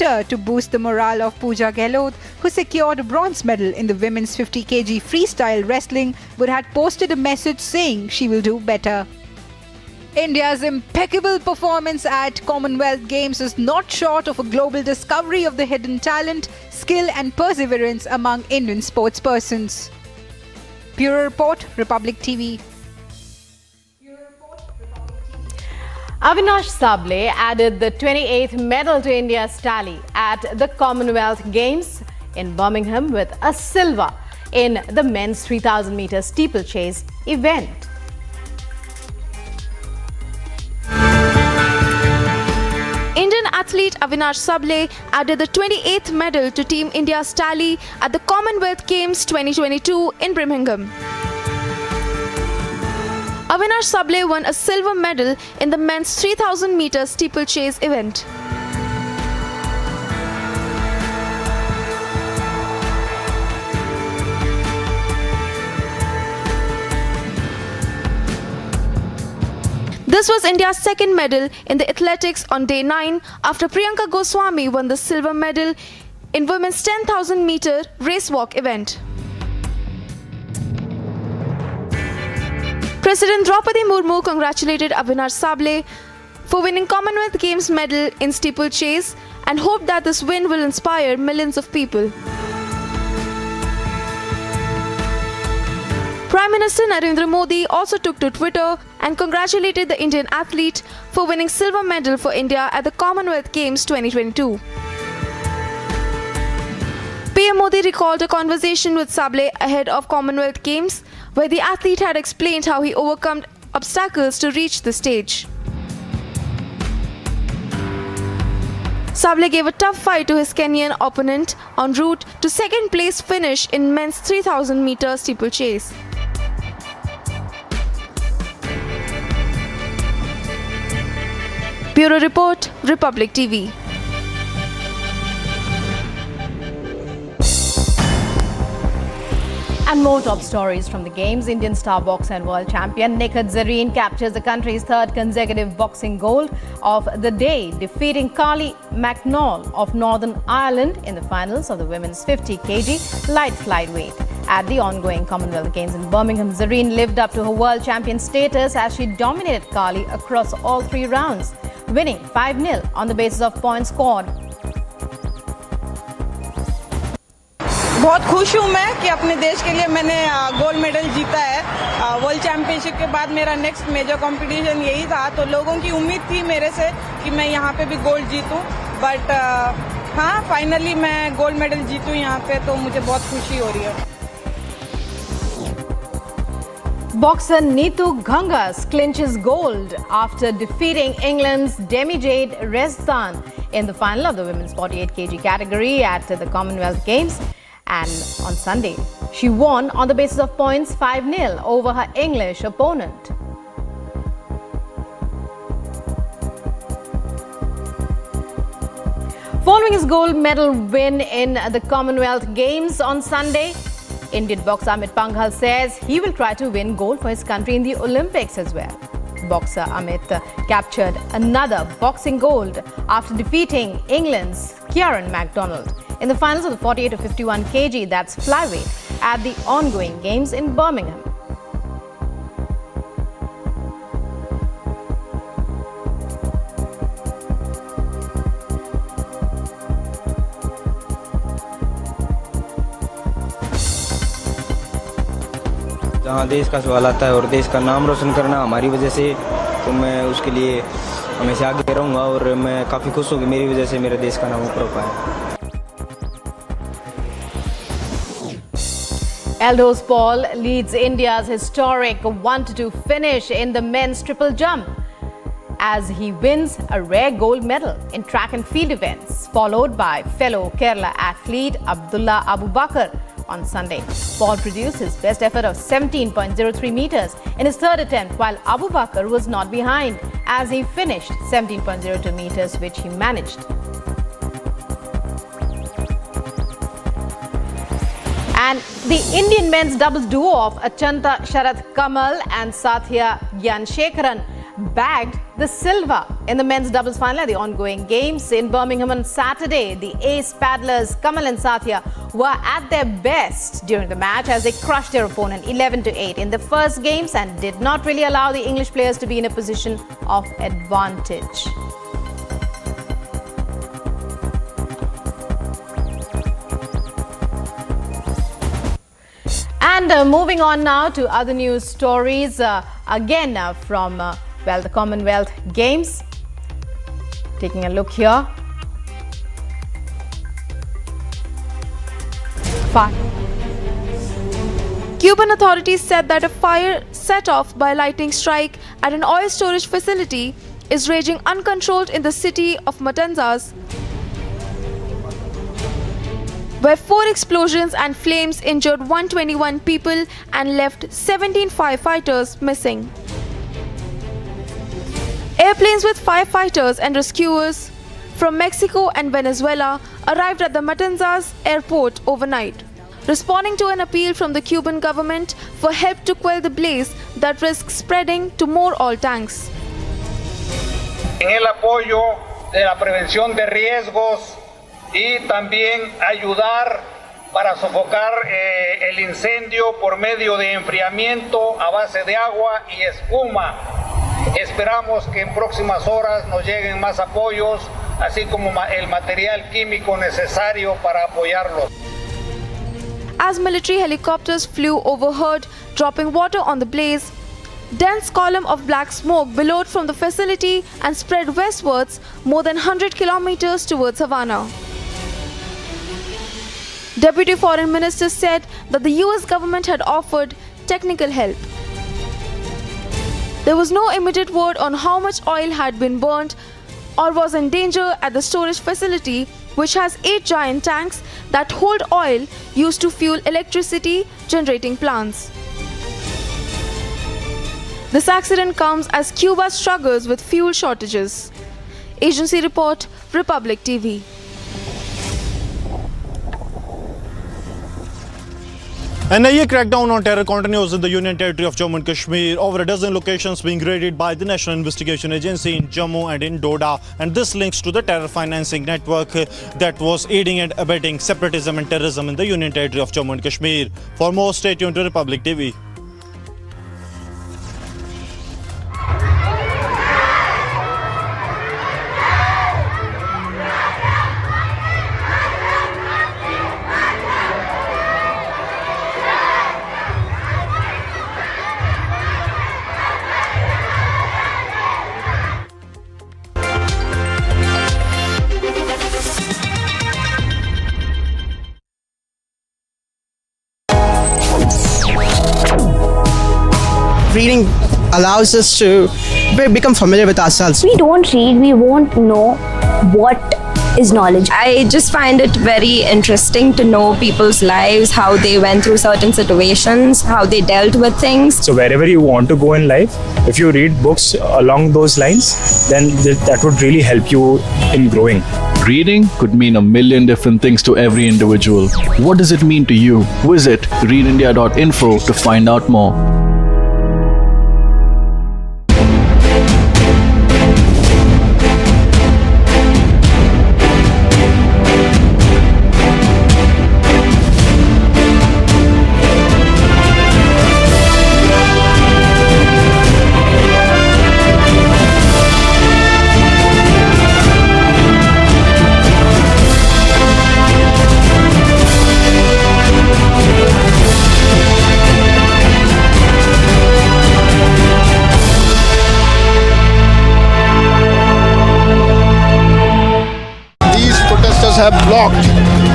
Twitter to boost the morale of Pooja Gehlot, who secured a bronze medal in the women's 50 kg freestyle wrestling but had posted a message saying she will do better. India's impeccable performance at Commonwealth Games is not short of a global discovery of the hidden talent, skill and perseverance among Indian sportspersons. Bureau Report, Republic TV. Avinash Sable added the 28th medal to India's tally at the Commonwealth Games in Birmingham with a silver in the men's 3,000 meter steeplechase event. Indian athlete Avinash Sable added the 28th medal to Team India's tally at the Commonwealth Games 2022 in Birmingham. Avinash Sable won a silver medal in the men's 3,000 meter steeplechase event. This was India's second medal in the athletics on day 9 after Priyanka Goswami won the silver medal in women's 10,000 meter race walk event. President Draupadi Murmu congratulated Avinash Sable for winning Commonwealth Games medal in steeplechase and hoped that this win will inspire millions of people. Prime Minister Narendra Modi also took to Twitter and congratulated the Indian athlete for winning silver medal for India at the Commonwealth Games 2022. PM Modi recalled a conversation with Sable ahead of Commonwealth Games, where the athlete had explained how he overcome obstacles to reach the stage. Sable gave a tough fight to his Kenyan opponent en route to second place finish in men's 3,000 meter steeplechase. Bureau Report, Republic TV. And more top stories from the Games. Indian star boxer and world champion Nikhil Zareen captures the country's third consecutive boxing gold of the day, defeating Carly McNall of Northern Ireland in the finals of the women's 50 kg light flyweight. At the ongoing Commonwealth Games in Birmingham, Zareen lived up to her world champion status as she dominated Carly across all 3 rounds, winning 5-0 on the basis of points scored. बहुत खुश हूँ मैं कि अपने देश के लिए मैंने गोल्ड मेडल जीता है। वर्ल्ड चैंपियनशिप के बाद मेरा नेक्स्ट मेजर कंपटीशन यही था, तो लोगों की उम्मीद थी मेरे से कि मैं यहाँ पे भी गोल्ड जीतूँ, बट हाँ फाइनली मैं गोल्ड मेडल जीतूँ यहाँ पे, तो मुझे बहुत खुशी हो रही है। Boxer Neetu Gangas clinches gold after defeating England's Demi-Jade Rezdan in the final of the women's 48 kg category at the Commonwealth Games. And on Sunday, she won on the basis of points 5-0 over her English opponent. Following his gold medal win in the Commonwealth Games on Sunday, Indian boxer Amit Panghal says he will try to win gold for his country in the Olympics as well. Boxer Amit captured another boxing gold after defeating England's Kieran MacDonald in the finals of the 48 to 51 kg, that's flyweight, at the ongoing Games in Birmingham. जहाँ देश का सवाल आता है और देश का नाम रोशन करना हमारी वजह से, तो मैं उसके लिए हमेशा आगे रहूँगा और मैं काफ़ी खुश हूँ कि मेरी वजह से मेरे देश का नाम ऊपर पाया। Eldos Paul leads India's historic 1-2 finish in the men's triple jump as he wins a rare gold medal in track and field events, followed by fellow Kerala athlete Abdullah Abu Bakar on Sunday. Paul produced his best effort of 17.03 meters in his third attempt, while Abu Bakar was not behind as he finished 17.02 meters, which he managed. And the Indian men's doubles duo of Achanta Sharath Kamal and Sathya Gyanshekharan bagged the silver in the men's doubles final at the ongoing games in Birmingham on Saturday. The ace paddlers Kamal and Sathya were at their best during the match as they crushed their opponent 11-8 in the first games and did not really allow the English players to be in a position of advantage. And moving on now to other news stories, from the Commonwealth Games. Taking a look here. Cuban authorities said that a fire set off by a lightning strike at an oil storage facility is raging uncontrolled in the city of Matanzas, where 4 explosions and flames injured 121 people and left 17 firefighters missing. Airplanes with firefighters and rescuers from Mexico and Venezuela arrived at the Matanzas airport overnight, responding to an appeal from the Cuban government for help to quell the blaze that risks spreading to more oil tanks. En el apoyo de la prevención de riesgos y también ayudar para sofocar el incendio por medio de enfriamiento a base de agua y espuma. Esperamos que en próximas horas nos lleguen más apoyos, así como el material químico necesario para apoyarlos. As military helicopters flew overhead, dropping water on the blaze, dense column of black smoke billowed from the facility and spread westwards more than 100 kilometers towards Havana. Deputy Foreign Minister said that the US government had offered technical help. There was no immediate word on how much oil had been burnt or was in danger at the storage facility, which has 8 giant tanks that hold oil used to fuel electricity generating plants. This accident comes as Cuba struggles with fuel shortages. Agency report, Republic TV. An NIA crackdown on terror continues in the Union Territory of Jammu and Kashmir. Over a dozen locations being raided by the National Investigation Agency in Jammu and in Doda. And this links to the terror financing network that was aiding and abetting separatism and terrorism in the Union Territory of Jammu and Kashmir. For more, stay tuned to Republic TV. Reading allows us to become familiar with ourselves. We don't read, we won't know what is knowledge. I just find it very interesting to know people's lives, how they went through certain situations, how they dealt with things. So wherever you want to go in life, if you read books along those lines, then that would really help you in growing. Reading could mean a million different things to every individual. What does it mean to you? Visit readindia.info to find out more.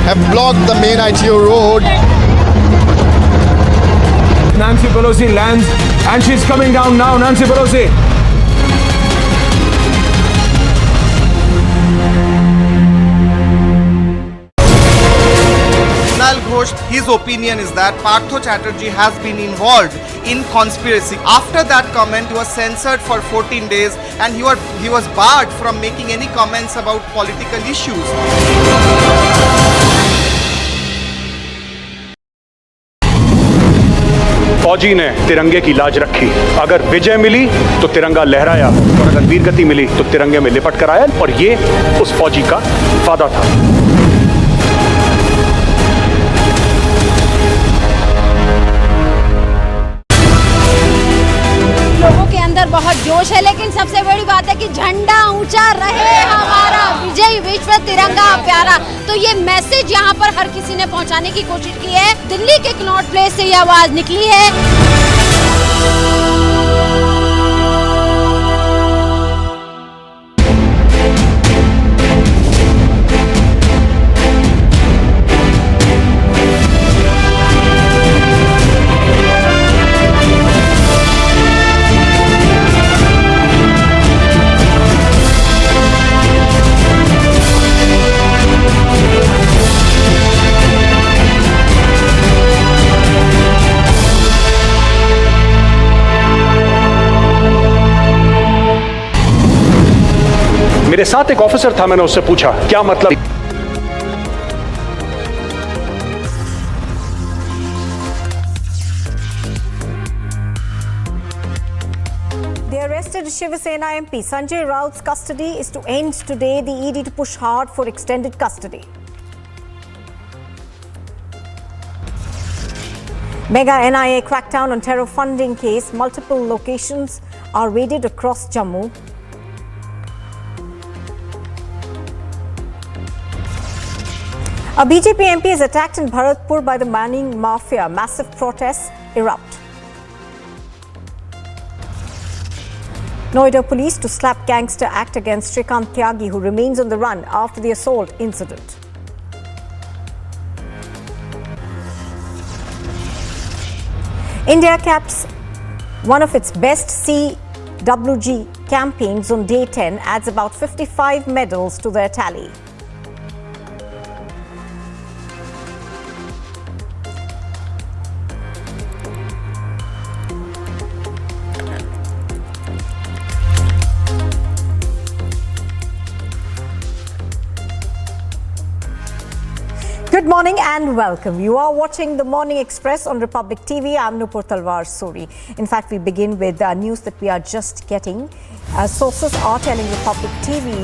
have blocked the main ITO road. Nancy Pelosi lands and she's coming down now. Nancy Pelosi. His opinion is that Partho Chatterjee has been involved in conspiracy. After that comment, he was censored for 14 days and he was barred from making any comments about political issues. For फौजी ने तिरंगे की लाज रखी। अगर विजय मिली तो तिरंगा लहराया और अगर वीरगति मिली तो तिरंगे में लिपट कर आया और ये उस फौजी का वादा था। लोगों के अंदर बहुत जोश है, लेकिन सबसे बड़ी बात है कि झंडा ऊंचा रहे हमारा, विजयी विश्व तिरंगा प्यारा। तो ये मैसेज यहाँ पर हर किसी ने पहुँचाने की कोशिश की है। दिल्ली के कनॉट प्लेस से ये आवाज निकली है। मेरे साथ एक ऑफिसर था, मैंने उससे पूछा क्या मतलब। The arrested Shiv Sena MP Sanjay Raut's custody is to end today. The ED to push hard for extended custody. Mega NIA crackdown on terror funding case. Multiple locations are raided across Jammu. A BJP MP is attacked in Bharatpur by the mining mafia. Massive protests erupt. Noida police to slap gangster act against Shrikant Tyagi, who remains on the run after the assault incident. India caps one of its best CWG campaigns on day 10, adds about 55 medals to their tally. Good morning and welcome. You are watching the Morning Express on Republic TV. I'm Nupur Talwar Suri. In fact, we begin with news that we are just getting. Sources are telling Republic TV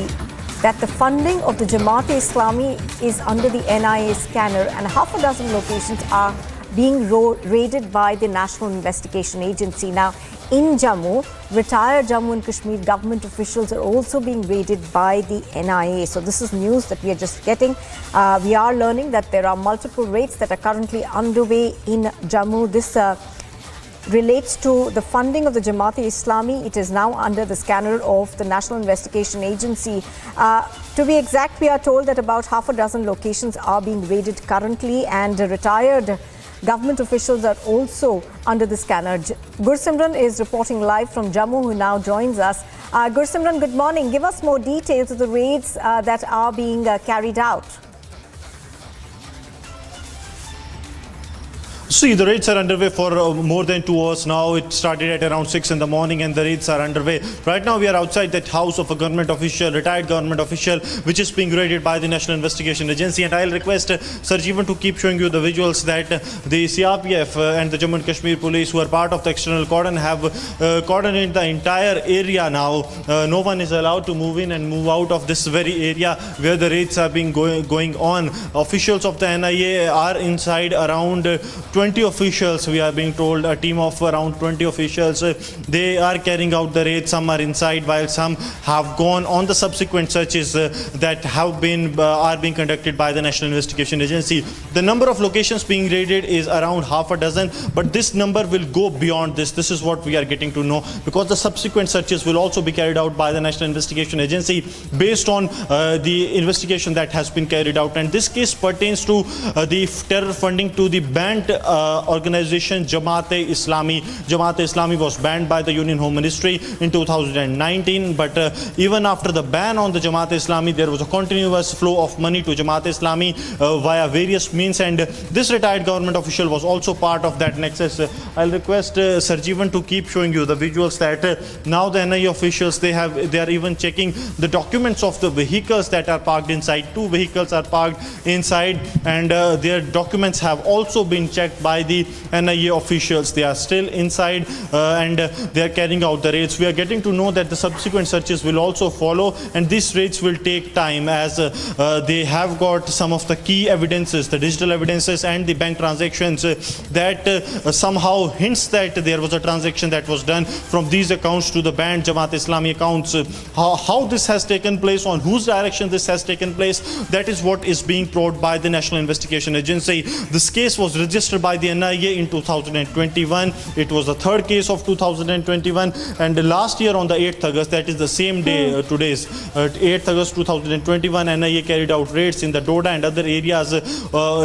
that the funding of the Jamaat-e-Islami is under the NIA scanner and half a dozen locations are being raided by the National Investigation Agency. Now, in Jammu, retired Jammu and Kashmir government officials are also being raided by the NIA. So this is news that we are just getting. We are learning that there are multiple raids that are currently underway in Jammu. This relates to the funding of the Jamaat-e-Islami. It is now under the scanner of the National Investigation Agency. To be exact, we are told that about half a dozen locations are being raided currently, and retired government officials are also under the scanner. Gursimran is reporting live from Jammu, who now joins us. Gursimran, good morning. Give us more details of the raids that are being carried out. See, the raids are underway for more than 2 hours now. It started at around 6 in the morning and the raids are underway. Right now we are outside that house of a government official, retired government official, which is being raided by the National Investigation Agency. And I'll request Sarjeevan to keep showing you the visuals that the CRPF and the Jammu and Kashmir police, who are part of the external cordon, have cordoned the entire area now. No one is allowed to move in and move out of this very area where the raids are being going on. Officials of the NIA are inside, around 20 officials, we are being told, a team of around 20 officials. They are carrying out the raid. Some are inside, while some have gone on the subsequent searches that have been are being conducted by the National Investigation Agency. The number of locations being raided is around half a dozen, but this number will go beyond this. This is what we are getting to know, because the subsequent searches will also be carried out by the National Investigation Agency based on the investigation that has been carried out. And this case pertains to the terror funding to the banned organization Jamaat-e-Islami. Jamaat-e-Islami was banned by the Union Home Ministry in 2019, but even after the ban on the Jamaat-e-Islami, there was a continuous flow of money to Jamaat-e-Islami via various means, and this retired government official was also part of that nexus. I'll request Sarjeevan to keep showing you the visuals that now the NIA officials, they are even checking the documents of the vehicles that are parked inside. 2 vehicles are parked inside, and their documents have also been checked by the NIA officials. They are still inside and they are carrying out the raids. We are getting to know that the subsequent searches will also follow, and these raids will take time as they have got some of the key evidences, the digital evidences and the bank transactions that somehow hints that there was a transaction that was done from these accounts to the banned Jamaat Islami accounts. How this has taken place, on whose direction this has taken place, that is what is being probed by the National Investigation Agency. This case was registered by the NIA in 2021. It was the third case of 2021, and last year on the 8th August, that is the same day today's 8th August 2021, NIA carried out raids in the Doda and other areas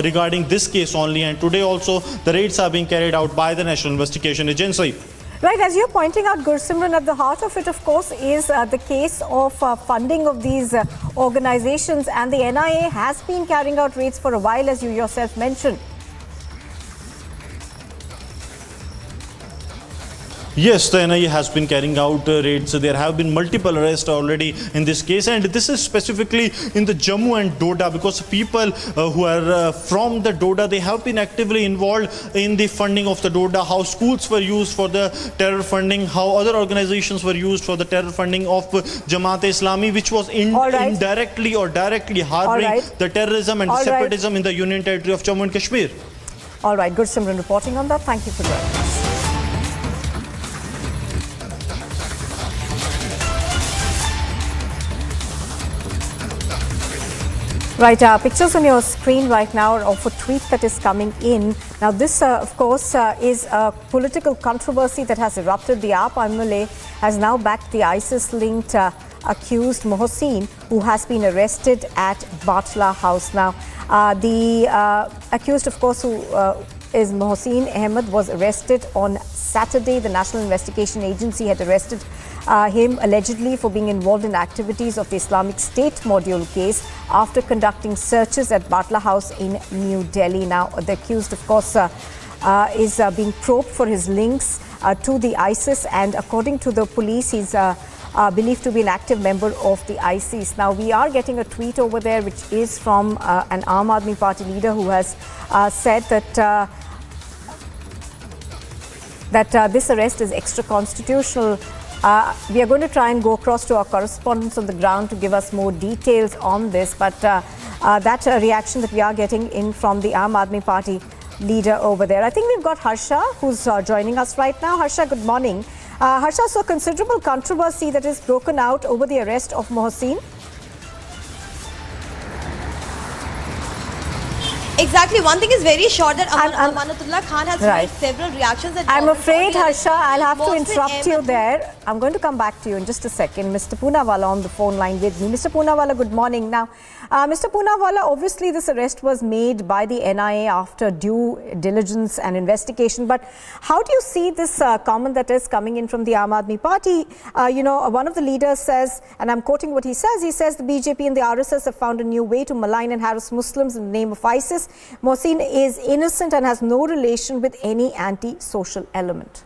regarding this case only, and today also the raids are being carried out by the National Investigation Agency. Right, as you're pointing out, Gursimran, at the heart of it, of course, is the case of funding of these organizations, and the NIA has been carrying out raids for a while, as you yourself mentioned. Yes, the NIA has been carrying out raids. There have been multiple arrests already in this case, and this is specifically in the Jammu and Doda, because people who are from the Doda, they have been actively involved in the funding of the Doda, how schools were used for the terror funding, how other organizations were used for the terror funding of Jamaat Islami, which was indirectly or directly harboring the terrorism and the separatism in the Union Territory of Jammu and Kashmir. All right, Gursimran reporting on that. Thank you for joining us. Right, pictures on your screen right now are of a tweet that is coming in. Now this, of course, is a political controversy that has erupted. The AAP MLA has now backed the ISIS-linked accused Mohsin, who has been arrested at Batla House. Now, the accused, of course, who is Mohsin Ahmed, was arrested on Saturday. The National Investigation Agency had arrested him allegedly for being involved in activities of the Islamic State module case after conducting searches at Batla House in New Delhi. Now, the accused, of course, is being probed for his links to the ISIS, and according to the police, he's believed to be an active member of the ISIS. Now, we are getting a tweet over there which is from an Aam Aadmi Party leader who has said that this arrest is extra-constitutional. We are going to try and go across to our correspondents on the ground to give us more details on this, but that reaction that we are getting in from the Aam Aadmi Party leader over there. I think we've got Harsha who's joining us right now. Harsha, good morning. Harsha, so considerable controversy that is broken out over the arrest of Mohsin. Exactly. One thing is very sure that Amanatullah Khan has made several reactions. I'm afraid, Harsha, I'll have to interrupt you there. I'm going to come back to you in just a second. Mr. Poonawalla on the phone line with me. Mr. Poonawalla, good morning. Now, Mr. Poonawalla, obviously this arrest was made by the NIA after due diligence and investigation. But how do you see this comment that is coming in from the Aam Aadmi Party? One of the leaders says, and I'm quoting what he says the BJP and the RSS have found a new way to malign and harass Muslims in the name of ISIS. Mohsin is innocent and has no relation with any anti-social element.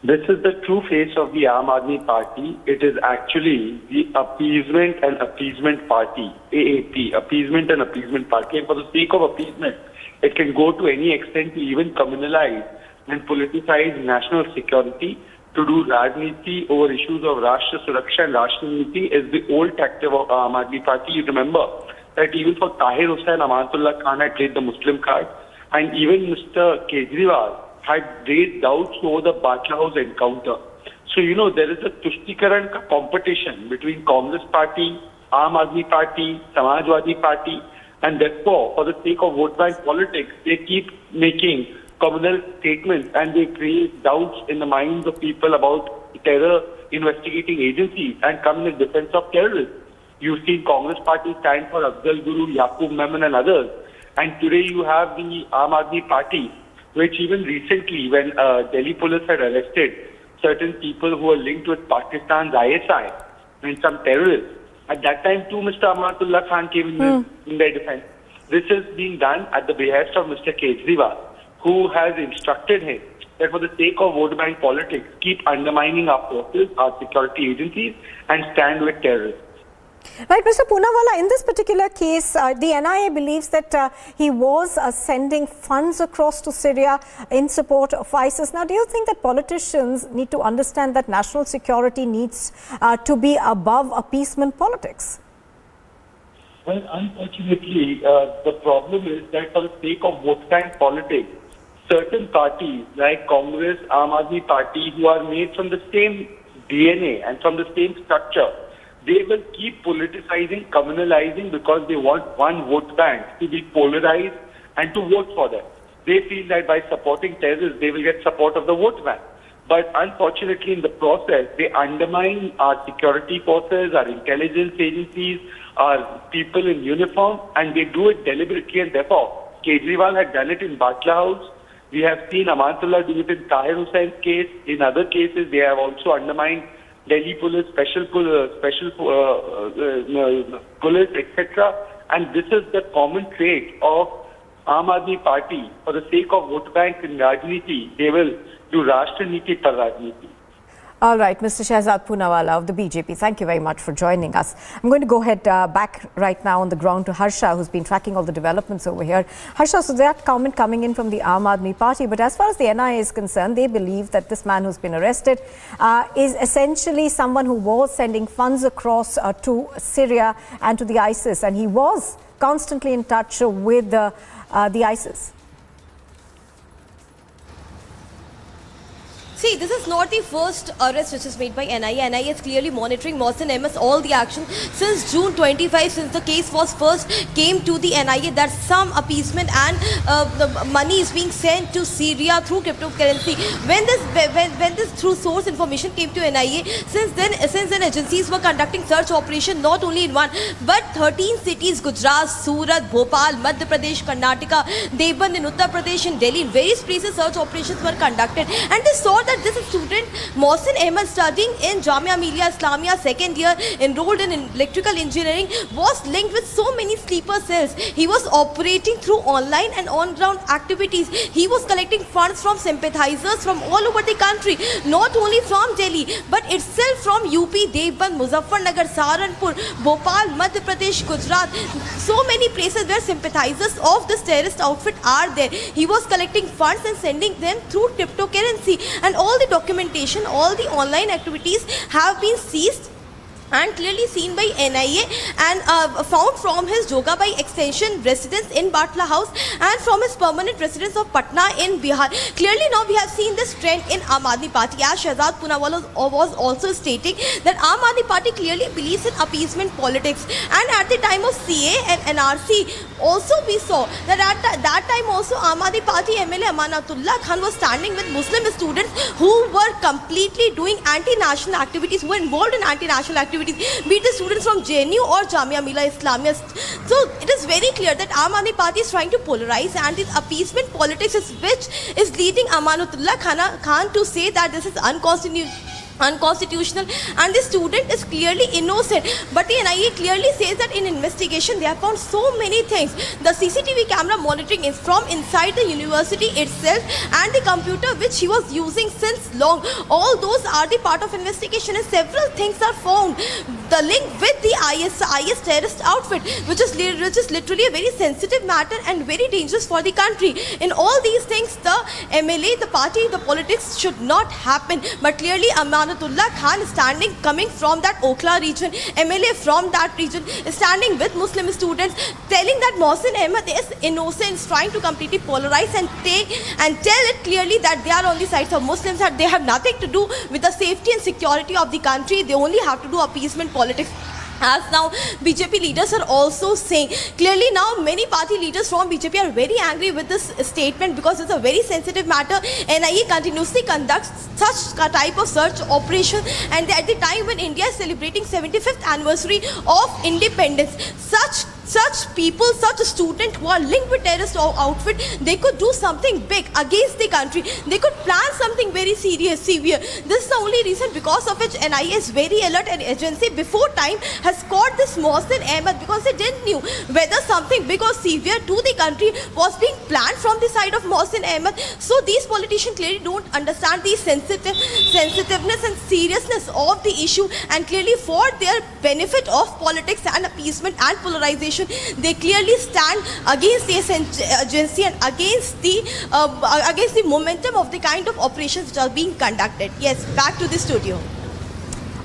This is the true face of the Aam Aadmi Party. It is actually the appeasement and appeasement party, AAP, appeasement and appeasement party. And for the sake of appeasement, it can go to any extent to even communalize and politicize national security, to do Rajniti over issues of Rashtra Suraksha and Rashtra Niti is the old tactic of Aam Aadmi Party. You remember that even for Tahir Hussain, Amanatullah Khan had played the Muslim card, and even Mr. Kejriwal had raised doubts over the Batla House encounter. So, there is a Tushtikaran competition between Congress Party, Aam Aadmi Party, Samajwadi Party, and therefore, for the sake of vote bank politics, they keep making communal statements and they create doubts in the minds of people about terror investigating agencies and come in defense of terrorists. You've seen Congress Party stand for Afzal Guru, Yaqub Memon and others. And today you have the Aam Aadmi Party, which even recently when Delhi police had arrested certain people who were linked with Pakistan's ISI and some terrorists, at that time too Mr. Amanatullah Khan came in their defense. This is being done at the behest of Mr. Kejriwal, who has instructed him that for the sake of vote bank politics, keep undermining our forces, our security agencies and stand with terrorists. Right, Mr. Poonawalla, in this particular case, the NIA believes that he was sending funds across to Syria in support of ISIS. Now, do you think that politicians need to understand that national security needs to be above appeasement politics? Well, unfortunately, the problem is that for the sake of vote bank politics, certain parties like Congress, Aam Aadmi Party, who are made from the same DNA and from the same structure, they will keep politicizing, communalizing because they want one vote bank to be polarized and to vote for them. They feel that by supporting terrorists, they will get support of the vote bank. But unfortunately, in the process, they undermine our security forces, our intelligence agencies, our people in uniform, and they do it deliberately. And therefore, Kejriwal had done it in Batla House. We have seen Amanatullah do it in Tahir Hussein's case. In other cases, they have also undermined Delhi police, special police, etc. And this is the common trait of Aam Aadmi Party. For the sake of vote bank and Rajniti, they will do Rashtra-niti par Rajniti. All right, Mr. Shehzad Poonawalla of the BJP, thank you very much for joining us. I'm going to go ahead back right now on the ground to Harsha, who's been tracking all the developments over here. Harsha, so that comment coming in from the Aam Aadmi Party, but as far as the NIA is concerned, they believe that this man who's been arrested is essentially someone who was sending funds across to Syria and to the ISIS, and he was constantly in touch with the ISIS. See, this is not the first arrest which is made by NIA. NIA is clearly monitoring Mohsen Ahmed's all the action since June 25, since the case was first came to the NIA that some appeasement and the money is being sent to Syria through cryptocurrency. When this through source information came to NIA, since then agencies were conducting search operation not only in one but 13 cities: Gujarat, Surat, Bhopal, Madhya Pradesh, Karnataka, Deoband in Uttar Pradesh, and Delhi. In various places search operations were conducted, and they saw that this student Mohsen Ahmed, studying in Jamia Millia Islamia second year, enrolled in electrical engineering, was linked with so many sleeper cells. He was operating through online and on-ground activities. He was collecting funds from sympathizers from all over the country, not only from Delhi but itself from UP, Deoband, Muzaffarnagar, Saharanpur, Bhopal, Madhya Pradesh, Gujarat. So many places where sympathizers of this terrorist outfit are there. He was collecting funds and sending them through cryptocurrency, and all the documentation, all the online activities have been seized and clearly seen by NIA and found from his Jogabai extension residence in Batla House and from his permanent residence of Patna in Bihar. Clearly now we have seen this trend in Aam Aadmi Party, as Shehzad Poonawalla was also stating that Aam Aadmi Party clearly believes in appeasement politics, and at the time of CA and NRC also we saw that at that time also Aam Aadmi Party MLA Amanatullah Khan was standing with Muslim students who were completely doing anti-national activities, who were involved in anti-national activities, be it the students from JNU or Jamia Millia Islamia. So it is very clear that Aam Aadmi Party is trying to polarize, and this appeasement politics is which is leading Amanatullah Khan to say that this is unconstitutional and the student is clearly innocent. But the NIA clearly says that in investigation they have found so many things. The CCTV camera monitoring is from inside the university itself, and the computer which he was using since long, all those are the part of investigation, and several things are found. The link with the IS terrorist outfit, which is literally a very sensitive matter and very dangerous for the country. In all these things, the MLA, the party, the politics should not happen. But clearly Amanatullah Khan is coming from that Okhla region, MLA from that region, is standing with Muslim students, telling that Mohsen Ahmed is innocent, trying to completely polarize and tell it clearly that they are on the sides of Muslims, that they have nothing to do with the safety and security of the country. They only have to do appeasement politics, as now BJP leaders are also saying. Clearly now many party leaders from BJP are very angry with this statement because it's a very sensitive matter. NIA continuously conducts such type of search operation, and at the time when India is celebrating 75th anniversary of independence, such such people, such a student who are linked with terrorist outfit, they could do something big against the country. They could plan something very serious, severe. This is the only reason because of which NIA is very alert, and agency before time has caught this Mohsin Ahmed, because they didn't know whether something big or severe to the country was being planned from the side of Mohsin Ahmed. So these politicians clearly don't understand the sensitiveness and seriousness of the issue, and clearly for their benefit of politics and appeasement and polarization, they clearly stand against the agency and against the momentum of the kind of operations which are being conducted. Yes, back to the studio.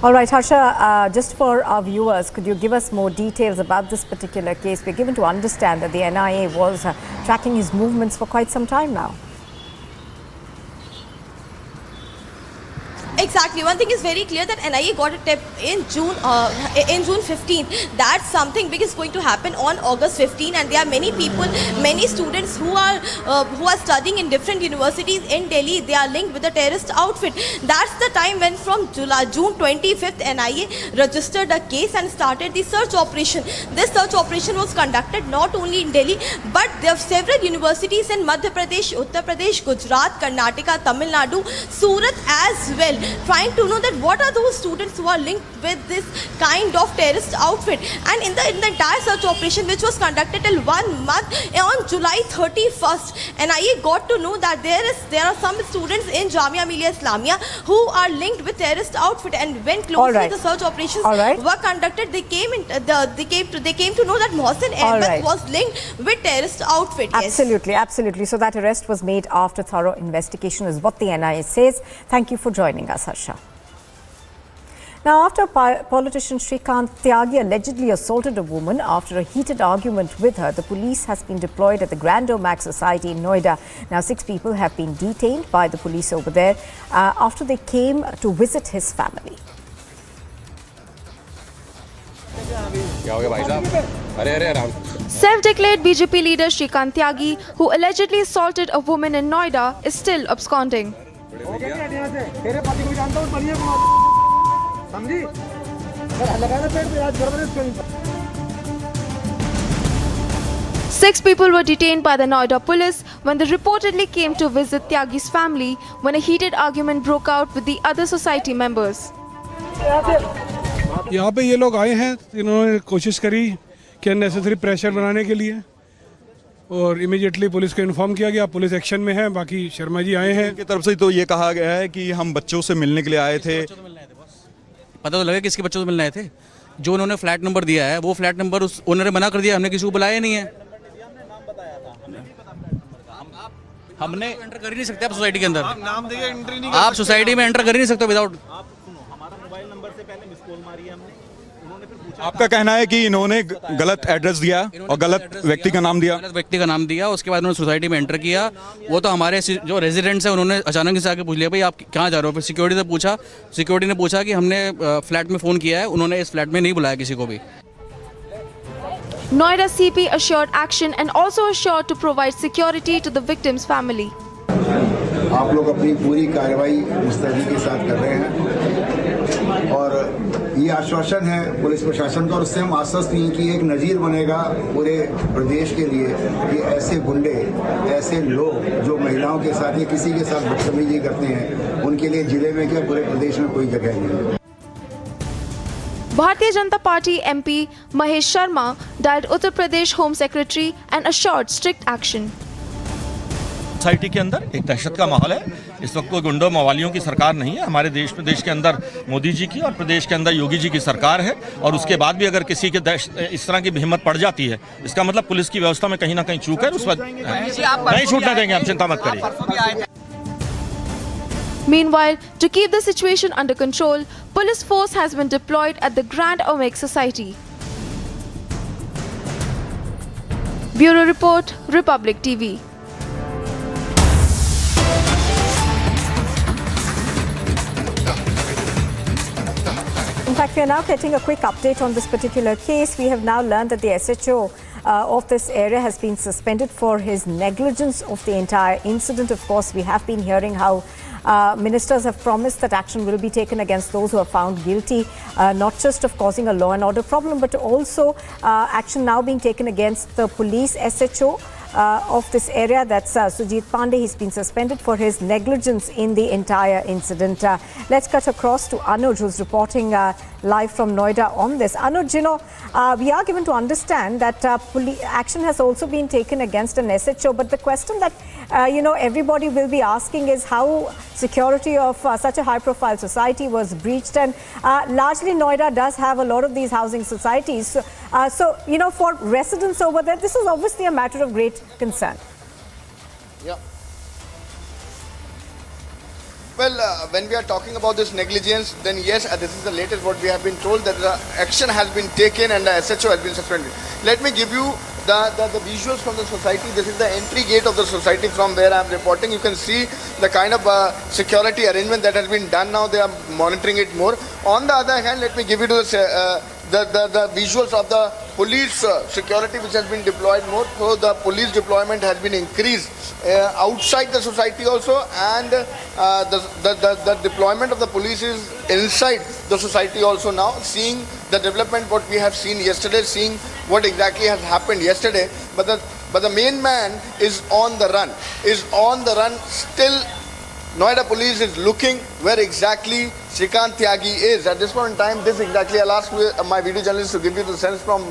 All right, Harsha, just for our viewers, could you give us more details about this particular case? We're given to understand that the NIA was tracking his movements for quite some time now. Exactly. One thing is very clear, that NIA got a tip in June 15 that something big is going to happen on August 15, and there are many people, many students who are studying in different universities in Delhi. They are linked with the terrorist outfit. That's the time when from June 25th NIA registered a case and started the search operation. This search operation was conducted not only in Delhi, but there are several universities in Madhya Pradesh, Uttar Pradesh, Gujarat, Karnataka, Tamil Nadu, Surat as well, trying to know that what are those students who are linked with this kind of terrorist outfit. And in the entire search operation, which was conducted till 1 month, on July 31st, NIA got to know that there are some students in Jamia Millia Islamia who are linked with terrorist outfit. And when closely the search operations were conducted, they came to know that Mohsin Ahmed was linked with terrorist outfit. Absolutely, absolutely. So that arrest was made after thorough investigation, is what the NIA says. Thank you for joining us, Harsha. Now, after politician Shrikant Tyagi allegedly assaulted a woman after a heated argument with her, the police has been deployed at the Grand Omax Society in Noida. Now, 6 people have been detained by the police over there after they came to visit his family. Self-declared BJP leader Shrikant Tyagi, who allegedly assaulted a woman in Noida, is still absconding. 6 people were detained by the Noida police when they reportedly came to visit Tyagi's family when a heated argument broke out with the other society members. यहाँ पे ये लोग आए हैं, इन्होंने कोशिश करी कि नेसेसरी प्रेशर बनाने के लिए, और इमीडिएटली पुलिस को इन्फॉर्म किया गया। पुलिस एक्शन में है। बाकी शर्मा जी आए हैं, उनकी तरफ से तो ये कहा गया है कि हम बच्चों से मिलने के लिए आए थे। पता तो लगा किसके बच्चों से मिलने आए थे। जो उन्होंने फ्लैट नंबर दिया है वो फ्लैट नंबर उस ओनर ने मना कर दिया, हमने किसी को बुलाया नहीं है। हमने एंटर कर ही नहीं सकते आप सोसाइटी के अंदर, आप सोसाइटी में एंटर कर ही नहीं सकते विदाउट। आपका कहना है कि इन्होंने गलत एड्रेस दिया और गलत व्यक्ति का नाम दिया, उसके बाद उन्होंने सोसाइटी में एंटर किया। वो तो हमारे जो रेजिडेंट्स हैं उन्होंने अचानक से आके पूछ लिया, भाई आप कहाँ जा रहे हो। फिर सिक्योरिटी से पूछा, सिक्योरिटी ने पूछा कि हमने फ्लैट में फ़ोन किया है, उन्होंने इस फ्लैट में नहीं बुलाया किसी को भी। Noida CP assured action and also assured to provide security to the victim's family. आप लोग अपनी पूरी कार्रवाई मुस्तैदी के साथ कर रहे हैं और ये आश्वासन है पुलिस प्रशासन का, और उससे हम आश्वस्त हैं कि एक नज़ीर बनेगा पूरे प्रदेश के लिए कि ऐसे गुंडे, ऐसे लोग जो महिलाओं के साथ या किसी के साथ बदतमीजी करते हैं, उनके लिए जिले में क्या पूरे प्रदेश में कोई जगह नहीं है। Bharatiya Janata Party MP Mahesh Sharma dialed Uttar Pradesh Home Secretary and assured strict action. Society के अंदर एक दहशत का माहौल है। इस वक्त कोई गुंडों मवालियों की सरकार नहीं है। हमारे प्रदेश के अंदर मोदी जी की और प्रदेश के अंदर योगी जी की सरकार है, और उसके बाद भी अगर किसी के इस तरह की भी हिम्मत पड़ जाती है, इसका मतलब पुलिस की व्यवस्था में कहीं ना कहीं चूक है। उस वक्त नहीं छूटने देंगे, आप चिंता मत करिए। Meanwhile, to keep the situation under control, police force has been deployed at the Grand Omax Society. Bureau Report, Republic TV. In fact, we are now getting a quick update on this particular case. We have now learned that the SHO of this area has been suspended for his negligence of the entire incident. Of course, we have been hearing how Ministers have promised that action will be taken against those who are found guilty, not just of causing a law and order problem, but also action now being taken against the police SHO of this area. That's Sujit Pandey. He's been suspended for his negligence in the entire incident. Let's cut across to Anuj, who's reporting live from Noida on this. Anuj, you know, we are given to understand that action has also been taken against an SHO, but the question that everybody will be asking is how security of such a high-profile society was breached, and largely Noida does have a lot of these housing societies. So, for residents over there, this is obviously a matter of great concern. Yeah. Well, when we are talking about this negligence, then yes, this is the latest what we have been told, that the action has been taken and the SHO has been suspended. Let me give you the visuals from the society. This is the entry gate of the society from where I am reporting. You can see the kind of security arrangement that has been done now. They are monitoring it more. On the other hand, let me give you the visuals of the police security which has been deployed more. So the police deployment has been increased outside the society also, and the deployment of the police is inside the society also now, seeing the development what we have seen yesterday, seeing what exactly has happened yesterday. But the main man is on the run, still. Noida police is looking where exactly Shrikant Tyagi is. At this point in time, this exactly, I'll ask my video journalist to give you the sense from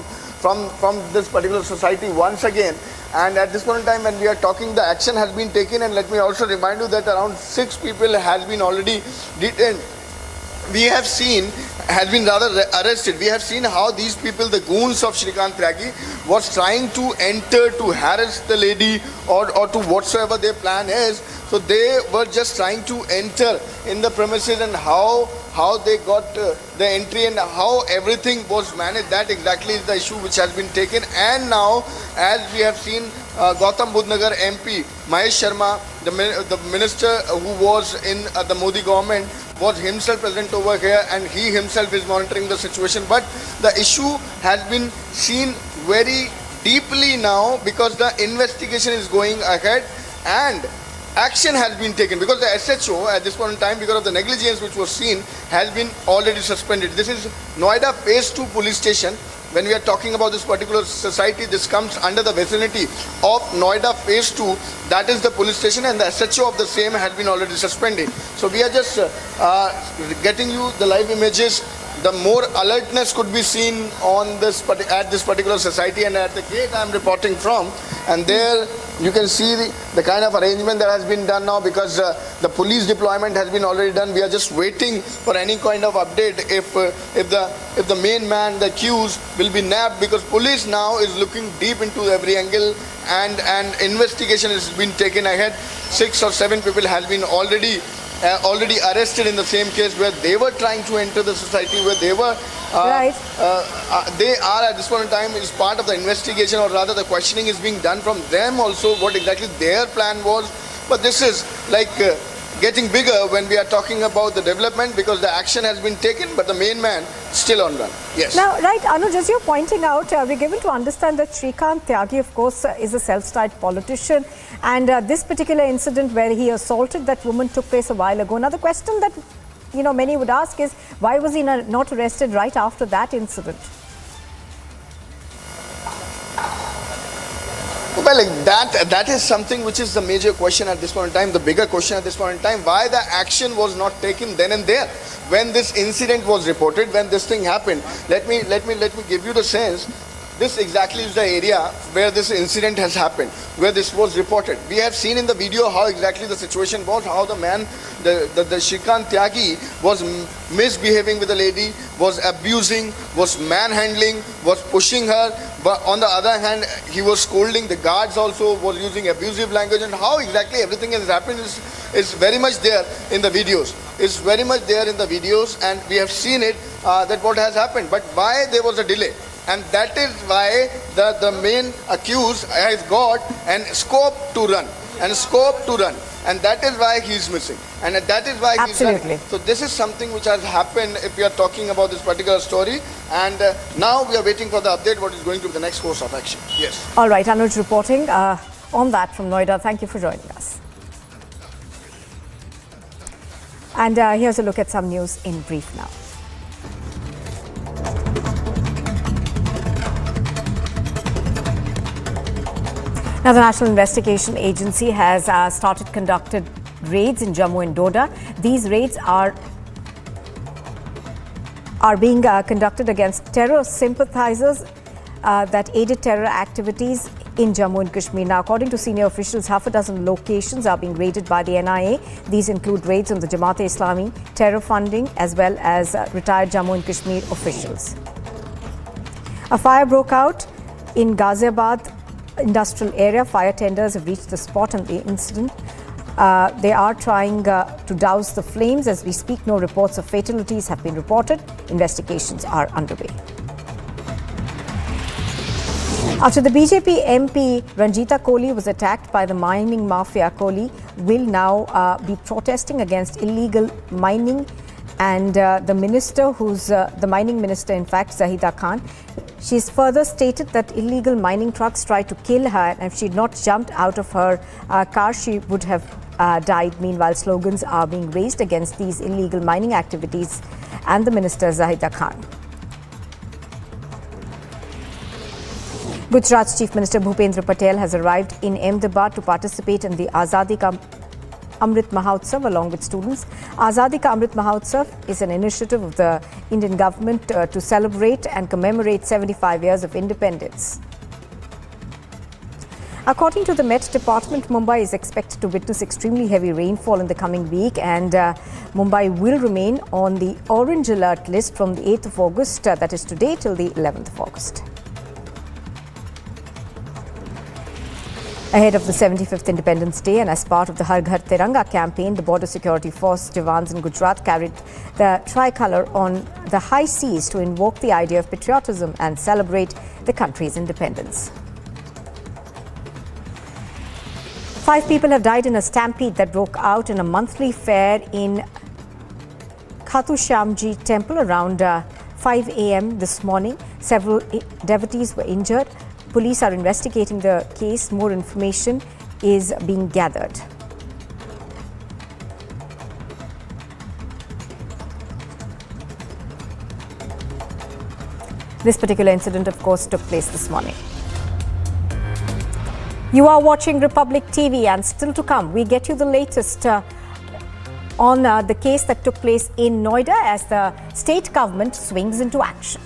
this particular society once again. And at this point in time, when we are talking, the action has been taken, and let me also remind you that around 6 people has been already detained. We have seen, has been rather arrested. We have seen how these people, the goons of Shrikant Tyagi, was trying to enter to harass the lady or to whatsoever their plan is. So they were just trying to enter in the premises, and how they got the entry and how everything was managed. That exactly is the issue which has been taken. And now, as we have seen, Gautam Budhnagar MP Mahesh Sharma, the minister who was in the Modi government, was himself present over here, and he himself is monitoring the situation. But the issue has been seen very deeply now, because the investigation is going ahead and action has been taken, because the SHO at this point in time, because of the negligence which was seen, has been already suspended. This is Noida Phase 2 police station. When we are talking about this particular society, this comes under the vicinity of Noida Phase 2. That is the police station, and the SHO of the same has been already suspended. So we are just getting you the live images. The more alertness could be seen on this at this particular society, and at the gate I am reporting from, and there you can see the kind of arrangement that has been done now, because the police deployment has been already done. We are just waiting for any kind of update if the main man, the accused, will be nabbed, because police now is looking deep into every angle, and investigation has been taken ahead. 6 or 7 people has been already arrested in the same case, where they were trying to enter the society, where they were they are at this point in time is part of the investigation, or rather the questioning is being done from them also, what exactly their plan was. But this is like getting bigger when we are talking about the development, because the action has been taken, but the main man still on run. Yes. Now, right, Anuj, as you're pointing out, we're given to understand that Shrikant Tyagi, of course, is a self-styled politician, and this particular incident where he assaulted that woman took place a while ago. Now, the question that many would ask is, why was he not arrested right after that incident? Well, that is something which is the major question at this point in time, the bigger question at this point in time, why the action was not taken then and there when this incident was reported, when this thing happened. Let me give you the sense. This exactly is the area where this incident has happened, where this was reported. We have seen in the video how exactly the situation was, how the man, the Shrikant Tyagi, was misbehaving with the lady, was abusing, was manhandling, was pushing her. But on the other hand, he was scolding. The guards also was using abusive language, and how exactly everything has happened is very much there in the videos. It's very much there in the videos, and we have seen it, that what has happened. But why there was a delay? And that is why the main accused has got an scope to run, and that is why he is missing, and that is why he's running. So this is something which has happened if we are talking about this particular story, and now we are waiting for the update, what is going to be the next course of action. Yes. All right, Anuj reporting on that from Noida. Thank you for joining us. And here's a look at some news in brief now. Now, the National Investigation Agency has started conducted raids in Jammu and Doda. These raids are being conducted against terror sympathizers that aided terror activities in Jammu and Kashmir. Now, according to senior officials, half a dozen locations are being raided by the NIA. These include raids on the Jamaat-e-Islami, terror funding, as well as retired Jammu and Kashmir officials. A fire broke out in Ghaziabad industrial area. Fire tenders have reached the spot on the incident. They are trying to douse the flames. As we speak, no reports of fatalities have been reported. Investigations are underway. After the BJP MP Ranjita Kohli was attacked by the mining mafia, Kohli will now be protesting against illegal mining, and the minister, who's the mining minister, in fact, Zahida Khan, she's further stated that illegal mining trucks tried to kill her, and if she'd not jumped out of her car, she would have died. Meanwhile, slogans are being raised against these illegal mining activities and the minister Zahida Khan. Gujarat's Chief Minister Bhupendra Patel has arrived in Ahmedabad to participate in the Azadi Ka Amrit Mahotsav along with students. Azadi Ka Amrit Mahotsav is an initiative of the Indian government to celebrate and commemorate 75 years of independence. According to the Met Department, Mumbai is expected to witness extremely heavy rainfall in the coming week, and Mumbai will remain on the orange alert list from the 8th of August, that is today, till the 11th of August. Ahead of the 75th Independence Day and as part of the Har Ghar Tiranga campaign, the Border Security Force Jawans in Gujarat carried the tricolour on the high seas to invoke the idea of patriotism and celebrate the country's independence. 5 people have died in a stampede that broke out in a monthly fair in Khatu Shyamji Temple around 5 a.m. this morning. Several devotees were injured. Police are investigating the case. More information is being gathered. This particular incident, of course, took place this morning. You are watching Republic TV, and still to come, we get you the latest on the case that took place in Noida as the state government swings into action.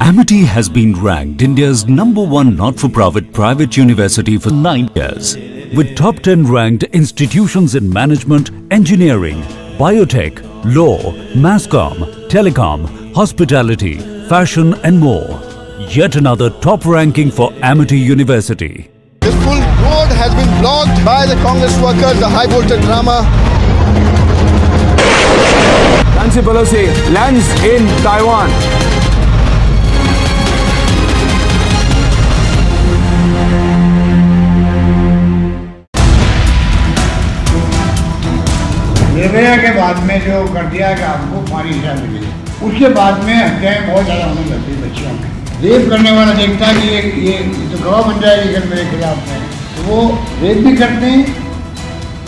Amity has been ranked India's #1 not-for-profit private university for 9 years, with top 10 ranked institutions in management, engineering, biotech, law, masscom, telecom, hospitality, fashion and more. Yet another top ranking for Amity University. This full road has been blocked by the Congress workers, the high voltage drama. Nancy Pelosi lands in Taiwan. Nirbhaya के बाद में जो कर दिया कि आपको फांसी सजा मिली, उसके बाद में हत्याएं बहुत ज़्यादा होने लगती बच्चियों में। रेप करने वाला देखता है कि ये तो गवाह बन जाएगी अगर मेरे खिलाफ में, तो वो रेप भी करते हैं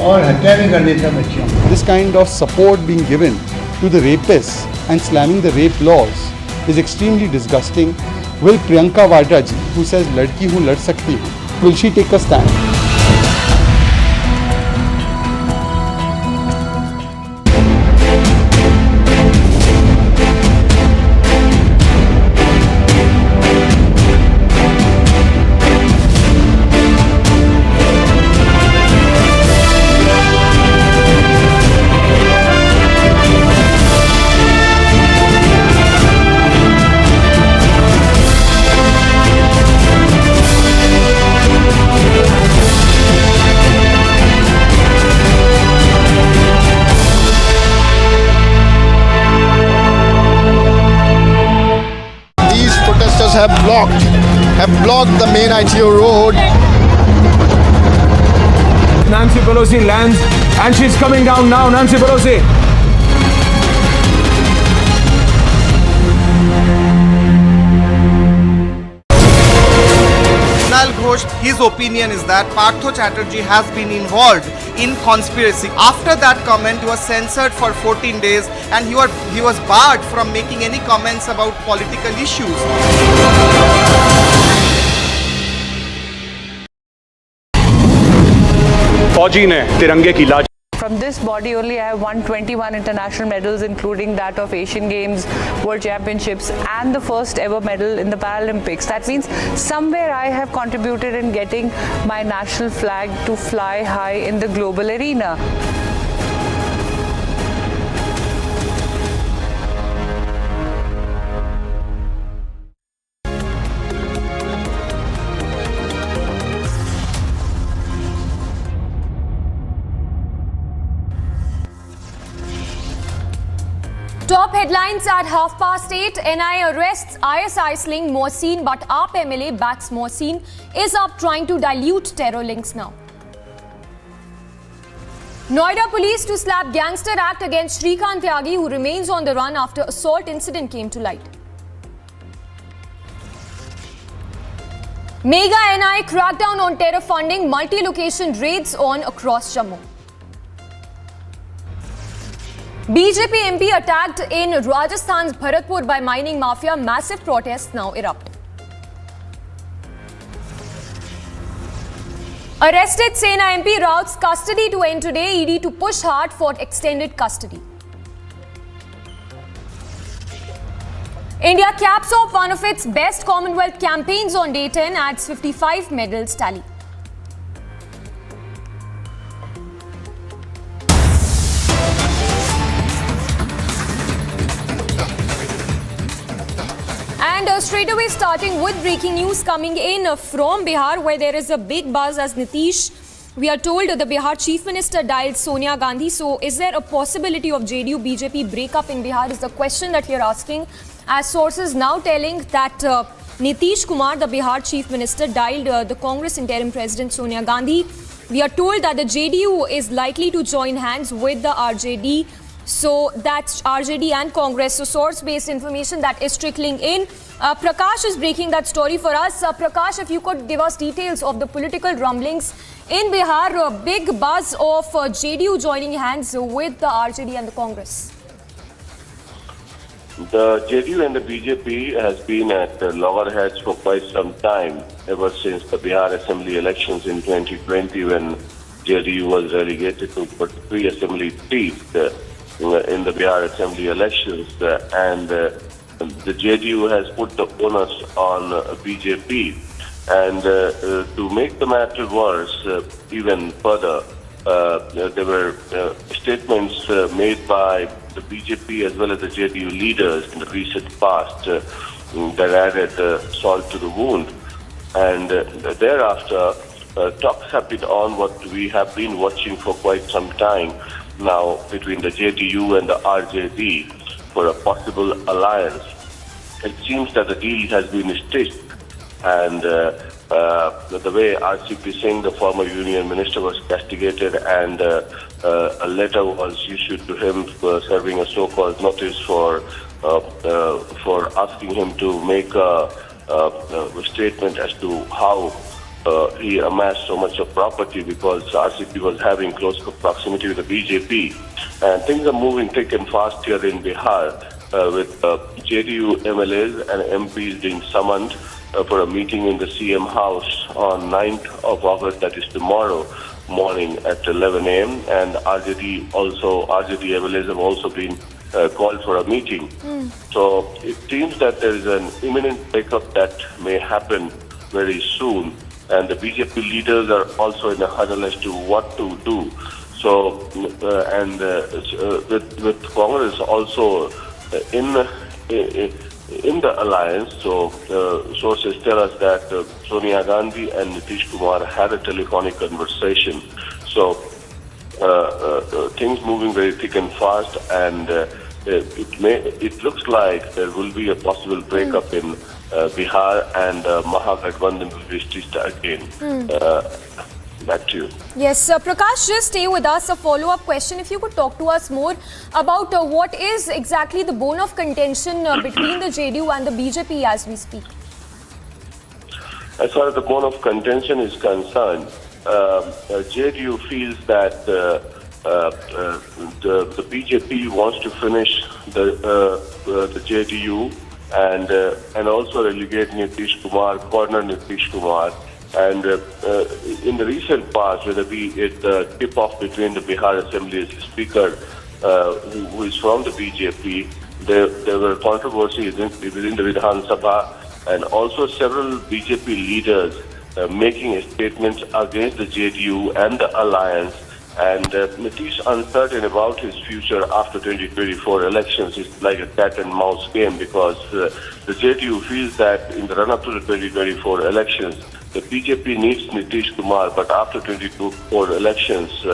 और हत्या भी कर देता है बच्चियों में। This kind of support being given to the rapists and slamming the rape laws is extremely disgusting. Will Priyanka Vadra ji, who says "ladki hu lad sakti hu," will she take a stand? have blocked the main ITO road. Nancy Pelosi lands and she's coming down now. Nancy Pelosi. Atosh, his opinion is that Partho Chatterjee has been involved in conspiracy. After that comment, he was censored for 14 days and he was barred from making any comments about political issues. फौजी ने तिरंगे की लाज From this body only I have won 21 international medals, including that of Asian Games, World Championships and the first ever medal in the Paralympics. That means somewhere I have contributed in getting my national flag to fly high in the global arena. Top headlines at 8:30. NIA arrests ISI sling Mohsin, but AAP MLA backs Mohsin, is up trying to dilute terror links now. Noida police to slap Gangster Act against Shrikant Tyagi, who remains on the run after assault incident came to light. Mega NIA crackdown on terror funding, multi-location raids on across Jammu. BJP MP attacked in Rajasthan's Bharatpur by mining mafia. Massive protests now erupt. Arrested Sena MP Raut's custody to end today. ED to push hard for extended custody. India caps off one of its best Commonwealth campaigns on day 10, adds 55 medals tally. And straight away starting with breaking news coming in from Bihar, where there is a big buzz as Nitish, we are told the Bihar Chief Minister dialed Sonia Gandhi. So is there a possibility of JDU BJP breakup in Bihar is the question that we are asking, as sources now telling that Nitish Kumar, the Bihar Chief Minister, dialed the Congress interim president Sonia Gandhi. We are told that the JDU is likely to join hands with the RJD. So that's RJD and Congress. So source-based information that is trickling in. Prakash is breaking that story for us. Prakash, if you could give us details of the political rumblings in Bihar, a big buzz of JDU joining hands with the RJD and the Congress. The JDU and the BJP has been at loggerheads for quite some time, ever since the Bihar Assembly elections in 2020, when JDU was relegated to 3 assembly seats in the Bihar Assembly elections, and the JDU has put the onus on BJP. And to make the matter worse even further, there were statements made by the BJP as well as the JDU leaders in the recent past that added salt to the wound. And thereafter, talks have been on what we have been watching for quite some time now between the JDU and the RJD for a possible alliance. It seems that the deal has been stitched, and the way RCP Singh, the former union minister, was castigated, and a letter was issued to him serving a so-called notice for asking him to make a statement as to how he amassed so much of property, because RCP was having close proximity with the BJP. And things are moving thick and fast here in Bihar, with JDU MLAs and MPs being summoned for a meeting in the CM house on 9th of August, that is tomorrow morning at 11 a.m. And RJD MLAs have also been called for a meeting. So it seems that there is an imminent breakup that may happen very soon. And the BJP leaders are also in a huddle as to what to do. So, with Congress also in the alliance, so sources tell us that Sonia Gandhi and Nitish Kumar had a telephonic conversation. So, things moving very thick and fast, and it looks like there will be a possible breakup in Bihar, and Mahagathbandhan will be stitched again. Back to you. Yes, Prakash, just stay with us. A follow-up question. If you could talk to us more about what is exactly the bone of contention between the JDU and the BJP as we speak. as far as the bone of contention is concerned, JDU feels that the BJP wants to finish the JDU and also relegate Nitish Kumar, corner Nitish Kumar. And in the recent past, whether be it the tip-off between the Bihar Assembly's Speaker, who is from the BJP, there were controversies within the Vidhan Sabha, and also several BJP leaders making statements against the JDU and the alliance. And Nitish uncertain about his future after 2024 elections is like a cat and mouse game, because the JDU feels that in the run-up to the 2024 elections, the BJP needs Nitish Kumar, but after 2024 elections,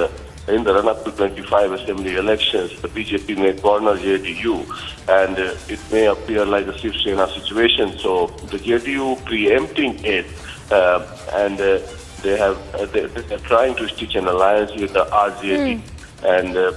in the run-up to 25 assembly elections, the BJP may corner JDU, and it may appear like a Shiv Sena situation. So the JDU preempting it, and they're trying to stitch an alliance with the RJD, and the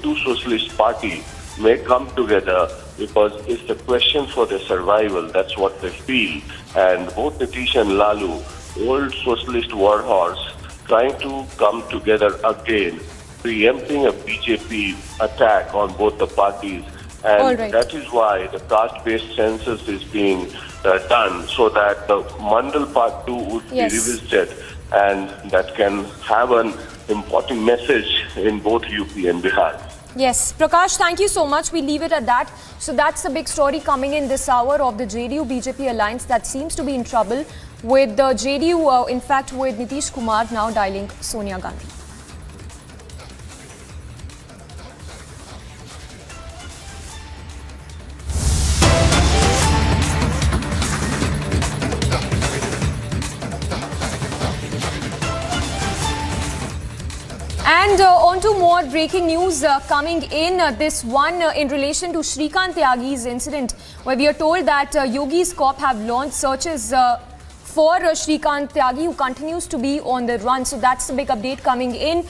two socialist parties may come together because it's the question for their survival. That's what they feel. And both Nitish and Lalu, old socialist warhorse, trying to come together again, preempting a BJP attack on both the parties. And that is why the caste-based census is being done, so that the Mandal Part 2 would be revisited, and that can have an important message in both UP and Bihar. Yes, Prakash, thank you so much. We leave it at that. So that's the big story coming in this hour of the JDU-BJP alliance that seems to be in trouble, with the JDU, in fact, with Nitish Kumar now dialing Sonia Gandhi. And on to more breaking news coming in. This one in relation to Shrikant Tyagi's incident, where we are told that Yogi's Corp have launched searches for Shrikant Tyagi, who continues to be on the run. So that's the big update coming in.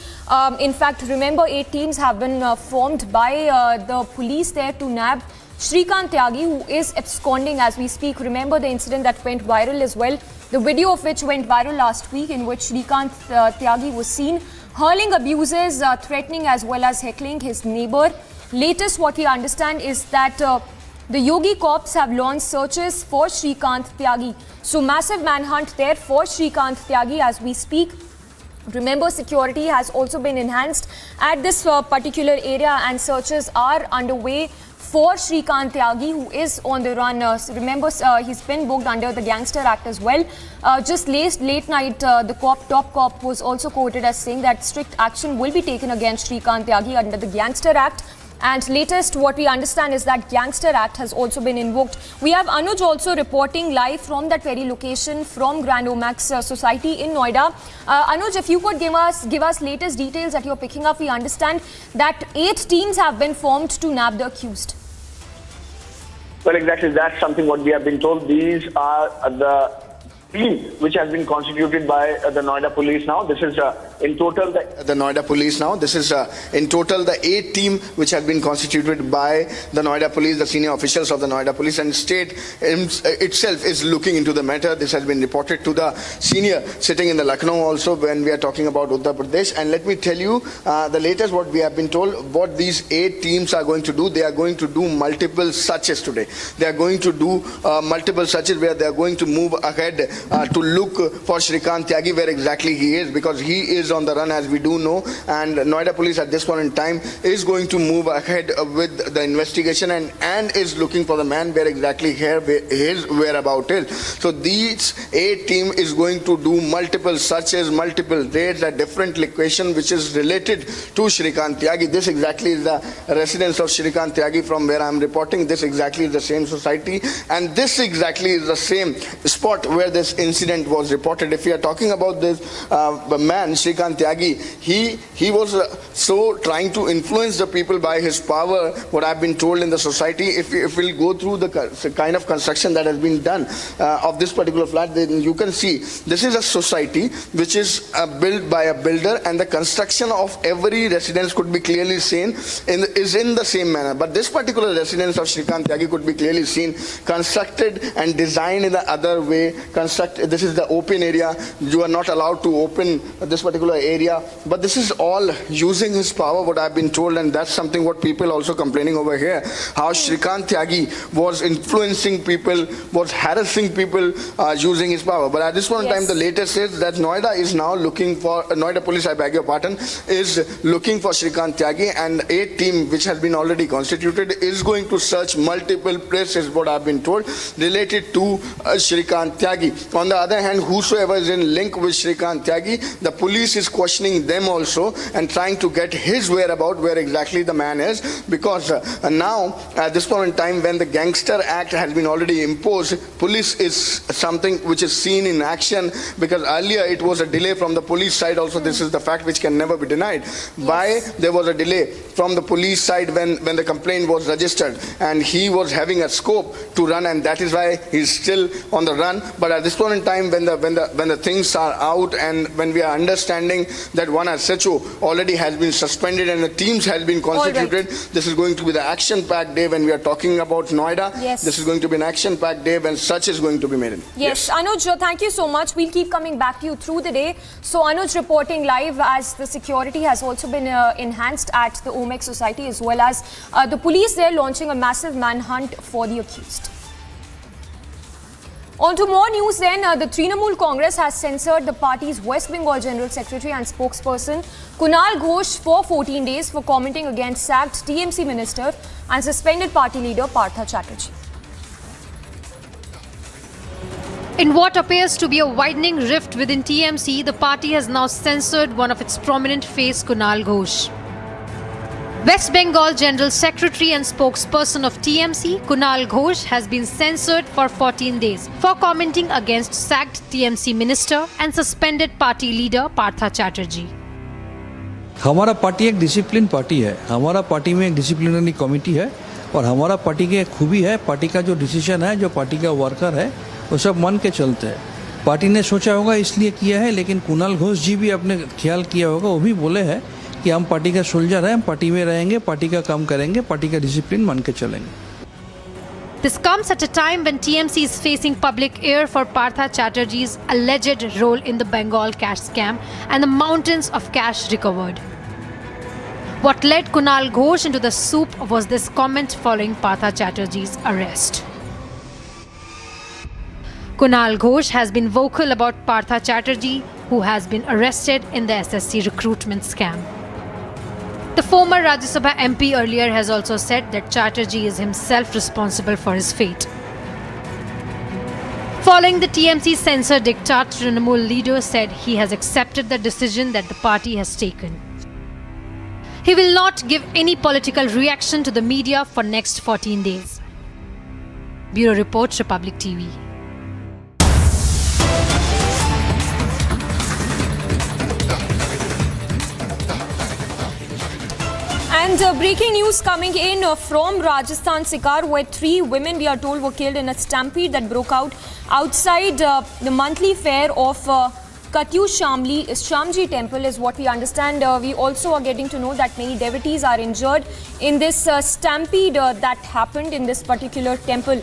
In fact, remember, 8 teams have been formed by the police there to nab Shrikant Tyagi, who is absconding as we speak. Remember the incident that went viral as well, the video of which went viral last week, in which Shrikant Tyagi was seen hurling abuses, threatening as well as heckling his neighbor. Latest what we understand is that the Yogi Corps have launched searches for Shrikant Tyagi. So massive manhunt there for Shrikant Tyagi as we speak. Remember, security has also been enhanced at this particular area, and searches are underway for Shrikant Tyagi, who is on the run. Remember, he's been booked under the Gangster Act as well. Just late night, the top cop was also quoted as saying that strict action will be taken against Shrikant Tyagi under the Gangster Act. And latest, what we understand is that Gangster Act has also been invoked. We have Anuj also reporting live from that very location, from Grand Omax Society in Noida. Anuj, if you could give us latest details that you're picking up. We understand that 8 teams have been formed to nab the accused. Well, exactly. That's something what we have been told. These are the team which has been constituted by the Noida police now. This is in total the Noida police now. This is in total the 8 team which have been constituted by the Noida police, the senior officials of the Noida police, and state itself is looking into the matter. This has been reported to the senior sitting in the Lucknow also when we are talking about Uttar Pradesh. And let me tell you the latest what we have been told, what these 8 teams are going to do. They are going to do multiple searches today. They are going to do multiple searches where they are going to move ahead to look for Shrikant Tyagi, where exactly he is, because he is on the run, as we do know, and Noida police at this point in time is going to move ahead with the investigation and is looking for the man where exactly his whereabout is. So these 8 team is going to do multiple searches, multiple raids at different locations which is related to Shrikant Tyagi. This exactly is the residence of Shrikant Tyagi from where I am reporting. This exactly is the same society, and this exactly is the same spot where this incident was reported. If we are talking about this man, Shrikant Tyagi, he was so trying to influence the people by his power, what I've been told in the society. If we'll go through the kind of construction that has been done of this particular flat, then you can see this is a society which is built by a builder, and the construction of every residence could be clearly seen is in the same manner. But this particular residence of Shrikant Tyagi could be clearly seen constructed and designed in the other way, constructed this is the open area. You are not allowed to open this particular area. But this is all using his power, what I've been told, and that's something what people also complaining over here. How Shrikant Tyagi was influencing people, was harassing people using his power. But at this point in time, the latest is that Noida is now looking for, Noida police, I beg your pardon, is looking for Shrikant Tyagi, and a team which has been already constituted is going to search multiple places, what I've been told, related to Shrikant Tyagi. On the other hand, whosoever is in link with Shrikant Tyagi, the police is questioning them also and trying to get his whereabout, where exactly the man is, because now at this point in time when the Gangster Act has been already imposed, police is something which is seen in action, because earlier it was a delay from the police side also. This is the fact which can never be denied. Why there was a delay from the police side when the complaint was registered, and he was having a scope to run, and that is why he's still on the run. But at this point in time when the things are out, and when we are understanding that one SHO already has been suspended and the teams has been constituted, this is going to be the action-packed day when we are talking about Noida. This is going to be an action-packed day when such is going to be made. Yes, Anuj, thank you so much. We'll keep coming back to you through the day. So Anuj reporting live as the security has also been enhanced at the Omex Society, as well as the police there launching a massive manhunt for the accused. On to more news then, the Trinamool Congress has censored the party's West Bengal General Secretary and spokesperson Kunal Ghosh for 14 days for commenting against sacked TMC minister and suspended party leader Partha Chatterjee. In what appears to be a widening rift within TMC, the party has now censored one of its prominent face, Kunal Ghosh. West Bengal General Secretary and spokesperson of TMC, Kunal Ghosh, has been censored for 14 days for commenting against sacked TMC minister and suspended party leader Partha Chatterjee. हमारा party एक discipline party है, हमारा party में एक disciplinary committee है, और हमारा party की एक खूबी है, पार्टी का जो डिसीजन है, जो पार्टी का वर्कर है, वो सब मन के चलते हैं. पार्टी ने सोचा होगा इसलिए किया है, लेकिन कुणाल घोष जी भी अपने ख्याल किया होगा, वो भी बोले हैं कि हम पार्टी का सोल्जर हैं, हम पार्टी में रहेंगे, पार्टी का काम करेंगे, पार्टी का डिसिप्लिन मान के चलेंगे. This comes at a time when TMC is facing public ire for Partha Chatterjee's alleged role in the Bengal cash scam and the mountains of cash recovered. What led Kunal Ghosh into the soup was this comment following Partha Chatterjee's arrest. Kunal Ghosh has been vocal about Partha Chatterjee, who has been arrested in the SSC recruitment scam. The former Rajya Sabha MP earlier has also said that Chatterjee is himself responsible for his fate. Following the TMC censor diktat, Trinamool leader said he has accepted the decision that the party has taken. He will not give any political reaction to the media for next 14 days. Bureau Report, Republic TV. And breaking news coming in from Rajasthan Sikar, where 3 women, we are told, were killed in a stampede that broke out outside the monthly fair of Katyu Shamji temple, is what we understand. We also are getting to know that many devotees are injured in this stampede that happened in this particular temple.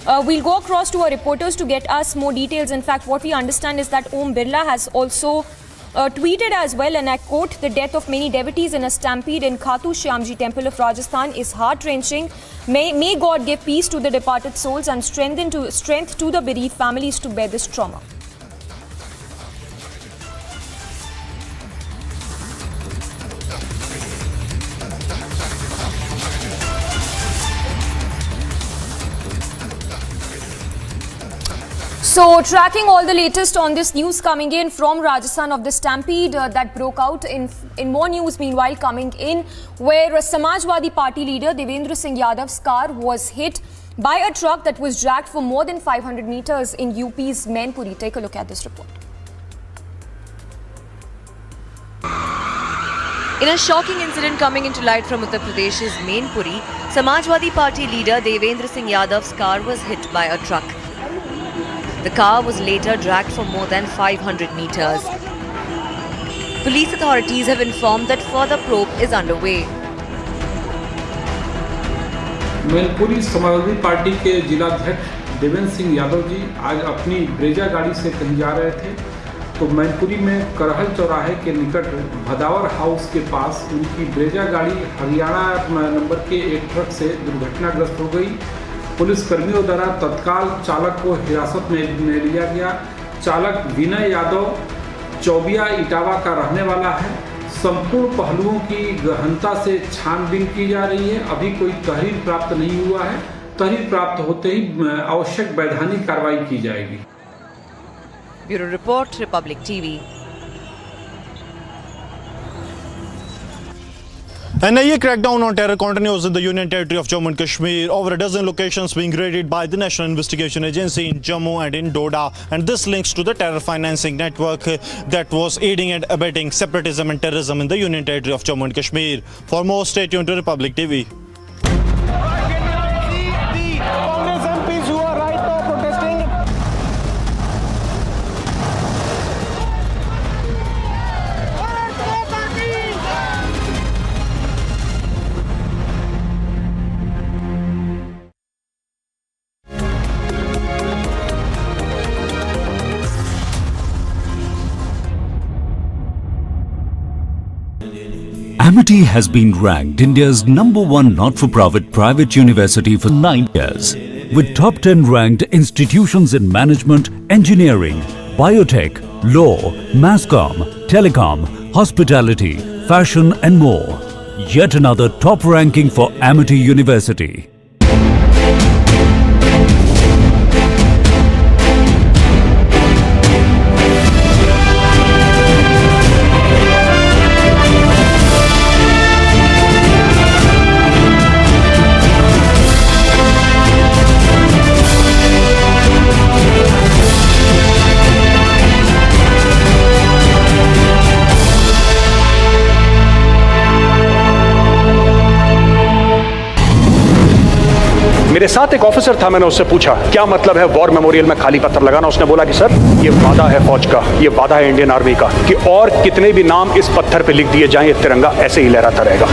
We'll go across to our reporters to get us more details. In fact, what we understand is that Om Birla has also tweeted as well, and I quote, "The death of many devotees in a stampede in Khatu Shyamji temple of Rajasthan is heart-wrenching. May God give peace to the departed souls and strength to the bereaved families to bear this trauma." So, tracking all the latest on this news coming in from Rajasthan of the stampede that broke out, in more news meanwhile coming in, where Samajwadi Party leader Devendra Singh Yadav's car was hit by a truck that was dragged for more than 500 meters in UP's Mainpuri. Take a look at this report. In a shocking incident coming into light from Uttar Pradesh's Mainpuri, Samajwadi Party leader Devendra Singh Yadav's car was hit by a truck. The car was later dragged for more than 500 meters. Police authorities have informed that further probe is underway. Mainpuri Samajwadi party के जिलाध्यक्ष देवेंद्र सिंह यादव जी आज अपनी Brezza गाड़ी से कहीं जा रहे थे तो मैनपुरी में करहल चौराहे के निकट भदावर हाउस के पास उनकी ब्रेजा गाड़ी हरियाणा नंबर के एक ट्रक से दुर्घटनाग्रस्त हो गई। पुलिस कर्मियों द्वारा तत्काल चालक को हिरासत में लिया गया। चालक विनय यादव चौबिया इटावा का रहने वाला है। संपूर्ण पहलुओं की गहनता से छानबीन की जा रही है। अभी कोई तहरीर प्राप्त नहीं हुआ है। तहरीर प्राप्त होते ही आवश्यक वैधानिक कार्रवाई की जाएगी। Bureau report, Republic TV. An NIA crackdown on terror continues in the Union Territory of Jammu and Kashmir. Over a dozen locations being raided by the National Investigation Agency in Jammu and in Doda. And this links to the terror financing network that was aiding and abetting separatism and terrorism in the Union Territory of Jammu and Kashmir. For more, stay tuned to Republic TV. Amity has been ranked India's #1 not-for-profit private university for 9 years, with top 10 ranked institutions in management, engineering, biotech, law, masscom, telecom, hospitality, fashion and more. Yet another top ranking for Amity University. मेरे साथ एक officer था, मैंने उससे पूछा क्या मतलब है वॉर मेमोरियल में खाली पत्थर लगाना। उसने बोला कि सर ये वादा है फौज का, ये वादा है इंडियन आर्मी का कि और कितने भी नाम इस पत्थर पे लिख दिए जाएं, ये तिरंगा ऐसे ही लहराता रहेगा।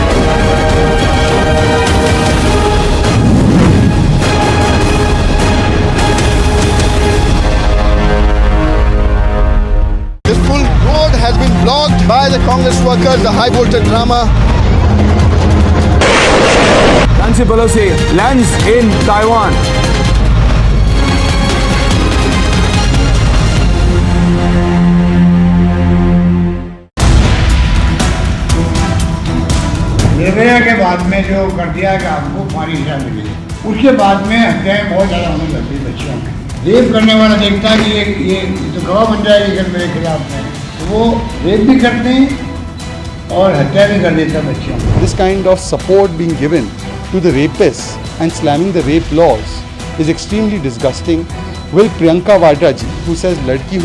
This full road has been blocked by the Congress workers, the high voltage drama. Nancy Pelosi lands in Taiwan. Nirbhaya के बाद में जो कर दिया कि आपको फांसी सजा मिली, उसके बाद में हत्याएं बहुत ज़्यादा होने लगती बच्चियों में। रेप करने वाला देखता है कि ये तो गवाह बन जाएगी अगर मेरे खिलाफ में, तो वो रेप भी करते हैं और हत्या भी कर देता है बच्चियों में। This kind of support being given to the rapists and slamming the rape laws is extremely disgusting. Will Priyanka Vadra ji, who says ladki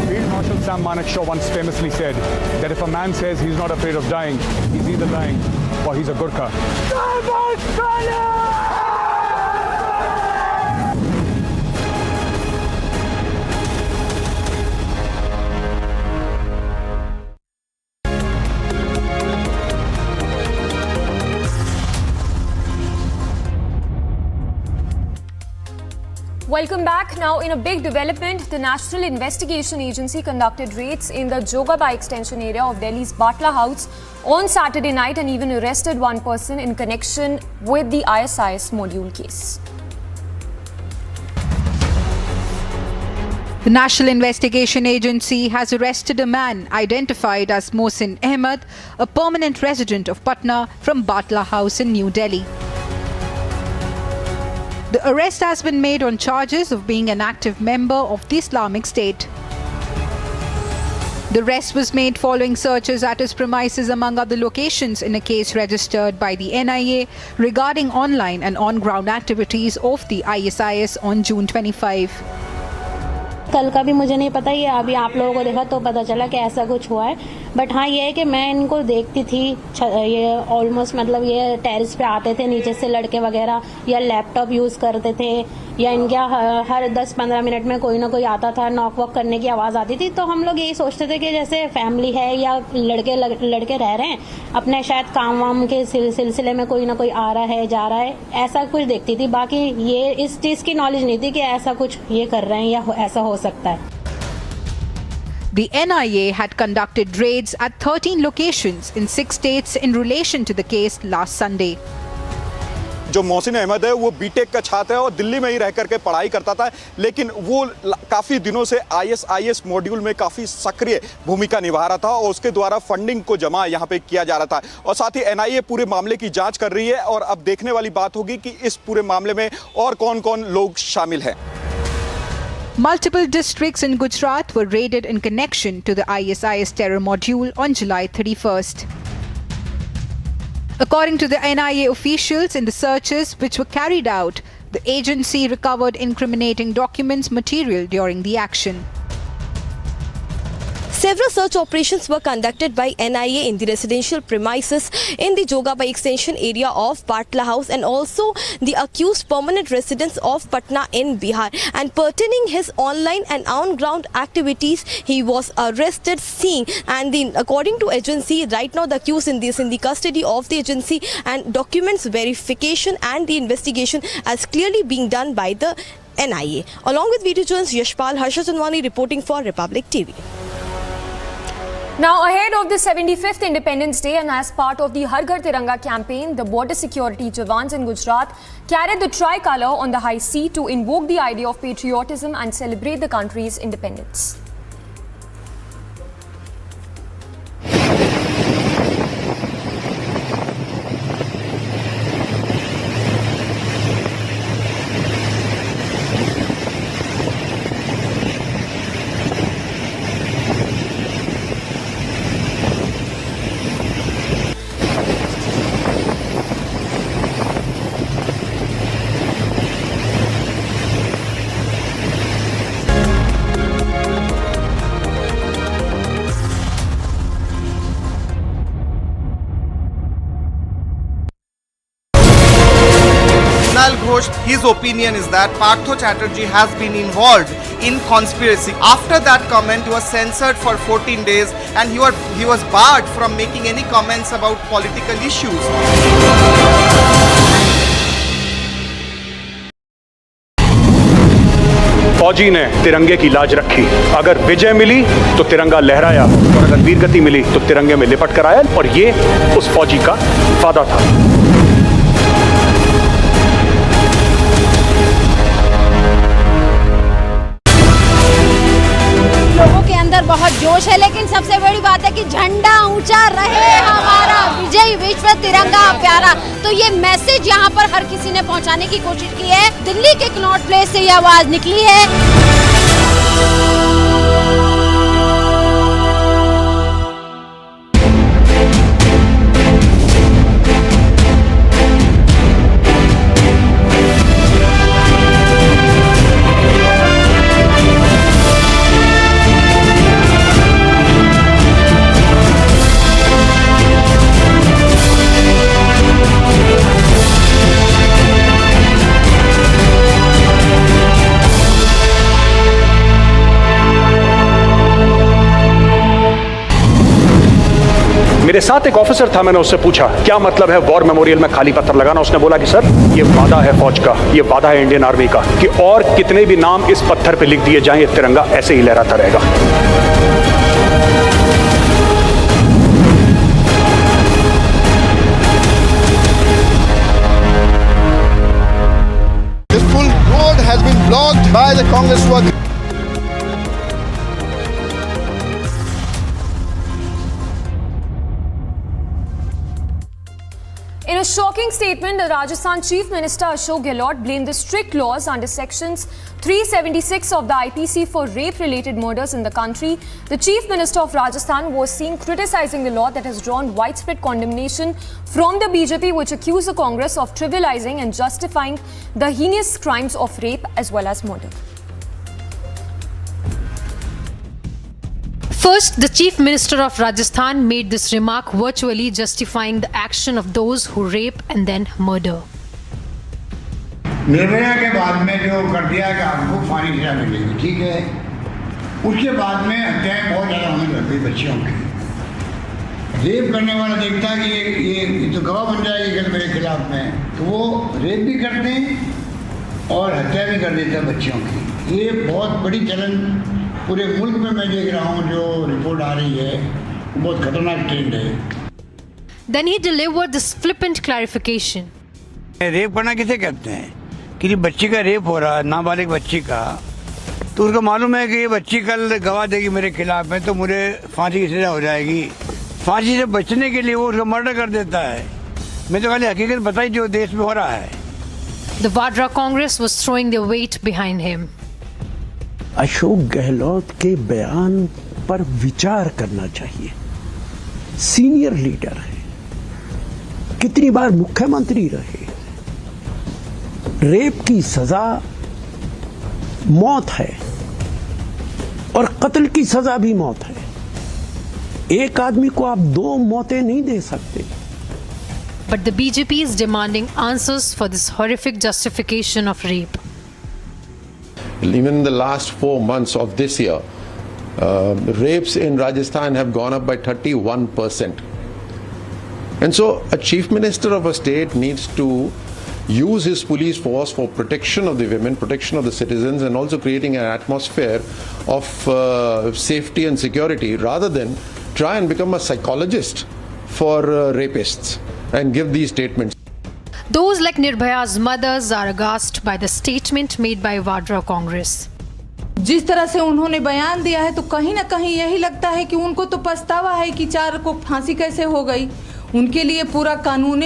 Field Marshal Sam Manekshaw once famously said that if a man says he's not afraid of dying, he's either lying or he's a Gurkha. Welcome back. Now, in a big development, the National Investigation Agency conducted raids in the Jogabai extension area of Delhi's Batla House on Saturday night and even arrested one person in connection with the ISIS module case. The National Investigation Agency has arrested a man identified as Mohsin Ahmed, a permanent resident of Patna from Batla House in New Delhi. The arrest has been made on charges of being an active member of the Islamic State. The arrest was made following searches at his premises among other locations in a case registered by the NIA regarding online and on-ground activities of the ISIS on June 25. कल का भी मुझे नहीं पता, ये अभी आप लोगों को देखा तो पता चला कि ऐसा कुछ हुआ है। बट हाँ ये है कि मैं इनको देखती थी, ये ऑलमोस्ट मतलब ये टेरेस पे आते थे नीचे से लड़के वगैरह, या लैपटॉप यूज़ करते थे, या इनके हर 10-15 मिनट में कोई ना कोई आता था, नॉक वॉक करने की आवाज़ आती थी। तो हम लोग यही सोचते थे कि जैसे फैमिली है या लड़के रह रहे हैं अपने, शायद काम वाम के सिलसिले में कोई ना कोई आ रहा है जा रहा है, ऐसा कुछ देखती थी। बाकी ये इस चीज़ की नॉलेज नहीं थी कि ऐसा कुछ ये कर रहे हैं या ऐसा हो सकता है। The NIA had conducted raids at 13 locations in 6 states in relation to the case last Sunday. जो मोहसिन अहमद है वो बीटेक का छात्र है और दिल्ली में ही रह करके पढ़ाई करता था, लेकिन वो काफ़ी दिनों से ISIS मॉड्यूल में काफ़ी सक्रिय भूमिका निभा रहा था और उसके द्वारा फंडिंग को जमा यहाँ पे किया जा रहा था। और साथ ही NIA पूरे मामले की जांच कर रही है और अब देखने वाली बात होगी कि इस पूरे मामले में और कौन-कौन लोग शामिल हैं। Multiple districts in Gujarat were raided in connection to the ISIS terror module on July 31st. According to the NIA officials, in the searches which were carried out, the agency recovered incriminating documents material during the action. Several search operations were conducted by NIA in the residential premises in the Jogabai extension area of Batla House and also the accused permanent residence of Patna in Bihar. And pertaining his online and on-ground activities, he was arrested, seen, and according to agency, right now the accused in the custody of the agency, and documents verification and the investigation as clearly being done by the NIA. Along with video journalist Yashpal, Harsha Chandwani reporting for Republic TV. Now, ahead of the 75th Independence Day and as part of the Har Ghar Tiranga campaign, the border security jawans in Gujarat carried the tricolour on the high sea to invoke the idea of patriotism and celebrate the country's independence. His opinion is that Partho Chatterjee has been involved in conspiracy. After that comment, he was censored for 14 days and he was barred from making any comments about political issues. फौजी ने तिरंगे की लाज रखी। अगर विजय मिली तो तिरंगा लहराया और अगर वीरगति मिली तो तिरंगे में लिपट कर आया, और ये उस फौजी का वादा था। लोगों के अंदर बहुत जोश है, लेकिन सबसे बड़ी बात है कि झंडा ऊंचा रहे हमारा, विजय विश्व तिरंगा प्यारा। तो ये मैसेज यहाँ पर हर किसी ने पहुँचाने की कोशिश की है। दिल्ली के कनॉट प्लेस से ये आवाज निकली है। मेरे साथ एक ऑफिसर था, मैंने उससे पूछा क्या मतलब है वॉर मेमोरियल में खाली पत्थर लगाना। उसने बोला कि सर ये वादा है फौज का, ये वादा है इंडियन आर्मी का कि और कितने भी नाम इस पत्थर पे लिख दिए जाएं, ये तिरंगा ऐसे ही लहराता रहेगा। This full road has been blocked by the Congress workers. In a shocking statement, the Rajasthan Chief Minister Ashok Gehlot blamed the strict laws under sections 376 of the IPC for rape-related murders in the country. The Chief Minister of Rajasthan was seen criticizing the law that has drawn widespread condemnation from the BJP, which accused the Congress of trivializing and justifying the heinous crimes of rape as well as murder. First, the Chief Minister of Rajasthan made this remark virtually, justifying the action of those who rape and then murder. Nirbhaya के बाद में जो कर दिया कि आपको फांसी की सजा मिलेगी, ठीक है। उसके बाद में हत्याएं बहुत ज़्यादा होने लग गई बच्चियों की। रेप करने वाला देखता है कि ये तो गवाह बन जाएगी कल मेरे खिलाफ में, तो वो रेप भी करते हैं और हत्या भी कर देते हैं बच्चियों की। ये बहुत बड़ी चलन पूरे मुल्क में मैं देख रहा हूँ, जो रिपोर्ट आ रही है वो बहुत खतरनाक ट्रेंड है। Then he delivered this flippant clarification. Rape करना किसे कहते हैं? कि बच्ची का रेप हो रहा है, नाबालिग बच्ची का, तो उसको मालूम है कि ये बच्ची कल गवाह देगी मेरे खिलाफ में, तो मुझे फांसी की सजा हो जाएगी। फांसी से बचने के लिए वो उसका मर्डर कर देता है। मैं तो खाली हकीकत बताई जो देश में हो रहा है। The Vadra Congress was throwing their weight behind him. Ashok Gehlot के बयान पर विचार करना चाहिए। सीनियर लीडर है, कितनी बार मुख्यमंत्री रहे। रेप की सजा मौत है और कत्ल की सजा भी मौत है। एक आदमी को आप दो मौतें नहीं दे सकते। But the BJP is demanding answers for this horrific justification of rape. Even in the last 4 months of this year, rapes in Rajasthan have gone up by 31%. And so a chief minister of a state needs to use his police force for protection of the women, protection of the citizens, and also creating an atmosphere of safety and security, rather than try and become a psychologist for rapists and give these statements. Those like Nirbhaya's mothers are aghast by the statement made by Vadra Congress. जिस तरह से उन्होंने बयान दिया है, तो कहीं ना कहीं यही लगता है कि उनको तो पछतावा है कि 4 को फांसी कैसे हो गई। उनके लिए पूरा कानून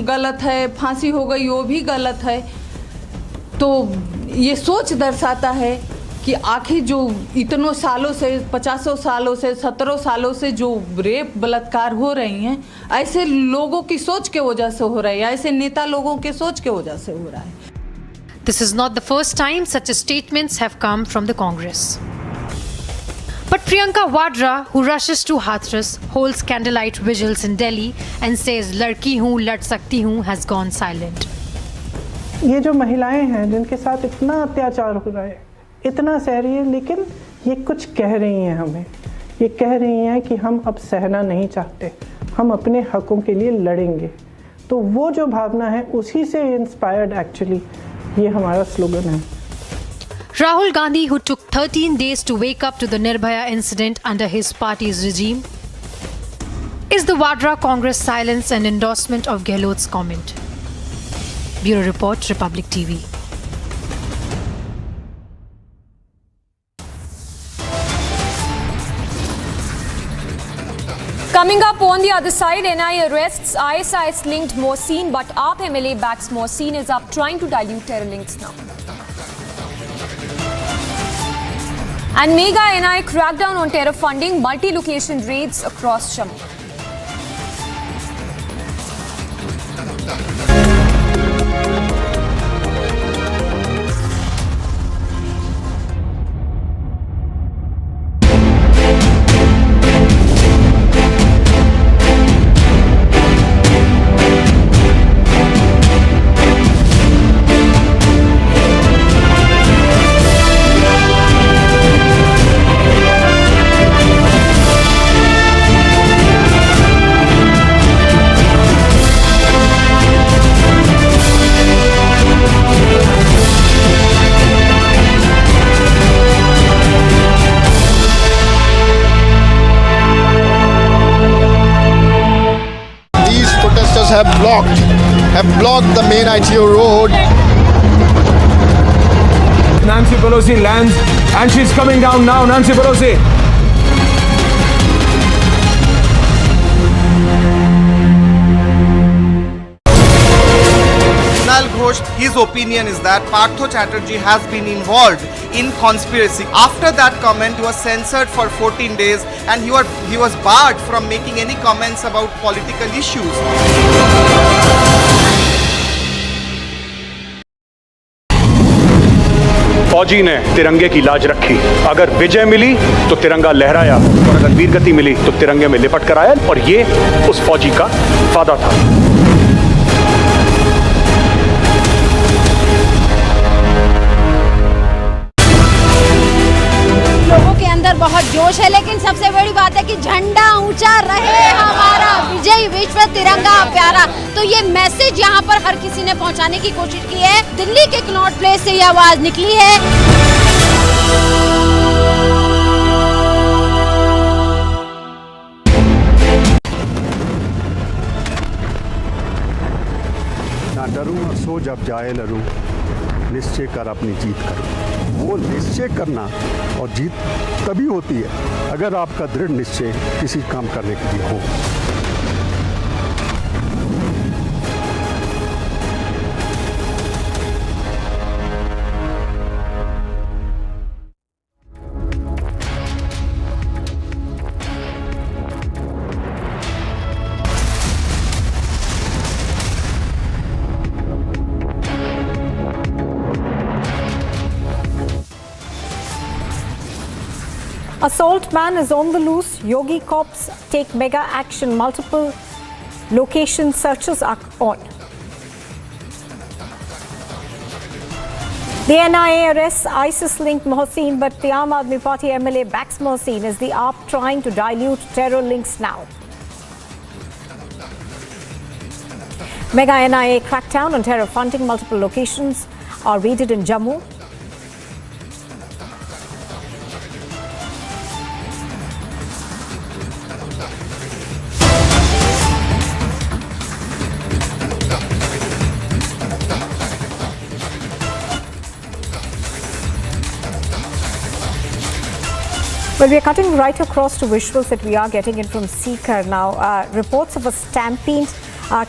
गलत है, फांसी हो गई वो भी गलत है। तो ये सोच दर्शाता है कि आखिर जो इतनों सालों से, 50 सालों से, 17 सालों से जो रेप बलात्कार हो रही हैं, ऐसे लोगों की सोच के वजह से हो रही है, ऐसे नेता लोगों के सोच के वजह से हो रहा है। This is not the first time such statements have come from the Congress. But Priyanka Vadra, who rushes to Hathras, holds candlelight vigils in Delhi and says "Ladki hoon, lad sakti hoon" has gone silent. ये जो महिलाएं हैं जिनके साथ इतना अत्याचार हो रहा है, इतना सह रही है, लेकिन ये कुछ कह रही हैं हमें। ये कह रही हैं कि हम अब सहना नहीं चाहते, हम अपने हकों के लिए लड़ेंगे। तो वो जो भावना है उसी से इंस्पायर्ड एक्चुअली ये हमारा स्लोगन है। Rahul Gandhi, who took 13 days to wake up to the Nirbhaya incident under his party's regime. Is the Vadra Congress silence an endorsement of Gehlot's comment? Bureau Report, Republic TV. Coming up on the other side, NIA arrests ISIS-linked Mohsin, but AAP MLA backs Mohsin is up trying to dilute terror links now. And mega NIA crackdown on terror funding, multi-location raids across Jammu. have blocked the main ITO road. Nancy Pelosi lands and she's coming down now. Nancy Pelosi. Kunal Ghosh, his opinion is that Partho Chatterjee has been involved in conspiracy. After that comment, he was censored for 14 days and he was barred from making any comments about political issues. फौजी ने तिरंगे की लाज रखी। अगर विजय मिली तो तिरंगा लहराया और अगर वीरगति मिली तो तिरंगे में लिपट कर आया, और ये उस फौजी का वादा था। लोगों के अंदर बहुत जोश है, लेकिन सबसे बड़ी बात है कि झंडा ऊंचा रहे हमारा, विजय विश्व तिरंगा प्यारा। तो ये मैसेज यहाँ पर हर किसी ने पहुँचाने की कोशिश की है। दिल्ली के कनॉट प्लेस से ये आवाज निकली है। ना डरूं और सो जब जाए लरूं, निश्चय कर अपनी जीत करूं। वो निश्चय करना और जीत तभी होती है अगर आपका दृढ़ निश्चय किसी काम करने के लिए हो। Assault man is on the loose. Yogi cops take mega action. Multiple location searches are on. The NIA arrests ISIS-linked Mohsin, but the Aam Aadmi Party MLA backs Mohsin. Is the AAP trying to dilute terror links now? Mega NIA crackdown on terror funding. Multiple locations are raided in Jammu. Well, we are cutting right across to visuals that we are getting in from Sikar now. Reports of a stampede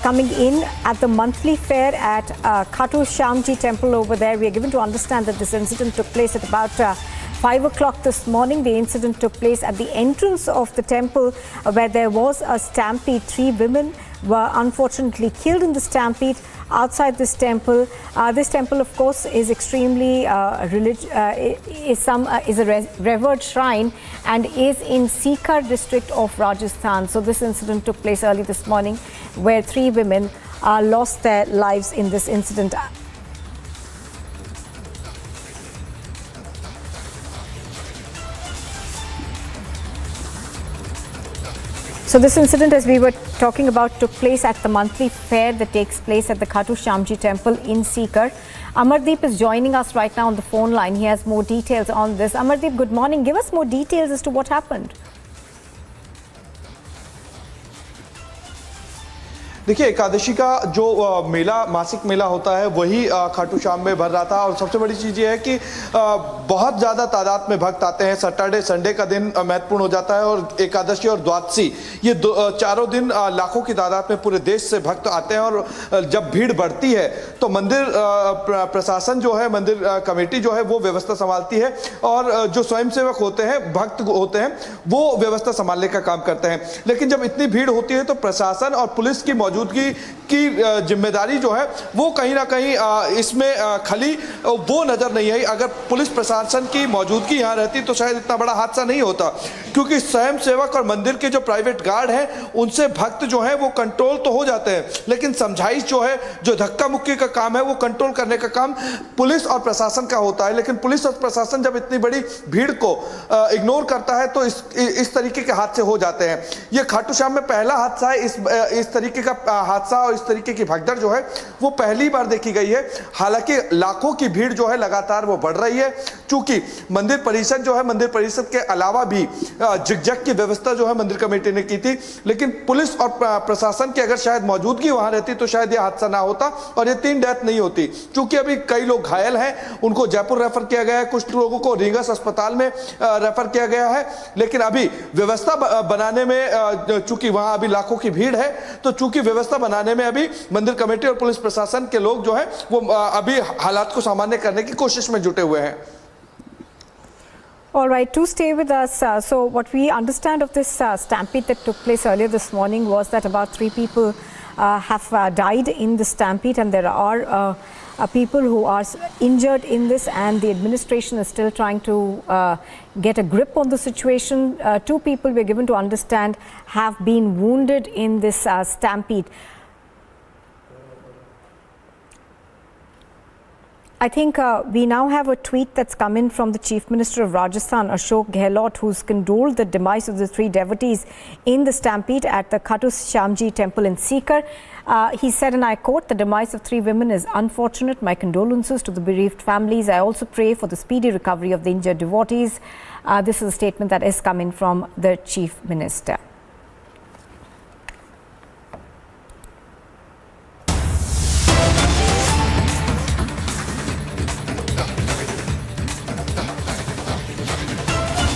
coming in at the monthly fair at Khatu Shyamji temple over there. We are given to understand that this incident took place at about 5 o'clock this morning. The incident took place at the entrance of the temple where there was a stampede. 3 women were unfortunately killed in the stampede outside this temple. This temple, of course, is extremely is a revered shrine and is in Sikar district of Rajasthan. So this incident took place early this morning, where 3 women lost their lives in this incident. So this incident, as we were talking about, took place at the monthly fair that takes place at the Khatu Shyamji temple in Sikar. Amardeep is joining us right now on the phone line. He has more details on this. Amardeep, good morning. Give us more details as to what happened. देखिए, एकादशी का जो मेला, मासिक मेला होता है, वही खाटू श्याम में भर रहा था। और सबसे बड़ी चीज़ ये है कि बहुत ज़्यादा तादाद में भक्त आते हैं। सैटरडे संडे का दिन महत्वपूर्ण हो जाता है और एकादशी और द्वादशी, ये चारों दिन लाखों की तादाद में पूरे देश से भक्त आते हैं। और जब भीड़ बढ़ती है तो मंदिर प्रशासन जो है, मंदिर कमेटी जो है, वो व्यवस्था संभालती है और जो स्वयंसेवक होते हैं, भक्त होते हैं, वो व्यवस्था संभालने का काम करते हैं। लेकिन जब इतनी भीड़ होती है तो प्रशासन और पुलिस की मौजूदगी की जिम्मेदारी जो है वो कहीं ना कहीं इसमें खली वो नजर नहीं आई। अगर पुलिस प्रशासन की मौजूदगी यहाँ रहती तो शायद इतना बड़ा हादसा नहीं होता, क्योंकि स्वयंसेवक और मंदिर के जो प्राइवेट गार्ड हैं उनसे भक्त जो है वो कंट्रोल तो हो जाते हैं, लेकिन समझाइश जो है, जो धक्का मुक्की का काम है, वो कंट्रोल करने का काम पुलिस और प्रशासन का होता है। लेकिन पुलिस और प्रशासन जब इतनी बड़ी भीड़ को इग्नोर करता है तो इस तरीके के हादसे हो जाते हैं। ये खाटू श्याम में पहला हादसा है। इस तरीके का हादसा और इस तरीके की भगदड़ जो है वो पहली बार देखी गई है। हालांकि लाखों की भीड़ जो है लगातार वो बढ़ रही है, चूंकि मंदिर परिसर जो है, मंदिर परिसर के अलावा भी जिगजैग की व्यवस्था जो है मंदिर कमेटी ने की थी। लेकिन पुलिस और प्रशासन की अगर शायद मौजूदगी वहां रहती तो शायद यह हादसा ना होता और ये 3 डेथ नहीं होती। चूंकि अभी कई लोग घायल हैं, उनको जयपुर रेफर किया गया है, कुछ लोगों को रीगस अस्पताल में रेफर किया गया है। लेकिन अभी व्यवस्था बनाने में, चूंकि वहां अभी लाखों की भीड़ है, तो चूंकि व्यवस्था बनाने में अभी मंदिर कमेटी और पुलिस प्रशासन के लोग जो है वो अभी हालात को सामान्य करने की कोशिश में जुटे हुए हैं। All right, to stay with us. So what we understand of this stampede that took place earlier this morning was that about 3 people have died in the stampede, and there are people who are injured in this, and the administration is still trying to get a grip on the situation. 2 people, we're given to understand, have been wounded in this stampede. I think we now have a tweet that's come in from the Chief Minister of Rajasthan, Ashok Gehlot, who's condoled the demise of the 3 devotees in the stampede at the Khatu Shyamji temple in Sikar. He said, and I quote, "The demise of 3 women is unfortunate. My condolences to the bereaved families. I also pray for the speedy recovery of the injured devotees." This is a statement that is coming from the Chief Minister.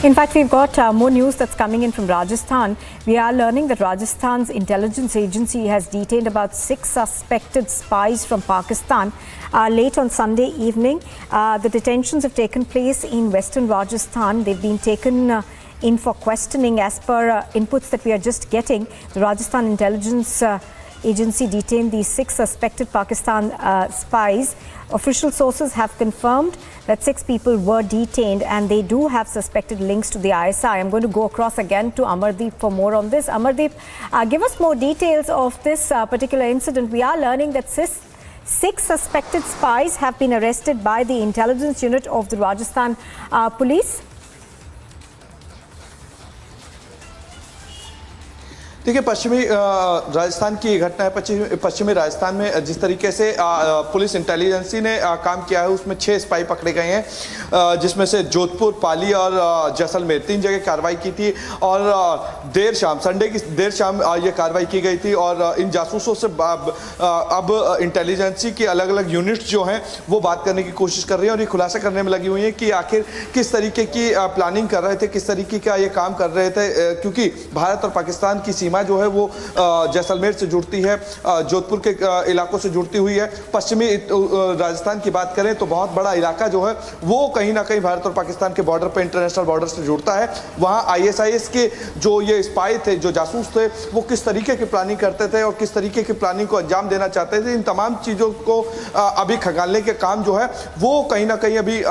In fact, we've got more news that's coming in from Rajasthan. We are learning that Rajasthan's intelligence agency has detained about 6 suspected spies from Pakistan late on Sunday evening. The detentions have taken place in western Rajasthan. They've been taken in for questioning. As per inputs that we are just getting, the Rajasthan intelligence agency detained these 6 suspected Pakistan spies. Official sources have confirmed that 6 people were detained, and they do have suspected links to the ISI. I'm going to go across again to Amardeep for more on this. Amardeep, give us more details of this particular incident. We are learning that 6 suspected spies have been arrested by the intelligence unit of the Rajasthan police. देखिए, पश्चिमी राजस्थान की घटना है। पश्चिमी राजस्थान में जिस तरीके से पुलिस इंटेलिजेंसी ने काम किया है, उसमें 6 स्पाई पकड़े गए हैं, जिसमें से जोधपुर, पाली और जैसलमेर 3 जगह कार्रवाई की थी। और देर शाम ये कार्रवाई की गई थी। और इन जासूसों से अब इंटेलिजेंसी की अलग अलग यूनिट्स जो हैं वो बात करने की कोशिश कर रही हैं और ये खुलासा करने में लगी हुई हैं कि आखिर किस तरीके की प्लानिंग कर रहे थे, किस तरीके का ये काम कर रहे थे। क्योंकि भारत और पाकिस्तान की सीमा जो है वो जैसलमेर से जुड़ती है, जोधपुर के इलाकों से जुड़ती हुई है। पश्चिमी राजस्थान की बात करें तो बहुत बड़ा इलाका जो है वो कहीं ना कहीं भारत और पाकिस्तान के बॉर्डर पे, इंटरनेशनल बॉर्डर से जुड़ता है। वहाँ ISIS के जो ये स्पाई थे, जो जासूस थे, वो किस तरीके की प्लानिंग करते थे और किस तरीके की प्लानिंग को अंजाम देना चाहते थे, इन तमाम चीज़ों को अभी खंगालने के काम जो है वो कहीं ना कहीं अभी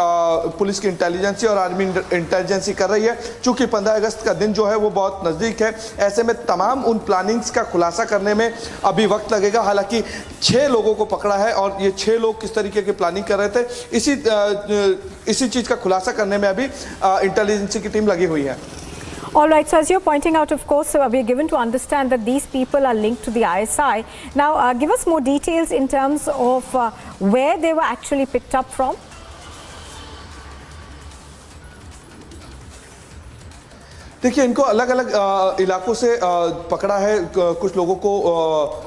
पुलिस की इंटेलिजेंसी और आर्मी इंटेलिजेंसी कर रही है। चूंकि 15 अगस्त का दिन जो है वो बहुत नज़दीक है, ऐसे में तमाम उन प्लानिंग्स का खुलासा करने में अभी वक्त लगेगा। हालांकि 6 लोगों को पकड़ा है और ये 6 लोग किस तरीके की प्लानिंग कर रहे थे, इसी चीज का खुलासा करने में अभी इंटेलिजेंस की टीम लगी हुई है। All right, so as you're pointing out, of course, we're given to understand that these people are linked to the ISI. Now, give us more details in terms of where they were actually picked up from. देखिए, इनको अलग अलग इलाकों से पकड़ा है। कुछ लोगों को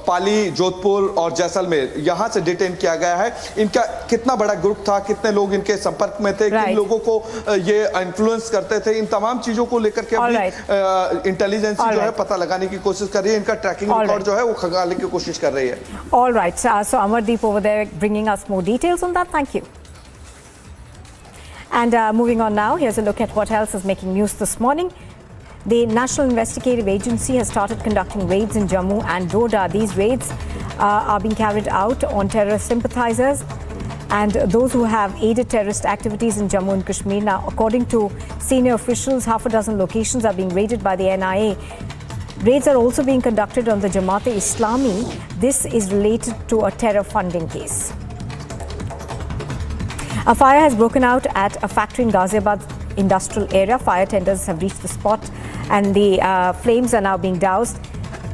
पाली, जोधपुर और जैसलमेर यहाँ से डिटेन किया गया है। इनका कितना बड़ा ग्रुप था, कितने लोग इनके संपर्क में थे, किन लोगों को ये इन्फ्लुएंस करते थे, इन तमाम चीजों को लेकर के अभी इंटेलिजेंस जो है पता लगाने की कोशिश कर रही है। इनका ट्रैकिंग रिकॉर्ड जो है वो खंगालने की कोशिश कर रही है। All right, so Amardeep over there bringing us more details on that. Thank you. And moving on now, here's a look at what else is making news this morning. The National Investigative Agency has started conducting raids in Jammu and Doda. These raids are being carried out on terrorist sympathizers and those who have aided terrorist activities in Jammu and Kashmir. Now, according to senior officials, half a dozen locations are being raided by the NIA. Raids are also being conducted on the Jamaat-e-Islami. This is related to a terror funding case. A fire has broken out at a factory in Ghaziabad industrial area. Fire tenders have reached the spot and the flames are now being doused.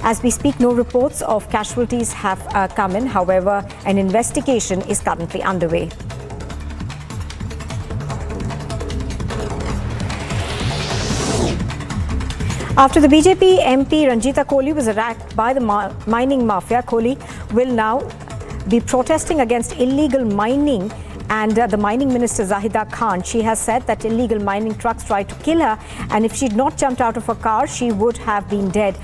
As we speak, no reports of casualties have come in. However, an investigation is currently underway. After the BJP MP Ranjita Kohli was attacked by the mining mafia, Kohli will now be protesting against illegal mining. And the mining minister Zahida Khan, she has said that illegal mining trucks tried to kill her, and if she'd not jumped out of her car, she would have been dead.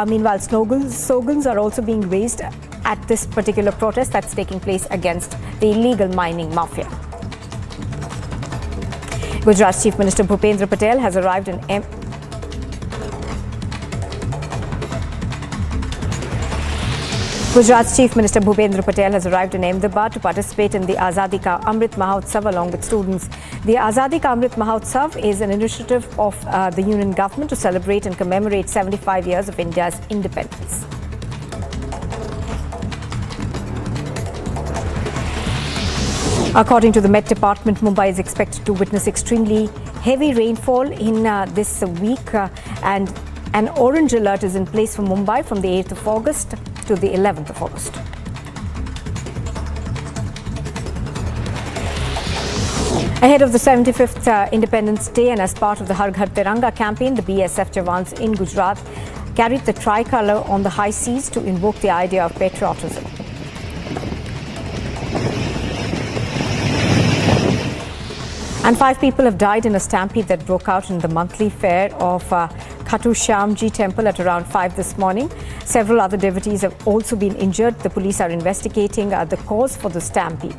Meanwhile, slogans are also being raised at this particular protest that's taking place against the illegal mining mafia. Gujarat Chief Minister Bhupendra Patel has arrived in Gujarat's Chief Minister Bhupendra Patel has arrived in Ahmedabad to participate in the Azadi Ka Amrit Mahotsav along with students. The Azadi Ka Amrit Mahotsav is an initiative of the Union government to celebrate and commemorate 75 years of India's independence. According to the Met Department, Mumbai is expected to witness extremely heavy rainfall in this week and an orange alert is in place for Mumbai from the 8th of August to the 11th of August. Ahead of the 75th Independence Day and as part of the Har Ghar Tiranga campaign, the BSF Jawans in Gujarat carried the tricolour on the high seas to invoke the idea of patriotism. And 5 people have died in a stampede that broke out in the monthly fair of Khatu Shyamji temple at around 5 this morning. Several other devotees have also been injured. The police are investigating the cause for the stampede.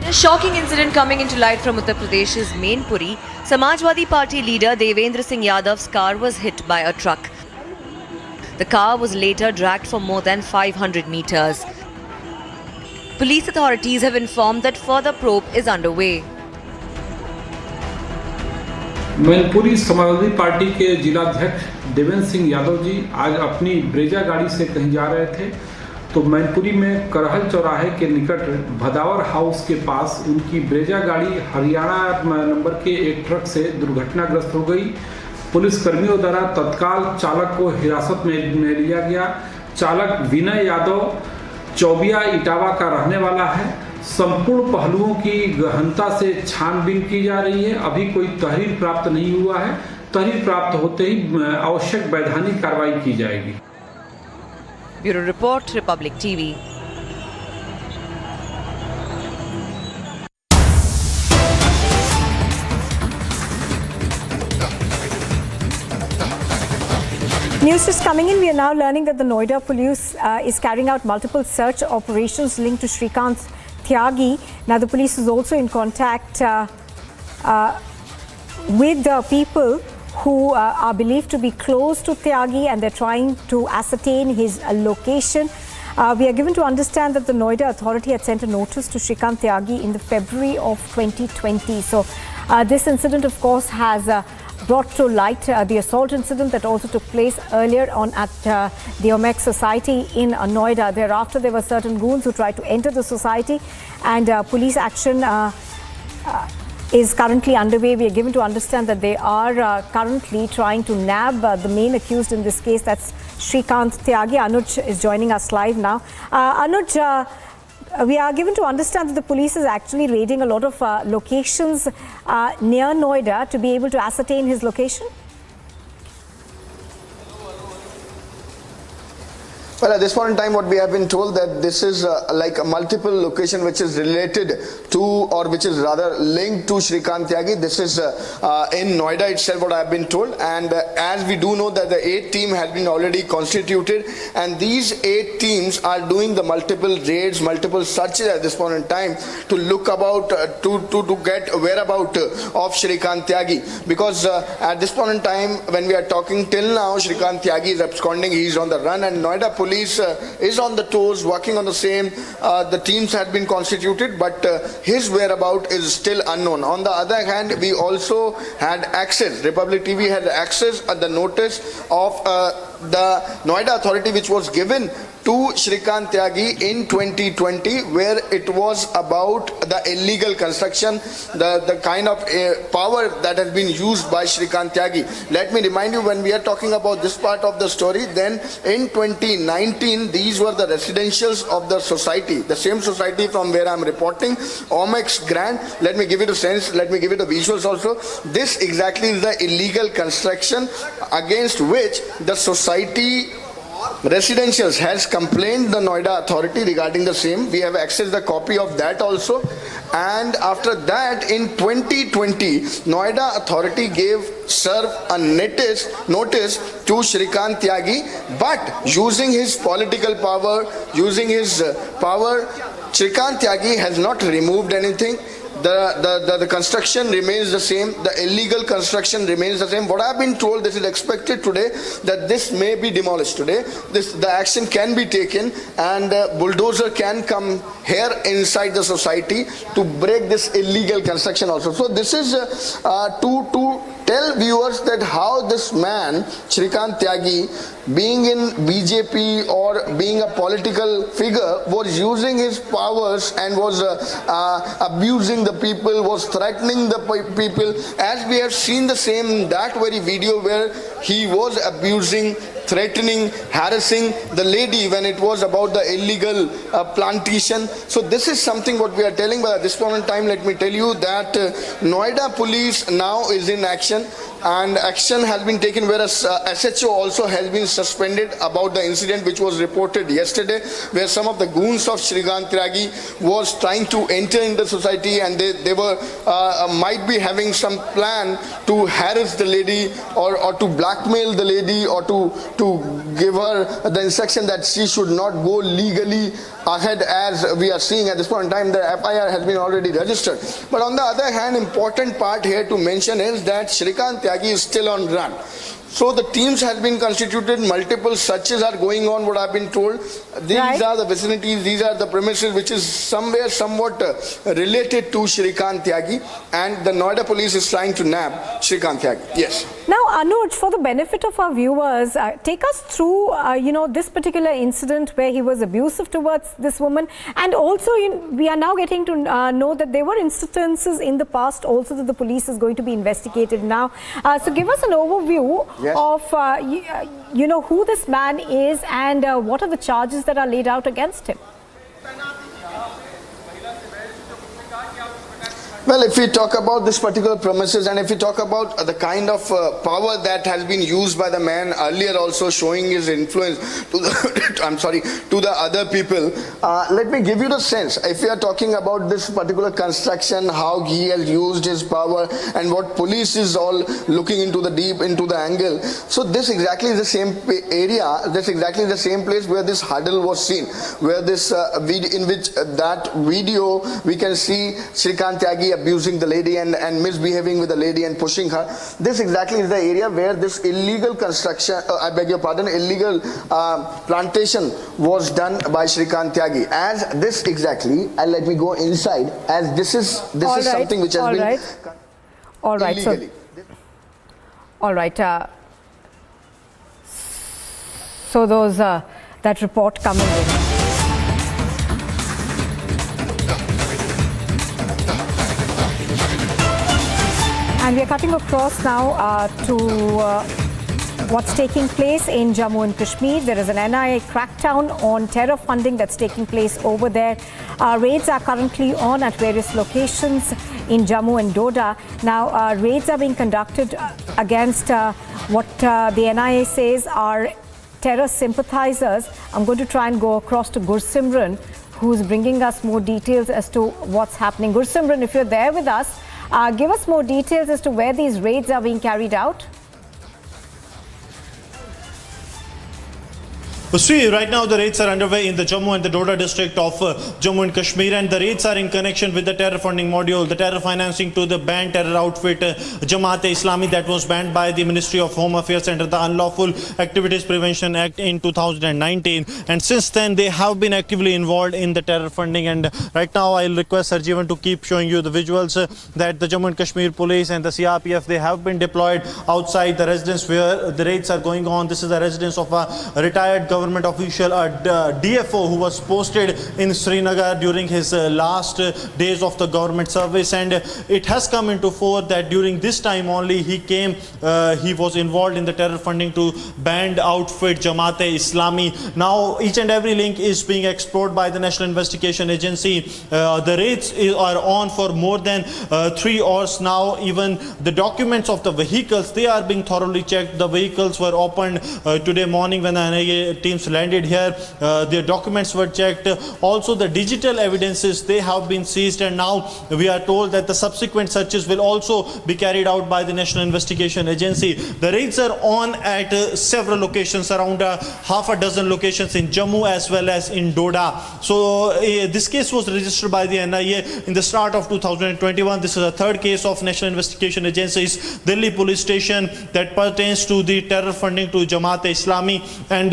A shocking incident coming into light from Uttar Pradesh's Mainpuri. Samajwadi Party leader Devendra Singh Yadav's car was hit by a truck. The car was later dragged for more than 500 meters. Police authorities have informed that further probe is underway. Mainpuri Samajwadi party के जिलाध्यक्ष देवेंद्र सिंह यादव जी आज अपनी Brezza गाड़ी से कहीं जा रहे थे तो मैनपुरी में करहल चौराहे के निकट भदावर हाउस के पास उनकी ब्रेजा गाड़ी हरियाणा नंबर के एक ट्रक से दुर्घटनाग्रस्त हो गई। पुलिस कर्मियों द्वारा तत्काल चालक को हिरासत में लिया गया। चालक विनय यादव चौबिया इटावा का रहने वाला है। संपूर्ण पहलुओं की गहनता से छानबीन की जा रही है। अभी कोई तहरीर प्राप्त नहीं हुआ है। तहरीर प्राप्त होते ही आवश्यक वैधानिक कार्रवाई की जाएगी। Bureau report, Republic TV. News just coming in. We are now learning that the Noida police is carrying out multiple search operations linked to Shrikant Tyagi. Now, the police is also in contact with the people who are believed to be close to Tyagi and they're trying to ascertain his location. We are given to understand that the Noida authority had sent a notice to Shrikant Tyagi in the February of 2020. So, this incident, of course, has brought to light the assault incident that also took place earlier on at the Omex Society in Noida. Thereafter, there were certain goons who tried to enter the society and police action is currently underway. We are given to understand that they are currently trying to nab the main accused in this case, that's Shrikant Tyagi. Anuj is joining us live now. Anuj, we are given to understand that the police is actually raiding a lot of locations near Noida to be able to ascertain his location. Well, at this point in time, what we have been told that this is like a multiple location which is related to or which is rather linked to Shrikant Tyagi. This is in Noida itself, what I have been told. And as we do know that the 8 team has been already constituted and these 8 teams are doing the multiple raids, multiple searches at this point in time to look about, to get whereabout of Shrikant Tyagi. Because at this point in time, when we are talking till now, Shrikant Tyagi is absconding, he is on the run and Noida police is on the toes, working on the same. The teams had been constituted, but his whereabout is still unknown. On the other hand, we also had access, Republic TV had access at the notice of the Noida authority which was given to Shrikant Tyagi in 2020, where it was about the illegal construction, the kind of power that has been used by Shrikant Tyagi. Let me remind you, when we are talking about this part of the story, then in 2019, these were the residentials of the society, the same society from where I am reporting, Omex Grand. Let me give it a sense, let me give it the visuals also. This exactly is the illegal construction against which the society Residentials has complained the Noida authority regarding the same. We have accessed the copy of that also. And after that, in 2020, Noida authority served a notice to Shrikant Tyagi, but using his political power, using his power, Shrikant Tyagi has not removed anything. the construction remains the same. The illegal construction remains the same. What I've been told, this is expected today, that this may be demolished today. The action can be taken, and bulldozer can come here inside the society to break this illegal construction also. So this is to tell viewers that how this man, Shrikant Tyagi, being in BJP or being a political figure, was using his powers and was abusing the people, was threatening the people, as we have seen the same, that very video where he was abusing, threatening, harassing the lady when it was about the illegal plantation. So this is something what we are telling, but at this point in time, let me tell you that Noida police now is in action, and action has been taken, whereas SHO also has been suspended about the incident which was reported yesterday, where some of the goons of Shrikant Tyagi was trying to enter in the society, and they were might be having some plan to harass the lady or to blackmail the lady, or to give her the instruction that she should not go legally ahead, as we are seeing at this point in time. The FIR has been already registered. But on the other hand, important part here to mention is that Shrikant Tyagi is still on run. So the teams have been constituted, multiple searches are going on, what I've been told. These are the vicinities, these are the premises which is somewhere somewhat related to Shrikant Tyagi, and the Noida police is trying to nab Shrikant Tyagi. Yes. Now, Anuj, for the benefit of our viewers, take us through, this particular incident where he was abusive towards this woman, and also we are now getting to know that there were instances in the past also that the police is going to be investigated now. So give us an overview of, who this man is and what are the charges that are laid out against him. Well, if we talk about this particular premises, and if we talk about the kind of power that has been used by the man earlier, also showing his influence to the to the other people, let me give you the sense. If we are talking about this particular construction, how he has used his power, and what police is all looking into the deep into the angle. So this exactly is the same area. This exactly the same place where this huddle was seen, where this in which that video we can see Shrikant Tyagi abusing the lady and misbehaving with the lady and pushing her. This exactly is the area where this illegal construction, illegal plantation was done by Shrikant Tyagi. As this exactly, and let me go inside, as this is something which has been illegally. All right. So those that report coming in. And we are cutting across now to what's taking place in Jammu and Kashmir. There is an NIA crackdown on terror funding that's taking place over there. Raids are currently on at various locations in Jammu and Doda. Now, raids are being conducted against what the NIA says are terror sympathizers. I'm going to try and go across to Gursimran, who's bringing us more details as to what's happening. Gursimran, if you're there with us, give us more details as to where these raids are being carried out. Sri, right now the raids are underway in the Jammu and the Doda district of Jammu and Kashmir, and the raids are in connection with the terror funding module, the terror financing to the banned terror outfit Jamaat-e-Islami that was banned by the Ministry of Home Affairs under the Unlawful Activities Prevention Act in 2019. And since then they have been actively involved in the terror funding. And right now I'll request Sarjeevan to keep showing you the visuals that the Jammu and Kashmir police and the CRPF, they have been deployed outside the residence where the raids are going on. This is the residence of a retired government official, a DFO, who was posted in Srinagar during his last days of the government service. And it has come into fore that during this time only he was involved in the terror funding to banned outfit Jamaat-e-Islami. Now each and every link is being explored by the National Investigation Agency. The raids are on for more than 3 hours now. Even the documents of the vehicles, they are being thoroughly checked. The vehicles were opened today morning when the NIA teams landed here. Their documents were checked. Also, the digital evidences, they have been seized, and now we are told that the subsequent searches will also be carried out by the National Investigation Agency. The raids are on at several locations, around half a dozen locations in Jammu as well as in Doda. So this case was registered by the NIA in the start of 2021. This is a third case of National Investigation Agency's Delhi police station that pertains to the terror funding to Jamaat-e-Islami. And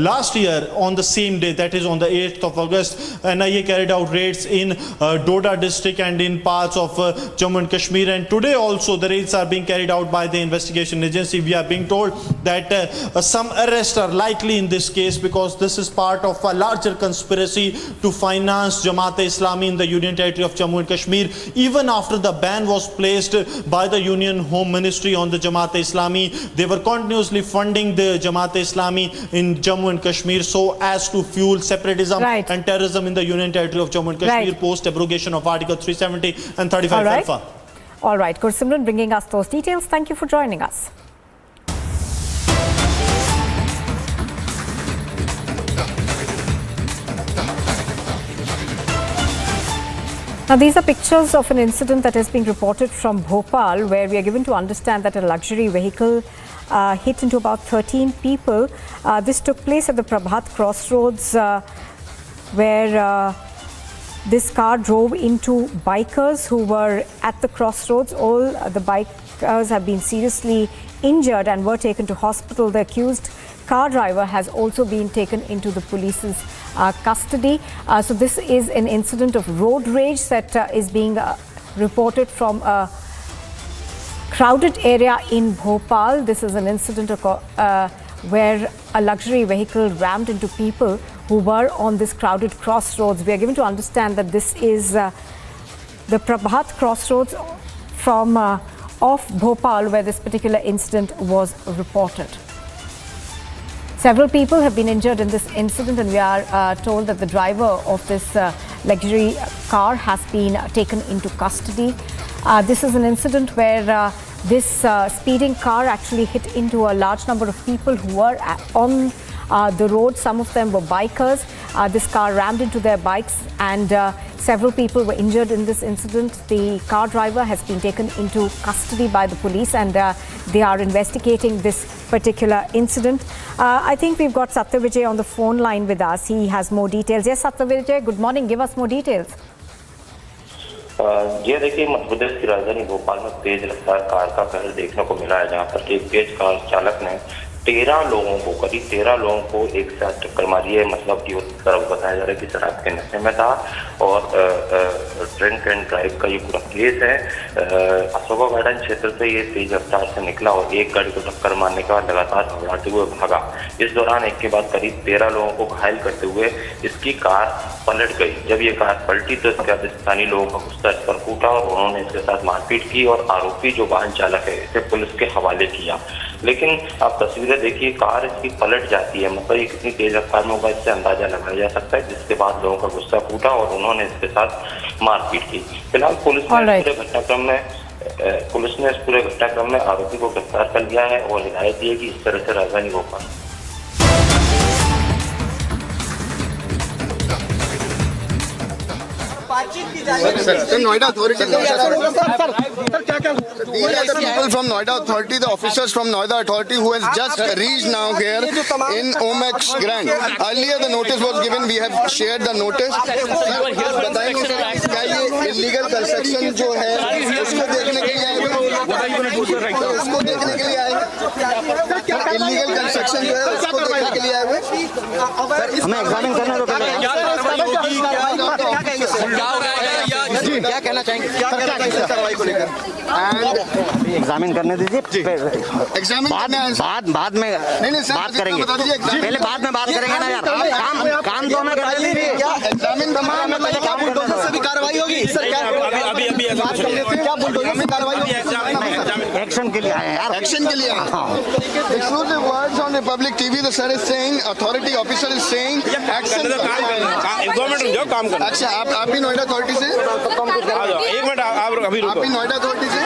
last year on the same day, that is on the 8th of August, NIA carried out raids in Doda district and in parts of Jammu and Kashmir. And today also the raids are being carried out by the investigation agency. We are being told that some arrests are likely in this case because this is part of a larger conspiracy to finance Jamaat-e-Islami in the Union Territory of Jammu and Kashmir. Even after the ban was placed by the Union Home Ministry on the Jamaat-e-Islami, they were continuously funding the Jamaat-e-Islami in Jammu and Kashmir so as to fuel separatism and terrorism in the Union Territory of Jammu and Kashmir post abrogation of Article 370 and 35 Alpha. All right, Gursimran bringing us those details. Thank you for joining us. Now, these are pictures of an incident that has been reported from Bhopal, where we are given to understand that a luxury vehicle hit into about 13 people. This took place at the Prabhat Crossroads, where this car drove into bikers who were at the crossroads. All the bikers have been seriously injured and were taken to hospital. The accused car driver has also been taken into the police's custody. So this is an incident of road rage that is being reported from a crowded area in Bhopal. This is an incident where a luxury vehicle rammed into people who were on this crowded crossroads. We are given to understand that this is the Prabhat Crossroads from off Bhopal, where this particular incident was reported. Several people have been injured in this incident, and we are told that the driver of this luxury car has been taken into custody. This is an incident where this speeding car actually hit into a large number of people who were on the road. Some of them were bikers. This car rammed into their bikes, and several people were injured in this incident. The car driver has been taken into custody by the police, and they are investigating this particular incident. I think we've got CWG on the phone line with us. He has more details. Yes, CWG, good morning. Give us more details. जी देखिए, मध्य प्रदेश की राजधानी भोपाल में तेज रफ्तार car का कहर देखने को मिला है, जहां पर एक तेज कार चालक ने 13 लोगों को, करीब 13 लोगों को एक साथ टक्कर मारी है। मतलब कि उस तरफ बताया जा रहा है कि शराब के नशे में था और ड्रिंक एंड ड्राइव का ये पूरा केस है। अशोका गार्डन क्षेत्र से ये तेज रफ्तार से निकला और एक गाड़ी को टक्कर मारने के बाद लगातार दौड़ाते हुए भागा। इस दौरान एक के बाद करीब 13 लोगों को घायल करते हुए इसकी कार पलट गई। जब ये कार पलटी तो इसके बाद स्थानीय लोगों का गुस्सा इस पर फूटा और उन्होंने इसके साथ मारपीट की और आरोपी जो वाहन चालक है इसे पुलिस के हवाले किया। लेकिन आप तस्वीरें देखिए, कार इसकी पलट जाती है। मतलब ये कितनी तेज रफ्तार में होगा इससे अंदाजा लगाया जा सकता है, जिसके बाद लोगों का गुस्सा फूटा और उन्होंने इसके साथ मारपीट की। फिलहाल पुलिस ने इस पूरे घटनाक्रम में आरोपी को गिरफ्तार कर लिया है और हिदायत दी है कि इस तरह से राजधानी Bhopal Noida Authority. These are the people from Noida Authority, the officers from Noida Authority who has just reached now here in Omax Grand. Earlier the notice was given, we have shared the notice. बताएंगे क्या ये illegal construction जो है उसको देखने के लिए आए, उसको देखने के लिए आए, illegal construction जो है उसको देखने के लिए आए हुए। हमें एग्जामिन करना तो क्या कहना चाहेंगे, क्या कार्रवाई को लेकर एग्जामिन करने दीजिए, एग्जामिन बाद में बात करेंगे, पहले बाद में बात करेंगे ना यार, काम तो हमें कर दीजिए। एग्जामिन पहले क्या बुलडोजर से भी कार्रवाई होगी सर? क्या बुलडोजर से कार्रवाई होगी? एक्शन के लिए आए यार, एक्शन के लिए। Exclusive words on Republic TV, the sir is saying, authority officer is saying, action। Government में जाओ काम करना। अच्छा, आप भी नोएडा अथॉरिटी से? एक मिनट, आप अभी रुको। आप भी नोएडा अथॉरिटी से?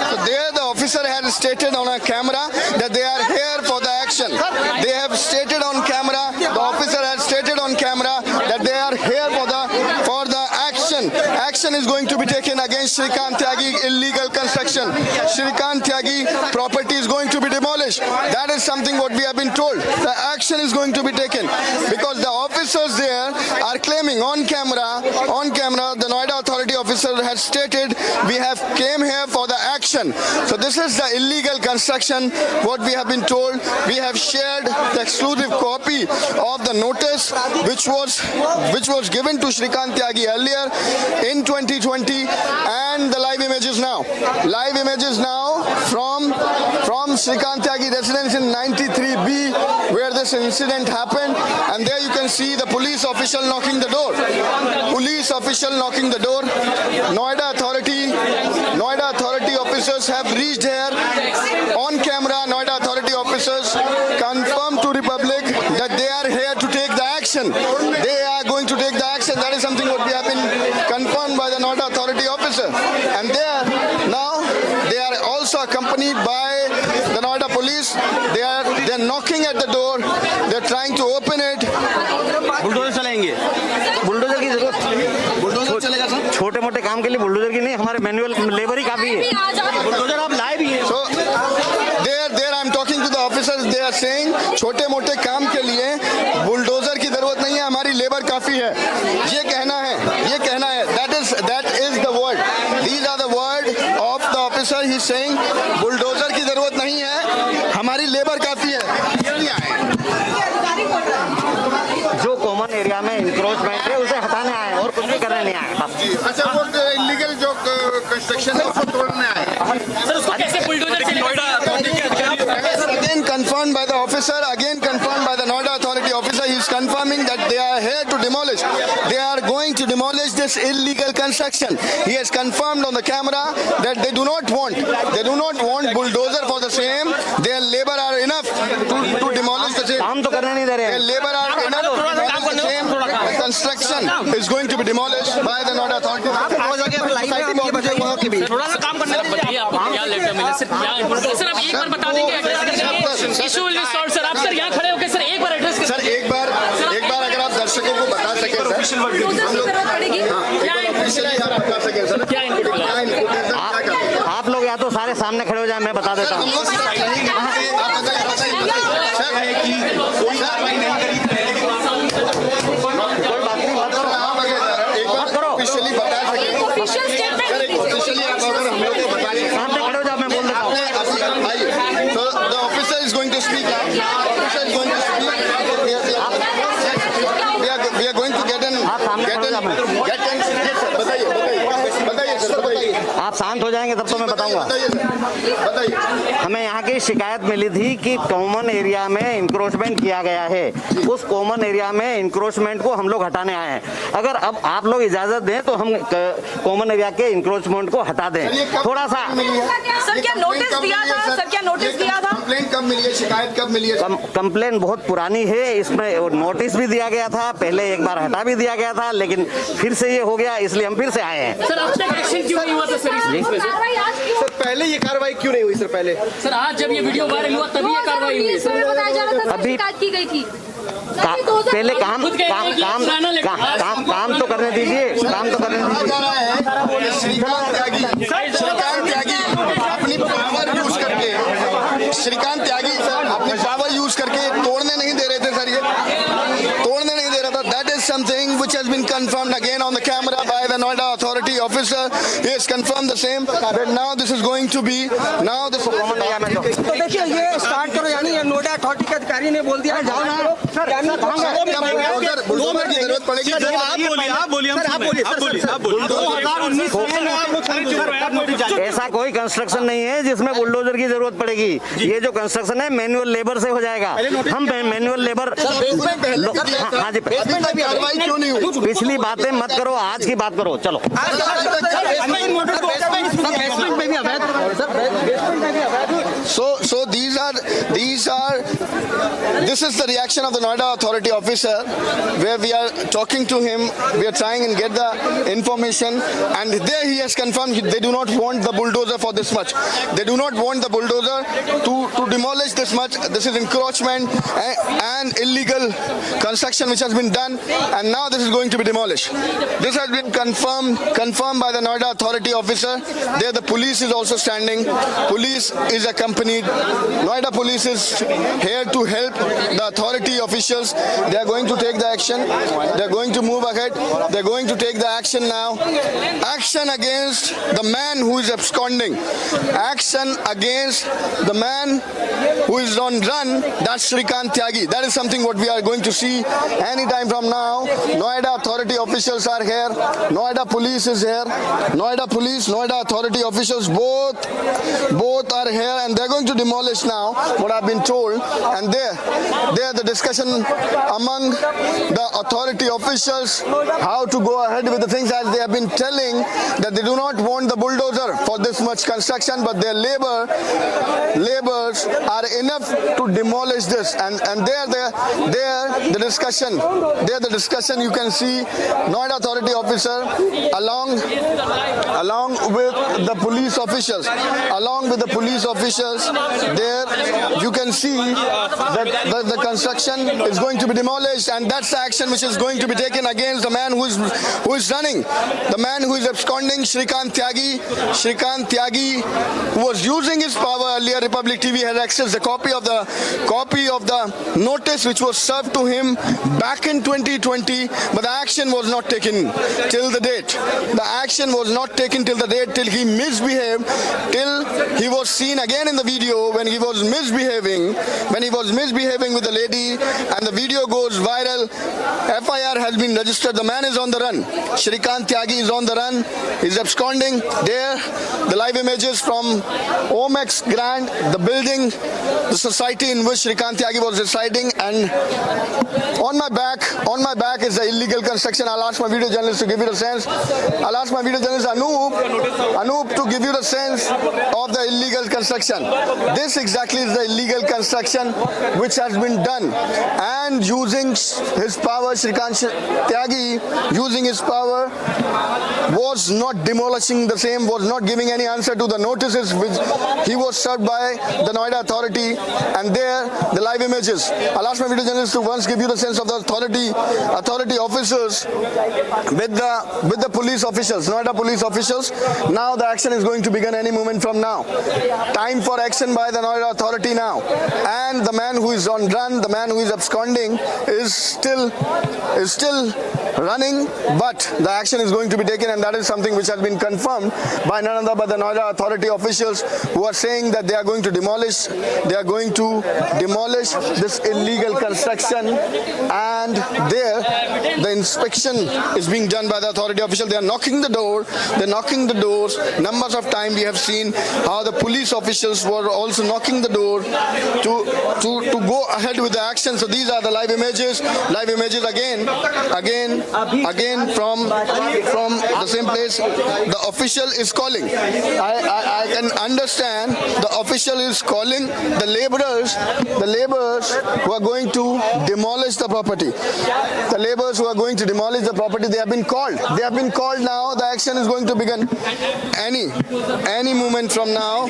So there the officer officer has stated on a camera that they are here for the action. They have stated on camera, the officer has stated on camera that they are here for the action. Action is going to be taken against Shrikant Tyagi illegal construction. Shrikant Tyagi property is going to be demolished. That is something what we have been told. The action is going to be taken because the officers there are claiming on camera, the Noida authority officer has stated we have came here for the action. So this is the illegal construction what we have been told. We have shared the exclusive copy of the notice which was given to Shrikant Tyagi earlier in 2020, and the live images now from Shrikant Tyagi residence in 93B where this incident happened, and there you can see the police official knocking the door. Noida authority officers have reached here on camera. Noida authority officers confirm to Republic that they are here to take the action. They are going to take the action. That is something what we have been confirmed by the Noida authority officer. And they are also accompanied by the Noida police. They are knocking at the door. They are trying to open it. Bulldozer चलाएंगे, bulldozer की जरूरत, bulldozer चलेगा sir. छोटे मोटे काम के लिए bulldozer की नहीं, हमारे मैनुअल लेबर ही काफी है। बुलडोजर आप लाए भी हैं। So there I am talking to the officers. They are saying छोटे मोटे काम के लिए बुलडोजर की जरूरत नहीं है, हमारी लेबर काफी है। ये कहना है। That is the word. These are the word of the officer. He is saying bulldozer की जरूरत नहीं है, हमारी लेबर काफी है। जो कॉमन एरिया में इंक्रोचमेंट है उसे हटाने आए हैं और कुछ भी करने नहीं आए। अच्छा, वो इलीगल जो कंस्ट्रक्शन है उसको तोड़ने आए हैं। सर उसको कैसे बुलडोजर से Noida again confirmed by the officer, again confirmed by the Noida authority officer. He is confirming that they are here to demolish. They are going to demolish this illegal construction. He has confirmed on the camera that they do not want bulldozer for the same. Their labor are enough to demolish the same. काम तो करने नहीं दे रहे हैं। Their labor are enough to demolish the same. The construction is going to be demolished by the Noida authority. थोड़ा सा काम करने दीजिए। आपको क्या लेटर मिला सर? सर आप एक बार बता देंगे issue will be solve. Sir आप यहाँ खड़े होकर सर एक बार एड्रेस सर एक बार अगर आप दर्शकों को बता सके सर, आप लोग या तो सारे सामने खड़े हो जाए, मैं बता देता हूँ। आप शांत हो जाएंगे तब तो मैं बताऊंगा। हमें यहाँ की शिकायत मिली थी कि कॉमन एरिया में इंक्रोचमेंट किया गया है। उस कॉमन एरिया में इंक्रोचमेंट को हम लोग हटाने आए हैं। अगर अब आप लोग इजाजत दें तो हम कॉमन एरिया के इंक्रोचमेंट को हटा दें। थोड़ा सा सर क्या नोटिस दिया था? कंप्लेंट कब मिली है? शिकायत कब मिली है? कंप्लेंट बहुत पुरानी है। इसमें नोटिस भी दिया गया था, पहले एक बार हटा भी दिया गया था, लेकिन फिर से ये हो गया, इसलिए हम फिर से आए हैं। सर अब तक एक्शन क्यों नहीं हुआ था सर? सर पहले ये कार्रवाई क्यों नहीं हुई सर? पहले सर आज जब ये वीडियो वायरल हुआ तभी ये कार्रवाई हुई। अभी की गई थी। पहले काम तो करने दीजिए, काम तो करने दीजिए। श्रीकांत त्यागी अपनी पावर यूज करके तोड़ने नहीं दे रहे थे सर, ये तोड़ने नहीं दे रहा था। That is something which has been confirmed again on the camera by the Noida authority officer. He has confirmed the same that now this is going to be तो देखिए ये स्टार्ट करो, यानी नोएडा अथॉरिटी के अधिकारी ने बोल दिया जाओ ना। बुलडोजर की जरूरत पड़ेगी। ऐसा कोई कंस्ट्रक्शन नहीं है जिसमें बुलडोजर की जरूरत पड़ेगी। ये जो कंस्ट्रक्शन है मैनुअल लेबर से हो जाएगा। हम मैनुअल लेबर। हाँ जी, क्यों नहीं हुई? पिछली बातें मत करो, आज की बात करो। चलो So these are This is the reaction of the Noida authority officer, where we are talking to him, we are trying and get the information, and there he has confirmed they do not want the bulldozer for this much. They do not want the bulldozer to demolish this much. This is encroachment and illegal construction which has been done, and now this is going to be demolished. This has been confirmed by the Noida authority officer. There the police is also standing. Police is accompanied. Noida police is here to help the authority officials. They are going to take the action. They are going to move ahead. They are going to take the action now. Action against the man who is absconding. Action against the man who is on run. That's Shrikant Tyagi. That is something what we are going to see any time from now. Noida authority officials are here. Noida police is here. Noida police, Noida authority officials, both are here, and they're going to demolish now, what I've been told. And there the discussion among the authority officials, how to go ahead with the things, as they have been telling that they do not want the bulldozer for this much construction, but their labors are enough to demolish this. And there the discussion you can see Noida authority officer along with the police officials, there you can see that the construction is going to be demolished, and that's the action which is going to be taken against the man who is running, the man who is absconding, Shrikant Tyagi, who was using his power earlier. Republic TV has accessed a copy of the notice which was served to him back in 2020, but the action was not taken till the date. The action was not taken till the date, till he misbehaved, till he was seen again in the video when he was misbehaving with the lady, and the video goes viral. FIR has been registered. The man is on the run. Shrikant Tyagi is on the run. He's absconding. There, the live images from Omex Grand, the building, the society in which Shrikant Tyagi was residing, and on my back is the illegal construction. I'll ask my video journalist to give you the sense. I'll ask my video journalist Anoop to give you the sense of the illegal construction. This exactly is the illegal construction which has been done, and using his power, Shrikant Tyagi, using his power, was not demolishing the same, was not giving any answer to the notices which he was served by the Noida authority. And there, the live images. I'll ask my video journalist to once give you the sense of the authority officers with the police officials, Noida police officials. Now the action is going to begin any moment from now. Time for action by the Noida authority now. And the man who is on run, the man who is absconding, is still running, but the action is going to be taken, and that is something which has been confirmed by none other but the Noida authority officials, who are saying that they are going to demolish this illegal construction. And there, the inspection is being done by the authority official. They are knocking the doors. Numbers of times we have seen how the police officials were also knocking the door to go ahead with the action. So these are the live images again from the same place. The official is calling. I can understand the official is calling the laborers who are going to demolish the property. The laborers who are going to demolish the property, they have been called. Now. The action is going to begin any moment from now.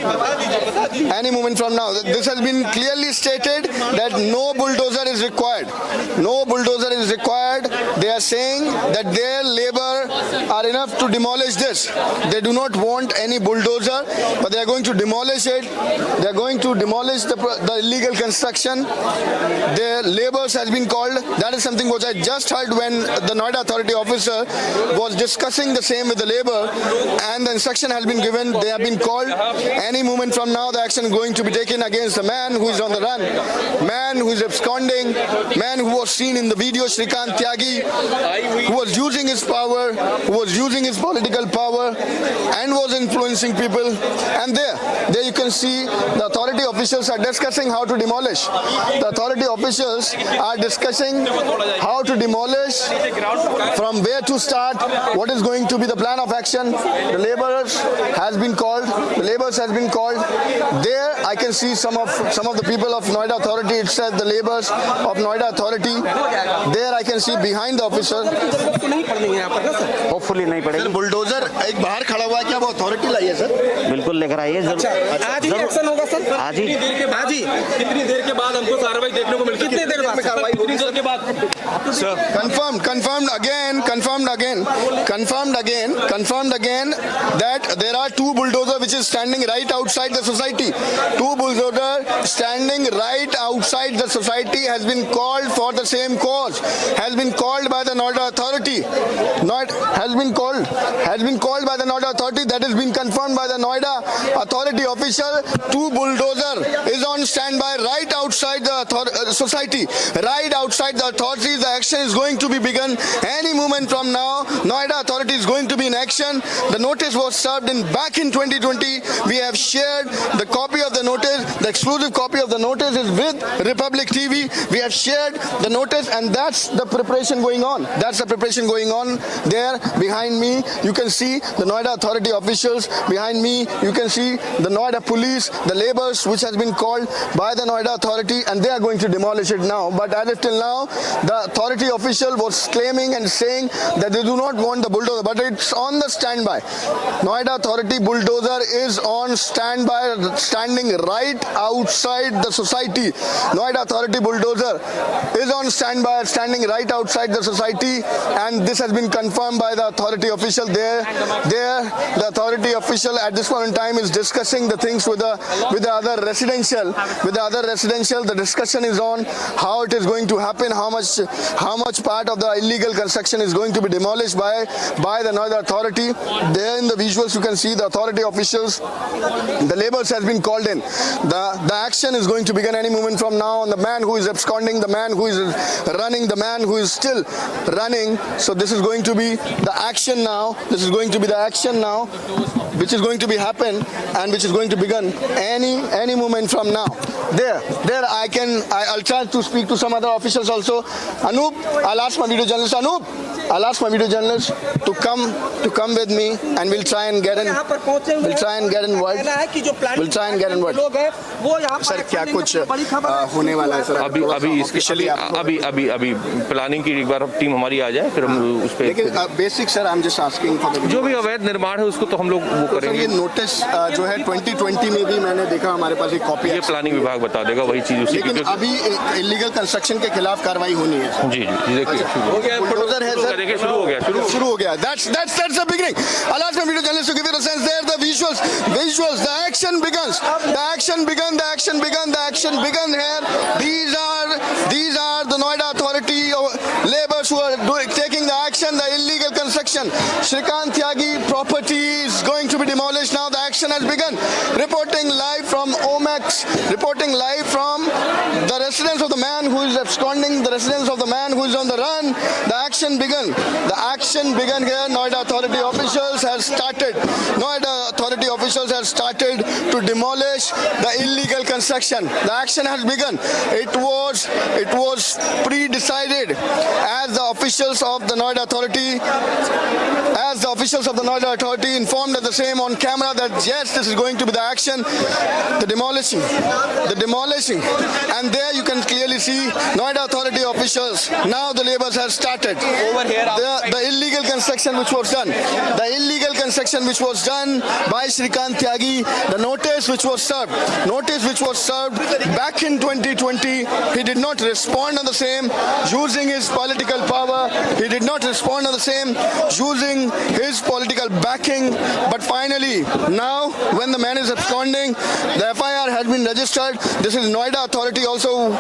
This has been clearly stated that no bulldozer is required. They are saying that their labor are enough to demolish this. They do not want any bulldozer, but they are going to demolish it. They are going to demolish the illegal construction. Their laborers has been called. That is something which I just heard when the Noida authority officer was discussing the same with the labor, and the instruction has been given. They have been called. Any moment from now, the action is going to be taken against the man who is on the run, man who is absconding, man who was seen in the video, Shrikant Tyagi, who was using his power, who was using his political power, and was influencing people. And there you can see the authority officials are discussing how to demolish. The authority officials are discussing how to demolish, from where to start, what is going to be the plan of action. The laborers has been called. The laborers laborers has been called. There I can see some of the people of Noida Authority itself, the laborers of Noida Authority. There I can see behind the officer. Hopefully नहीं पड़ेगी। Bulldozer एक बाहर खड़ा हुआ है, क्या वो authority लाई है सर? बिल्कुल लेकर आइए। आज ही एक्शन होगा सर? आज ही। कितनी देर के बाद हमको कार्रवाई देखने को मिलेगी? कितने देर बाद कार्रवाई होगी? कितनी देर के बाद? Confirmed again that there are two bulldozers which is standing right outside the society. Two bulldozers standing right outside the society has been called for the same cause. Has been called by the Noida Authority. Has been called by the Noida Authority. That has been confirmed by the Noida Authority official. Two bulldozer is on standby right outside the society. Right outside the authority. The action is going to be begun any moment from now. Noida Authority is going to be in action. The notice was served back in 2020. We have shared the copy of the notice. The exclusive copy of the notice is with Republic TV. We have shared the notice, and that's the preparation going on. That's the preparation going on. There behind me you can see the Noida Authority officials. Behind me you can see the Noida police, the laborers which has been called by the Noida Authority, and they are going to demolish it now. But as of till now, the authority official was claiming and saying that they do not want the bulldozer, but it's on the standby. Noida Authority bulldozer is on standby, standing right outside the society. Noida Authority bulldozer is on standby, standing right outside the society, and this has been confirmed by the authority official. There, the authority official at this point in time is discussing the things with the other residential. The discussion is on how it is going to happen, how much part of the illegal construction is going to be demolished by the Noida Authority. There in the visuals you can see the authority officials, the laborers has been called in. The action is going to begin any moment from now on the man who is absconding, the man who is running, the man who is still running. So this is going to be the action now. This is going to be the action now, which is going to be happen and which is going to begin any moment from now. There I'll try to speak to some other officials also. Anup, I'll ask my video journalist to come with me, and we'll try and get in word. Sir क्या कुछ होने वाला है sir? अभी planning की एक बार team हमारी आ जाए, फिर हम उस पे। लेकिन basic sir, I am just asking for the जो भी अवैध निर्माण है उसको तो हम लोग वो करेंगे। ये नोटिस जो है 2020 में भी मैंने देखा, हमारे पास एक कॉपी है। ये प्लानिंग विभाग बता देगा वही चीज उसी। लेकिन अभी इलीगल कंस्ट्रक्शन के खिलाफ कार्रवाई होनी है। जी देखिए हो गया, बुलडोजर है सर, देखिए शुरू हो गया। That's the beginning. I'll ask my video journalist to give you a sense there. The visuals. The action begins. The action began here. These are the Noida Authority laborers who are taking the action. The illegal construction. Shrikant Tyagi property is going to be demolished now. The action has begun. Reporting live from Omax. Reporting live from the residence of the man who is absconding. The residence of the man who is on the run. The action began. The action began here. Noida Authority officials have started to demolish the illegal construction. The action has begun. It was pre-decided as the officials of the Noida Authority informed at the same on camera that yes, this is going to be the action, the demolishing, and there you can clearly see Noida Authority officials. Now the labours have started. Over here, the illegal construction which was done. By Shrikant Tyagi, the notice which was served back in 2020, he did not respond on the same, using his political power. He did not respond on the same, using his political backing. But finally, now when the man is absconding, the FIR has been registered. This is Noida Authority also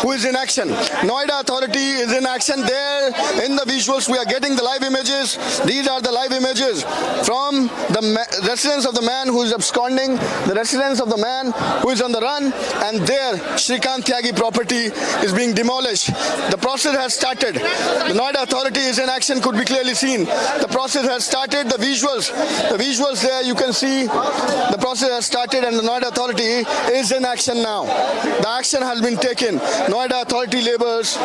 who is in action. Noida Authority is in action. There in the visuals we are getting the live images. These are the live images from the residence of the man who is absconding, the residence of the man who is on the run, and there Shrikant Tyagi property is being demolished. The process has started. The Noida Authority is in action, could be clearly seen. The process has started. The visuals there you can see the process has started, and the Noida Authority is in action now. The action has been taken. Noida Authority laborers,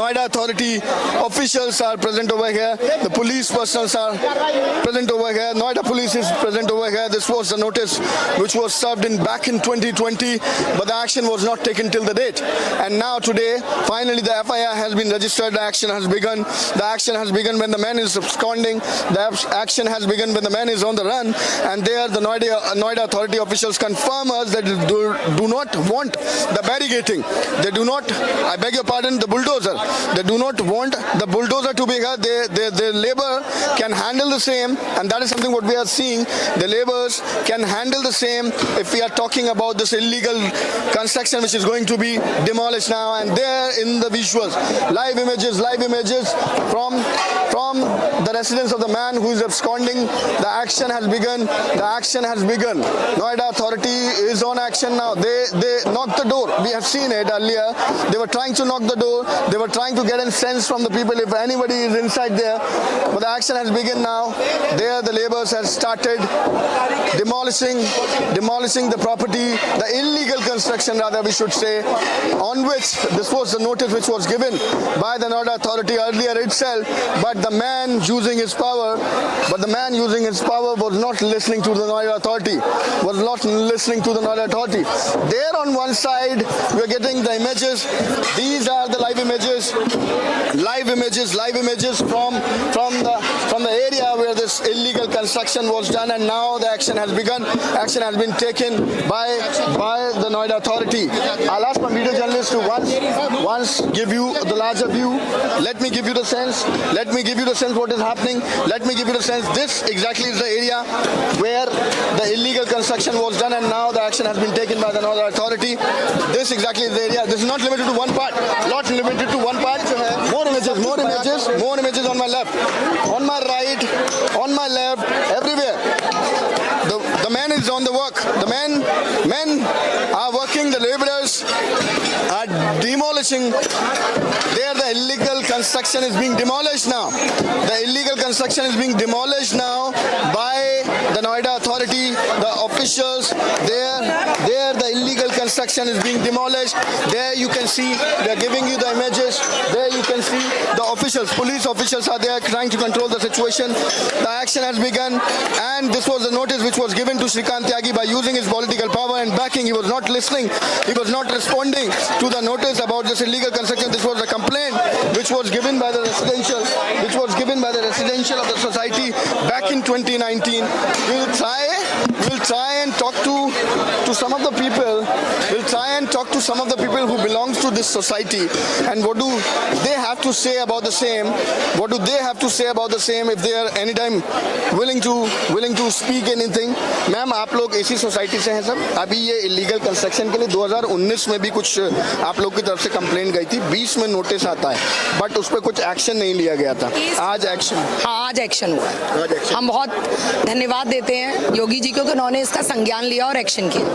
Noida Authority officials are present over here. The police personnel are present over here. Noida police is present over here. This was the notice which was served back in 2020, but the action was not taken till the date. And now today, finally the FIR has been registered. The action has begun. The action has begun when the man is absconding. The action has begun when the man is on the run. And there, the Noida authority officials confirm us that they do not want the barricading. They do not, I beg your pardon, the bulldozer. They do not want the bulldozer to be here. The labor can handle the same, and that is something what we are seeing. The laborers can handle the same if we are talking about this illegal construction which is going to be demolished now. And there in the visuals, live images from the residence of the man who is absconding. The action has begun. The action has begun. Noida authority is on action now. They knocked the door. We have seen it earlier. They were trying to knock the door. They were trying to get a sense from the people if anybody is inside there. But the action has begun now. There the laborers have started demolishing the property, the illegal construction rather we should say, on which this was the notice which was given by the Noida authority earlier itself. But the man using his power was not listening to the Noida authority. There on one side we are getting the images. These are the live images from the area where this illegal construction was done, and now the action has begun. Action has been taken by the Noida authority. I'll ask my video journalist to once give you the larger view. Let me give you the sense what is happening. Let me give you the sense. This exactly is the area where the illegal construction was done, and now the action has been taken by the Noida authority. This exactly is the area. This is not limited to one part. Not limited to one part. More images on my left, on my right, on my left, everywhere. The man is on the work. The men are working. The laborers are demolishing. There the illegal construction is being demolished now. The illegal construction is being demolished now by the Noida authority, the officials. There the illegal construction is being demolished. There you can see, they are giving you the images. There you can see the officials, police officials are there trying to control the situation. The action has begun, and this was the notice which was given to Shrikant Tyagi by using his political power and backing. He was not listening. He was not responding to the notice about this illegal construction. This was a complaint which was given by the residential of the society back in 2019. We will try and talk to some of the people. We'll try and talk to some of the people who belongs to this society, and what do they have to say about the same? What do they have to say about the same if they are anytime willing to speak anything? Ma'am आप लोग ऐसी society से हैं सब. अभी ये illegal construction के लिए 2019 में भी कुछ आप लोग की तरफ से कंप्लेंट गई थी. 20 में नोटिस आता है, बट उस पर कुछ एक्शन नहीं लिया गया था. आज एक्शन हुआ है. हम बहुत धन्यवाद देते हैं योगी जी को कि उन्होंने इसका संज्ञान लिया और एक्शन किया.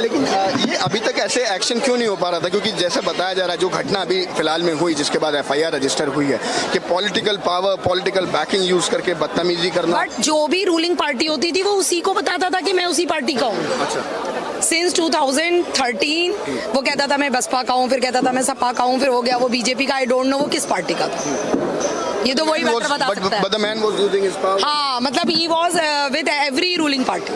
लेकिन ये अभी तक ऐसे एक्शन क्यों नहीं हो पा रहा था? क्योंकि जैसे बताया जा रहा है, जो घटना अभी फिलहाल में हुई जिसके बाद FIR रजिस्टर हुई है कि political power, political banking use करके बदतमीजी करना. बट जो भी रूलिंग पार्टी होती थी वो उसी को बताता था कि मैं उसी पार्टी का हूँ. अच्छा. सिंस 2013 वो कहता था मैं बसपा का हूँ, फिर कहता था मैं सपा का हूँ, फिर हो गया वो बीजेपी का. आई डोंट नो वो किस पार्टी का था. ये तो वही बता सकता है. But the man was using his power. हाँ, मतलब he was with every ruling party.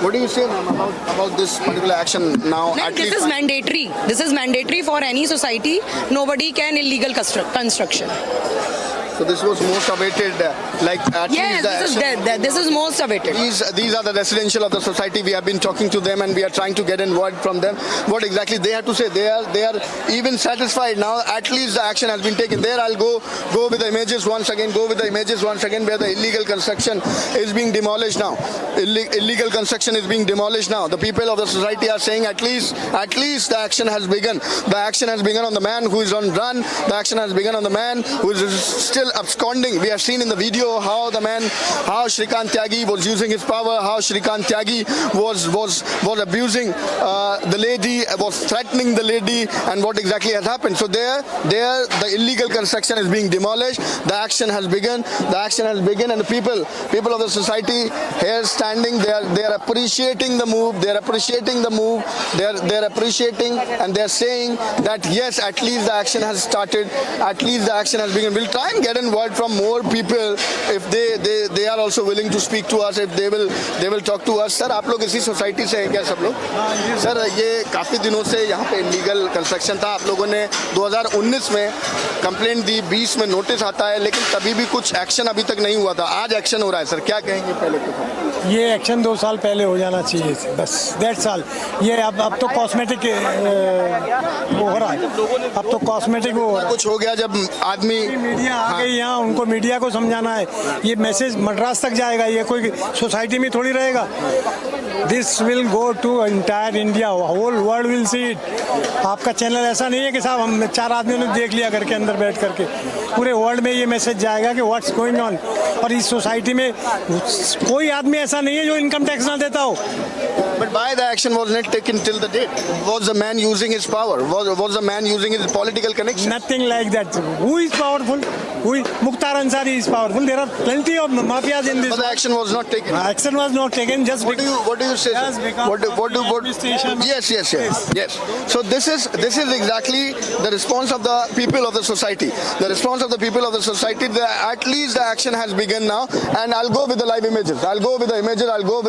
What do you say, ma'am, about this particular action now? This is mandatory. This is mandatory for any society. Nobody can illegal construction. So this was most awaited, like at least this is most awaited. These are the residential of the society. We have been talking to them and we are trying to get a word from them. What exactly they have to say? They are even satisfied now. At least the action has been taken. There I'll go with the images once again. Where the illegal construction is being demolished now. Illegal construction is being demolished now. The people of the society are saying at least the action has begun. The action has begun on the man who is on run. The action has begun on the man who is still people absconding. We have seen in the video how Shrikant Tyagi was using his power, how Shrikant Tyagi was abusing the lady, was threatening the lady, and what exactly has happened. So there the illegal construction is being demolished. The action has begun. And the people of the society here standing, they are appreciating the move. They are appreciating and they are saying that yes, at least the action has started. At least the action has begun. We'll try and get a word from more people if they are also willing to speak to us. If they will talk to us. Sir, आप लोग इसी society से हैं क्या सब लोग? Sir, ये काफी दिनों से यहाँ पे इलीगल कंस्ट्रक्शन था. आप लोगों ने 2019 में कंप्लेंट दी, 20 में नोटिस आता है, लेकिन तभी भी कुछ एक्शन अभी तक नहीं हुआ था. आज एक्शन हो रहा है. सर, क्या कहेंगे पहले तो? ये एक्शन 2 साल पहले हो जाना चाहिए बस. 1.5 साल. ये अब तो कॉस्मेटिक वो हो रहा है. अब तो कॉस्मेटिक वो कुछ हो गया जब आदमी मीडिया आ गई यहाँ. उनको मीडिया को समझाना है. ये मैसेज मद्रास तक जाएगा. ये कोई सोसाइटी में थोड़ी रहेगा. This will go to entire India. Whole world will see it. आपका चैनल ऐसा नहीं है कि साहब हम 4 आदमियों ने देख लिया घर के अंदर बैठ करके. पूरे वर्ल्ड में ये मैसेज जाएगा कि व्हाट्स गोइंग ऑन. और इस सोसाइटी में कोई आदमी ऐसा नहीं है जो इनकम टैक्स ना देता हो. But why the action was not taken till the date? Was the man using his power? Was the man using his political connection? Nothing like that. Who is powerful? Mukhtar Ansari is powerful. There are plenty of mafias in this. But the action was not taken. Action was not taken. Just what do you say? Just because Yes. So this is exactly the response of the people of the society. The response of the people of the society. At least the action has begun now, and I'll go with the live images. I'll go with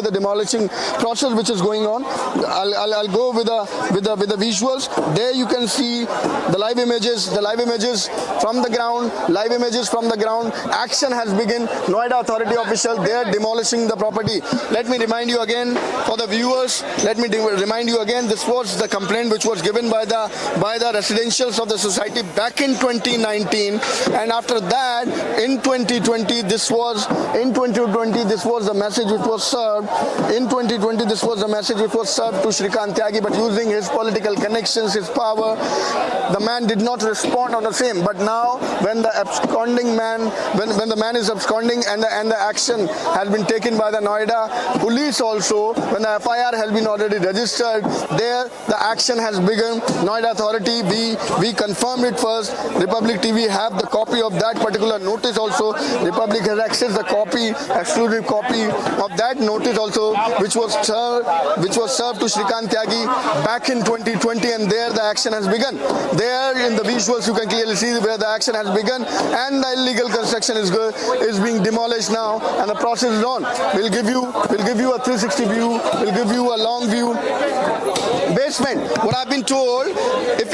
the demolishing process which is going on. I'll go with the visuals. There you can see the live images from the ground. Action has begun. Noida authority official, they are demolishing the property. Let me remind you again for the viewers. This was the complaint which was given by the residentials of the society back in 2019, and after that in 2020 this was the message which was served. In 2020 this was the message which was served to Shrikant Tyagi, but using his political connections, his power, the man did not respond on the same. But now when the absconding man, when the man is absconding and the action has been taken by the Noida police also, when the FIR has been already registered, there the action has begun. Noida authority, we confirmed it first. Republic TV have the copy of that particular notice also. Republic has accessed the copy, exclusive copy of that notice also, which was served to Shrikant Tyagi back in 2020, and there the action has begun. There in the visuals you can clearly see where the action has begun, and the illegal construction is being demolished now, and the process is on. We'll give you a 360 view. We'll give you a long view. Basement. What I've been told, if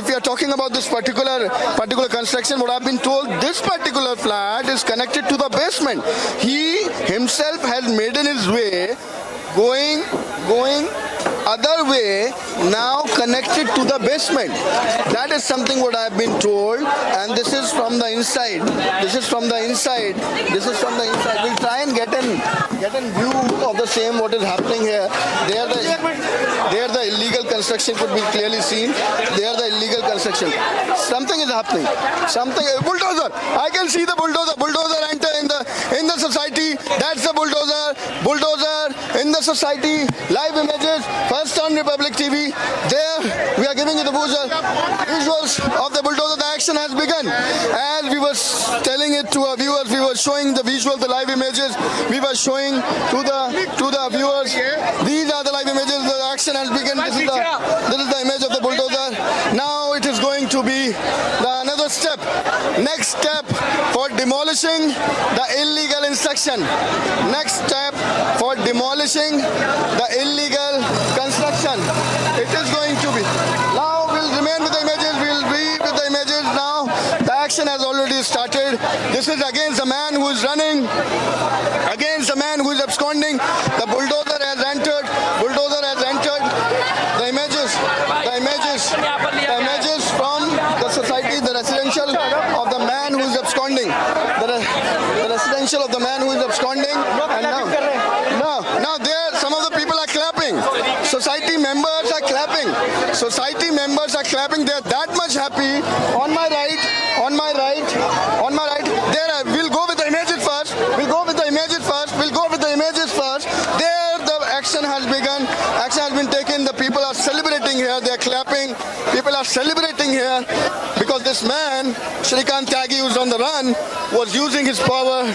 we are talking about this particular construction, what I've been told, this particular flat is connected to the basement. He himself has made in his way, going other way, now connected to the basement. That is something what I have been told, and this is from the inside. We'll try and get a view of the same what is happening here. There the illegal construction could be clearly seen. There the illegal construction. Something is happening. Bulldozer. I can see the bulldozer. Bulldozer enter in the society. That's the bulldozer. Bulldozer in the society. Live images. First on Republic TV. There we are giving you the visuals of the bulldozer. The action has begun. As we were telling it to our viewers, we were showing the visual, the live images. We were showing to the viewers. These are the live images. The action has begun. This is the image of the bulldozer. Now it is going to be another step. Next step for demolishing the illegal construction. Next step for demolishing the illegal construction. It is going to be. Now we'll remain with the images. We'll be with the images now. The action has already started. This is against a man who is running, against a man who is absconding. The bulldozer has entered. The images from the society, the residential of the man who is absconding. The residential of the man who is absconding. And now there some of the people are clapping. Society members are clapping. They are that much happy. On my right, Action has been taken. The people are celebrating here. They are clapping. People are celebrating here because this man, Shrikant Tyagi, who's on the run, was using his power,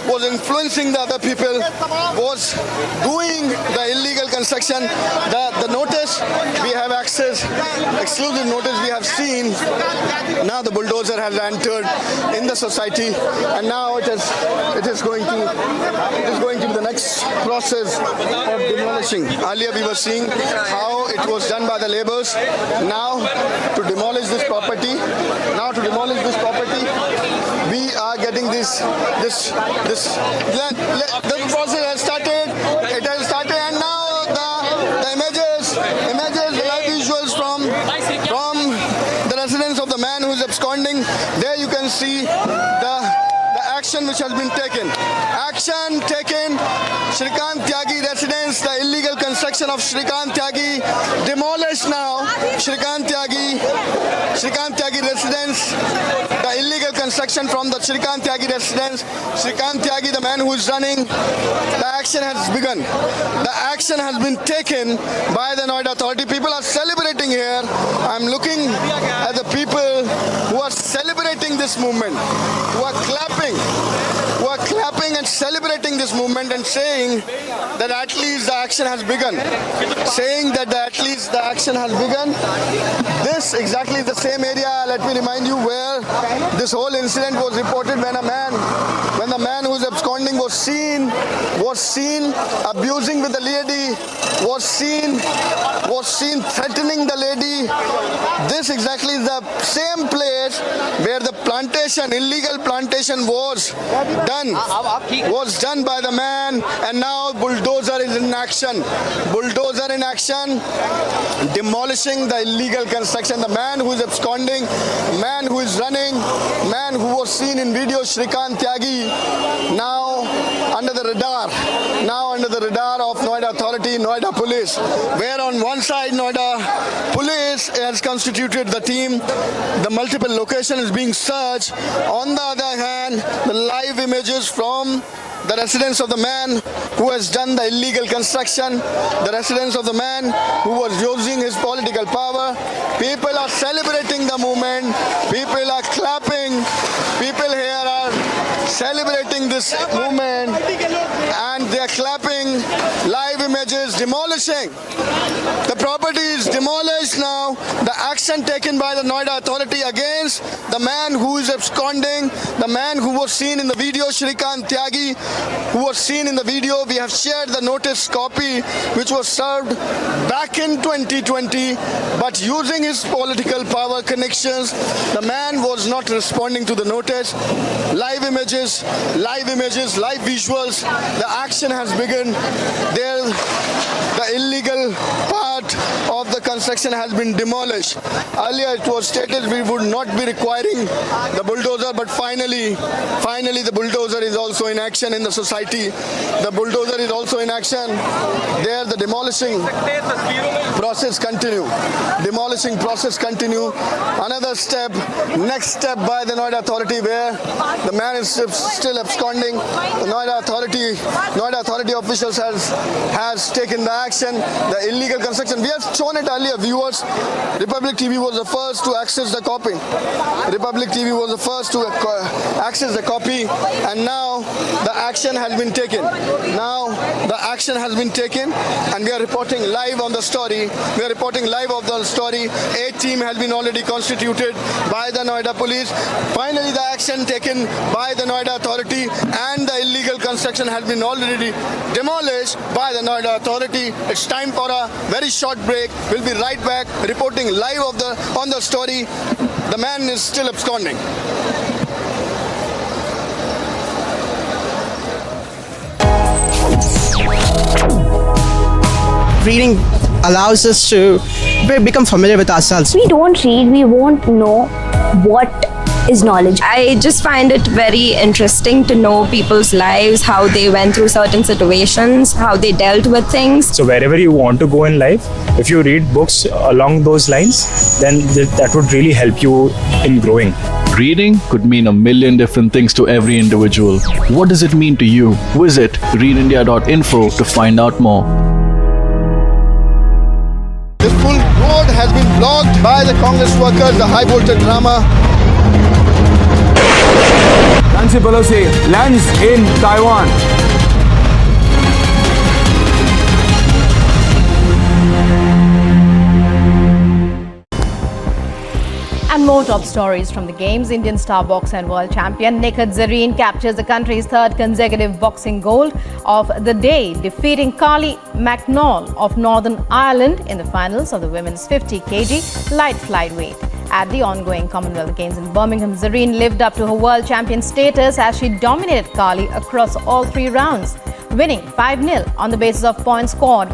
was influencing the other people, was doing the illegal construction. The notice we have access, exclusive notice we have seen. Now the bulldozer has entered in the society, and now it is going to be the next process of demolishing. Earlier we were seeing how it was done by the laborers. Now to demolish this property, we are getting this. The process has started. It has started, and now the images, the live visuals from the residence of the man who is absconding. There you can see the action which has been taken. Action taken. Shrikant Tyagi residence, the illegal construction of Shrikant Tyagi demolished now. Shrikant Tyagi residence, the illegal construction from the Shrikant Tyagi residence. Shrikant Tyagi, the man who is running, the action has begun. The action has been taken by the Noida authority. People are celebrating here. I'm looking at the people who are celebrating this movement, who are clapping and celebrating this movement and saying that at least the action has begun. This exactly the same area, let me remind you, where this whole incident was reported when the man who was absconding was seen abusing with the lady, was seen threatening the lady. This exactly is the same place where the illegal plantation was done by the man, and now bulldozer is in action. Demolishing the illegal construction. The man who is absconding, man who is running, man who was seen in video, Shrikant Tyagi, now under the radar of Noida authority, Noida police, where on one side Noida police has constituted the team, the multiple location is being searched. On the other hand, the live images from the residence of the man who has done the illegal construction, the residence of the man who was using his political power. People are celebrating the movement. People are clapping. People here are celebrating this movement, and they are clapping. Live images, demolishing. The property is demolished now. The action taken by the Noida authority against the man who is absconding, the man who was seen in the video, Shrikant Tyagi, who was seen in the video. We have shared the notice copy which was served back in 2020, but using his political power connections, the man was not responding to the notice. Live images, live visuals. The action has begun. There, the illegal part of the construction has been demolished. Earlier it was stated we would not be requiring the bulldozer, but finally the bulldozer is also in action in the society. The bulldozer is also in action. There the demolishing process continue. Another step, next step by the Noida authority, where the man is still absconding. The Noida authority officials has taken the action. The illegal construction, we have shown it earlier, viewers. Republic TV was the first to access the copy. And now the action has been taken. And we are reporting live on the story. A team has been already constituted by the Noida police. Finally, the action taken by the Noida authority, and the illegal construction has been already demolished by the Noida authority. It's time for a very short break. We'll be right back reporting live on the story. The man is still absconding. Reading allows us to become familiar with ourselves. We don't read, we won't know what is knowledge. I just find it very interesting to know people's lives, how they went through certain situations, how they dealt with things. So wherever you want to go in life, if you read books along those lines, then that would really help you in growing. Reading could mean a million different things to every individual. What does it mean to you? Visit readindia.info to find out more. This full road has been blocked by the Congress workers, the high voltage drama. Nancy Pelosi lands in Taiwan. And more top stories from the games. Indian star boxer and world champion Nikhil Zareen captures the country's third consecutive boxing gold of the day, defeating Carly McNall of Northern Ireland in the finals of the women's 50 kg light flyweight. At the ongoing Commonwealth Games in Birmingham, Zareen lived up to her world champion status as she dominated Carly across all 3 rounds, winning 5-0 on the basis of points scored.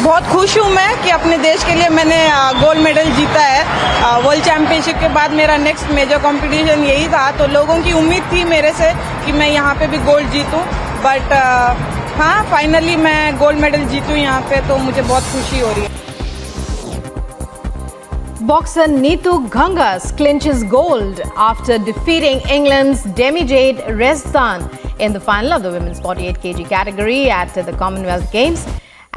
बहुत खुश हूँ मैं कि अपने देश के लिए मैंने गोल्ड मेडल जीता है। वर्ल्ड चैंपियनशिप के बाद मेरा नेक्स्ट मेजर कंपटीशन यही था, तो लोगों की उम्मीद थी मेरे से कि मैं यहाँ पे भी गोल्ड जीतूँ, बट हाँ फाइनली मैं गोल्ड मेडल जीतूँ यहाँ पे, तो मुझे बहुत खुशी हो रही है। Boxer Neetu Gangas clinches gold after defeating England's Demi Jade Rezdan in the final of the women's 48 kg category at the Commonwealth Games.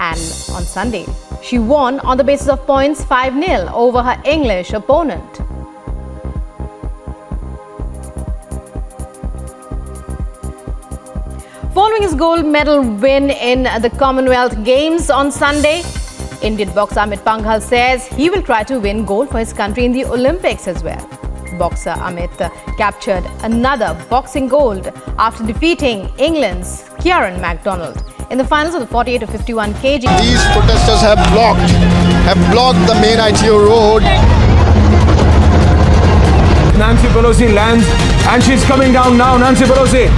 And on Sunday, she won on the basis of points 5-0 over her English opponent. Following his gold medal win in the Commonwealth Games on Sunday, Indian boxer Amit Panghal says he will try to win gold for his country in the Olympics as well. Boxer Amit captured another boxing gold after defeating England's Kieran MacDonald in the finals of the 48 to 51 kg. These protesters have blocked the main ITO road. Nancy Pelosi lands and she's coming down now. Nancy Pelosi.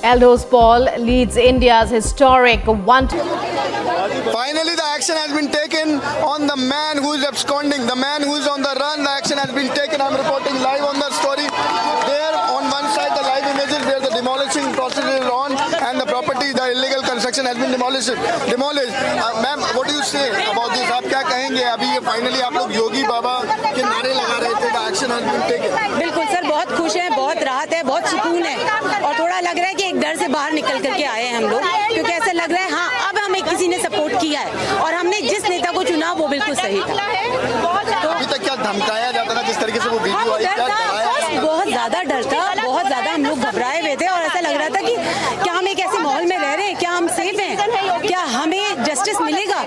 Elders Paul leads India's historic one. Finally, the action has been taken on the man who is absconding, the man who is on the run. The action has been taken. I'm reporting live on the story. There, on one side, the live images where the demolishing process is on, and the property, the illegal construction has been demolished. Ma'am, what do you say about this? आप क्या कहेंगे? अभी ये finally आप लोग योगी बाबा के नारे लगा रहे थे. The action has been taken. बिल्कुल सर, बहुत खुश हैं, बहुत राहत है, बहुत सुकून है, और थोड़ा लग रहा है कि एक डर से बाहर निकल करके आए हैं हम लोग, क्योंकि ऐसा लग रहा है हाँ अब हमें किसी ने सपोर्ट किया है और हमने जिस नेता को चुना वो बिल्कुल सही था। तो अभी तक क्या धमकाया जाता था, जिस तरीके से वो वीडियो आई, क्या बहुत ज्यादा डर था, बहुत ज्यादा हम लोग घबराए हुए थे और ऐसा लग रहा था कि क्या हम एक ऐसे माहौल में रह रहे हैं, क्या हम सेफ हैं, क्या हमें जस्टिस मिलेगा,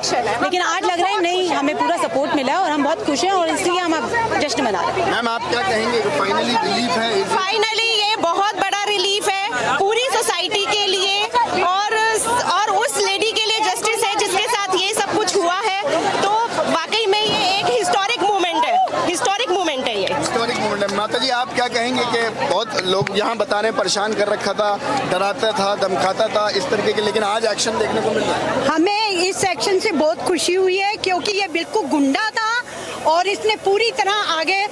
लेकिन आज लग रहा है नहीं, हमें पूरा सपोर्ट मिला है और हम बहुत खुश हैं और इसलिए हम अब जश्न मना रहे हैं। मैम आप क्या कहेंगे, फाइनली रिलीफ है? फाइनली ये बहुत बड़ा रिलीफ है पूरी सोसाइटी के लिए और उस लेडी के लिए जस्टिस है जिसके साथ ये सब कुछ हुआ है, तो वाकई में ये एक हिस्टोरिक मोमेंट है, हिस्टोरिक मोमेंट है ये। हिस्टोरिक मोमेंट है। माता जी आप क्या कहेंगे कि बहुत लोग यहाँ बता रहे हैं परेशान कर रखा था, डराता था, धमकाता था इस तरीके के, लेकिन आज एक्शन देखने को मिल रहा है। हमें इस एक्शन से बहुत खुशी हुई है क्योंकि ये बिल्कुल गुंडा था और इसने पूरी तरह आगे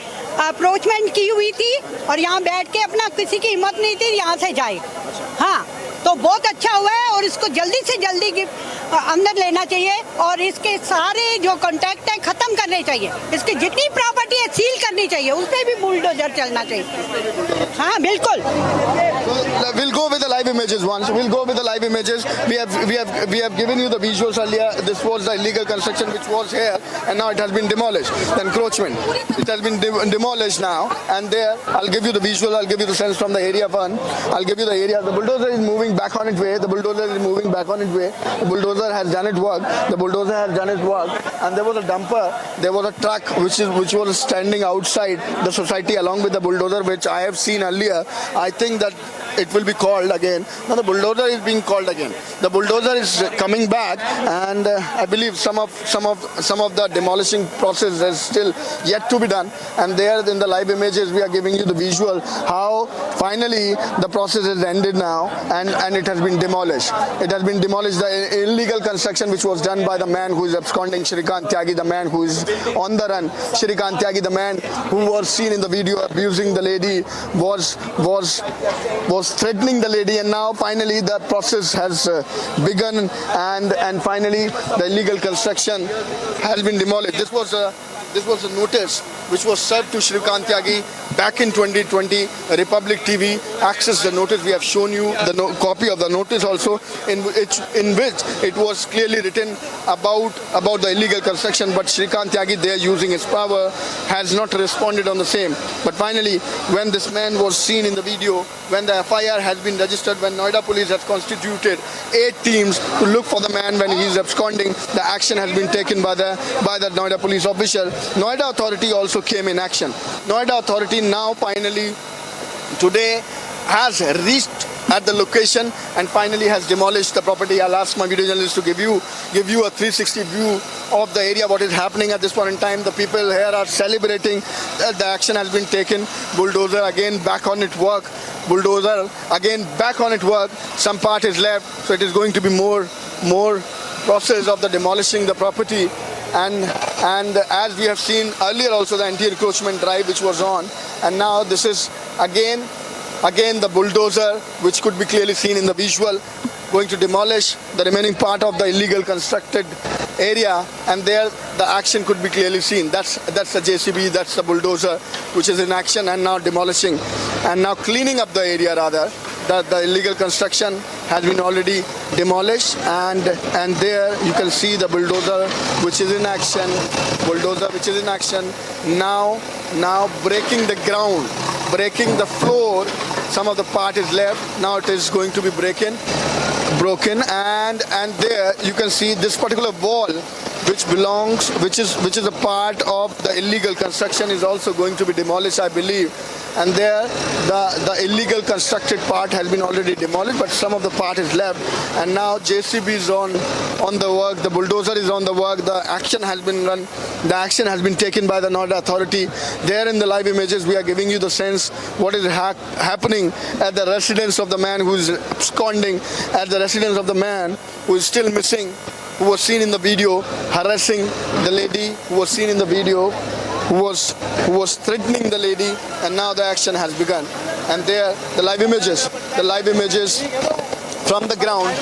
अप्रोचमेंट की हुई थी और यहाँ बैठ के अपना किसी की हिम्मत नहीं थी यहाँ से जाए। हाँ, तो बहुत अच्छा हुआ है और इसको जल्दी से जल्दी अंदर लेना चाहिए और इसके सारे जो कॉन्टैक्ट हैं खत्म करने चाहिए, इसकी जितनी प्रॉपर्टी है सील करनी चाहिए, उस पर भी बुलडोजर चलना चाहिए। हाँ बिल्कुल। We'll go with the live images once. We'll go with the live images. We have given you the visuals earlier. This was the illegal construction which was here, and now it has been demolished. The encroachment, it has been demolished now, and there I'll give you the visual. I'll give you the sense from the area one. I'll give you the area. The bulldozer is moving back on its way. The bulldozer is moving back on its way. The bulldozer has done its work. The bulldozer has done its work, and there was a dumper. There was a truck which was standing outside the society along with the bulldozer, which I have seen earlier. I think that it will be called again. Now the bulldozer is being called again. The bulldozer is coming back, and I believe some of the demolishing process is still yet to be done. And there in the live images we are giving you the visual how finally the process is ended now, and it has been demolished. It has been demolished. The illegal construction which was done by the man who is absconding, Shrikant Tyagi, the man who is on the run. Shrikant Tyagi, the man who was seen in the video abusing the lady, was threatening the lady, and now finally the process has begun, and finally the illegal construction has been demolished. This was a notice which was served to Shrikant Tyagi back in 2020. Republic TV accessed the notice. We have shown you the copy of the notice also, in which it was clearly written about the illegal construction. But Shrikant Tyagi, there using his power, has not responded on the same. But finally, when this man was seen in the video, when the FIR has been registered, when Noida police has constituted 8 teams to look for the man when he is absconding, the action has been taken by the Noida police official. Noida authority also came in action. Noida authority now finally today has reached at the location and finally has demolished the property. I'll ask my video journalist to give you a 360 view of the area, what is happening at this point in time. The people here are celebrating that the action has been taken. Bulldozer again back on its work. Bulldozer again back on its work. Some part is left, so it is going to be more process of the demolishing the property. And as we have seen earlier also, the anti-encroachment drive which was on, and now this is again the bulldozer, which could be clearly seen in the visual, going to demolish the remaining part of the illegal constructed area, and there the action could be clearly seen. That's the JCB, that's the bulldozer which is in action and now demolishing and now cleaning up the area rather. The illegal construction has been already demolished, and there you can see the bulldozer which is in action. Bulldozer which is in action now breaking the ground, breaking the floor. Some of the part is left. Now it is going to be broken, and there you can see this particular wall which is a part of the illegal construction is also going to be demolished, I believe. And there the illegal constructed part has been already demolished, but some of the part is left. And now JCB is on the work, the bulldozer is on the work, the action has been run, the action has been taken by the Noida authority. There in the live images we are giving you the sense what is happening at the residence of the man who is absconding, at the residence of the man who is still missing, who was seen in the video harassing the lady, who was seen in the video who was threatening the lady, and now the action has begun. And there the live images from the ground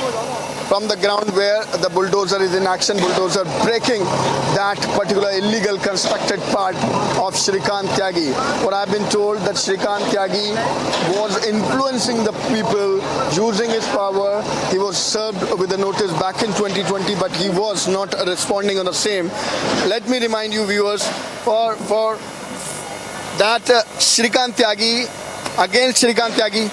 where the bulldozer is in action, bulldozer breaking that particular illegal constructed part of Shrikant Tyagi. What I've been told that Shrikant Tyagi was influencing the people using his power. He was served with a notice back in 2020, but he was not responding on the same. Let me remind you viewers, for that Shrikant Tyagi, against Shrikant Tyagi,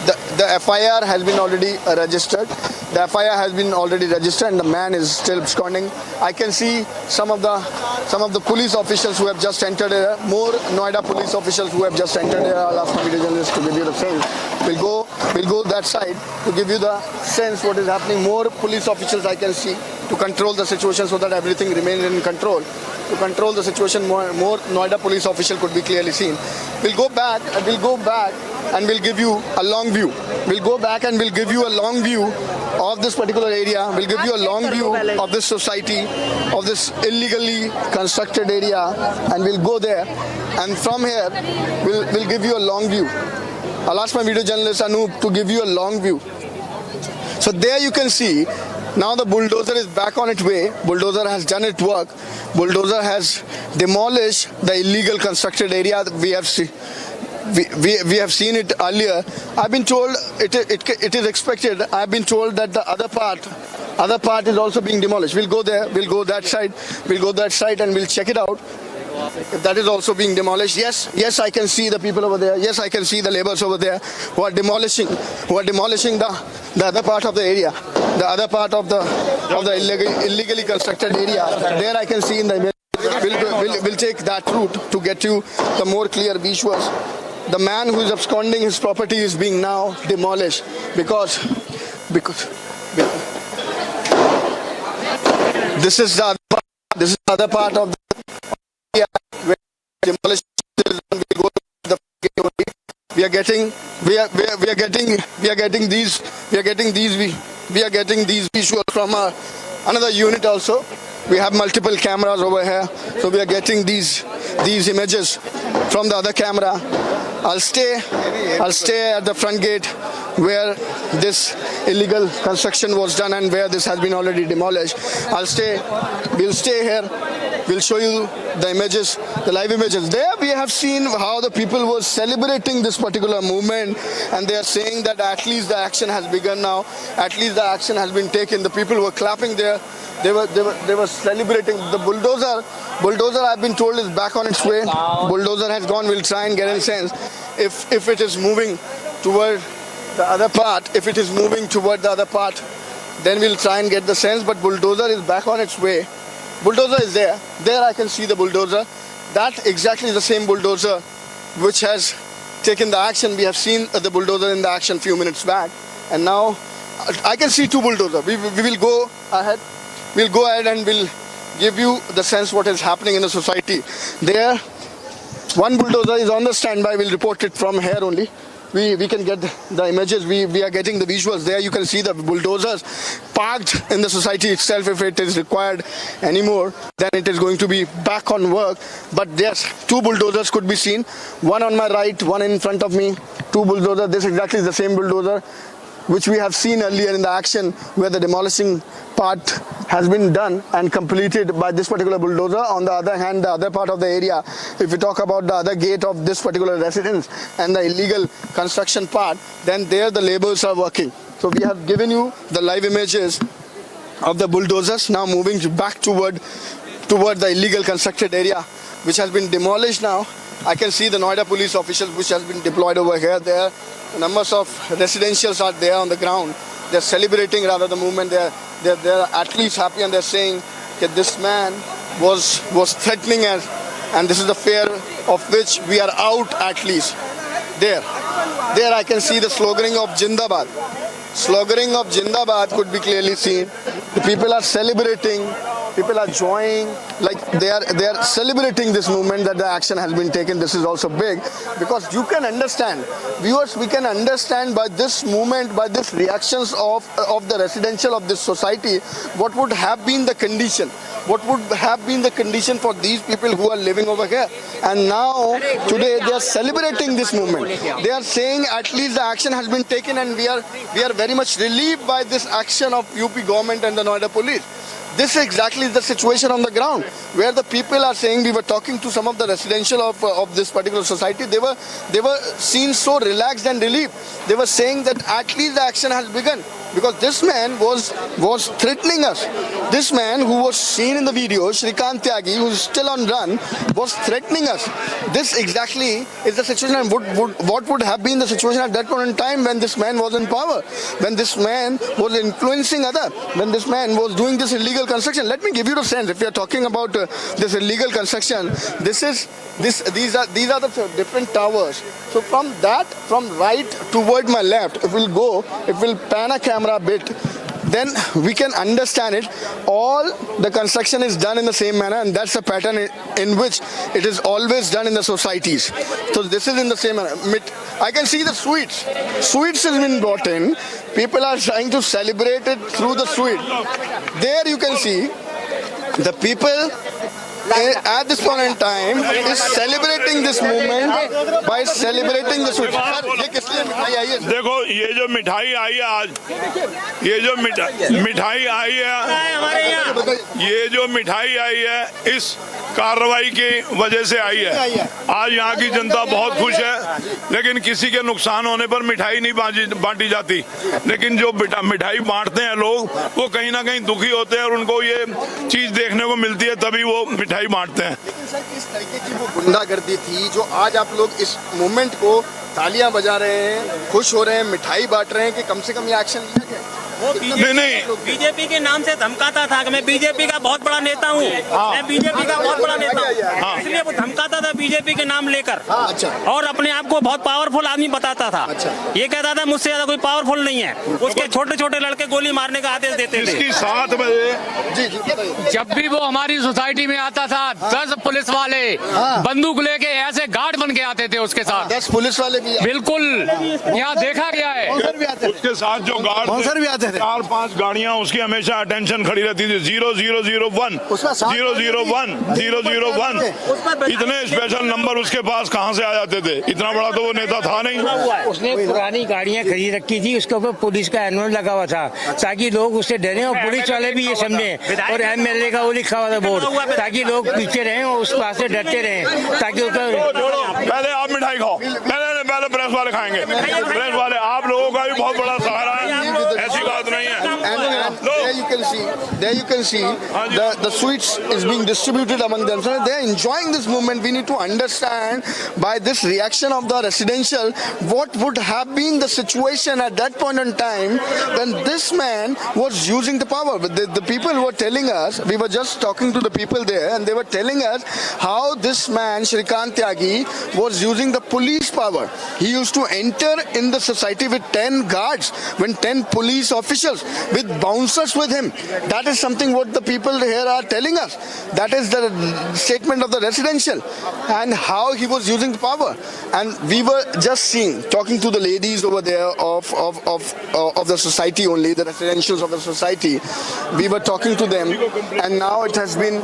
the FIR has been already registered. The FIR has been already registered and the man is still absconding. I can see some of the police officials who have just entered here, more Noida police officials who have just entered here. I'll ask my video journalist to give you the sense. We'll go that side to give you the sense what is happening. More police officials I can see to control the situation so that everything remains in control. To control the situation, more Noida police official could be clearly seen. We'll go back and we'll give you a long view. We'll go back and we'll give you a long view of this particular area. We'll give you a long view of this society, of this illegally constructed area, and we'll go there. And from here, we'll give you a long view. I'll ask my video journalist Anup to give you a long view. So there you can see, now the bulldozer is back on its way. Bulldozer has done its work. Bulldozer has demolished the illegal constructed area. We have seen it earlier. I've been told it is expected. I've been told that the other part is also being demolished. We'll go there. We'll go that side. We'll go that side and we'll check it out. If that is also being demolished, yes, I can see the people over there. Yes, I can see the laborers over there who are demolishing the other part of the area, the other part of the illegally constructed area. There I can see in the image. We'll take that route to get you the more clear visuals. The man who is absconding his property is being now demolished because this is the other part of the area where demolition is done. We go to the we are getting these visuals from another unit also. We have multiple cameras over here, so we are getting these images from the other camera. I'll stay at the front gate where this illegal construction was done and where this has been already demolished. We'll stay here We'll show you the images, the live images. There we have seen how the people were celebrating this particular movement, and they are saying that at least the action has begun now. At least the action has been taken. The people were clapping there. They were celebrating. The bulldozer I've been told is back on its way. Bulldozer has gone. We'll try and get a sense if it is moving toward the other part. If it is moving toward the other part, then we'll try and get the sense. But bulldozer is back on its way. Bulldozer is there. There I can see the bulldozer. That exactly is the same bulldozer which has taken the action. We have seen the bulldozer in the action few minutes back, and now I can see two bulldozers. We will go ahead. We'll go ahead and we'll give you the sense what is happening in the society. There, one bulldozer is on the standby. We'll report it from here only. We can get the images. We are getting the visuals. There you can see the bulldozers parked in the society itself. If it is required anymore, then it is going to be back on work. But yes, two bulldozers could be seen. One on my right, one in front of me. Two bulldozers. This exactly is the same bulldozer which we have seen earlier in the action, where the demolishing part has been done and completed by this particular bulldozer. On the other hand, the other part of the area, if we talk about the other gate of this particular residence and the illegal construction part, then there the laborers are working. So we have given you the live images of the bulldozers now moving back toward the illegal constructed area, which has been demolished now. I can see the Noida police officials which has been deployed over here. There, numbers of residentials are there on the ground. They're celebrating rather the movement. They're at least happy, and they're saying that this man was threatening us, and this is the fear of which we are out at least. There I can see the sloganing of Jindabad. Sloganing of Jindabad could be clearly seen. The people are celebrating. People are joining, like they are celebrating this movement that the action has been taken. This is also big because you can understand, viewers, we can understand by this movement, by this reactions of the residential of this society, what would have been the condition. What would have been the condition for these people who are living over here? And now, today, they are celebrating this movement. They are saying at least the action has been taken, and we are very much relieved by this action of UP government and the Noida police. This exactly is the situation on the ground, where the people are saying, we were talking to some of the residential of this particular society. They were seen so relaxed and relieved. They were saying that at least the action has begun, because this man was threatening us. This man who was seen in the video, Shrikant Tyagi, who is still on run, was threatening us. This exactly is the situation. And what would have been the situation at that point in time when this man was in power, when this man was influencing others, when this man was doing this illegal construction. Let me give you the sense. If we are talking about this illegal construction, these are the different towers. So from right toward my left, if we'll pan a camera a bit, then we can understand it. All the construction is done in the same manner, and that's the pattern in which it is always done in the societies. So this is in the same manner. I can see the sweets. Sweets has been brought in. People are trying to celebrate it through the sweet. There you can see the people at this point in time is celebrating this movement by celebrating the sweet. देखो ये जो मिठाई आई है आज, ये जो मिठाई आई है, ये जो मिठाई आई है इस कार्रवाई की वजह से आई है। आज यहाँ की जनता बहुत खुश है, लेकिन किसी के नुकसान होने पर मिठाई नहीं बांटी जाती। लेकिन जो मिठाई बांटते हैं लोग, वो कहीं ना कहीं दुखी होते हैं और उनको ये चीज देखने को मिलती है, तभी वो मिठाई बांटते हैं। सर, इस तरीके की वो गुंडागर्दी थी जो आज आप लोग इस मूवमेंट को तालियां बजा रहे हैं, खुश हो रहे हैं, मिठाई बांट रहे हैं कि कम से कम ये एक्शन लिया गया। नहीं, बीजेपी के नाम से धमकाता था कि मैं बीजेपी का बहुत बड़ा नेता हूँ, मैं बीजेपी का बहुत बड़ा नेता हूँ, इसलिए वो धमकाता था बीजेपी के नाम लेकर। अच्छा। और अपने आप को बहुत पावरफुल आदमी बताता था। अच्छा। ये कहता था मुझसे ज्यादा कोई पावरफुल नहीं है। उसके छोटे छोटे लड़के गोली मारने का आदेश देते थे। इसकी 7 बजे जब भी वो हमारी सोसाइटी में आता था, 10 पुलिस वाले बंदूक लेके ऐसे गार्ड बन के आते थे उसके साथ। 10 पुलिस वाले भी बिल्कुल यहाँ देखा गया है। उसके साथ जो गार्ड भी आते थे। 4-5 गाड़ियां उसकी हमेशा अटेंशन खड़ी रहती थी। 0001 001 001 इतने स्पेशल नंबर उसके पास कहां से आ जाते थे? इतना बड़ा तो वो नेता था नहीं। उसने पुरानी गाड़ियां खरीद रखी थी, उसके ऊपर पुलिस का एनुअल लगा हुआ था ताकि लोग उससे डरे और पुलिस वाले भी ये समझे, और MLA का वो लिखा हुआ था बोर्ड ताकि लोग पीछे रहें और उस बात से डरते रहें ताकि पहले आप मिठाई खाओ, पहले प्रेस वाले खाएंगे। प्रेस वाले आप लोगों का भी बहुत बड़ा सहारा है, ऐसी बात नहीं है। There you can see the sweets is being distributed among them. So they are enjoying this movement. We need to understand by this reaction of the residential what would have been the situation at that point in time when this man was using the power. But the people were telling us, we were just talking to the people there, and they were telling us how this man Shrikant Tyagi was using the police power. He used to enter in the society with 10 guards, when 10 police officials with bouncers with him. That is something what the people here are telling us. That is the statement of the residential and how he was using the power. And we were just seeing, talking to the ladies over there of the society only, the residentials of the society. We were talking to them, and now it has been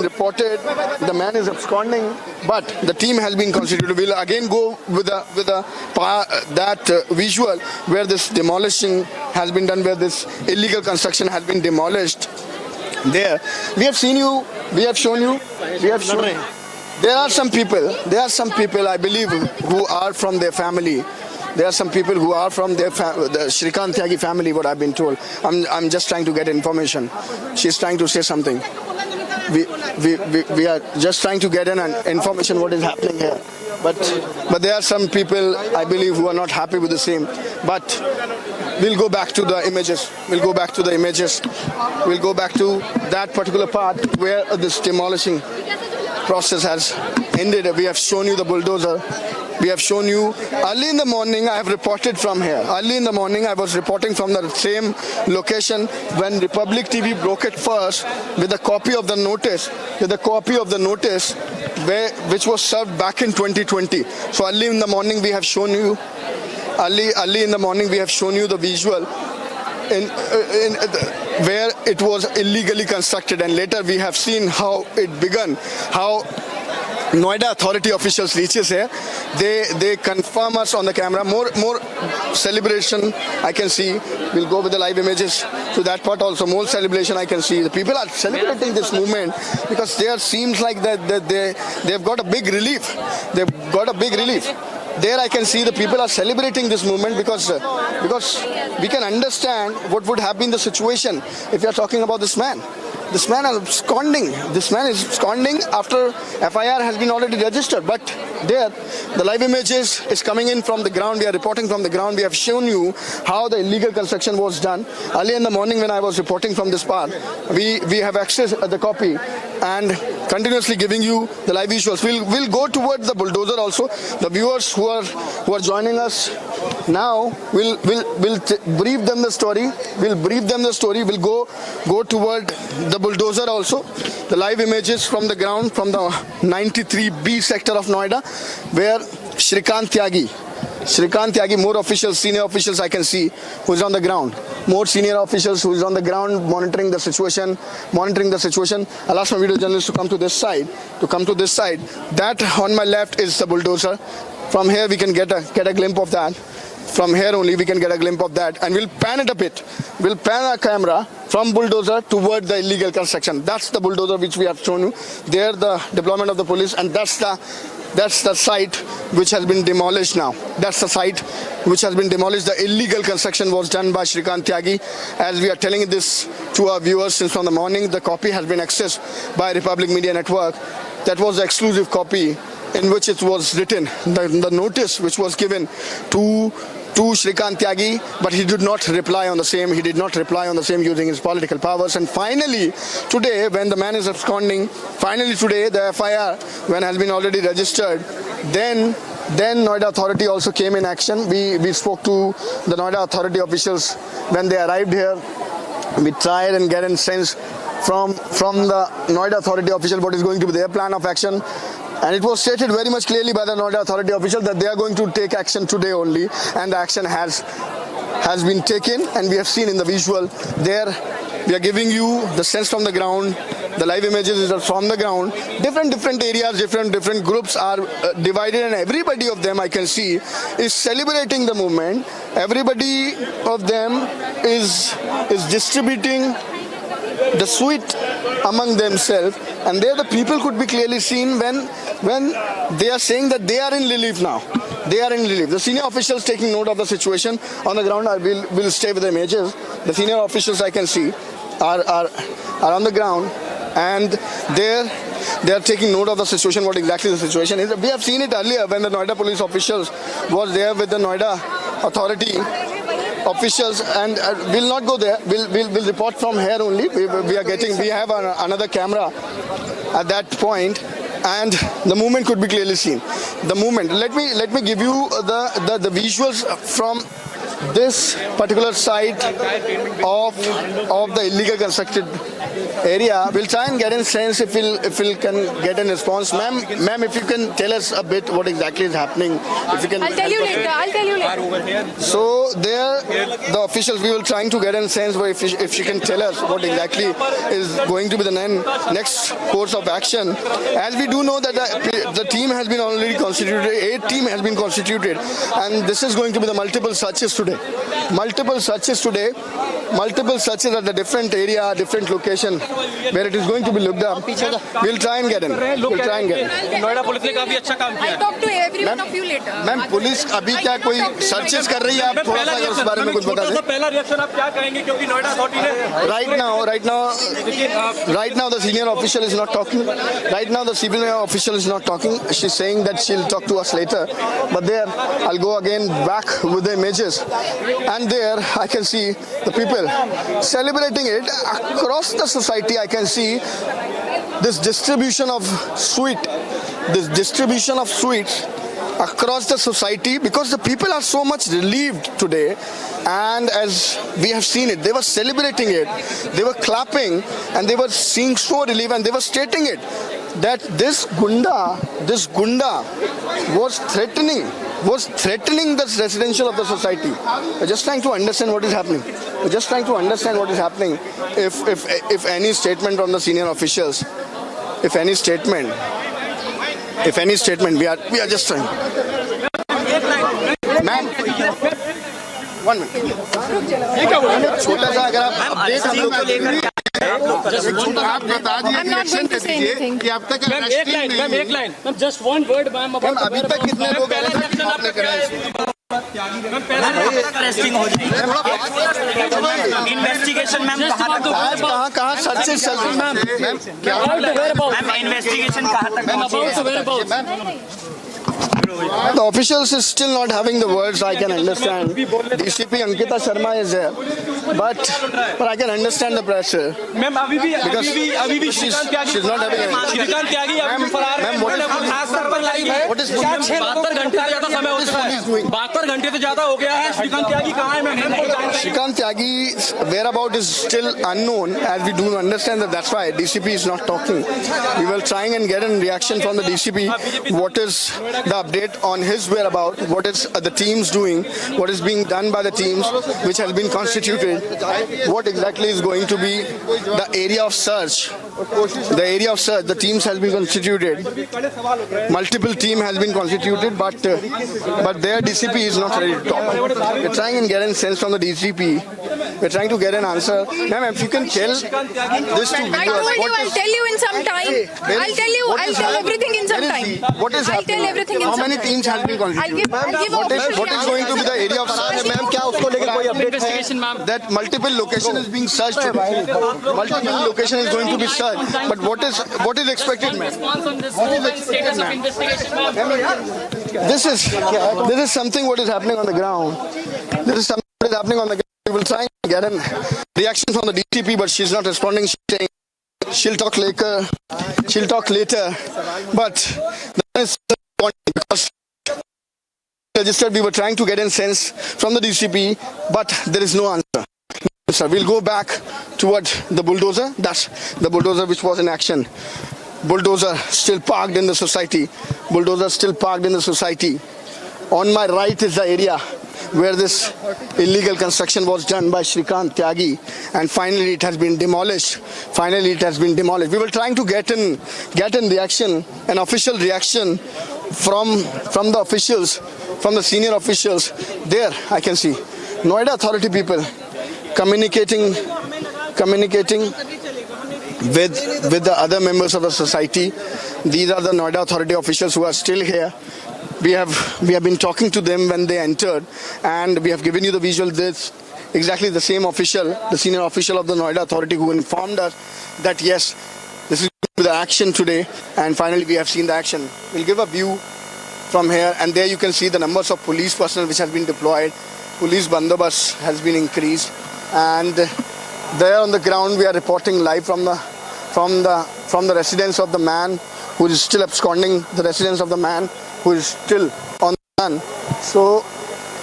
reported the man is absconding, but the team has been constituted. We'll again go with that visual where this demolishing has been done, where this illegal construction has been demolished. There, we have seen you. We have shown you. We have shown. There are some people, I believe, who are from their family. There are some people who are from the Shrikant Tyagi family, what I've been told. I'm just trying to get information. She's trying to say something. We are just trying to get an information what is happening here. But there are some people, I believe, who are not happy with the same. But we'll go back to the images. We'll go back to that particular part where this demolishing process has ended. We have shown you the bulldozer. We have shown you early in the morning. I have reported from here. Early in the morning, I was reporting from the same location when Republic TV broke it first with a copy of the notice. Which was served back in 2020. So early in the morning, we have shown you. Early in the morning, we have shown you the visual where it was illegally constructed, and later we have seen how it began. How Noida authority officials reaches here, they confirm us on the camera. More celebration I can see. We'll go with the live images to that part also. More celebration I can see. The people are celebrating this movement because there seems like that they've got a big relief. There I can see the people are celebrating this movement because we can understand what would have been the situation if you are talking about this man. This man is absconding. This man is absconding after FIR has been already registered. But there, the live images is coming in from the ground. We are reporting from the ground. We have shown you how the illegal construction was done. Early in the morning when I was reporting from this part, we have access the copy and continuously giving you the live visuals. We'll go towards the bulldozer also. The viewers who are joining us now, we'll brief them the story. We'll go toward the bulldozer also. The live images from the ground from the 93B sector of Noida, where Shrikant Tyagi, more officials, senior officials I can see who is on the ground. More senior officials who is on the ground monitoring the situation. I'll ask my video journalist to come to this side. That on my left is the bulldozer. From here we can get a glimpse of that. From here only we can get a glimpse of that, and we'll pan it a bit. We'll pan our camera from bulldozer toward the illegal construction. That's the bulldozer which we have shown you. There the deployment of the police, and that's the site which has been demolished now. The illegal construction was done by Shrikant Tyagi. As we are telling this to our viewers since from the morning, the copy has been accessed by Republic Media Network. That was the exclusive copy in which it was written, the notice which was given to Shrikant Tyagi, but he did not reply on the same. Using his political powers. And finally, today, when the man is absconding, the FIR, when has been already registered, then Noida Authority also came in action. We spoke to the Noida Authority officials when they arrived here. We tried and get a sense from the Noida Authority official what is going to be their plan of action. And it was stated very much clearly by the Noida authority officials that they are going to take action today only, and the action has been taken, and we have seen in the visual there. We are giving you the sense from the ground. The live images are from the ground. Different areas, different groups are divided, and everybody of them I can see is celebrating the movement. Everybody of them is distributing the sweet among themselves, and there the people could be clearly seen when they are saying that they are in relief now. They are in relief. The senior officials taking note of the situation on the ground. I will stay with the images. The senior officials I can see are on the ground, and they are taking note of the situation, what exactly the situation is. We have seen it earlier when the Noida police officials was there with the Noida authority officials, and we'll not go there. We'll report from here only. We have another camera at that point, and the movement could be clearly seen. The movement. Let me give you the visuals from this particular site of the illegal constructed area. We'll try and get a sense if we'll can get a response. Ma'am, if you can tell us a bit what exactly is happening. If you can. I'll tell you later. So there, the officials, we will trying to get a sense if she can tell us what exactly is going to be the next course of action. As we do know that the team has been already constituted, 8 team has been constituted, and this is going to be the multiple searches today. Multiple searches at the different area, different location where it is going to be looked up. We'll try and get in. Noida police ने काफी अच्छा काम किया. I'll talk to every one of you later. Ma'am, police अभी क्या कोई searches कर रही है? आप थोड़ा सा उस बारे में कुछ बता दें. पहला रिएक्शन आप क्या कहेंगे, क्योंकि नोएडा अथॉरिटी ने right now the senior official is not talking. Right now the senior official is not talking. She's saying that she'll talk to us later. But there, I'll go again back with the images, and there I can see the people celebrating it across the society. I can see this distribution of sweets across the society, because the people are so much relieved today, and as we have seen it, they were celebrating it, they were clapping, and they were seeing so relieved, and they were stating it that this gunda was threatening the residential of the society. We're just trying to understand what is happening. If any statement from the senior officials, if any statement, we are just trying. Ma'am, 1 minute. छोटा सा अगर आप update हम लोग आप बता दीजिए कि अब तक एक line just one word ma'am अभी तक कितने लोग आपने कराए इन्वेस्टिगेशन मैम कहाँ सर्चेस चल रही मैम? इन्वेस्टिगेशन कहाँ तक? The officials is still not having the words. I can understand. DCP Ankita Sharma is there, but I can understand the pressure. Ma'am अभी भी she's not having. श्रीकांत त्यागी अभी फरार है. खास तौर पर लाइव है. 72 घंटे से ज्यादा समय हो चुका है. 72 घंटे से ज्यादा हो गया है. श्रीकांत त्यागी कहाँ है ma'am? Shrikant Tyagi's whereabout is still unknown, as we do understand that. That's why DCP is not talking. We will trying and get a reaction from the DCP. What is the update on his whereabout? What is the teams doing? What is being done by the teams which has been constituted? What exactly is going to be the area of search? The teams has been constituted. Multiple team has been constituted, but their DCP is not ready to talk. We're trying and get a sense from the DCP. We're trying to get an answer. Ma'am, if you can tell this to viewers. I told you I'll tell you in some time. I'll tell everything in some time. What is happening? I'll tell everything in some time. How many teams has been constituted? What is going to be the area of search? Ma'am, क्या उसको लेकर कोई update है? That multiple location is being searched. Multiple location is going to be searched. But what is expected, ma'am? What is expected, ma'am? This is something what is happening on the ground. This is something what is happening on the ground. We will try and get a reaction from the DCP, but she's not responding. She's saying she'll talk later. But that is because registered, we were trying to get a sense from the DCP, but there is no answer. Sir, we'll go back toward the bulldozer. That's the bulldozer which was in action. bulldozer still parked in the society. Bulldozer still parked in the society. On my right is the area where this illegal construction was done by Shrikant Tyagi, and finally it has been demolished. Finally it has been demolished. We were trying to get in reaction, an official reaction from the officials, from the senior officials. There I can see Noida Authority people communicating with the other members of the society. These are the Noida Authority officials who are still here. We have been talking to them when they entered, and we have given you the visual. This exactly the same official, the senior official of the Noida Authority, who informed us that yes, this is the action today, and finally we have seen the action. We'll give a view from here, and there you can see the numbers of police personnel which has been deployed. Police bandobast has been increased, and there on the ground we are reporting live from the residence of the man who is still absconding, the residence of the man who is still on the run. So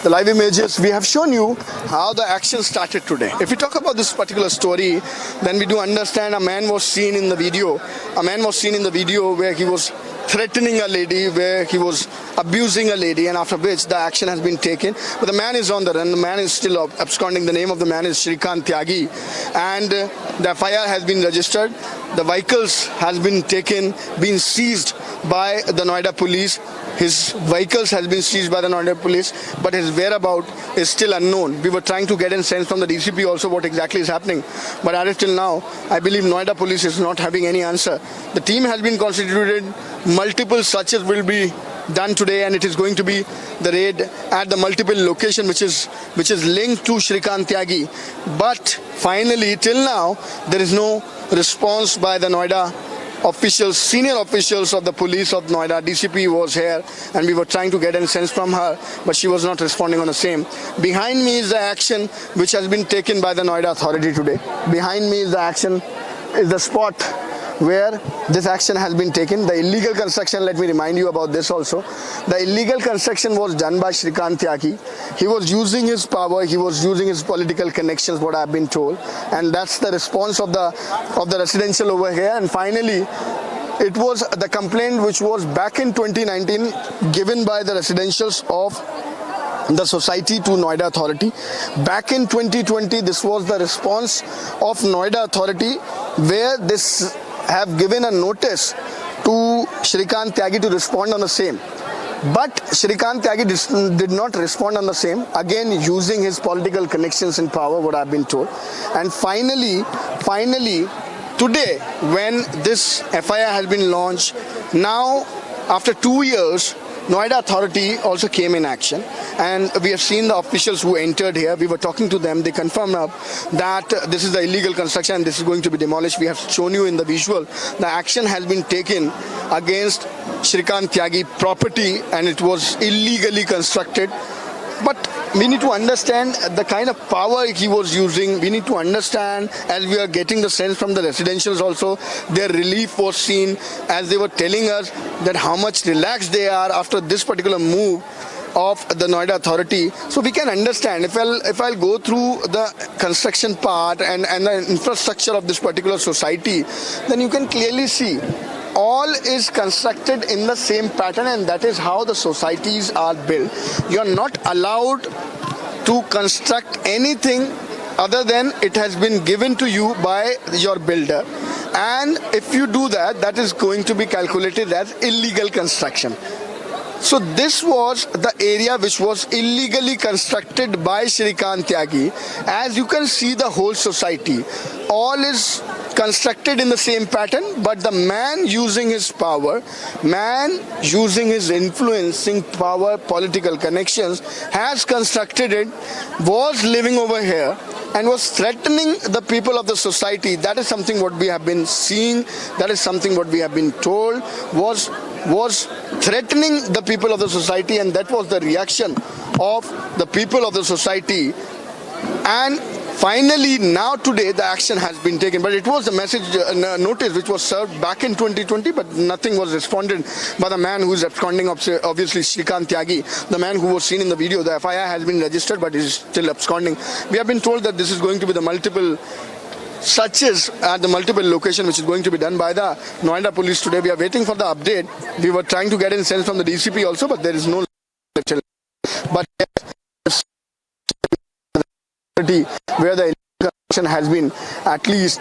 the live images, we have shown you how the action started today. If we talk about this particular story, then we do understand a man was seen in the video. A man was seen in the video where he was threatening a lady, where he was abusing a lady, and after which the action has been taken. But the man is on the run. The man is still absconding. The name of the man is Shrikant Tyagi, and the FIR has been registered. The vehicles has been seized by the Noida police. His vehicles has been seized by the Noida police, but his whereabouts is still unknown. We were trying to get a sense from the DCP also what exactly is happening, but as till now, I believe Noida police is not having any answer. The team has been constituted. Multiple searches will be done today, and it is going to be the raid at the multiple location which is linked to Shrikant Tyagi. But finally, till now, there is no response by the Noida officials, senior officials of the police of Noida. DCP was here, and we were trying to get a sense from her, but she was not responding on the same. Behind me is the action which has been taken by the Noida Authority today. Behind me is the action, is the spot where this action has been taken. The illegal construction, let me remind you about this also. The illegal construction was done by Shrikant Tyagi. He was using his power, he was using his political connections, what I've been told. And that's the response of the residential over here. And finally, it was the complaint which was back in 2019 given by the residentials of the society to Noida Authority. Back in 2020, this was the response of Noida Authority, where this have given a notice to Shrikant Tyagi to respond on the same. But Shrikant Tyagi did not respond on the same, again using his political connections and power, what I've been told. And finally, today, when this FIR has been launched, now after 2 years, Noida Authority also came in action, and we have seen the officials who entered here. We were talking to them. They confirmed up that this is the illegal construction and this is going to be demolished. We have shown you in the visual. The action has been taken against Shrikant Tyagi property, and it was illegally constructed. But we need to understand the kind of power he was using. We need to understand, as we are getting the sense from the residentials also, their relief was seen as they were telling us that how much relaxed they are after this particular move of the Noida Authority. So we can understand, if I'll go through the construction part and the infrastructure of this particular society, then you can clearly see all is constructed in the same pattern, and that is how the societies are built. You are not allowed to construct anything other than it has been given to you by your builder, and if you do that, that is going to be calculated as illegal construction. So this was the area which was illegally constructed by Shrikant Tyagi. As you can see, the whole society, all is constructed in the same pattern, but the man using his power, man using his influencing power, political connections, has constructed it, was living over here, and was threatening the people of the society. That is something what we have been seeing, that is something what we have been told, was threatening the people of the society, and that was the reaction of the people of the society. And finally, now today, the action has been taken. But it was the message notice which was served back in 2020, but nothing was responded by the man who is absconding, obviously Shrikant Tyagi, the man who was seen in the video. The FIR has been registered, but is still absconding. We have been told that this is going to be the multiple searches at the multiple location which is going to be done by the Noida police today. We are waiting for the update. We were trying to get in sense from the DCP also, but there is no. But where the construction has been at least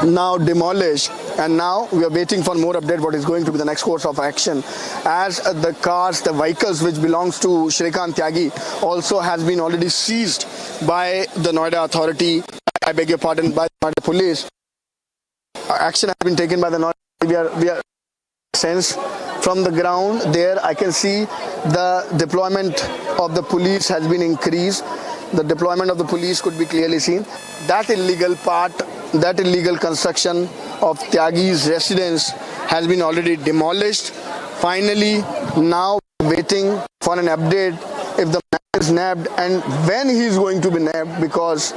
now demolished, and now we are waiting for more update what is going to be the next course of action, as the cars, the vehicles which belongs to Shrikant Tyagi also has been already seized by the Noida authority, I beg your pardon, by the Noida police. Action has been taken by the Noida. We are sense from the ground there. I can see the deployment of the police has been increased. The deployment of the police could be clearly seen. That illegal part, that illegal construction of Tyagi's residence has been already demolished. Finally, now waiting for an update if the man is nabbed and when he is going to be nabbed, because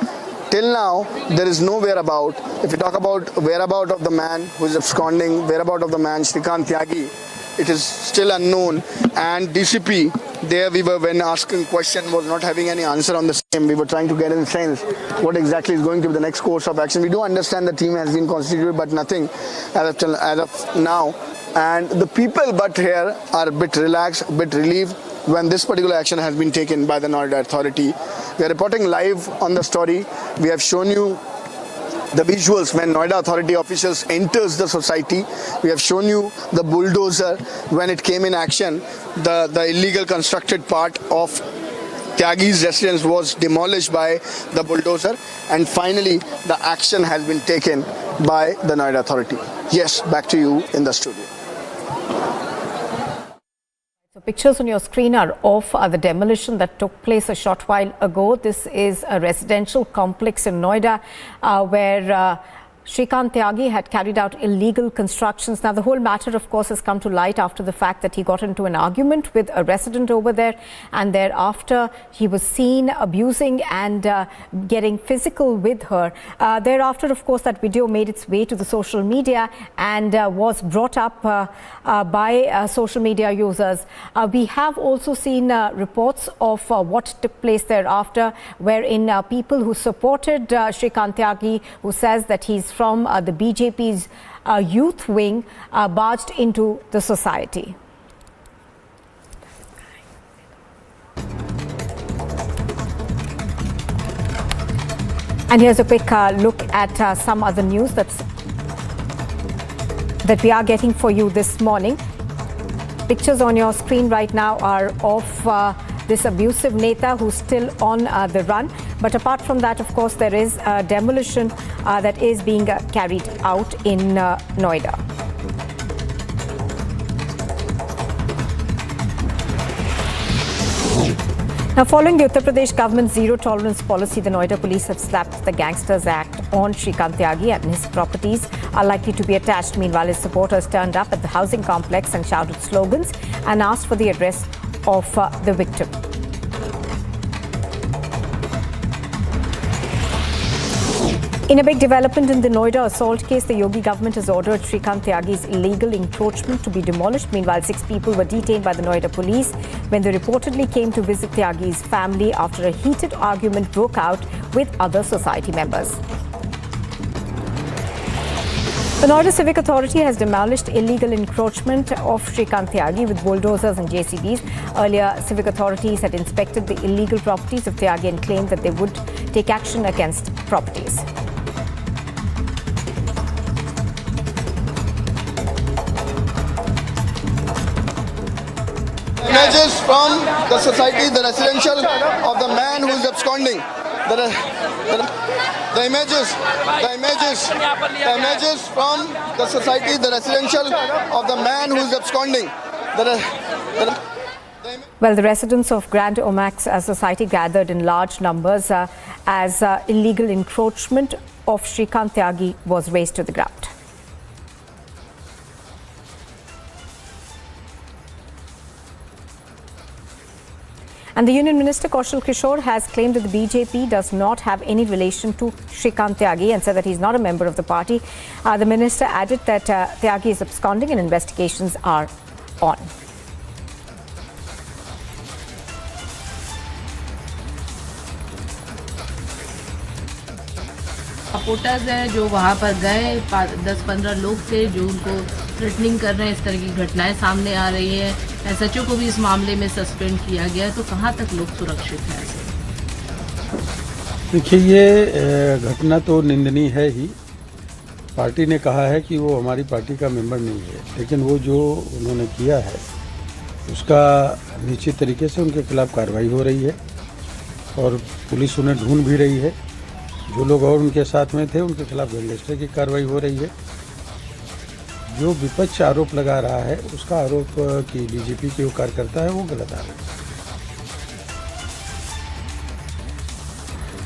till now there is no whereabout. If you talk about whereabout of the man who is absconding, whereabout of the man Shrikant Tyagi, it is still unknown. And DCP, there we were when asking question, was not having any answer on the same. We were trying to get in sense what exactly is going to be the next course of action. We do understand the team has been constituted, but nothing as of now. And the people but here are a bit relaxed, a bit relieved when this particular action has been taken by the Noida authority. We are reporting live on the story. We have shown you the visuals when Noida authority officials enters the society. We have shown you the bulldozer when it came in action. The illegal constructed part of Tyagi's residence was demolished by the bulldozer, and finally the action has been taken by the Noida authority. Yes, back to you in the studio. So pictures on your screen are of the demolition that took place a short while ago. This is a residential complex in Noida where Shrikant Tyagi had carried out illegal constructions. Now, the whole matter, of course, has come to light after the fact that he got into an argument with a resident over there, and thereafter he was seen abusing and getting physical with her. Thereafter, of course, that video made its way to the social media and was brought up by social media users. We have also seen reports of what took place thereafter, wherein people who supported Shrikant Tyagi, who says that he's from the BJP's youth wing, barged into the society. And here's a quick look at some other news that we are getting for you this morning. Pictures on your screen right now are of this abusive Neta who's still on the run. But apart from that, of course, there is a demolition that is being carried out in Noida. Now, following the Uttar Pradesh government's zero-tolerance policy, the Noida police have slapped the Gangsters Act on Shrikant Tyagi, and his properties are likely to be attached. Meanwhile, his supporters turned up at the housing complex and shouted slogans and asked for the address of the victim. In a big development in the Noida assault case, the Yogi government has ordered Shrikant Tyagi's illegal encroachment to be demolished. Meanwhile, 6 people were detained by the Noida police when they reportedly came to visit Tyagi's family after a heated argument broke out with other society members. The Noida Civic Authority has demolished illegal encroachment of Shrikant Tyagi with bulldozers and JCBs. Earlier, civic authorities had inspected the illegal properties of Tyagi and claimed that they would take action against properties. Images from the society, the residential of the man who is absconding. The images from the society, the residential of the man who is absconding. Well, the residents of Grand Omax Society gathered in large numbers as illegal encroachment of Shrikant Tyagi was razed to the ground. And the Union Minister Kaushal Kishore has claimed that the BJP does not have any relation to Shrikant Tyagi and said that he's not a member of the party. The minister added that Tyagi is absconding and investigations are on. Supporters हैं जो वहाँ पर गए, 10-15 लोग थे जो उनको threatening कर रहे हैं। इस तरह की घटनाएं सामने आ रही है। एसएचओ को भी इस मामले में सस्पेंड किया गया है। तो कहाँ तक लोग सुरक्षित हैं? देखिए, ये घटना तो निंदनीय है ही। पार्टी ने कहा है कि वो हमारी पार्टी का मेंबर नहीं है, लेकिन वो जो उन्होंने किया है उसका निश्चित तरीके से उनके खिलाफ कार्रवाई हो रही है और पुलिस उन्हें ढूंढ भी रही है। जो लोग और उनके साथ में थे उनके खिलाफ गैंगस्टर की कार्रवाई हो रही है। जो विपक्ष आरोप लगा रहा है उसका आरोप कि बीजेपी के वो कार्यकर्ता है, वो गलत आरोप है।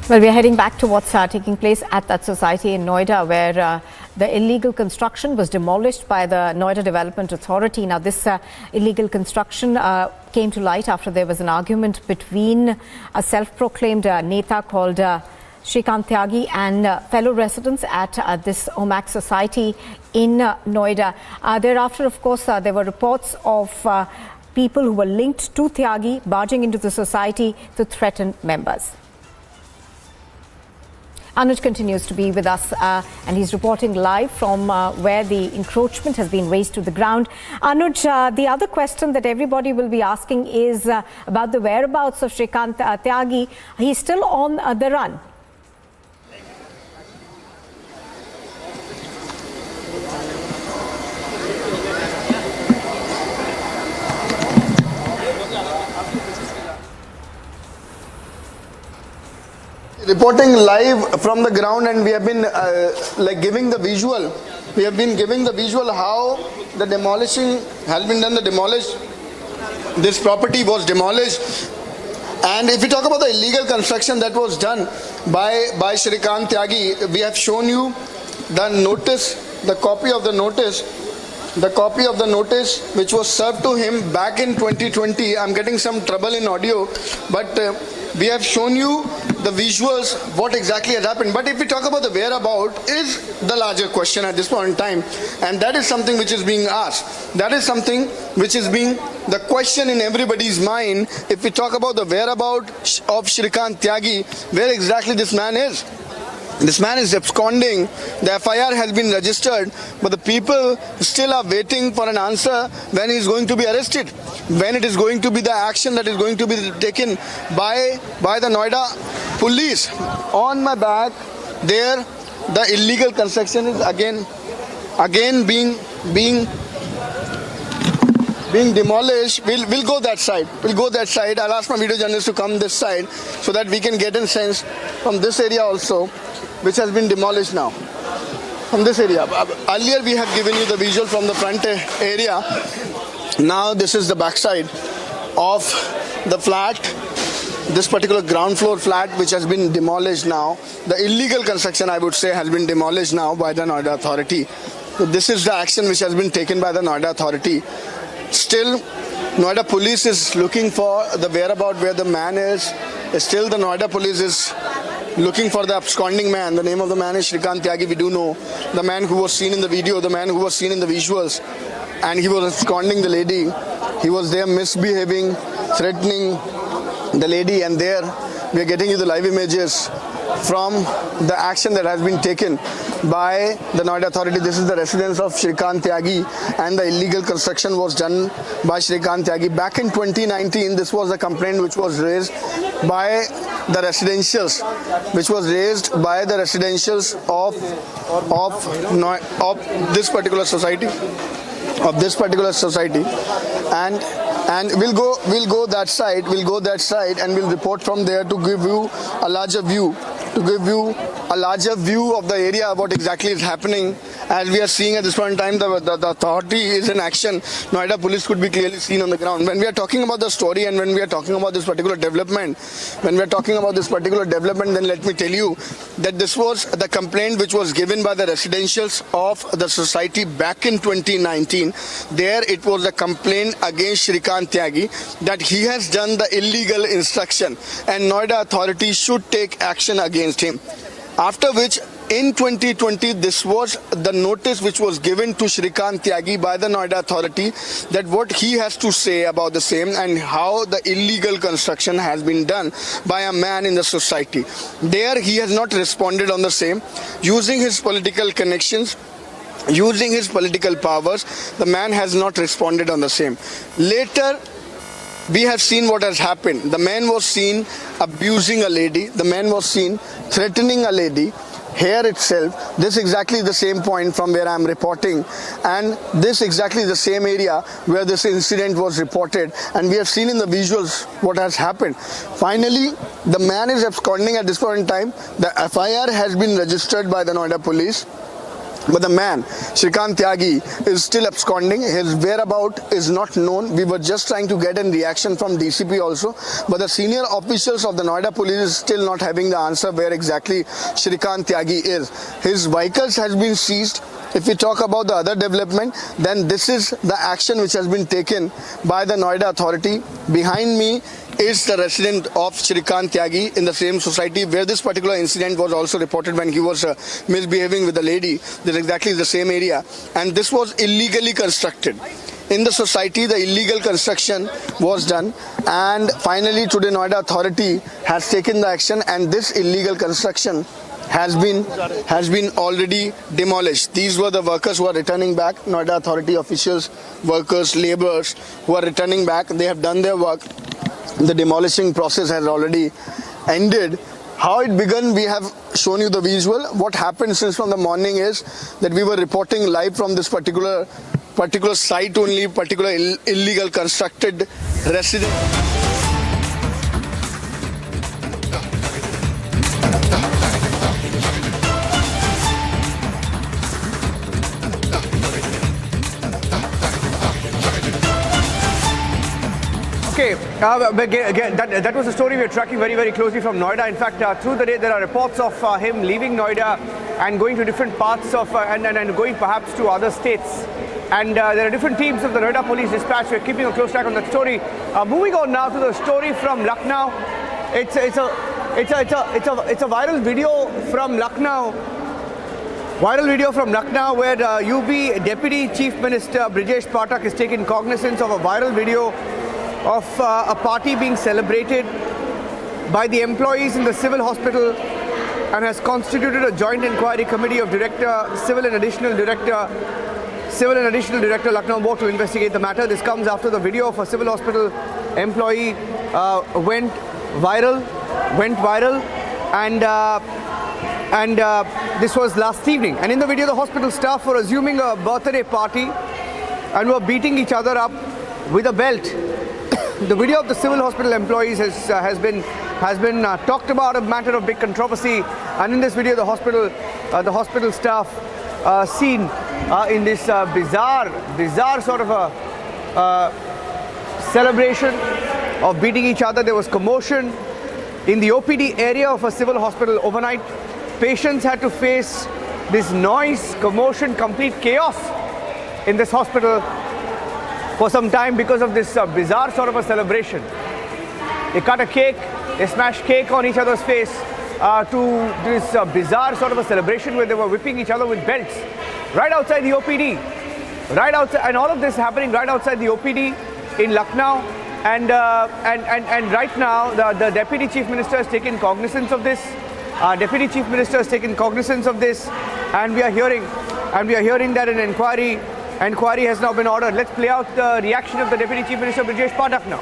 Well, we are heading back to what's taking place at that society in Noida, where the illegal construction was demolished by the Noida Development Authority. Now, this illegal construction came to light after there was an argument between a self-proclaimed Neta called Shrikant Tyagi and fellow residents at this OMAC society in Noida. Thereafter, of course, there were reports of people who were linked to Tyagi barging into the society to threaten members. Anuj continues to be with us and he's reporting live from where the encroachment has been razed to the ground. Anuj, the other question that everybody will be asking is about the whereabouts of Shrikant Tyagi. He's still on the run. Reporting live from the ground, and we have been like giving the visual. We have been giving the visual how the demolishing has been done. This property was demolished, and if we talk about the illegal construction that was done by Shrikant Tyagi, we have shown you the notice, the copy of the notice. The copy of the notice which was served to him back in 2020. I'm getting some trouble in audio, but we have shown you the visuals, what exactly has happened. But if we talk about the whereabout is the larger question at this point in time, and that is something which is being asked. That is something which is being the question in everybody's mind. If we talk about the whereabout of Shrikant Tyagi, where exactly this man is. This man is absconding. The FIR has been registered, but the people still are waiting for an answer when he is going to be arrested, when it is going to be the action that is going to be taken by the Noida police. On my back there, the illegal construction is again being demolished. We'll go that side. I'll ask my video journalist to come this side so that we can get a sense from this area also, which has been demolished now. From this area. Earlier we have given you the visual from the front area. Now this is the back side of the flat. This particular ground floor flat which has been demolished now. The illegal construction, I would say, has been demolished now by the Noida Authority. So this is the action which has been taken by the Noida Authority. Still, Noida police is looking for the whereabout where the man is. Still, the Noida police is looking for the absconding man. The name of the man is Shrikant Tyagi. We do know the man who was seen in the video, the man who was seen in the visuals, and he was absconding the lady. He was there misbehaving, threatening the lady, and there we are getting you the live images from the action that has been taken by the Noida Authority. This is the residence of Shrikant Tyagi, and the illegal construction was done by Shrikant Tyagi. Back in 2019, this was a complaint which was raised by the residentials, of this particular society, and we'll go that side, and we'll report from there to give you a larger view of the area, what exactly is happening. As we are seeing at this point in time, the authority is in action. Noida police could be clearly seen on the ground. When we are talking about the story, and when we are talking about this particular development, then let me tell you that this was the complaint which was given by the residentials of the society back in 2019. There it was a complaint against Shrikant Tyagi that he has done the illegal instruction, and Noida Authority should take action against him. After which in 2020, this was the notice which was given to Shrikant Tyagi by the Noida authority, that what he has to say about the same and how the illegal construction has been done by a man in the society. There he has not responded on the same. Using his political connections, using his political powers, the man has not responded on the same. Later, we have seen what has happened. The man was seen abusing a lady. The man was seen threatening a lady. Here itself, this is exactly the same point from where I am reporting, and this exactly the same area where this incident was reported, and we have seen in the visuals what has happened. Finally, the man is absconding at this point in time. The FIR has been registered by the Noida police. But the man, Shrikant Tyagi, is still absconding. His whereabout is not known. We were just trying to get a reaction from DCP also. But the senior officials of the Noida police is still not having the answer where exactly Shrikant Tyagi is. His vehicles has been seized. If we talk about the other development, then this is the action which has been taken by the Noida authority. Behind me is the resident of Shrikant Tyagi in the same society where this particular incident was also reported when he was misbehaving with a lady. This is exactly the same area, and this was illegally constructed. In the society, the illegal construction was done, and finally today Noida authority has taken the action, and this illegal construction has been already demolished. These were the workers who are returning back, Noida authority officials, workers, laborers who are returning back. They have done their work. The demolishing process has already ended. How it began, we have shown you the visual. What happened since from the morning is that we were reporting live from this particular site only, particular illegal constructed residence. Okay, that was a story we're tracking very, very closely from Noida. In fact, through the day there are reports of him leaving Noida and going to different parts of and going perhaps to other states. And there are different teams of the Noida Police Dispatch. We're keeping a close track on that story. Moving on now to the story from Lucknow. It's a viral video from Lucknow. Viral video from Lucknow where UB Deputy Chief Minister Brijesh Pathak is taking cognizance of a viral video of a party being celebrated by the employees in the civil hospital, and has constituted a joint inquiry committee of Civil and Additional Director Lucknow Board to investigate the matter. This comes after the video of a civil hospital employee went viral, and this was last evening. And in the video, the hospital staff were assuming a birthday party and were beating each other up with a belt. The video of the civil hospital employees has been talked about, a matter of big controversy. And in this video, the hospital staff seen in this bizarre sort of a celebration of beating each other. There was commotion in the OPD area of a civil hospital overnight. Patients had to face this noise, commotion, complete chaos in this hospital for some time because of this bizarre sort of a celebration. They cut a cake, they smashed cake on each other's face to this bizarre sort of a celebration where they were whipping each other with belts right outside the OPD. Right outside, and all of this happening right outside the OPD in Lucknow. And right now, the Deputy Chief Minister has taken cognizance of this. Deputy Chief Minister has taken cognizance of this, and we are hearing that an inquiry has now been ordered. Let's play out the reaction of the Deputy Chief Minister Brijesh Pathak now.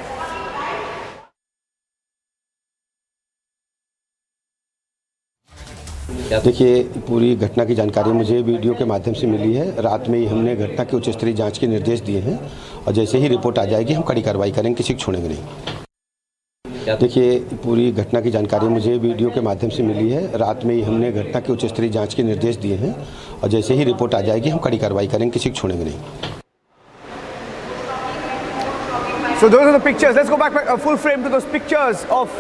देखिए, पूरी घटना की जानकारी मुझे video के माध्यम से मिली है। रात में ही हमने घटना की उच्च स्तरीय जांच के निर्देश दिए हैं और जैसे ही रिपोर्ट आ जाएगी हम कड़ी कार्रवाई करेंगे, किसी को छोड़ेंगे नहीं। देखिए, पूरी घटना की जानकारी मुझे वीडियो के माध्यम से मिली है। रात में ही हमने घटना की उच्च स्तरीय जांच के निर्देश दिए हैं और जैसे ही रिपोर्ट आ जाएगी हम कड़ी कार्रवाई करेंगे, किसी को छोड़ेंगे नहीं। So those are the pictures. Let's go back full frame to those pictures of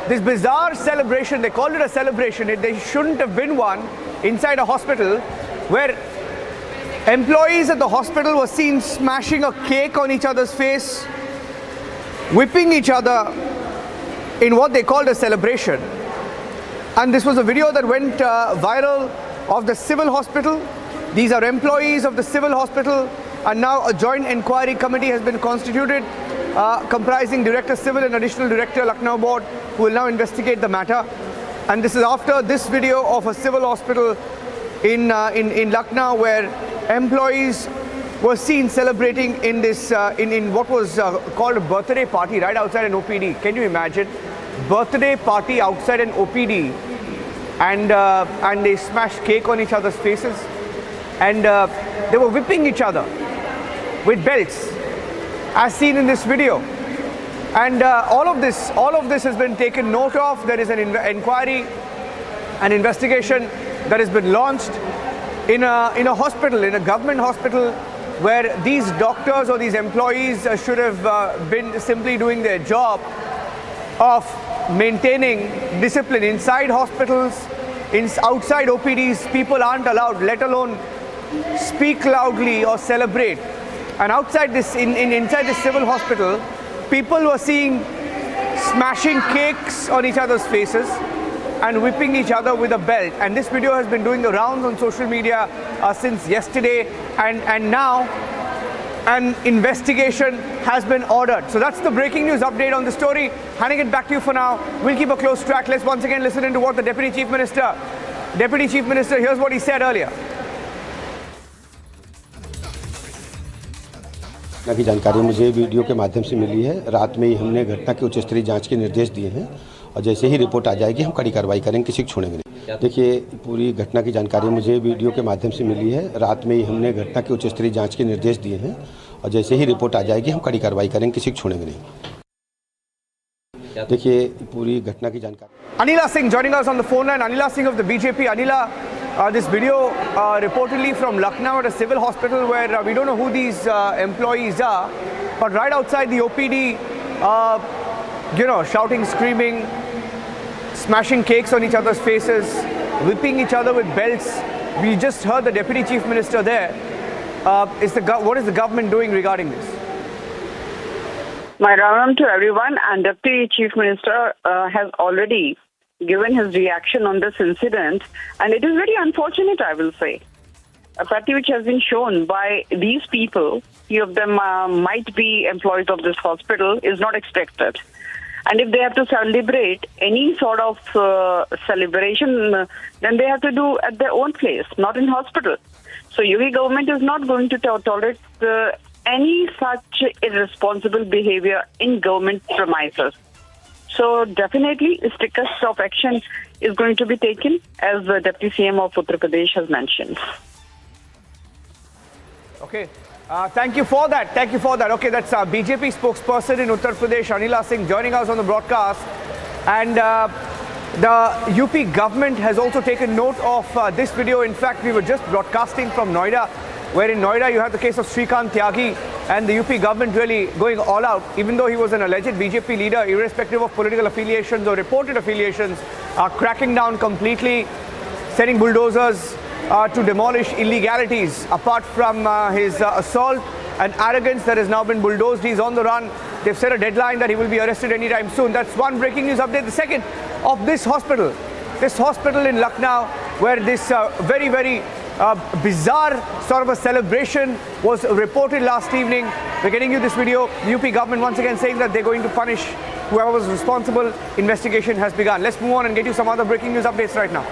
this bizarre celebration. They called it a celebration. They shouldn't have been one inside a hospital where employees at the hospital were seen smashing a cake on each other's face, whipping each other in what they called a celebration. And this was a video that went viral of the civil hospital. These are employees of the civil hospital, and now a joint inquiry committee has been constituted comprising Director Civil and Additional Director Lucknow Board, who will now investigate the matter. And this is after this video of a civil hospital in Lucknow, where employees were seen celebrating in this in what was called a birthday party right outside an OPD. Can you imagine? Birthday party outside an OPD, and they smashed cake on each other's faces, and they were whipping each other with belts, as seen in this video. And all of this has been taken note of. There is an inquiry, an investigation that has been launched in a hospital, in a government hospital, where these doctors or these employees should have been simply doing their job of maintaining discipline. Inside hospitals, outside OPDs, people aren't allowed, let alone speak loudly or celebrate. And outside this, inside this civil hospital, people were seen smashing cakes on each other's faces and whipping each other with a belt. And this video has been doing the rounds on social media since yesterday, and now an investigation has been ordered. So that's the breaking news update on the story. Handing it back to you for now. We'll keep a close track. Let's once again listen into what the Deputy Chief Minister, here's what he said earlier. घटना की जानकारी मुझे video के माध्यम से मिली है। रात में ही हमने घटना की उच्च स्तरीय जांच के निर्देश दिए हैं, और जैसे ही रिपोर्ट आ जाएगी हम कड़ी कार्रवाई करेंगे, किसी को छोड़ेंगे नहीं। देखिए, पूरी घटना की जानकारी मुझे वीडियो के माध्यम से मिली है। रात में ही हमने घटना की उच्च स्तरीय जांच के निर्देश दिए हैं, और जैसे ही रिपोर्ट आ जाएगी हम कड़ी कार्रवाई करेंगे, किसी को छोड़ेंगे नहीं। देखिए, पूरी घटना की जानकारी। Anila Singh joining us on the phone line. Anila Singh of the BJP. Anila, this video reportedly from Lucknow at a civil hospital where we don't know who these employees are, but right outside the OPD, shouting, screaming, smashing cakes on each other's faces, whipping each other with belts. We just heard the Deputy Chief Minister there. What is the government doing regarding this? My round to everyone, and Deputy Chief Minister has already given his reaction on this incident, and it is very unfortunate, I will say. A party which has been shown by these people, few of them might be employees of this hospital, is not expected. And if they have to celebrate any sort of celebration, then they have to do at their own place, not in hospital. So UP government is not going to tolerate any such irresponsible behavior in government premises. So definitely, strictest of action is going to be taken, as the Deputy CM of Uttar Pradesh has mentioned. Okay. Thank you for that. Thank you for that. Okay, that's our BJP spokesperson in Uttar Pradesh, Anila Singh, joining us on the broadcast. And the UP government has also taken note of this video. In fact, we were just broadcasting from Noida, where in Noida you have the case of Shrikant Tyagi, and the UP government really going all out, even though he was an alleged BJP leader, irrespective of political affiliations or reported affiliations, cracking down completely, sending bulldozers to demolish illegalities. Apart from his assault and arrogance that has now been bulldozed, he's on the run. They've set a deadline that he will be arrested anytime soon. That's one breaking news update. The second of this hospital in Lucknow, where this very, very bizarre sort of a celebration was reported last evening. We're getting you this video. The UP government once again saying that they're going to punish whoever was responsible. Investigation has begun. Let's move on and get you some other breaking news updates right now.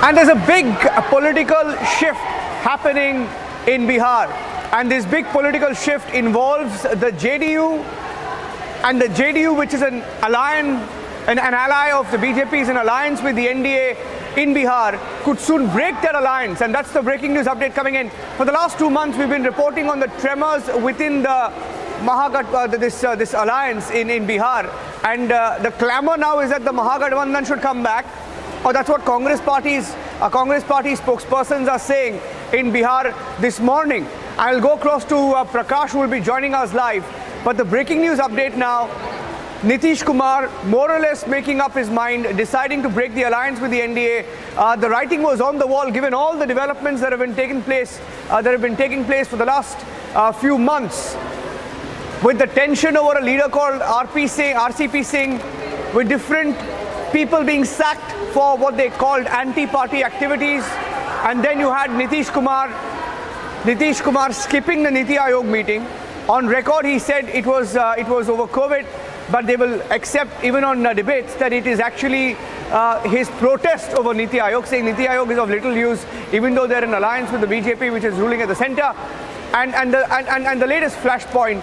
And there's a big political shift happening in Bihar. And this big political shift involves the JDU, and the JDU, which is an ally of the BJP, is an alliance with the NDA in Bihar, could soon break their alliance. And that's the breaking news update coming in. For the last 2 months, we've been reporting on the tremors within the this alliance in Bihar. And the clamor now is that the Mahagathbandhan should come back. Or that's what Congress party spokespersons are saying in Bihar this morning. I'll go across to Prakash, who will be joining us live. But the breaking news update now, Nitish Kumar more or less making up his mind, deciding to break the alliance with the NDA. The writing was on the wall given all the developments that have been taking place for the last few months, with the tension over a leader called RCP Singh, with different people being sacked for what they called anti-party activities, and then you had Nitish Kumar skipping the Niti Aayog meeting. On record, he said it was over COVID, but they will accept even on debates that it is actually his protest over Niti Aayog, saying Niti Aayog is of little use, even though they're in alliance with the BJP, which is ruling at the center. And the latest flashpoint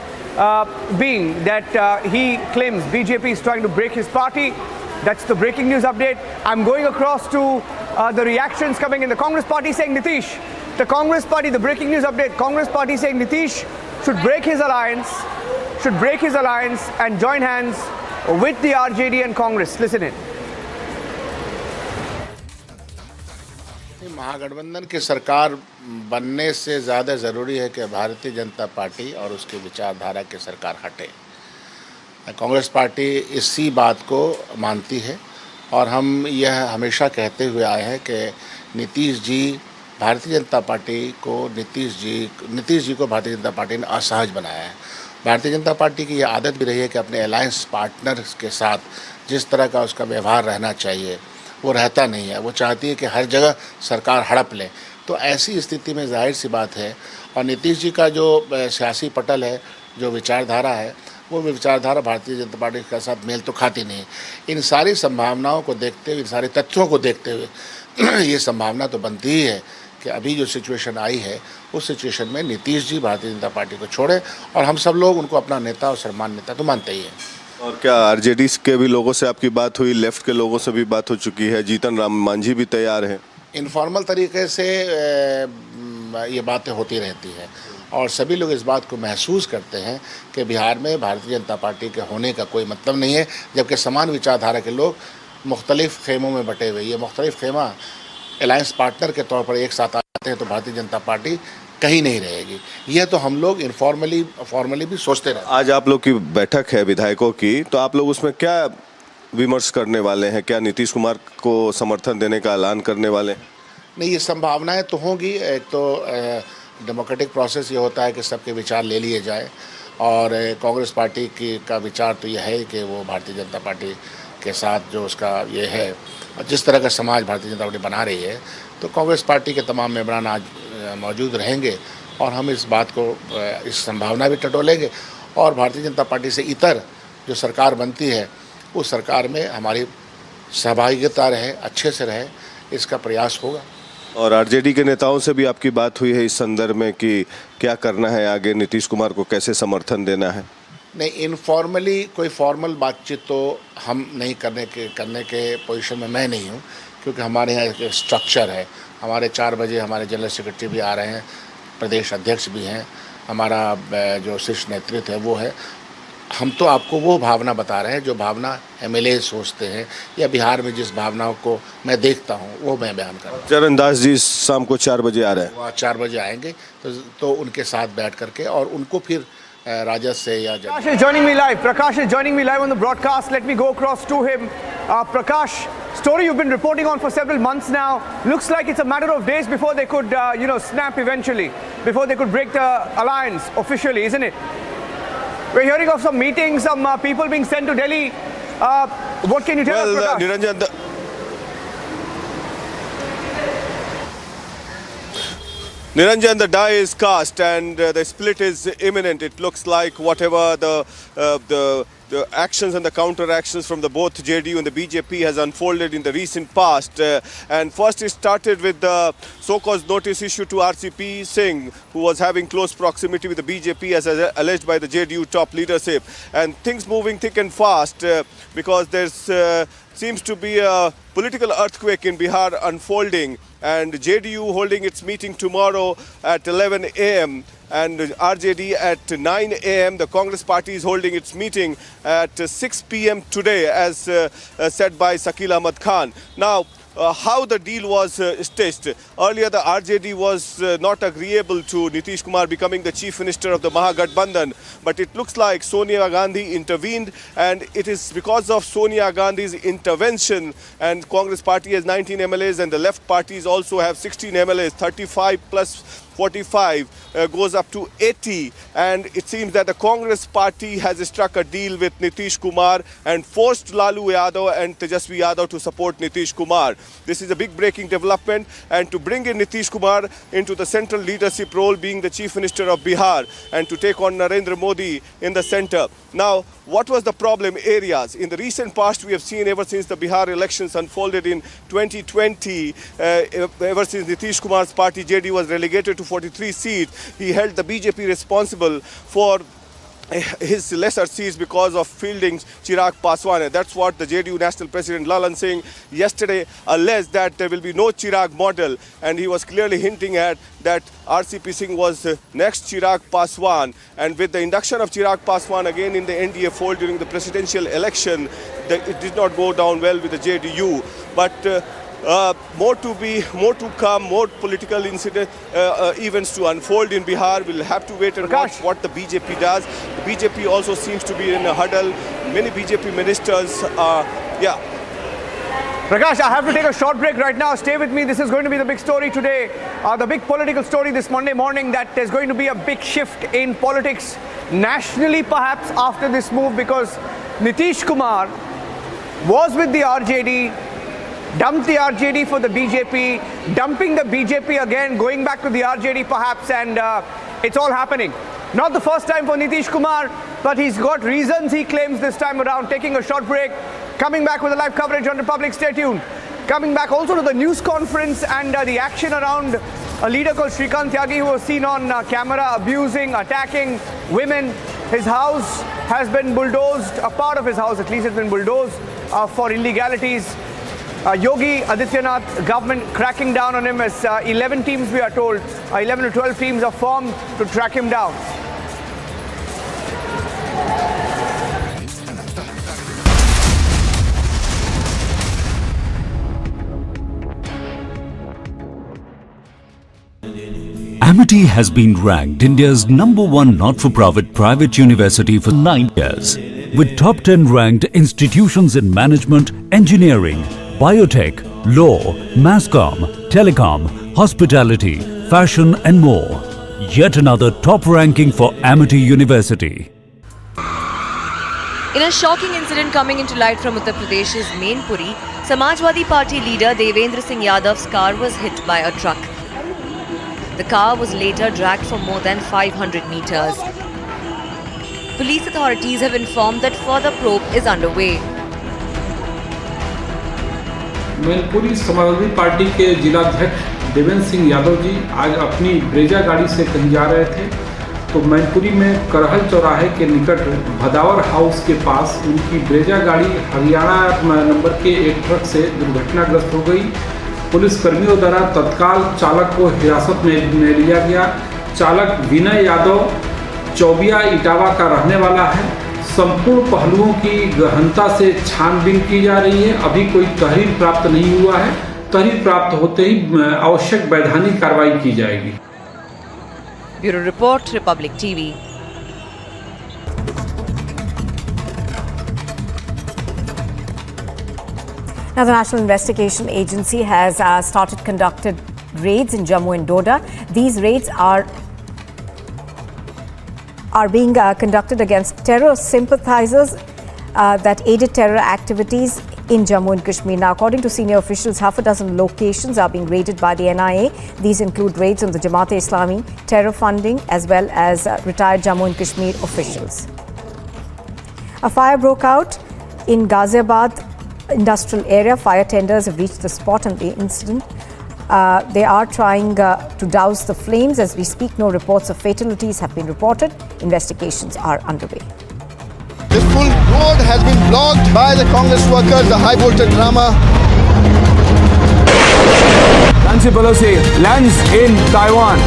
being that he claims BJP is trying to break his party. That's the breaking news update. I'm going across to the reactions coming in the Congress party saying Nitish. The Congress party, the breaking news update, Congress party saying Nitish should break his alliance and join hands with the RJD and Congress. Listen in. महागठबंधन की सरकार बनने से ज़्यादा ज़रूरी है कि Bharatiya Janata party और उसकी विचारधारा की सरकार हटे। कांग्रेस पार्टी इसी बात को मानती है और हम यह हमेशा कहते हुए आए हैं कि नीतीश जी को भारतीय जनता पार्टी ने असहज बनाया है। भारतीय जनता पार्टी की यह आदत भी रही है कि अपने अलायंस पार्टनर्स के साथ जिस तरह का उसका व्यवहार रहना चाहिए वो रहता नहीं है। वो चाहती है कि हर जगह सरकार हड़प ले। तो ऐसी स्थिति में जाहिर सी बात है, और नीतीश जी का जो सियासी पटल है, जो विचारधारा है, वो विचारधारा भारतीय जनता पार्टी के साथ मेल तो खाती नहीं। इन सारी संभावनाओं को देखते हुए, इन सारे तथ्यों को देखते हुए ये संभावना तो बनती ही है कि अभी जो सिचुएशन आई है उस सिचुएशन में नीतीश जी भारतीय जनता पार्टी को छोड़े, और हम सब लोग उनको अपना नेता और सम्मान नेता तो मानते ही हैं। और क्या आरजेडी के भी लोगों से आपकी बात हुई, लेफ्ट के लोगों से भी बात हो चुकी है, जीतन राम मांझी भी तैयार हैं? इनफॉर्मल तरीके से ये बातें होती रहती हैं और सभी लोग इस बात को महसूस करते हैं कि बिहार में भारतीय जनता पार्टी के होने का कोई मतलब नहीं है, जबकि समान विचारधारा के लोग मुख्तलिफ खेमों में बटे हुए। ये मुख्तलिफ खेमा अलायंस पार्टनर के तौर पर एक साथ आते हैं तो भारतीय जनता पार्टी कहीं नहीं रहेगी। यह तो हम लोग फॉर्मली भी सोचते रहे। आज आप लोग की बैठक है विधायकों की, तो आप लोग उसमें क्या विमर्श करने वाले हैं? क्या नीतीश कुमार को समर्थन देने का ऐलान करने वाले हैं? नहीं, ये संभावनाएं तो होंगी। एक तो डेमोक्रेटिक प्रोसेस ये होता है कि सबके विचार ले लिए जाए, और कांग्रेस पार्टी का विचार तो यह है कि वो भारतीय जनता पार्टी के साथ जो उसका ये है, जिस तरह का समाज भारतीय जनता पार्टी बना रही है, तो कांग्रेस पार्टी के तमाम मेंबरान आज मौजूद रहेंगे और हम इस बात को, इस संभावना भी टटोलेंगे, और भारतीय जनता पार्टी से इतर जो सरकार बनती है उस सरकार में हमारी सहभागिता रहे, अच्छे से रहे, इसका प्रयास होगा। और आरजेडी के नेताओं से भी आपकी बात हुई है इस संदर्भ में कि क्या करना है आगे, नीतीश कुमार को कैसे समर्थन देना है? नहीं, इनफॉर्मली कोई फॉर्मल बातचीत तो हम नहीं करने के पोजीशन में मैं नहीं हूँ, क्योंकि हमारे यहाँ एक स्ट्रक्चर है। हमारे 4 बजे हमारे जनरल सेक्रेटरी भी आ रहे हैं, प्रदेश अध्यक्ष भी हैं, हमारा जो शीर्ष नेतृत्व है वो है। हम तो आपको वो भावना बता रहे हैं जो भावना एमएलए सोचते हैं, या बिहार में जिस भावनाओं को मैं देखता हूँ वो मैं बयान कर रहा हूँ। चरण दास जी शाम को 4 बजे आ रहे हैं। वो 4 बजे आएंगे तो उनके साथ बैठ करके और उनको फिर राजद से या Prakash is joining me live on the broadcast. Let me go across to him. Prakash, story you've been reporting on for several months now. Looks like it's a matter of days before they could, snap eventually, before they could break the alliance officially, isn't it? We're hearing of some meetings, some people being sent to Delhi. What can you tell us, Prakash? Niranjan, Niranjan, the die is cast and the split is imminent. It looks like whatever the actions and the counter actions from the both JDU and the BJP has unfolded in the recent past. And first it started with the so-called notice issued to RCP Singh, who was having close proximity with the BJP as alleged by the JDU top leadership. And things moving thick and fast because there's seems to be a political earthquake in Bihar unfolding, and JDU holding its meeting tomorrow at 11 a.m. and RJD at 9 a.m. The Congress party is holding its meeting at 6 p.m. today, as said by Sakil Ahmad Khan. Now, how the deal was stitched. Earlier, the RJD was not agreeable to Nitish Kumar becoming the Chief Minister of the Mahagathbandhan, but it looks like Sonia Gandhi intervened, and it is because of Sonia Gandhi's intervention, and Congress party has 19 MLAs and the left parties also have 16 MLAs, 35 plus 45 goes up to 80, and it seems that the Congress party has struck a deal with Nitish Kumar and forced Lalu Yadav and Tejasvi Yadav to support Nitish Kumar. This is a big breaking development, and to bring in Nitish Kumar into the central leadership role, being the Chief Minister of Bihar, and to take on Narendra Modi in the center. Now, what was the problem areas? In the recent past, we have seen ever since the Bihar elections unfolded in 2020, ever since Nitish Kumar's party JD was relegated to 43 seats, he held the BJP responsible for his lesser seats because of fielding Chirag Paswan. That's what the JDU National President Lalan Singh yesterday alleged, that there will be no Chirag model, and he was clearly hinting at that RCP Singh was next Chirag Paswan, and with the induction of Chirag Paswan again in the NDA fold during the presidential election, it did not go down well with the JDU. But more to come, more political events to unfold in Bihar. We'll have to wait and watch what the BJP does. The BJP also seems to be in a huddle. Many BJP ministers Prakash, I have to take a short break right now. Stay with me. This is going to be the big story today, the big political story this Monday morning, that there's going to be a big shift in politics nationally perhaps after this move, because Nitish Kumar was with the RJD, dumped the RJD for the BJP, dumping the BJP again, going back to the RJD perhaps, and it's all happening. Not the first time for Nitish Kumar, but he's got reasons, he claims, this time around. Taking a short break, coming back with a live coverage on Republic. Stay tuned. Coming back also to the news conference and the action around a leader called Shrikant Tyagi, who was seen on camera abusing, attacking women. His house has been bulldozed, a part of his house at least has been bulldozed for illegalities. Yogi Adityanath government cracking down on him, as 11 teams, we are told, 11 to 12 teams are formed to track him down. Amity has been ranked India's #1 not-for-profit private university for 9 years, with top 10 ranked institutions in management, engineering, biotech, law, masscom, telecom, hospitality, fashion and more. Yet another top ranking for Amity University. In a shocking incident coming into light from Uttar Pradesh's Mainpuri, Samajwadi Party leader Devendra Singh Yadav's car was hit by a truck. The car was later dragged for more than 500 meters. Police authorities have informed that further probe is underway. Mainpuri Samajwadi party के जिलाध्यक्ष देवेंद्र सिंह यादव जी आज अपनी Brezza गाड़ी से कहीं जा रहे थे, तो मैनपुरी में करहल चौराहे के निकट भदावर हाउस के पास उनकी ब्रेजा गाड़ी हरियाणा नंबर के एक ट्रक से दुर्घटनाग्रस्त हो गई। पुलिस कर्मियों द्वारा तत्काल चालक को हिरासत में लिया गया। चालक विनय यादव चौबिया इटावा का रहने वाला है। संपूर्ण पहलुओं की गहनता से छानबीन की जा रही है। अभी कोई तहरीर प्राप्त नहीं हुआ है। तहरीर प्राप्त होते ही आवश्यक वैधानिक कार्रवाई की जाएगी। Bureau report, Republic TV. Now, the National Investigation Agency has started conducted raids in Jammu and Doda. These raids are being conducted against terror sympathizers that aided terror activities in Jammu and Kashmir. Now, according to senior officials, half a dozen locations are being raided by the NIA. These include raids on the Jamaat-e-Islami, terror funding, as well as retired Jammu and Kashmir officials. A fire broke out in Ghaziabad industrial area. Fire tenders have reached the spot on the incident. They are trying to douse the flames. As we speak, no reports of fatalities have been reported. Investigations are underway. This full road has been blocked by the Congress workers, the high voltage drama. Nancy Pelosi lands in Taiwan.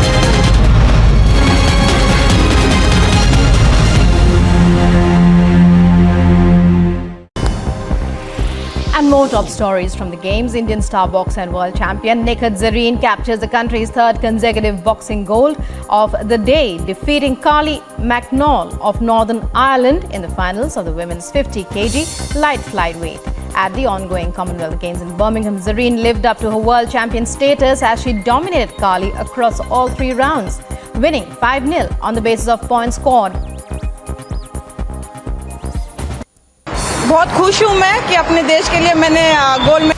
And more top stories from the Games. Indian star boxer and world champion Nikhil Zareen captures the country's third consecutive boxing gold of the day, defeating Carly McNall of Northern Ireland in the finals of the women's 50 kg light flyweight. At the ongoing Commonwealth Games in Birmingham, Zareen lived up to her world champion status as she dominated Carly across all 3 rounds, winning 5-0 on the basis of points scored. बहुत खुश हूं मैं कि अपने देश के लिए मैंने गोल्ड में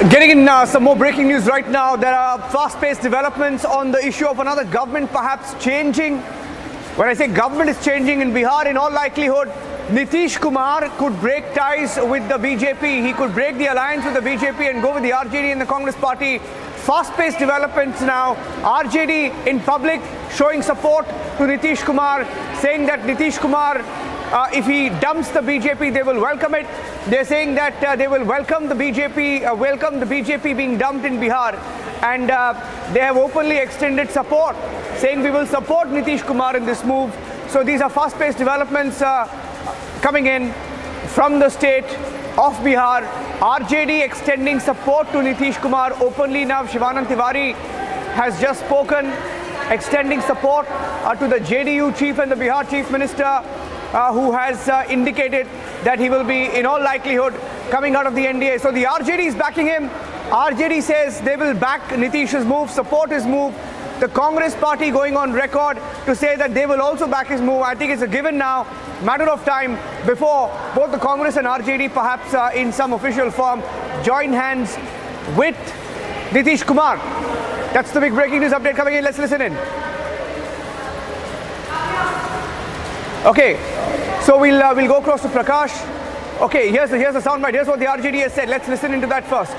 Getting in some more breaking news right now. There are fast-paced developments on the issue of another government perhaps changing. When I say government is changing in Bihar, in all likelihood, Nitish Kumar could break ties with the BJP. He could break the alliance with the BJP and go with the RJD and the Congress party. Fast-paced developments now. RJD in public showing support to Nitish Kumar, saying that Nitish Kumar, if he dumps the BJP, they will welcome it. They're saying that they will welcome the BJP being dumped in Bihar, and they have openly extended support, saying we will support Nitish Kumar in this move. So these are fast-paced developments coming in from the state of Bihar. RJD extending support to Nitish Kumar openly now. Shivanand Tiwari has just spoken, extending support to the JDU chief and the Bihar chief minister, who has indicated that he will be in all likelihood coming out of the NDA. So the RJD is backing him. RJD says they will back Nitish's move, support his move. The Congress party going on record to say that they will also back his move. I think it's a given now, matter of time before both the Congress and RJD perhaps in some official form join hands with Nitish Kumar. That's the big breaking news update coming in. Let's listen in. Okay, so we'll go across to Prakash. Okay, here's the soundbite. Here's what the RJD has said. Let's listen into that first.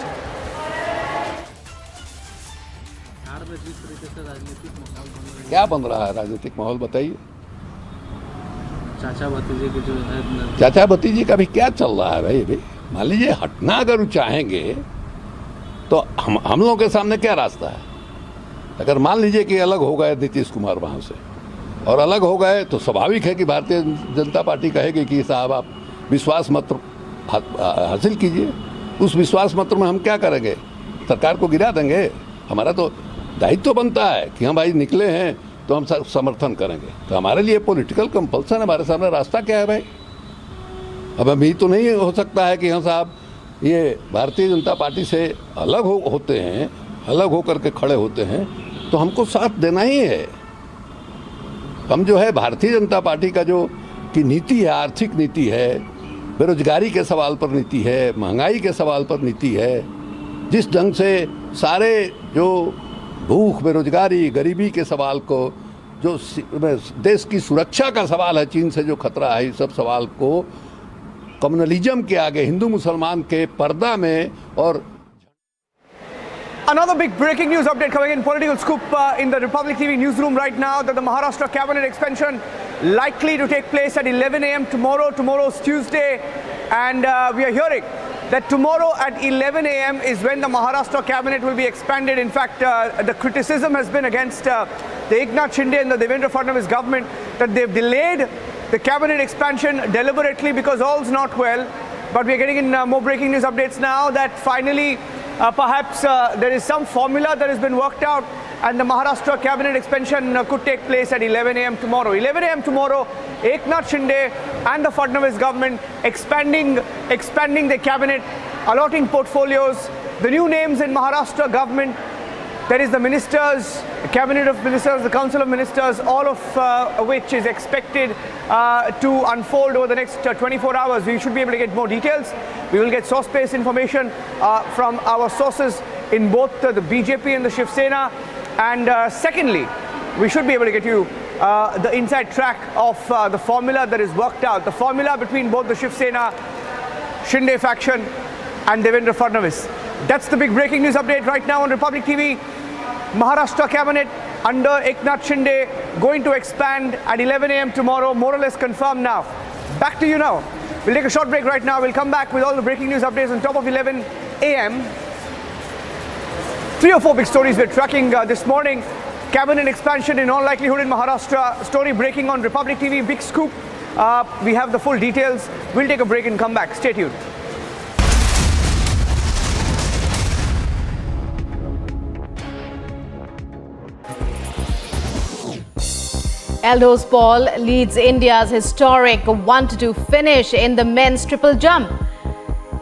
क्या बन रहा है राजनीतिक माहौल बताइए। चाचा भतीजे के जो है, चाचा भतीजे का भी क्या चल रहा है भाई। मान लीजिए हटना अगर चाहेंगे तो हम लोगों के सामने क्या रास्ता है। अगर मान लीजिए कि अलग हो गए नीतीश कुमार वहाँ से और अलग हो गए तो स्वाभाविक है कि भारतीय जनता पार्टी कहेगी कि साहब आप विश्वास मत हासिल कीजिए। उस विश्वास मत में हम क्या करेंगे, सरकार को गिरा देंगे। हमारा तो दायित्व तो बनता है कि हम भाई निकले हैं तो हम समर्थन करेंगे। तो हमारे लिए पॉलिटिकल कंपल्सन, हमारे सामने रास्ता क्या है भाई। अब अभी तो नहीं हो सकता है कि हाँ साहब ये भारतीय जनता पार्टी से अलग होते हैं, अलग होकर के खड़े होते हैं तो हमको साथ देना ही है। हम जो है भारतीय जनता पार्टी का जो की नीति है, आर्थिक नीति है, बेरोजगारी के सवाल पर नीति है, महंगाई के सवाल पर नीति है, जिस ढंग से सारे जो भूख, बेरोजगारी, गरीबी के सवाल को, जो देश की सुरक्षा का सवाल है, चीन से जो खतरा है, इस सब सवाल को कम्युनलिज्म के आगे हिंदू मुसलमान के पर्दा में और Another big breaking news update coming in, political scoop in the Republic TV newsroom right now, that the Maharashtra cabinet expansion likely to take place at 11 a.m. tomorrow. Tomorrow's Tuesday, and we are hearing that tomorrow at 11 a.m. is when the Maharashtra cabinet will be expanded. In fact, the criticism has been against the Eknath Shinde and the Devendra Fadnavis government that they've delayed the cabinet expansion deliberately because all's not well. But we are getting in more breaking news updates now that finally perhaps there is some formula that has been worked out and the Maharashtra cabinet expansion could take place at 11 a.m. tomorrow. 11 a.m. tomorrow, Eknath Shinde and the Fadnavis government expanding the cabinet, allotting portfolios. The new names in Maharashtra government, there is the ministers, the cabinet of ministers, the council of ministers, all of which is expected to unfold over the next 24 hours. We should be able to get more details. We will get source-based information from our sources in both the BJP and the Shiv Sena. And secondly, we should be able to get you the inside track of the formula that is worked out, the formula between both the Shiv Sena, Shinde faction and Devendra Fadnavis. That's the big breaking news update right now on Republic TV. Maharashtra cabinet under Eknath Shinde going to expand at 11 a.m. tomorrow, more or less confirmed now. Back to you now with We'll take a short break right now. We'll come back with all the breaking news updates on top of 11 a.m. 3 or 4 big stories we're tracking this morning. Cabinet expansion in all likelihood in Maharashtra. Story breaking on Republic TV. Big scoop. We have the full details. We'll take a break and come back. Stay tuned. Elders Paul leads India's historic 1-2 finish in the men's triple jump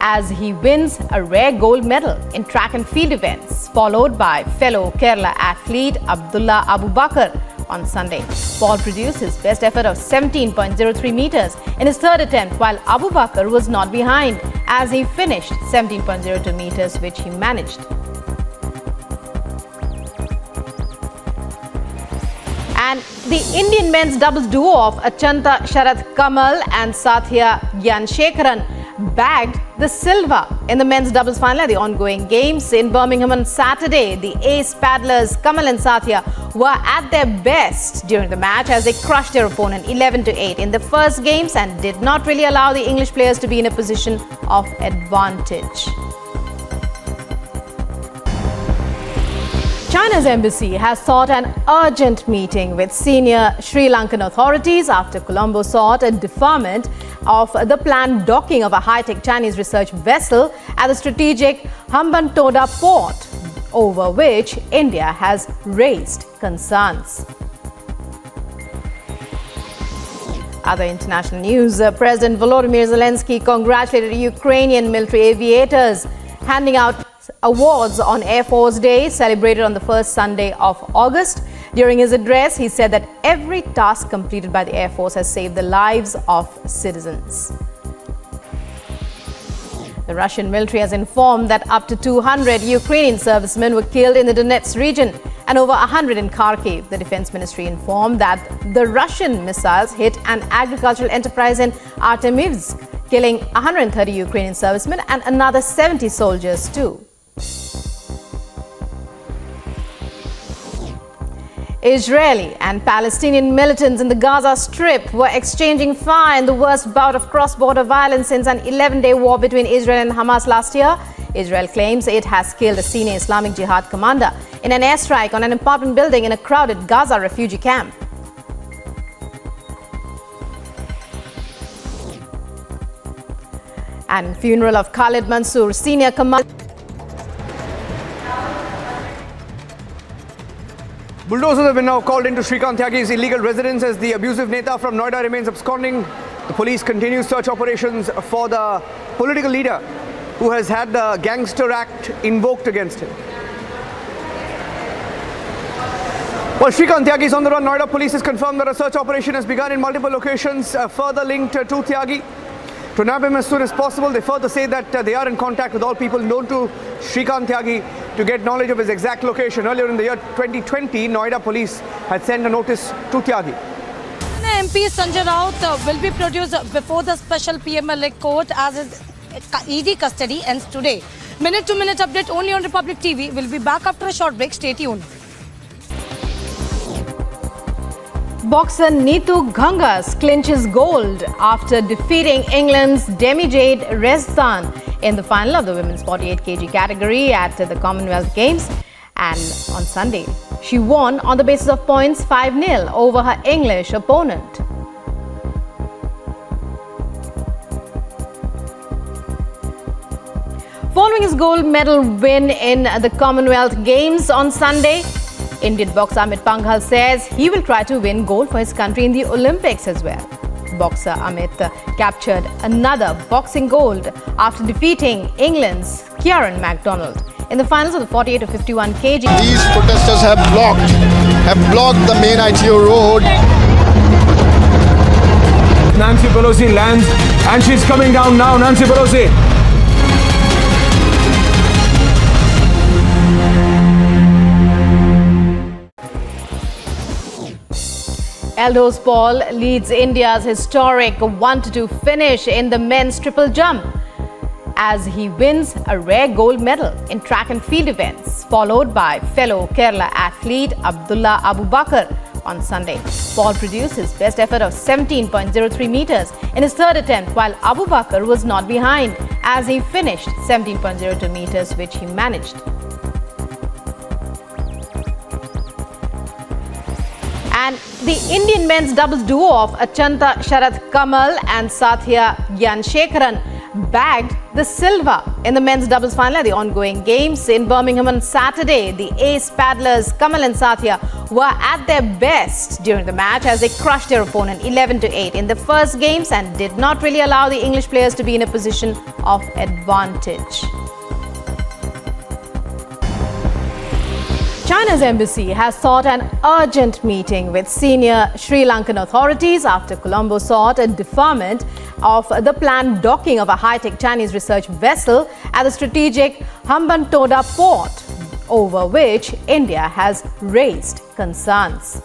as he wins a rare gold medal in track and field events, followed by fellow Kerala athlete Abdullah Abu Bakar on Sunday. Paul produced his best effort of 17.03 meters in his third attempt, while Abu Bakar was not behind as he finished 17.02 meters, which he managed. And the Indian men's doubles duo of Achanta Sharath Kamal and Sathya Gyanshekaran bagged the silver in the men's doubles final at the ongoing games in Birmingham on Saturday. The ace paddlers Kamal and Sathya were at their best during the match as they crushed their opponent 11-8 in the first games and did not really allow the English players to be in a position of advantage. China's embassy has sought an urgent meeting with senior Sri Lankan authorities after Colombo sought a deferment of the planned docking of a high-tech Chinese research vessel at the strategic Hambantota port, over which India has raised concerns. Other international news, President Volodymyr Zelensky congratulated Ukrainian military aviators, handing out awards on Air Force Day, celebrated on the first Sunday of August. During his address, he said that every task completed by the Air Force has saved the lives of citizens. The Russian military has informed that up to 200 Ukrainian servicemen were killed in the Donetsk region and over 100 in Kharkiv. The Defense Ministry informed that the Russian missiles hit an agricultural enterprise in Artemivsk, killing 130 Ukrainian servicemen and another 70 soldiers too. Israeli and Palestinian militants in the Gaza Strip were exchanging fire in the worst bout of cross-border violence since an 11-day war between Israel and Hamas last year. Israel claims it has killed a senior Islamic Jihad commander in an airstrike on an apartment building in a crowded Gaza refugee camp. And funeral of Khalid Mansoor, senior commander. Bulldozers have been now called into Shrikant Tyagi's illegal residence as the abusive Neta from Noida remains absconding. The police continue search operations for the political leader who has had the Gangster Act invoked against him. Well, Shrikant Tyagi is on the run. Noida police has confirmed that a search operation has begun in multiple locations further linked to Tyagi. To nab him as soon as possible, they further say that they are in contact with all people known to Shrikant Tyagi to get knowledge of his exact location. Earlier in the year 2020, Noida police had sent a notice to Tyagi. MP Sanjay Raut will be produced before the special PMLA court as his ED custody ends today. Minute-to-minute update only on Republic TV. We'll be back after a short break. Stay tuned. Boxer Neetu Gangas clinches gold after defeating England's Demi Jade Rezdan in the final of the women's 48 kg category at the Commonwealth Games. And on Sunday, she won on the basis of points 5-0 over her English opponent. Following his gold medal win in the Commonwealth Games on Sunday, Indian boxer Amit Panghal says he will try to win gold for his country in the Olympics as well. Boxer Amit captured another boxing gold after defeating England's Kieran MacDonald in the finals of the 48 to 51 kg. These protesters have blocked the main ITO road. Nancy Pelosi lands and she's coming down now. Nancy Pelosi. Elders Paul leads India's historic 1-2 finish in the men's triple jump as he wins a rare gold medal in track and field events, followed by fellow Kerala athlete Abdullah Abu Bakar on Sunday. Paul produced his best effort of 17.03 meters in his third attempt, while Abu Bakr was not behind as he finished 17.02 meters, which he managed. And the Indian men's doubles duo of Achanta Sharath Kamal and Sathya Gyanshekaran bagged the silver in the men's doubles final at the ongoing games in Birmingham on Saturday. The ace paddlers Kamal and Sathya were at their best during the match as they crushed their opponent 11-8 in the first games and did not really allow the English players to be in a position of advantage. China's embassy has sought an urgent meeting with senior Sri Lankan authorities after Colombo sought a deferment of the planned docking of a high-tech Chinese research vessel at the strategic Hambantota port, over which India has raised concerns.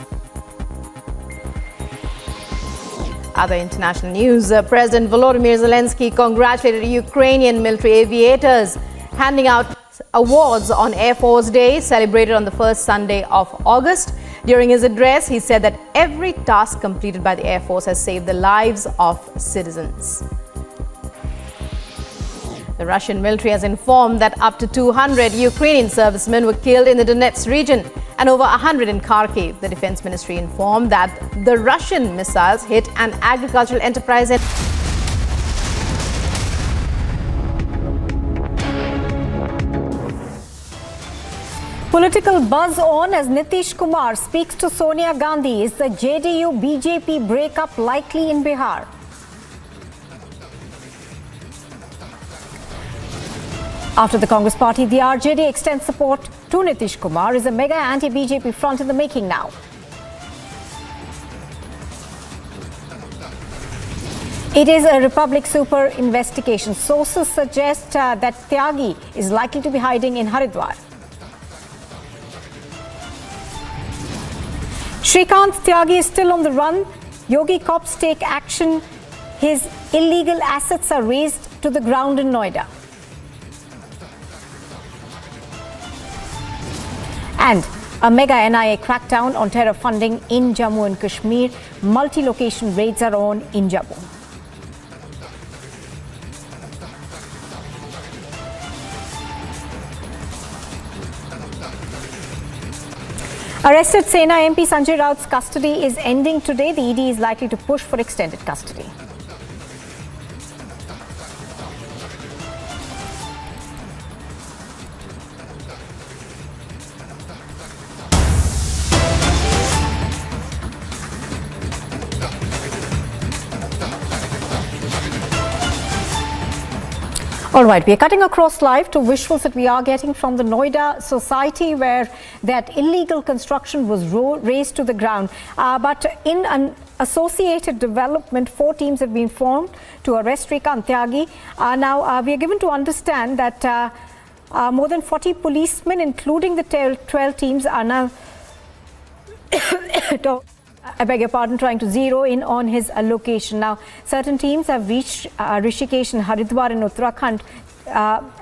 Other international news, President Volodymyr Zelensky congratulated Ukrainian military aviators, handing out awards on Air Force Day, celebrated on the first Sunday of August. During his address, he said that every task completed by the Air Force has saved the lives of citizens. The Russian military has informed that up to 200 Ukrainian servicemen were killed in the Donetsk region and over 100 in Kharkiv. The Defense Ministry informed that the Russian missiles hit an agricultural enterprise in Political buzz on as Nitish Kumar speaks to Sonia Gandhi. Is the JDU-BJP breakup likely in Bihar? After the Congress party, the RJD extends support to Nitish Kumar. Is a mega anti-BJP front in the making now? It is a Republic Super investigation. Sources suggest that Tyagi is likely to be hiding in Haridwar. Shrikant Tyagi is still on the run. Yogi cops take action. His illegal assets are razed to the ground in Noida. And a mega NIA crackdown on terror funding in Jammu and Kashmir. Multi-location raids are on in Jammu. Arrested Sena MP Sanjay Raut's custody is ending today. The ED is likely to push for extended custody. All right, we are cutting across live to visuals that we are getting from the Noida society where that illegal construction was razed to the ground. But in an associated development, 4 teams have been formed to arrest Shrikant Tyagi. Now, we are given to understand that more than 40 policemen, including the 12 teams, are now I beg your pardon, trying to zero in on his location. Now, certain teams have reached Rishikesh and Haridwar in Uttarakhand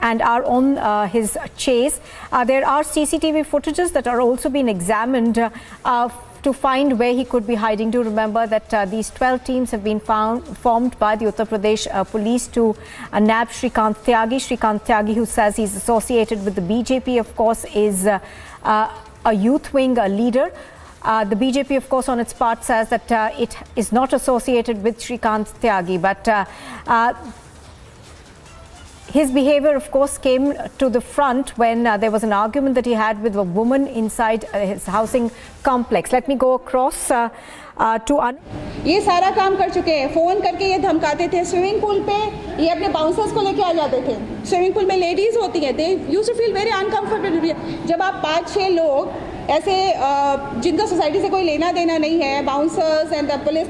and are on his chase. There are CCTV footages that are also being examined to find where he could be hiding. Do remember that these 12 teams have been formed by the Uttar Pradesh police to nab Shrikant Tyagi. Shrikant Tyagi, who says he's associated with the BJP, of course, is a youth wing leader. The BJP, of course, on its part says that it is not associated with Shrikant Tyagi, but his behavior, of course, came to the front when there was an argument that he had with a woman inside his housing complex. Let me go across to ये सारा काम कर चुके हैं. Phone करके ये धमकाते थे. Swimming pool पे ये अपने बाउंसर्स को लेके आ जाते थे. स्विमिंग पूल में लेडीज होती हैं. They used to feel very uncomfortable. जब आप 5-6 लोग ऐसे जिनका सोसाइटी से कोई लेना देना नहीं है, बाउंसर्स एंड पुलिस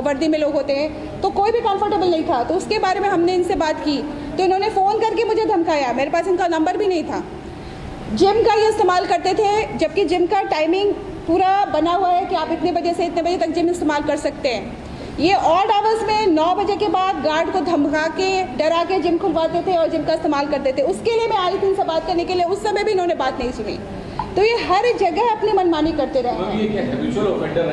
वर्दी में लोग होते हैं, तो कोई भी कंफर्टेबल नहीं था. तो उसके बारे में हमने इनसे बात की तो इन्होंने फ़ोन करके मुझे धमकाया. मेरे पास इनका नंबर भी नहीं था. जिम का ये इस्तेमाल करते थे, जबकि जिम का टाइमिंग पूरा बना हुआ है कि आप इतने बजे से इतने बजे तक जिम इस्तेमाल कर सकते हैं. ये ऑड आवर्स में 9 बजे के बाद गार्ड को धमका के डरा के जिम खुलवाते थे और जिम का इस्तेमाल करते थे. उसके लिए मैं आई थी इनसे बात करने के लिए. उस समय भी इन्होंने बात नहीं सुनी. तो ये हर जगह अपनी मनमानी करते रहे हैं,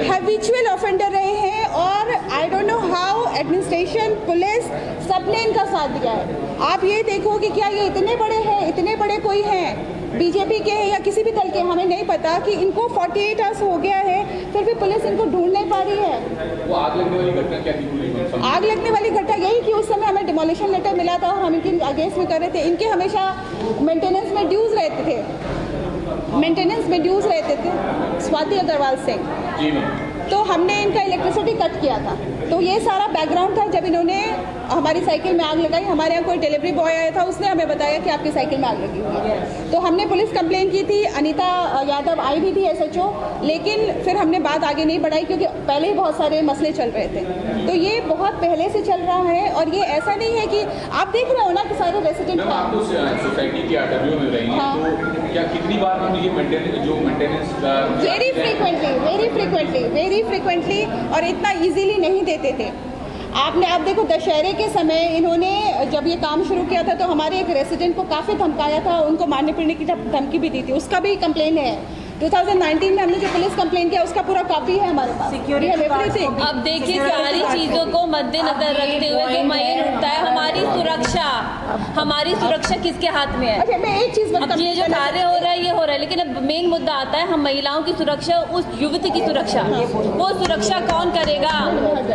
हैबिचुअल ऑफेंडर रहे हैं। और I don't know how administration, police, सबने इनका साथ दिया है। आप ये देखो कि क्या ये इतने बड़े हैं, इतने बड़े कोई हैं बीजेपी के हैं या किसी भी दल के, हमें नहीं पता कि इनको 48 आवर्स हो गया है, फिर भी पुलिस इनको ढूंढ नहीं पा रही है। वो आग लगने वाली घटना क्या थी? आग लगने वाली घटना यही कि उस समय हमें डिमोलिशन लेटर मिला था और हम इनके अगेंस्ट में कर रहे थे। इनके हमेशा मेंटेनेंस में ड्यूज रहते थे, स्वाति अग्रवाल से, तो हमने इनका इलेक्ट्रिसिटी कट किया था। तो ये सारा बैकग्राउंड था जब इन्होंने हमारी साइकिल में आग लगाई। हमारे यहाँ कोई डिलीवरी बॉय आया था, उसने हमें बताया कि आपकी साइकिल में आग लगी हुई है। तो हमने पुलिस कंप्लेन की थी, अनीता यादव आई भी थी SHO, लेकिन फिर हमने बात आगे नहीं बढ़ाई क्योंकि पहले ही बहुत सारे मसले चल रहे थे। तो ये बहुत पहले से चल रहा है और ये ऐसा नहीं है कि आप देख रहे हो ना कि सारे रेसिडेंट सोसाइटी के इंटरव्यू में रही हैं, तो क्या कितनी बार हम ये मेंटेनेंस का वेरी फ्रीक्वेंटली और इतना इजीली नहीं देते थे। आप देखो दशहरे के समय इन्होंने जब ये काम शुरू किया था तो हमारे एक रेसिडेंट को काफ़ी धमकाया था, उनको मारने पीटने की धमकी भी दी थी, उसका भी कंप्लेन है। 2019 में हमने जो पुलिस कंप्लेन किया उसका पूरा कॉपी है हमारे पास। अब देखिए सारी चीजों को मद्देनजर रखते हुए जो मेन उठता है हमारी सुरक्षा किसके हाथ में है? अच्छा मैं एक चीज अब ये जो कार्य हो रहा है ये हो रहा है, लेकिन अब मेन मुद्दा आता है हम महिलाओं की सुरक्षा, उस युवती की सुरक्षा, वो सुरक्षा कौन करेगा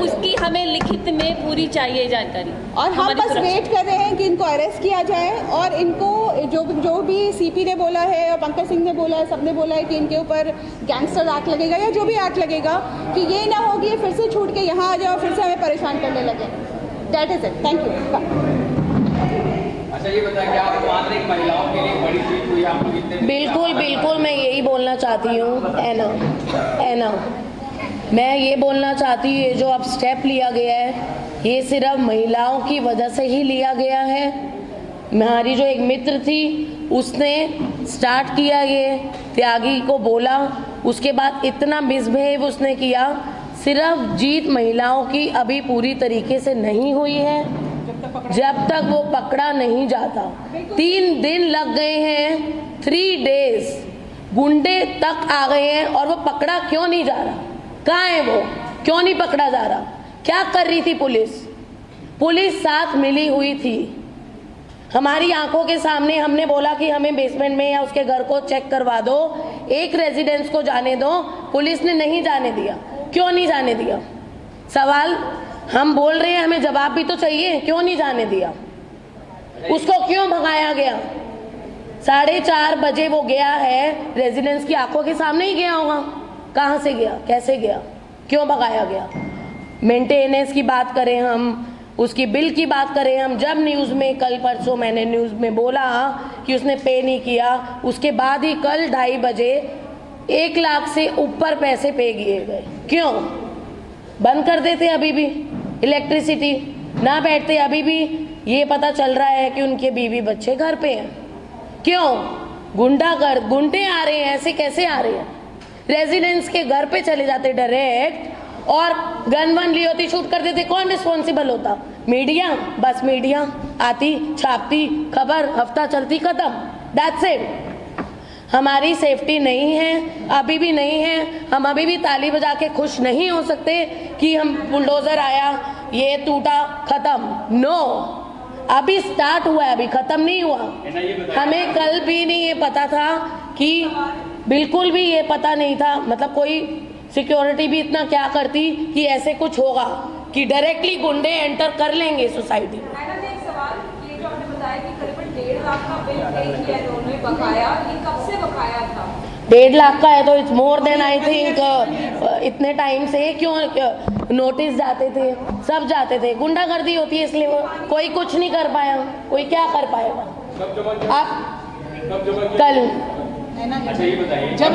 उसकी हमें लिखित में पूरी चाहिए जानकारी। और हम बस वेट कर रहे हैं कि इनको अरेस्ट किया जाए और इनको जो भी CP ने बोला है और पंकज सिंह ने बोला है, सबने बोला है कि इनके ऊपर गैंगस्टर एक्ट लगेगा या जो भी एक्ट लगेगा, कि ये ना हो कि ये फिर से छूट के यहाँ आ जाए और फिर से हमें परेशान करने लगे। That is it, thank you. अच्छा ये बताइए, आप मान रहे महिलाओं के लिए बड़ी जीत हुई आप लोग इतने? बिल्कुल मैं यही बोलना चाहती हूँ, है ना मैं ये बोलना चाहती हूँ, ये जो अब स्टेप लिया गया है ये सिर्फ महिलाओं की वजह से ही लिया गया है। हमारी जो एक मित्र थी उसने स्टार्ट किया, ये त्यागी को बोला, उसके बाद इतना मिसबिहेव उसने किया। सिर्फ जीत महिलाओं की अभी पूरी तरीके से नहीं हुई है जब तक वो पकड़ा नहीं जाता। 3 दिन लग गए हैं, 3 डेज, गुंडे तक आ गए हैं और वो पकड़ा क्यों नहीं जा रहा? कहाँ है वो? क्यों नहीं पकड़ा जा रहा? क्या कर रही थी पुलिस साथ मिली हुई थी। हमारी आंखों के सामने हमने बोला कि हमें बेसमेंट में या उसके घर को चेक करवा दो, एक रेजिडेंस को जाने दो, पुलिस ने नहीं जाने दिया। क्यों नहीं जाने दिया? सवाल हम बोल रहे हैं, हमें जवाब भी तो चाहिए, क्यों नहीं जाने दिया? उसको क्यों भगाया गया? 4:30 बजे वो गया है, रेजिडेंस की आंखों के सामने ही गया होगा। कहाँ से गया, कैसे गया, क्यों भगाया गया? मेंटेनेंस की बात करें हम, उसकी बिल की बात करें हम, जब न्यूज़ में कल परसों मैंने न्यूज़ में बोला कि उसने पे नहीं किया, उसके बाद ही कल 2:30 बजे 1 लाख से ऊपर पैसे पे किए गए। क्यों? बंद कर देते अभी भी इलेक्ट्रिसिटी, ना बैठते अभी भी ये पता चल रहा है कि उनके बीवी बच्चे घर पे हैं। क्यों? गुंडे आ रहे हैं, ऐसे कैसे आ रहे हैं? रेजिडेंस के घर पे चले जाते डायरेक्ट और गन वन ली होती, शूट कर देते। कौन रिस्पॉन्सिबल होता? मीडिया। बस मीडिया आती, छापती, खबर हफ्ता चलती, खत्म, दैट्स इट। हमारी सेफ्टी नहीं है, अभी भी नहीं है। हम अभी भी ताली बजा के खुश नहीं हो सकते कि हम बुलडोजर आया, ये टूटा, खत्म। नो, अभी स्टार्ट हुआ है, अभी खत्म नहीं हुआ। हमें कल भी नहीं ये पता था कि, बिल्कुल भी ये पता नहीं था, मतलब कोई सिक्योरिटी भी इतना क्या करती कि ऐसे कुछ होगा कि डायरेक्टली गुंडे एंटर कर लेंगे सोसाइटी में। मैडम एक सवाल, ये जो आपने बताया कि करीबन 1.5 लाख का बिल पे किया है उन्होंने, बकाया, ये कब से बकाया था? 1.5 लाख का है तो it's more than I think इतने टाइम से। क्यों नोटिस जाते थे, सब जाते थे, गुंडागर्दी होती है इसलिए वो कोई कुछ नहीं कर पाया। कोई क्या कर पाएगा? आप कल जब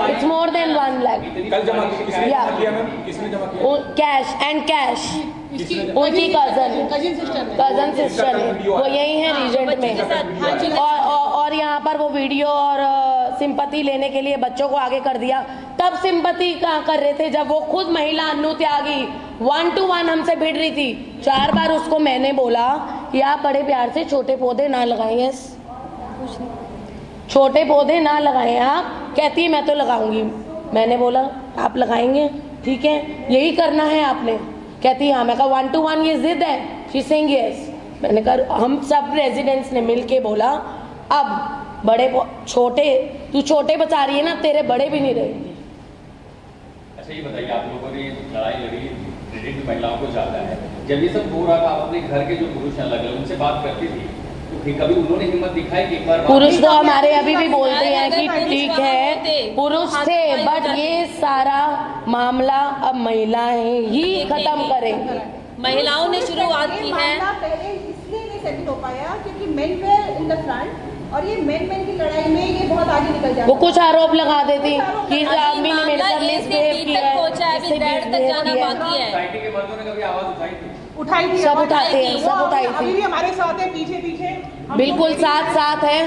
इट्स मोर देन 1 लाख कल जमा किसने जमा किया? Cash and cash. उनकी कजन सिस्टर है, वो यही है रीजेंट में। और यहाँ पर वो वीडियो और सिंपैथी लेने के लिए बच्चों को आगे कर दिया। तब सिंपैथी कहाँ कर रहे थे जब वो खुद महिला अन्नू त्यागी 1 to 1 हमसे भिड़ रही थी। 4 बार उसको मैंने बोला कि आप बड़े प्यार से छोटे पौधे ना लगाइए। छोटे पौधे ना लगाएं आप। कहती है मैं तो लगाऊंगी। मैंने बोला आप लगाएंगे, ठीक है, यही करना है आपने। कहती है हाँ। मैं कहा 1 to 1 ये जिद है। She saying yes. मैंने कहा हम सब रेजिडेंट्स ने मिलके बोला अब बड़े छोटे, तू छोटे बचा रही है ना, तेरे बड़े भी नहीं रहेंगे। अच्छा ये बताइए, आप लोगों ने लड़ाई लड़ी, क्रेडिट महिलाओं को जाता है, जब ये सब हो रहा था आप अपने घर के जो पुरुष हैं अलग अलग उनसे बात करती थी, तो फिर कभी उन्होंने हिम्मत दिखाई कि एक बार पुरुष तो हमारे अभी भी बोलते हैं कि ठीक है पुरुष थे, बट ये सारा मामला अब महिलाएं ही खत्म करेंगी। महिलाओं ने शुरुआत की है। पहले इसलिए नहीं सेटल हो पाया क्योंकि main way in the front, और ये मेन की लड़ाई में ये बहुत आगे निकल जाता है। वो कुछ आरोप लगा देती कि आदमी ने मेरे साथ मिसबिहेव किया है, सोसाइटी के मर्दों ने कभी आवाज उठाई थी? सब उठाते हैं, सब उठाई थी। अभी भी हमारे साथ है, पीछे पीछे बिल्कुल साथ है।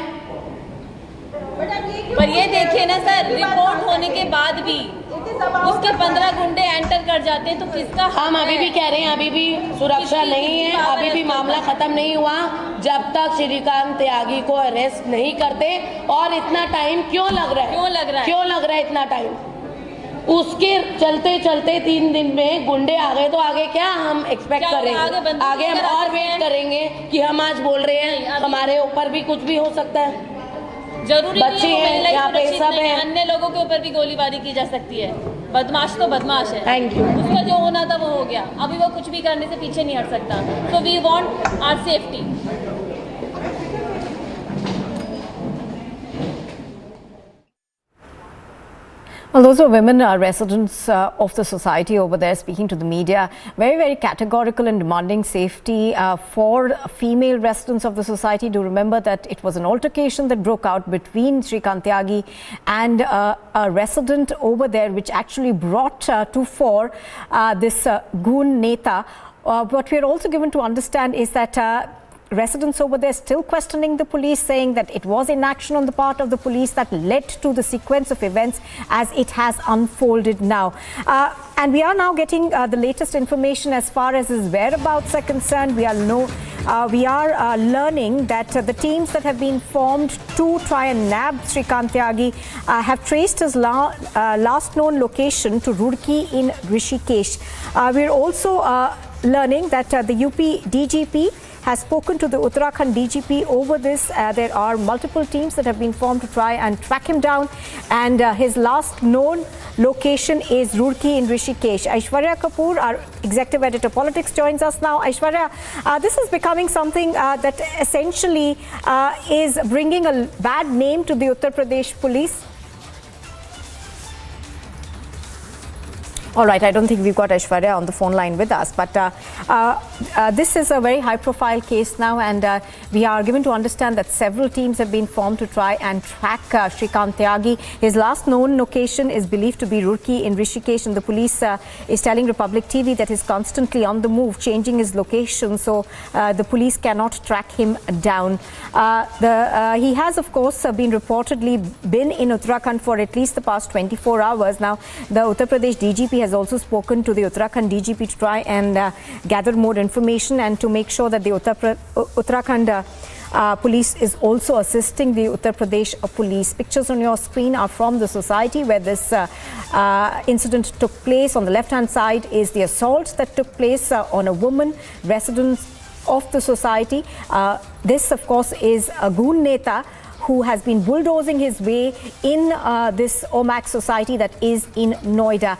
पर ये देखिए ना सर, रिपोर्ट होने के बाद भी उसके 15 गुंडे एंटर कर जाते हैं, तो किसका हम अभी भी कह रहे हैं अभी भी सुरक्षा नहीं है, अभी भी मामला खत्म नहीं हुआ जब तक श्रीकांत त्यागी को अरेस्ट नहीं करते। और इतना टाइम क्यों लग रहा है इतना टाइम? उसके चलते 3 दिन में गुंडे आ गए, तो आगे क्या हम एक्सपेक्ट करेंगे? आगे हम और वेट करेंगे कि हम आज बोल रहे हैं हमारे ऊपर भी कुछ भी हो सकता है। जरूरी बच्चे हैं यहाँ पे, सब है, अन्य लोगों के ऊपर भी गोलीबारी की जा सकती है। बदमाश तो बदमाश है। Thank you. उसका जो होना था वो हो गया, अभी वो कुछ भी करने से पीछे नहीं हट सकता। तो we want our safety. Well, those are women residents of the society over there speaking to the media, very, very categorical and demanding safety for female residents of the society. Do remember that it was an altercation that broke out between Shrikant Tyagi and a resident over there, which actually brought to fore this goon Neta. What we are also given to understand is that residents over there still questioning the police, saying that it was inaction on the part of the police that led to the sequence of events as it has unfolded now. And we are now getting the latest information as far as his whereabouts are concerned. We are learning that the teams that have been formed to try and nab Shrikant Tyagi have traced his last known location to Roorkee in Rishikesh. We are also learning that the UP DGP has spoken to the Uttarakhand DGP over this. There are multiple teams that have been formed to try and track him down, and his last known location is Roorkee in Rishikesh. Aishwarya Kapoor, our executive editor politics, joins us now. Aishwarya, this is becoming something that essentially is bringing a bad name to the Uttar Pradesh police. All right, I don't think we've got Aishwarya on the phone line with us, but this is a very high-profile case now, and we are given to understand that several teams have been formed to try and track Shrikant Tyagi. His last known location is believed to be Roorkee in Rishikesh, and the police is telling Republic TV that he's constantly on the move, changing his location, so the police cannot track him down. He has, of course, been reportedly been in Uttarakhand for at least the past 24 hours. Now, the Uttar Pradesh DGP has also spoken to the Uttarakhand DGP to try and gather more information and to make sure that the Uttarakhand police is also assisting the Uttar Pradesh police. Pictures on your screen are from the society where this incident took place. On the left-hand side is the assault that took place on a woman resident of the society. This, of course, is a goon Neta who has been bulldozing his way in this OMAC society that is in Noida.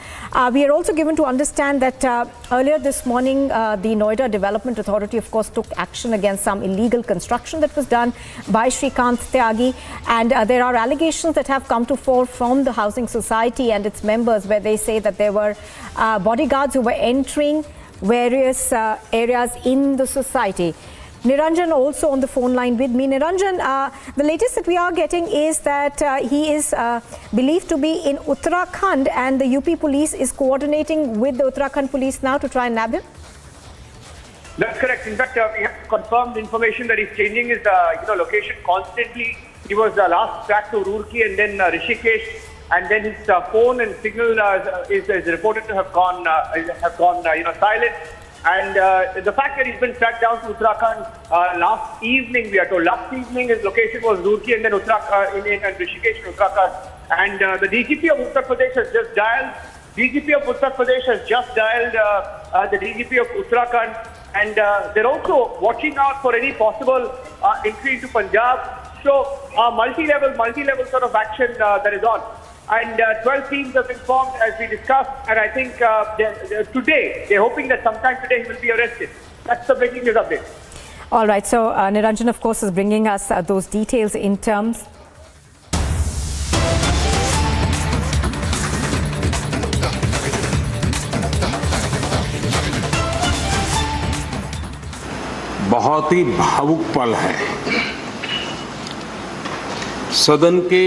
We are also given to understand that earlier this morning, the Noida Development Authority, of course, took action against some illegal construction that was done by Shrikant Tyagi. And there are allegations that have come to fore from the housing society and its members, where they say that there were bodyguards who were entering various areas in the society. Niranjan also on the phone line with me. Niranjan, the latest that we are getting is that he is believed to be in Uttarakhand, and the UP police is coordinating with the Uttarakhand police now to try and nab him. That's correct. In fact, we have confirmed information that he's changing his location constantly. He was last tracked to Roorkee and then Rishikesh, and then his phone and signal is reported to have gone silent. And the fact that he's been tracked down to Uttarakhand last evening, we are told. Last evening his location was Roorkee and then Uttarakhand, in Rishikesh in Uttarakhand. And the DGP of Uttar Pradesh has just dialed. DGP of Uttar Pradesh has just dialed the DGP of Uttarakhand. And they're also watching out for any possible entry into Punjab. So multi-level sort of action that is on. And 12 teams have been formed as we discussed. And I think today, they're hoping that sometime today he will be arrested. That's the breaking news update. All right. So Niranjan, of course, is bringing us those details in terms. बहुत ही भावुक पल है। सदन के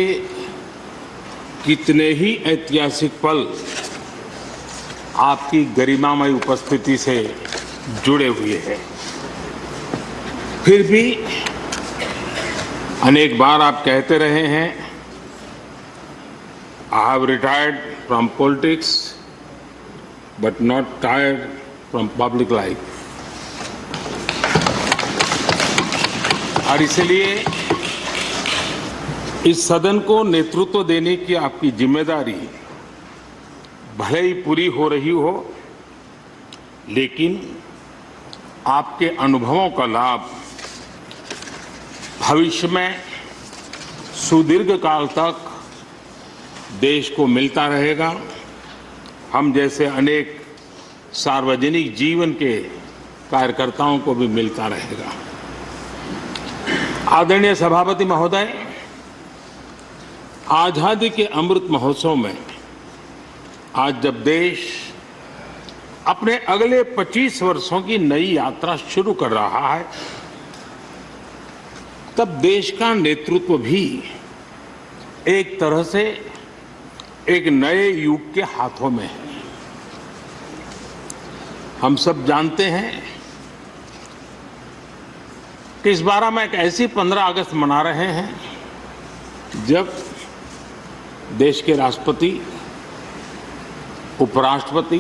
कितने ही ऐतिहासिक पल आपकी गरिमामय उपस्थिति से जुड़े हुए हैं। फिर भी अनेक बार आप कहते रहे हैं, I have retired from politics but not tired from public life. और इसलिए इस सदन को नेतृत्व देने की आपकी जिम्मेदारी भले ही पूरी हो रही हो, लेकिन आपके अनुभवों का लाभ भविष्य में सुदीर्घ काल तक देश को मिलता रहेगा। हम जैसे अनेक सार्वजनिक जीवन के कार्यकर्ताओं को भी मिलता रहेगा। आदरणीय सभापति महोदय, आजादी के अमृत महोत्सव में आज जब देश अपने अगले 25 वर्षों की नई यात्रा शुरू कर रहा है, तब देश का नेतृत्व भी एक तरह से एक नए युग के हाथों में है। हम सब जानते हैं कि इस बार हम एक ऐसी 15 अगस्त मना रहे हैं जब देश के राष्ट्रपति, उपराष्ट्रपति,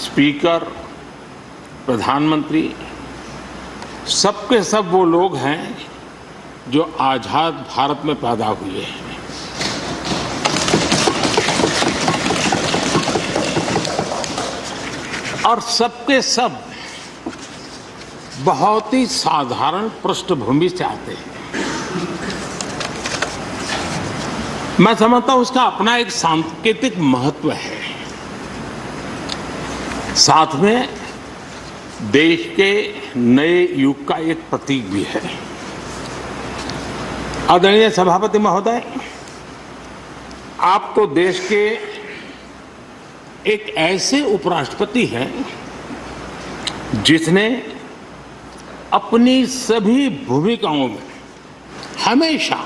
स्पीकर, प्रधानमंत्री सबके सब वो लोग हैं जो आजाद भारत में पैदा हुए हैं। और सबके सब बहुत ही साधारण पृष्ठभूमि से आते हैं। मैं समझता हूं उसका अपना एक सांकेतिक महत्व है, साथ में देश के नए युग का एक प्रतीक भी है। आदरणीय सभापति महोदय, आप तो देश के एक ऐसे उपराष्ट्रपति हैं जिसने अपनी सभी भूमिकाओं में हमेशा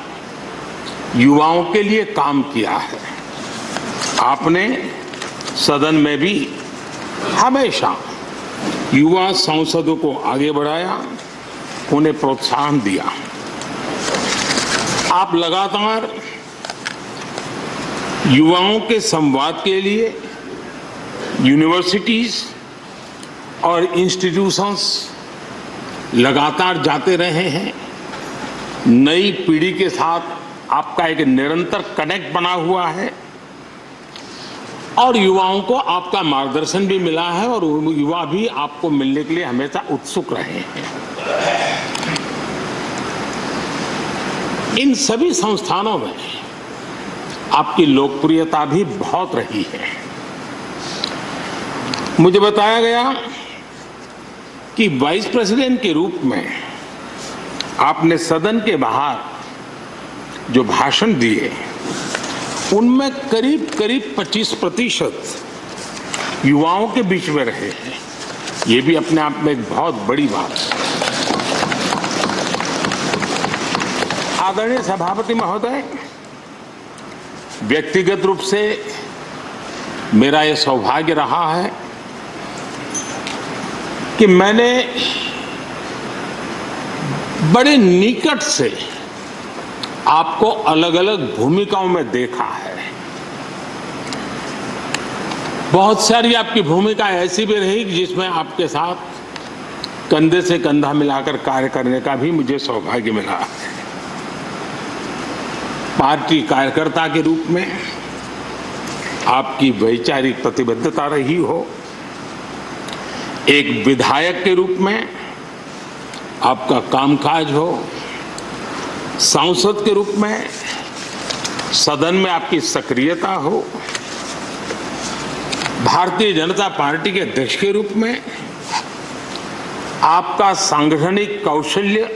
युवाओं के लिए काम किया है। आपने सदन में भी हमेशा युवा सांसदों को आगे बढ़ाया, उन्हें प्रोत्साहन दिया। आप लगातार युवाओं के संवाद के लिए यूनिवर्सिटीज और इंस्टीट्यूशंस लगातार जाते रहे हैं। नई पीढ़ी के साथ आपका एक निरंतर कनेक्ट बना हुआ है और युवाओं को आपका मार्गदर्शन भी मिला है और युवा भी आपको मिलने के लिए हमेशा उत्सुक रहे हैं। इन सभी संस्थानों में आपकी लोकप्रियता भी बहुत रही है। मुझे बताया गया कि वाइस प्रेसिडेंट के रूप में आपने सदन के बाहर जो भाषण दिए, उनमें करीब 25% युवाओं के बीच में रहे हैं। ये भी अपने आप में एक बहुत बड़ी बात है। आदरणीय सभापति महोदय, व्यक्तिगत रूप से मेरा यह सौभाग्य रहा है कि मैंने बड़े निकट से आपको अलग अलग भूमिकाओं में देखा है। बहुत सारी आपकी भूमिका ऐसी भी रही जिसमें आपके साथ कंधे से कंधा मिलाकर कार्य करने का भी मुझे सौभाग्य मिला है। पार्टी कार्यकर्ता के रूप में आपकी वैचारिक प्रतिबद्धता रही हो, एक विधायक के रूप में आपका कामकाज हो, सांसद के रूप में सदन में आपकी सक्रियता हो, भारतीय जनता पार्टी के अध्यक्ष के रूप में आपका सांगठनिक कौशल्य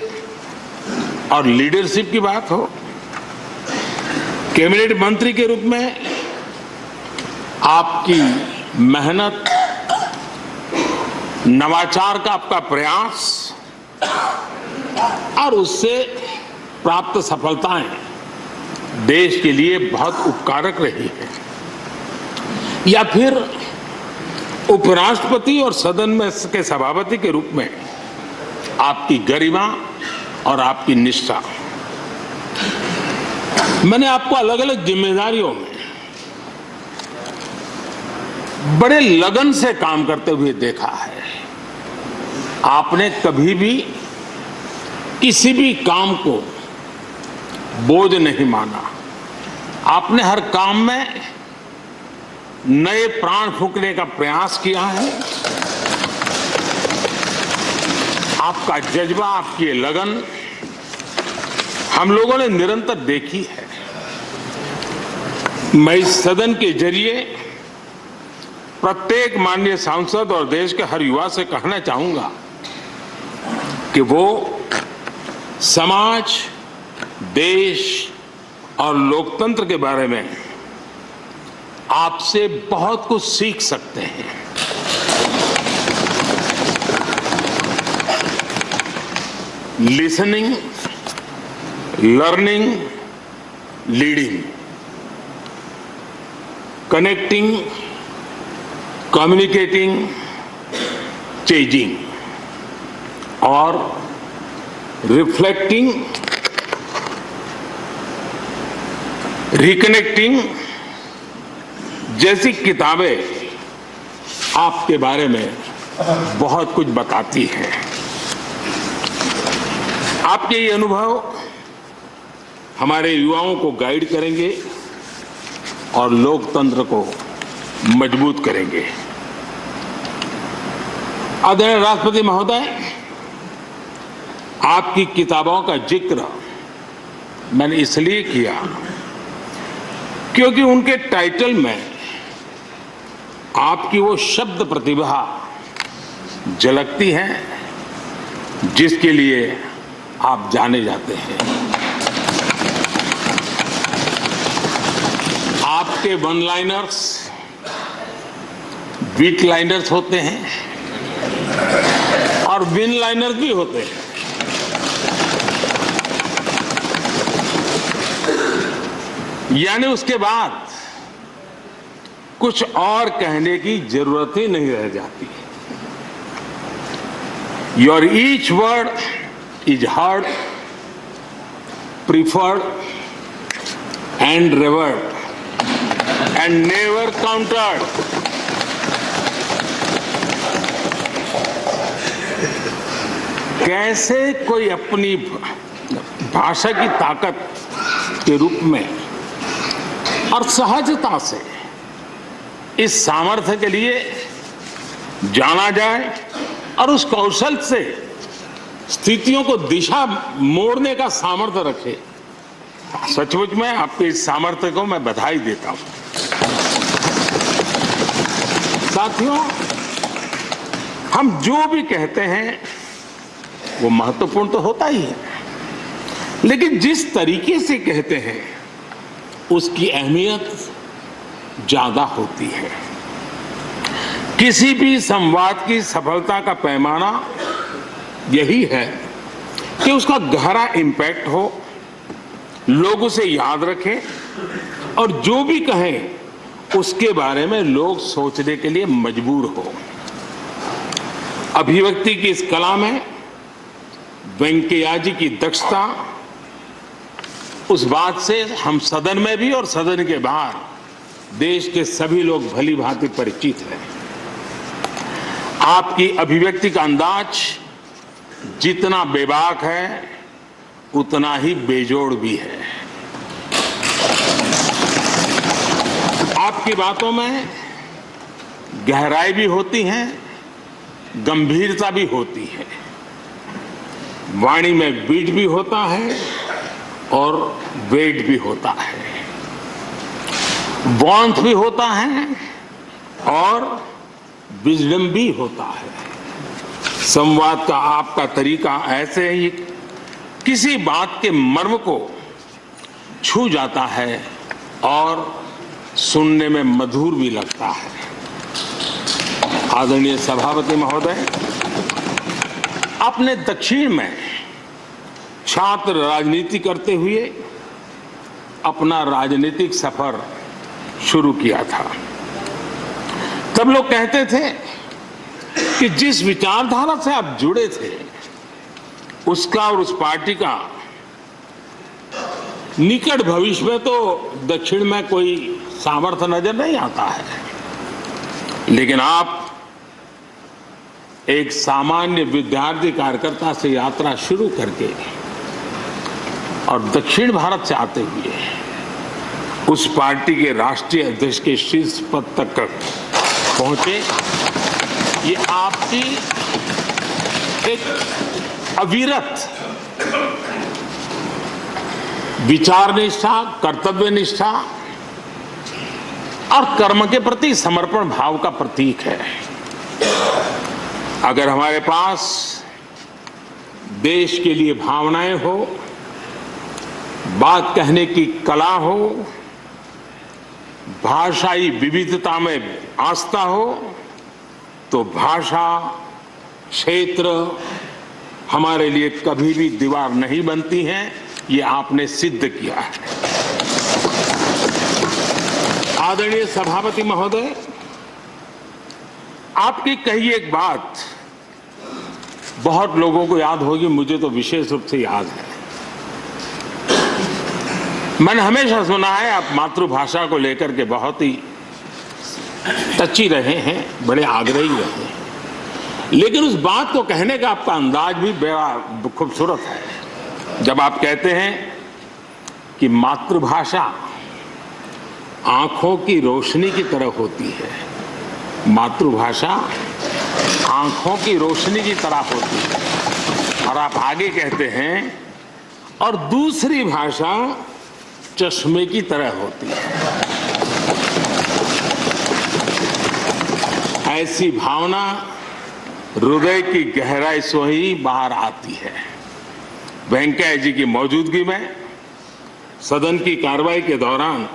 और लीडरशिप की बात हो, कैबिनेट मंत्री के रूप में आपकी मेहनत, नवाचार का आपका प्रयास और उससे प्राप्त सफलताएं देश के लिए बहुत उपकारक रही है, या फिर उपराष्ट्रपति और सदन में के सभापति के रूप में आपकी गरिमा और आपकी निष्ठा। मैंने आपको अलग अलग जिम्मेदारियों में बड़े लगन से काम करते हुए देखा है। आपने कभी भी किसी भी काम को बोझ नहीं माना। आपने हर काम में नए प्राण फूंकने का प्रयास किया है। आपका जज्बा, आपकी ये लगन हम लोगों ने निरंतर देखी है। मैं इस सदन के जरिए प्रत्येक माननीय सांसद और देश के हर युवा से कहना चाहूंगा कि वो समाज, देश और लोकतंत्र के बारे में आपसे बहुत कुछ सीख सकते हैं। Listening, learning, leading, connecting, communicating, changing और रिफ्लेक्टिंग, रिकनेक्टिंग जैसी किताबें आपके बारे में बहुत कुछ बताती हैं। आपके ये अनुभव हमारे युवाओं को गाइड करेंगे और लोकतंत्र को मजबूत करेंगे। आदरणीय राष्ट्रपति महोदय, आपकी किताबों का जिक्र मैंने इसलिए किया क्योंकि उनके टाइटल में आपकी वो शब्द प्रतिभा झलकती है जिसके लिए आप जाने जाते हैं। आपके वन लाइनर्स, बीट लाइनर्स होते हैं और विन लाइनर्स भी होते हैं। यानी उसके बाद कुछ और कहने की जरूरत ही नहीं रह जाती। Your each word is heard, preferred and revered and never countered. कैसे कोई अपनी भाषा की ताकत के रूप में और सहजता से इस सामर्थ्य के लिए जाना जाए और उस कौशल से स्थितियों को दिशा मोड़ने का सामर्थ्य रखे। सचमुच में आपके इस सामर्थ्य को मैं बधाई देता हूं। साथियों, हम जो भी कहते हैं वो महत्वपूर्ण तो होता ही है, लेकिन जिस तरीके से कहते हैं उसकी अहमियत ज्यादा होती है। किसी भी संवाद की सफलता का पैमाना यही है कि उसका गहरा इम्पैक्ट हो, लोग उसे याद रखें और जो भी कहें उसके बारे में लोग सोचने के लिए मजबूर हो। अभिव्यक्ति की इस कला में वेंकैया जी की दक्षता, उस बात से हम सदन में भी और सदन के बाहर देश के सभी लोग भली भांति परिचित हैं। आपकी अभिव्यक्ति का अंदाज जितना बेबाक है उतना ही बेजोड़ भी है। आपकी बातों में गहराई भी होती है, गंभीरता भी होती है, वाणी में बीट भी होता है और वेट भी होता है, वांट भी होता है और विजडम भी होता है। संवाद का आपका तरीका ऐसे ही किसी बात के मर्म को छू जाता है और सुनने में मधुर भी लगता है। आदरणीय सभापति महोदय, आपने दक्षिण में छात्र राजनीति करते हुए अपना राजनीतिक सफर शुरू किया था। तब लोग कहते थे कि जिस विचारधारा से आप जुड़े थे उसका और उस पार्टी का निकट भविष्य में तो दक्षिण में कोई सामर्थ्य नजर नहीं आता है, लेकिन आप एक सामान्य विद्यार्थी कार्यकर्ता से यात्रा शुरू करके और दक्षिण भारत से आते हुए उस पार्टी के राष्ट्रीय अध्यक्ष के शीर्ष पद तक पहुंचे। ये आपकी एक अविरत विचार निष्ठा, कर्तव्य निष्ठा और कर्म के प्रति समर्पण भाव का प्रतीक है। अगर हमारे पास देश के लिए भावनाएं हो, बात कहने की कला हो, भाषाई विविधता में आस्था हो, तो भाषा क्षेत्र हमारे लिए कभी भी दीवार नहीं बनती हैं। ये आपने सिद्ध किया है। आदरणीय सभापति महोदय, आपकी कही एक बात बहुत लोगों को याद होगी, मुझे तो विशेष रूप से याद है। मैंने हमेशा सुना है आप मातृभाषा को लेकर के बहुत ही टची रहे हैं, बड़े आग्रही रहे हैं, लेकिन उस बात को कहने का आपका अंदाज भी बड़ा खूबसूरत है। जब आप कहते हैं कि मातृभाषा आंखों की रोशनी की तरह होती है, मातृभाषा आंखों की रोशनी की तरह होती है, और आप आगे कहते हैं और दूसरी भाषा चश्मे की तरह होती है। ऐसी भावना हृदय की गहराई से ही बाहर आती है। वेंकैया जी की मौजूदगी में सदन की कार्रवाई के दौरान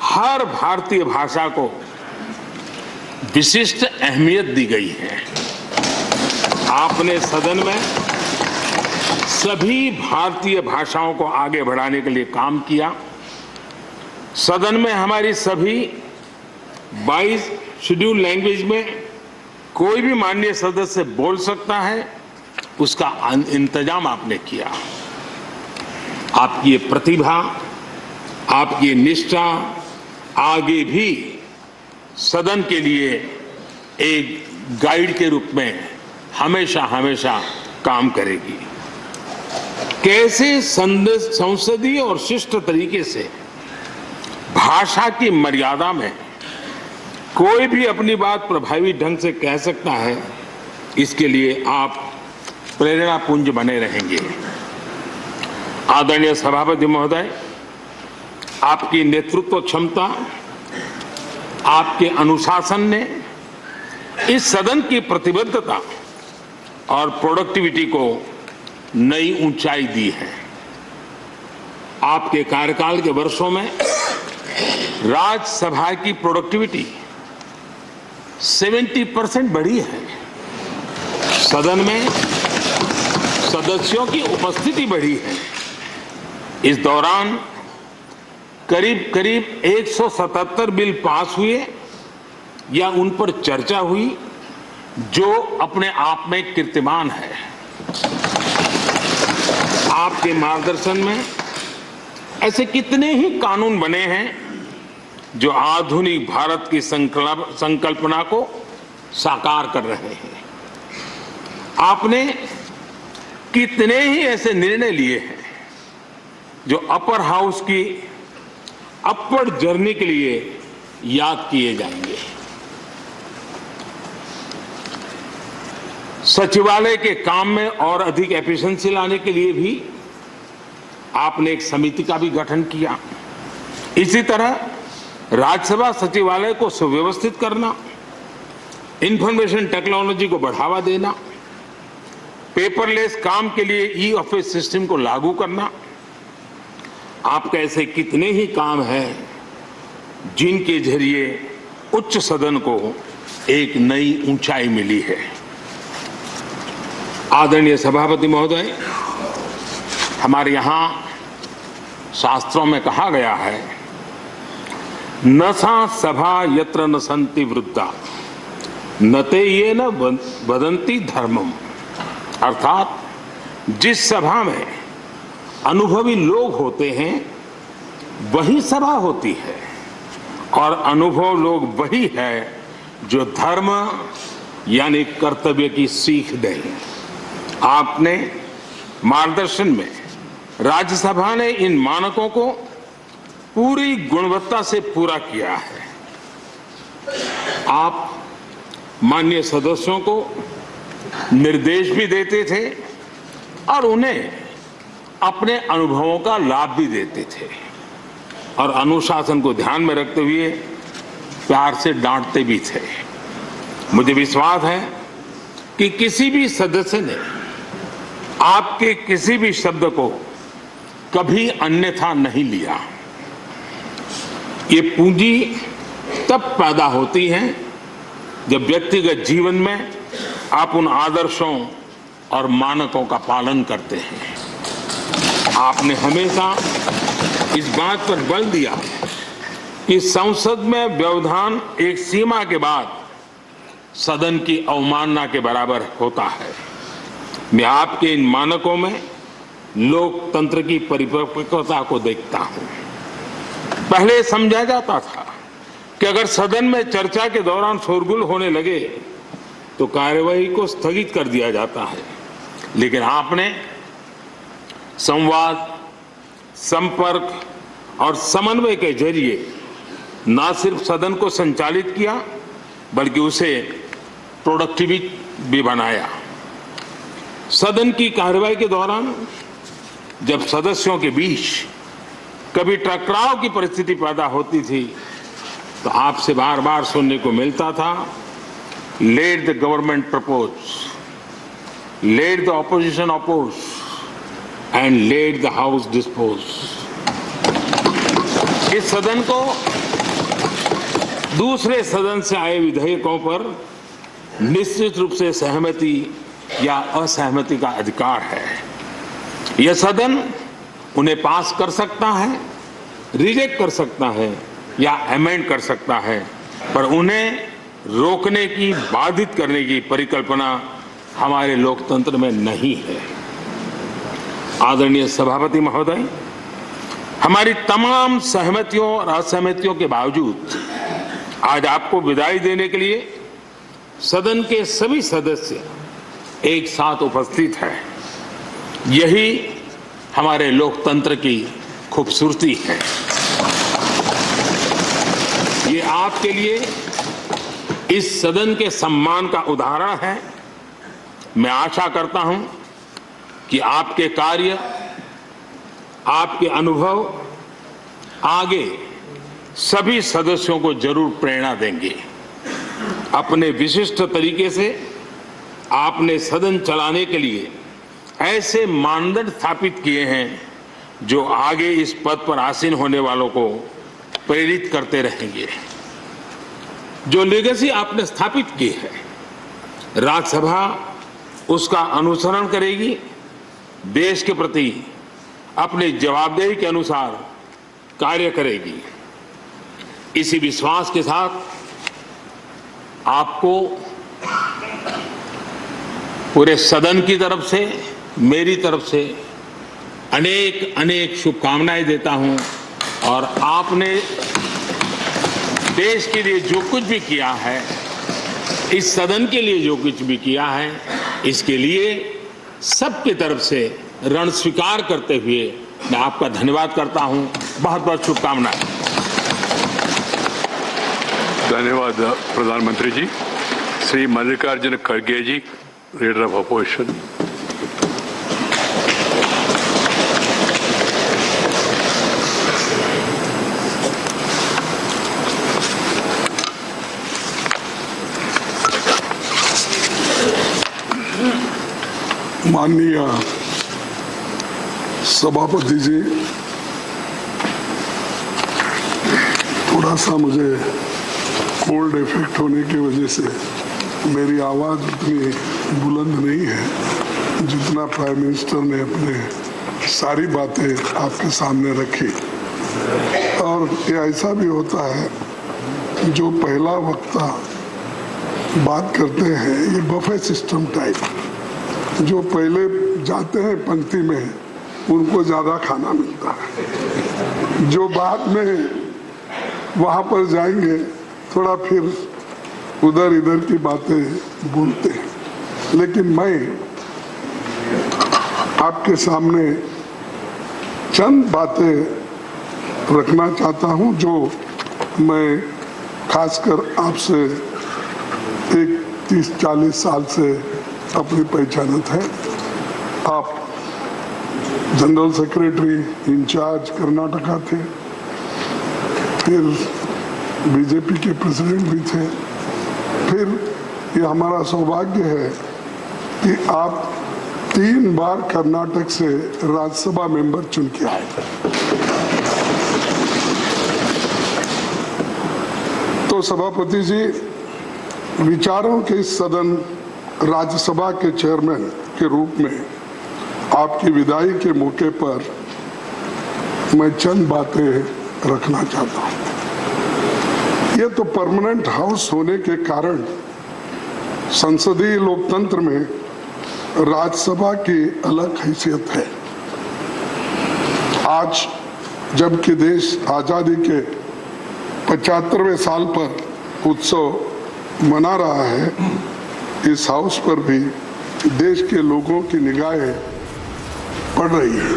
हर भारतीय भाषा को विशिष्ट अहमियत दी गई है। आपने सदन में सभी भारतीय भाषाओं को आगे बढ़ाने के लिए काम किया। सदन में हमारी सभी 22 शेड्यूल लैंग्वेज में कोई भी माननीय सदस्य बोल सकता है, उसका इंतजाम आपने किया। आपकी ये प्रतिभा, आपकी ये निष्ठा आगे भी सदन के लिए एक गाइड के रूप में हमेशा हमेशा काम करेगी। कैसे संसदीय और शिष्ट तरीके से भाषा की मर्यादा में कोई भी अपनी बात प्रभावी ढंग से कह सकता है, इसके लिए आप प्रेरणा पुंज बने रहेंगे। आदरणीय सभापति महोदय, आपकी नेतृत्व क्षमता, आपके अनुशासन ने इस सदन की प्रतिबद्धता और प्रोडक्टिविटी को नई ऊंचाई दी है। आपके कार्यकाल के वर्षों में राज्यसभा की प्रोडक्टिविटी 70% बढ़ी है। सदन में सदस्यों की उपस्थिति बढ़ी है। इस दौरान करीब करीब 177 बिल पास हुए या उन पर चर्चा हुई, जो अपने आप में कीर्तिमान है। आपके मार्गदर्शन में ऐसे कितने ही कानून बने हैं जो आधुनिक भारत की संकल्पना को साकार कर रहे हैं। आपने कितने ही ऐसे निर्णय लिए हैं जो अपर हाउस की अपवर्ड जर्नी के लिए याद किए जाएंगे। सचिवालय के काम में और अधिक एफिशिएंसी लाने के लिए भी आपने एक समिति का भी गठन किया। इसी तरह राज्यसभा सचिवालय को सुव्यवस्थित करना, इंफॉर्मेशन टेक्नोलॉजी को बढ़ावा देना, पेपरलेस काम के लिए ई ऑफिस सिस्टम को लागू करना, आपके ऐसे कितने ही काम हैं जिनके जरिए उच्च सदन को एक नई ऊंचाई मिली है। आदरणीय सभापति महोदय, हमारे यहाँ शास्त्रों में कहा गया है, न सा सभा यत्र न सन्ति वृद्धा न ते ये न वदन्ति धर्मम। अर्थात जिस सभा में अनुभवी लोग होते हैं वही सभा होती है, और अनुभव लोग वही है जो धर्म यानी कर्तव्य की सीख दें। आपने मार्गदर्शन में राज्यसभा ने इन मानकों को पूरी गुणवत्ता से पूरा किया है। आप माननीय सदस्यों को निर्देश भी देते थे और उन्हें अपने अनुभवों का लाभ भी देते थे, और अनुशासन को ध्यान में रखते हुए प्यार से डांटते भी थे। मुझे विश्वास है कि किसी भी सदस्य ने आपके किसी भी शब्द को कभी अन्यथा नहीं लिया। ये पूंजी तब पैदा होती है जब व्यक्तिगत जीवन में आप उन आदर्शों और मानकों का पालन करते हैं। आपने हमेशा इस बात पर बल दिया कि संसद में व्यवधान एक सीमा के बाद सदन की अवमानना के बराबर होता है। मैं आपके इन मानकों में लोकतंत्र की परिपक्वता को देखता हूं। पहले समझा जाता था कि अगर सदन में चर्चा के दौरान शोरगुल होने लगे तो कार्यवाही को स्थगित कर दिया जाता है, लेकिन आपने संवाद, संपर्क और समन्वय के जरिए न सिर्फ सदन को संचालित किया बल्कि उसे प्रोडक्टिव भी बनाया। सदन की कार्यवाही के दौरान जब सदस्यों के बीच कभी टकराव की परिस्थिति पैदा होती थी तो आपसे बार बार सुनने को मिलता था, let the government propose, let the opposition oppose and let the house dispose. इस सदन को दूसरे सदन से आए विधेयकों पर निश्चित रूप से सहमति या असहमति का अधिकार है। यह सदन उन्हें पास कर सकता है, रिजेक्ट कर सकता है या अमेंड कर सकता है, पर उन्हें रोकने की, बाधित करने की परिकल्पना हमारे लोकतंत्र में नहीं है। आदरणीय सभापति महोदय, हमारी तमाम सहमतियों और असहमतियों के बावजूद आज आपको विदाई देने के लिए सदन के सभी सदस्य एक साथ उपस्थित हैं। यही हमारे लोकतंत्र की खूबसूरती है। ये आपके लिए इस सदन के सम्मान का उदाहरण है। मैं आशा करता हूं कि आपके कार्य, आपके अनुभव आगे सभी सदस्यों को जरूर प्रेरणा देंगे। अपने विशिष्ट तरीके से आपने सदन चलाने के लिए ऐसे मानदंड स्थापित किए हैं जो आगे इस पद पर आसीन होने वालों को प्रेरित करते रहेंगे। जो लेगेसी आपने स्थापित की है, राज्यसभा उसका अनुसरण करेगी, देश के प्रति अपनी जवाबदेही के अनुसार कार्य करेगी। इसी विश्वास के साथ आपको पूरे सदन की तरफ से, मेरी तरफ से अनेक अनेक शुभकामनाएं देता हूं, और आपने देश के लिए जो कुछ भी किया है, इस सदन के लिए जो कुछ भी किया है, इसके लिए सबकी तरफ से ऋण स्वीकार करते हुए मैं आपका धन्यवाद करता हूं। बहुत बहुत शुभकामनाएं। धन्यवाद प्रधानमंत्री जी। श्री मल्लिकार्जुन खड़गे जी, लीडर ऑफ अपोजिशन। माननीय सभापति जी, थोड़ा सा मुझे कोल्ड इफेक्ट होने की वजह से मेरी आवाज़ उतनी बुलंद नहीं है जितना प्राइम मिनिस्टर ने अपने सारी बातें आपके सामने रखी। और ये ऐसा भी होता है, जो पहला वक्ता बात करते हैं ये बफे सिस्टम टाइप, जो पहले जाते हैं पंक्ति में उनको ज़्यादा खाना मिलता है, जो बाद में वहाँ पर जाएंगे थोड़ा फिर उधर इधर की बातें बोलते हैं। लेकिन मैं आपके सामने चंद बातें रखना चाहता हूँ जो मैं खासकर आपसे एक 30-40 साल से अपनी पहचानत है। आप जनरल सेक्रेटरी इंचार्ज कर्नाटका थे, फिर बीजेपी के प्रेसिडेंट भी थे, फिर ये हमारा सौभाग्य है कि आप 3 बार कर्नाटक से राज्यसभा मेंबर चुन के आए। तो सभापति जी, विचारों के इस सदन राज्यसभा के चेयरमैन के रूप में आपकी विदाई के मौके पर मैं चंद बातें रखना चाहता हूं। ये तो परमानेंट हाउस होने के कारण संसदीय लोकतंत्र में राज्यसभा की अलग हैसियत है। आज जबकि देश आज़ादी के 75वें साल पर उत्सव मना रहा है, इस हाउस पर भी देश के लोगों की निगाहें पड़ रही है।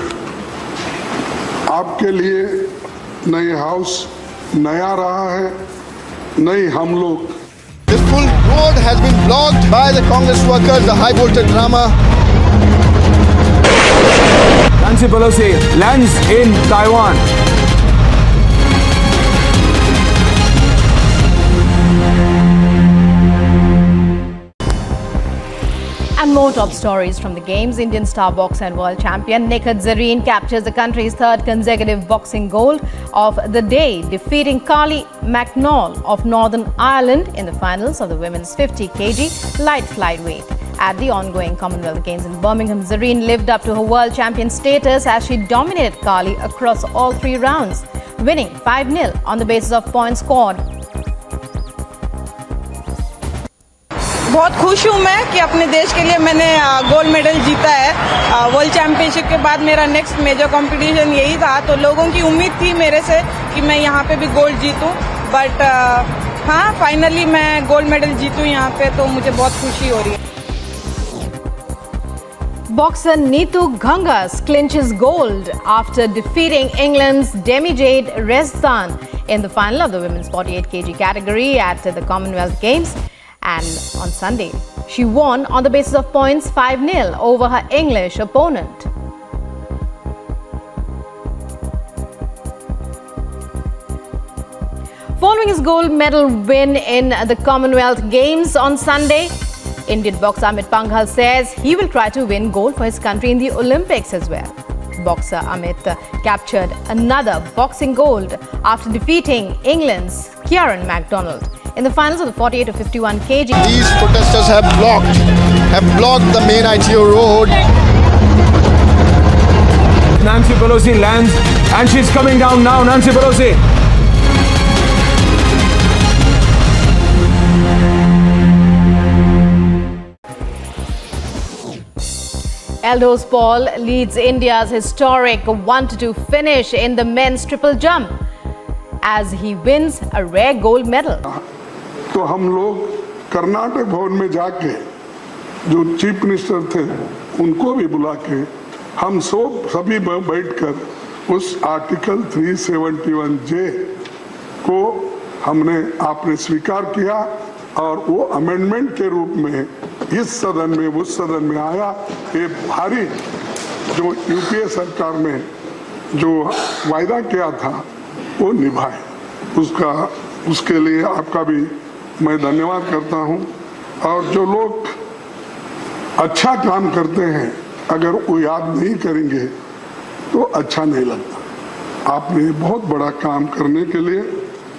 आपके लिए नए हाउस नया रहा है, नहीं हम लोग। This full road has been blocked by the Congress workers, the high voltage drama. Nancy Pelosi lands in Taiwan. And more top stories from the Games. Indian star boxer and world champion Nikhil Zareen captures the country's 3rd consecutive boxing gold of the day, defeating Carly McNall of Northern Ireland in the finals of the women's 50 kg light flyweight. At the ongoing Commonwealth Games in Birmingham, Zareen lived up to her world champion status as she dominated Carly across all 3 rounds, winning 5-0 on the basis of points scored. बहुत खुश हूँ मैं कि अपने देश के लिए मैंने गोल्ड मेडल जीता है। वर्ल्ड चैंपियनशिप के बाद मेरा नेक्स्ट मेजर कंपटीशन यही था, तो लोगों की उम्मीद थी मेरे से कि मैं यहाँ पे भी गोल्ड जीतूँ, बट हाँ फाइनली मैं गोल्ड मेडल जीतूँ यहाँ पे, तो मुझे बहुत खुशी हो रही है। Boxer Neetu Gangas clinches gold after defeating England's Demi Jade Rezdan in the final of the women's 48 kg category at the Commonwealth Games. And on Sunday, she won on the basis of points 5-0 over her English opponent. Following his gold medal win in the Commonwealth Games on Sunday, Indian boxer Amit Panghal says he will try to win gold for his country in the Olympics as well. Boxer Amit captured another boxing gold after defeating England's Kieran MacDonald in the finals of the 48 to 51 kg. These protesters have blocked the main ITO road. Nancy Pelosi lands and she's coming down now. Nancy Pelosi. Eldos Paul leads India's historic 1-2 finish in the men's triple jump. as he wins a rare gold medal. तो हम लोग कर्नाटक भवन में जाके जो chief minister थे उनको भी बुला के हम सभी बैठकर उस आर्टिकल 371J को आपने स्वीकार किया और वो अमेंडमेंट के रूप में इस सदन में उस सदन में आया। ये भारी जो यूपीए सरकार ने जो वायदा किया था वो निभाए, उसके लिए आपका भी मैं धन्यवाद करता हूं। और जो लोग अच्छा काम करते हैं अगर वो याद नहीं करेंगे तो अच्छा नहीं लगता। आपने बहुत बड़ा काम करने के लिए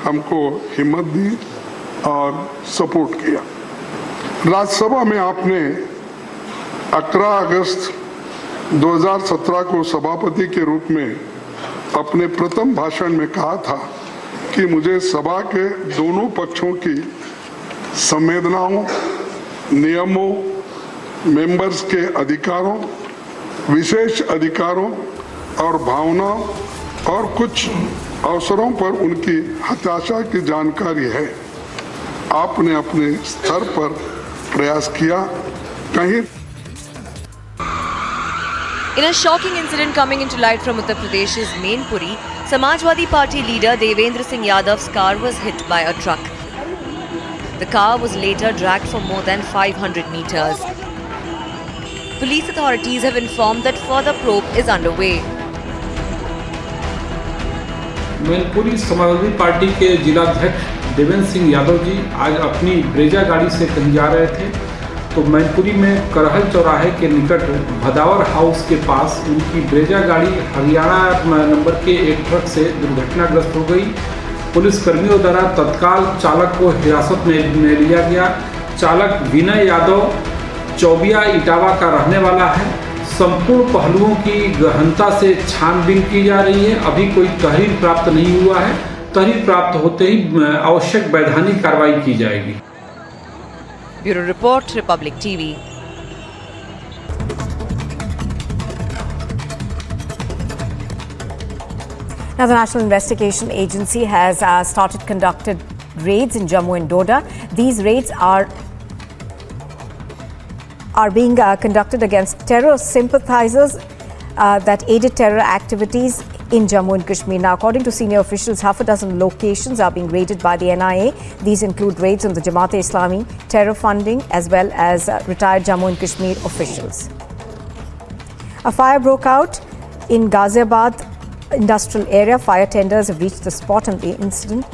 हमको हिम्मत दी और सपोर्ट किया। राज्यसभा में आपने 11 अगस्त 2017 को सभापति के रूप में अपने प्रथम भाषण में कहा था कि मुझे सभा के दोनों पक्षों की संवेदनाओं, नियमों, मेंबर्स के अधिकारों, विशेष अधिकारों और भावनाओं और कुछ अवसरों पर उनकी हताशा की जानकारी है। आपने अपने स्तर पर प्रयास किया। कहीं In a shocking incident coming into light from Uttar Pradesh's Mainpuri, Samajwadi Party leader Devendra Singh Yadav's car was hit by a truck. The car was later dragged for more than 500 meters. Police authorities have informed that further probe is underway. Mainpuri Samajwadi party के जिलाध्यक्ष देवेंद्र सिंह यादव जी आज अपनी Brezza गाड़ी से कहीं जा रहे थे, तो मैनपुरी में करहल चौराहे के निकट भदावर हाउस के पास उनकी ब्रेजा गाड़ी हरियाणा नंबर के एक ट्रक से दुर्घटनाग्रस्त हो गई। पुलिसकर्मियों द्वारा तत्काल चालक को हिरासत में लिया गया। चालक विनय यादव चौबिया इटावा का रहने वाला है। संपूर्ण पहलुओं की गहनता से छानबीन की जा रही है। अभी कोई तहरीर प्राप्त नहीं हुआ है। तहरीर प्राप्त होते ही आवश्यक वैधानिक कार्रवाई की जाएगी। Bureau report, Republic TV. Now, the National Investigation Agency has started conducted raids in Jammu and Doda. These raids are being conducted against terror sympathizers that aided terror activities in Jammu and Kashmir. Now, according to senior officials, half a dozen locations are being raided by the NIA. These include raids on the Jamaat-e-Islami, terror funding, as well as retired Jammu and Kashmir officials. A fire broke out in Ghaziabad industrial area. Fire tenders have reached the spot on the incident.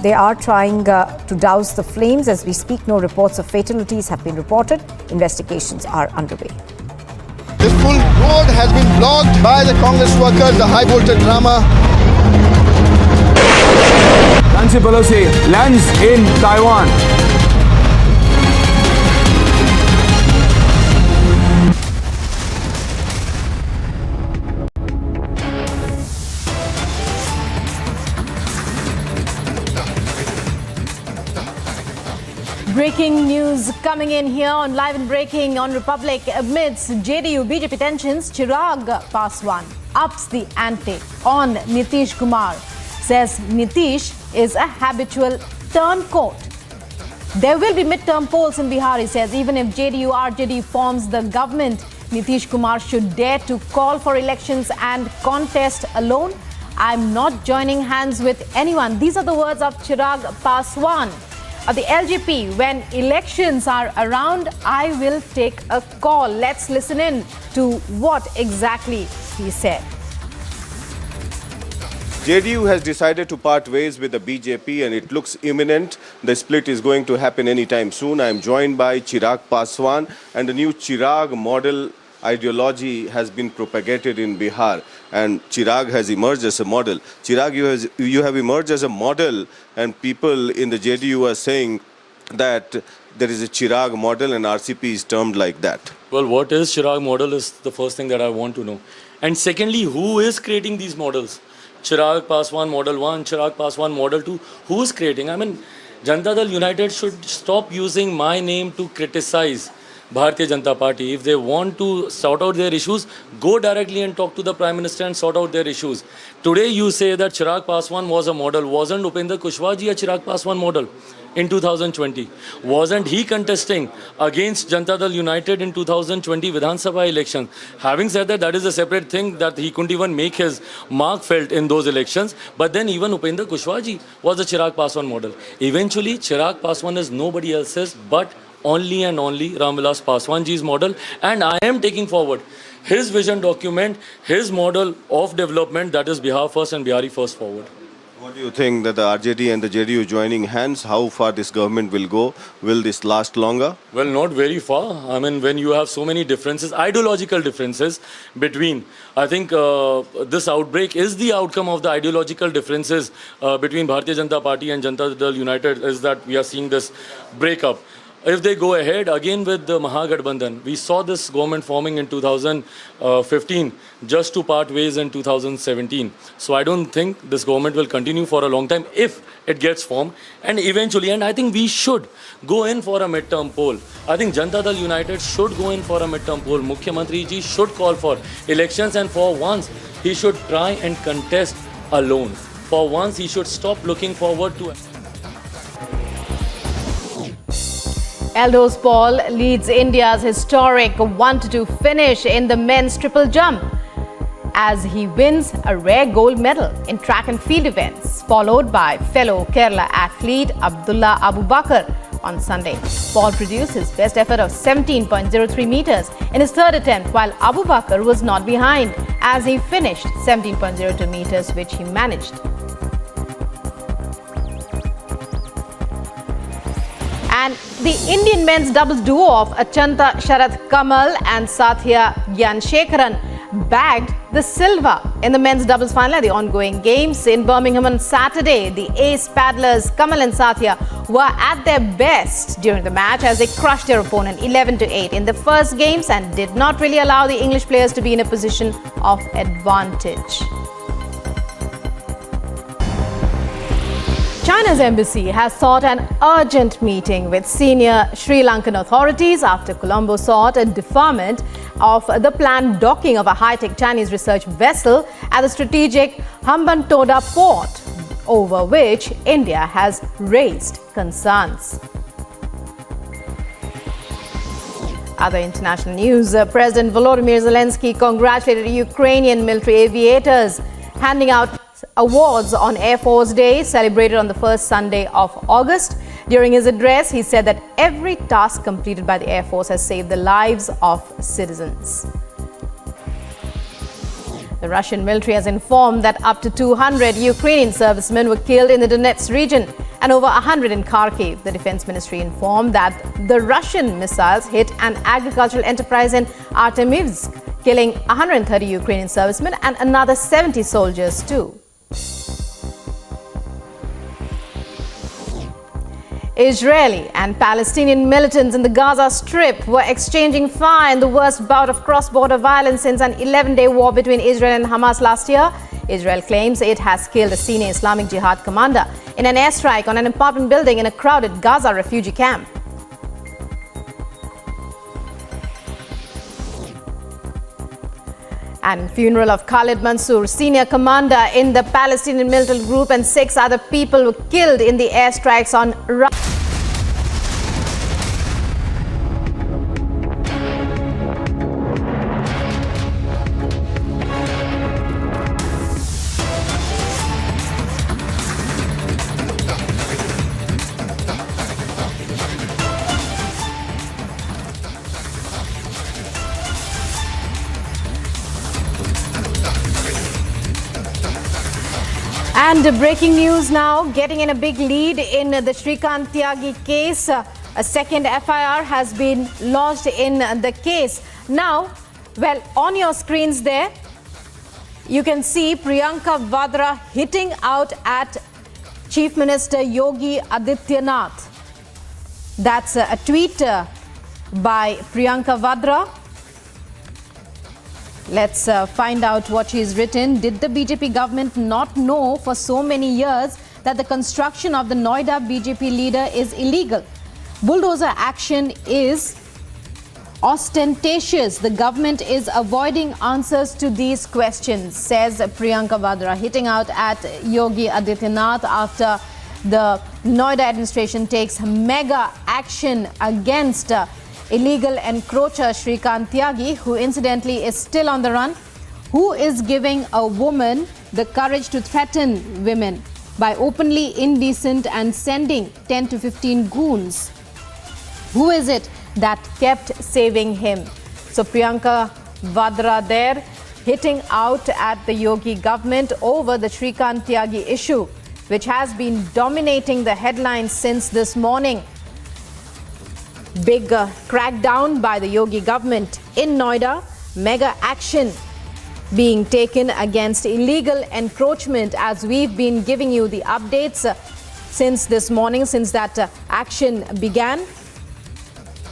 They are trying to douse the flames. As we speak, no reports of fatalities have been reported. Investigations are underway. This full road has been blocked by the Congress workers, the high voltage drama. Nancy Pelosi lands in Taiwan. Breaking news coming in here on Live and Breaking on Republic. Amidst JDU BJP tensions, Chirag Paswan ups the ante on Nitish Kumar. Says Nitish is a habitual turncoat. There will be midterm polls in Bihar, he says. Even if JDU RJD forms the government, Nitish Kumar should dare to call for elections and contest alone. I'm not joining hands with anyone. These are the words of Chirag Paswan. Of the LJP, when elections are around, I will take a call. Let's listen in to what exactly he said. JDU has decided to part ways with the BJP and it looks imminent. The split is going to happen anytime soon. I am joined by Chirag Paswan, and the new Chirag model ideology has been propagated in Bihar, and Chirag has emerged as a model. Chirag, you have emerged as a model, and people in the JDU are saying that there is a Chirag model and RCP is termed like that. Well, what is Chirag model is the first thing that I want to know. And secondly, who is creating these models? Chirag Paswan Model 1, Chirag Paswan Model 2, who is creating? I mean, Janata Dal United should stop using my name to criticize Bharatiya Janata Party. If they want to sort out their issues, go directly and talk to the Prime Minister and sort out their issues. Today you say that Chirag Paswan was a model. Wasn't Upendra Kushwaha ji a Chirag Paswan model in 2020? Wasn't he contesting against Janata Dal United in 2020 Vidhan Sabha election? Having said that, that is a separate thing that he couldn't even make his mark felt in those elections. But then even Upendra Kushwaha ji was a Chirag Paswan model. Eventually, Chirag Paswan is nobody else's but only and only Ramvilas Paswan ji's model, and I am taking forward his vision document, his model of development, that is Bihar first and Bihari first forward. What do you think that the RJD and the JDU joining hands, how far this government will go? Will this last longer? Well, not very far. I mean, when you have so many differences, ideological differences between, I think this outbreak is the outcome of the ideological differences between Bharatiya Janata Party and Janata Dal United, is that we are seeing this breakup. If they go ahead again with the Mahagathbandhan, we saw this government forming in 2015 just to part ways in 2017. So I don't think this government will continue for a long time if it gets formed. And eventually, and I think we should go in for a midterm poll. I think Janata Dal United should go in for a midterm poll. Mukhyamantri ji should call for elections, and for once he should try and contest alone. For once he should stop looking forward to... Eldos Paul leads India's historic 1-2 finish in the men's triple jump as he wins a rare gold medal in track and field events, followed by fellow Kerala athlete Abdullah Abu Bakr on Sunday. Paul produced his best effort of 17.03 meters in his third attempt, while Abu Bakr was not behind as he finished 17.02 meters, which he managed. And the Indian men's doubles duo of Achanta Sharath Kamal and Sathya Gyanshekaran bagged the silver in the men's doubles final at the ongoing games in Birmingham on Saturday. The ace paddlers Kamal and Sathya were at their best during the match as they crushed their opponent 11-8 in the first games and did not really allow the English players to be in a position of advantage. China's embassy has sought an urgent meeting with senior Sri Lankan authorities after Colombo sought a deferment of the planned docking of a high-tech Chinese research vessel at the strategic Hambantota port, over which India has raised concerns. Other international news, President Volodymyr Zelensky congratulated Ukrainian military aviators, handing out awards on Air Force Day, celebrated on the first Sunday of August. During his address, he said that every task completed by the Air Force has saved the lives of citizens. The Russian military has informed that up to 200 Ukrainian servicemen were killed in the Donetsk region and over 100 in Kharkiv. The Defense Ministry informed that the Russian missiles hit an agricultural enterprise in Artemivsk, killing 130 Ukrainian servicemen and another 70 soldiers too. Israeli and Palestinian militants in the Gaza Strip were exchanging fire in the worst bout of cross-border violence since an 11-day war between Israel and Hamas last year. Israel claims it has killed a senior Islamic Jihad commander in an airstrike on an apartment building in a crowded Gaza refugee camp. And funeral of Khalid Mansour, senior commander in the Palestinian militant group, and 6 other people were killed in the airstrikes on And breaking news now, getting in a big lead in the Shrikant Tyagi case. A second FIR has been lodged in the case. Now, well, on your screens there, you can see Priyanka Vadra hitting out at Chief Minister Yogi Adityanath. That's a tweet by Priyanka Vadra. Let's find out what she's written. Did the BJP government not know for so many years that the construction of the Noida BJP leader is illegal? Bulldozer action is ostentatious. The government is avoiding answers to these questions, says Priyanka Vadra, hitting out at Yogi Adityanath after the Noida administration takes mega action against illegal encroacher Shrikant Tyagi, who incidentally is still on the run, who is giving a woman the courage to threaten women by openly indecent and sending 10 to 15 goons. Who is it that kept saving him? So Priyanka Vadra there hitting out at the Yogi government over the Shrikant Tyagi issue, which has been dominating the headlines since this morning. Big crackdown by the Yogi government in Noida, mega action being taken against illegal encroachment, as we've been giving you the updates since this morning, since that action began.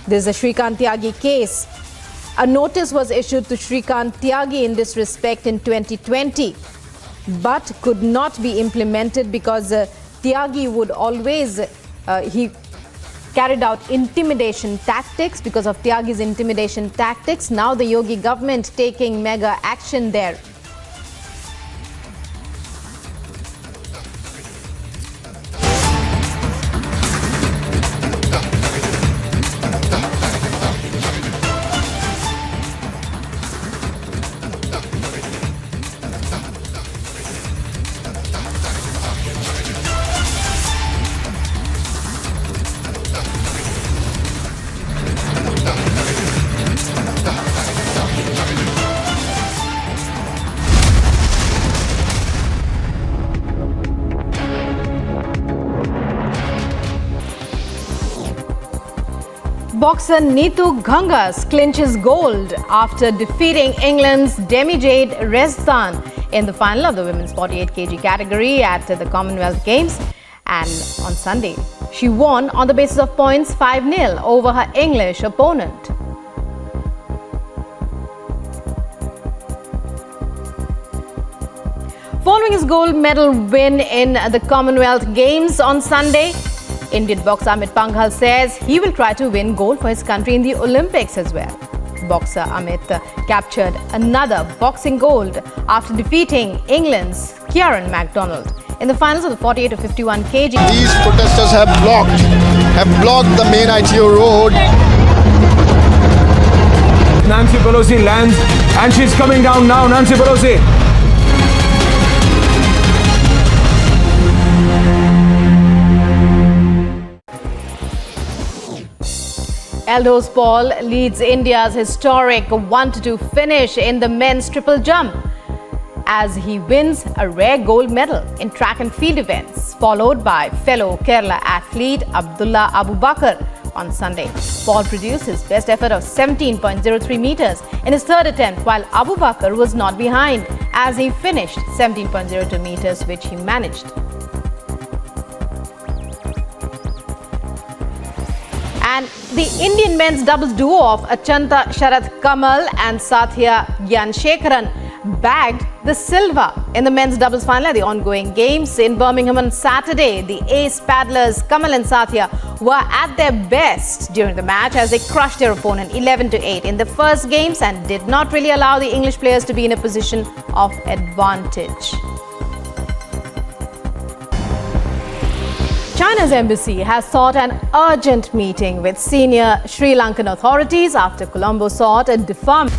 There's a Shrikant Tyagi case. A notice was issued to Shrikant Tyagi in this respect in 2020, but could not be implemented because Tyagi would always, he carried out intimidation tactics. Because of Tyagi's intimidation tactics, now the Yogi government taking mega action there. Boxer Neetu Gangas clinches gold after defeating England's Demi-Jade Rezdan in the final of the women's 48 kg category at the Commonwealth Games. And on Sunday, she won on the basis of points 5-0 over her English opponent. Following his gold medal win in the Commonwealth Games on Sunday, Indian boxer Amit Panghal says he will try to win gold for his country in the Olympics as well. Boxer Amit captured another boxing gold after defeating England's Kieran MacDonald in the finals of the 48 to 51 kg. These protesters have blocked the main ITO road. Nancy Pelosi lands and she's coming down now. Nancy Pelosi. Eldos Paul leads India's historic 1-2 finish in the men's triple jump as he wins a rare gold medal in track and field events, followed by fellow Kerala athlete Abdullah Abu Bakar on Sunday. Paul produced his best effort of 17.03 meters in his third attempt, while Abu Bakar was not behind as he finished 17.02 meters, which he managed. And the Indian men's doubles duo of Achanta Sharath Kamal and Sathya Gyanshekaran bagged the silver in the men's doubles final at the ongoing games in Birmingham on Saturday. The ace paddlers Kamal and Sathya were at their best during the match as they crushed their opponent 11-8 in the first games and did not really allow the English players to be in a position of advantage. China's embassy has sought an urgent meeting with senior Sri Lankan authorities after Colombo sought a defamation.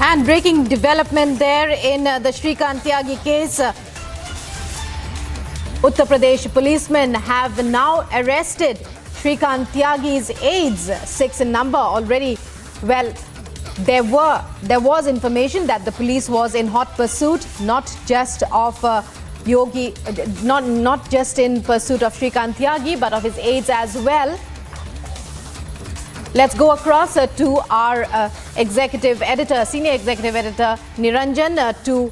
And breaking development there in the Shrikant Tyagi case. Uttar Pradesh policemen have now arrested Shrikant Tyagi's aides, 6 in number already. Well, there was information that the police was in hot pursuit, not just of Yogi, not just in pursuit of Shrikant Tyagi, but of his aides as well. Let's go across to our executive editor, senior executive editor Niranjan, to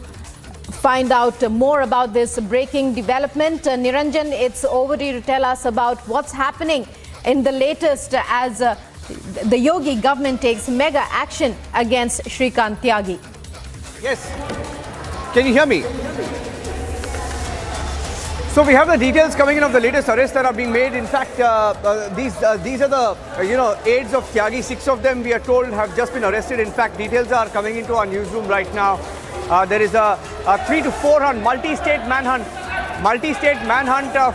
find out more about this breaking development. Niranjan, it's over to you to tell us about what's happening in the latest as the Yogi government takes mega action against Shrikant Tyagi. Yes. Can you hear me? So we have the details coming in of the latest arrests that are being made. In fact, these are the aides of Tyagi. 6 of them, we are told, have just been arrested. In fact, details are coming into our newsroom right now. There is a 3 to 4 hunt, multi-state manhunt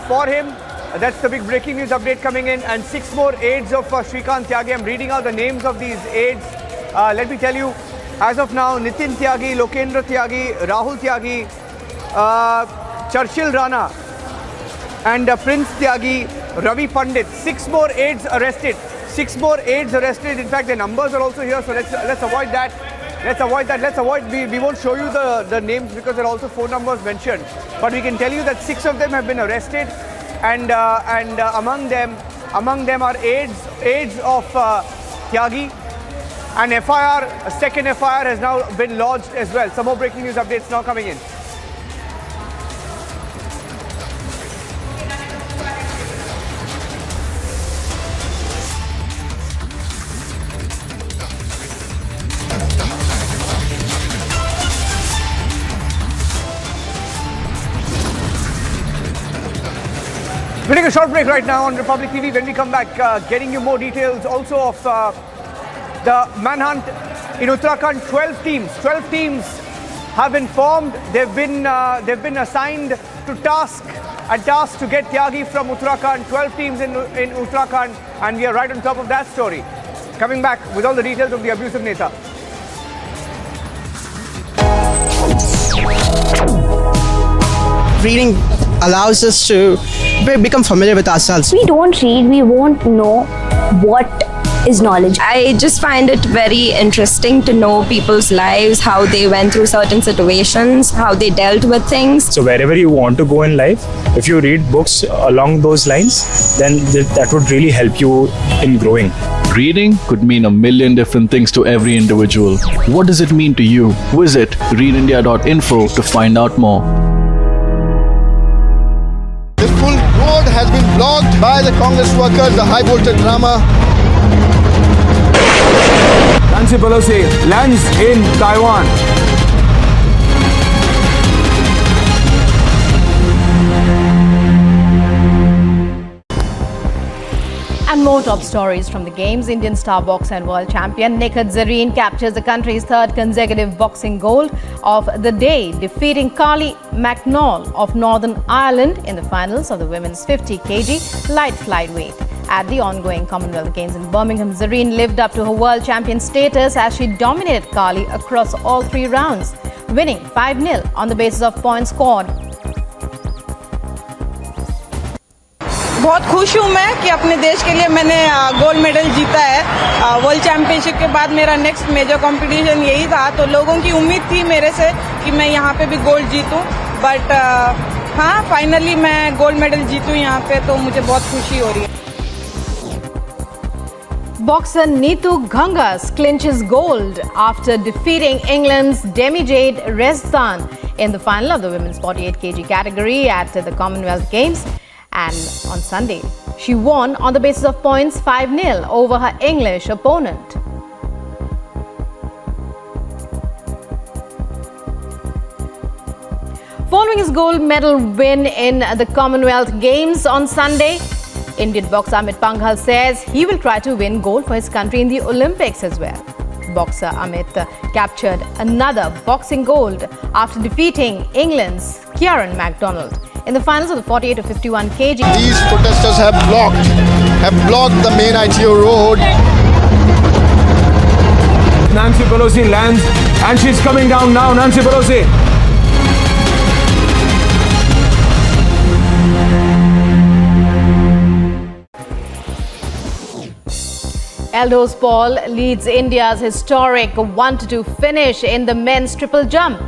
for him. That's the big breaking news update coming in. And 6 more aides of Shrikant Tyagi. I'm reading out the names of these aides. Let me tell you, as of now, Nitin Tyagi, Lokendra Tyagi, Rahul Tyagi, Churchill Rana, and Prince Tyagi, Ravi Pandit. 6 more aides arrested. 6 more aides arrested. In fact, their numbers are also here, so let's avoid that. We won't show you the names because there are also phone numbers mentioned. But we can tell you that 6 of them have been arrested, and among them are aides of Tyagi. An FIR, a second FIR has now been lodged as well. Some more breaking news updates now coming in. We'll take a short break right now on Republic TV. When we come back, getting you more details also of the manhunt in Uttarakhand. 12 teams have been formed. They've been assigned to task to get Tyagi from Uttarakhand. 12 teams in Uttarakhand, and we are right on top of that story. Coming back with all the details of the abusive Neta. Reading allows us to become familiar with ourselves. We don't read, we won't know what is knowledge. I just find it very interesting to know people's lives, how they went through certain situations, how they dealt with things. So wherever you want to go in life, if you read books along those lines, then that would really help you in growing. Reading could mean a million different things to every individual. What does it mean to you? Visit readindia.info to find out more. This full road has been blocked by the Congress workers, the high voltage drama. Nancy Pelosi lands in Taiwan. And more top stories from the Games. Indian star boxer and world champion Nikhil Zareen captures the country's 3rd consecutive boxing gold of the day, defeating Carly McNall of Northern Ireland in the finals of the women's 50 kg light flyweight. At the ongoing Commonwealth Games in Birmingham, Zareen lived up to her world champion status as she dominated Carly across all 3 rounds, winning 5-0 on the basis of points scored. बहुत खुश हूँ मैं कि अपने देश के लिए मैंने गोल्ड मेडल जीता है। वर्ल्ड चैंपियनशिप के बाद मेरा नेक्स्ट मेजर कंपटीशन यही था, तो लोगों की उम्मीद थी मेरे से कि मैं यहाँ पे भी गोल्ड जीतूँ, बट हाँ फाइनली मैं गोल्ड मेडल जीतूँ यहाँ पे, तो मुझे बहुत खुशी हो रही है। Boxer Neetu Gangas clinches gold after defeating England's Demi-Jade Rezdan in the final of the women's 48 kg category at the Commonwealth Games. And on Sunday, she won on the basis of points 5-0 over her English opponent. Following his gold medal win in the Commonwealth Games on Sunday, Indian boxer Amit Panghal says he will try to win gold for his country in the Olympics as well. Boxer Amit captured another boxing gold after defeating England's Kieran MacDonald in the finals of the 48 to 51 kg. These protesters have blocked the main ITO road. Nancy Pelosi lands and she's coming down now. Nancy Pelosi. Eldos Paul leads India's historic 1-2 finish in the men's triple jump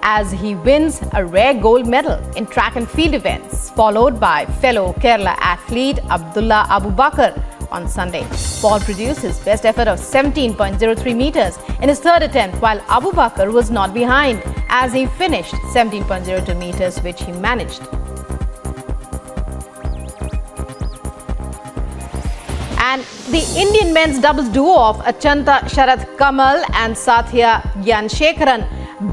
as he wins a rare gold medal in track and field events, followed by fellow Kerala athlete Abdullah Abu Bakr on Sunday. Paul produced his best effort of 17.03 meters in his 3rd attempt, while Abu Bakr was not behind as he finished 17.02 meters, which he managed. And the Indian men's doubles duo of Achanta Sharath Kamal and Sathya Gyanshekaran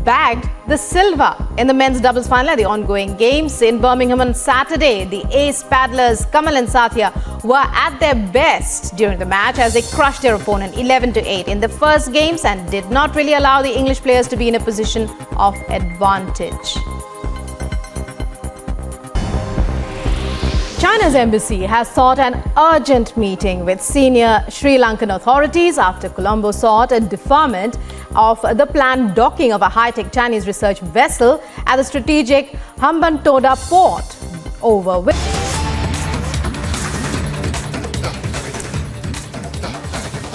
bagged the silver in the men's doubles final at the ongoing games in Birmingham on Saturday. The ace paddlers Kamal and Sathya were at their best during the match as they crushed their opponent 11-8 in the first games and did not really allow the English players to be in a position of advantage. China's embassy has sought an urgent meeting with senior Sri Lankan authorities after Colombo sought a deferment of the planned docking of a high-tech Chinese research vessel at the strategic Hambantota port over which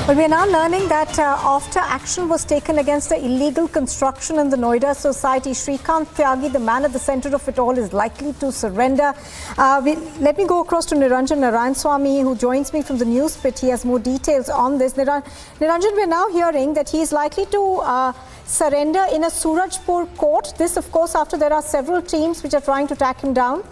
Well, we are now learning that after action was taken against the illegal construction in the Noida society, Shrikant Tyagi, the man at the center of it all, is likely to surrender. Let me go across to Niranjan Narayanswamy, who joins me from the news pit. He has more details on this. Niranjan, we are now hearing that he is likely to surrender in a Surajpur court. This, of course, after there are several teams which are trying to track him down.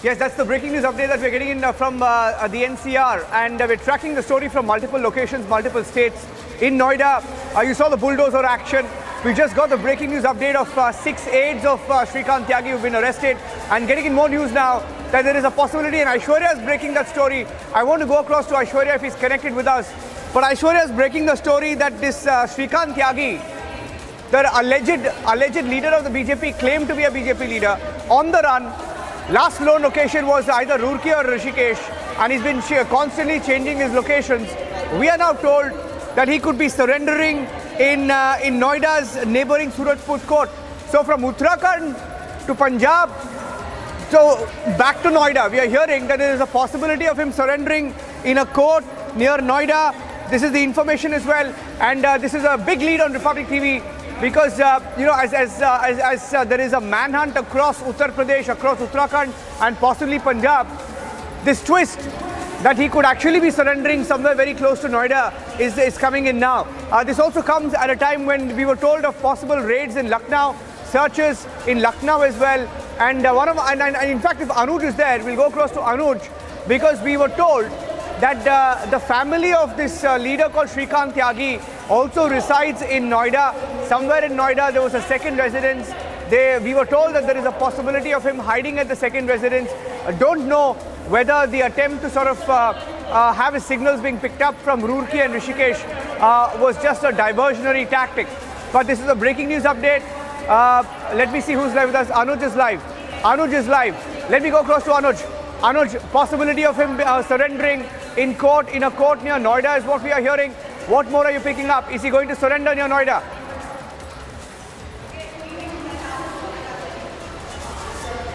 Yes, that's the breaking news update that we're getting in from the NCR, and we're tracking the story from multiple locations, multiple states. In Noida, you saw the bulldozer action. We just got the breaking news update of 6 aides of Shrikant Tyagi who've been arrested, and getting in more news now that there is a possibility, and Aishwarya is breaking that story. I want to go across to Aishwarya if he's connected with us. But Aishwarya is breaking the story that this Shrikant Tyagi, the alleged leader of the BJP, claimed to be a BJP leader, on the run. Last known location was either Roorkee or Rishikesh, and he's been constantly changing his locations. We are now told that he could be surrendering in Noida's neighboring Surajpur court. So from Uttarakhand to Punjab, so back to Noida, we are hearing that there is a possibility of him surrendering in a court near Noida. This is the information as well, and this is a big lead on Republic TV. Because, you know, as there is a manhunt across Uttar Pradesh, across Uttarakhand and possibly Punjab, this twist that he could actually be surrendering somewhere very close to Noida is coming in now. This also comes at a time when we were told of possible raids in Lucknow, searches in Lucknow as well. And, in fact, if Anuj is there, we'll go across to Anuj, because we were told that the family of this leader called Shrikant Tyagi also resides in Noida. Somewhere in Noida there was a second residence. We were told that there is a possibility of him hiding at the second residence. Don't know whether the attempt to sort of have his signals being picked up from Roorkee and Rishikesh was just a diversionary tactic. But this is a breaking news update. Let me see who's live with us. Anuj is live. Anuj is live. Let me go across to Anuj. Anuj, possibility of him surrendering in a court near Noida is what we are hearing. What more are you picking up? Is he going to surrender near Noida?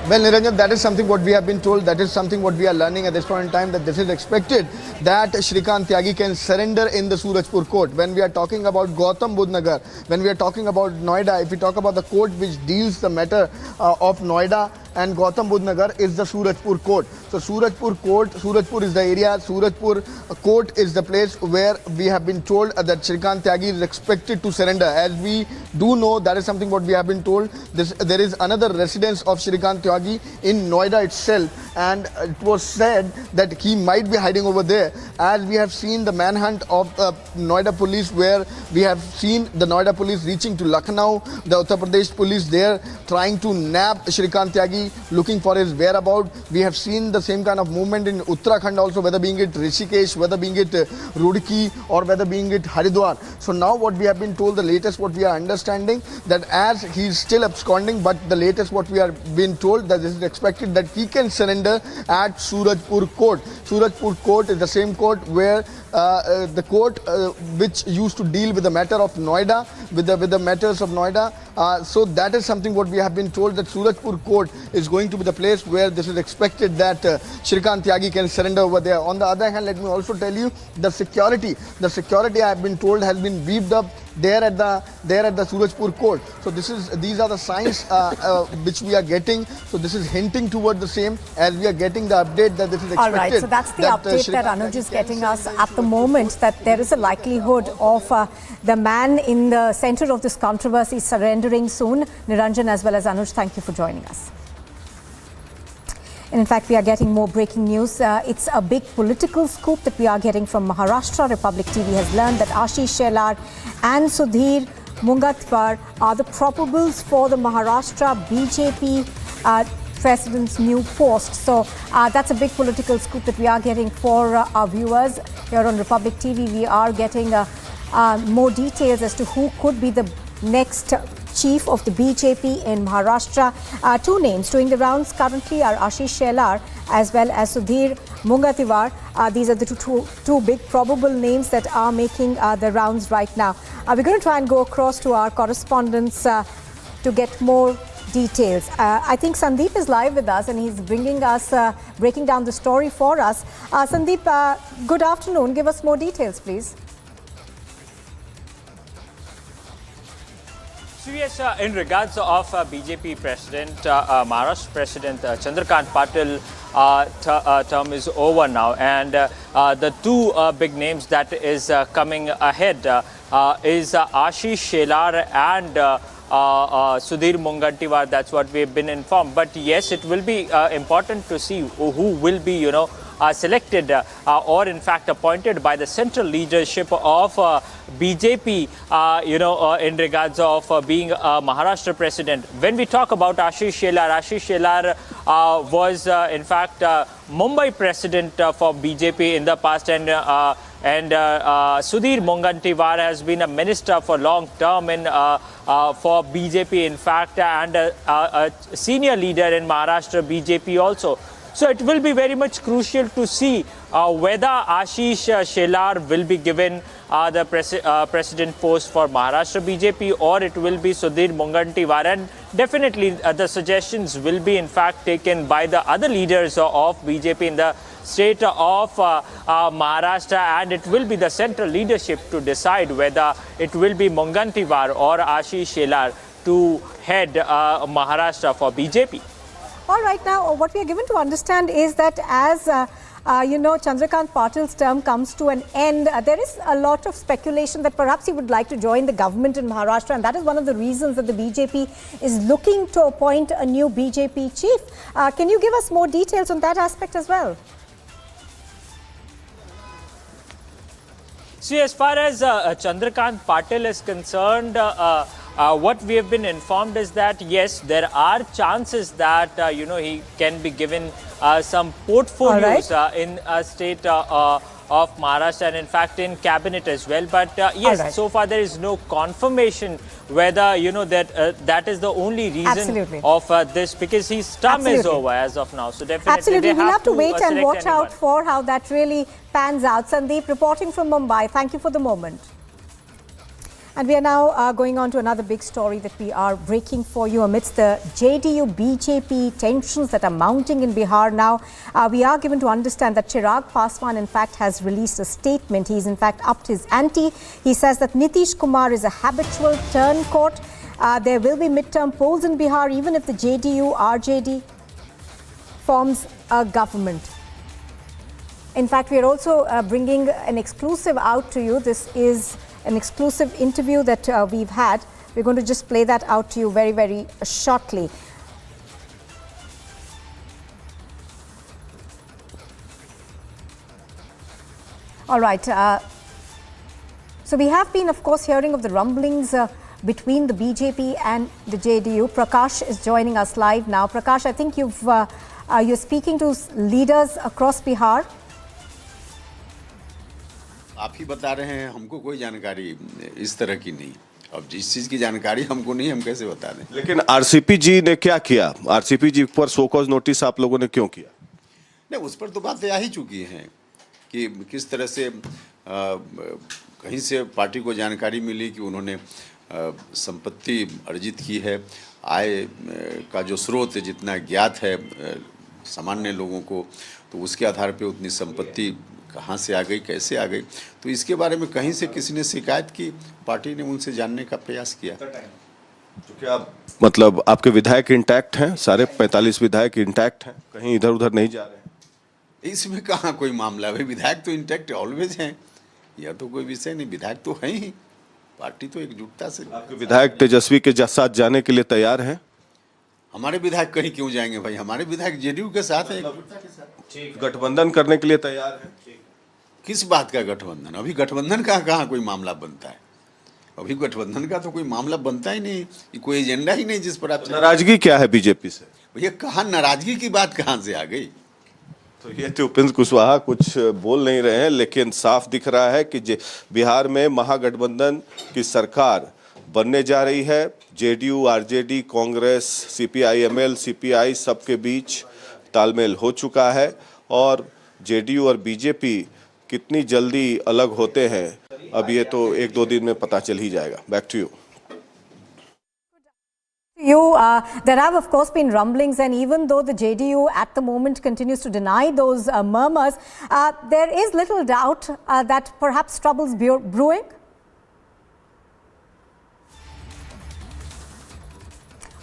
Well, Niranjan, that is something what we have been told. That is something what we are learning at this point in time, that this is expected that Shrikant Tyagi can surrender in the Surajpur court. When we are talking about Gautam Budh Nagar, when we are talking about Noida, if we talk about the court which deals the matter of Noida and Gautam Budh Nagar, is the Surajpur court. So Surajpur court, Surajpur is the area, Surajpur court is the place where we have been told that Shrikant Tyagi is expected to surrender. As we do know, that is something what we have been told. There is another residence of Shrikant Tyagi in Noida itself, and it was said that he might be hiding over there. As we have seen the manhunt of Noida police, where we have seen the Noida police reaching to Lucknow, the Uttar Pradesh police there trying to nab Shrikant Tyagi, looking for his whereabouts. We have seen the same kind of movement in Uttarakhand also, whether being it Rishikesh, whether being it Roorkee, or whether being it Haridwar. So now what we have been told, the latest what we are understanding, that as he is still absconding, but the latest what we are being told, that this is expected that he can surrender at Surajpur court. Surajpur court is the same court where the court which used to deal with the matter of Noida, with the matters of Noida. So that is something what we have been told, that Surajpur court is going to be the place where this is expected that Shrikant Tyagi can surrender over there. On the other hand, let me also tell you the security I have been told has been beefed up there at the Surajpur court. So these are the signs which we are getting. So this is hinting toward the same, as we are getting the update that this is expected. All right, so that's the update that Anuj is getting us at the moment, that there is a likelihood of the man in the center of this controversy surrendering soon. Niranjan as well as Anuj, thank you for joining us. And in fact, we are getting more breaking news. It's a big political scoop that we are getting from Maharashtra. Republic TV has learned that Ashish Shelar and Sudhir Mungatwar are the probables for the Maharashtra BJP president's new post. So that's a big political scoop that we are getting for our viewers here on Republic TV. We are getting more details as to who could be the next chief of the BJP in Maharashtra. Two names doing the rounds currently are Ashish Shelar as well as Sudhir Mungatwar. These are the two big probable names that are making the rounds right now. We're going to try and go across to our correspondents to get more details. I think Sandeep is live with us and he's bringing us, breaking down the story for us. Sandeep, good afternoon. Give us more details, please. So yes, in regards of BJP President, Maharashtra President Chandrakant Patil term is over now, and the two big names that is coming ahead is Ashish Shelar and Sudhir Mungatwar. That's what we've been informed. But yes, it will be important to see who will be, selected or in fact appointed by the central leadership of BJP, in regards of being Maharashtra president. When we talk about Ashish Shelar was in fact Mumbai president for BJP in the past, and Sudhir Mungatwar has been a minister for long term in for BJP in fact, and a senior leader in Maharashtra BJP also. So it will be very much crucial to see whether Ashish Shelar will be given the president post for Maharashtra BJP, or it will be Sudhir Mungatwar. And definitely the suggestions will be in fact taken by the other leaders of BJP in the state of Maharashtra, and it will be the central leadership to decide whether it will be Mungatwar or Ashish Shelar to head Maharashtra for BJP. All right, now what we are given to understand is that as Chandrakant Patil's term comes to an end, there is a lot of speculation that perhaps he would like to join the government in Maharashtra, and that is one of the reasons that the BJP is looking to appoint a new BJP chief. Can you give us more details on that aspect as well? See, as far as Chandrakant Patil is concerned, what we have been informed is that yes, there are chances that he can be given some portfolios in a state of Maharashtra, and in fact in cabinet as well. But yes, so far there is no confirmation whether that is the only reason of this, because his term is over as of now. So definitely we'll have to wait and watch out for how that really pans out. Sandeep reporting from Mumbai. Thank you for the moment. And we are now going on to another big story that we are breaking for you amidst the JDU-BJP tensions that are mounting in Bihar now. We are given to understand that Chirag Paswan in fact has released a statement. He's in fact upped his ante. He says that Nitish Kumar is a habitual turncoat. There will be midterm polls in Bihar even if the JDU-RJD forms a government. In fact, we are also bringing an exclusive out to you. This is an exclusive interview that we've had. We're going to just play that out to you very, very shortly. All right. So we have been, of course, hearing of the rumblings between the BJP and the JDU. Prakash is joining us live now. Prakash, I think you're speaking to leaders across Bihar. आप ही बता रहे हैं, हमको कोई जानकारी इस तरह की नहीं। अब जिस चीज की जानकारी हमको नहीं, हम कैसे बता दें? लेकिन आरसीपी जी ने क्या किया? आरसीपी जी पर शो कॉज नोटिस आप लोगों ने क्यों किया? नहीं, उस पर तो बातें आ ही चुकी हैं कि किस तरह से कहीं से पार्टी को जानकारी मिली कि उन्होंने संपत्ति अर्जित की है। आय का जो स्रोत जितना ज्ञात है सामान्य लोगों को, तो उसके आधार पे उतनी संपत्ति कहाँ से आ गई, कैसे आ गई, तो इसके बारे में कहीं से किसी ने शिकायत की, पार्टी ने उनसे जानने का प्रयास किया। तो क्या मतलब आपके विधायक इंटैक्ट हैं? सारे 45 विधायक इंटैक्ट हैं, कहीं इधर उधर नहीं जा रहे हैं? इसमें कहाँ कोई मामला है? विधायक तो इंटैक्ट ऑलवेज हैं, यह तो कोई विषय नहीं। विधायक तो हैं ही, पार्टी तो एकजुटता से। आपके विधायक तेजस्वी के साथ जाने के लिए तैयार हैं? हमारे विधायक कहीं क्यों जाएंगे भाई? हमारे विधायक जेडीयू के साथ है, गठबंधन करने के लिए तैयार है। किस बात का गठबंधन? अभी गठबंधन का कहाँ कोई मामला बनता है? अभी गठबंधन का तो कोई मामला बनता ही नहीं, कोई एजेंडा ही नहीं जिस पर आप नाराजगी क्या है बीजेपी से? भैया कहाँ नाराजगी की बात कहाँ से आ गई? तो ये तो उपेंद्र कुशवाहा कुछ बोल नहीं रहे हैं, लेकिन साफ दिख रहा है कि बिहार में महागठबंधन की सरकार बनने जा रही है। JDU, RJD, Congress, CPI-ML, CPI सबके बीच तालमेल हो चुका है और जेडीयू और बीजेपी कितनी जल्दी अलग होते हैं अब ये तो 1-2 दिन में पता चल ही जाएगा। Back to you. There have, of course, been rumblings, and even though the JDU at the moment continues to deny those murmurs, there is little doubt that perhaps trouble's brewing.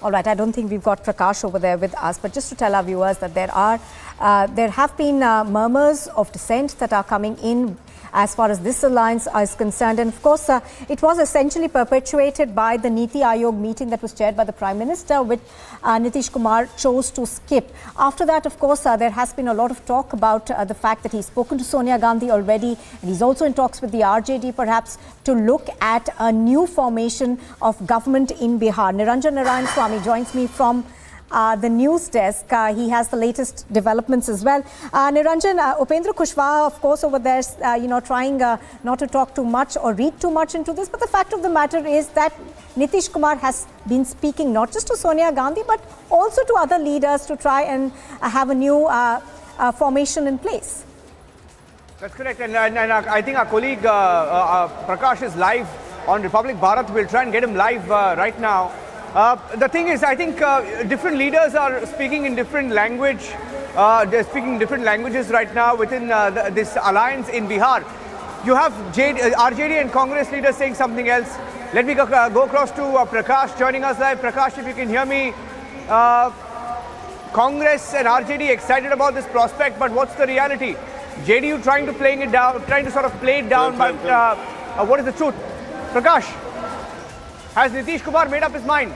All right, I don't think we've got Prakash over there with us, but just to tell our viewers that there have been murmurs of dissent that are coming in as far as this alliance is concerned. And of course, it was essentially perpetuated by the Niti Aayog meeting that was chaired by the Prime Minister, which Nitish Kumar chose to skip. After that, of course, there has been a lot of talk about the fact that he's spoken to Sonia Gandhi already, and he's also in talks with the RJD perhaps to look at a new formation of government in Bihar. Niranjan Narayan Swamy joins me from the news desk. He has the latest developments as well. Niranjan, Upendra Kushwaha, of course, over there, trying not to talk too much or read too much into this. But the fact of the matter is that Nitish Kumar has been speaking not just to Sonia Gandhi, but also to other leaders to try and have a new formation in place. That's correct. And I think our colleague Prakash is live on Republic Bharat. We'll try and get him live right now. The thing is, I think different leaders are speaking in different language. They're speaking different languages right now within this alliance in Bihar. You have RJD and Congress leaders saying something else. Let me go across to Prakash joining us live. Prakash, if you can hear me, Congress and RJD excited about this prospect, but what's the reality? JDU trying to sort of play it down, but what is the truth? Prakash, has Nitish Kumar made up his mind?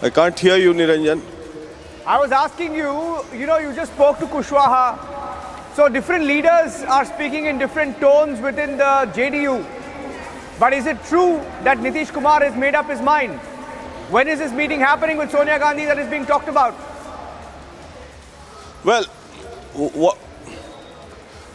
I can't hear you, Niranjan. I was asking you, you just spoke to Kushwaha. So different leaders are speaking in different tones within the JDU. But is it true that Nitish Kumar has made up his mind? When is this meeting happening with Sonia Gandhi that is being talked about? Well,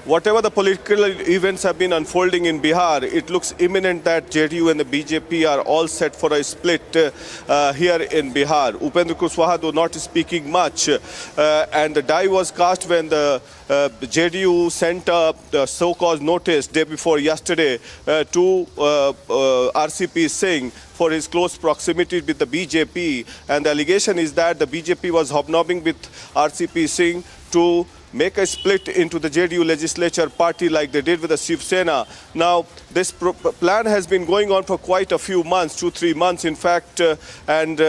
whatever the political events have been unfolding in Bihar, it looks imminent that JDU and the BJP are all set for a split here in Bihar. Upendra Kushwaha, though not speaking much, and the die was cast when the JDU sent a so-called notice day before yesterday to RCP Singh for his close proximity with the BJP, and the allegation is that the BJP was hobnobbing with RCP Singh to make a split into the JDU legislature party like they did with the Shiv Sena. Now, this plan has been going on for quite a few months, 2-3 months in fact, and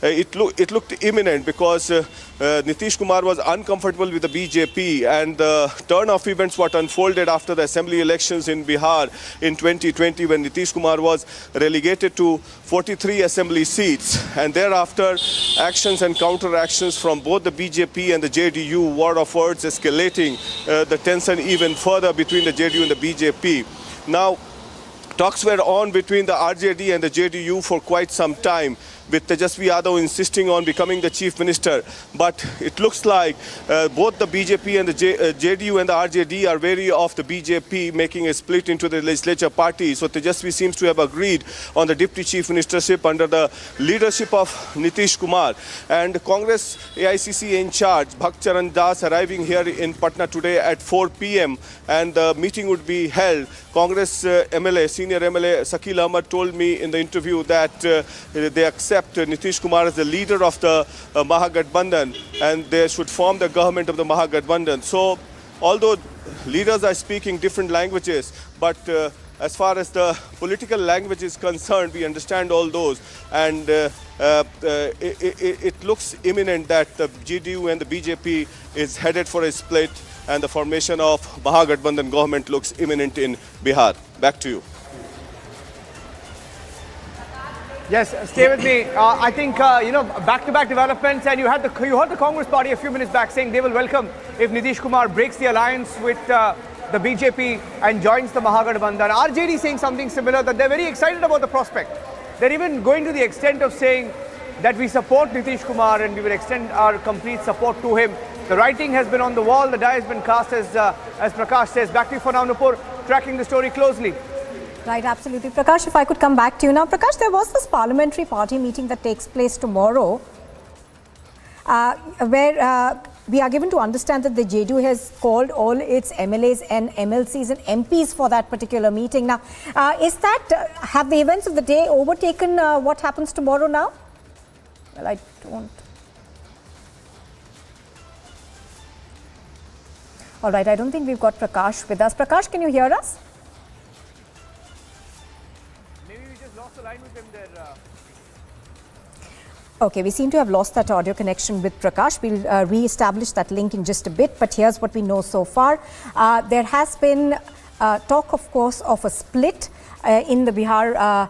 it looked imminent because Nitish Kumar was uncomfortable with the BJP, and the turn of events what unfolded after the assembly elections in Bihar in 2020 when Nitish Kumar was relegated to 43 assembly seats, and thereafter actions and counter-actions from both the BJP and the JDU, war of words escalating the tension even further between the JDU and the BJP. Now, talks were on between the RJD and the JDU for quite some time, with Tejasvi Yadav insisting on becoming the chief minister. But it looks like both the BJP and the JDU and the RJD are wary of the BJP making a split into the legislature party. So Tejasvi seems to have agreed on the deputy chief ministership under the leadership of Nitish Kumar. And Congress AICC in charge, Bhakt Charan Das, arriving here in Patna today at 4 p.m. and the meeting would be held. Congress MLA, senior MLA Sakil Ahmed told me in the interview that they accept Nitish Kumar as the leader of the Mahagathbandhan, and they should form the government of the Mahagathbandhan. So, although leaders are speaking different languages, but as far as the political language is concerned, we understand all those, and it looks imminent that the JDU and the BJP is headed for a split, and the formation of Mahagathbandhan government looks imminent in Bihar. Back to you. Yes, stay with me. I think, back-to-back developments, and you heard the Congress party a few minutes back saying they will welcome if Nitish Kumar breaks the alliance with the BJP and joins the Mahagathbandhan. RJD saying something similar, that they're very excited about the prospect. They're even going to the extent of saying that we support Nitish Kumar and we will extend our complete support to him. The writing has been on the wall, the die has been cast, as Prakash says. Back to you for now, Nupur, tracking the story closely. Right, absolutely. Prakash, if I could come back to you now. Prakash, there was this parliamentary party meeting that takes place tomorrow where we are given to understand that the JDU has called all its MLAs and MLCs and MPs for that particular meeting. Now, have the events of the day overtaken what happens tomorrow now? Well, I don't. All right, I don't think we've got Prakash with us. Prakash, can you hear us? Okay, we seem to have lost that audio connection with Prakash. We'll re-establish that link in just a bit, but here's what we know so far. There has been talk, of course, of a split in the Bihar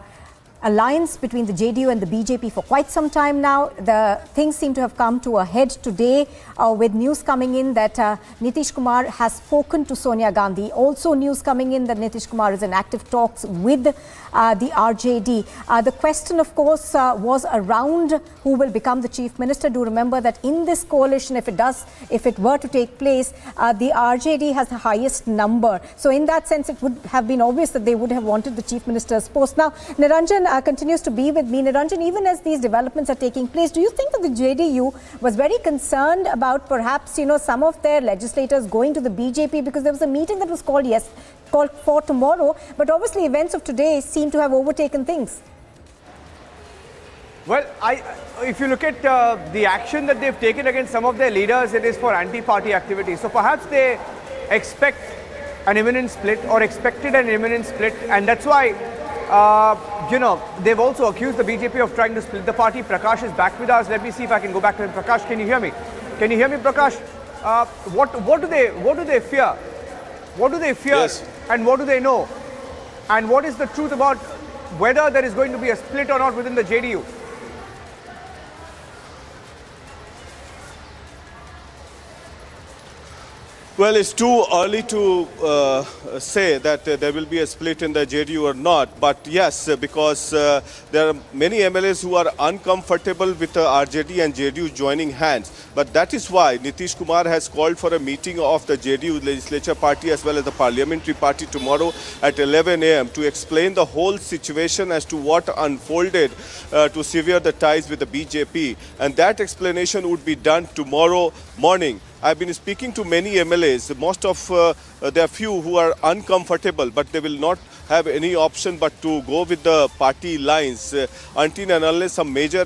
alliance between the JDU and the BJP for quite some time now. The things seem to have come to a head today with news coming in that Nitish Kumar has spoken to Sonia Gandhi. Also news coming in that Nitish Kumar is in active talks with the RJD. The question, of course, was around who will become the chief minister. Do remember that in this coalition, if it were to take place, the RJD has the highest number. So in that sense, it would have been obvious that they would have wanted the chief minister's post. Now, Niranjan continues to be with me. Niranjan, even as these developments are taking place, do you think that the JDU was very concerned about perhaps, some of their legislators going to the BJP, because there was a meeting that was called for tomorrow, but obviously events of today seem to have overtaken things? Well, if you look at the action that they've taken against some of their leaders, it is for anti-party activity. So perhaps they expect an imminent split or expected an imminent split, and that's why they've also accused the BJP of trying to split the party. Prakash is back with us. Let me see if I can go back to him. Prakash, can you hear me? Can you hear me, Prakash? What do they fear? What do they fear? Yes. And what do they know? And what is the truth about whether there is going to be a split or not within the JDU? Well, it's too early to say that there will be a split in the JDU or not. But yes, because there are many MLAs who are uncomfortable with the RJD and JDU joining hands. But that is why Nitish Kumar has called for a meeting of the JDU legislature party as well as the parliamentary party tomorrow at 11 a.m. to explain the whole situation as to what unfolded to sever the ties with the BJP. And that explanation would be done tomorrow morning. I've been speaking to many MLAs. Most of there are few who are uncomfortable, but they will not have any option but to go with the party lines until and unless some major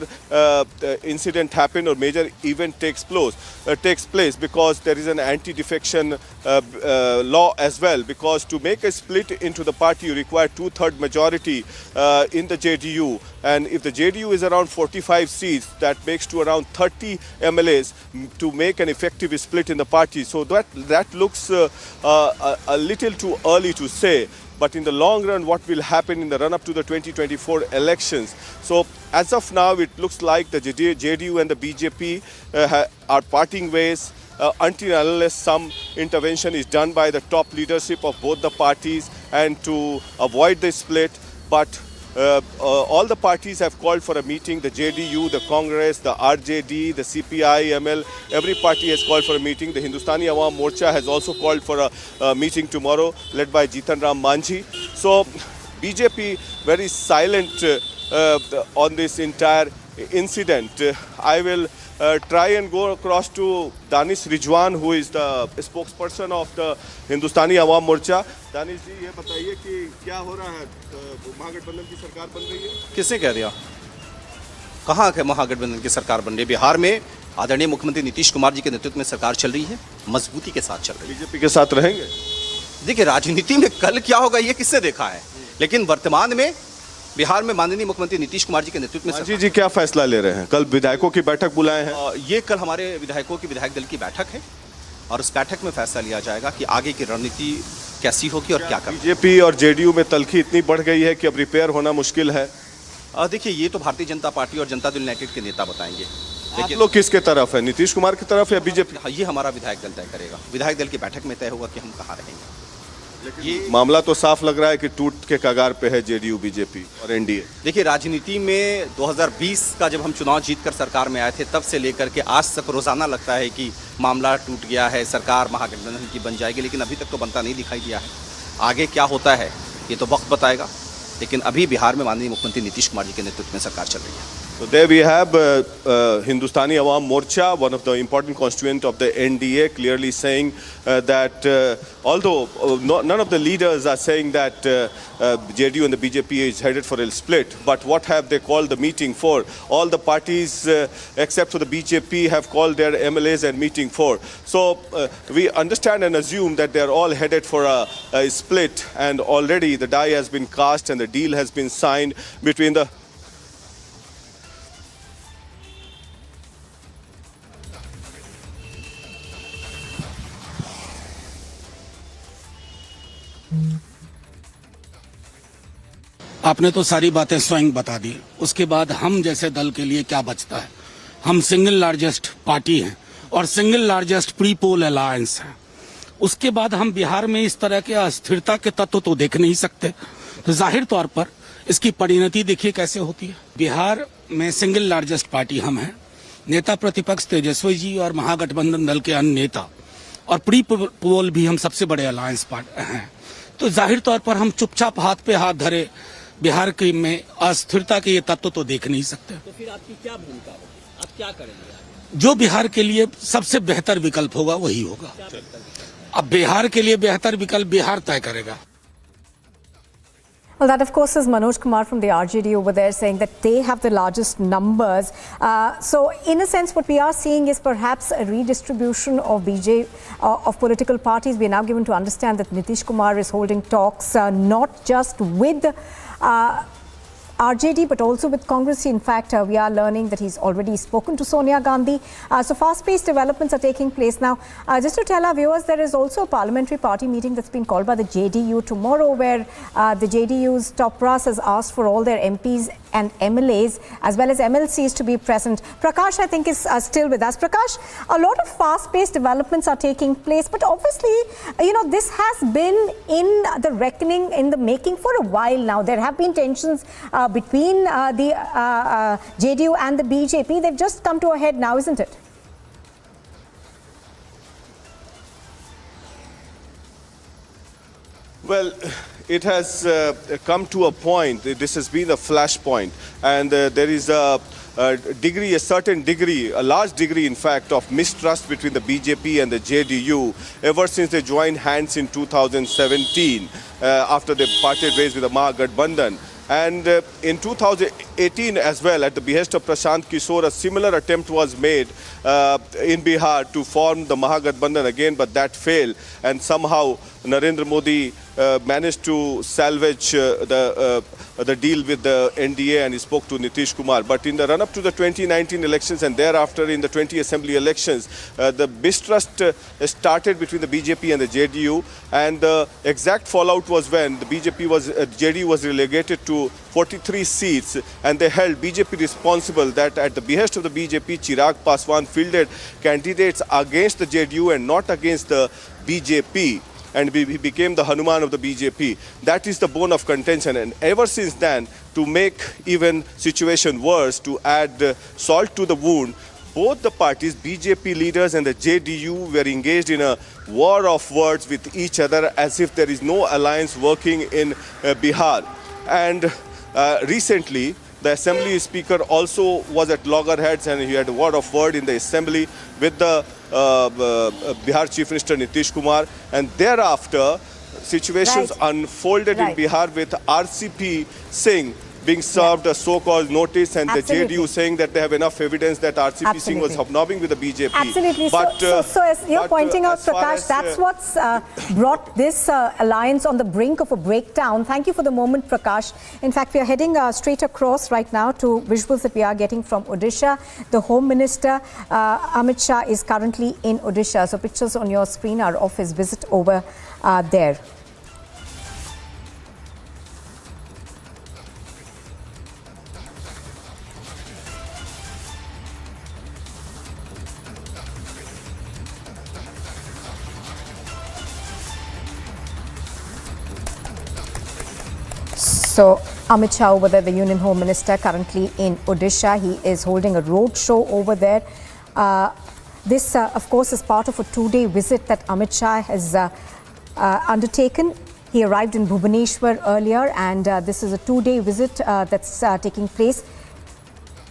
incident happen or major event takes place, because there is an anti-defection law as well. Because to make a split into the party, you require 2/3 majority in the JDU, and if the JDU is around 45 seats, that makes to around 30 MLAs to make an effective split in the party. So that looks a little too early to say. But in the long run, what will happen in the run-up to the 2024 elections? So as of now, it looks like the JDU and the BJP are parting ways until and unless some intervention is done by the top leadership of both the parties and to avoid the split. But all the parties have called for a meeting. The JDU, the Congress, the RJD, the CPI, ML, every party has called for a meeting. The Hindustani Awam Morcha has also called for a meeting tomorrow, led by Jitan Ram Manjhi. So BJP very silent on this entire incident. I will try and go across to Danish Rijwan, who is the spokesperson of the Hindustani Awam Morcha. Danish ji, ये बताइए कि क्या हो रहा है? महागठबंधन की सरकार बन रही है? किसने कह दिया? कहाँ है महागठबंधन की सरकार बन रही है? बिहार में आदरणीय मुख्यमंत्री नीतीश कुमार जी के नेतृत्व में सरकार चल रही है, मजबूती के साथ चल रही है। बीजेपी के साथ रहेंगे? देखिए, राजनीति में कल क्या होगा ये किसने देखा है, लेकिन वर्तमान में बिहार में माननीय मुख्यमंत्री नीतीश कुमार जी के नेतृत्व में जी क्या फैसला ले रहे हैं? कल विधायकों की बैठक बुलाए हैं? ये कल हमारे विधायकों की विधायक दल की बैठक है और उस बैठक में फैसला लिया जाएगा कि आगे की रणनीति कैसी होगी और क्या करना। बीजेपी और जेडीयू में तल्खी इतनी बढ़ गई है कि अब रिपेयर होना मुश्किल है। देखिए, ये तो भारतीय जनता पार्टी और जनता दल यूनाइटेड के नेता बताएंगे। आप लोग किसके तरफ है, नीतीश कुमार की तरफ या बीजेपी? ये हमारा विधायक दल तय करेगा। विधायक दल की बैठक में तय होगा कि हम कहाँ रहेंगे। ये मामला तो साफ लग रहा है कि टूट के कगार पे है जेडीयू, बीजेपी और एनडीए। देखिए, राजनीति में 2020 का जब हम चुनाव जीतकर सरकार में आए थे, तब से लेकर के आज तक रोजाना लगता है कि मामला टूट गया है, सरकार महागठबंधन की बन जाएगी, लेकिन अभी तक तो बनता नहीं दिखाई दिया है। आगे क्या होता है ये तो वक्त बताएगा, लेकिन अभी बिहार में माननीय मुख्यमंत्री नीतीश कुमार जी के नेतृत्व में सरकार चल रही है। So there we have Hindustani Awam Morcha, one of the important constituent of the NDA, clearly saying that although none of the leaders are saying that JDU and the BJP is headed for a split, but what have they called the meeting for? All the parties except for the BJP have called their MLAs and meeting for. So we understand and assume that they are all headed for a split, and already the die has been cast and the deal has been signed between the आपने तो सारी बातें स्वयं बता दी। उसके बाद हम जैसे दल के लिए क्या बचता है? हम सिंगल लार्जेस्ट पार्टी हैं और single largest pre poll alliance हैं। उसके बाद हम बिहार में इस तरह के अस्थिरता के तत्व तो देख नहीं सकते, तो जाहिर तौर पर इसकी परिणति देखिए कैसे होती है। बिहार में सिंगल लार्जेस्ट पार्टी हम हैं। नेता प्रतिपक्ष तेजस्वी जी और महागठबंधन दल के अन्य नेता और प्री पोल भी हम सबसे बड़े अलायंस हैं। तो जाहिर तौर पर हम चुपचाप हाथ पे हाथ धरे बिहार के में अस्थिरता के ये तत्व तो देख नहीं सकते। तो फिर आपकी क्या भूमिका होगी? आप क्या करेंगे? जो बिहार के लिए सबसे बेहतर विकल्प होगा वही होगा। अब बिहार के लिए बेहतर विकल्प बिहार तय करेगा। Well, that of course is Manoj Kumar from the RJD over there saying that they have the largest numbers. So in a sense what we are seeing is perhaps a redistribution of of political parties. We are now given to understand that Nitish Kumar is holding talks not just with RJD but also with Congress. In fact, we are learning that he's already spoken to Sonia Gandhi. So fast-paced developments are taking place now. Just to tell our viewers, there is also a parliamentary party meeting that's been called by the JDU tomorrow, where the JDU's top brass has asked for all their MPs and MLAs as well as MLCs to be present. Prakash, I think, is still with us. Prakash, a lot of fast-paced developments are taking place, but obviously, this has been in the reckoning, in the making for a while now. There have been tensions between the JDU and the BJP. They've just come to a head now, isn't it? Well, it has come to a point. This has been a flashpoint, and there is a certain degree, a large degree in fact, of mistrust between the BJP and the JDU ever since they joined hands in 2017 after they parted ways with the Mahagathbandhan. And in 2018 as well, at the behest of Prashant Kishore, a similar attempt was made in Bihar to form the Mahagathbandhan again, but that failed. And somehow Narendra Modi managed to salvage the deal with the NDA, and he spoke to Nitish Kumar. But in the run-up to the 2019 elections and thereafter in the 20 assembly elections, the mistrust started between the BJP and the JDU, and the exact fallout was when the JDU was relegated to 43 seats, and they held BJP responsible that at the behest of the BJP, Chirag Paswan fielded candidates against the JDU and not against the BJP. And he became the Hanuman of the BJP. That is the bone of contention. And ever since then, to make even situation worse, to add salt to the wound, both the parties, BJP leaders and the JDU, were engaged in a war of words with each other as if there is no alliance working in Bihar. And recently, the Assembly Speaker also was at loggerheads, and he had a word of word in the Assembly with the Bihar Chief Minister Nitish Kumar. And thereafter, situations unfolded in Bihar with RCP saying being served a so-called notice, and Absolutely. the JDU saying that they have enough evidence that RCP Singh was Absolutely. hobnobbing with the BJP. Absolutely. But, so as you're pointing out, as far Prakash, as, that's what's brought this alliance on the brink of a breakdown. Thank you for the moment, Prakash. In fact, we are heading straight across right now to visuals that we are getting from Odisha. The Home Minister, Amit Shah, is currently in Odisha. So pictures on your screen are of his visit over there. So Amit Shah over there, the Union Home Minister, currently in Odisha. He is holding a road show over there. This, of course, is part of a two-day visit that Amit Shah has undertaken. He arrived in Bhubaneswar earlier, and this is a two-day visit that's taking place.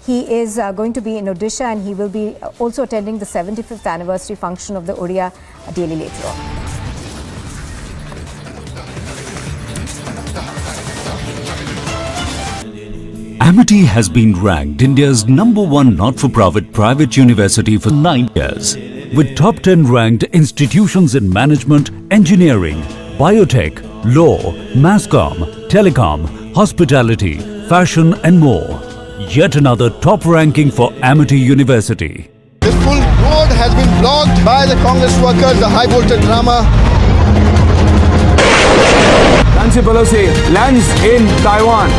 He is going to be in Odisha, and he will be also attending the 75th anniversary function of the Odia daily later on. Amity has been ranked India's #1 not-for-profit private university for 9 years, with top 10 ranked institutions in management, engineering, biotech, law, masscom, telecom, hospitality, fashion and more. Yet another top ranking for Amity University. This full road has been blocked by the Congress workers, the high voltage drama. Nancy Pelosi lands in Taiwan.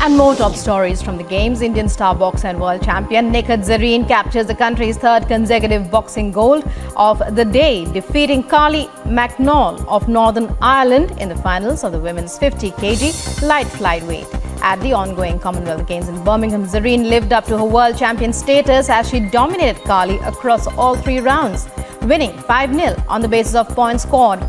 And more top stories from the Games. Indian star boxer and world champion Nikhil Zareen captures the country's third consecutive boxing gold of the day, defeating Carly McNall of Northern Ireland in the finals of the women's 50 kg light flyweight. At the ongoing Commonwealth Games in Birmingham, Zareen lived up to her world champion status as she dominated Carly across all 3 rounds, winning 5-0 on the basis of points scored.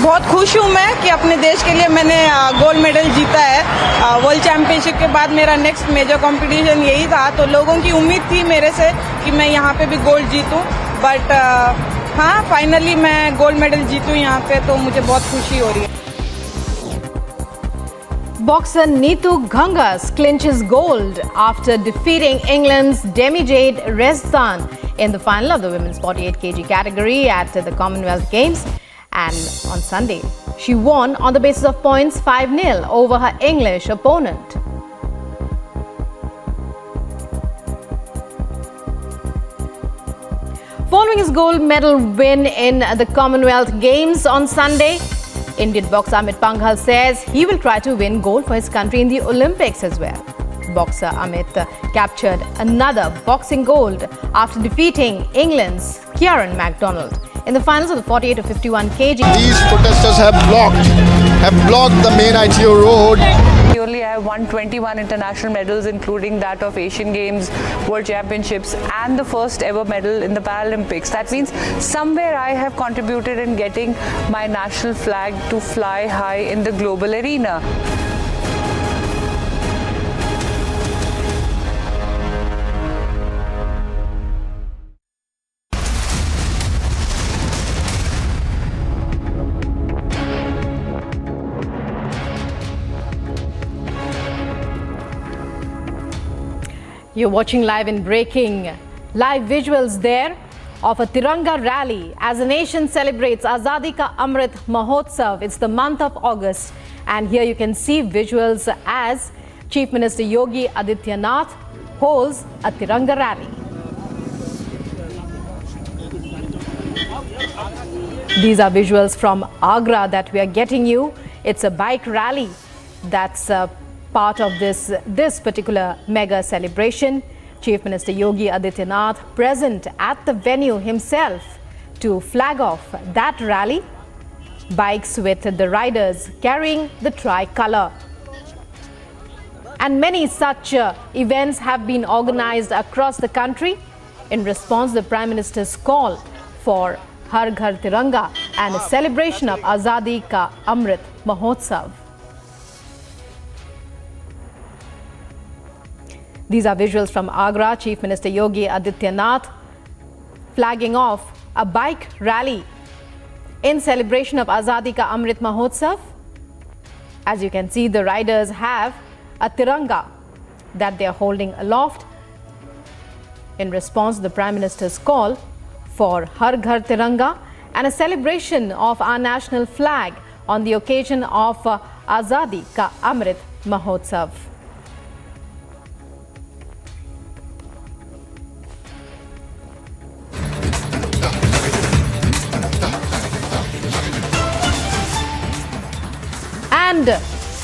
बहुत खुश हूँ मैं कि अपने देश के लिए मैंने गोल्ड मेडल जीता है। वर्ल्ड चैंपियनशिप के बाद मेरा नेक्स्ट मेजर कंपटीशन यही था, तो लोगों की उम्मीद थी मेरे से कि मैं यहाँ पे भी गोल्ड जीतूँ, बट हाँ, फाइनली मैं गोल्ड मेडल जीतूँ यहाँ पे, तो मुझे बहुत खुशी हो रही है। Boxer Neetu Gangas clinches gold after defeating England's Demi Jade Rezdan in the final of the women's 48 kg category at the Commonwealth Games. And on Sunday, she won on the basis of points 5-0 over her English opponent. Following his gold medal win in the Commonwealth Games on Sunday, Indian boxer Amit Panghal says he will try to win gold for his country in the Olympics as well. Boxer Amit captured another boxing gold after defeating England's Kieran MacDonald in the finals of the 48 to 51 kg. These protesters have blocked the main ITO road. Only I have won 21 international medals, including that of Asian Games, World Championships, and the first ever medal in the Paralympics. That means somewhere I have contributed in getting my national flag to fly high in the global arena. You're watching live in breaking. Live visuals there of a Tiranga rally as the nation celebrates Azadi Ka Amrit Mahotsav. It's the month of August, and here you can see visuals as Chief Minister Yogi Adityanath holds a Tiranga rally. These are visuals from Agra that we are getting you. It's a bike rally that's part of this particular mega celebration. Chief Minister Yogi Adityanath present at the venue himself to flag off that rally. Bikes with the riders carrying the tricolour. And many such events have been organized across the country in response to the Prime Minister's call for Har Ghar Tiranga and a celebration of Azadi Ka Amrit Mahotsav. These are visuals from Agra. Chief Minister Yogi Adityanath flagging off a bike rally in celebration of Azadi Ka Amrit Mahotsav. As you can see, the riders have a tiranga that they are holding aloft in response to the Prime Minister's call for Har Ghar Tiranga and a celebration of our national flag on the occasion of Azadi Ka Amrit Mahotsav. And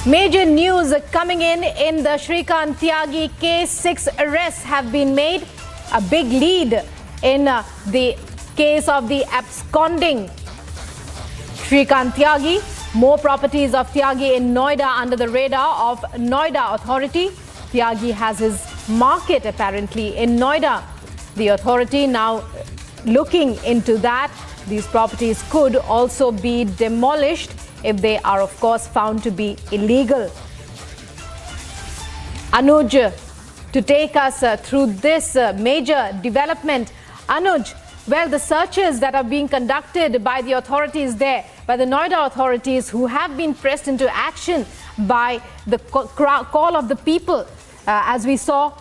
major news coming in the Shrikant Tyagi case. 6 arrests have been made. A big lead in the case of the absconding Shrikant Tyagi. More properties of Tyagi in Noida under the radar of Noida authority. Tyagi has his market apparently in Noida. The authority now looking into that. These properties could also be demolished if they are, of course, found to be illegal. Anuj, to take us through this major development. Anuj, well, the searches that are being conducted by the authorities there, by the Noida authorities who have been pressed into action by the call of the people, as we saw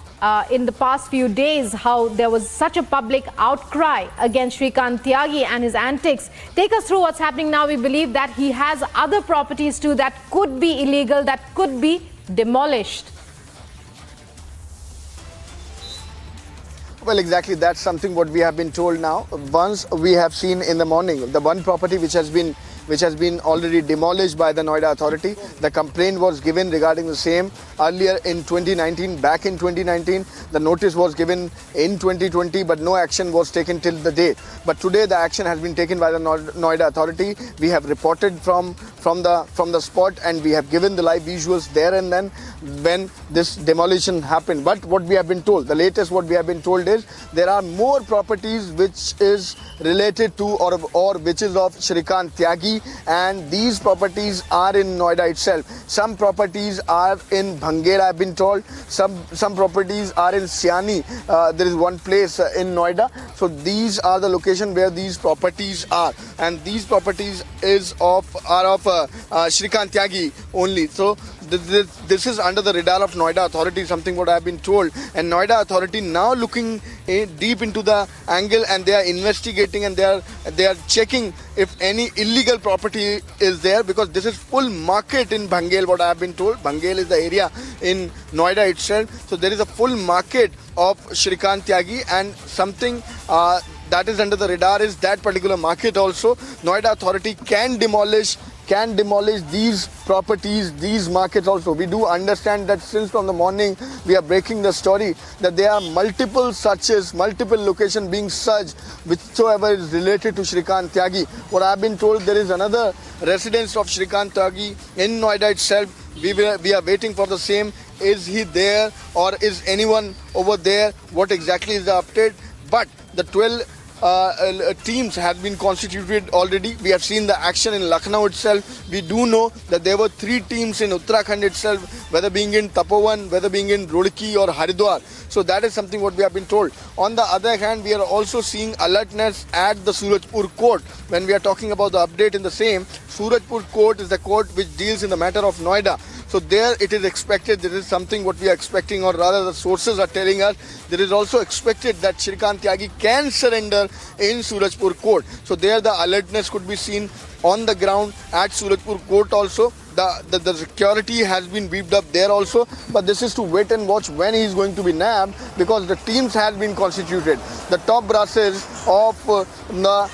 in the past few days, how there was such a public outcry against Shrikant Tyagi and his antics. Take us through what's happening now. We believe that he has other properties too that could be illegal, that could be demolished. Well, exactly. That's something what we have been told now. Once we have seen in the morning, the one property which has been already demolished by the Noida authority. The complaint was given regarding the same earlier in 2019. Back in 2019, the notice was given in 2020, but no action was taken till the date. But today, the action has been taken by the Noida authority. We have reported from the spot, and we have given the live visuals there and then when this demolition happened. But what we have been told, the latest what we have been told is there are more properties which is related to or which is of Shrikant Tyagi, and these properties are in Noida itself. Some properties are in Bhangera, I've been told. Some properties are in Siani. There is one place in Noida. So these are the location where these properties are, and these properties are of Shrikant Tyagi only. So this is under the radar of Noida authority, something what I have been told. And Noida authority now looking deep into the angle, and they are investigating, and they are checking if any illegal property is there, because this is full market in Bhangel, what I have been told. Bhangel is the area in Noida itself. So there is a full market of Shrikant Tyagi, and something that is under the radar is that particular market also. Noida authority can demolish these properties, these markets also. We do understand that since from the morning we are breaking the story that there are multiple searches, multiple locations being searched, whichsoever is related to Shrikant Tyagi. What I have been told, there is another residence of Shrikant Tyagi in Noida itself. We are waiting for the same. Is he there or is anyone over there? What exactly is the update? But the 12 teams have been constituted already. We have seen the action in Lucknow itself. We do know that there were 3 teams in Uttarakhand itself, whether being in Tapovan, whether being in Roorkee or Haridwar. So that is something what we have been told. On the other hand, we are also seeing alertness at the Surajpur court. When we are talking about the update in the same, Surajpur court is the court which deals in the matter of Noida. So there it is expected, there is something what we are expecting, or rather the sources are telling us, there is also expected that Shrikant Tyagi can surrender in Surajpur court. So there the alertness could be seen on the ground at Surajpur court also. The security has been beefed up there also, but this is to wait and watch when he is going to be nabbed, because the teams have been constituted. The top brasses of the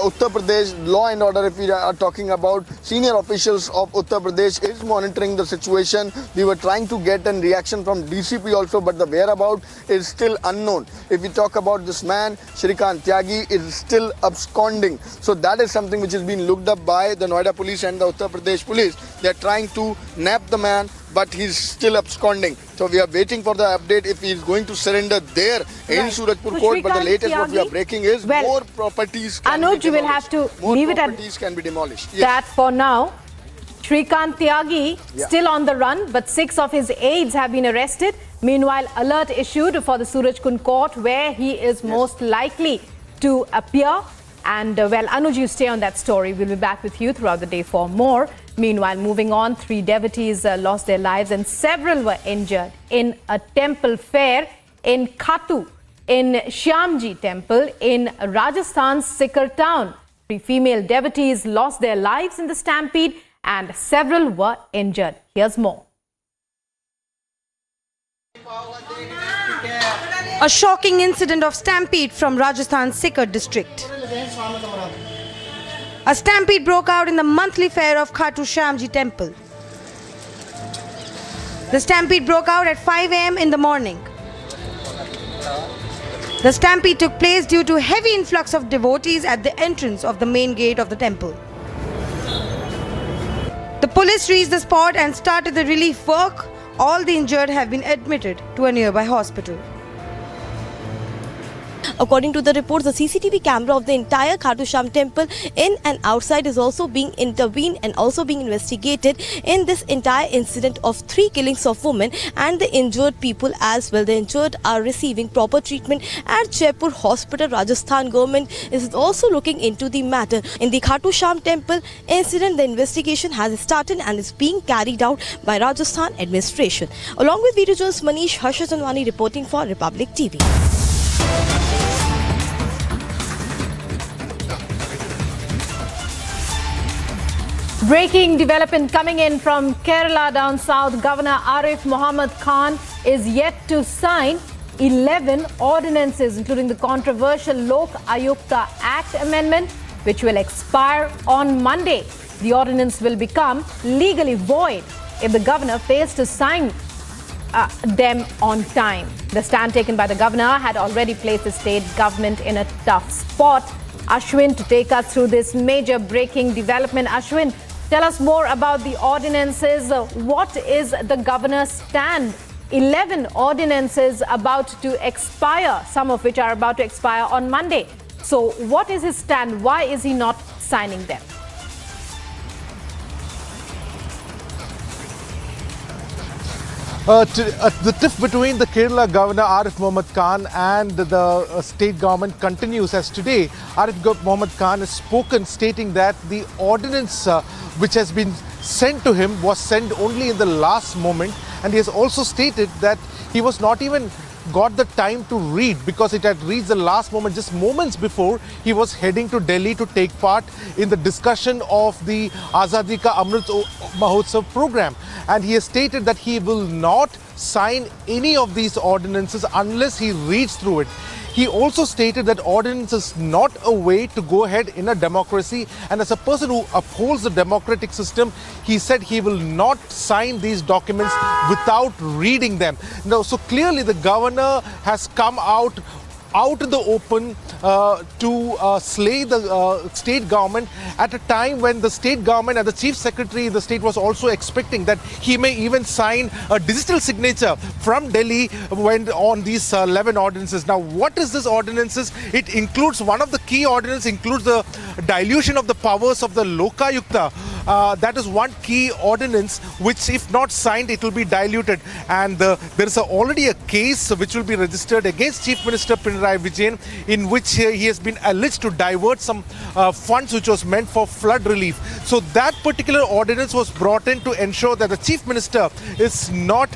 Uttar Pradesh law and order, if we are talking about senior officials of Uttar Pradesh, is monitoring the situation. We were trying to get a reaction from DCP also, but the whereabout is still unknown. If we talk about this man, Shrikant Tyagi is still absconding. So that is something which is being looked up by the Noida police and the Uttar Pradesh police. They are trying to nab the man, but he's still absconding. So we are waiting for the update if he is going to surrender there in Surajpur court. But the latest what we are breaking is more properties can Anuj, be demolished. You will have to leave it at can be demolished. Yes. That for now. Shrikant Tyagi still on the run, but 6 of his aides have been arrested. Meanwhile, alert issued for the Surajkund court where he is most likely to appear. And well, Anuj, you stay on that story. We'll be back with you throughout the day for more. Meanwhile, moving on, 3 devotees lost their lives and several were injured in a temple fair in Khatu, in Shyamji temple in Rajasthan's Sikar town. 3 female devotees lost their lives in the stampede and several were injured. Here's more. A shocking incident of stampede from Rajasthan's Sikar district. A stampede broke out in the monthly fair of Khatu Shyamji temple. The stampede broke out at 5 a.m. in the morning. The stampede took place due to heavy influx of devotees at the entrance of the main gate of the temple. The police reached the spot and started the relief work. All the injured have been admitted to a nearby hospital. According to the reports, the CCTV camera of the entire Khatu Shyam temple in and outside is also being intervened and also being investigated in this entire incident of 3 killings of women and the injured people as well. The injured are receiving proper treatment at Jaipur Hospital. Rajasthan government is also looking into the matter. In the Khatu Shyam temple incident, the investigation has started and is being carried out by Rajasthan administration. Along with video journalist Manish Harshatanwani reporting for Republic TV. Breaking development coming in from Kerala down south. Governor Arif Muhammad Khan is yet to sign 11 ordinances, including the controversial Lok Ayukta Act amendment, which will expire on Monday. The ordinance will become legally void if the governor fails to sign them on time. The stand taken by the governor had already placed the state government in a tough spot. Ashwin, to take us through this major breaking development. Ashwin, tell us more about the ordinances. What is the governor's stand? 11 ordinances about to expire, some of which are about to expire on Monday. So what is his stand? Why is he not signing them? The tiff between the Kerala Governor Arif Muhammad Khan and the state government continues, as today Arif Muhammad Khan has spoken, stating that the ordinance which has been sent to him was sent only in the last moment, and he has also stated that he was not even got the time to read because it had reached the last moment, just moments before he was heading to Delhi to take part in the discussion of the Azadi Ka Amrit Mahotsav program. And he has stated that he will not sign any of these ordinances unless he reads through it. He also stated that ordinance is not a way to go ahead in a democracy, and as a person who upholds the democratic system, he said he will not sign these documents without reading them. Now, so clearly the governor has come out in the open to slay the state government at a time when the state government and the chief secretary of the state was also expecting that he may even sign a digital signature from Delhi when on these 11 ordinances. Now, what is this ordinances? It includes, one of the key ordinances includes the dilution of the powers of the Lokayukta. That is one key ordinance which, if not signed, it will be diluted. And there is already a case which will be registered against Chief Minister Pinarayi Vijayan, in which he has been alleged to divert some funds which was meant for flood relief. So that particular ordinance was brought in to ensure that the Chief Minister is not,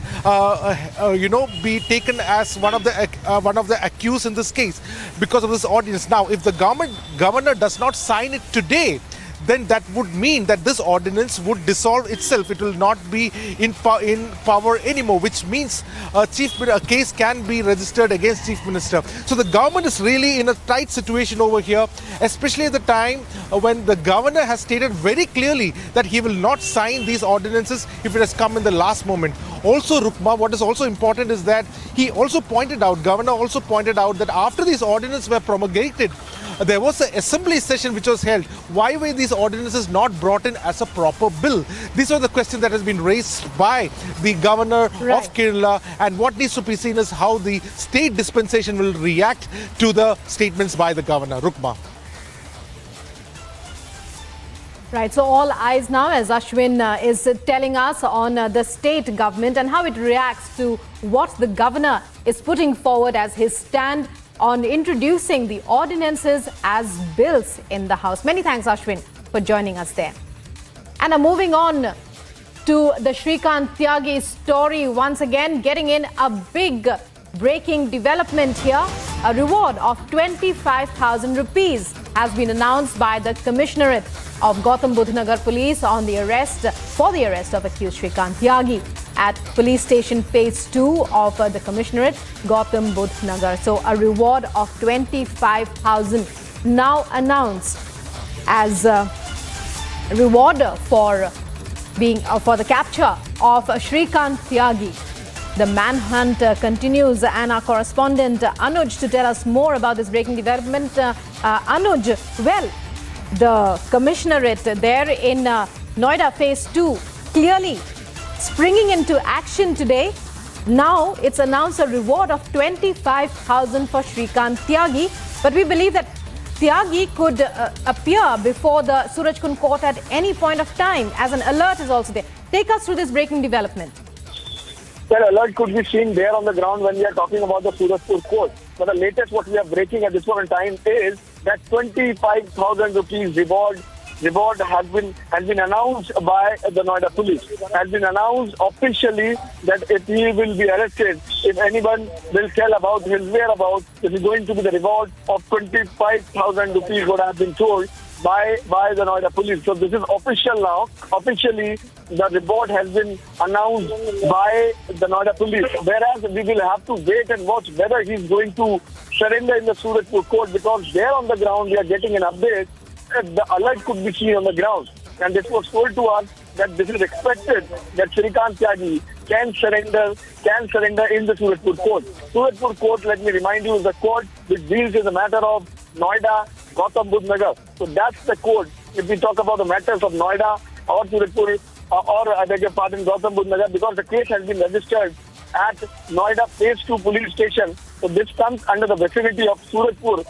be taken as one of the accused in this case because of this ordinance. Now, if the governor does not sign it today, then that would mean that this ordinance would dissolve itself. It will not be in power anymore, which means a case can be registered against Chief Minister. So the government is really in a tight situation over here, especially at the time when the governor has stated very clearly that he will not sign these ordinances if it has come in the last moment. Also, Rukma, what is also important is that governor also pointed out that after these ordinances were promulgated, there was an assembly session which was held. Why were these ordinances not brought in as a proper bill? These are the questions that has been raised by the governor of Kerala, and what needs to be seen is how the state dispensation will react to the statements by the governor. Rukma. Right, so all eyes now as Ashwin is telling us on the state government and how it reacts to what the governor is putting forward as his stand on introducing the ordinances as bills in the House. Many thanks, Ashwin, for joining us there. And moving on to the Shrikant Tyagi story, once again getting in a big breaking development here. A reward of 25,000 rupees has been announced by the Commissionerate of Gautam Budh Nagar Police on the arrest of accused Shrikant Tyagi at Police Station Phase 2 of the Commissionerate, Gautam Budh Nagar. So a reward of 25,000 now announced as a reward for the capture of Shrikant Tyagi. The manhunt continues, and our correspondent Anuj to tell us more about this breaking development. Anuj, well, the Commissionerate there in Noida Phase 2 clearly springing into action today. Now it's announced a reward of 25,000 for Shrikant Tyagi, but we believe that Tyagi could appear before the Surajkund court at any point of time, as an alert is also there. Take us through this breaking development. Well, alert could be seen there on the ground when we are talking about the Surajpur court. But the latest what we are breaking at this point in time is that 25,000 rupees reward has been announced by the Noida police. Has been announced officially that if he will be arrested, if anyone will tell about his whereabouts, it is going to be the reward of 25,000 rupees, what has been told by the Noida police. So this is official now. Officially, the reward has been announced by the Noida police. Whereas we will have to wait and watch whether he is going to surrender in the Surajpur court, because there on the ground we are getting an update that the alert could be seen on the ground. And this was told to us that this is expected that Shrikant Tyagi can surrender in the Surajpur court. Surajpur court, let me remind you, is the court which deals with the matter of Noida, Gautam Budh Nagar. So that's the court. If we talk about the matters of Noida or Surajpur or I beg your pardon, Gautam Budh Nagar, because the case has been registered at Noida Phase 2 police station. So this comes under the vicinity of Surajpur.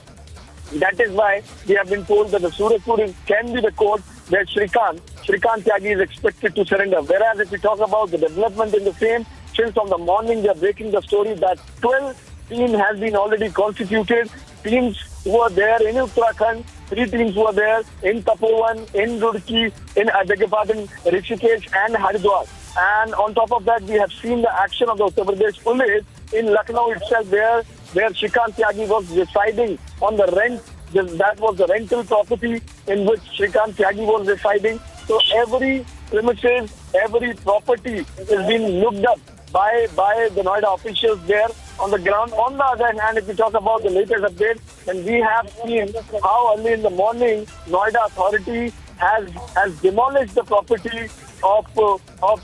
That is why we have been told that the Surajpur can be the court where Shrikant Tyagi is expected to surrender. Whereas if we talk about the development in the same, since from the morning we are breaking the story that 12 teams has been already constituted. Teams who are there in Uttarakhand, 3 teams who are there in Tapovan, in Roorkee, in Rishikesh and Haridwar. And on top of that, we have seen the action of the Uttar Pradesh police in Lucknow itself, where Shrikant Tyagi was residing on the rent. That was the rental property in which Shrikant Tyagi was residing. So every premises, every property is being looked up by the Noida officials there on the ground. On the other hand, if we talk about the latest update, then we have seen how early in the morning Noida authority has demolished the property of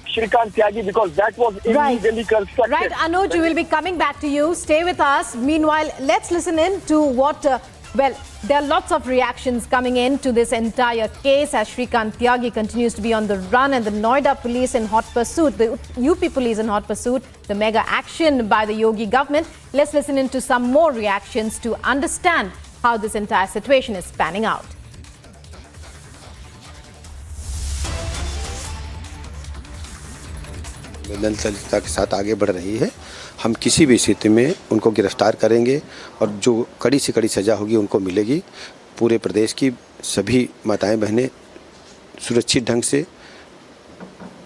Shrikant Tyagi, because that was illegally constructed. Right, Anuj, we will be coming back to you. Stay with us. Meanwhile, let's listen in to what, well, there are lots of reactions coming in to this entire case as Shrikant Tyagi continues to be on the run and the Noida police in hot pursuit, the UP police in hot pursuit, the mega action by the Yogi government. Let's listen in to some more reactions to understand how this entire situation is panning out. संवेदनशीलता के साथ आगे बढ़ रही है। हम किसी भी स्थिति में उनको गिरफ्तार करेंगे और जो कड़ी से कड़ी सज़ा होगी उनको मिलेगी। पूरे प्रदेश की सभी माताएं बहनें सुरक्षित ढंग से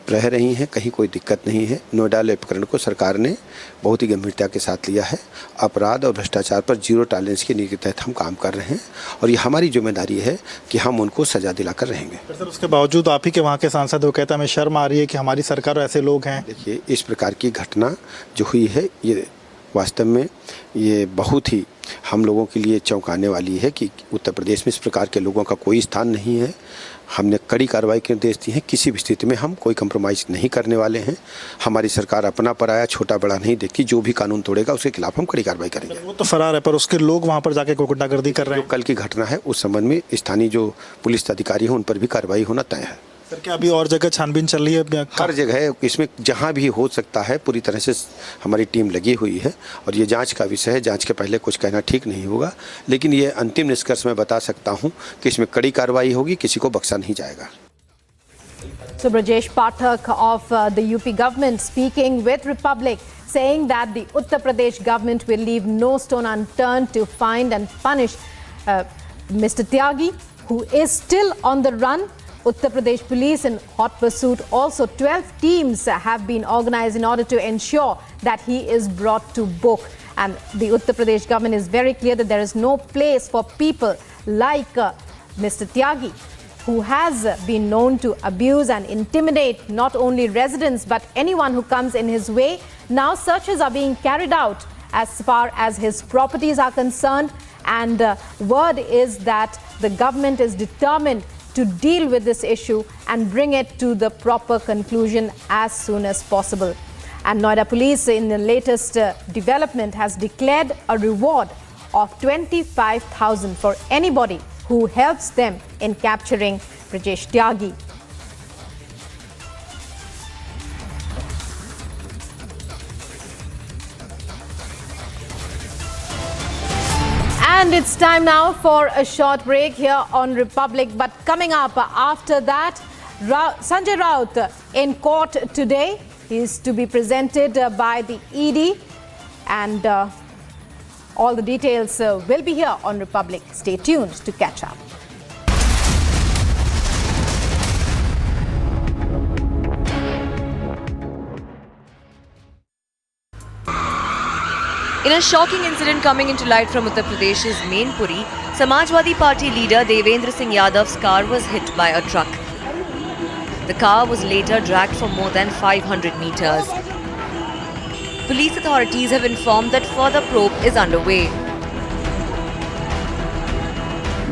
रह रही हैं, कहीं कोई दिक्कत नहीं है। नोएडा प्रकरण को सरकार ने बहुत ही गंभीरता के साथ लिया है। अपराध और भ्रष्टाचार पर जीरो टॉलरेंस की नीति के तहत हम काम कर रहे हैं और ये हमारी जिम्मेदारी है कि हम उनको सजा दिलाकर रहेंगे। सर, उसके बावजूद आप ही के वहाँ के सांसद वो कहते हैं हमें शर्म आ रही है कि हमारी सरकार ऐसे लोग हैं। देखिए, इस प्रकार की घटना जो हुई है ये वास्तव में ये बहुत ही हम लोगों के लिए चौंकाने वाली है कि उत्तर प्रदेश में इस प्रकार के लोगों का कोई स्थान नहीं है। हमने कड़ी कार्रवाई के निर्देश दिए हैं। किसी भी स्थिति में हम कोई कंप्रोमाइज़ नहीं करने वाले हैं। हमारी सरकार अपना पराया छोटा बड़ा नहीं देखती। जो भी कानून तोड़ेगा उसके खिलाफ हम कड़ी कार्रवाई करेंगे। वो तो फरार है, पर उसके लोग वहाँ पर जाके गुंडागर्दी कर रहे हैं। कल की घटना है, उस संबंध में स्थानीय जो पुलिस अधिकारी हैं उन पर भी कार्रवाई होना तय है। सर, क्या अभी और जगह छानबीन चल रही है? हर जगह, इसमें जहां भी हो सकता है पूरी तरह से हमारी टीम लगी हुई है और ये जांच का विषय है। जांच के पहले कुछ कहना ठीक नहीं होगा, लेकिन ये अंतिम निष्कर्ष मैं बता सकता हूं कि इसमें कड़ी कार्रवाई होगी, किसी को बख्शा नहीं जाएगा। So Brajesh Pathak of the UP government speaking with Republic, saying that the Uttar Pradesh government will leave no stone unturned to find and punish Mr. Tyagi, who is still on the run. Uttar Pradesh police in hot pursuit. Also, 12 teams have been organized in order to ensure that he is brought to book. And the Uttar Pradesh government is very clear that there is no place for people like Mr. Tyagi, who has been known to abuse and intimidate not only residents but anyone who comes in his way. Now searches are being carried out as far as his properties are concerned, and word is that the government is determined to deal with this issue and bring it to the proper conclusion as soon as possible. And Noida police in the latest development has declared a reward of 25,000 for anybody who helps them in capturing Brajesh Tyagi. And it's time now for a short break here on Republic. But coming up after that, Sanjay Raut in court today. He is to be presented by the ED, and all the details will be here on Republic. Stay tuned to catch up. In a shocking incident coming into light from Uttar Pradesh's Mainpuri, Samajwadi Party leader Devendra Singh Yadav's car was hit by a truck. The car was later dragged for more than 500 meters. Police authorities have informed that further probe is underway.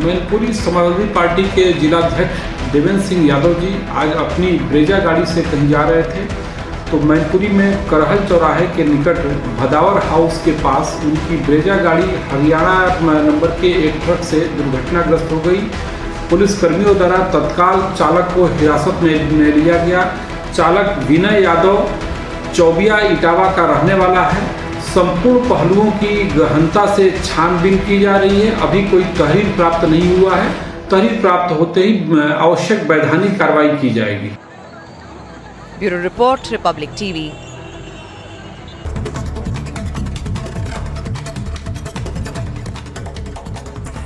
Mainpuri Samajwadi party के जिलाध्यक्ष देवेंद्र सिंह यादव जी आज अपनी Brezza गाड़ी से कहीं जा रहे थे, तो मैनपुरी में करहल चौराहे के निकट भदावर हाउस के पास उनकी ब्रेजा गाड़ी हरियाणा नंबर के एक ट्रक से दुर्घटनाग्रस्त हो गई। पुलिस कर्मियों द्वारा तत्काल चालक को हिरासत में लिया गया। चालक विनय यादव चौबिया इटावा का रहने वाला है। संपूर्ण पहलुओं की गहनता से छानबीन की जा रही है। अभी कोई तहरीर प्राप्त नहीं हुआ है। तहरीर प्राप्त होते ही आवश्यक वैधानिक कार्रवाई की जाएगी। Bureau report, Republic TV.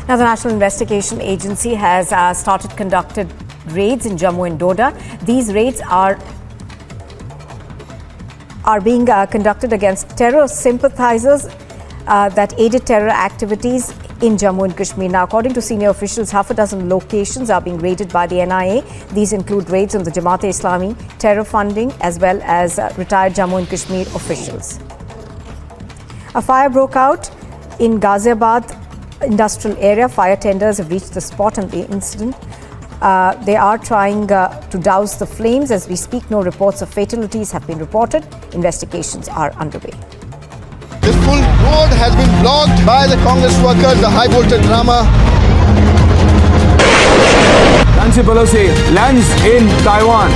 Now, the National Investigation Agency has started conducted raids in Jammu and Doda. These raids are being conducted against terror sympathizers that aided terror activities in Jammu and Kashmir. Now, according to senior officials, half a dozen locations are being raided by the NIA. These include raids on the Jamaat-e-Islami, terror funding, as well as retired Jammu and Kashmir officials. A fire broke out in Ghaziabad industrial area. Fire tenders have reached the spot on the incident. They are trying to douse the flames. As we speak, no reports of fatalities have been reported. Investigations are underway. This full road has been blocked by the Congress workers, the high voltage drama. Nancy Pelosi lands in Taiwan.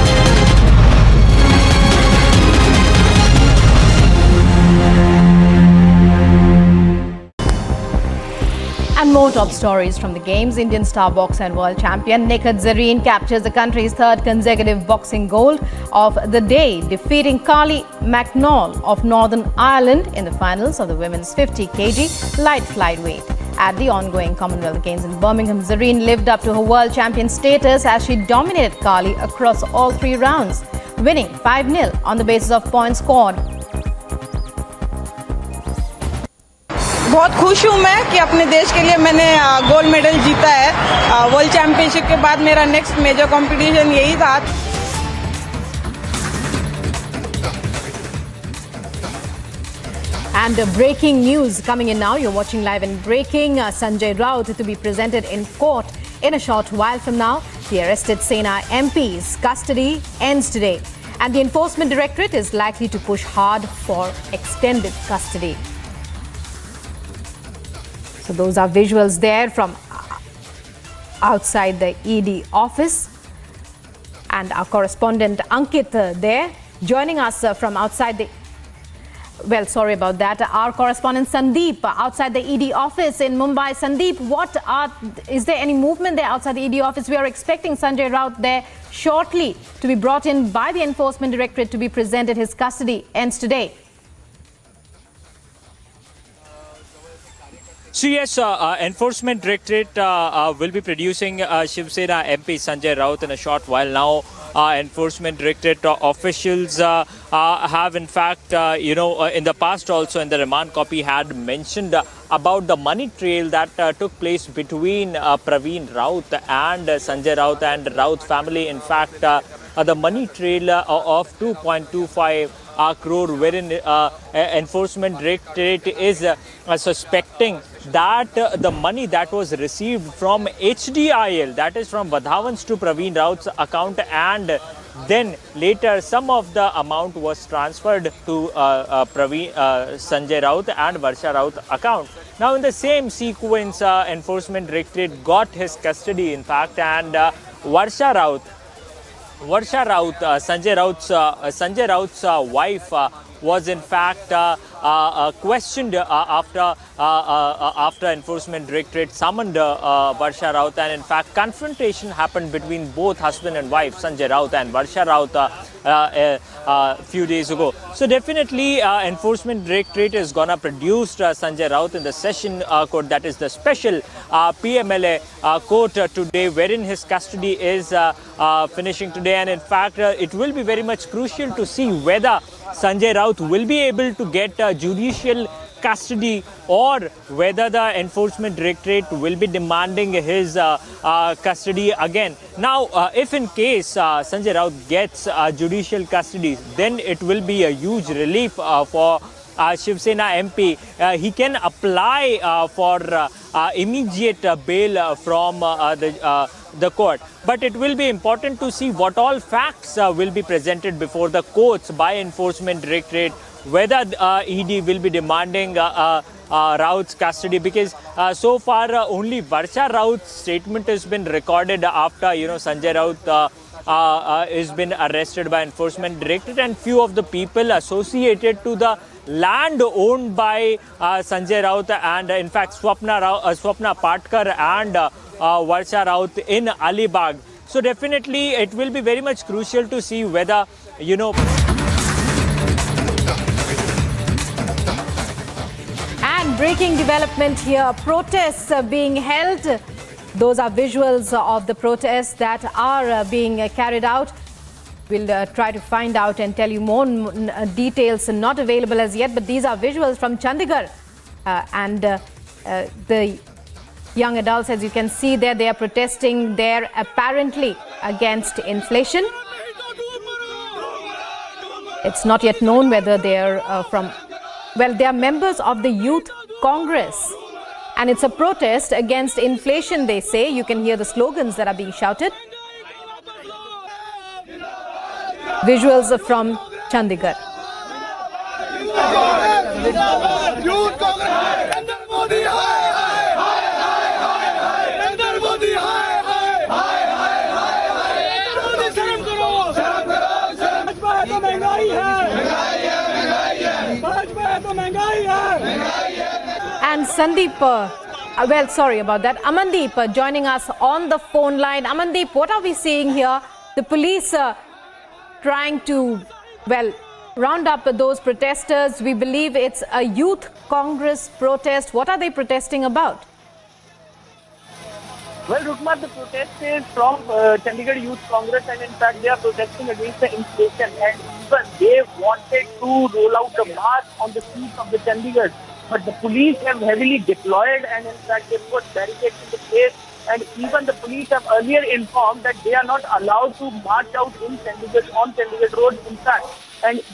And more top stories from the Games. Indian star boxer and world champion Nikhil Zareen captures the country's third consecutive boxing gold of the day, defeating Carly McNall of Northern Ireland in the finals of the women's 50 kg light flyweight. At the ongoing Commonwealth Games in Birmingham, Zareen lived up to her world champion status as she dominated Carly across all three rounds, winning 5-0 on the basis of points scored. बहुत खुश हूँ मैं कि अपने देश के लिए मैंने गोल्ड मेडल जीता है। वर्ल्ड चैंपियनशिप के बाद मेरा नेक्स्ट मेजर कंपटीशन यही था। And breaking news coming in now. You're watching live and breaking. Sanjay Raut to be presented in court in a short while from now. The arrested Sena MP's custody ends today, and the Enforcement Directorate is likely to push hard for extended custody. So those are visuals there from outside the ED office, and our correspondent Ankit there joining us from outside the Well, sorry about that. Our correspondent Sandeep outside the ED office in Mumbai. Sandeep, is there any movement there outside the ED office? We are expecting Sanjay Raut there shortly to be brought in by the Enforcement Directorate to be presented. His custody ends today. So yes, Enforcement Directorate will be producing Shiv Sena MP Sanjay Raut in a short while. Now Enforcement Directorate officials have in fact, in the past also in the remand copy had mentioned about the money trail that took place between Praveen Raut and Sanjay Raut and Raut family. In fact, the money trail of 2.25 crore, wherein Enforcement Directorate is suspecting that the money that was received from HDIL, that is from Vadhavans to Praveen Raut's account, and then later some of the amount was transferred to Sanjay Raut and Varsha Raut account. Now in the same sequence, Enforcement Directorate got his custody in fact, and Varsha Raut, Sanjay Raut's wife was in fact questioned after Enforcement Directorate summoned Varsha Raut, and in fact confrontation happened between both husband and wife, Sanjay Raut and Varsha Raut, a few days ago. So definitely Enforcement Directorate is gonna produce Sanjay Raut in the session court, that is the special PMLA court today, wherein his custody is finishing today, and in fact it will be very much crucial to see whether Sanjay Raut will be able to get judicial custody or whether the Enforcement Directorate will be demanding his custody again. Now, if in case Sanjay Raut gets judicial custody, then it will be a huge relief for Shiv Sena MP. He can apply for immediate bail from the court. But it will be important to see what all facts will be presented before the courts by Enforcement Directorate, whether ED will be demanding Raut's custody, because so far only Varsha Raut's statement has been recorded after Sanjay Raut has been arrested by Enforcement Directorate, and few of the people associated to the land owned by Sanjay Raut and in fact Swapna Patkar and Varsha Raut in Alibag. So definitely it will be very much crucial to see whether And breaking development here, protests are being held. Those are visuals of the protests that are being carried out. We'll try to find out and tell you more details, not available as yet, but these are visuals from Chandigarh. And the young adults, as you can see there, they are protesting there apparently against inflation. It's not yet known whether they are they are members of the Youth Congress. And it's a protest against inflation, they say. You can hear the slogans that are being shouted. Visuals from Chandigarh. And Sandeep, sorry about that. Amandeep joining us on the phone line. Amandeep, what are we seeing here? The police trying to, round up those protesters. We believe it's a Youth Congress protest. What are they protesting about? Well, Rukma, the protest is from Chandigarh Youth Congress, and in fact they are protesting against the inflation, and even they wanted to roll out a march on the streets of the Chandigarh. But the police have heavily deployed, and in fact they put barricades in the place, and even the police have earlier informed that they are not allowed to march out in Chandigarh, on Chandigarh Road in fact.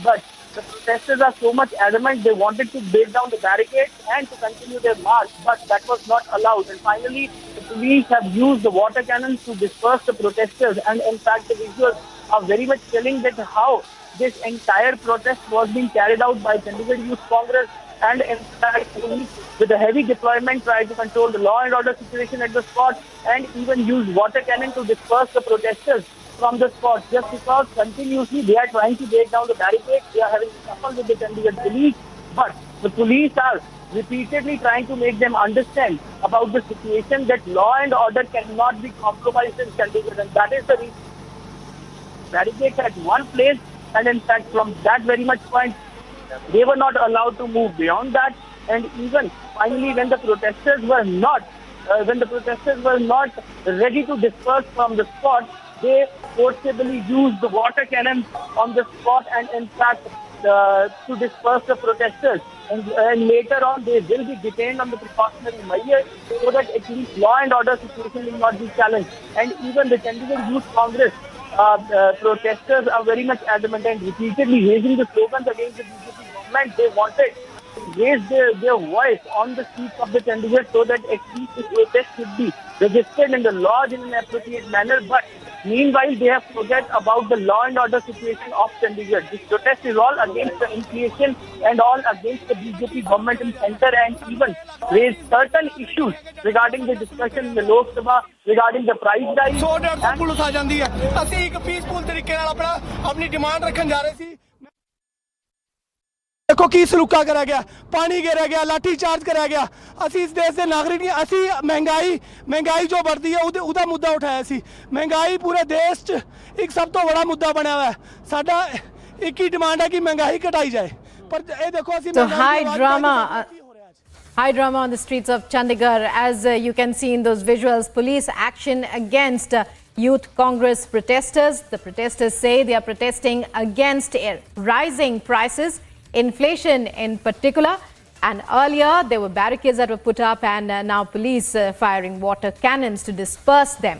But the protesters are so much adamant, they wanted to break down the barricades and to continue their march, but that was not allowed. And finally, the police have used the water cannons to disperse the protesters, and in fact the visuals are very much telling that how this entire protest was being carried out by Chandigarh Youth Congress, and in fact police with a heavy deployment tried to control the law and order situation at the spot, and even used water cannon to disperse the protesters from the spot, just because continuously they are trying to break down the barricades. They are having trouble with the Chandigarh police, But the police are repeatedly trying to make them understand about the situation that law and order cannot be compromised in Chandigarh, and that is the reason barricades at one place, and in fact from that very much point they were not allowed to move beyond that. And even finally when the protesters were not ready to disperse from the spot, they forcibly used the water cannons on the spot and in fact to disperse the protesters. And later on they will be detained on the precautionary measures so that at least law and order situation will not be challenged. And even the Chandigarh Youth Congress protesters are very much adamant and repeatedly raising the slogans against the BJP government. They wanted to raise their voice on the streets of the Chandigarh so that at least this protest should be registered and lodged in an appropriate manner. But meanwhile, they have forgot about the law and order situation of Chandigarh. This protest is all against the inflation and all against the BJP government in centre, and even raised certain issues regarding the discussion in the Lok Sabha regarding the price rise. Police आ जाती है ਅਸੀਂ ਇੱਕ peaceful ਤਰੀਕੇ ਨਾਲ ਆਪਣੀ demand ਰੱਖਣ ਜਾ ਰਹੇ ਸੀ देखो की सलूका करा गया पानी गिरा गया लाठी चार्ज करा गया ਅਸੀਂ इस देश के नागरिक नहीं ਅਸੀਂ महंगाई जो बढ़ती है ਉਹਦਾ मुद्दा उठाया सी महंगाई पूरे देश च एक सब तो बड़ा मुद्दा बनया हुआ है साडा एक ही डिमांड है कि महंगाई घटाई जाए पर ये देखो ਅਸੀਂ High drama on the streets of Chandigarh, as you can see in those visuals. Police action against Youth Congress protesters. The protesters say they are protesting against rising prices, inflation in particular. And earlier there were barricades that were put up, and now police firing water cannons to disperse them.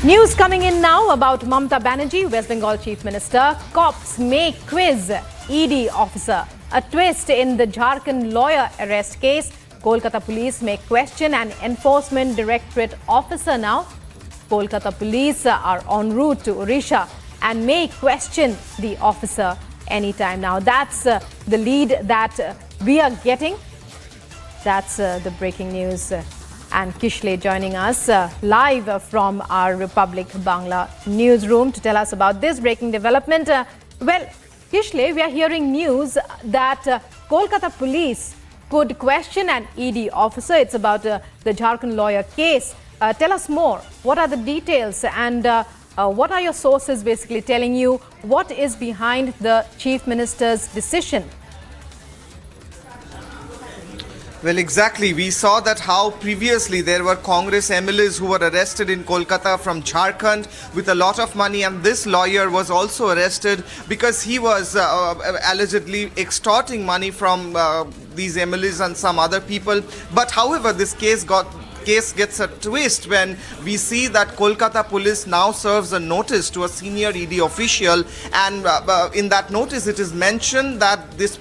News coming in now about Mamata Banerjee, West Bengal Chief Minister. Cops may quiz ED officer. A twist in the Jharkhand lawyer arrest case. Kolkata police may question an enforcement directorate officer now. Kolkata police are en route to Odisha and may question the officer anytime now. That's the lead that we are getting. That's the breaking news. And Kishle joining us live from our Republic Bangla newsroom to tell us about this breaking development. Well, Kishle, we are hearing news that Kolkata police could question an ED officer. It's about the Jharkhand lawyer case. Tell us more. What are the details, and what are your sources basically telling you? What is behind the Chief Minister's decision? Well, exactly. We saw that how previously there were Congress MLAs who were arrested in Kolkata from Jharkhand with a lot of money, and this lawyer was also arrested because he was allegedly extorting money from these MLAs and some other people. But however, this case gets a twist when we see that Kolkata police now serves a notice to a senior ED official, and in that notice it is mentioned that this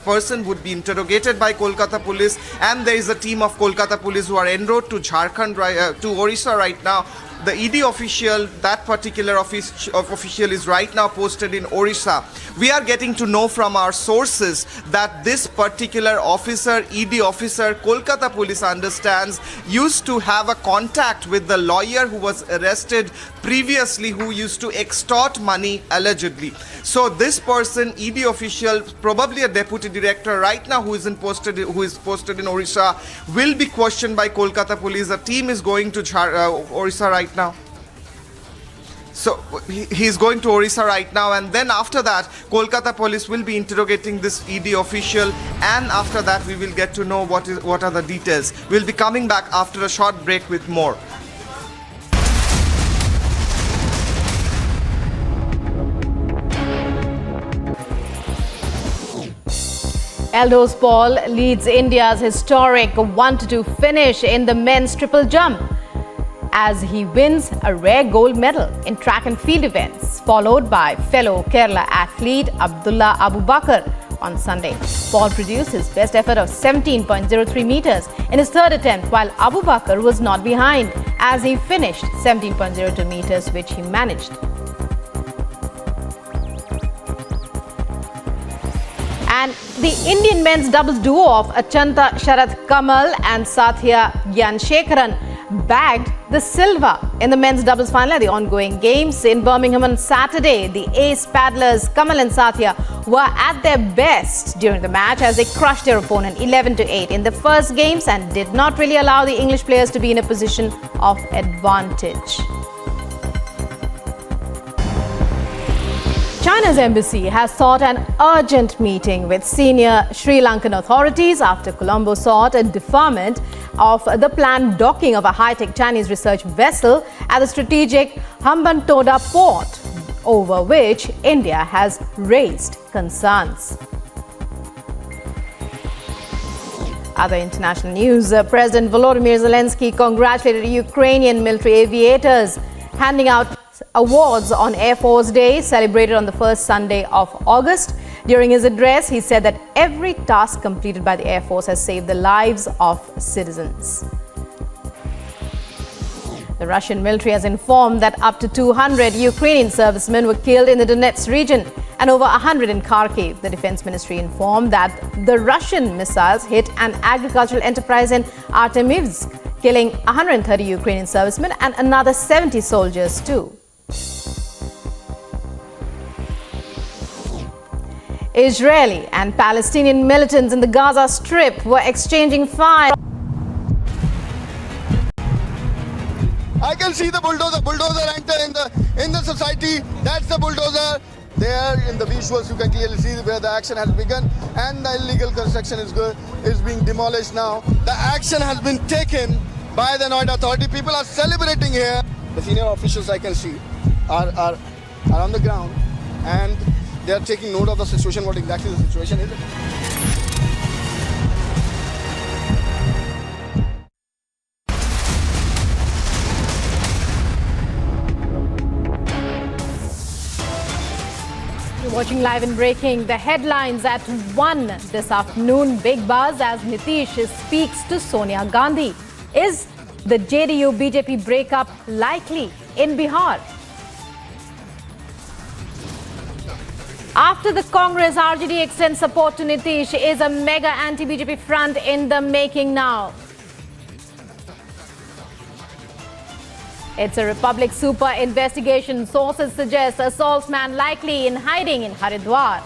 person would be interrogated by Kolkata police, and there is a team of Kolkata police who are en route to Jharkhand, to Odisha right now. The ED official, that particular official is right now posted in Odisha. We are getting to know from our sources that this particular officer, ED officer, Kolkata police understands, used to have a contact with the lawyer who was arrested previously, who used to extort money allegedly. So this person, ED official, probably a deputy director right now who is posted in Odisha, will be questioned by Kolkata police. A team is going to Odisha right now. So he's going to Odisha right now, and then after that Kolkata police will be interrogating this ED official, and after that we will get to know what are the details. We'll be coming back after a short break with more. Elders Paul leads India's historic 1-2 finish in the men's triple jump as he wins a rare gold medal in track and field events, followed by fellow Kerala athlete Abdullah Abu Bakar on Sunday. Paul produced his best effort of 17.03 meters in his third attempt, while Abu Bakar was not behind as he finished 17.02 meters, which he managed. And the Indian men's doubles duo of Achanta Sharath Kamal and Sathya Gyanshekaran bagged the silver In the men's doubles final at the ongoing games in Birmingham on Saturday, the ace paddlers Kamal and Satya were at their best during the match as they crushed their opponent 11-8 in the first games and did not really allow the English players to be in a position of advantage. China's embassy has sought an urgent meeting with senior Sri Lankan authorities after Colombo sought a deferment of the planned docking of a high-tech Chinese research vessel at the strategic Hambantota port, over which India has raised concerns. Other international news, President Volodymyr Zelensky congratulated Ukrainian military aviators, handing out awards on Air Force Day, celebrated on the first Sunday of August. During his address, he said that every task completed by the Air Force has saved the lives of citizens. The Russian military has informed that up to 200 Ukrainian servicemen were killed in the Donetsk region and over 100 in Kharkiv. The Defense Ministry informed that the Russian missiles hit an agricultural enterprise in Artemivsk, killing 130 Ukrainian servicemen and another 70 soldiers too. Israeli and Palestinian militants in the Gaza Strip were exchanging fire. I can see the bulldozer enter in the society. That's the bulldozer. There in the visuals you can clearly see where the action has begun and the illegal construction is being demolished now. The action has been taken by the Noida authority. People are celebrating here. The senior officials I can see are on the ground and they are taking note of the situation, what exactly the situation is. You're watching Live and Breaking. The headlines at 1 this afternoon. Big buzz as Nitish speaks to Sonia Gandhi. Is the JDU-BJP breakup likely in Bihar? After the Congress, RJD extends support to Nitish, is a mega anti-BJP front in the making now. It's a Republic super investigation. Sources suggest assault man likely in hiding in Haridwar.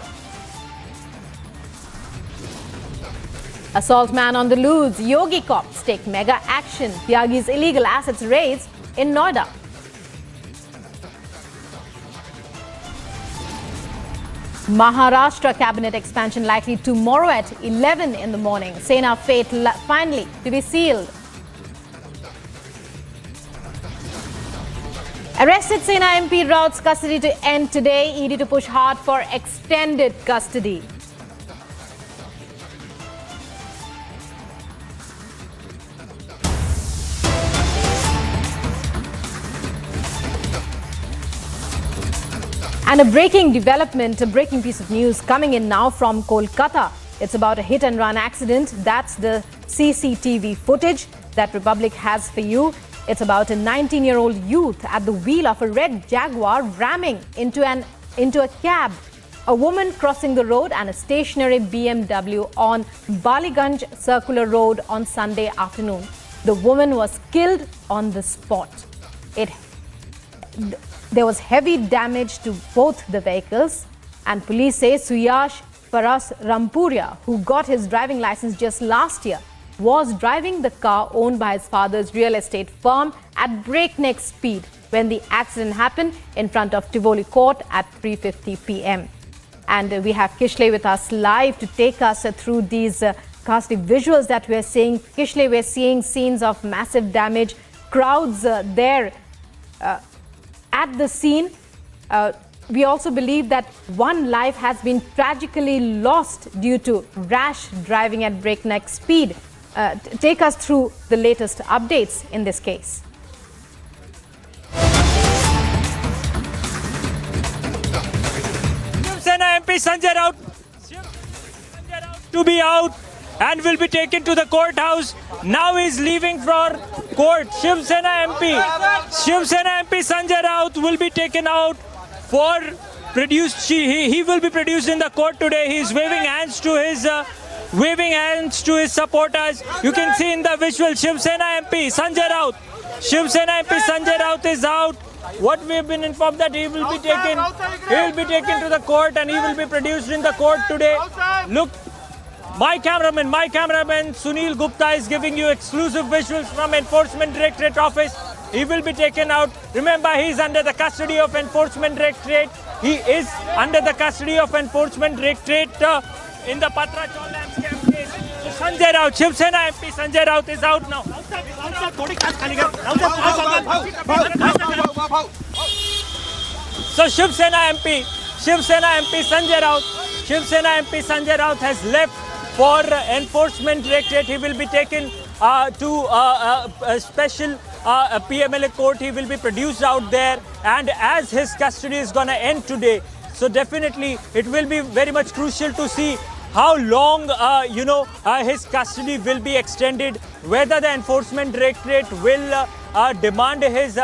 Assault man on the loose. Yogi cops take mega action. Tyagi's illegal assets raised in Noida. Maharashtra cabinet expansion likely tomorrow at 11 in the morning. Sena fate finally to be sealed. Arrested Sena MP Raut's custody to end today. ED to push hard for extended custody. And a breaking development, a breaking piece of news coming in now from Kolkata. It's about a hit and run accident. That's the CCTV footage that Republic has for you. It's about a 19-year-old youth at the wheel of a red Jaguar ramming into a cab, a woman crossing the road and a stationary BMW on Baliganj Circular Road on Sunday afternoon. The woman was killed on the spot. There was heavy damage to both the vehicles, and police say Suyash Paras Rampuria, who got his driving license just last year, was driving the car owned by his father's real estate firm at breakneck speed when the accident happened in front of Tivoli Court at 3:50 p.m. And we have Kishle with us live to take us through these ghastly visuals that we are seeing. Kishle, we're seeing scenes of massive damage, crowds there at the scene. We also believe that one life has been tragically lost due to rash driving at breakneck speed. Take us through the latest updates in this case. Sena MP Sanjay Raut to be out and will be taken to the courthouse. Now he's leaving for court. Shiv Sena MP Sanjay Raut will be taken out for produced. He will be produced in the court today. He's waving hands to his supporters. You can see in the visual Shiv Sena MP Sanjay Raut Shiv Sena MP Sanjay Raut is out. What we have been informed that he will be taken to the court and he will be produced in the court today. Look, my cameraman Sunil Gupta is giving you exclusive visuals from Enforcement Directorate office. He will be taken out. Remember, he is under the custody of Enforcement Directorate. He is under the custody of Enforcement Directorate in the Patra Chaul landscape case. So Sanjay Raut, Shiv Sena MP Sanjay Raut is out now. So Shiv Sena MP Sanjay Raut has left for Enforcement Directorate. He will be taken to a special PMLA court. He will be produced out there, and as his custody is going to end today, so definitely it will be very much crucial to see how long his custody will be extended, whether the Enforcement Directorate will demand his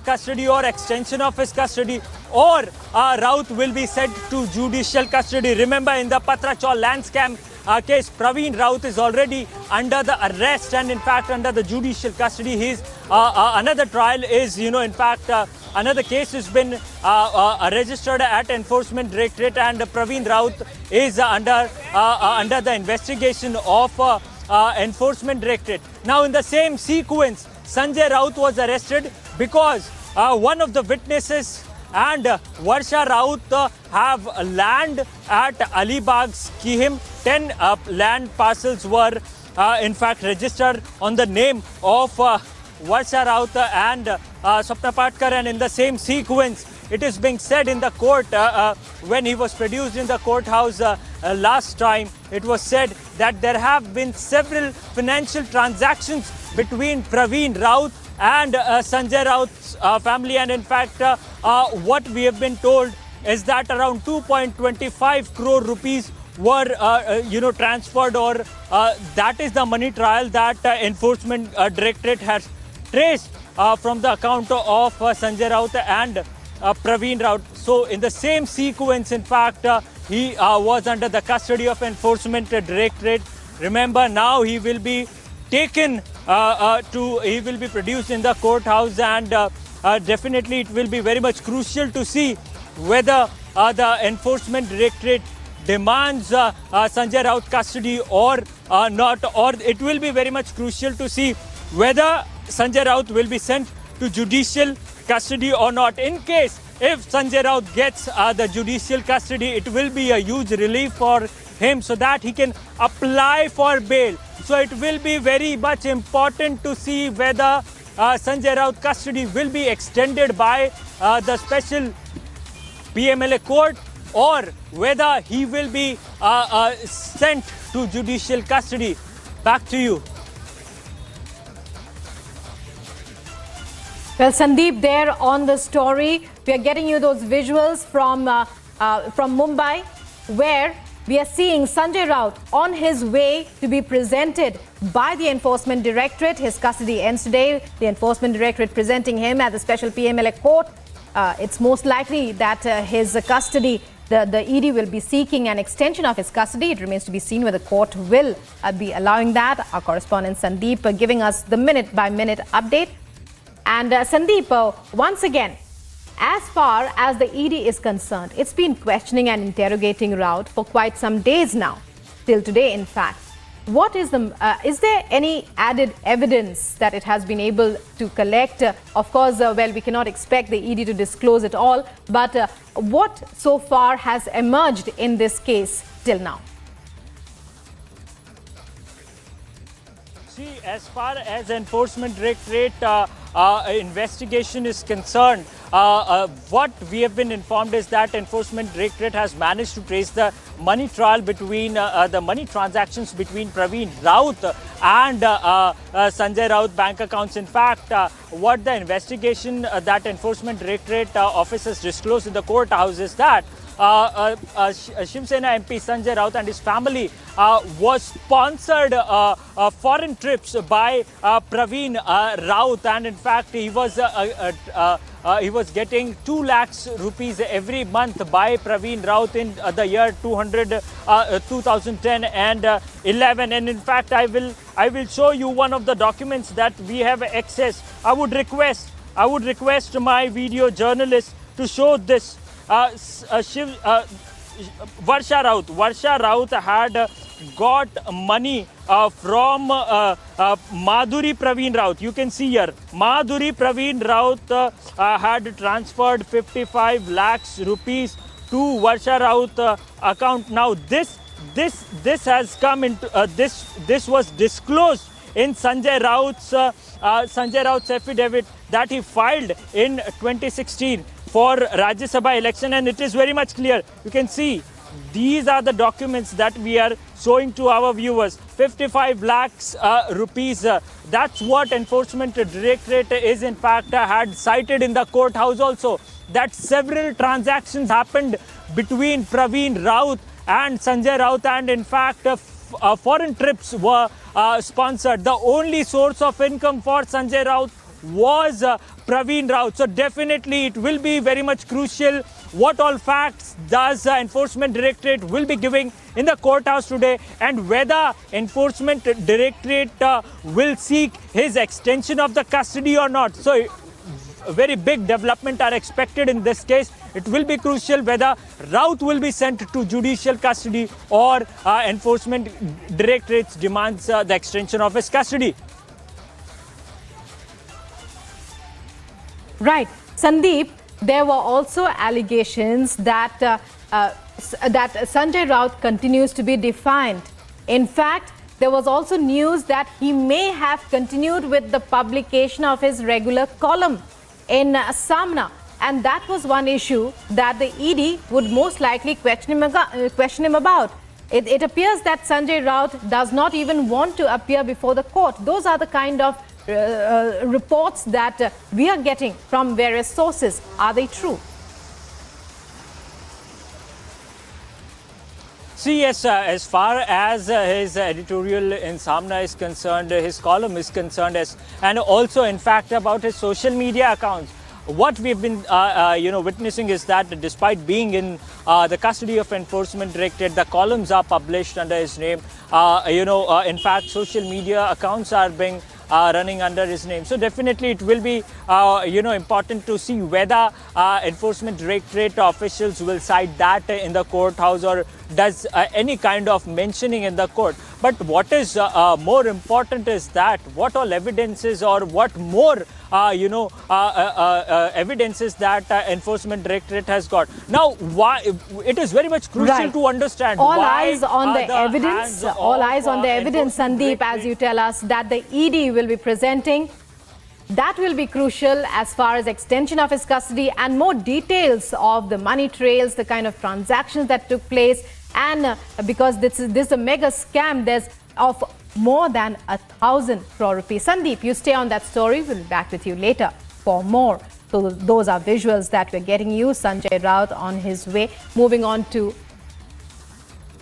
custody or extension of his custody, or Raut will be sent to judicial custody. Remember, in the Patra Chaul land scam case, Praveen Raut is already under the arrest and in fact under the judicial custody. His another trial is, another case has been registered at Enforcement Directorate, and Praveen Raut is under the investigation of Enforcement Directorate. Now, in the same sequence, Sanjay Raut was arrested because one of the witnesses and Varsha Raut have land at Alibag scheme. 10 land parcels were in fact registered on the name of Varsha Raut and Sapna Patkar, and in the same sequence it is being said in the court when he was produced in the courthouse last time, it was said that there have been several financial transactions between Praveen Raut and Sanjay Raut's family, and in fact what we have been told is that around 2.25 crore rupees were transferred, or that is the money trail that Enforcement Directorate has traced from the account of Sanjay Raut and Praveen Raut. So in the same sequence, in fact, he was under the custody of Enforcement Directorate. Remember, now he will be taken he will be produced in the courthouse, and definitely it will be very much crucial to see whether the Enforcement Directorate demands Sanjay Raut custody or not, or it will be very much crucial to see whether Sanjay Raut will be sent to judicial custody or not. In case if Sanjay Raut gets the judicial custody, it will be a huge relief for him so that he can apply for bail. So it will be very much important to see whether Sanjay Raut custody will be extended by the special PMLA court, or whether he will be sent to judicial custody. Back to you. Well, Sandeep, there on the story, we are getting you those visuals from Mumbai, where we are seeing Sanjay Raut on his way to be presented by the Enforcement Directorate. His custody ends today. The Enforcement Directorate presenting him at the special PMLA court. It's most likely that his custody, the ED will be seeking an extension of his custody. It remains to be seen whether the court will be allowing that. Our correspondent Sandeep giving us the minute-by-minute update. And Sandeep, once again, as far as the ED is concerned, it's been questioning and interrogating Raut for quite some days now, till today in fact. What is is there any added evidence that it has been able to collect? Of course, well, we cannot expect the ED to disclose it all, but what so far has emerged in this case till now? See, as far as Enforcement Directorate investigation is concerned, what we have been informed is that Enforcement Directorate has managed to trace the money trail between the money transactions between Praveen Raut and Sanjay Raut bank accounts. In fact, what the investigation that Enforcement Directorate officers disclosed in the courthouse is that Shiv Sena MP Sanjay Raut and his family was sponsored foreign trips by Praveen Raut, and in fact he was he was getting 2 lakhs rupees every month by Praveen Raut in the year 2010 and 11. And in fact, I will show you one of the documents that we have access. I would request my video journalist to show this. Varsha Raut had got money from Madhuri Praveen Raut. You can see here, Madhuri Praveen Raut had transferred 55 lakhs rupees to Varsha Raut account. Now this has come into this was disclosed in Sanjay Raut's affidavit that he filed in 2016 for Rajya Sabha election, and it is very much clear. You can see these are the documents that we are showing to our viewers. 55 lakhs rupees. That's what Enforcement Directorate is in fact had cited in the courthouse also. That several transactions happened between Praveen Raut and Sanjay Raut, and in fact foreign trips were sponsored. The only source of income for Sanjay Raut was Praveen Raut. So definitely it will be very much crucial what all facts does Enforcement Directorate will be giving in the courthouse today, and whether Enforcement Directorate will seek his extension of the custody or not. So a very big development are expected in this case. It will be crucial whether Raut will be sent to judicial custody or Enforcement Directorate demands the extension of his custody. Right. Sandeep, there were also allegations that that Sanjay Raut continues to be defiant. In fact, there was also news that he may have continued with the publication of his regular column in Samna, and that was one issue that the ED would most likely question him about. It appears that Sanjay Raut does not even want to appear before the court. Those are the kind of reports that we are getting from various sources. Are they true? See, yes, as far as his editorial in Samna is concerned, his column is concerned, and also in fact about his social media accounts. What we've been witnessing is that despite being in the custody of Enforcement Directorate, the columns are published under his name. In fact, social media accounts are being running under his name. So definitely it will be important to see whether Enforcement Directorate officials will cite that in the courthouse or does any kind of mentioning in the court. But what is more important is that what all evidences or what more evidences that Enforcement Directorate has got. Now, why it is very much crucial to understand. All why eyes on the evidence. All eyes on the evidence, Sandeep, as you tell us that the ED will be presenting. That will be crucial as far as extension of his custody and more details of the money trails, the kind of transactions that took place, and because this is a mega scam, there's of more than 1,000 crore rupees. Sandeep, you stay on that story. We'll be back with you later for more. So those are visuals that we're getting you. Sanjay Raut on his way. Moving on to,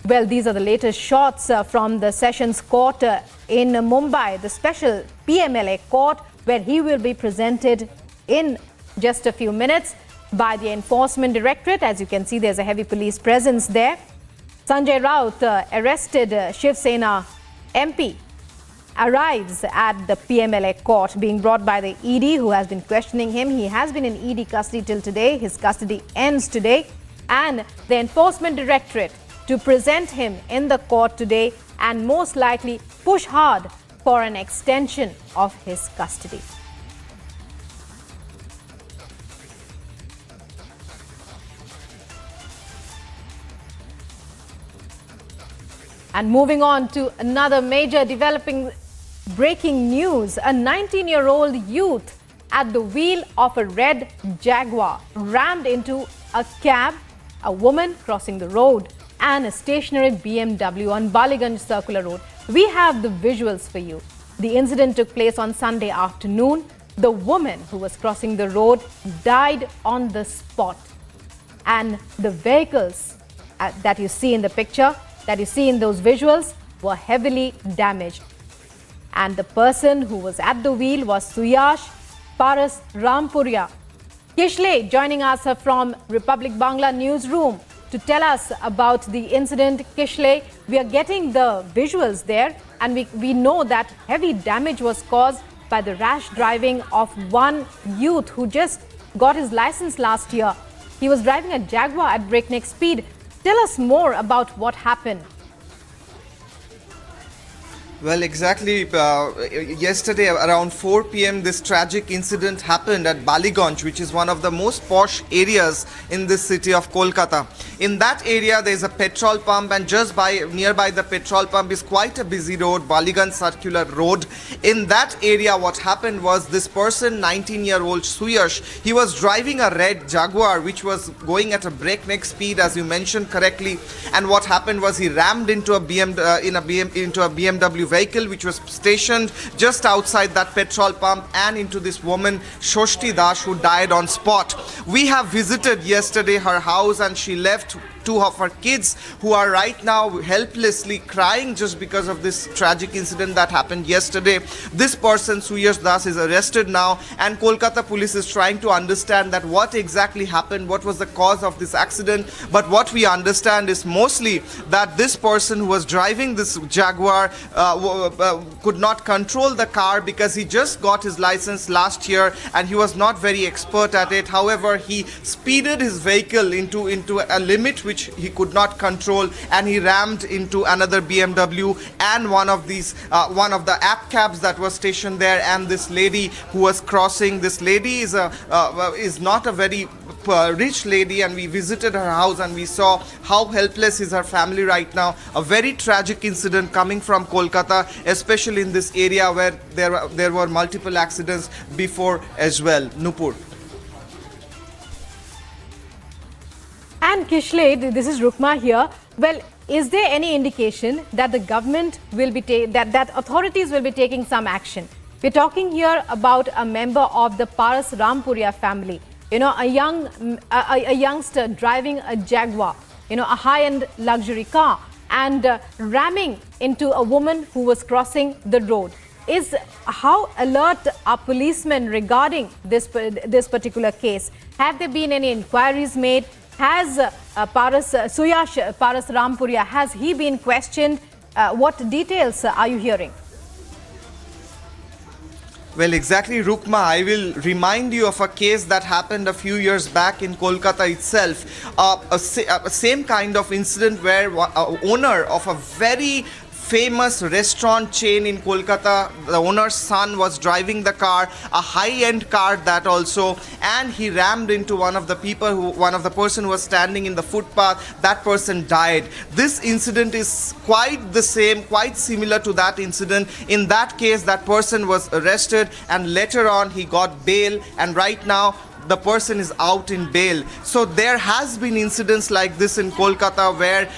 well, these are the latest shots from the Sessions Court in Mumbai, the special PMLA court, where he will be presented in just a few minutes by the Enforcement Directorate. As you can see, there's a heavy police presence there. Sanjay Raut, arrested Shiv Sena MP, arrives at the PMLA court, being brought by the ED, who has been questioning him. He has been in ED custody till today. His custody ends today, and the Enforcement Directorate to present him in the court today and most likely push hard for an extension of his custody. And moving on to another major developing breaking news. A 19-year-old youth at the wheel of a red Jaguar rammed into a cab, a woman crossing the road, and a stationary BMW on Baliganj Circular Road. We have the visuals for you. The incident took place on Sunday afternoon. The woman who was crossing the road died on the spot. And the vehicles that you see in the picture, that you see in those visuals, were heavily damaged. And the person who was at the wheel was Suyash Paras Rampuria, Kishle joining us from Republic Bangla newsroom to tell us about the incident. Kishle, we are getting the visuals there, and we know that heavy damage was caused by the rash driving of one youth who just got his license last year. He was driving a Jaguar at breakneck speed. Tell us more about what happened. Well, exactly. Yesterday around 4 p.m. this tragic incident happened at Baliganj, which is one of the most posh areas in this city of Kolkata. In that area there is a petrol pump, and just nearby the petrol pump is quite a busy road, Baliganj Circular Road. In that area what happened was this person, 19-year-old Suyash, he was driving a red Jaguar which was going at a breakneck speed, as you mentioned correctly, and what happened was he rammed into a BMW vehicle which was stationed just outside that petrol pump, and into this woman Shoshti Das, who died on spot. We have visited yesterday her house, and she left two of her kids who are right now helplessly crying just because of this tragic incident that happened yesterday. This person, Suyash Das, is arrested now, and Kolkata police is trying to understand that what exactly happened, what was the cause of this accident. But what we understand is mostly that this person who was driving this Jaguar could not control the car because he just got his license last year and he was not very expert at it. However, he speeded his vehicle into a limit which he could not control, and he rammed into another BMW and one of the app cabs that was stationed there, and this lady who was crossing. This lady is not a very rich lady, and we visited her house and we saw how helpless is her family right now. A very tragic incident coming from Kolkata, especially in this area where there were multiple accidents before as well. Nupur. And Kishle, this is Rukma here. Well, is there any indication that the government will be that authorities will be taking some action? We're talking here about a member of the Paras Rampuria family. You know, a youngster driving a Jaguar, you know, a high-end luxury car, and ramming into a woman who was crossing the road. How alert are policemen regarding this particular case? Have there been any inquiries made? Has Suyash Paras Rampuria, has he been questioned? What details are you hearing? Well, exactly, Rukma. I will remind you of a case that happened a few years back in Kolkata itself. A same kind of incident where owner of a very famous restaurant chain in Kolkata, the owner's son was driving the car, a high-end car that also, and he rammed into one of the person who was standing in the footpath. That person died. This incident is quite the same, quite similar to that incident. In that case, that person was arrested, and later on he got bail, and right now the person is out in bail. So there has been incidents like this in Kolkata where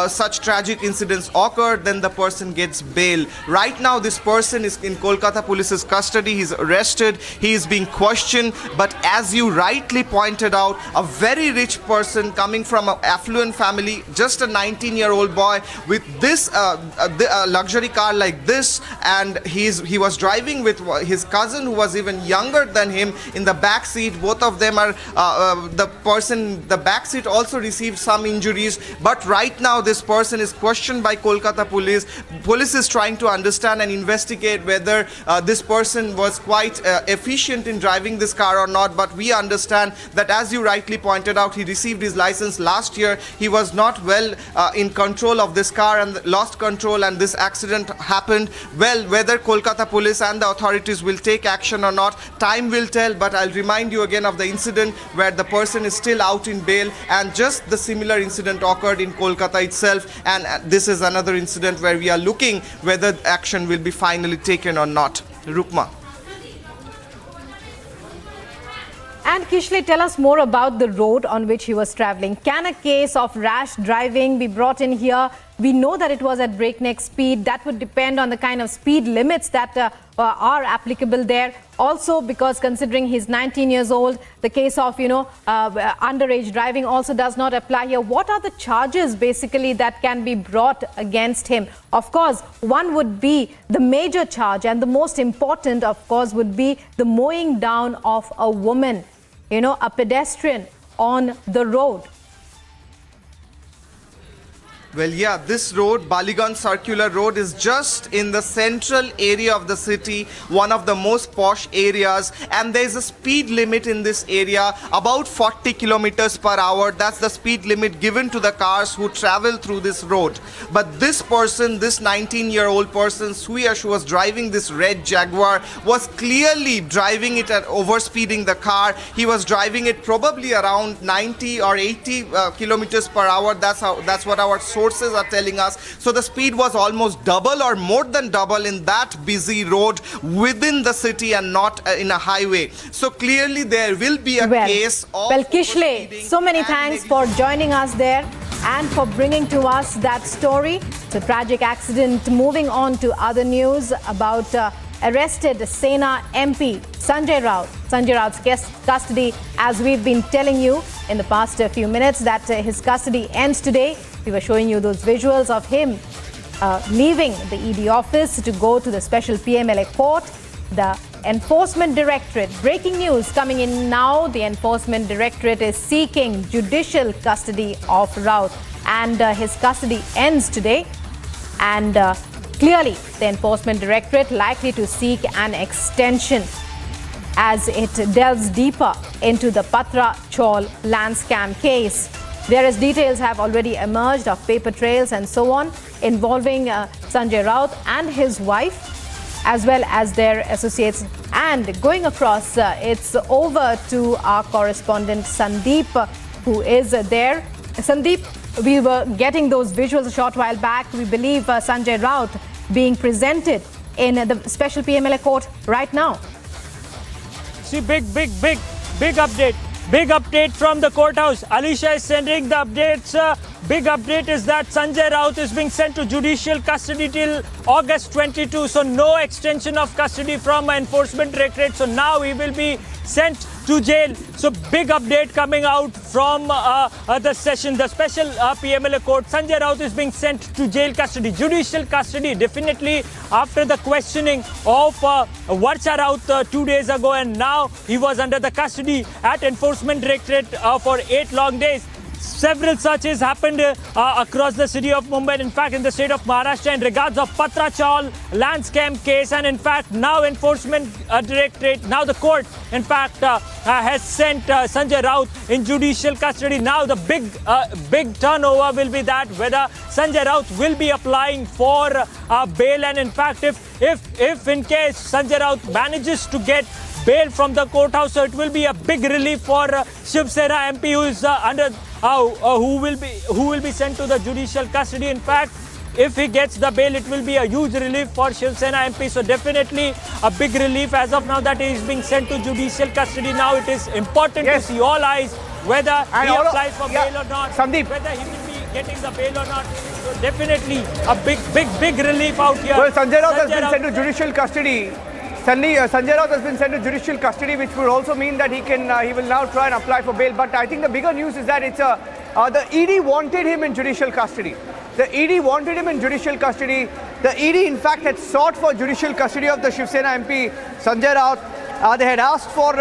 such tragic incidents occur, then the person gets bail. Right now this person is in Kolkata police's custody. He's arrested, he is being questioned, but as you rightly pointed out, a very rich person coming from an affluent family, just a 19-year-old boy with this luxury car like this, and he was driving with his cousin who was even younger than him in the back seat. Both of them are the back seat also received some injuries, but right now this person is questioned by Kolkata police. Police is trying to understand and investigate whether this person was quite efficient in driving this car or not. But we understand that, as you rightly pointed out, he received his license last year. He was not well in control of this car and lost control, and this accident happened. Well, whether Kolkata police and the authorities will take action or not, time will tell. But I'll remind you again of the incident where the person is still out in bail, and just the similar incident occurred in Kolkata itself, and this is another incident where we are looking whether action will be finally taken or not. Rukma. And Kishle, tell us more about the road on which he was traveling. Can a case of rash driving be brought in here? We know that it was at breakneck speed. That would depend on the kind of speed limits that are applicable there. Also, because considering he's 19 years old, the case of, underage driving also does not apply here. What are the charges basically that can be brought against him? Of course, one would be the major charge, and the most important, of course, would be the mowing down of a woman. a pedestrian on the road. Well, yeah, this road, Baliganj Circular Road, is just in the central area of the city, one of the most posh areas, and there's a speed limit in this area, about 40 kilometers per hour. That's the speed limit given to the cars who travel through this road. But this person, this 19-year-old person, Suyash, who was driving this red Jaguar, was clearly driving it at overspeeding the car. He was driving it probably around 90 or 80 kilometers per hour. That's what our sources are telling us. So the speed was almost double or more than double in that busy road within the city and not in a highway. So clearly there will be a case of... Well, Kishle, so many thanks for joining us there and for bringing to us that story. It's a tragic accident. Moving on to other news about arrested Sena MP Sanjay Raut. Sanjay Raut's custody, as we've been telling you in the past few minutes, that his custody ends today. We were showing you those visuals of him leaving the ED office to go to the special PMLA court. The Enforcement Directorate, breaking news coming in now, the Enforcement Directorate is seeking judicial custody of Raut, and his custody ends today. And clearly, the Enforcement Directorate likely to seek an extension as it delves deeper into the Patra Chaul land scam case. Various details have already emerged of paper trails and so on involving Sanjay Raut and his wife, as well as their associates. And going across, it's over to our correspondent Sandeep, who is there. Sandeep, we were getting those visuals a short while back. We believe Sanjay Raut being presented in the special PMLA court right now. See, big update. Big update from the courthouse. Alisha is sending the updates. Big update is that Sanjay Raut is being sent to judicial custody till August 22. So no extension of custody from Enforcement Directorate. So now he will be sent to jail. So big update coming out from the session, the special PMLA court. Sanjay Raut is being sent to jail custody, judicial custody, definitely after the questioning of Varsha Raut 2 days ago, and now he was under the custody at Enforcement Directorate for 8 long days. Several searches happened across the city of Mumbai, in fact in the state of Maharashtra, in regards of Patra Chaul land scam case, and in fact now Enforcement Directorate, now the court in fact has sent Sanjay Raut in judicial custody. Now the big turnover will be that whether Sanjay Raut will be applying for bail, and in fact if in case Sanjay Raut manages to get bail from the courthouse, so it will be a big relief for Shiv Sena MP who is who will be sent to the judicial custody. In fact, if he gets the bail, it will be a huge relief for Shiv Sena MP. So definitely a big relief as of now that he is being sent to judicial custody. Now it is important to see all eyes whether he applies for bail or not, Sandeep, whether he will be getting the bail or not. So definitely a big relief out here. Well, Sanjay Raut has been sent to judicial custody. Sanjay Raut has been sent to judicial custody, which would also mean that he will now try and apply for bail. But I think the bigger news is that it's the ED wanted him in judicial custody. The ED wanted him in judicial custody. The ED, in fact, had sought for judicial custody of the Shiv Sena MP Sanjay Raut. They had asked for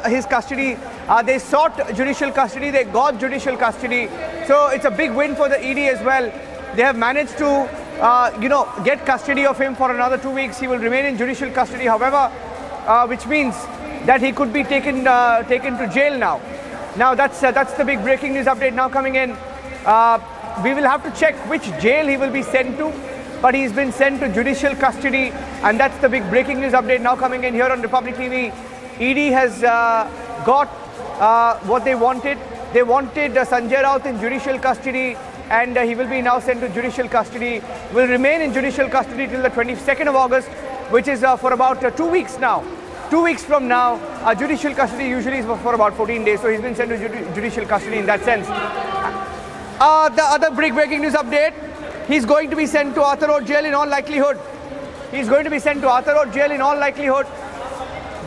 his custody. They sought judicial custody. They got judicial custody. So it's a big win for the ED as well. They have managed to get custody of him for another 2 weeks. He will remain in judicial custody, however, which means that he could be taken to jail now. Now that's the big breaking news update now coming in. We will have to check which jail he will be sent to, but he's been sent to judicial custody, and that's the big breaking news update now coming in here on Republic TV. ED has got what they wanted. They wanted Sanjay Raut in judicial custody, and he will be now sent to judicial custody. Will remain in judicial custody till the 22nd of August, which is for about 2 weeks now. 2 weeks from now, judicial custody usually is for about 14 days, so he's been sent to judicial custody in that sense. The other big breaking news update, he's going to be sent to Arthur Road Jail in all likelihood. He's going to be sent to Arthur Road Jail in all likelihood.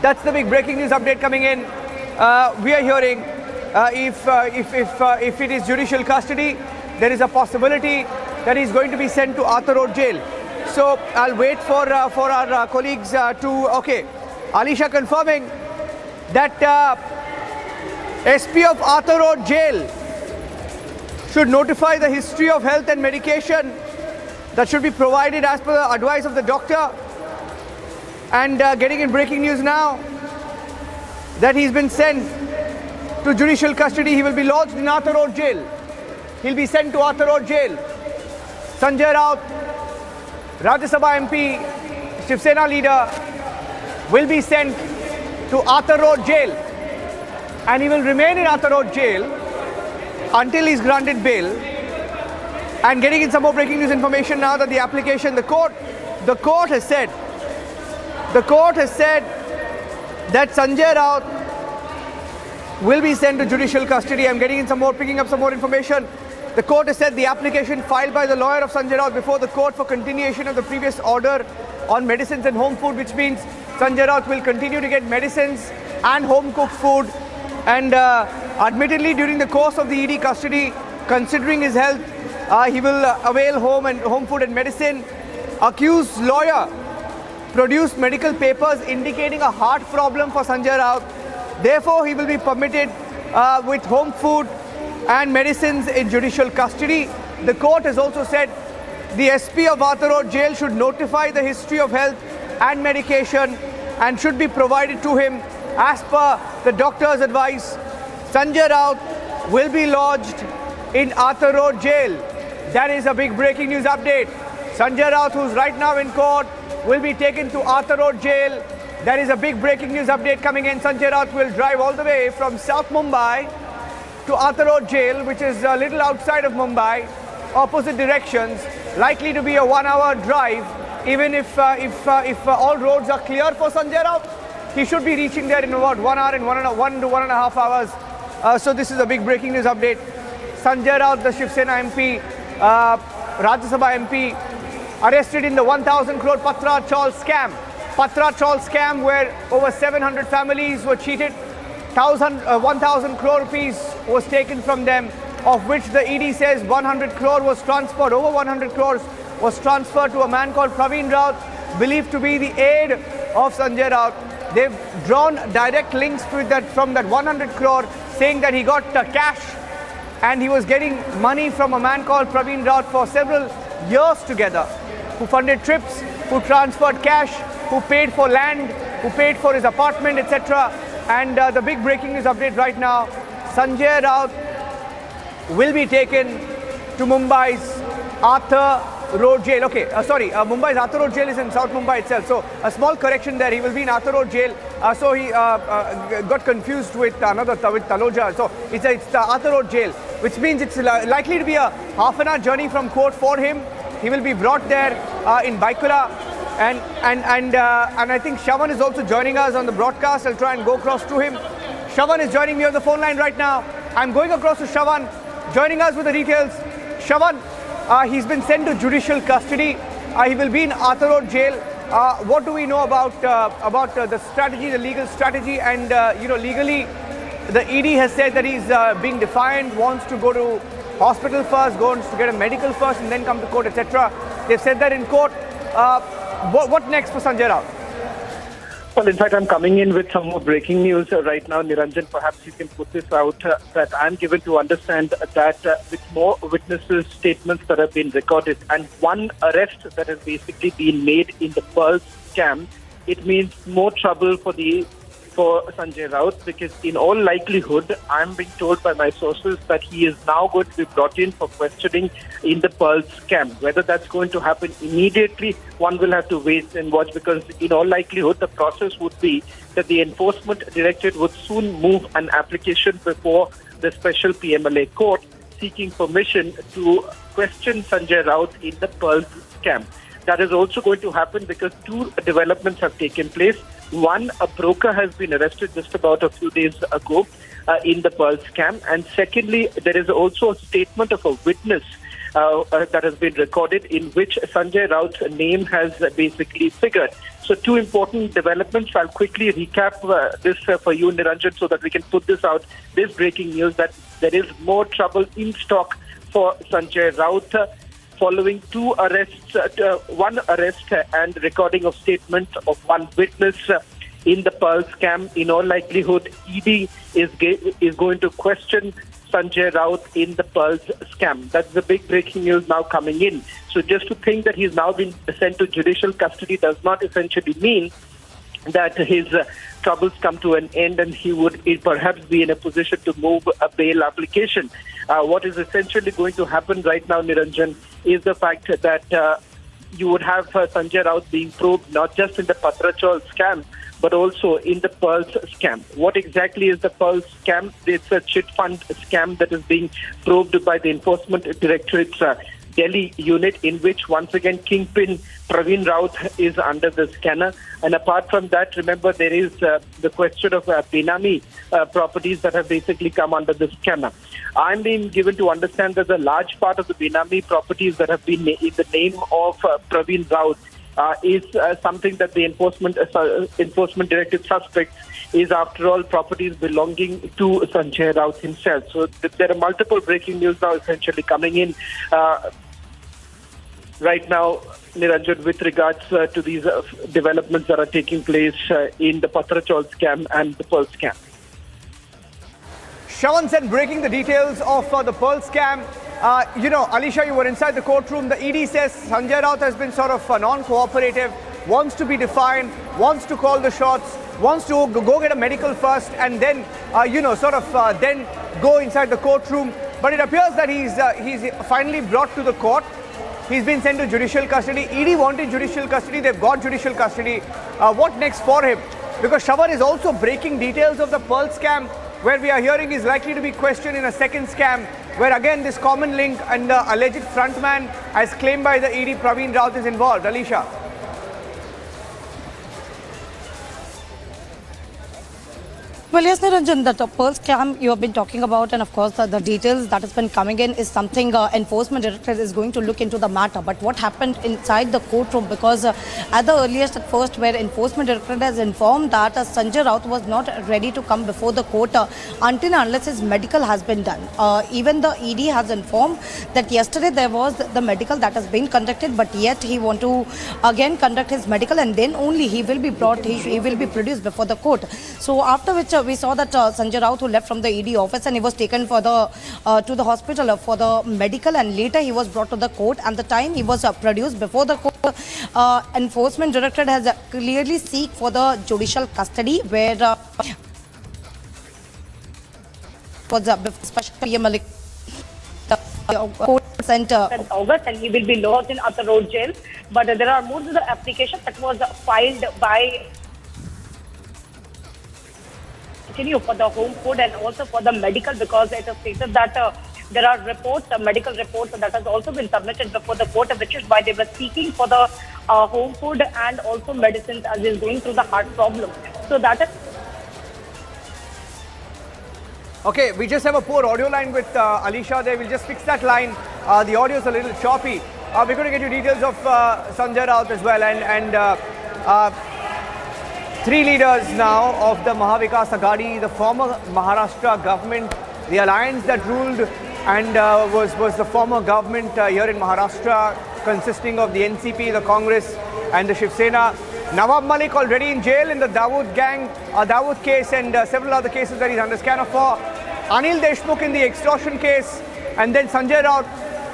That's the big breaking news update coming in. We are hearing if it is judicial custody, there is a possibility that he's going to be sent to Arthur Road Jail. So I'll wait for our colleagues to... Okay, Alisha confirming that SP of Arthur Road Jail should notify the history of health and medication that should be provided as per the advice of the doctor. And getting in breaking news now that he's been sent to judicial custody. He will be lodged in Arthur Road Jail. He'll be sent to Arthur Road Jail. Sanjay Raut, Rajya Sabha MP, Shiv Sena leader, will be sent to Arthur Road Jail. And he will remain in Arthur Road Jail until he's granted bail. And getting in some more breaking news information now that the application, the court has said that Sanjay Raut will be sent to judicial custody. I'm picking up some more information. The court has said the application filed by the lawyer of Sanjay Raut before the court for continuation of the previous order on medicines and home food, which means Sanjay Raut will continue to get medicines and home cooked food. And admittedly, during the course of the ED custody, considering his health, he will avail home food and medicine. Accused lawyer produced medical papers indicating a heart problem for Sanjay Raut. Therefore, he will be permitted with home food and medicines in judicial custody. The court has also said the SP of Arthur Road Jail should notify the history of health and medication and should be provided to him as per the doctor's advice. Sanjay Raut will be lodged in Arthur Road Jail. That is a big breaking news update. Sanjay Raut, who's right now in court, will be taken to Arthur Road Jail. There is a big breaking news update coming in. Sanjay Raut will drive all the way from South Mumbai to Arthur Road Jail, which is a little outside of Mumbai, opposite directions, likely to be a 1 hour drive. Even if all roads are clear for Sanjay Raut, he should be reaching there in about 1 hour and 1 to 1.5 hours. So this is a big breaking news update. Sanjay Raut, the Shiv Sena MP, Rajya Sabha MP, arrested in the 1,000 crore Patra Chaul scam. Patra Chaul scam where over 700 families were cheated. 1,000 crore rupees was taken from them, of which the ED says 100 crore was transferred. Over 100 crores was transferred to a man called Praveen Raut, believed to be the aide of Sanjay Raut. They've drawn direct links with from that 100 crore, saying that he got cash and he was getting money from a man called Praveen Raut for several years together, who funded trips, who transferred cash, who paid for land, who paid for his apartment, etc. And the big breaking news update right now, Sanjay Raut will be taken to Mumbai's Arthur Road Jail. Mumbai's Arthur Road Jail is in South Mumbai itself. So a small correction there. He will be in Arthur Road Jail. So he got confused with with Taloja. So it's the Arthur Road Jail, which means it's likely to be a half-an-hour journey from court for him. He will be brought there in Baikura. And I think Shavan is also joining us on the broadcast. I'll try and go across to him. Shavan is joining me on the phone line right now. I'm going across to Shavan, joining us with the details. Shavan, he's been sent to judicial custody. He will be in Arthur Road Jail. What do we know about the strategy, the legal strategy? And legally, the ED has said that he's being defiant, wants to go to hospital first, wants to get a medical first, and then come to court, etc. They've said that in court. What next for Sanjay Raut? Well, in fact, I'm coming in with some more breaking news right now. Niranjan, perhaps you can put this out, that I'm given to understand that with more witnesses' statements that have been recorded and one arrest that has basically been made in the Pearls scam, it means more trouble for Sanjay Raut, because in all likelihood, I'm being told by my sources that he is now going to be brought in for questioning in the Pearls scam. Whether that's going to happen immediately, one will have to wait and watch, because in all likelihood, the process would be that the Enforcement Directorate would soon move an application before the special PMLA court seeking permission to question Sanjay Raut in the Pearls scam. That is also going to happen because two developments have taken place. One, a broker has been arrested just about a few days ago in the Pearl scam. And secondly, there is also a statement of a witness that has been recorded in which Sanjay Raut's name has basically figured. So two important developments. I'll quickly recap this for you, Niranjan, so that we can put this out. This breaking news that there is more trouble in stock for Sanjay Raut. Following two arrests, one arrest and recording of statement of one witness in the Pearl scam. In all likelihood, ED is going to question Sanjay Raut in the Pearl scam. That's the big breaking news now coming in. So just to think that he's now been sent to judicial custody does not essentially mean that his troubles come to an end and he would perhaps be in a position to move a bail application. What is essentially going to happen right now, Niranjan, is the fact that you would have Sanjay Raut being probed not just in the Patrachal scam, but also in the Pearl scam. What exactly is the Pearl scam? It's a chit fund scam that is being probed by the Enforcement Directorate's Delhi unit, in which once again Kingpin Praveen Raut is under the scanner. And apart from that, remember, there is the question of Benami properties that have basically come under the scanner. I'm being given to understand that a large part of the Benami properties that have been in the name of Praveen Raut is something that the enforcement directive suspects is, after all, properties belonging to Sanjay Raut himself. So there are multiple breaking news now essentially coming in right now, Niranjan, with regards to these developments that are taking place in the Patrachal scam and the Pearl scam. Shravan Sen breaking the details of the Pearl scam. Alisha, you were inside the courtroom. The ED says Sanjay Raut has been sort of non-cooperative, wants to be defined, wants to call the shots, wants to go get a medical first and then, then go inside the courtroom. But it appears that he's finally brought to the court. He's been sent to judicial custody. ED wanted judicial custody. They've got judicial custody. What next for him? Because Shravan is also breaking details of the Pearl scam, where we are hearing is likely to be questioned in a second scam, where again this common link and the alleged frontman, as claimed by the ED, Praveen Raut, is involved. Alisha. Well, yes, Niranjan, the Pearl scam you have been talking about, and of course the details that has been coming in is something Enforcement Directorate is going to look into the matter. But what happened inside the courtroom, because at the earliest at first, where Enforcement Directorate has informed that Sanjay Raut was not ready to come before the court until and unless his medical has been done. Even the ED has informed that yesterday there was the medical that has been conducted, but yet he want to again conduct his medical and then only he will be brought, he will be produced before the court. So after which we saw that Sanjay Raut, who left from the ED office, and he was taken for the to the hospital for the medical, and later he was brought to the court, and the time he was produced before the court, Enforcement Directorate has clearly seek for the judicial custody, where was especially Malik court sent August, and he will be lodged in Atta Road jail. But there are more to the application that was filed by for the home food and also for the medical, because it is stated that there are reports, medical reports that has also been submitted before the court, which is why they were seeking for the home food and also medicines as is going through the heart problem. So that is. Okay, we just have a poor audio line with Alisha there. We'll just fix that line. The audio is a little choppy. We're going to get you details of Sanjay Raut as well, and three leaders now of the Mahavikas Aghadi, the former Maharashtra government, the alliance that ruled and was the former government here in Maharashtra, consisting of the NCP, the Congress and the Shiv Sena. Nawab Malik already in jail in the Dawood gang, Dawood case, and several other cases that he's under scanner for. Anil Deshmukh in the extortion case, and then Sanjay Raut,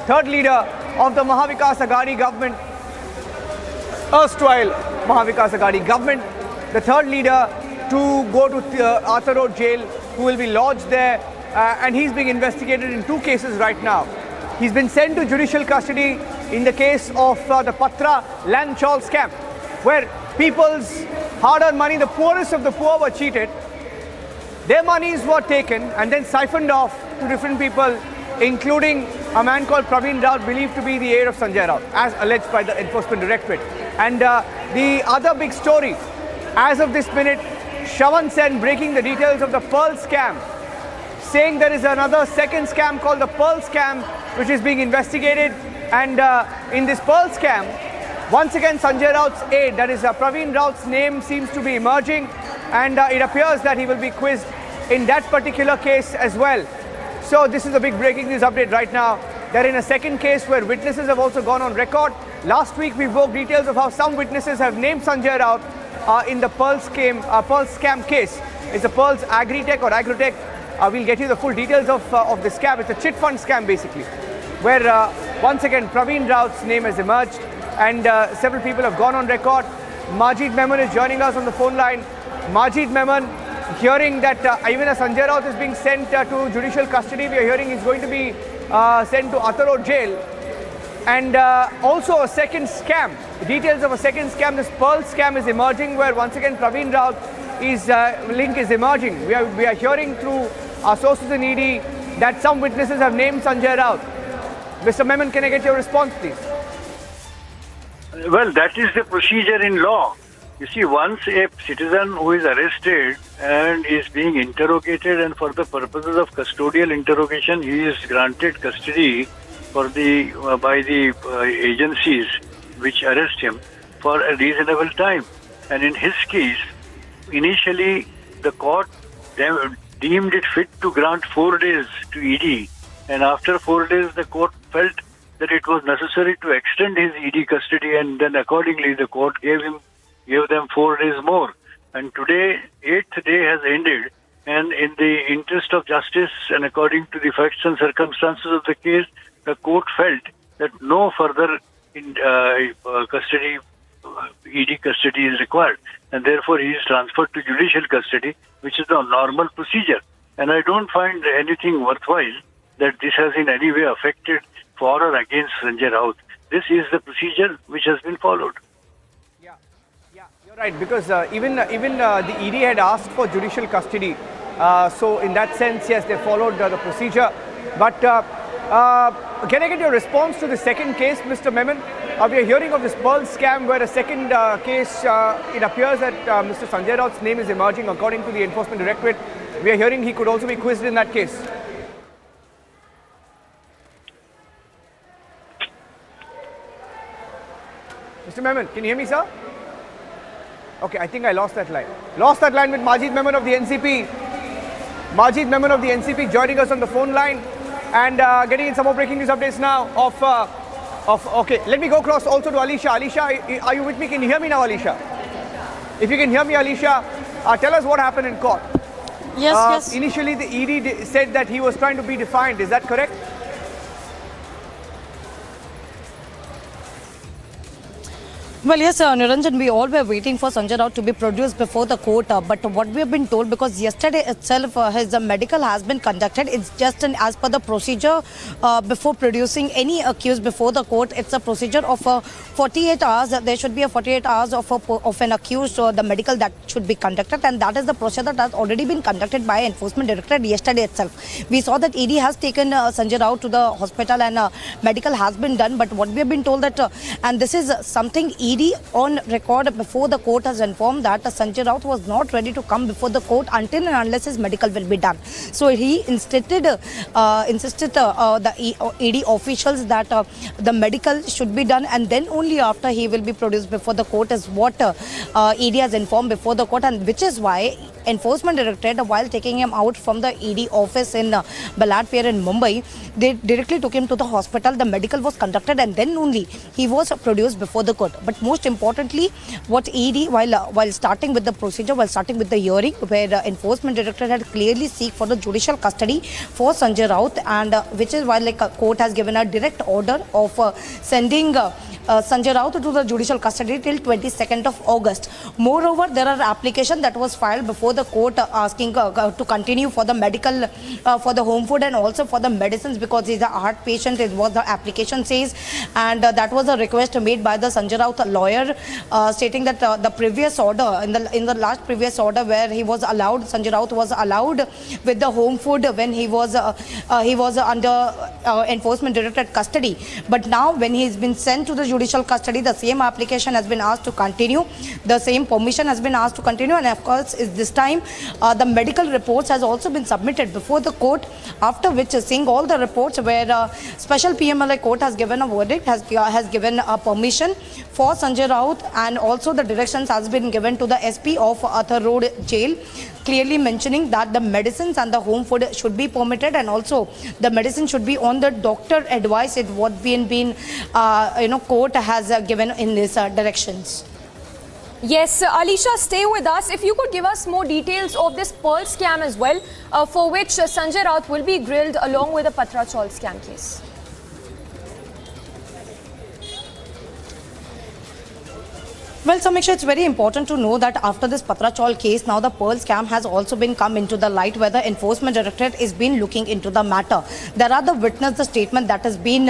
third leader of the Mahavikas Aghadi government, erstwhile Mahavikas Aghadi government, the third leader to go to Atta Road jail, who will be lodged there, and he's being investigated in two cases right now. He's been sent to judicial custody in the case of the Patra land chawl scam, where people's hard-earned money, the poorest of the poor, were cheated. Their monies were taken and then siphoned off to different people, including a man called Praveen Raut, believed to be the heir of Sanjay Raut, as alleged by the Enforcement Directorate. And the other big story, as of this minute, Shravan Sen breaking the details of the Pearl scam, saying there is another second scam called the Pearl scam, which is being investigated. And in this Pearl scam, once again Sanjay Raut's aide, that is Praveen Raut's name, seems to be emerging, and it appears that he will be quizzed in that particular case as well. So this is a big breaking news update right now. They're in a second case where witnesses have also gone on record. Last week we broke details of how some witnesses have named Sanjay Raut in the Pearl scam case. It's a Pearl's Agritech or Agrotech. We'll get you the full details of the scam. It's a chit fund scam basically, where once again Praveen Raut's name has emerged and several people have gone on record. Majid Memon is joining us on the phone line. Majid Memon, hearing that even as Sanjay Raut is being sent to judicial custody, we are hearing he's going to be sent to Athar Road jail. And also a second scam, details of a second scam, this Pearl scam is emerging, where once again Praveen Raut link is emerging. We are hearing through our sources in ED that some witnesses have named Sanjay Raut. Mr. Memon, can I get your response, please? Well, that is the procedure in law. You see, once a citizen who is arrested and is being interrogated, and for the purposes of custodial interrogation, he is granted custody for by the agencies which arrest him for a reasonable time. And in his case, initially the court deemed it fit to grant 4 days to ED, and after 4 days the court felt that it was necessary to extend his ED custody, and then accordingly the court gave them 4 days more. And today, 8th day has ended, and in the interest of justice and according to the facts and circumstances of the case, the court felt that no further ED custody is required, and therefore he is transferred to judicial custody, which is the normal procedure. And I don't find anything worthwhile that this has in any way affected for or against Sanjay Raut. This is the procedure which has been followed. Yeah, you're right, because even the ED had asked for judicial custody. So in that sense, yes, they followed the procedure. But can I get your response to the second case, Mr. Memon? We are hearing of this Pearl scam, where a second case, it appears that Mr. Sanjay Raut's name is emerging according to the Enforcement Directorate. We are hearing he could also be quizzed in that case. Mr. Memon, can you hear me, sir? Okay, I think I lost that line. Lost that line with Majid Memon of the NCP. Majid Memon of the NCP joining us on the phone line and getting in some more breaking news updates now okay, let me go across also to Alisha. Alisha, are you with me? Can you hear me now, Alisha? If you can hear me, Alisha, tell us what happened in court. Yes. Initially, the ED said that he was trying to be defiant. Is that correct? Well, yes, Niranjan, we all were waiting for Sanjay Raut to be produced before the court. But what we have been told, because yesterday itself his medical has been conducted, it's just as per the procedure before producing any accused before the court. It's a procedure of 48 hours. There should be a 48 hours of an accused, the medical that should be conducted. And that is the procedure that has already been conducted by Enforcement Directorate yesterday itself. We saw that ED has taken Sanjay Raut to the hospital and medical has been done. But what we have been told that, and this is something ED on record before the court has informed that Sanjay Raut was not ready to come before the court until and unless his medical will be done. So he insisted the ED officials that the medical should be done, and then only after he will be produced before the court is what ED has informed before the court, and which is why Enforcement Directorate, while taking him out from the ED office in Balad Pier in Mumbai, they directly took him to the hospital. The medical was conducted and then only he was produced before the court. But most importantly, what ED, while starting with the procedure, while starting with the hearing, where Enforcement Directorate had clearly seek for the judicial custody for Sanjay Raut, and which is why a court has given a direct order of sending Sanjay Raut to the judicial custody till 22nd of August. Moreover, there are application that was filed before the court asking to continue for the medical, for the home food and also for the medicines, because he's a heart patient, is what the application says. And that was a request made by the Sanjay Raut lawyer, stating that the previous order, in the last previous order where he was allowed, Sanjay Raut was allowed with the home food when he was under Enforcement Directorate custody. But now when he's been sent to the judicial custody, the same application has been asked to continue, the same permission has been asked to continue, and of course is this time the medical reports has also been submitted before the court, after which seeing all the reports where special PMLA court has given a verdict, has given a permission for Sanjay Raut, and also the directions has been given to the SP of Athar Road jail, clearly mentioning that the medicines and the home food should be permitted, and also the medicine should be on the doctor advice, it what been court has given in these directions. Yes, Alisha, stay with us. If you could give us more details of this Pearl scam as well, for which Sanjay Raut will be grilled along with the Patra Chaul scam case. Well, Samiksha, it's very important to know that after this Patra Chaul case, now the Pearl scam has also been come into the light, where the Enforcement Directorate is been looking into the matter. There are the witness, the statement that has been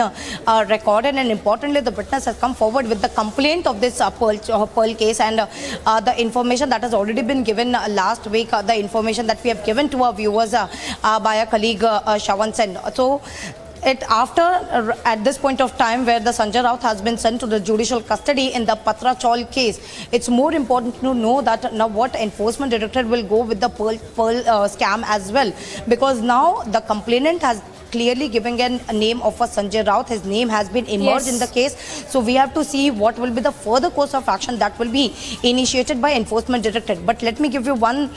recorded, and importantly, the witness has come forward with the complaint of this Pearl case, and the information that has already been given last week, the information that we have given to our viewers by our colleague Shawan Sen. So, at this point of time where the Sanjay Raut has been sent to the judicial custody in the Patra Chaul case, it's more important to know that now what Enforcement Directorate will go with the Pearl scam as well, because now the complainant has clearly giving a name of a Sanjay Raut. His name has been emerged in the case. So we have to see what will be the further course of action that will be initiated by Enforcement Directorate. But let me give you one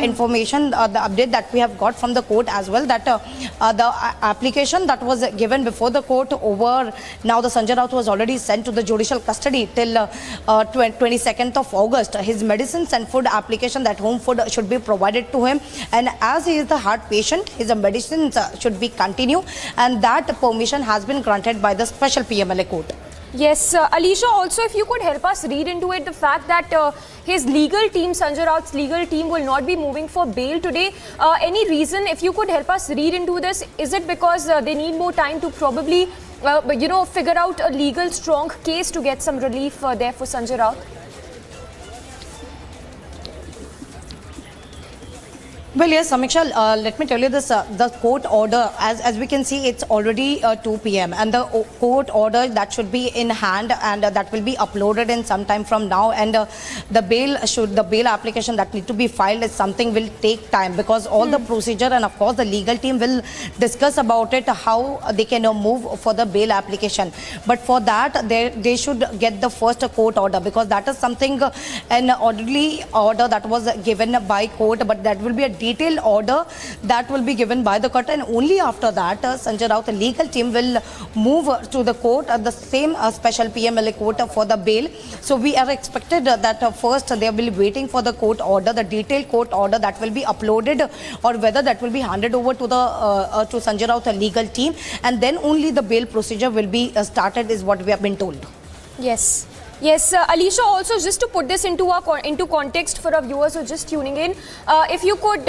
information, the update that we have got from the court as well, that the application that was given before the court over, now the Sanjay Raut was already sent to the judicial custody till 22nd of August. His medicines and food application, that home food should be provided to him, and as he is the heart patient, his medicines should be continue, and that permission has been granted by the special PMLA court. Yes, Alisha, also if you could help us read into it the fact that his legal team, Sanjay Raut's legal team, will not be moving for bail today. Any reason, if you could help us read into this? Is it because they need more time to probably, figure out a legal strong case to get some relief there for Sanjay Raut? Well, yes, Samiksha, let me tell you this, the court order, as we can see, it's already 2 p.m. and the court order that should be in hand, and that will be uploaded in some time from now, and the bail application that need to be filed is something will take time, because all the procedure, and of course the legal team will discuss about it, how they can move for the bail application. But for that, they should get the first court order, because that is something, an orderly order that was given by court, but that will be a detailed order that will be given by the court, and only after that Sanjay Raut, the legal team, will move to the court, the same special PMLA court for the bail. So we are expected that first they will be waiting for the court order, the detailed court order that will be uploaded, or whether that will be handed over to the to Sanjay Raut, the legal team, and then only the bail procedure will be started, is what we have been told. Yes. Yes, Alisha, also just to put this into context for our viewers who are just tuning in, if you could,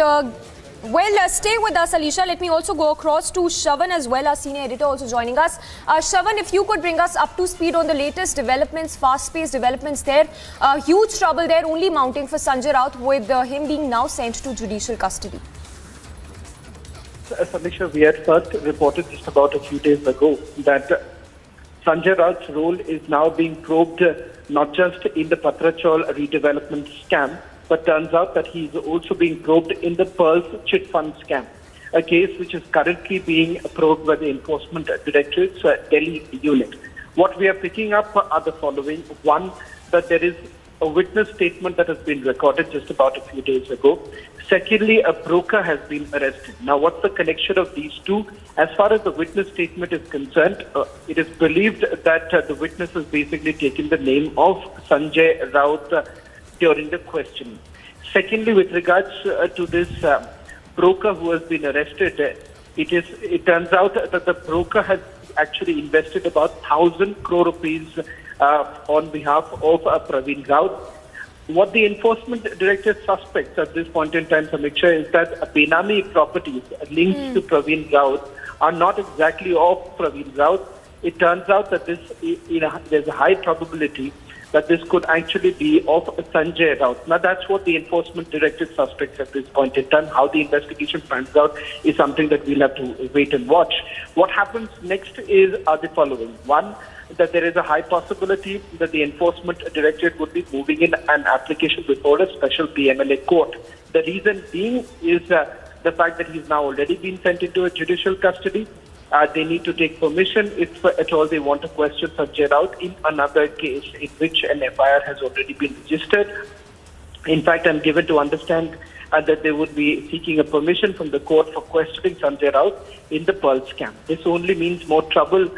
stay with us, Alisha. Let me also go across to Shawan as well, our senior editor, also joining us. Shawan, if you could bring us up to speed on the latest developments, fast-paced developments there. Huge trouble there only mounting for Sanjay Raut, with him being now sent to judicial custody. Samiksha, we had first reported just about a few days ago that Sanjay Raut's role is now being probed not just in the Patra Chaul redevelopment scam, but turns out that he is also being probed in the Pearls chit fund scam, a case which is currently being probed by the Enforcement Directorate's Delhi unit. What we are picking up are the following. One, that there is a witness statement that has been recorded just about a few days ago. Secondly, a broker has been arrested. Now, what's the connection of these two? As far as the witness statement is concerned, it is believed that the witness has basically taken the name of Sanjay Raut during the questioning. Secondly, with regards to this broker who has been arrested, it turns out that the broker has actually invested about 1,000 crore rupees on behalf of Praveen Raut. What the Enforcement Directorate suspects at this point in time, Samiksha, is that Benami properties linked to Praveen Raut are not exactly of Praveen Raut. It turns out that there's a high probability that this could actually be of Sanjay Raut. Now, that's what the Enforcement Directorate suspects at this point in time. How the investigation pans out is something that we'll have to wait and watch. What happens next are the following. One, that there is a high possibility that the Enforcement Directorate would be moving in an application before a special PMLA court. The reason being is the fact that he's now already been sent into a judicial custody. They need to take permission if at all they want to question Sanjay Raut in another case in which an FIR has already been registered. In fact, I'm given to understand that they would be seeking a permission from the court for questioning Sanjay Raut in the Pearl scam. This only means more trouble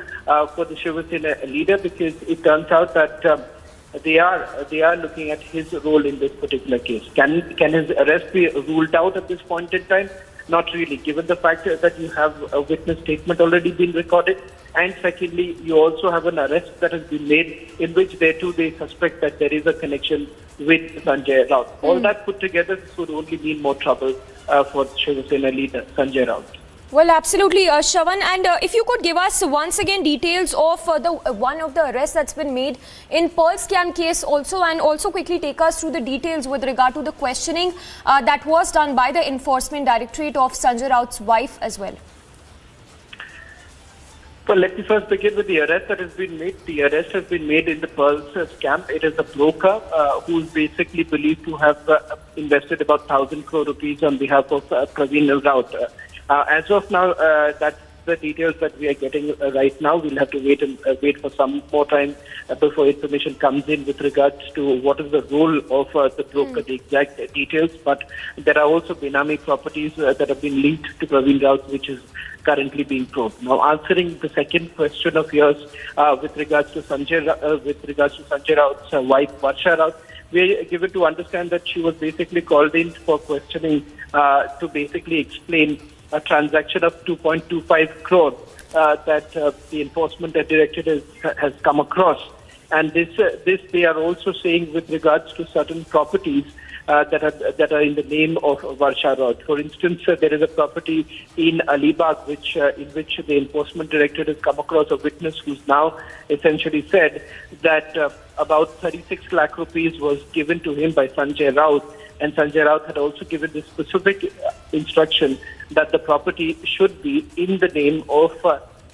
for the Shiva Sena leader, because it turns out that they are looking at his role in this particular case. Can his arrest be ruled out at this point in time? Not really, given the fact that you have a witness statement already been recorded, and secondly, you also have an arrest that has been made in which they suspect that there is a connection with Sanjay Raut. All that put together, this would only mean more trouble for Shiv Sena leader Sanjay Raut. Well, absolutely, Shravan. And if you could give us once again details of one of the arrests that's been made in Pearl scam case also, and also quickly take us through the details with regard to the questioning that was done by the Enforcement Directorate of Sanjay Raut's wife as well. Well, let me first begin with the arrest that has been made. The arrest has been made in the Pearl scam. It is a broker who is basically believed to have invested about 1,000 crore rupees on behalf of Praveen Raut. As of now, that's the details that we are getting right now. We'll have to wait for some more time before information comes in with regards to what is the role of the broker, the exact details. But there are also Benami properties that have been linked to Praveen Raut, which is currently being probed. Now, answering the second question of yours with regards to Sanjay Raut's wife, Varsha Raut, we are given to understand that she was basically called in for questioning to basically explain a transaction of 2.25 crore that the Enforcement Directorate has come across. And this they are also saying with regards to certain properties that are in the name of Varsha Raut. For instance, there is a property in Alibag in which the Enforcement Directorate has come across a witness who's now essentially said that about 36 lakh rupees was given to him by Sanjay Raut, and Sanjay Raut had also given the specific instruction that the property should be in the name of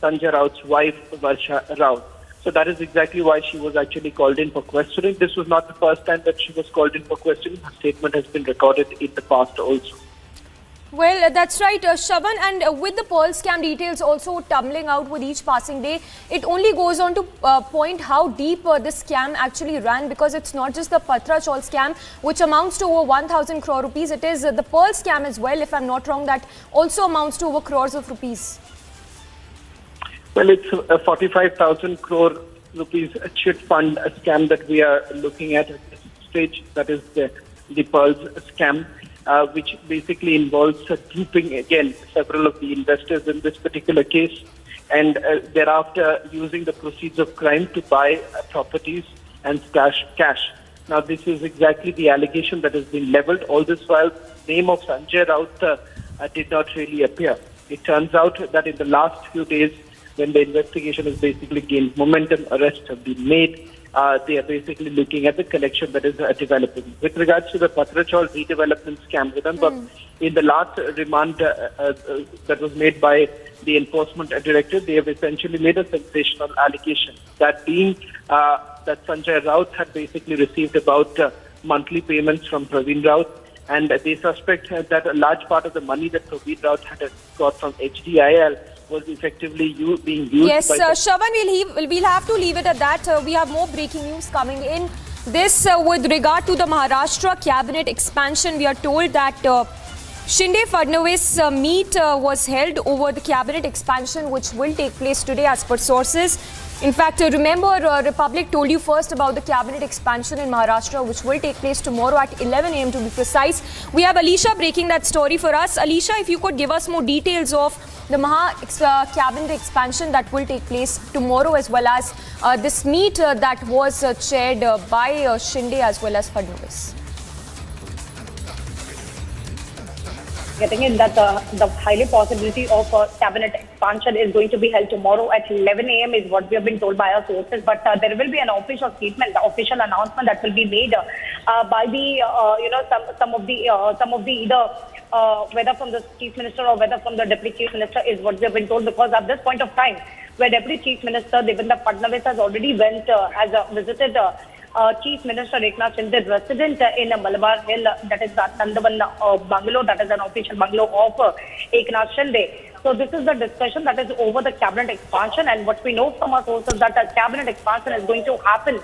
Sanjay Raut's wife, Varsha Raut. So that is exactly why she was actually called in for questioning. This was not the first time that she was called in for questioning. Her statement has been recorded in the past also. Well, that's right, Shravan, and with the Pearl scam details also tumbling out with each passing day, it only goes on to point how deep this scam actually ran, because it's not just the Patra Chaul scam, which amounts to over 1,000 crore rupees. It is the Pearl scam as well, if I'm not wrong, that also amounts to over crores of rupees. Well, it's a 45,000 crore rupees chit fund scam that we are looking at this stage. That is the Pearl scam. Which basically involves grouping again several of the investors in this particular case, and thereafter using the proceeds of crime to buy properties and stash cash. Now, this is exactly the allegation that has been leveled. All this while, the name of Sanjay Raut did not really appear. It turns out that in the last few days, when the investigation has basically gained momentum, arrests have been made. They are basically looking at the collection that is developing. With regards to the Patra Chaul redevelopment scam, remember, in the last remand that was made by the Enforcement Directorate, they have essentially made a sensational allegation. That being that Sanjay Raut had basically received about monthly payments from Praveen Raut, and they suspect that a large part of the money that Praveen Raut had got from HDIL was effectively being used. Yes, Shravan, we'll have to leave it at that. We have more breaking news coming in. This with regard to the Maharashtra cabinet expansion, we are told that Shinde-Fadnavis meet was held over the cabinet expansion, which will take place today as per sources. In fact, remember, Republic told you first about the cabinet expansion in Maharashtra, which will take place tomorrow at 11 a.m. to be precise. We have Alicia breaking that story for us. Alicia, if you could give us more details of the cabinet expansion that will take place tomorrow, as well as this meet that was chaired by Shinde as well as Fadnavis. Getting in that the highly possibility of cabinet expansion is going to be held tomorrow at 11 a.m. is what we have been told by our sources. But there will be an official statement, the official announcement that will be made by the some of the either whether from the chief minister or whether from the deputy chief minister is what we have been told. Because at this point of time, where deputy chief minister Devendra Fadnavis has already visited Chief Minister Eknath Shinde resident in Malabar Hill, that is Nandavan bungalow, that is an official bungalow of Eknath Shinde. So this is the discussion that is over the cabinet expansion, and what we know from our sources that the cabinet expansion is going to happen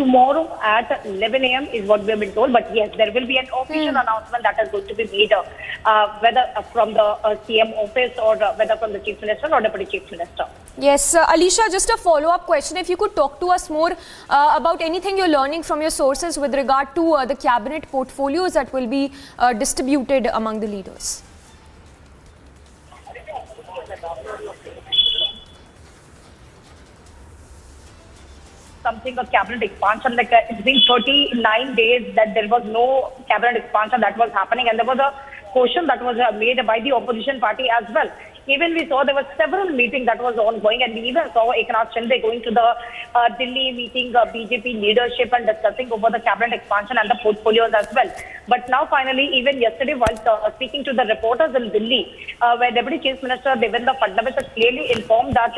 tomorrow at 11 a.m. is what we have been told. But yes, there will be an official announcement that is going to be made, whether from the CM office or whether from the Chief Minister or Deputy Chief Minister. Yes, Alisha, just a follow-up question. If you could talk to us more about anything you're learning from your sources with regard to the cabinet portfolios that will be distributed among the leaders. Something a cabinet expansion, like it's been 39 days that there was no cabinet expansion that was happening, and there was a question that was made by the opposition party as well. Even we saw there were several meetings that was ongoing, and we even saw Eknath Shinde going to the Delhi meeting BJP leadership and discussing over the cabinet expansion and the portfolios as well. But now finally, even yesterday while speaking to the reporters in Delhi, where Deputy Chief Minister Devendra Fadnavis has clearly informed that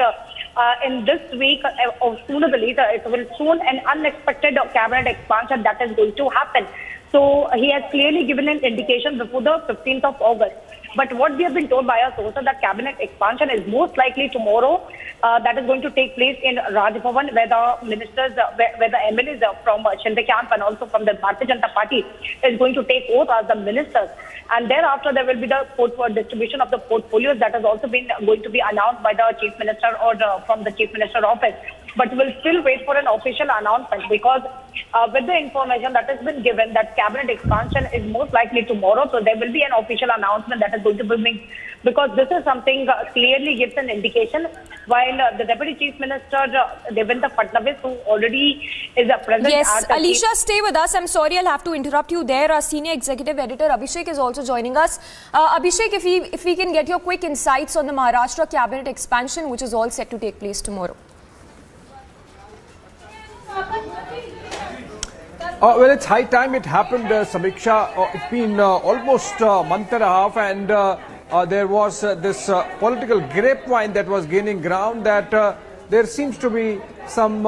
in this week or sooner or later, it will soon an unexpected cabinet expansion that is going to happen. So he has clearly given an indication before the 15th of August. But what we have been told by our sources that cabinet expansion is most likely tomorrow. That is going to take place in Raj Bhavan, where the ministers, where the MLAs from Shinde camp and also from the Bharatiya Janata Party is going to take oath as the ministers. And thereafter, there will be the distribution of the portfolios that has also been going to be announced by the Chief Minister or from the Chief Minister office. But we'll still wait for an official announcement because with the information that has been given that cabinet expansion is most likely tomorrow, so there will be an official announcement that is going to be made, because this is something clearly gives an indication, while the Deputy Chief Minister Devendra Fadnavis, who already is present. Yes, Alisha, stay with us. I'm sorry, I'll have to interrupt you there. Our senior executive editor Abhishek is also joining us. Abhishek, if we can get your quick insights on the Maharashtra cabinet expansion, which is all set to take place tomorrow. Well, it's high time it happened, Samiksha. It's been almost a month and a half, and there was this political grapevine that was gaining ground that there seems to be some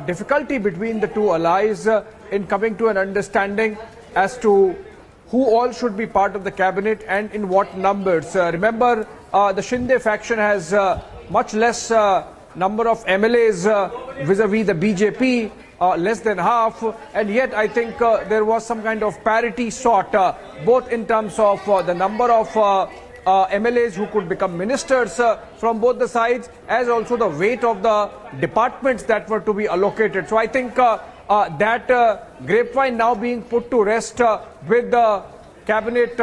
difficulty between the two allies in coming to an understanding as to who all should be part of the cabinet and in what numbers. Remember, the Shinde faction has much less number of MLAs vis-a-vis the BJP, less than half, and yet I think there was some kind of parity sought, both in terms of the number of MLAs who could become ministers from both the sides, as also the weight of the departments that were to be allocated. So I think that grapevine now being put to rest with the cabinet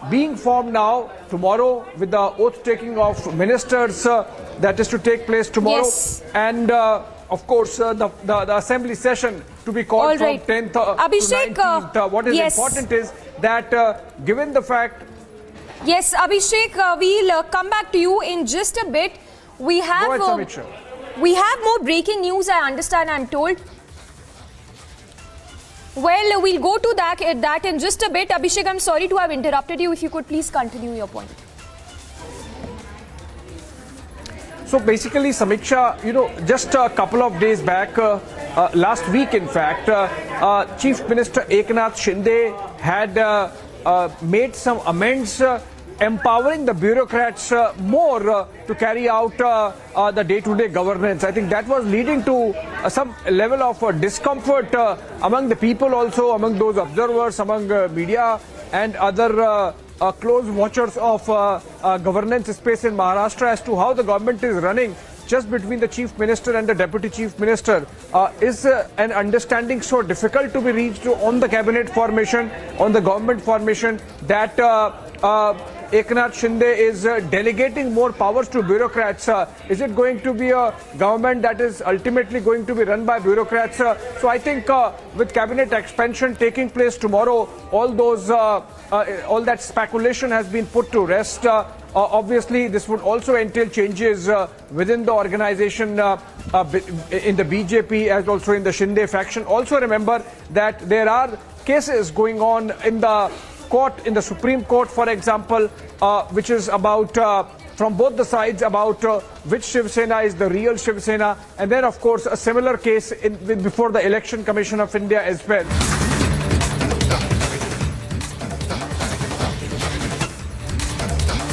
being formed now tomorrow with the oath taking of ministers that is to take place tomorrow. Yes. And of course the assembly session to be called from 10th Abhishek, to 19th. What is important is that given the fact... Yes, Abhishek, we'll come back to you in just a bit. We have more breaking news, I understand, I'm told. Well, we'll go to that in just a bit. Abhishek, I'm sorry to have interrupted you. If you could please continue your point. So basically, Samiksha, you know, just a couple of days back, last week in fact, Chief Minister Eknath Shinde had made some amends empowering the bureaucrats more to carry out the day-to-day governance. I think that was leading to some level of discomfort among the people, also among those observers, among media and other close watchers of governance space in Maharashtra as to how the government is running just between the Chief Minister and the Deputy Chief Minister. Is an understanding so difficult to be reached on the cabinet formation, on the government formation, that Eknath Shinde is delegating more powers to bureaucrats? Is it going to be a government that is ultimately going to be run by bureaucrats? So I think with cabinet expansion taking place tomorrow, all that speculation has been put to rest. Obviously, this would also entail changes within the organization in the BJP as also in the Shinde faction. Also remember that there are cases going on in the court, in the Supreme Court, for example, which is about from both the sides about which Shiv Sena is the real Shiv Sena, and then of course a similar case before the Election Commission of India as well.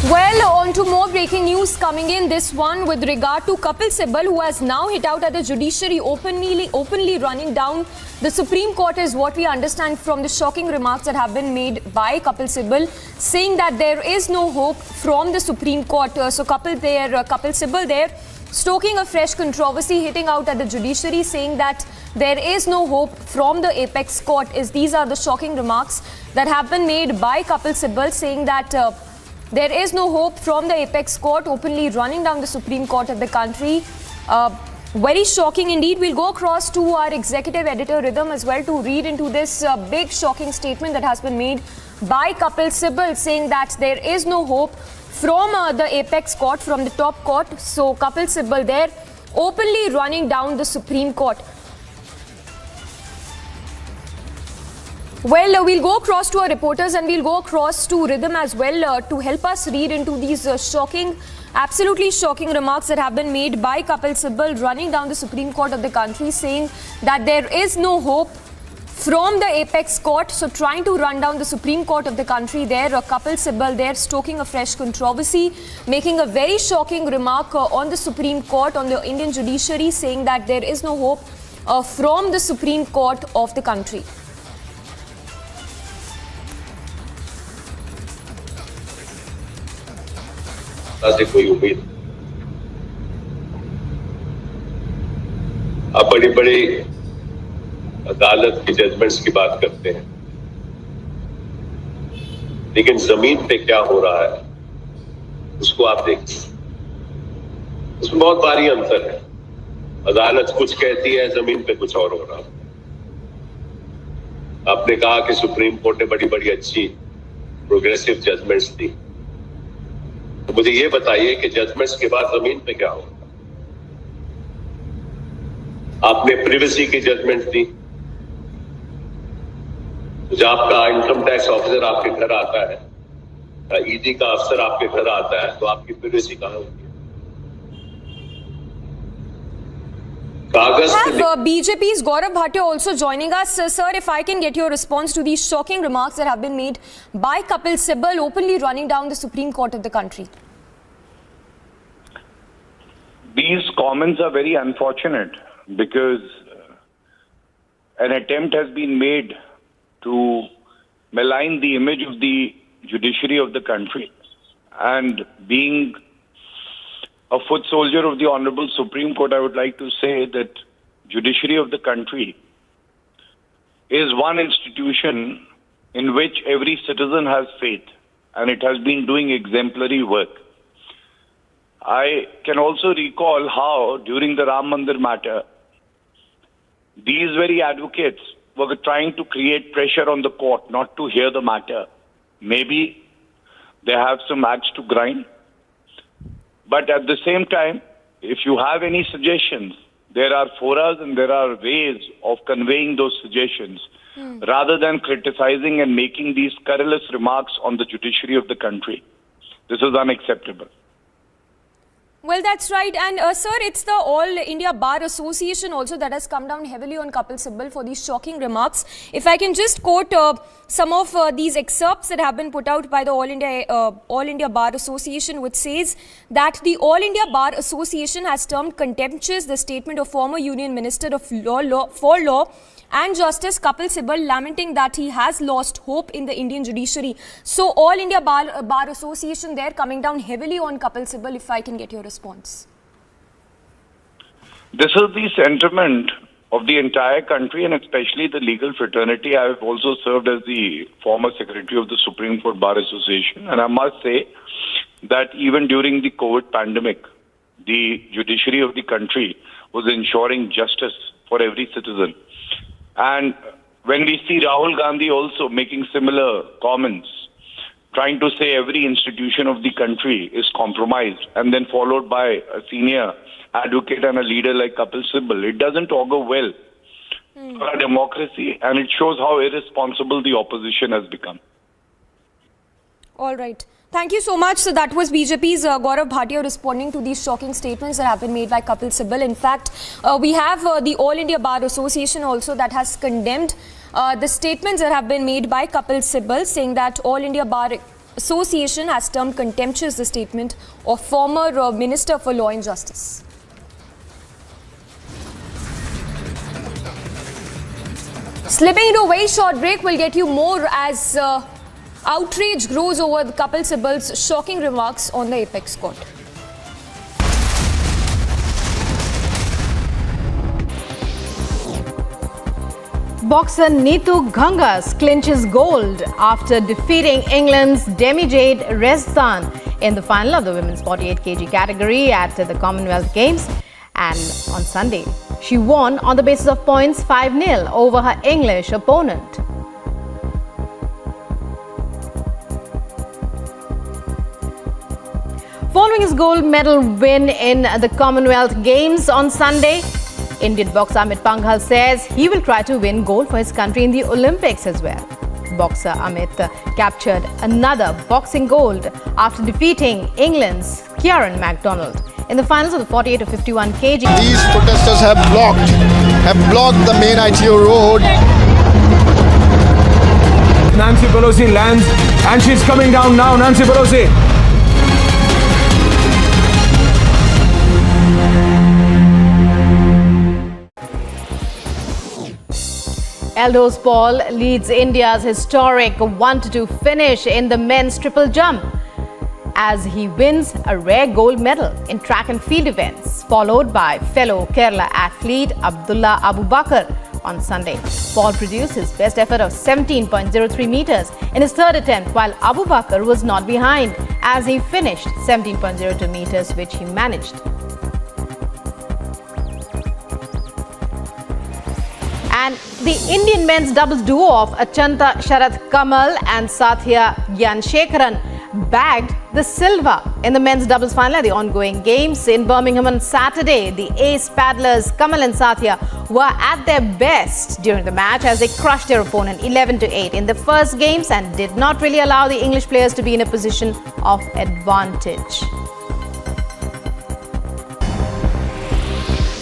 Well, on to more breaking news coming in. This one with regard to Kapil Sibal, who has now hit out at the judiciary, openly running down the Supreme Court, is what we understand from the shocking remarks that have been made by Kapil Sibal, saying that there is no hope from the Supreme Court. So Kapil Sibal there, stoking a fresh controversy, hitting out at the judiciary, saying that there is no hope from the apex court. These are the shocking remarks that have been made by Kapil Sibal, saying that there is no hope from the apex court, openly running down the Supreme Court of the country. Very shocking indeed. We'll go across to our executive editor Rhythm as well to read into this big shocking statement that has been made by Kapil Sibal, saying that there is no hope from the apex court, from the top court. So Kapil Sibal there, openly running down the Supreme Court. Well, we'll go across to our reporters and we'll go across to Rhythm as well to help us read into these absolutely shocking remarks that have been made by Kapil Sibal, running down the Supreme Court of the country, saying that there is no hope from the apex court. So trying to run down the Supreme Court of the country there, Kapil Sibal there, stoking a fresh controversy, making a very shocking remark on the Supreme Court, on the Indian judiciary, saying that there is no hope from the Supreme Court of the country. से कोई उम्मीद। आप बड़ी बड़ी अदालत की judgements की बात करते हैं, लेकिन जमीन पे क्या हो रहा है उसको आप देखिए, उसमें बहुत भारी अंतर है। अदालत कुछ कहती है, जमीन पे कुछ और हो रहा है। आपने कहा कि सुप्रीम कोर्ट ने बड़ी बड़ी अच्छी प्रोग्रेसिव जजमेंट्स दी, तो मुझे ये बताइए कि जजमेंट्स के बाद जमीन पे क्या होगा? आपने प्रिवेसी की जजमेंट दी, जब आपका इनकम टैक्स ऑफिसर आपके घर आता है, ईडी का अफसर आपके घर आता है, तो आपकी प्रिवेसी कहां होगी? Have BJP's Gaurav Bhatia also joining us. Sir, if I can get your response to these shocking remarks that have been made by Kapil Sibal, openly running down the Supreme Court of the country. These comments are very unfortunate because an attempt has been made to malign the image of the judiciary of the country. And being a foot soldier of the Honorable Supreme Court, I would like to say that judiciary of the country is one institution in which every citizen has faith, and it has been doing exemplary work. I can also recall how during the Ram Mandir matter, these very advocates were trying to create pressure on the court not to hear the matter. Maybe they have some axe to grind. But at the same time, if you have any suggestions, there are forums and there are ways of conveying those suggestions rather than criticizing and making these scurrilous remarks on the judiciary of the country. This is unacceptable. Well, that's right. And sir, it's the All India Bar Association also that has come down heavily on Kapil Sibal for these shocking remarks. If I can just quote some of these excerpts that have been put out by the All India Bar Association, which says that the All India Bar Association has termed contemptuous the statement of former Union Minister of Law and Justice Kapil Sibal, lamenting that he has lost hope in the Indian judiciary. So All India Bar Association there coming down heavily on Kapil Sibal, if I can get your response. This is the sentiment of the entire country and especially the legal fraternity. I have also served as the former secretary of the Supreme Court Bar Association, and I must say that even during the COVID pandemic, the judiciary of the country was ensuring justice for every citizen. And when we see Rahul Gandhi also making similar comments, trying to say every institution of the country is compromised, and then followed by a senior advocate and a leader like Kapil Sibal, it doesn't augur well for our democracy, and it shows how irresponsible the opposition has become. All right. Thank you so much. So that was BJP's Gaurav Bhatia responding to these shocking statements that have been made by Kapil Sibal. In fact, we have the All India Bar Association also that has condemned the statements that have been made by Kapil Sibal, saying that All India Bar Association has termed contemptuous the statement of former Minister for Law and Justice. Slipping into a very short break will get you more as outrage grows over the Kapil Sibal's shocking remarks on the Apex Court. Boxer Neetu Gangas clinches gold after defeating England's Demi-Jade Rezdan in the final of the women's 48 kg category at the Commonwealth Games. And on Sunday, she won on the basis of points 5-0 over her English opponent. Following his gold medal win in the Commonwealth Games on Sunday, Indian boxer Amit Panghal says he will try to win gold for his country in the Olympics as well. Boxer Amit captured another boxing gold after defeating England's Kieran MacDonald in the finals of the 48 to 51 kg. These protesters have blocked the main ITO road. Nancy Pelosi lands and she's coming down now. Nancy Pelosi. Elders Paul leads India's historic 1-2 finish in the men's triple jump as he wins a rare gold medal in track and field events, followed by fellow Kerala athlete Abdullah Abu Bakar on Sunday. Paul produced his best effort of 17.03 meters in his third attempt, while Abu Bakar was not behind as he finished 17.02 meters, which he managed. And the Indian men's doubles duo of Achanta Sharath Kamal and Sathya Gyanshekaran bagged the silver in the men's doubles final at the ongoing games in Birmingham on Saturday. The ace paddlers Kamal and Sathya were at their best during the match as they crushed their opponent 11-8 in the first games and did not really allow the English players to be in a position of advantage.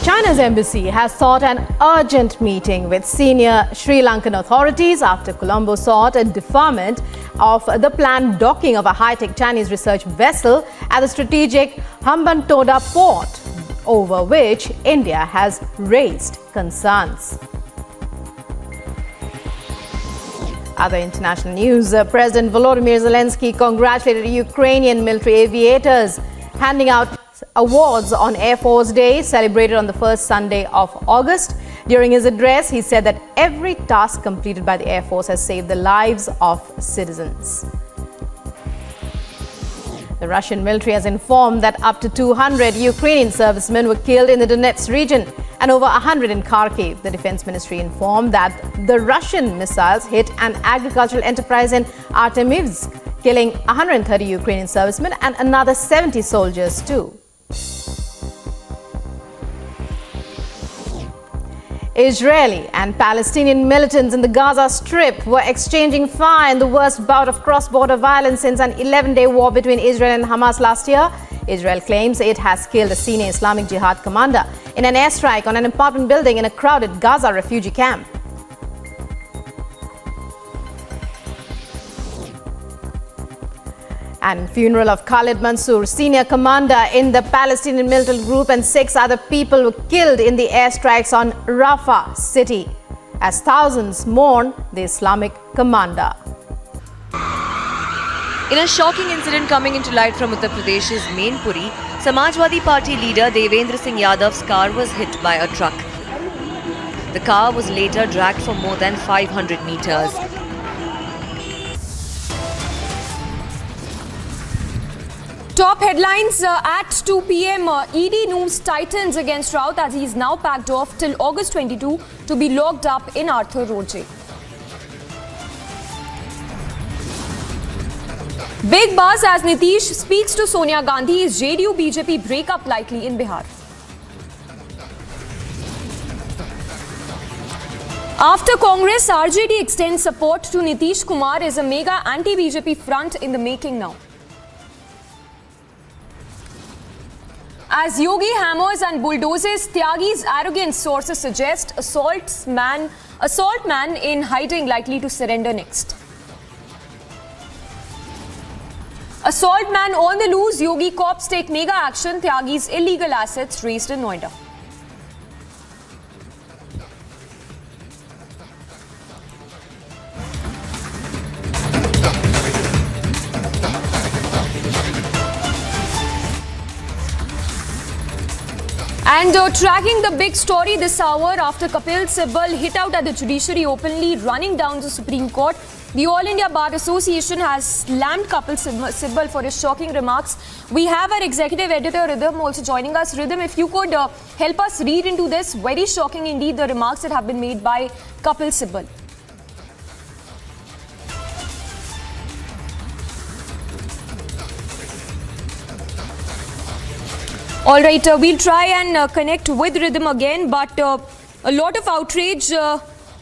China's embassy has sought an urgent meeting with senior Sri Lankan authorities after Colombo sought a deferment of the planned docking of a high-tech Chinese research vessel at the strategic Hambantota port, over which India has raised concerns. Other international news, President Volodymyr Zelensky congratulated Ukrainian military aviators, handing out awards on Air Force Day, celebrated on the first Sunday of August. During his address, he said that every task completed by the Air Force has saved the lives of citizens. The Russian military has informed that up to 200 Ukrainian servicemen were killed in the Donetsk region and over 100 in Kharkiv. The Defense Ministry informed that the Russian missiles hit an agricultural enterprise in Artemivsk, killing 130 Ukrainian servicemen and another 70 soldiers too. Israeli and Palestinian militants in the Gaza Strip were exchanging fire in the worst bout of cross-border violence since an 11-day war between Israel and Hamas last year. Israel claims it has killed a senior Islamic Jihad commander in an airstrike on an apartment building in a crowded Gaza refugee camp. And funeral of Khalid Mansour, senior commander in the Palestinian militant group, and 6 other people were killed in the airstrikes on Rafah city as thousands mourn the Islamic commander. In a shocking incident coming into light from Uttar Pradesh's Mainpuri, Samajwadi Party leader Devendra Singh Yadav's car was hit by a truck. The car was later dragged for more than 500 meters. Top headlines at 2 p.m. ED news tightens against Raut as he is now packed off till August 22 to be locked up in Arthur Road jail. Big buzz as Nitish speaks to Sonia Gandhi. Is JDU-BJP breakup likely in Bihar? After Congress, RJD extends support to Nitish Kumar is a mega anti-BJP front in the making now. As Yogi hammers and bulldozes Tyagi's arrogance, sources suggest assault man in hiding likely to surrender next. Assault man on the loose. Yogi cops take mega action. Tyagi's illegal assets raised in Noida. And tracking the big story this hour after Kapil Sibal hit out at the judiciary openly, running down the Supreme Court. The All India Bar Association has slammed Kapil Sibal for his shocking remarks. We have our executive editor Rhythm also joining us. Rhythm, if you could help us read into this, very shocking indeed, the remarks that have been made by Kapil Sibal. All right, we'll try and connect with Rhythm again, but a lot of outrage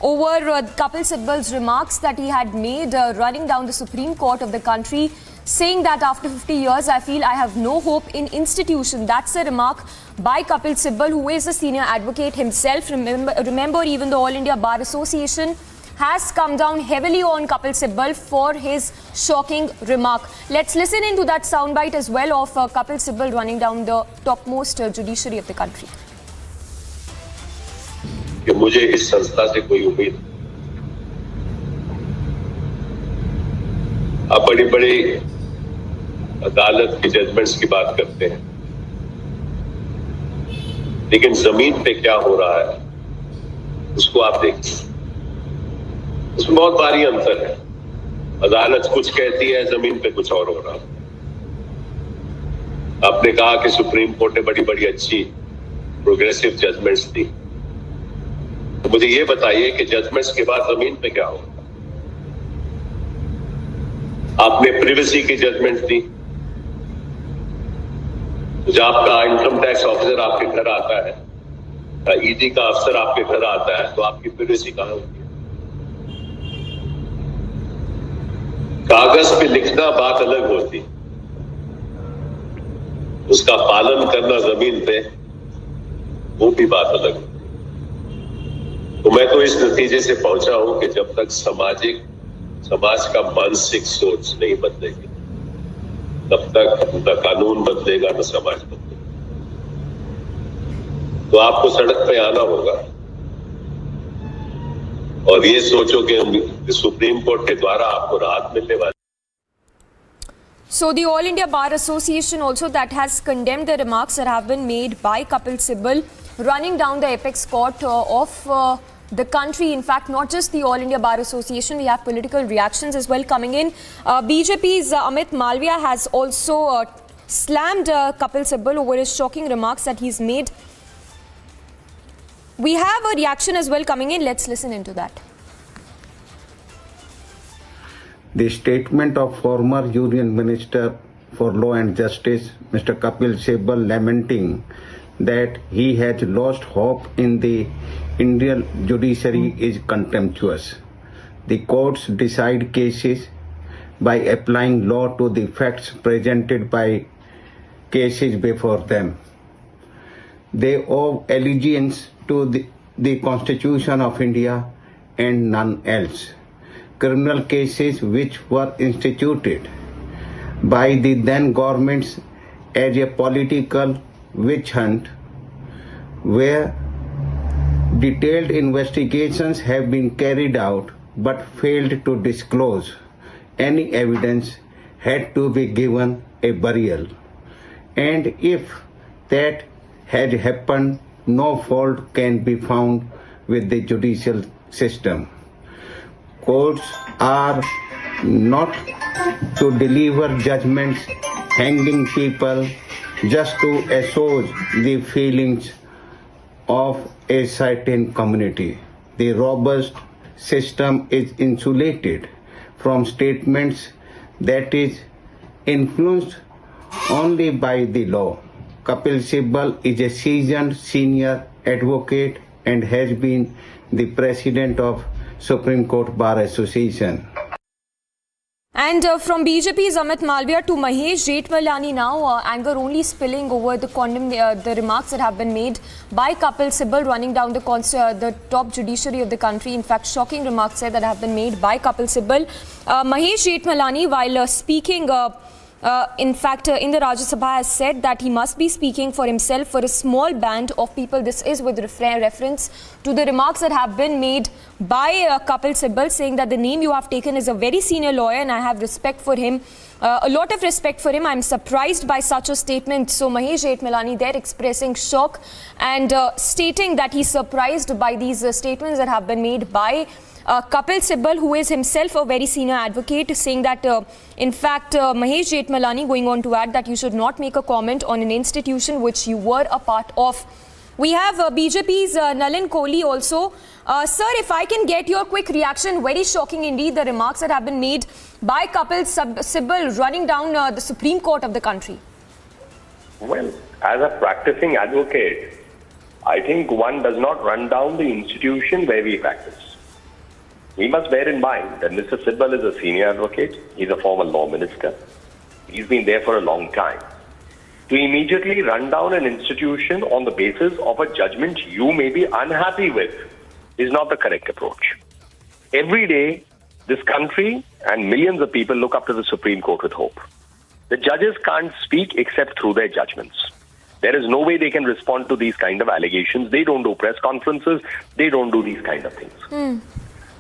over Kapil Sibal's remarks that he had made running down the Supreme Court of the country, saying that after 50 years, I feel I have no hope in institution. That's a remark by Kapil Sibal, who is a senior advocate himself. Remember, even the All India Bar Association has come down heavily on Kapil Sibal for his shocking remark. Let's listen into that soundbite as well of Kapil Sibal running down the topmost judiciary of the country. कि मुझे इस संस्था से कोई उम्मीद, आप बड़ी बड़ी अदालत की जजमेंट्स की बात करते हैं, लेकिन जमीन पे क्या हो रहा है उसको आप देखिए, उसमें बहुत भारी अंतर है। अदालत कुछ कहती है, जमीन पे कुछ और हो रहा है। आपने कहा कि सुप्रीम कोर्ट ने बड़ी बड़ी अच्छी प्रोग्रेसिव जजमेंट्स दी, तो मुझे ये बताइए कि जजमेंट्स के बाद जमीन पे क्या होगा। आपने प्रिवेसी की जजमेंट दी, जब आपका इनकम टैक्स ऑफिसर आपके घर आता है, ईडी का अफसर आपके घर आता है, तो आपकी प्रिवेसी कहां होती है? कागज पे लिखना बात अलग होती, उसका पालन करना जमीन पे वो भी बात अलग होती। तो मैं तो इस नतीजे से पहुंचा हूं कि जब तक समाज का मानसिक सोच नहीं बदलेगी, तब तक न कानून बदलेगा न समाज बदलेगा। तो आपको सड़क पे आना होगा और ये सोचो कि सुप्रीम कोर्ट के द्वारा आपको राहत मिलने वाली। So the All India Bar Association also that has condemned the remarks that have been made by Kapil Sibal running down the apex court of the country. In fact, not just the All India Bar Association, we have political reactions as well coming in. BJP's Amit Malviya has also slammed Kapil Sibal over his shocking remarks that he's made. We have a reaction as well coming in. Let's listen into that. The statement of former Union Minister for Law and Justice, Mr. Kapil Sibal, lamenting that he has lost hope in the Indian judiciary is contemptuous. The courts decide cases by applying law to the facts presented by cases before them. They owe allegiance to the Constitution of India and none else. Criminal cases which were instituted by the then governments as a political witch hunt, where detailed investigations have been carried out but failed to disclose any evidence, had to be given a burial. And if that had happened, no fault can be found with the judicial system. Courts are not to deliver judgments hanging people just to assuage the feelings of a certain community. The robust system is insulated from statements that is influenced only by the law. Kapil Sibal is a seasoned senior advocate and has been the president of Supreme Court Bar Association. And from BJP's Amit Malviya to Mahesh Jethmalani now, anger only spilling over the remarks that have been made by Kapil Sibal running down the top judiciary of the country. In fact, shocking remarks that have been made by Kapil Sibal. Mahesh Jethmalani, while speaking in fact, in the Rajya Sabha has said that he must be speaking for himself, for a small band of people. This is with reference to the remarks that have been made by Kapil Sibal, saying that the name you have taken is a very senior lawyer and I have respect for him. A lot of respect for him. I'm surprised by such a statement. So Mahesh Jethmalani there expressing shock and stating that he's surprised by these statements that have been made by Kapil Sibal, who is himself a very senior advocate, saying that in fact Mahesh Jethmalani going on to add that you should not make a comment on an institution which you were a part of. We have BJP's Nalin Kohli also. Sir, if I can get your quick reaction, very shocking indeed, the remarks that have been made by Kapil Sibal running down the Supreme Court of the country. Well, as a practicing advocate, I think one does not run down the institution where we practice. We must bear in mind that Mr. Sibal is a senior advocate. He's a former law minister. He's been there for a long time. To immediately run down an institution on the basis of a judgment you may be unhappy with is not the correct approach. Every day, this country and millions of people look up to the Supreme Court with hope. The judges can't speak except through their judgments. There is no way they can respond to these kind of allegations. They don't do press conferences. They don't do these kind of things.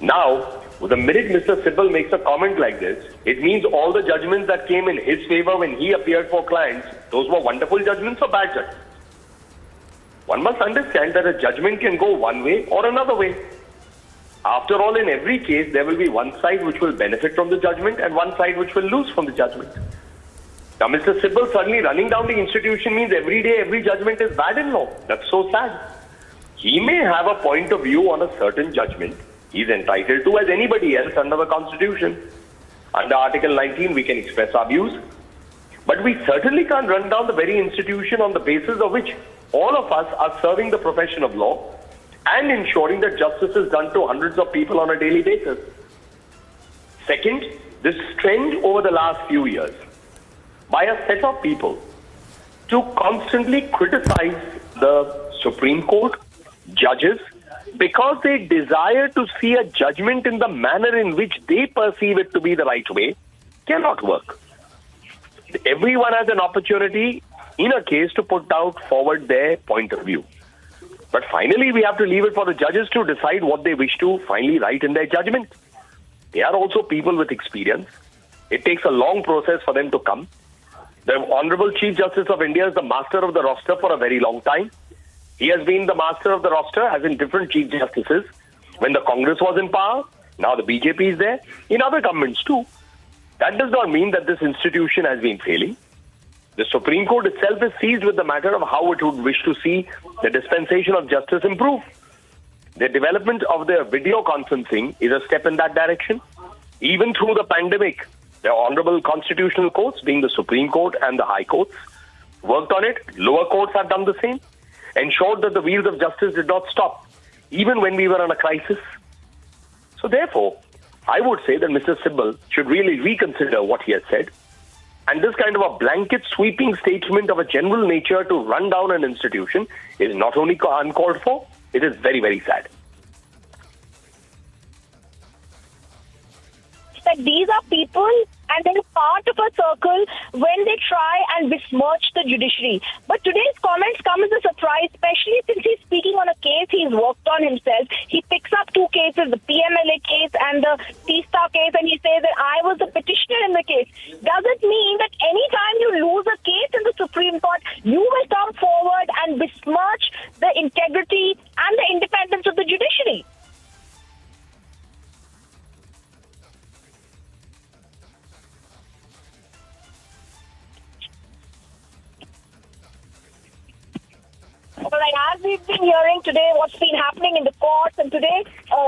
Now, the minute Mr. Sibal makes a comment like this, it means all the judgments that came in his favor when he appeared for clients, those were wonderful judgments or bad judgments. One must understand that a judgment can go one way or another way. After all, in every case, there will be one side which will benefit from the judgment and one side which will lose from the judgment. Now, Mr. Sibal suddenly running down the institution means every day, every judgment is bad in law. That's so sad. He may have a point of view on a certain judgment. He's entitled to as anybody else under the Constitution. Under Article 19, we can express our views. But we certainly can't run down the very institution on the basis of which all of us are serving the profession of law and ensuring that justice is done to hundreds of people on a daily basis. Second, this trend over the last few years by a set of people to constantly criticize the Supreme Court, judges, because they desire to see a judgment in the manner in which they perceive it to be the right way, cannot work. Everyone has an opportunity in a case to put out forward their point of view. But finally, we have to leave it for the judges to decide what they wish to finally write in their judgment. They are also people with experience. It takes a long process for them to come. The Honorable Chief Justice of India is the master of the roster for a very long time. He has been the master of the roster, as in different Chief Justices. When the Congress was in power, now the BJP is there, in other governments too. That does not mean that this institution has been failing. The Supreme Court itself is seized with the matter of how it would wish to see the dispensation of justice improve. The development of the video conferencing is a step in that direction. Even through the pandemic, the honorable constitutional courts, being the Supreme Court and the High Courts, worked on it. Lower courts have done the same. Ensured that the wheels of justice did not stop, even when we were in a crisis. So therefore, I would say that Mr. Sibal should really reconsider what he has said. And this kind of a blanket sweeping statement of a general nature to run down an institution is not only uncalled for, it is very, very sad. That these are people and they're part of a circle when they try and besmirch the judiciary. But today's comments come as a surprise, especially since he's speaking on a case he's worked on himself. He picks up two cases, the PMLA case and the Teesta case, and he says that I was the petitioner in the case. Does it mean that anytime you lose a case in the Supreme Court, you will come forward and besmirch the integrity and the independence of the judiciary? Well, as we've been hearing today, what's been happening in the courts, and today,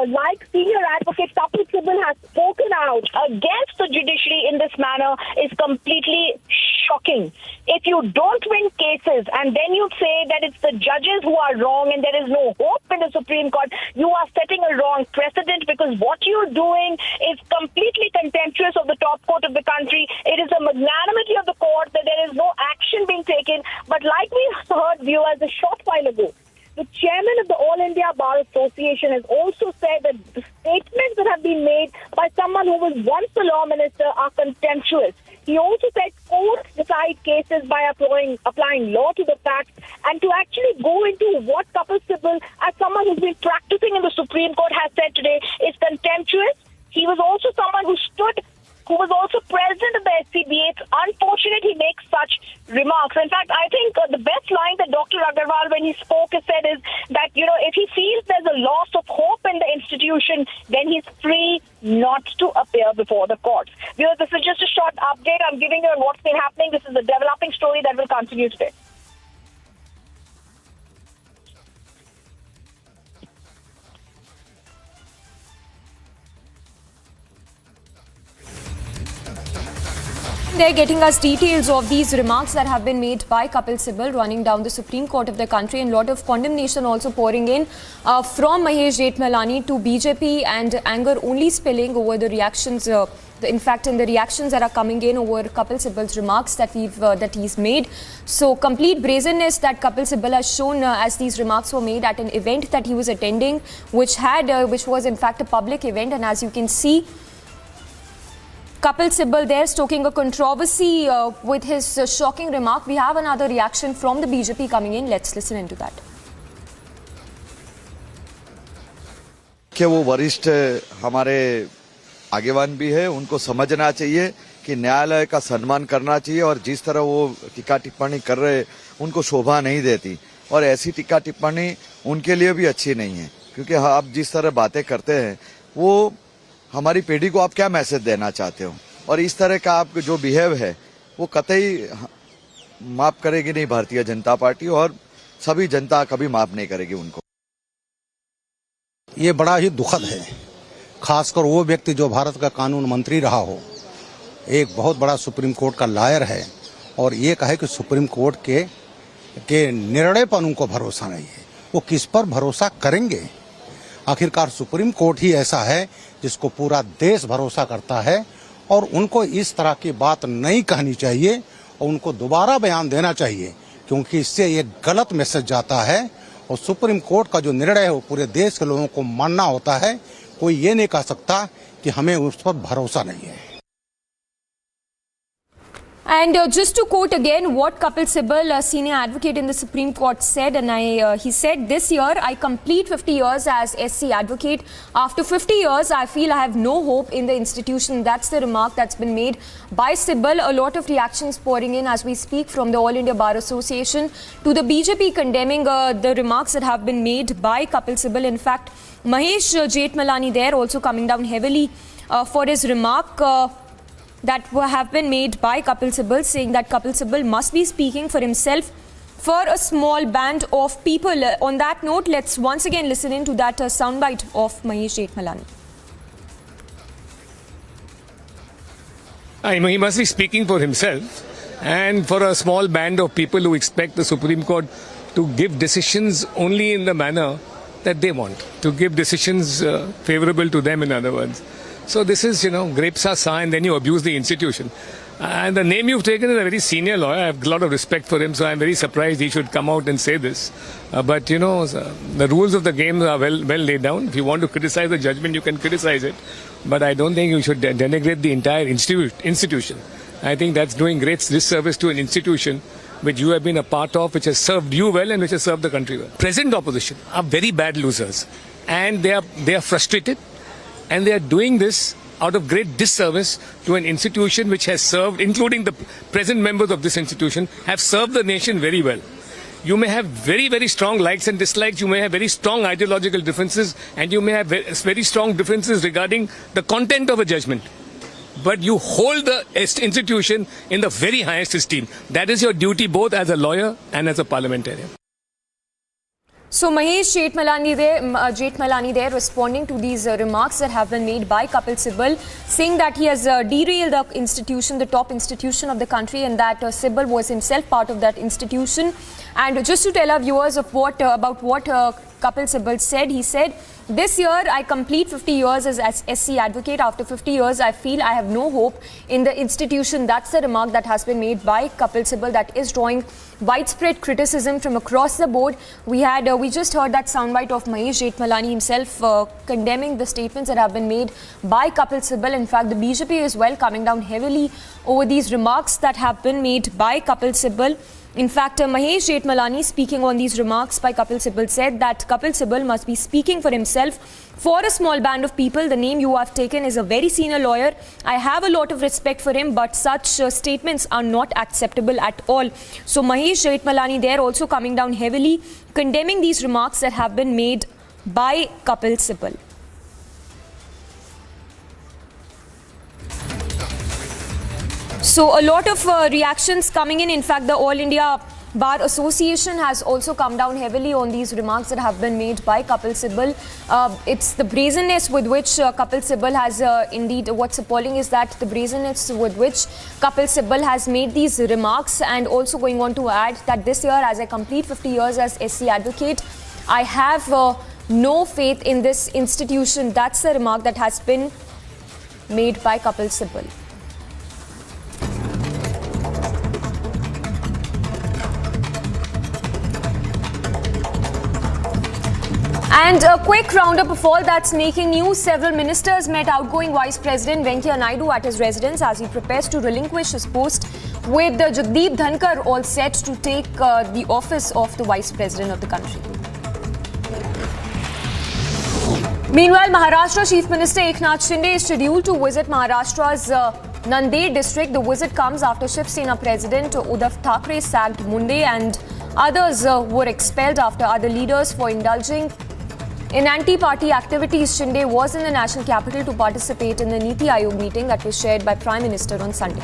like senior advocate Kapil Sibal has spoken out against the judiciary in this manner is completely shocking. If you don't win cases and then you say that it's the judges who are wrong and there is no hope in the Supreme Court, you are setting a wrong precedent, because what you're doing is completely contemptuous of the top court of the country. It is a magnanimity of the court that there is no action being taken. But like we heard viewers a short while ago, the chairman of the All India Bar Association has also said that the statements that have been made by someone who was once the law minister are contemptuous. He also said courts decide cases by applying law to the facts, and to actually go into what Kapil Sibal, as someone who's been practicing in the Supreme Court, has said today is contemptuous. He was also someone who was also president of the SCBA. It's unfortunate he makes such remarks. In fact, I think the best line that Dr. Agarwal, when he spoke, has said is that, if he feels there's a loss of hope in the institution, then he's free not to appear before the courts. Viewers, this is just a short update I'm giving you on what's been happening. This is a developing story that will continue today. They're getting us details of these remarks that have been made by Kapil Sibal running down the Supreme Court of the country, and a lot of condemnation also pouring in from Mahesh Jethmalani to BJP, and anger only spilling over the reactions. In the reactions that are coming in over Kapil Sibal's remarks that he's made. So complete brazenness that Kapil Sibal has shown as these remarks were made at an event that he was attending, which was in fact a public event, and as you can see, Kapil Sibal there stoking a controversy with his shocking remark. We have another reaction from the BJP coming in. Let's listen into that. कि वो वरिष्ठ हमारे आगेवान भी है, उनको समझना चाहिए कि न्यायालय का सम्मान करना चाहिए, और जिस तरह वो टीका टिप्पणी कर रहे उनको शोभा नहीं देती, और ऐसी टीका टिप्पणी उनके लिए भी अच्छी नहीं है, क्योंकि आप जिस तरह बातें करते हैं वो हमारी पीढ़ी को आप क्या मैसेज देना चाहते हो, और इस तरह का आप जो बिहेव है वो कतई माफ करेगी नहीं भारतीय जनता पार्टी, और सभी जनता कभी माफ नहीं करेगी उनको। ये बड़ा ही दुखद है, खासकर वो व्यक्ति जो भारत का कानून मंत्री रहा हो, एक बहुत बड़ा सुप्रीम कोर्ट का लॉयर है, और ये कहे कि सुप्रीम कोर्ट के निर्णय पर उनको भरोसा नहीं है। वो किस पर भरोसा करेंगे? आखिरकार सुप्रीम कोर्ट ही ऐसा है जिसको पूरा देश भरोसा करता है, और उनको इस तरह की बात नहीं कहनी चाहिए और उनको दोबारा बयान देना चाहिए, क्योंकि इससे एक गलत मैसेज जाता है, और सुप्रीम कोर्ट का जो निर्णय है वो पूरे देश के लोगों को मानना होता है। कोई ये नहीं कह सकता कि हमें उस पर भरोसा नहीं है। And just to quote again what Kapil Sibal, a senior advocate in the Supreme Court, said, and he said, "This year I complete 50 years as SC advocate. After 50 years, I feel I have no hope in the institution." That's the remark that's been made by Sibal. A lot of reactions pouring in as we speak from the All India Bar Association to the BJP condemning the remarks that have been made by Kapil Sibal. In fact, Mahesh Jethmalani there also coming down heavily for his remark that have been made by Kapil Sibal, saying that Kapil Sibal must be speaking for himself, for a small band of people. On that note, let's once again listen into that soundbite of Mahesh Jethmalani. I know he must be speaking for himself and for a small band of people who expect the Supreme Court to give decisions only in the manner that they want, to give decisions favorable to them, in other words. So this is, grapes are sour and then you abuse the institution. And the name you've taken is a very senior lawyer. I have a lot of respect for him, so I'm very surprised he should come out and say this. But, the rules of the game are well laid down. If you want to criticize the judgment, you can criticize it. But I don't think you should denigrate the entire institution. I think that's doing great disservice to an institution which you have been a part of, which has served you well and which has served the country well. Present opposition are very bad losers. And they are frustrated. And they are doing this out of great disservice to an institution which has served, including the present members of this institution, have served the nation very well. You may have very, very strong likes and dislikes, you may have very strong ideological differences, and you may have very strong differences regarding the content of a judgment. But you hold the institution in the very highest esteem. That is your duty both as a lawyer and as a parliamentarian. So Mahesh Jethmalani there responding to these remarks that have been made by Kapil Sibal, saying that he has derailed the institution, the top institution of the country, and that Sibal was himself part of that institution. And just to tell our viewers of about what Kapil Sibal said, he said, "This year I complete 50 years as SC advocate. After 50 years, I feel I have no hope in the institution." That's the remark that has been made by Kapil Sibal that is drawing widespread criticism from across the board. We just heard that soundbite of Mahesh Jethmalani himself condemning the statements that have been made by Kapil Sibal. In fact, the BJP is coming down heavily over these remarks that have been made by Kapil Sibal. In fact, Mahesh Jethmalani, speaking on these remarks by Kapil Sibal, said that Kapil Sibal must be speaking for himself. For a small band of people, the name you have taken is a very senior lawyer. I have a lot of respect for him, but such statements are not acceptable at all. So Mahesh Jethmalani there also coming down heavily, condemning these remarks that have been made by Kapil Sibal. So a lot of reactions coming in. In fact, the All India Bar Association has also come down heavily on these remarks that have been made by Kapil Sibal. It's the brazenness with which Kapil Sibal has indeed, what's appalling is that the brazenness with which Kapil Sibal has made these remarks, and also going on to add that this year, as I complete 50 years as SC advocate, I have no faith in this institution. That's the remark that has been made by Kapil Sibal. And a quick roundup of all that's making news. Several ministers met outgoing Vice President Venkaiah Naidu at his residence as he prepares to relinquish his post, with Jagdeep Dhankar all set to take the office of the Vice President of the country. Meanwhile, Maharashtra Chief Minister Eknath Shinde is scheduled to visit Maharashtra's Nanded district. The visit comes after Shiv Sena President Uddhav Thackeray sacked Munde and others were expelled after other leaders for indulging in anti-party activities. Shinde was in the national capital to participate in the Niti Aayog meeting that was chaired by Prime Minister on Sunday.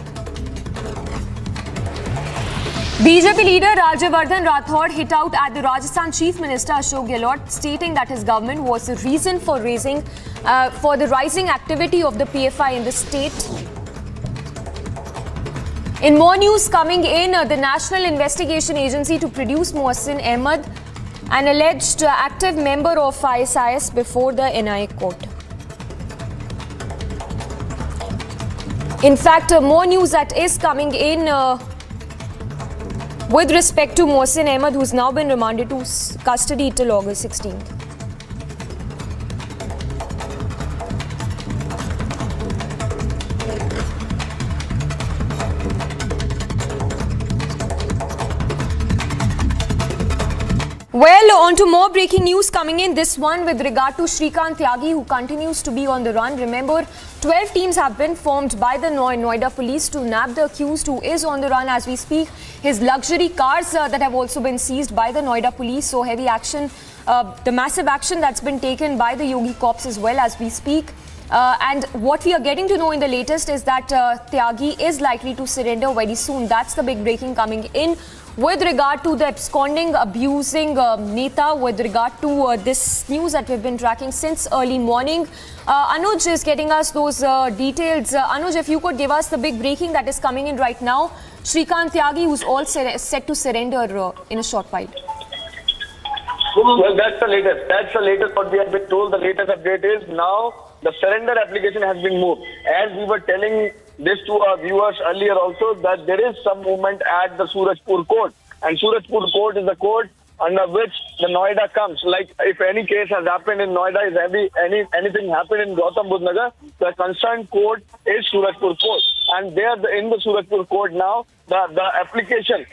BJP leader Rajyavardhan Rathod hit out at the Rajasthan Chief Minister Ashok Gehlot, stating that his government was the reason for the rising activity of the PFI in the state. In more news coming in, the National Investigation Agency to produce Mohsin Ahmed, an alleged active member of ISIS, before the NIA court. In fact, more news that is coming in with respect to Mohsin Ahmed, who's now been remanded to custody till August 16th. Well, on to more breaking news coming in. This one with regard to Shrikant Tyagi, who continues to be on the run. Remember, 12 teams have been formed by the Noida police to nab the accused, who is on the run as we speak. His luxury cars that have also been seized by the Noida police. So heavy action, the massive action that's been taken by the Yogi Corps as well as we speak. And what we are getting to know in the latest is that Tyagi is likely to surrender very soon. That's the big breaking coming in. With regard to the absconding, abusing Neta, with regard to this news that we've been tracking since early morning, Anuj is getting us those details. Anuj, if you could give us the big breaking that is coming in right now. Shrikant Tyagi, who's all set to surrender in a short while. Well, that's the latest. That's the latest what we have been told. The latest update is now the surrender application has been moved. As we were telling this to our viewers earlier also, that there is some movement at the Surajpur court, and Surajpur court is the court under which the Noida comes. Like if any case has happened in Noida, if anything happened in Gautam Budh Nagar, the concerned court is Surajpur court, and there in the Surajpur court now the application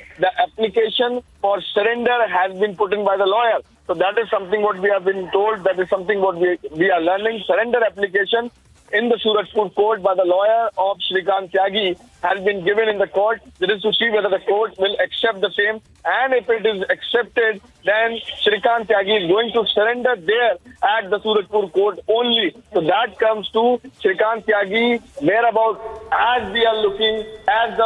for surrender has been put in by the lawyer. So that is something what we have been told. That is something what we are learning. Surrender application in the Surajpur court by the lawyer of Shrikant Tyagi has been given in the court. This is to see whether the court will accept the same, and if it is accepted, then Shrikant Tyagi is going to surrender there at the Surajpur court only. So that comes to Shrikant Tyagi whereabouts. As we are looking, as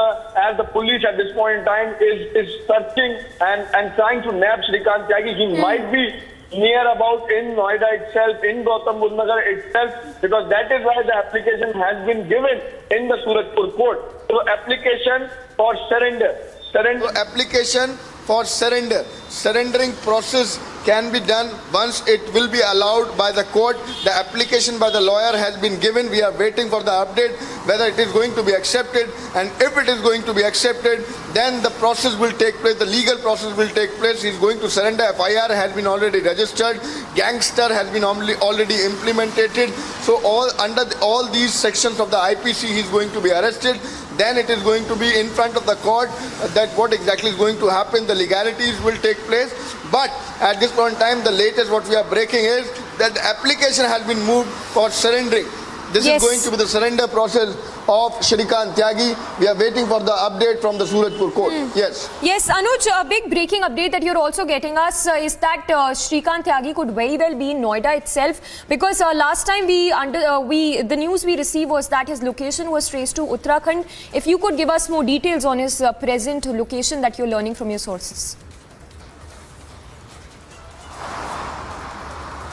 the police at this point in time is searching and trying to nab Shrikant Tyagi, he might be near about in Noida itself, in Gautam Budh Nagar itself, because that is why the application has been given in the Surajpur court. So application for surrender. So application for surrender. Surrendering process can be done once it will be allowed by the court. The application by the lawyer has been given. We are waiting for the update whether it is going to be accepted, and if it is going to be accepted, then the process will take place, the legal process will take place. He is going to surrender. FIR has been already registered, gangster has been already implemented. So under all these sections of the IPC he is going to be arrested. Then it is going to be in front of the court that what exactly is going to happen, the legalities will take place. But at this point in time, the latest what we are breaking is that the application has been moved for surrendering. This is going to be the surrender process of Shrikant Tyagi. We are waiting for the update from the Surajpur court. Yes. Yes, Anuj, a big breaking update that you're also getting us is that Shrikant Tyagi could very well be in Noida itself, because last time the news we received was that his location was traced to Uttarakhand. If you could give us more details on his present location that you're learning from your sources.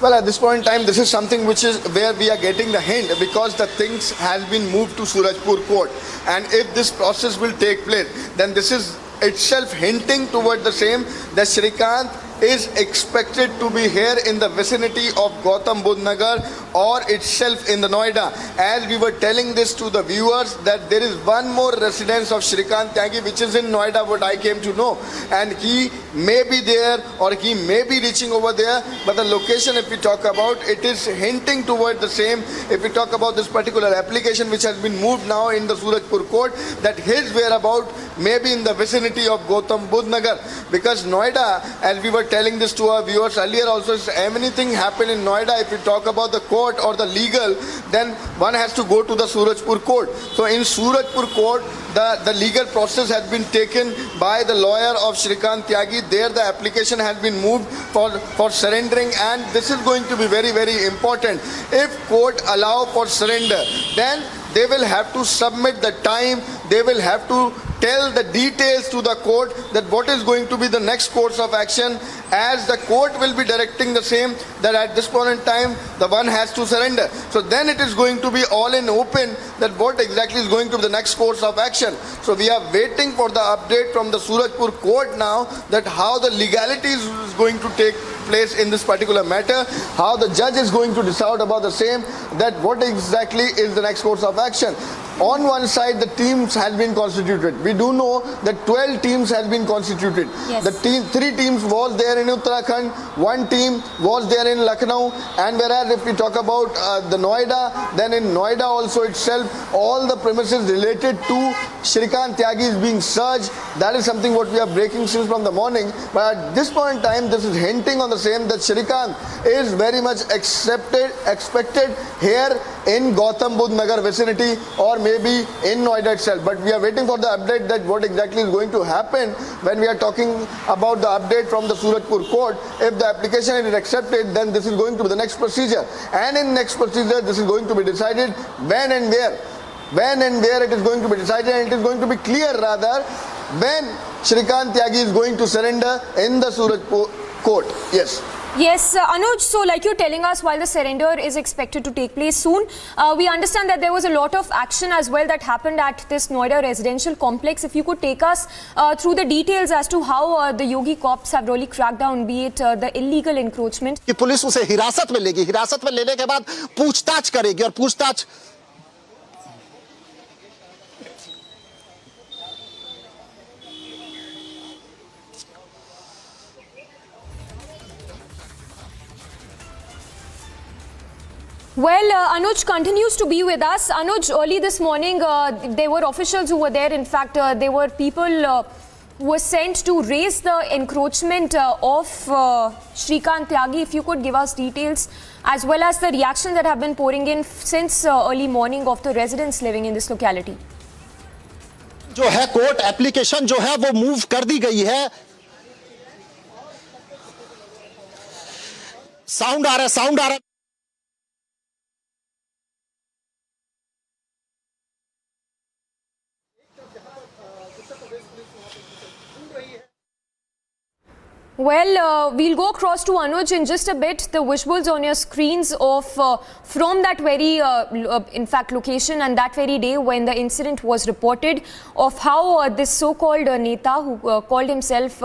Well, at this point in time, this is something which is where we are getting the hint, because the things has been moved to Surajpur court. And if this process will take place, then this is itself hinting toward the same, that Shrikant is expected to be here in the vicinity of Gautam Budh Nagar or itself in the Noida. As we were telling this to the viewers, that there is one more residence of Shrikant Tyagi which is in Noida, what I came to know, and he may be there or he may be reaching over there, but the location if we talk about, it is hinting toward the same. If we talk about this particular application which has been moved now in the Surajpur court, that his whereabout may be in the vicinity of Gautam Budh Nagar, because Noida, as we were telling this to our viewers earlier also, if anything happen in Noida, if we talk about the court or the legal, then one has to go to the Surajpur court. So in Surajpur court, the legal process has been taken by the lawyer of Shrikant Tyagi. There the application has been moved for surrendering, and this is going to be very, very important. If court allow for surrender, then they will have to submit the time, they will have to tell the details to the court that what is going to be the next course of action, as the court will be directing the same, that at this point in time the one has to surrender. So then it is going to be all in open that what exactly is going to be the next course of action. So we are waiting for the update from the Surajpur court now, that how the legalities is going to take place in this particular matter, how the judge is going to decide about the same, that what exactly is the next course of action. On one side, the teams has been constituted. We do know that 12 teams has been constituted. Yes. The 3 teams was there in Uttarakhand, 1 team was there in Lucknow, and whereas if we talk about the Noida, then in Noida also itself, all the premises related to Shrikant Tyagi is being searched. That is something what we are breaking since from the morning. But at this point in time, this is hinting on the same, that Shrikant is very much expected here in Gautam Budh Nagar vicinity, or maybe in Noida itself. But we are waiting for the update that what exactly is going to happen when we are talking about the update from the Surajpur court. If the application is accepted, then this is going to be the next procedure. And in next procedure, this is going to be decided when and where. When and where it is going to be decided, and it is going to be clear rather when Shrikant Tyagi is going to surrender in the Surajpur court. Yes. Yes, Anuj, so like you're telling us, while the surrender is expected to take place soon, we understand that there was a lot of action as well that happened at this Noida residential complex. If you could take us through the details as to how the Yogi cops have really cracked down, be it the illegal encroachment. कि police उसे हिरासत में लेगी, हिरासत में लेने के बाद पूछताछ करेगी, और पूछताछ Well, Anuj continues to be with us. Anuj, early this morning, there were officials who were there. In fact, there were people who were sent to raise the encroachment of Shrikant Tyagi. If you could give us details, as well as the reactions that have been pouring in since early morning of the residents living in this locality. जो है court application जो है वो move कर दी गई है. Sound आ रहा है. Well, we'll go across to Anuj in just a bit. The visuals on your screens of from that very, in fact, location and that very day when the incident was reported, of how this so-called Neta who called himself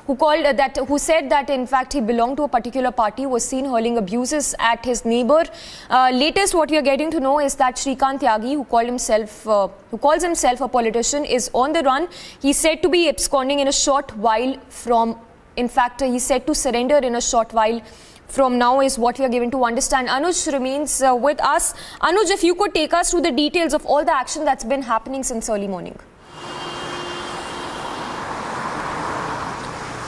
who said that in fact he belonged to a particular party was seen hurling abuses at his neighbor. Latest, what we are getting to know is that Shrikant Tyagi, who calls himself a politician, is on the run. He's said to be absconding in a short while from. In fact, he's said to surrender in a short while from now, is what we are given to understand. Anuj remains with us. Anuj, if you could take us through the details of all the action that's been happening since early morning.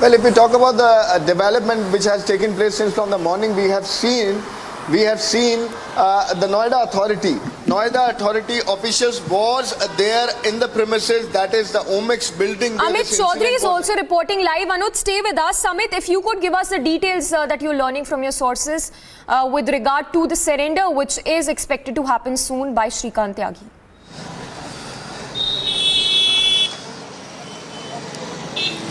Well, if we talk about the development which has taken place since from the morning, we have seen the Noida Authority officials was there in the premises, that is the Omex building. Amit Chaudhary is also reporting live. Anuj, stay with us. Amit, if you could give us the details that you're learning from your sources with regard to the surrender, which is expected to happen soon by Shrikant Tyagi.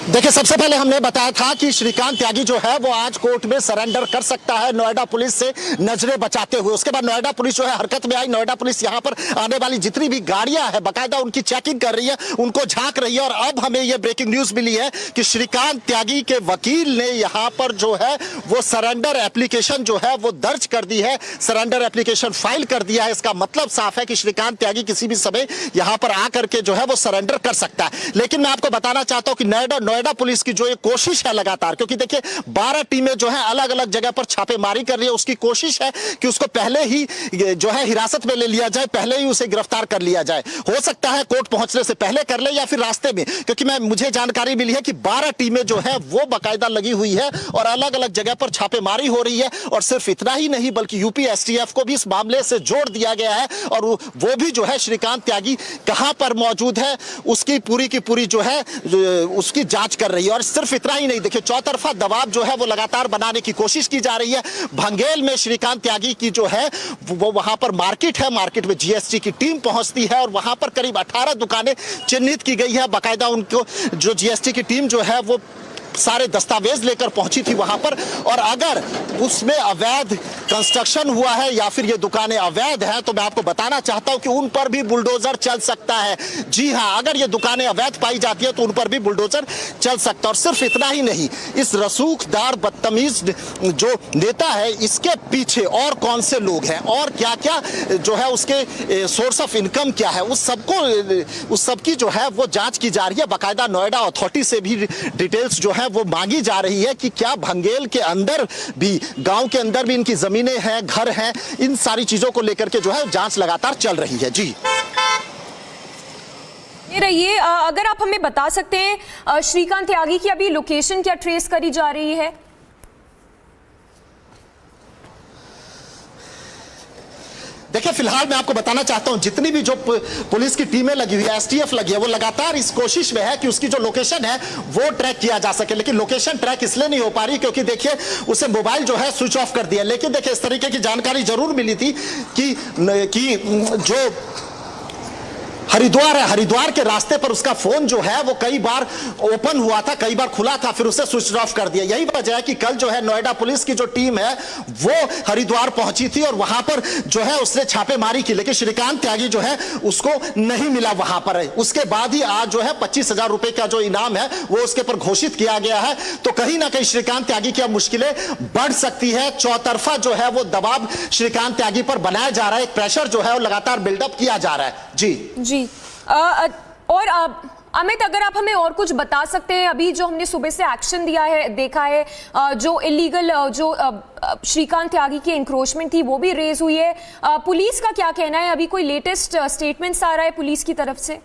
देखिए, सबसे पहले हमने बताया था कि श्रीकांत त्यागी जो है वो आज कोर्ट में सरेंडर कर सकता है नोएडा पुलिस से नजरें बचाते हुए। उसके बाद नोएडा पुलिस जो है हरकत में आई। नोएडा पुलिस यहां पर आने वाली जितनी भी गाड़ियां हैं बाकायदा उनकी चेकिंग कर रही है, उनको झांक रही है। और अब हमें यह ब्रेकिंग न्यूज मिली है कि श्रीकांत त्यागी के वकील ने यहां पर जो है वो सरेंडर एप्लीकेशन जो है वो दर्ज कर दी है, सरेंडर एप्लीकेशन फाइल कर दिया है। इसका मतलब साफ है कि श्रीकांत त्यागी किसी भी समय यहां पर आकर के जो है वो सरेंडर कर सकता है। लेकिन मैं आपको बताना चाहता हूं कि नोएडा पुलिस की जो एक कोशिश है लगातार, क्योंकि देखिए 12 टीमें जो है अलग अलग जगह पर छापेमारी कर रही है, उसकी कोशिश है कि उसको पहले ही जो है हिरासत में ले लिया जाए, पहले ही उसे गिरफ्तार कर लिया जाए। हो सकता है कोर्ट पहुंचने से पहले कर ले या फिर रास्ते में, क्योंकि मुझे जानकारी मिली है कि 12 टीमें जो है वो बाकायदा लगी हुई है और अलग अलग जगह पर छापेमारी हो रही है। और सिर्फ इतना ही नहीं बल्कि यूपी एसटीएफ को भी इस मामले से जोड़ दिया गया है और वो भी जो है श्रीकांत त्यागी कहां पर मौजूद है उसकी पूरी की पूरी जो है उसकी जांच कर रही है। और सिर्फ इतना ही नहीं, देखिए चौतरफा दबाव जो है वो लगातार बनाने की कोशिश की जा रही है। भंगेल में श्रीकांत त्यागी की जो है वो वहां पर मार्केट है, मार्केट में जीएसटी की टीम पहुंचती है और वहां पर करीब 18 दुकानें चिन्हित की गई है। बाकायदा उनको जो जीएसटी की टीम जो है वो सारे दस्तावेज लेकर पहुंची थी वहां पर। और अगर उसमें अवैध कंस्ट्रक्शन हुआ है या फिर ये दुकानें अवैध हैं तो मैं आपको बताना चाहता हूं कि उन पर भी बुलडोजर चल सकता है। जी हां, अगर ये दुकानें अवैध पाई जाती है तो उन पर भी बुलडोजर चल सकता है। और सिर्फ इतना ही नहीं, इस रसूखदार बदतमीज जो नेता है इसके पीछे और कौन से लोग हैं और क्या क्या जो है उसके सोर्स ऑफ इनकम क्या है, उस सबकी जो है वो जांच की जा रही है। बाकायदा नोएडा अथॉरिटी से भी डिटेल्स जो है वो मांगी जा रही है कि क्या भंगेल के अंदर भी, गांव के अंदर भी इनकी जमीनें हैं, घर हैं, इन सारी चीजों को लेकर के जो है जांच लगातार चल रही है। जी रहिए, अगर आप हमें बता सकते हैं श्रीकांत त्यागी की अभी लोकेशन क्या ट्रेस करी जा रही है? देखिए, फिलहाल मैं आपको बताना चाहता हूं जितनी भी जो पुलिस की टीमें लगी हुई है, एसटीएफ लगी है, वो लगातार इस कोशिश में है कि उसकी जो लोकेशन है वो ट्रैक किया जा सके। लेकिन लोकेशन ट्रैक इसलिए नहीं हो पा रही क्योंकि देखिए उसे मोबाइल जो है स्विच ऑफ कर दिया। लेकिन देखिए इस तरीके की जानकारी जरूर मिली थी कि जो हरिद्वार है, हरिद्वार के रास्ते पर उसका फोन जो है वो कई बार ओपन हुआ था, कई बार खुला था, फिर उसे स्विच ऑफ कर दिया। यही वजह है कि कल जो है नोएडा पुलिस की जो टीम है वो हरिद्वार पहुंची थी और वहां पर जो है उसने छापेमारी की, लेकिन श्रीकांत त्यागी जो है उसको नहीं मिला वहां पर। उसके बाद ही आज जो है 25,000 रुपए का जो इनाम है वो उसके पर घोषित किया गया है। तो कहीं ना कहीं श्रीकांत त्यागी की अब मुश्किलें बढ़ सकती है। चौतरफा जो है वो दबाव श्रीकांत त्यागी पर बनाया जा रहा है, एक प्रेशर जो है वो लगातार बिल्डअप किया जा रहा है। जी और अमित, अगर आप हमें और कुछ बता सकते हैं, अभी जो हमने सुबह से एक्शन देखा है, जो इलीगल जो श्रीकांत त्यागी की इंक्रोचमेंट थी वो भी रेज हुई है। पुलिस का क्या कहना है? अभी कोई लेटेस्ट स्टेटमेंट्स आ रहा है पुलिस की तरफ से?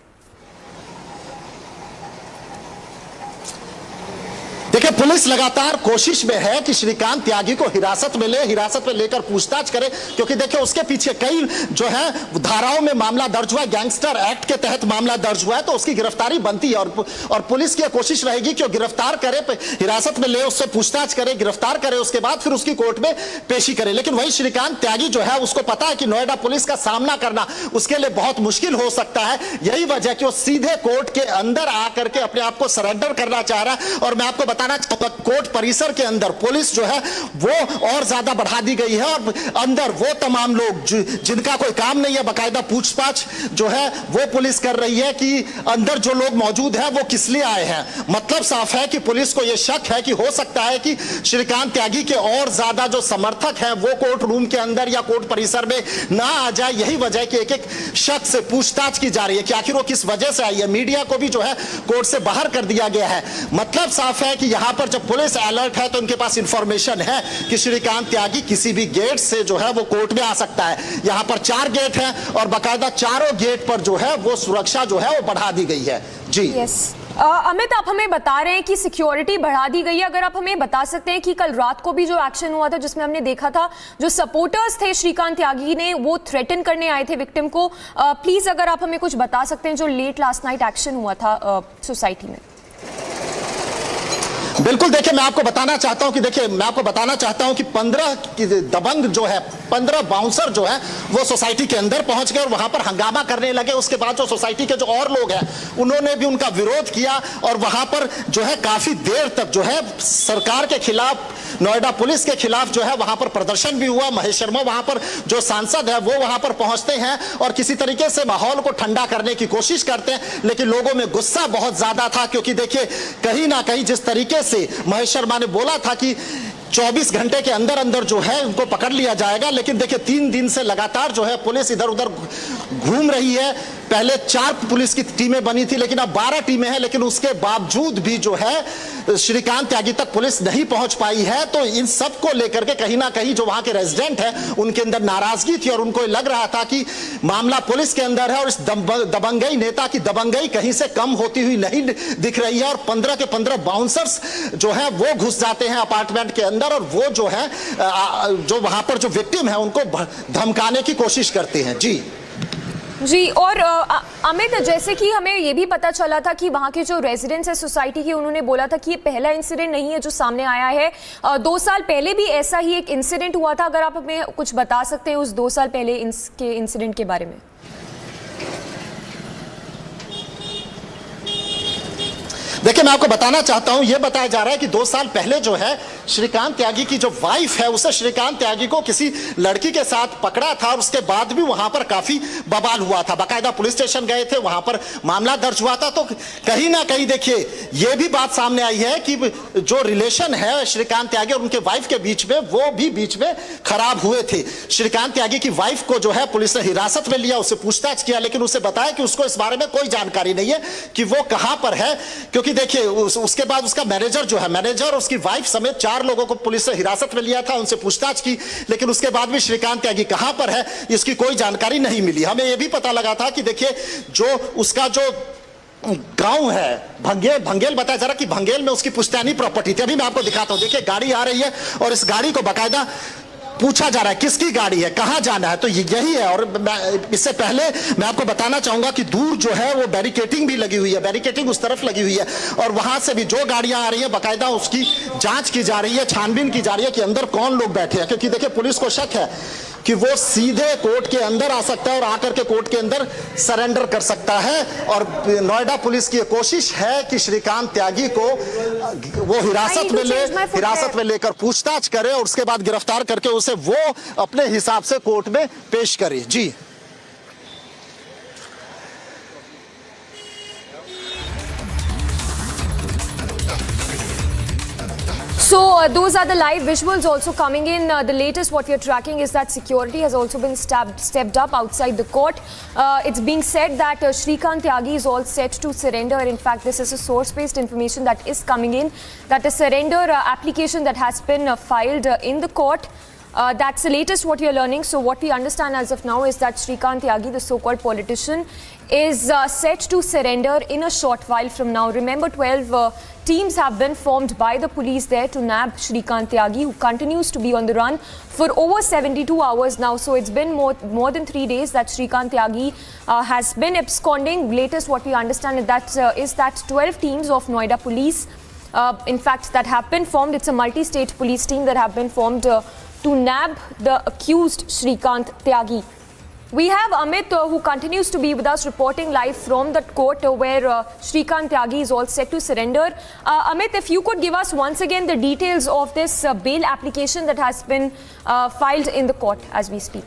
देखिए, पुलिस लगातार कोशिश में है कि श्रीकांत त्यागी को हिरासत में ले, हिरासत में लेकर पूछताछ करे, क्योंकि देखिए उसके पीछे कई जो है धाराओं में मामला दर्ज हुआ है, गैंगस्टर एक्ट के तहत मामला दर्ज हुआ है, तो उसकी गिरफ्तारी बनती है। और पुलिस की कोशिश रहेगी कि वो गिरफ्तार करे, हिरासत में ले, उससे पूछताछ करे, गिरफ्तार करे, उसके बाद फिर उसकी कोर्ट में पेशी करे। लेकिन वही श्रीकांत त्यागी जो है उसको पता है कि नोएडा पुलिस का सामना करना उसके लिए बहुत मुश्किल हो सकता है। यही वजह कि वो सीधे कोर्ट के अंदर आकर के अपने आप को सरेंडर करना चाह रहा है। और मैं आपको बताना बताना चाहूंगा कोर्ट परिसर के अंदर पुलिस जो है वो और ज्यादा बढ़ा दी गई है और अंदर वो तमाम लोग जिनका कोई काम नहीं है बाकायदा पूछताछ जो है वो पुलिस कर रही है कि अंदर जो लोग मौजूद हैं वो किस लिए आए हैं। मतलब साफ है कि पुलिस को यह शक है कि हो सकता है कि श्रीकांत त्यागी के और ज्यादा जो समर्थक हैं वो कोर्ट रूम के अंदर या कोर्ट परिसर में ना आ जाए। यही वजह कि एक एक शख्स से पूछताछ की जा रही है कि आखिर वो किस वजह से आई है। मीडिया को भी जो है कोर्ट से बाहर कर दिया गया है। मतलब साफ है कि यहां पर जब पुलिस अलर्ट है तो उनके पास इंफॉर्मेशन है कि श्रीकांत त्यागी किसी भी गेट से जो है वो कोर्ट में आ सकता है। यहां पर 4 गेट हैं और बाकायदा चारों गेट पर जो है वो सुरक्षा जो है वो बढ़ा दी गई है। जी अमित, आप हमें बता रहे हैं कि सिक्योरिटी बढ़ा दी गई है। अगर आप हमें बता सकते हैं कि कल रात को भी जो एक्शन हुआ था जिसमें हमने देखा था जो सपोर्टर्स थे श्रीकांत त्यागी ने वो थ्रेटन करने आए थे विक्टिम को, प्लीज अगर आप हमें कुछ बता सकते हैं जो लेट लास्ट नाइट एक्शन हुआ था सोसाइटी में। बिल्कुल, देखिए मैं आपको बताना चाहता हूं कि 15 दबंग जो है 15 बाउंसर जो है वो सोसाइटी के अंदर पहुंच गए और वहां पर हंगामा करने लगे। उसके बाद जो सोसाइटी के जो और लोग हैं उन्होंने भी उनका विरोध किया और वहां पर जो है काफी देर तक जो है सरकार के खिलाफ, नोएडा पुलिस के खिलाफ जो है वहां पर प्रदर्शन भी हुआ। महेश शर्मा वहां पर जो सांसद है वो वहां पर पहुंचते हैं और किसी तरीके से माहौल को ठंडा करने की कोशिश करते हैं, लेकिन लोगों में गुस्सा बहुत ज्यादा था क्योंकि देखिए कहीं ना कहीं जिस तरीके से महेश शर्मा ने बोला था कि 24 घंटे के अंदर अंदर जो है उनको पकड़ लिया जाएगा, लेकिन देखिए 3 दिन से लगातार जो है पुलिस इधर उधर घूम रही है। पहले 4 पुलिस की टीमें बनी थी लेकिन अब 12 टीमें हैं, लेकिन उसके बावजूद भी जो है श्रीकांत त्यागी तक पुलिस नहीं पहुंच पाई है। तो इन सब को लेकर के कहीं ना कहीं जो वहां के रेजिडेंट हैं उनके अंदर नाराजगी थी और उनको लग रहा था कि मामला पुलिस के अंदर है और इस दबंगई नेता की दबंगई कहीं से कम होती हुई नहीं दिख रही है। और 15 के 15 बाउंसर्स जो है वो घुस जाते हैं अपार्टमेंट के अंदर और वो जो है जो वहां पर जो विक्टिम है उनको धमकाने की कोशिश करते हैं। जी और अमित, जैसे कि हमें ये भी पता चला था कि वहाँ के जो रेजिडेंट्स है सोसाइटी के उन्होंने बोला था कि ये पहला इंसिडेंट नहीं है जो सामने आया है। 2 साल पहले भी ऐसा ही एक इंसिडेंट हुआ था। अगर आप हमें कुछ बता सकते हैं उस 2 साल पहले के इंसिडेंट के बारे में। देखिए मैं आपको बताना चाहता हूं, यह बताया जा रहा है कि 2 साल पहले जो है श्रीकांत त्यागी की जो वाइफ है उसे श्रीकांत त्यागी को किसी लड़की के साथ पकड़ा था और उसके बाद भी वहां पर काफी बवाल हुआ था। बाकायदा पुलिस स्टेशन गए थे, वहां पर मामला दर्ज हुआ था। तो कहीं ना कहीं देखिए यह भी बात सामने आई है कि जो रिलेशन है श्रीकांत त्यागी और उनके वाइफ के बीच में वो भी बीच में खराब हुए थे। श्रीकांत त्यागी की वाइफ को जो है पुलिस ने हिरासत में लिया, उससे पूछताछ किया, लेकिन उसे बताया कि उसको इस बारे में कोई जानकारी नहीं है कि वो कहां पर है। क्योंकि देखिए उसके बाद उसका मैनेजर जो है, मैनेजर उसकी वाइफ समेत 4 लोगों को पुलिस ने हिरासत में लिया था, उनसे पूछताछ की, लेकिन उसके बाद भी श्रीकांत त्यागी कहां पर है इसकी कोई जानकारी नहीं मिली। हमें यह भी पता लगा था कि देखिए जो उसका जो गांव है भंगेल बताया जा रहा कि भंगेल में उसकी पुश्तैनी प्रॉपर्टी थी। अभी मैं आपको दिखाता हूं, देखिए गाड़ी आ रही है और इस गाड़ी को बाकायदा पूछा जा रहा है किसकी गाड़ी है, कहां जाना है, तो यही है। और इससे पहले मैं आपको बताना चाहूंगा कि दूर जो है वो बैरिकेटिंग भी लगी हुई है, बैरिकेटिंग उस तरफ लगी हुई है और वहां से भी जो गाड़ियां आ रही है बाकायदा उसकी जांच की जा रही है, छानबीन की जा रही है कि अंदर कौन लोग बैठे हैं। क्योंकि देखिए पुलिस को शक है कि वो सीधे कोर्ट के अंदर आ सकता है और आकर के कोर्ट के अंदर सरेंडर कर सकता है। और नोएडा पुलिस की कोशिश है कि श्रीकांत त्यागी को वो हिरासत में लेकर पूछताछ करे और उसके बाद गिरफ्तार करके उसे वो अपने हिसाब से कोर्ट में पेश करे। जी So those are the live visuals also coming in. The latest what we are tracking is that security has also been stepped up outside the court. It's being said that Shrikant Tyagi is all set to surrender. In fact, this is a source-based information that is coming in, that a surrender application that has been filed in the court. That's the latest what we are learning. So what we understand as of now is that Shrikant Tyagi, the so-called politician, is set to surrender in a short while from now. Remember, 12 teams have been formed by the police there to nab Shrikant Tyagi, who continues to be on the run for over 72 hours now. So it's been more than 3 days that Shrikant Tyagi has been absconding. Latest what we understand is that 12 teams of Noida police, in fact, that have been formed. It's a multi-state police team that have been formed to nab the accused Shrikant Tyagi. We have Amit who continues to be with us reporting live from that court where Shrikant Tyagi is all set to surrender. Amit, if you could give us once again the details of this bail application that has been filed in the court as we speak.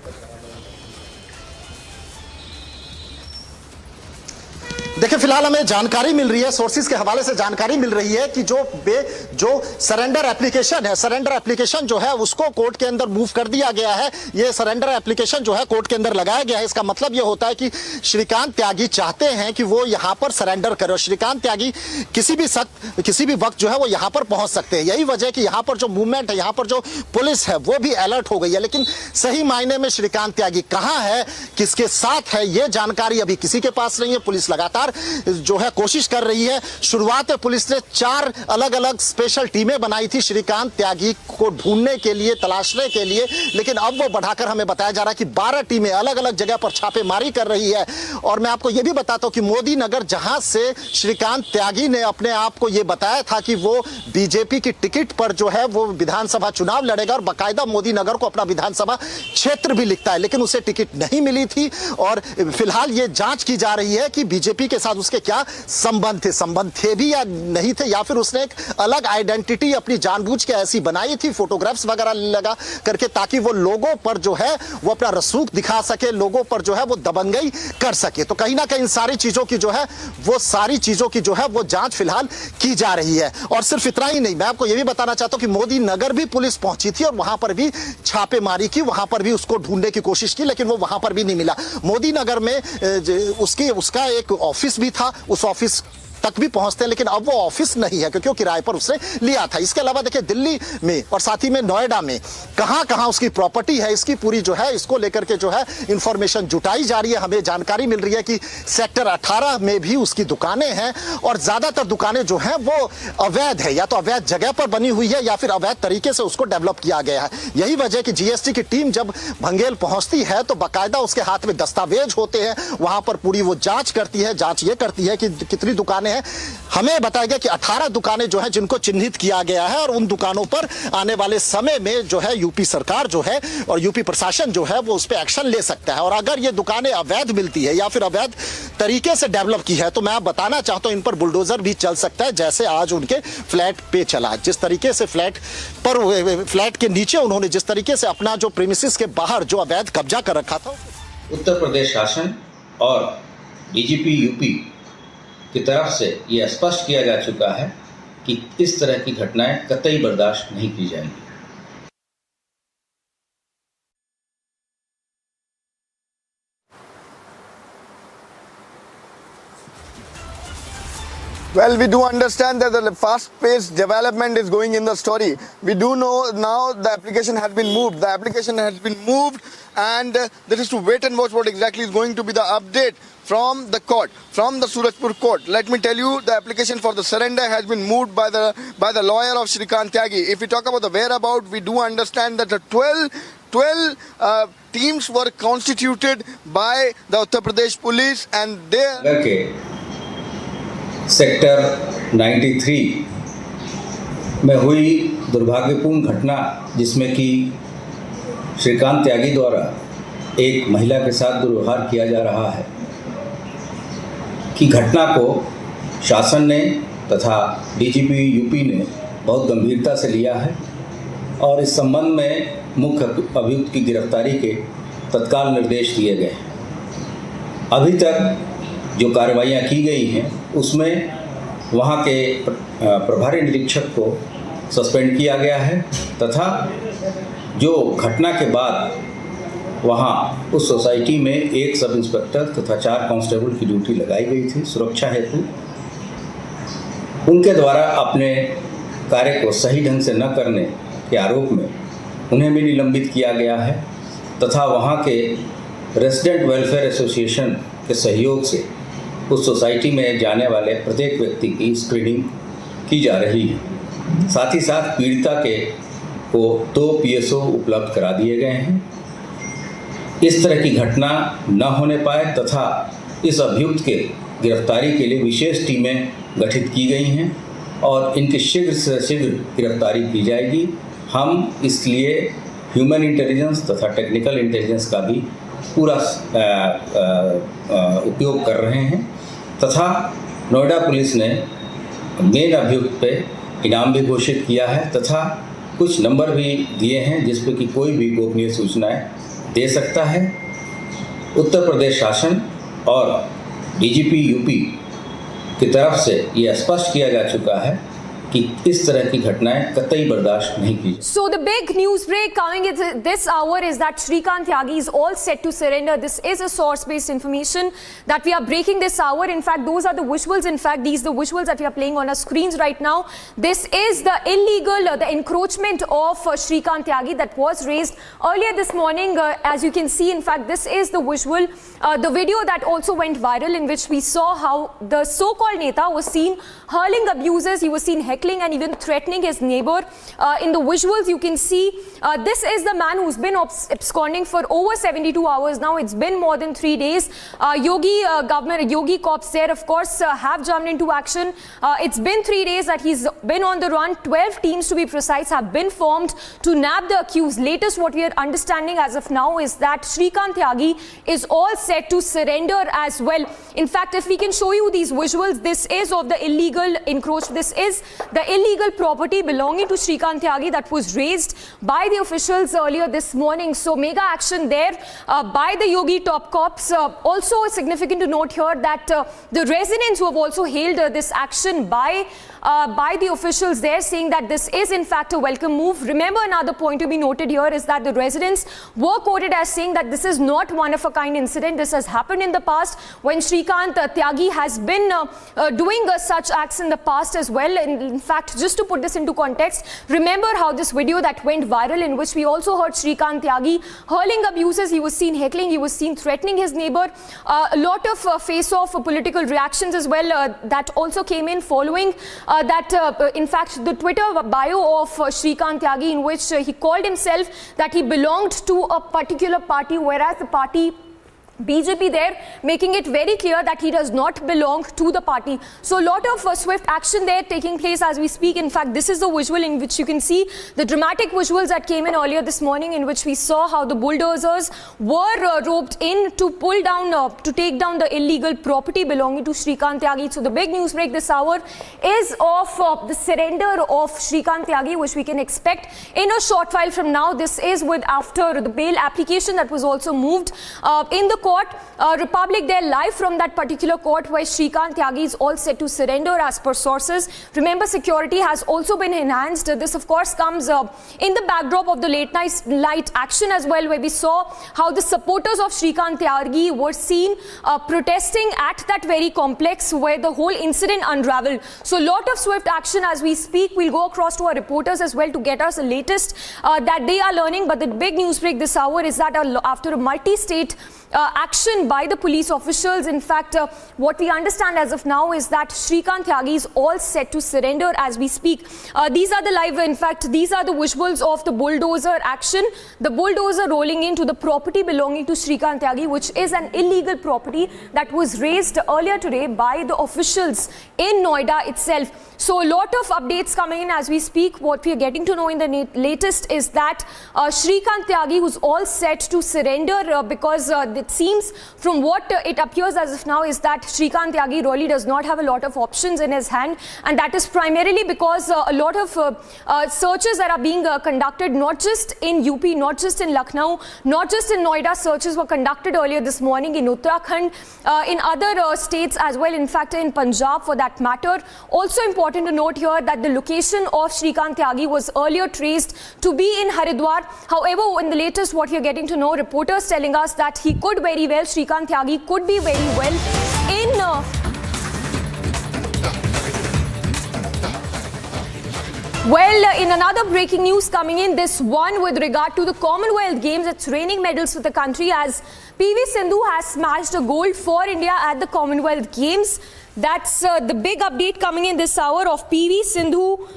देखिए फिलहाल हमें जानकारी मिल रही है, sources के हवाले से जानकारी मिल रही है कि जो सरेंडर एप्लीकेशन जो है उसको कोर्ट के अंदर मूव कर दिया गया है। ये सरेंडर एप्लीकेशन जो है कोर्ट के अंदर लगाया गया है। इसका मतलब ये होता है कि श्रीकांत त्यागी चाहते हैं कि वो यहां पर सरेंडर करे। श्रीकांत त्यागी किसी भी वक्त जो है वो यहां पर पहुंच सकते हैं। यही वजह कि यहां पर जो मूवमेंट है, यहां पर जो पुलिस है वो भी अलर्ट हो गई है। लेकिन सही मायने में श्रीकांत त्यागी कहां है, किसके साथ है, ये जानकारी अभी किसी के पास नहीं है। पुलिस लगातार जो है कोशिश कर रही है। शुरुआत में पुलिस ने 4 अलग अलग स्पेशल टीमें बनाई थी श्रीकांत त्यागी को ढूंढने के लिए, तलाशने के लिए, लेकिन अब वो बढ़ाकर हमें बताया जा रहा है कि 12 टीमें अलग अलग जगह पर छापेमारी कर रही है। और मैं आपको यह भी बताता हूं कि मोदी नगर, जहां से श्रीकांत त्यागी ने अपने आप को यह बताया था कि वो बीजेपी की टिकट पर जो है वो विधानसभा चुनाव लड़ेगा और बाकायदा मोदी नगर को अपना विधानसभा क्षेत्र भी लिखता है, लेकिन उसे टिकट नहीं मिली थी। और फिलहाल ये जांच की जा रही है कि बीजेपी के साथ उसके क्या संबंध थे भी या नहीं थे, या फिर उसने एक अलग आइडेंटिटी अपनी जानबूझ के ऐसी बनाई थी, फोटोग्राफ्स वगैरह लगा करके, ताकि वो लोगों पर जो है वो अपना रसूख दिखा सके, लोगों पर जो है वो दबंगई कर सके। तो कहीं ना कहीं सारी चीजों की जो है वो जांच फिलहाल की जा रही है। और सिर्फ इतना ही नहीं, मैं आपको यह भी बताना चाहता हूं कि मोदी नगर भी पुलिस पहुंची थी और वहां पर भी छापेमारी की, वहां पर भी उसको ढूंढने की कोशिश की, लेकिन वो वहां पर भी नहीं मिला। मोदी नगर में उसका एक ऑफिस भी था, उस ऑफिस तक भी पहुंचते हैं, लेकिन अब वो ऑफिस नहीं है क्योंकि वो किराए पर उसने लिया था। इसके अलावा देखिए दिल्ली में और साथ ही में नोएडा में कहां उसकी प्रॉपर्टी है, इसकी पूरी जो है इसको लेकर के जो है इंफॉर्मेशन जुटाई जा रही है। हमें जानकारी मिल रही है कि सेक्टर 18 में भी उसकी दुकानें हैं और ज्यादातर दुकानें जो हैं वो अवैध है, या तो अवैध जगह पर बनी हुई है या फिर अवैध तरीके से उसको डेवलप किया गया है। यही वजह कि जीएसटी की टीम जब भंगेल पहुंचती है तो बाकायदा उसके हाथ में दस्तावेज होते हैं, वहां पर पूरी वो जांच करती है। जांच ये करती है कि कितनी दुकानें, हमें बताया गया कि 18 दुकानें जो हैं जिनको चिन्हित किया गया है और उन दुकानों पर आने वाले समय में जो है यूपी सरकार जो है और यूपी प्रशासन जो है वो उस पर एक्शन ले सकता है। और अगर ये दुकानें अवैध मिलती है या फिर अवैध तरीके से डेवलप की है तो मैं बताना चाहता हूं इन पर बुलडोजर भी चल सकता है, जैसे आज उनके फ्लैट पे चला। जिस तरीके से फ्लैट के नीचे उन्होंने जिस तरीके से अपना जो प्रीमिसेस के बाहर जो अवैध कब्जा कर रखा था। उत्तर प्रदेश शासन और डीजीपी यूपी की तरफ से ये स्पष्ट किया जा चुका है कि इस तरह की घटनाएं कतई बर्दाश्त नहीं की जाएंगी। Well, we do understand that the fast-paced development is going in the story. We do know now the application has been moved. The application has been moved and there is to wait and watch what exactly is going to be the update from the court, from the Surajpur court. Let me tell you, the application for the surrender has been moved by the lawyer of Shrikant Tyagi. If we talk about the whereabout, we do understand that the 12 teams were constituted by the Uttar Pradesh police and they... sector 93 में हुई दुर्भाग्यपूर्ण घटना, जिसमें कि श्रीकांत त्यागी द्वारा एक महिला के साथ दुर्व्यवहार किया जा रहा है, की घटना को शासन ने तथा डीजीपी यूपी ने बहुत गंभीरता से लिया है और इस संबंध में मुख्य अभियुक्त की गिरफ्तारी के तत्काल निर्देश दिए गए हैं। अभी तक जो कार्रवाइयाँ की गई हैं उसमें वहाँ के प्रभारी निरीक्षक को सस्पेंड किया गया है तथा जो घटना के बाद वहाँ उस सोसाइटी में एक सब इंस्पेक्टर तथा 4 कांस्टेबल की ड्यूटी लगाई गई थी सुरक्षा हेतु, उनके द्वारा अपने कार्य को सही ढंग से न करने के आरोप में उन्हें भी निलंबित किया गया है तथा वहाँ के रेजिडेंट वेलफेयर एसोसिएशन के सहयोग से उस सोसाइटी में जाने वाले प्रत्येक व्यक्ति की स्क्रीनिंग की जा रही है। साथ ही साथ पीड़िता को 2 PSO उपलब्ध करा दिए गए हैं। इस तरह की घटना न होने पाए तथा इस अभियुक्त के गिरफ्तारी के लिए विशेष टीमें गठित की गई हैं और इनकी शीघ्र से शीघ्र गिरफ्तारी की जाएगी। हम इसलिए ह्यूमन इंटेलिजेंस तथा टेक्निकल इंटेलिजेंस का भी पूरा उपयोग कर रहे हैं तथा नोएडा पुलिस ने मेन अभियुक्त पे इनाम भी घोषित किया है तथा कुछ नंबर भी दिए हैं जिस पे कि कोई भी गोपनीय सूचनाएं दे सकता है। उत्तर प्रदेश शासन और डीजीपी यूपी की तरफ से ये स्पष्ट किया जा चुका है कि इस तरह की घटनाएं कतई बर्दाश्त नहीं की। So the big news break coming at this hour is that Shrikant Tyagi is all set to surrender. This is a source-based information that we are breaking this hour. In fact, those are the visuals. In fact, these are the visuals that we are playing on our screens right now. This is the illegal, the encroachment of Shrikant Tyagi that was raised earlier this morning. As you can see, in fact, this is the visual, the video that also went viral in which we saw how the so-called Neta was seen hurling abuses. He was seen heckling and even threatening his neighbor. In the visuals you can see this is the man who's been absconding for over 72 hours now. It's been more than 3 days. Yogi cops there of course have jumped into action. It's been 3 days that he's been on the run. 12 teams to be precise have been formed to nab the accused. Latest what we are understanding as of now is that Shrikant Tyagi is all set to surrender as well. In fact, if we can show you these visuals, this is of the illegal encroachment. This is the illegal property belonging to Shrikant Tyagi that was raised by the officials earlier this morning. So mega action there by the Yogi top cops. Also significant to note here that the residents who have also hailed this action by the officials there, saying that this is in fact a welcome move. Remember, another point to be noted here is that the residents were quoted as saying that this is not one of a kind incident. This has happened in the past when Shrikant Tyagi has been doing such acts in the past as well. In fact, just to put this into context, remember how this video that went viral in which we also heard Shrikant Tyagi hurling abuses, he was seen heckling, he was seen threatening his neighbor. A lot of face-off political reactions as well that also came in following in fact, the Twitter bio of Shrikant Tyagi in which he called himself that he belonged to a particular party, whereas the party BJP there making it very clear that he does not belong to the party. So a lot of swift action there taking place as we speak. In fact, this is the visual in which you can see the dramatic visuals that came in earlier this morning in which we saw how the bulldozers were roped in to pull down, to take down the illegal property belonging to Shrikant Tyagi. So the big news break this hour is of the surrender of Shrikant Tyagi, which we can expect in a short while from now. This is with after the bail application that was also moved in the court. Republic there live from that particular court where Shrikant Tyagi is all set to surrender as per sources. Remember, security has also been enhanced. This of course comes in the backdrop of the late night action as well, where we saw how the supporters of Shrikant Tyagi were seen protesting at that very complex where the whole incident unraveled. So a lot of swift action as we speak. We'll go across to our reporters as well to get us the latest that they are learning. But the big news break this hour is that after a multi-state action by the police officials, in fact, what we understand as of now is that Shrikant Tyagi is all set to surrender as we speak. These are the live, in fact, these are the visuals of the bulldozer action. The bulldozer rolling into the property belonging to Shrikant Tyagi, which is an illegal property that was raised earlier today by the officials in Noida itself. So a lot of updates coming in as we speak. What we are getting to know in the latest is that Shrikant Tyagi, who's all set to surrender because it seems from what it appears as of now is that Shrikant Tyagi really does not have a lot of options in his hand, and that is primarily because a lot of searches that are being conducted not just in UP, not just in Lucknow, not just in Noida. Searches were conducted earlier this morning in Uttarakhand, in other states as well, in fact in Punjab for that matter. Also important to note here that the location of Shrikant Tyagi was earlier traced to be in Haridwar. However, in the latest what we are getting to know, reporters telling us that he could very well, Shrikant Tyagi could be very well in in another breaking news coming in, this one with regard to the Commonwealth Games. It's raining medals for the country as PV Sindhu has smashed a gold for India at the Commonwealth Games. That's the big update coming in this hour of PV Sindhu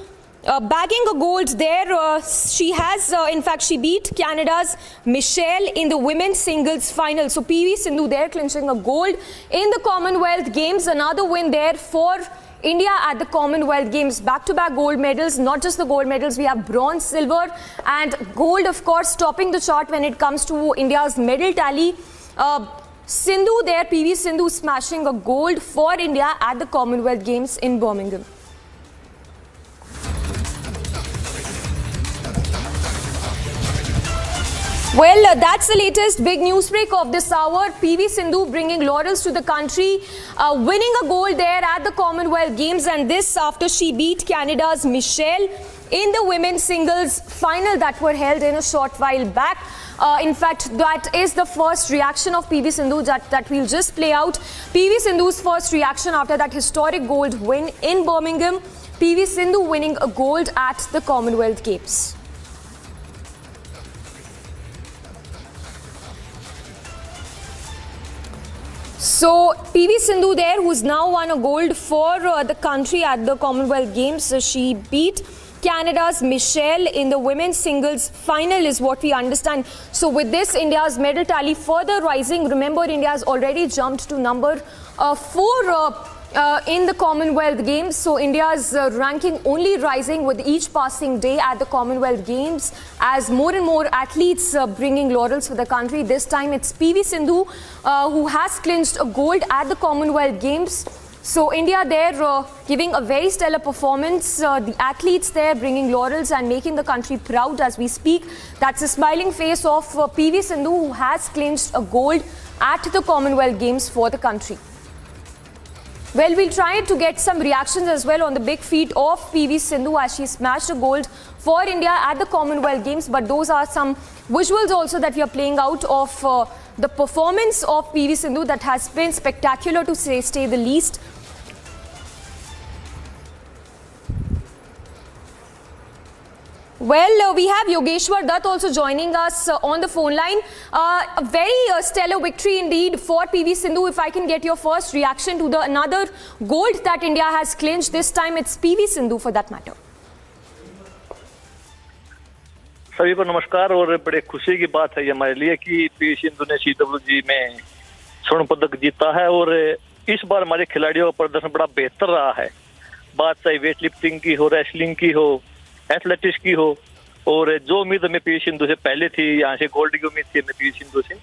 bagging a gold there. She has, in fact, she beat Canada's Michelle in the women's singles final. So PV Sindhu there clinching a gold in the Commonwealth Games. Another win there for India at the Commonwealth Games. Back-to-back gold medals, not just the gold medals, we have bronze, silver and gold, of course, topping the chart when it comes to India's medal tally. Sindhu there, PV Sindhu smashing a gold for India at the Commonwealth Games in Birmingham. Well, that's the latest big news break of this hour. PV Sindhu bringing laurels to the country, winning a gold there at the Commonwealth Games, and this after she beat Canada's Michelle in the women's singles final that were held in a short while back. In fact, that is the first reaction of PV Sindhu that we'll just play out. PV Sindhu's first reaction after that historic gold win in Birmingham. PV Sindhu winning a gold at the Commonwealth Games. So, PV Sindhu there, who's now won a gold for the country at the Commonwealth Games. She beat Canada's Michelle in the women's singles final is what we understand. So, with this, India's medal tally further rising. Remember, India has already jumped to number 4 in the Commonwealth Games. So, India's ranking only rising with each passing day at the Commonwealth Games as more and more athletes bringing laurels for the country. This time it's PV Sindhu who has clinched a gold at the Commonwealth Games. So, India there giving a very stellar performance. The athletes there bringing laurels and making the country proud as we speak. That's a smiling face of PV Sindhu, who has clinched a gold at the Commonwealth Games for the country. Well, we'll try to get some reactions as well on the big feat of PV Sindhu as she smashed a gold for India at the Commonwealth Games. But those are some visuals also that we are playing out of the performance of PV Sindhu that has been spectacular to say the least. Well, we have Yogeshwar Dutt also joining us on the phone line. A very stellar victory indeed for PV Sindhu. If I can get your first reaction to the another gold that India has clinched. This time it's PV Sindhu for that matter. सभी को नमस्कार। और बड़े खुशी की बात है ये हमारे लिए कि पीवी सिंधु ने CWG में स्वर्ण पदक जीता है। और इस बार हमारे खिलाड़ियों का प्रदर्शन बड़ा बेहतर रहा है। बात चाहे वेट लिफ्टिंग की हो, रेसलिंग की हो, एथलेटिक्स की हो। और जो उम्मीद हमें पीवी सिंधु से पहले थी, यहाँ से गोल्ड की उम्मीद थी हमें पीवी सिंधु से,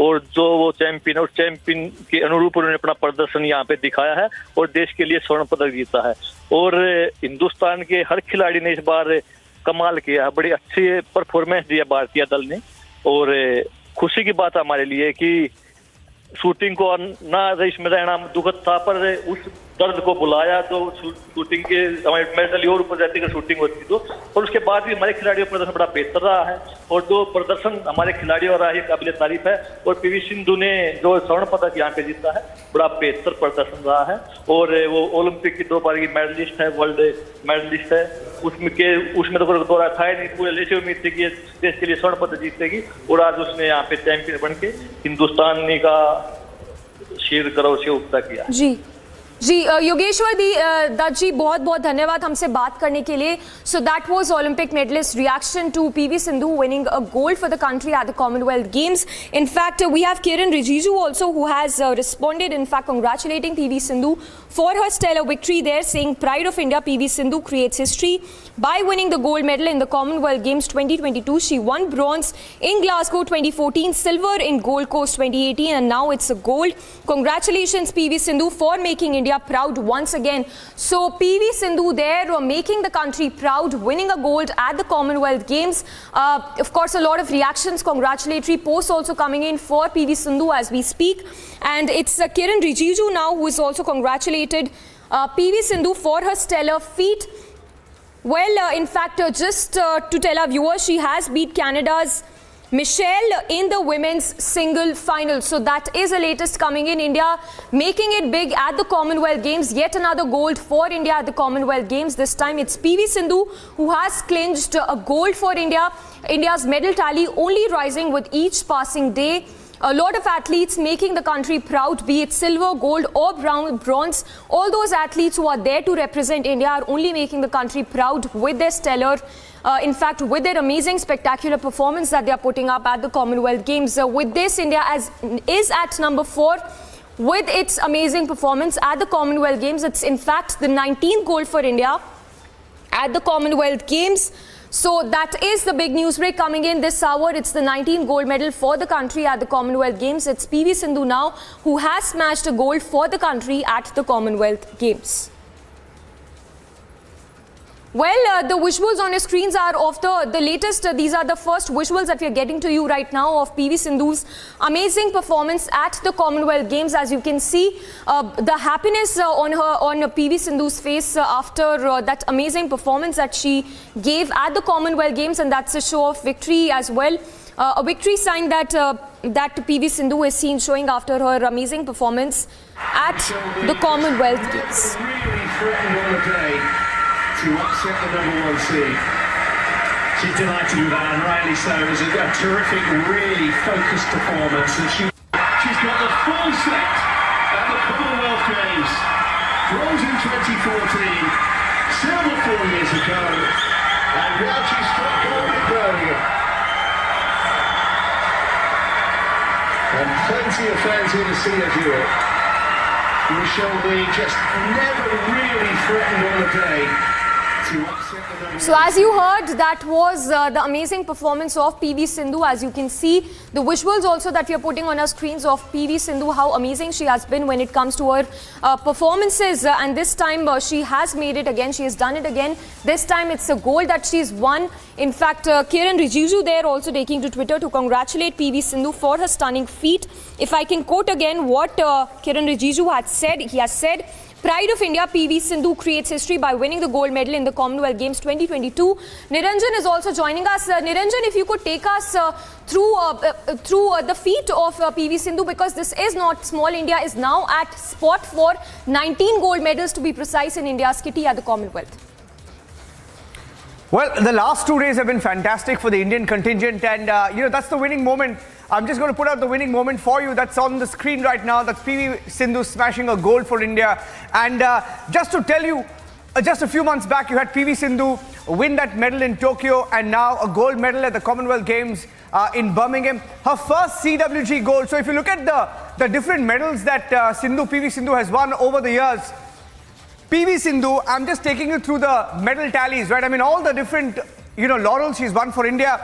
और जो वो चैंपियन और चैंपियन के अनुरूप उन्होंने अपना प्रदर्शन यहाँ पे दिखाया है और देश के लिए स्वर्ण पदक जीता है। और हिंदुस्तान के हर खिलाड़ी ने इस बार कमाल किया है, बड़ी अच्छी परफॉर्मेंस दी है भारतीय दल ने। और खुशी की बात हमारे लिए कि शूटिंग को ना रेस में रहना दुखद था, पर उस दर्द को बुलाया तो शूटिंग के हमारे मेडल और ऊपर जाती है शूटिंग होती तो। और उसके बाद भी हमारे खिलाड़ियों का प्रदर्शन बड़ा बेहतर रहा है और जो प्रदर्शन हमारे खिलाड़ियों का रहा है काबिल तारीफ है। और पीवी सिंधु ने जो स्वर्ण पदक यहाँ पे जीता है बड़ा बेहतर प्रदर्शन रहा है। और वो ओलंपिक की 2 बार की मेडलिस्ट है, वर्ल्ड मेडलिस्ट है। उसमें तो कोई दौरा था ही नहीं, पूरे ऐसी उम्मीद थी कि देश के लिए स्वर्ण पदक जीतेगी। और आज उसने यहाँ पे चैंपियन बन के हिंदुस्तानी का शीर गौरव से उगता किया। जी योगेश्वर दत्त जी बहुत बहुत धन्यवाद हमसे बात करने के लिए। So that was Olympic medalist reaction to PV Sindhu winning a gold for the country at the Commonwealth Games. In fact, we have Kiran Rijiju also who has responded, in fact congratulating PV Sindhu for her stellar victory there, saying pride of India, PV Sindhu creates history by winning the gold medal in the Commonwealth Games 2022. She won bronze in Glasgow 2014, silver in Gold Coast 2018, and now it's a gold. Congratulations PV Sindhu for making India proud once again. So PV Sindhu there making the country proud, winning a gold at the Commonwealth Games. Of course, a lot of reactions, congratulatory posts also coming in for PV Sindhu as we speak. And it's Kiran Rijiju now who is also congratulated PV Sindhu for her stellar feat. Well, in fact, just to tell our viewers, she has beat Canada's Michelle in the women's single final. So that is the latest coming in. India making it big at the Commonwealth Games. Yet another gold for India at the Commonwealth Games. This time it's PV Sindhu who has clinched a gold for India. India's medal tally only rising with each passing day. A lot of athletes making the country proud, be it silver, gold or bronze. All those athletes who are there to represent India are only making the country proud with their stellar in fact, with their amazing, spectacular performance that they are putting up at the Commonwealth Games. With this, India is at number 4 with its amazing performance at the Commonwealth Games. It's in fact the 19th gold for India at the Commonwealth Games. So that is the big news break coming in this hour. It's the 19th gold medal for the country at the Commonwealth Games. It's PV Sindhu now who has smashed a gold for the country at the Commonwealth Games. Well, the visuals on your screens are of the latest. These are the first visuals that we are getting to you right now of PV Sindhu's amazing performance at the Commonwealth Games. As you can see, the happiness on PV Sindhu's face after that amazing performance that she gave at the Commonwealth Games, and that's a show of victory as well. A victory sign that PV Sindhu is seen showing after her amazing performance at the Commonwealth Games. To upset the #1 seed. She's delighted with that, and rightly so. It was a terrific, really focused performance, and she's got the full set at the Commonwealth Games. Bronze in 2014, silver 4 years ago, and now she's struck gold in Birmingham. And plenty of fans here to see her do it. Michelle Lee just never really threatened on the day. So as you heard, that was the amazing performance of PV Sindhu. As you can see, the visuals also that we are putting on our screens of PV Sindhu, how amazing she has been when it comes to her performances. And this time she has made it again. She has done it again. This time it's a gold that she's won. In fact, Kiran Rijiju there also taking to Twitter to congratulate PV Sindhu for her stunning feat. If I can quote again what Kiran Rijiju had said, he has said, "Pride of India, PV Sindhu creates history by winning the gold medal in the Commonwealth Games 2022. Niranjan is also joining us. Niranjan, if you could take us through the feat of PV Sindhu, because this is not small. India is now at spot for 19 gold medals to be precise in India's kitty at the Commonwealth. Well, the last 2 days have been fantastic for the Indian contingent, and that's the winning moment. I'm just going to put out the winning moment for you. That's on the screen right now. That's PV Sindhu smashing a gold for India. And just to tell you, just a few months back, you had PV Sindhu win that medal in Tokyo, and now a gold medal at the Commonwealth Games in Birmingham. Her first CWG gold. So if you look at the different medals that PV Sindhu has won over the years, PV Sindhu, I'm just taking you through the medal tallies, right? I mean, all the different, laurels she's won for India.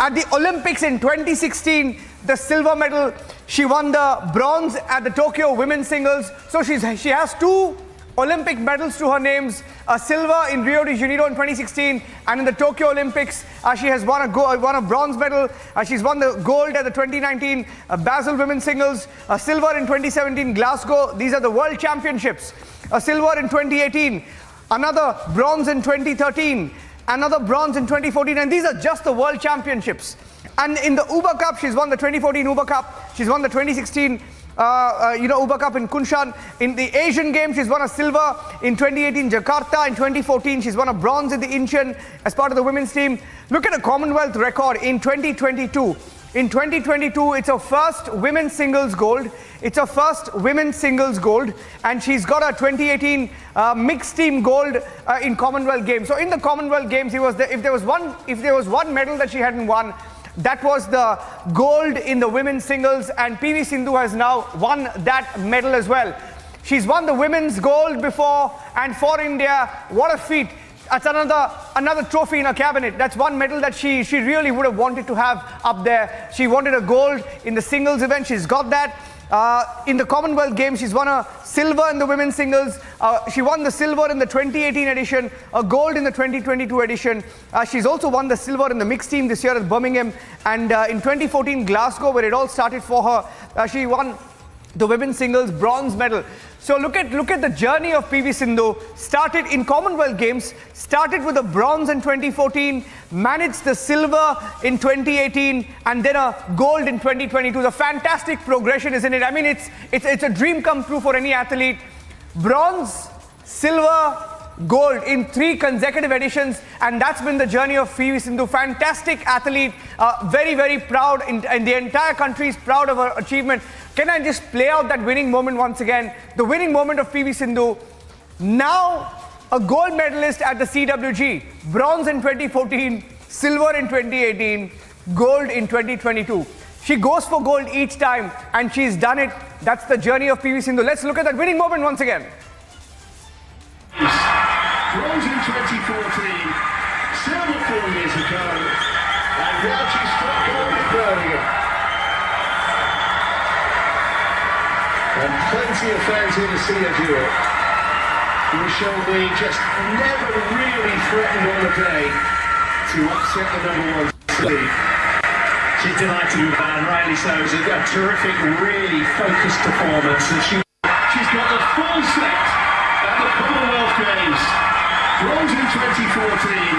At the Olympics in 2016, the silver medal. She won the bronze at the Tokyo women's singles. So she has 2 Olympic medals to her names. A silver in Rio de Janeiro in 2016, and in the Tokyo Olympics, she has won a bronze medal. She's won the gold at the 2019 Basel women's singles. A silver in 2017 Glasgow. These are the World Championships. A silver in 2018. Another bronze in 2013. Another bronze in 2014, and these are just the World Championships. And in the Uber Cup, she's won the 2014 Uber Cup. She's won the 2016, Uber Cup in Kunshan. In the Asian Games, she's won a silver. In 2018, Jakarta. In 2014, she's won a bronze in the Incheon as part of the women's team. Look at a Commonwealth record in 2022. In 2022, it's her first women's singles gold. It's her first women's singles gold, and she's got a 2018 mixed team gold in Commonwealth Games. So in the Commonwealth Games, if there was one medal that she hadn't won, that was the gold in the women's singles, and PV Sindhu has now won that medal as well. She's won the women's gold before, and for India, what a feat. That's another trophy in her cabinet. That's one medal that she really would have wanted to have up there. She wanted a gold in the singles event. She's got that. In the Commonwealth Games, she's won a silver in the women's singles. She won the silver in the 2018 edition, a gold in the 2022 edition. She's also won the silver in the mixed team this year at Birmingham. And in 2014 Glasgow, where it all started for her, she won the women's singles bronze medal. So look at the journey of PV Sindhu. Started in Commonwealth Games, started with a bronze in 2014, managed the silver in 2018, and then a gold in 2022. It's a fantastic progression, isn't it? I mean, it's a dream come true for any athlete. Bronze, silver, gold in 3 consecutive editions, and that's been the journey of PV Sindhu. Fantastic athlete, very, very proud, and the entire country is proud of her achievement. Can I just play out that winning moment once again? The winning moment of PV Sindhu. Now a gold medalist at the CWG, bronze in 2014, silver in 2018, gold in 2022. She goes for gold each time, and she's done it. That's the journey of PV Sindhu. Let's look at that winning moment once again. Bronze in 2014, silver 4 plenty of fans here to see her do it. Michelle Lee just never really threatened on the day to upset the #1 seed. She's delighted with that, and rightly so. It was a terrific, really focused performance, and she's got the full set at the Commonwealth Games. Bronze in 2014.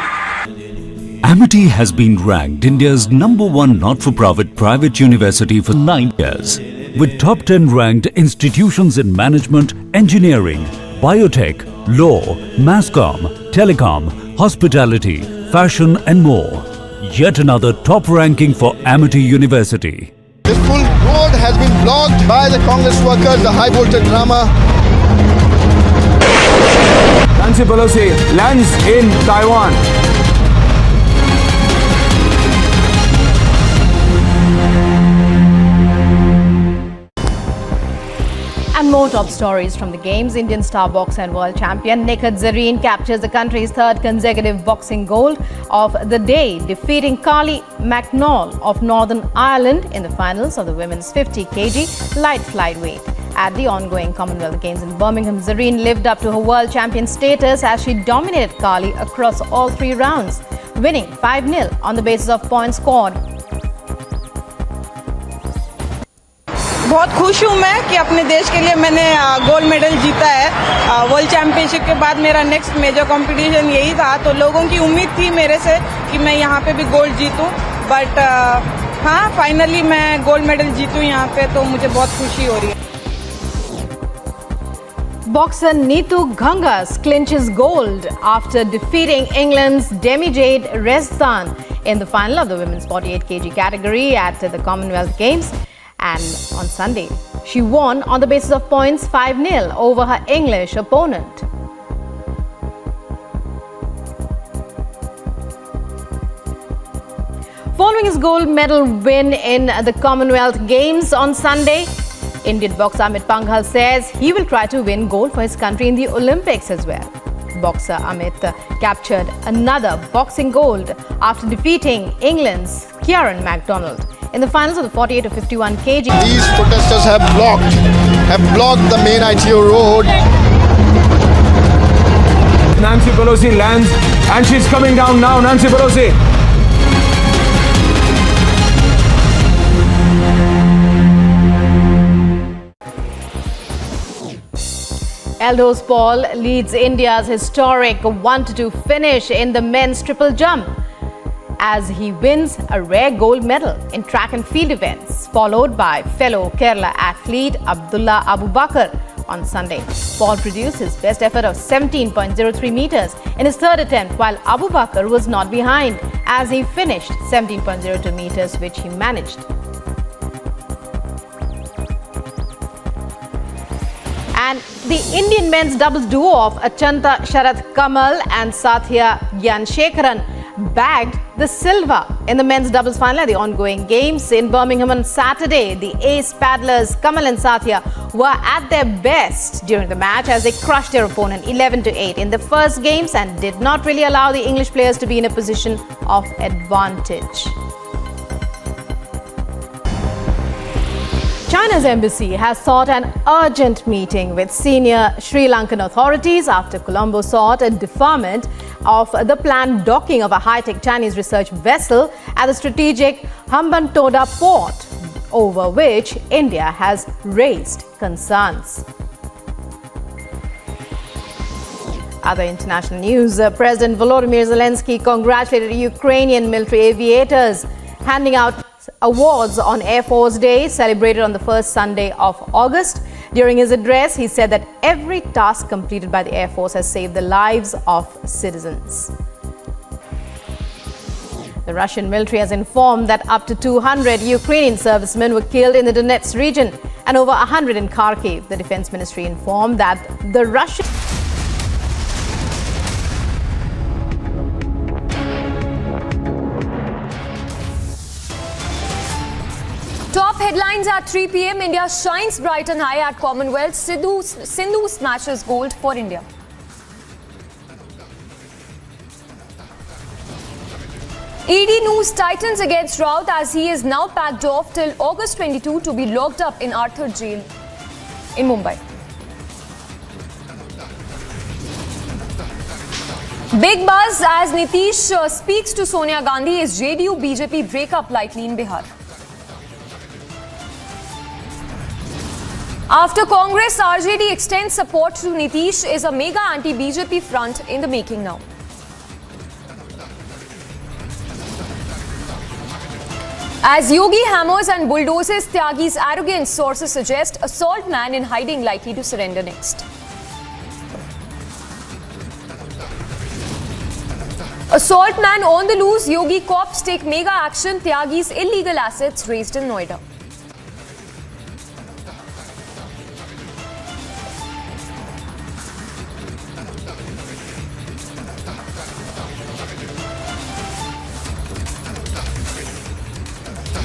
Amity has been ranked India's #1 not-for-profit private university for 9 years, with top 10 ranked institutions in management, engineering, biotech, law, masscom, telecom, hospitality, fashion and more. Yet another top ranking for Amity University. This full road has been blocked by the Congress workers, the high voltage drama. Nancy Pelosi lands in Taiwan. And more top stories from the Games. Indian star boxer and world champion Nikhil Zareen captures the country's third consecutive boxing gold of the day, defeating Carly McNall of Northern Ireland in the finals of the women's 50 kg light flyweight. At the ongoing Commonwealth Games in Birmingham, Zareen lived up to her world champion status as she dominated Carly across all 3 rounds, winning 5-0 on the basis of points scored. बहुत खुश हूँ मैं कि अपने देश के लिए मैंने गोल्ड मेडल जीता है। वर्ल्ड चैंपियनशिप के बाद मेरा नेक्स्ट मेजर कंपटीशन यही था, तो लोगों की उम्मीद थी मेरे से कि मैं यहाँ पे भी गोल्ड जीतूँ, बट हाँ फाइनली मैं गोल्ड मेडल जीतूँ यहाँ पे, तो मुझे बहुत खुशी हो रही है। Boxer Neetu Gangas clinches gold after defeating England's Demi Jade Rezdan in the final of the women's 48 kg category at the Commonwealth Games. And on Sunday, she won on the basis of points 5-0 over her English opponent. Following his gold medal win in the Commonwealth Games on Sunday, Indian boxer Amit Panghal says he will try to win gold for his country in the Olympics as well. Boxer Amit captured another boxing gold after defeating England's Kieran MacDonald in the finals of the 48 to 51 kg. These protesters have blocked the main ITO road. Nancy Pelosi lands and she's coming down now. Nancy Pelosi. Eldos Paul leads India's historic 1-2 finish in the men's triple jump as he wins a rare gold medal in track and field events, followed by fellow Kerala athlete Abdullah Abu Bakar on Sunday. Paul produced his best effort of 17.03 meters in his third attempt, while Abu Bakar was not behind as he finished 17.02 meters, which he managed. And the Indian men's doubles duo of Achanta Sharath Kamal and Sathya Gyanshekaran bagged the silver in the men's doubles final at the ongoing games in Birmingham on Saturday. The ace paddlers Kamal and Sathya were at their best during the match as they crushed their opponent 11-8 in the first games and did not really allow the English players to be in a position of advantage. China's embassy has sought an urgent meeting with senior Sri Lankan authorities after Colombo sought a deferment of the planned docking of a high-tech Chinese research vessel at the strategic Hambantota port, over which India has raised concerns. Other international news, President Volodymyr Zelensky congratulated Ukrainian military aviators, handing out awards on Air Force Day, celebrated on the first Sunday of August. During his address, he said that every task completed by the Air Force has saved the lives of citizens. The Russian military has informed that up to 200 Ukrainian servicemen were killed in the Donetsk region and over 100 in Kharkiv. The Defense Ministry informed that the Russian Top headlines at 3 p.m. India shines bright and high at Commonwealth. Sindhu smashes gold for India. ED news tightens against Raut as he is now packed off till August 22 to be locked up in Arthur Jail. in Mumbai. Big buzz as Nitish speaks to Sonia Gandhi. Is JDU BJP breakup likely in Bihar? After Congress, RJD extends support to Nitish is a mega anti-BJP front in the making now. As Yogi hammers and bulldozes Tyagi's arrogance, sources suggest assault man in hiding likely to surrender next. Assault man on the loose, Yogi cops take mega action, Tyagi's illegal assets raised in Noida.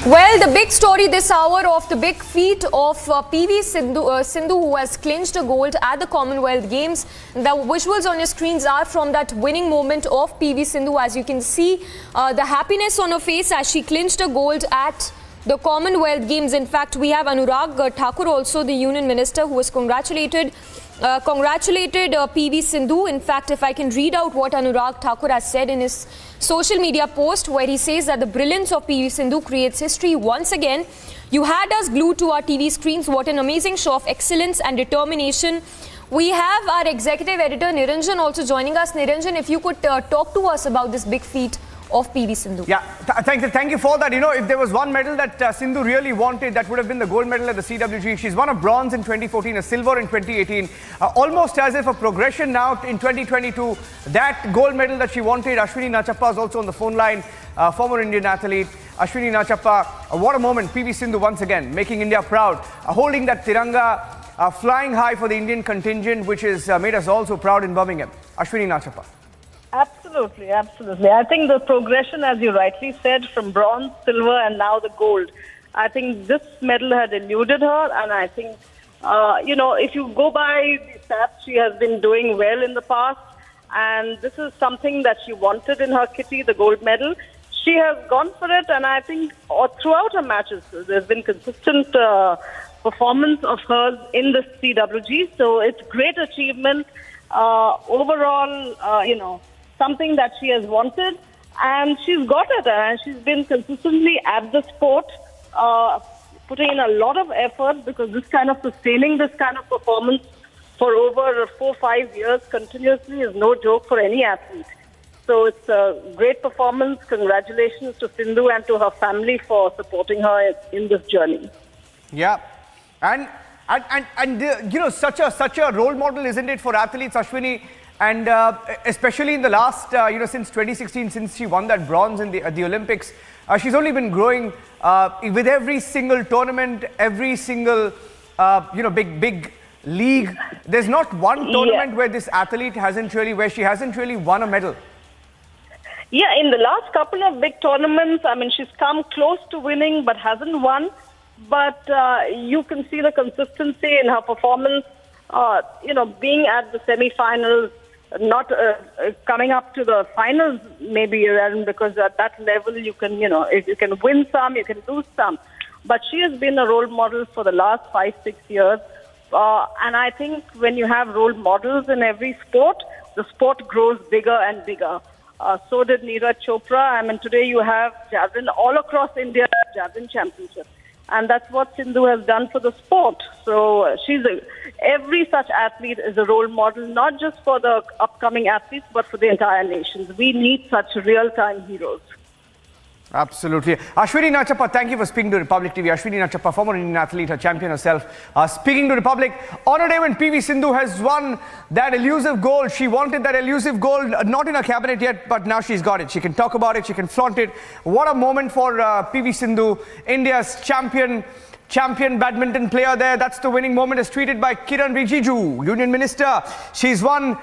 Well, the big story this hour of the big feat of PV Sindhu, who has clinched a gold at the Commonwealth Games. The visuals on your screens are from that winning moment of PV Sindhu. As you can see, the happiness on her face as she clinched a gold at the Commonwealth Games. In fact, we have Anurag Thakur, also the Union Minister, who has congratulated PV Sindhu. In fact, if I can read out what Anurag Thakur has said in his social media post, where he says that the brilliance of PV Sindhu creates history once again. You had us glued to our TV screens. What an amazing show of excellence and determination. We have our executive editor Niranjan also joining us. Niranjan, if you could talk to us about this big feat of PV Sindhu. Yeah, thank you for that. You know, if there was one medal that Sindhu really wanted, that would have been the gold medal at the CWG. She's won a bronze in 2014, a silver in 2018, almost as if a progression now in 2022. That gold medal that she wanted, Ashwini Nachappa is also on the phone line, former Indian athlete. Ashwini Nachappa, what a moment, PV Sindhu once again, making India proud, holding that Tiranga, flying high for the Indian contingent, which has made us all so proud in Birmingham. Ashwini Nachappa. Absolutely, absolutely. I think the progression, as you rightly said, from bronze, silver, and now the gold. I think this medal had eluded her, and I think, if you go by the stats, she has been doing well in the past, and this is something that she wanted in her kitty, the gold medal. She has gone for it, and I think throughout her matches, there's been consistent performance of hers in the CWG, so it's great achievement. Overall, something that she has wanted, and she's got it, and she's been consistently at the sport, putting in a lot of effort, because sustaining this kind of performance for over 4-5 years continuously is no joke for any athlete. So it's a great performance. Congratulations to Sindhu and to her family for supporting her in this journey. Yeah, and such a role model, isn't it, for athletes, Ashwini? And especially in the last, since 2016, since she won that bronze in the Olympics, she's only been growing with every single tournament, every single, big league. There's not one tournament where this athlete where she hasn't really won a medal. Yeah, in the last couple of big tournaments, she's come close to winning but hasn't won. But you can see the consistency in her performance, being at the semi-finals, not coming up to the finals maybe, because at that level you can, you can win some, you can lose some. But she has been a role model for the last 5-6 years. And I think when you have role models in every sport, the sport grows bigger and bigger. So did Neeraj Chopra. Today you have javelin all across India, javelin championship. And that's what Sindhu has done for the sport. So every such athlete is a role model, not just for the upcoming athletes, but for the entire nations. We need such real-time heroes. Absolutely. Ashwini Nachappa, thank you for speaking to Republic TV. Ashwini Nachappa, former Indian athlete, a champion herself, speaking to Republic on a day when PV Sindhu has won that elusive gold. She wanted that elusive gold, not in her cabinet yet, but now she's got it. She can talk about it, she can flaunt it. What a moment for PV Sindhu, India's champion badminton player there. That's the winning moment, as tweeted by Kiran Rijiju, Union Minister. She's won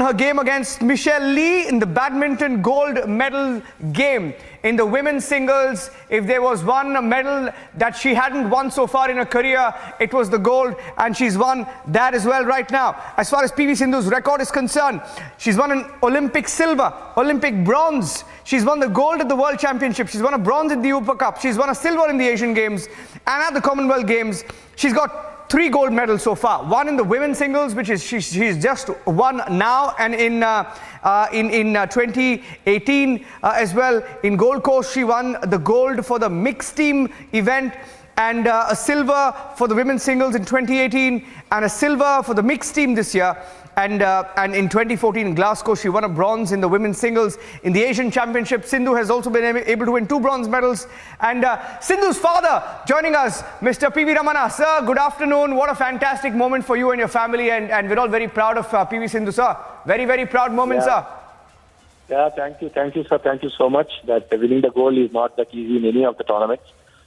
her game against Michelle Lee in the badminton gold medal game. In the women's singles, if there was one medal that she hadn't won so far in her career, it was the gold, and she's won that as well right now. As far as PV Sindhu's record is concerned, she's won an Olympic silver, Olympic bronze. She's won the gold at the World Championship. She's won a bronze at the Upa Cup. She's won a silver in the Asian Games, and at the Commonwealth Games. She's got 3 gold medals so far. One in the women's singles, which is she's just won now, and in 2018 as well in Gold Coast she won the gold for the mixed team event, and a silver for the women's singles in 2018, and a silver for the mixed team this year. And in 2014 in Glasgow, she won a bronze in the women's singles. In the Asian Championship, Sindhu has also been able to win 2 bronze medals. And Sindhu's father joining us, Mr. P.V. Ramana. Sir, good afternoon. What a fantastic moment for you and your family. And we're all very proud of P.V. Sindhu, sir. Very, very proud moment, sir. Yeah, thank you, sir. Thank you so much. That winning the gold is not that easy in any of the tournaments.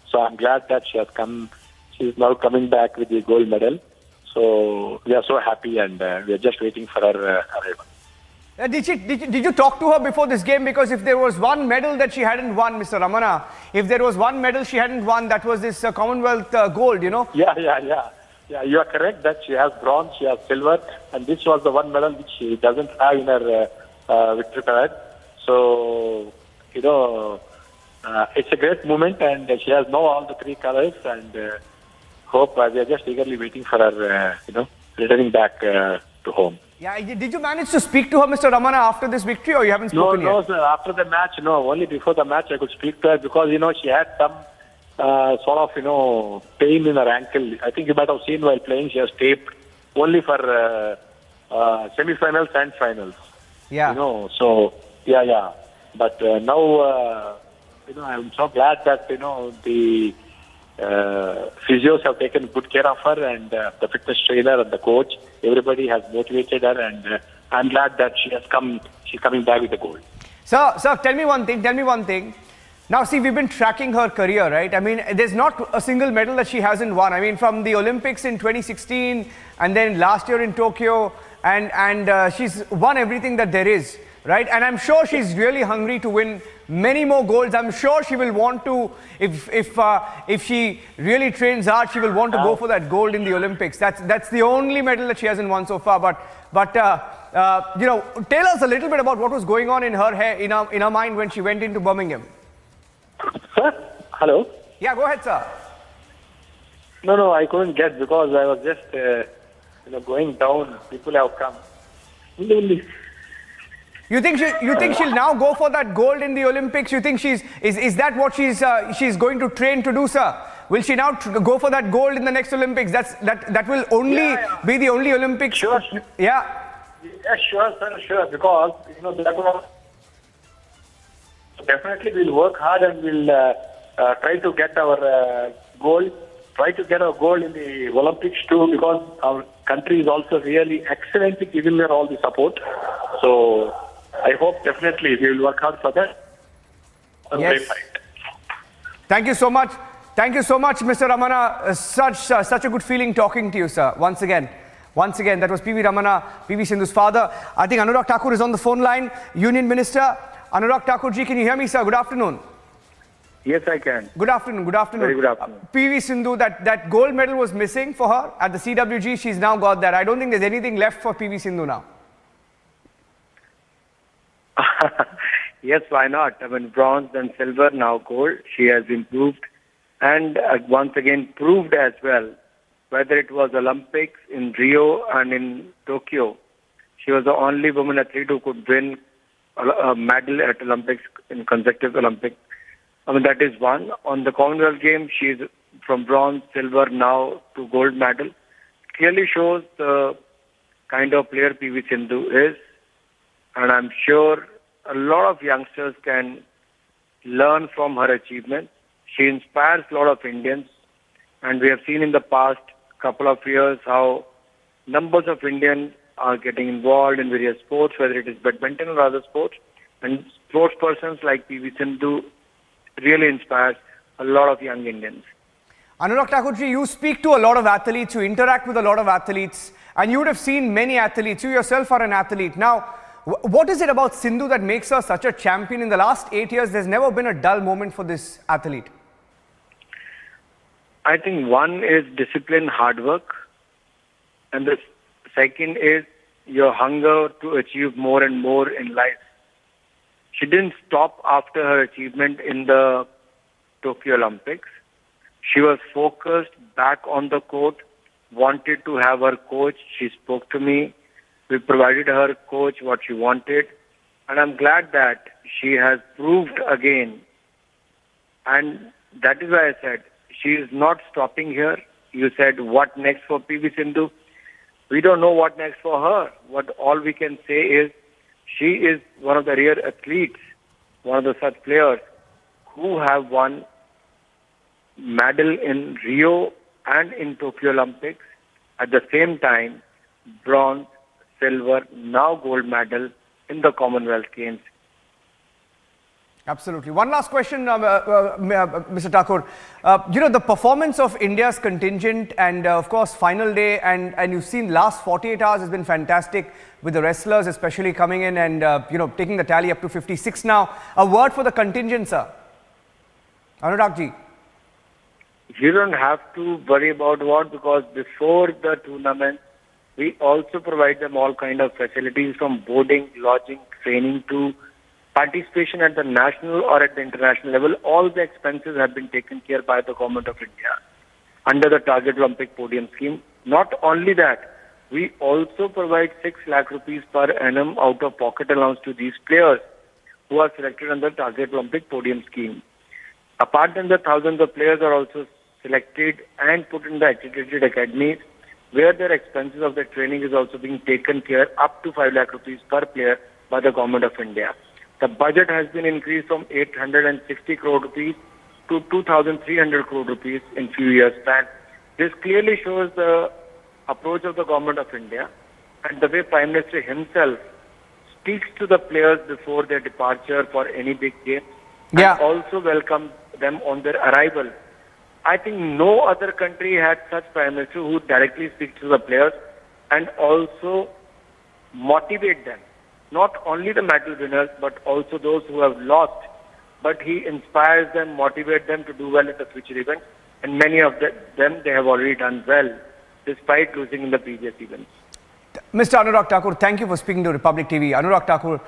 So I'm glad that she has come. She's now coming back with the gold medal. So we are so happy, and we are just waiting for her arrival. Did you talk to her before this game? Because if there was one medal that she hadn't won, Mr. Ramana, if there was one medal she hadn't won, that was this Commonwealth gold, you know? Yeah. You are correct that she has bronze, she has silver, and this was the one medal which she doesn't have in her victory parade. So, you know, it's a great moment, and she has now all the 3 colors, and hope we are just eagerly waiting for her, returning back to home. Yeah, did you manage to speak to her, Mr. Ramana, after this victory, or you haven't spoken yet? No, sir. After the match, no. Only before the match I could speak to her because, she had some sort of, pain in her ankle. I think you might have seen while playing, she has taped only for semi-finals and finals. Yeah. So, yeah. But now, I'm so glad that, the physios have taken good care of her, and the fitness trainer and the coach, everybody has motivated her, and I'm glad that she's coming back with the gold. Sir, tell me one thing. Now, see, we've been tracking her career, right? I mean, there's not a single medal that she hasn't won. I mean, from the Olympics in 2016, and then last year in Tokyo, and she's won everything that there is, right? And I'm sure she's really hungry to win many more golds. I'm sure she will want to, if she really trains hard, she will want to go for that gold in the Olympics. That's the only medal that she hasn't won so far. But tell us a little bit about what was going on in her head, in her mind when she went into Birmingham. Sir, hello. Yeah, go ahead, sir. No, I couldn't get because I was just going down. People have come. You think she'll now go for that gold in the Olympics? You think is that what she's going to train to do, sir? Will she now go for that gold in the next Olympics? That will only be the only Olympics. Sure. Yeah. Yeah, sure, sir, sure. Because that was definitely we'll work hard, and we'll try to get our gold. Try to get our gold in the Olympics too, because our country is also really excellently giving her all the support. So I hope definitely we will work hard for that. Yes. Thank you so much. Thank you so much, Mr. Ramana. Such a good feeling talking to you, sir. Once again, that was P.V. Ramana, P.V. Sindhu's father. I think Anurag Thakur is on the phone line. Union Minister. Anurag Thakur ji, can you hear me, sir? Good afternoon. Yes, I can. Good afternoon. Very good afternoon. P.V. Sindhu, that gold medal was missing for her at the CWG. She's now got that. I don't think there's anything left for P.V. Sindhu now. Yes, why not? I mean, bronze and silver, now gold. She has improved and once again proved as well, whether it was Olympics in Rio and in Tokyo. She was the only woman athlete who could win a medal at Olympics, in consecutive Olympics. I mean, that is one. On the Commonwealth Games, she is from bronze, silver, now to gold medal. Clearly shows the kind of player P.V. Sindhu is. And I'm sure a lot of youngsters can learn from her achievements. She inspires a lot of Indians. And we have seen in the past couple of years how numbers of Indians are getting involved in various sports, whether it is badminton or other sports. And sports persons like P.V. Sindhu really inspires a lot of young Indians. Anurag Thakurji, you speak to a lot of athletes, you interact with a lot of athletes, and you would have seen many athletes. You yourself are an athlete. Now, what is it about Sindhu that makes her such a champion? In the last 8 years, there's never been a dull moment for this athlete. I think one is discipline, hard work. And the second is your hunger to achieve more and more in life. She didn't stop after her achievement in the Tokyo Olympics. She was focused back on the court wanted to have her coach. She spoke to me. We provided her coach what she wanted. And I'm glad that she has proved again. And that is why I said, she is not stopping here. You said, what next for PV Sindhu? We don't know what next for her. What all we can say is, she is one of the rare athletes, one of the such players who have won medal in Rio and in Tokyo Olympics. At the same time, bronze, silver, now gold medal in the Commonwealth Games. Absolutely. One last question, Mr. Thakur. The performance of India's contingent and, of course, final day, and you've seen last 48 hours has been fantastic with the wrestlers especially coming in and, taking the tally up to 56 now. A word for the contingent, sir. Anurag ji. You don't have to worry about what, because before the tournament, we also provide them all kind of facilities from boarding, lodging, training to participation at the national or at the international level. All the expenses have been taken care by the Government of India under the Target Olympic Podium Scheme. Not only that, we also provide 6 lakh rupees per annum out of pocket allowance to these players who are selected under the Target Olympic Podium Scheme. Apart from the thousands of players are also selected and put in the accredited academies where their expenses of the training is also being taken care up to 5 lakh rupees per player by the Government of India. The budget has been increased from 860 crore rupees to 2,300 crore rupees in few years' time. This clearly shows the approach of the Government of India and the way Prime Minister himself speaks to the players before their departure for any big game and also welcomes them on their arrival. I think no other country had such Prime Minister who directly speaks to the players and also motivate them. Not only the medal winners, but also those who have lost. But he inspires them, motivates them to do well in the future events. And many of them, they have already done well, despite losing in the previous events. Mr. Anurag Thakur, thank you for speaking to Republic TV. Anurag Thakur,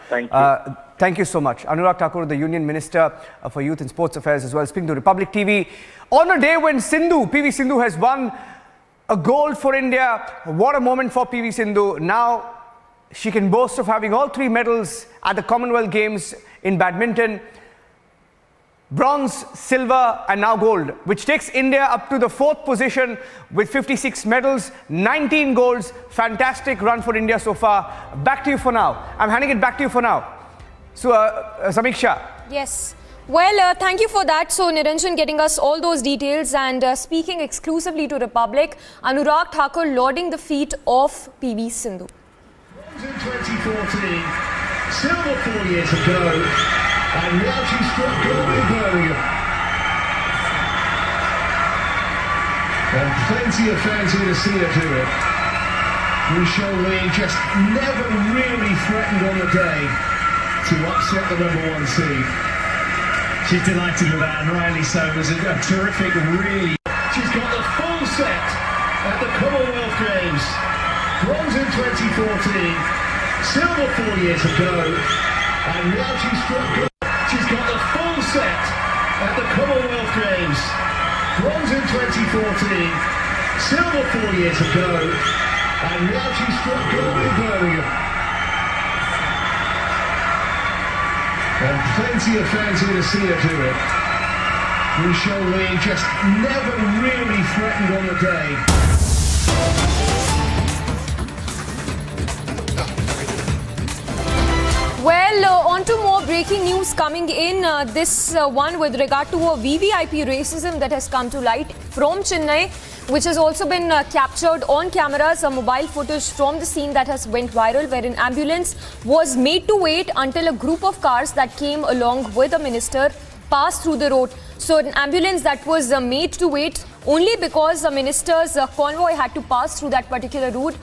thank you so much. Anurag Thakur, the Union Minister for Youth and Sports Affairs as well, speaking to Republic TV. On a day when PV Sindhu has won a gold for India, what a moment for PV Sindhu. Now, she can boast of having all 3 medals at the Commonwealth Games in badminton. Bronze, silver and now gold, which takes India up to the 4th position with 56 medals, 19 golds. Fantastic run for India so far. Back to you for now. I'm handing it back to you for now. So, Samiksha. Yes. Well, thank you for that. So, Niranjan getting us all those details and speaking exclusively to Republic, Anurag Thakur lauding the feat of PV Sindhu. In 2014, silver 4 years ago, and now she struck gold in Birmingham. And plenty of fans here to see her do it. Michelle Lee just never really threatened on the day to upset the #1 seed. She's delighted with that, and rightly so. It was a terrific, really. She's got the full set at the Commonwealth Games. Bronze in 2014, silver 4 years ago, and now she's struck gold. She's got the full set at the Commonwealth Games. Bronze in 2014, silver 4 years ago, and now she's struck gold in Birmingham. And plenty of fans here to see her do it. Michelle Lee just never really threatened on the day. Well, on to more breaking news coming in. This one with regard to a VVIP racism that has come to light from Chennai, which has also been captured on cameras, a mobile footage from the scene that has went viral, where an ambulance was made to wait until a group of cars that came along with a minister passed through the road. So an ambulance that was made to wait only because the minister's convoy had to pass through that particular road.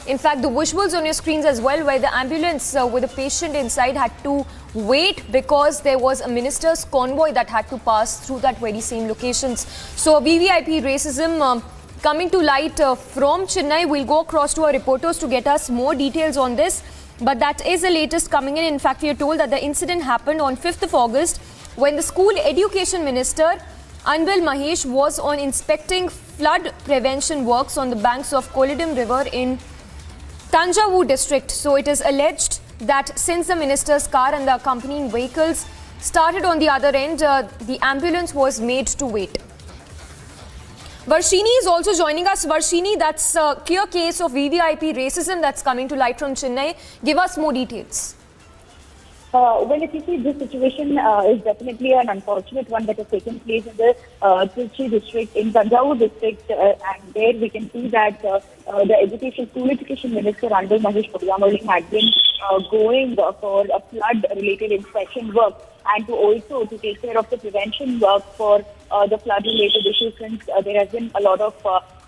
In fact, the visuals on your screens as well, where the ambulance with a patient inside had to wait because there was a minister's convoy that had to pass through that very same locations. So VVIP racism coming to light from Chennai. We'll go across to our reporters to get us more details on this. But that is the latest coming in. In fact, we are told that the incident happened on 5th of August when the school education minister Anbil Mahesh was on inspecting flood prevention works on the banks of Kollidam River in Tanjavur district. So it is alleged that since the minister's car and the accompanying vehicles started on the other end, the ambulance was made to wait. Varshini is also joining us. Varshini, that's a clear case of VVIP racism that's coming to light from Chennai. Give us more details. Well, if you see, this situation is definitely an unfortunate one that has taken place in the Trichy district, in Tanjavur district, and there we can see that the School Education Minister Anbil Mahesh had been going for a flood-related inspection work and to take care of the prevention work for the flood-related issues, since there has been a lot of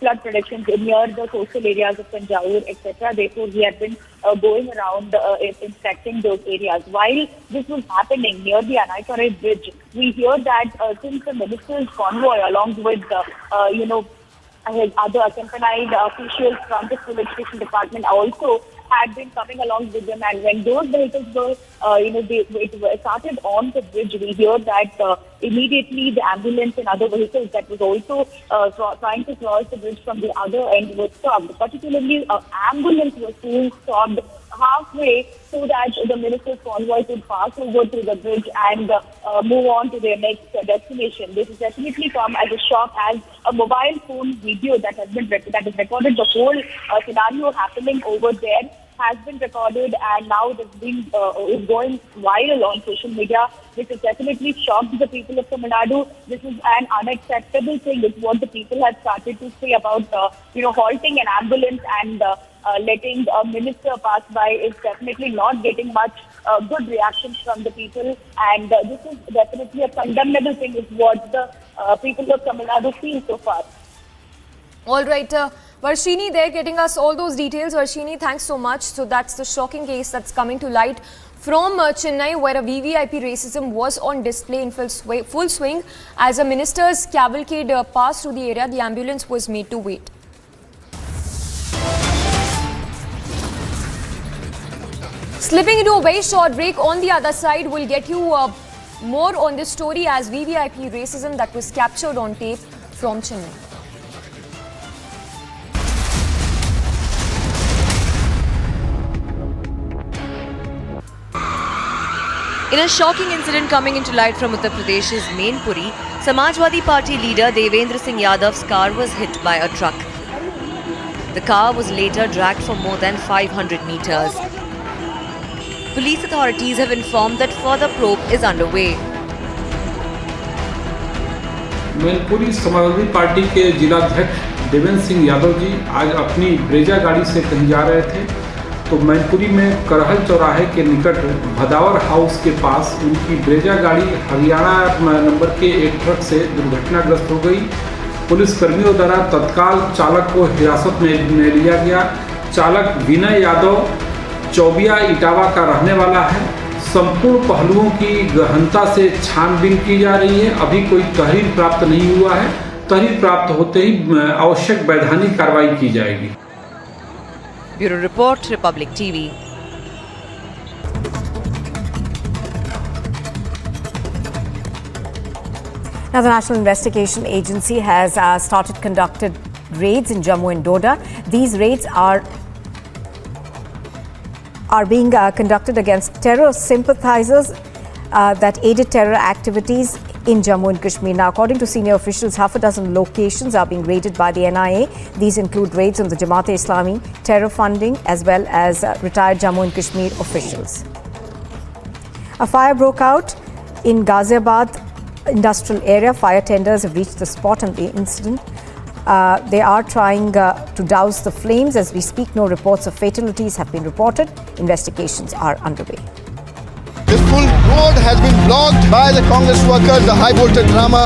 flood predictions near the coastal areas of Tanjavur, etc. Therefore, he had been going around inspecting those areas. While this was happening near the Anaikarai Bridge, we hear that since the minister's convoy, along with his other accompanied officials from the School Education Department, also had been coming along with them, and when those vehicles were, they started on the bridge, we hear that immediately the ambulance and other vehicles that was also trying to cross the bridge from the other end were stopped. Particularly, ambulance was being stopped halfway so that the minister's convoy could pass over through the bridge and move on to their next destination. This has definitely come as a shock, as a mobile phone video that has recorded the whole scenario happening over there has been recorded, and now it is going viral on social media, which has definitely shocked the people of Tamil Nadu. This is an unacceptable thing. It's what the people have started to say about halting an ambulance and letting a minister pass by is definitely not getting much good reactions from the people, and this is definitely a condemnable thing, is what the people of Tamil Nadu feel so far. All right, Varshini, they're getting us all those details. Varshini, thanks so much. So that's the shocking case that's coming to light from Chennai, where a VVIP racism was on display in full swing. As a minister's cavalcade passed through the area, the ambulance was made to wait. Slipping into a very short break. On the other side, we'll get you more on this story as VVIP racism that was captured on tape from Chennai. In a shocking incident coming into light from Uttar Pradesh's Mainpuri, Samajwadi Party leader Devendra Singh Yadav's car was hit by a truck. The car was later dragged for more than 500 meters. Police authorities have informed that further probe is underway. Mainpuri Samajwadi party के जिलाध्यक्ष देवेंद्र सिंह यादव जी आज अपनी Brezza गाड़ी से कहीं जा रहे थे, तो मैनपुरी में करहल चौराहे के निकट भदावर हाउस के पास उनकी ब्रेजा गाड़ी हरियाणा नंबर के एक ट्रक से दुर्घटनाग्रस्त हो गई। पुलिस कर्मियों द्वारा तत्काल चालक को हिरासत में लिया गया। चालक विनय यादव चौबिया इटावा का रहने वाला है। संपूर्ण पहलुओं की गहनता से छानबीन की जा रही है। अभी कोई तहरीर प्राप्त नहीं हुआ है। तहरीर प्राप्त होते ही आवश्यक वैधानिक कार्रवाई की जाएगी। Bureau Report, Republic TV. Now, the National Investigation Agency has started conducted raids in Jammu and Doda. These raids are being conducted against terror sympathizers that aided terror activities in Jammu and Kashmir. Now, according to senior officials, half a dozen locations are being raided by the NIA. These include raids on the Jamaat-e-Islami, terror funding, as well as retired Jammu and Kashmir officials. A fire broke out in Ghaziabad industrial area. Fire tenders have reached the spot on the incident. They are trying to douse the flames. As we speak, no reports of fatalities have been reported. Investigations are underway. This full road has been blocked by the Congress workers, the high voltage drama.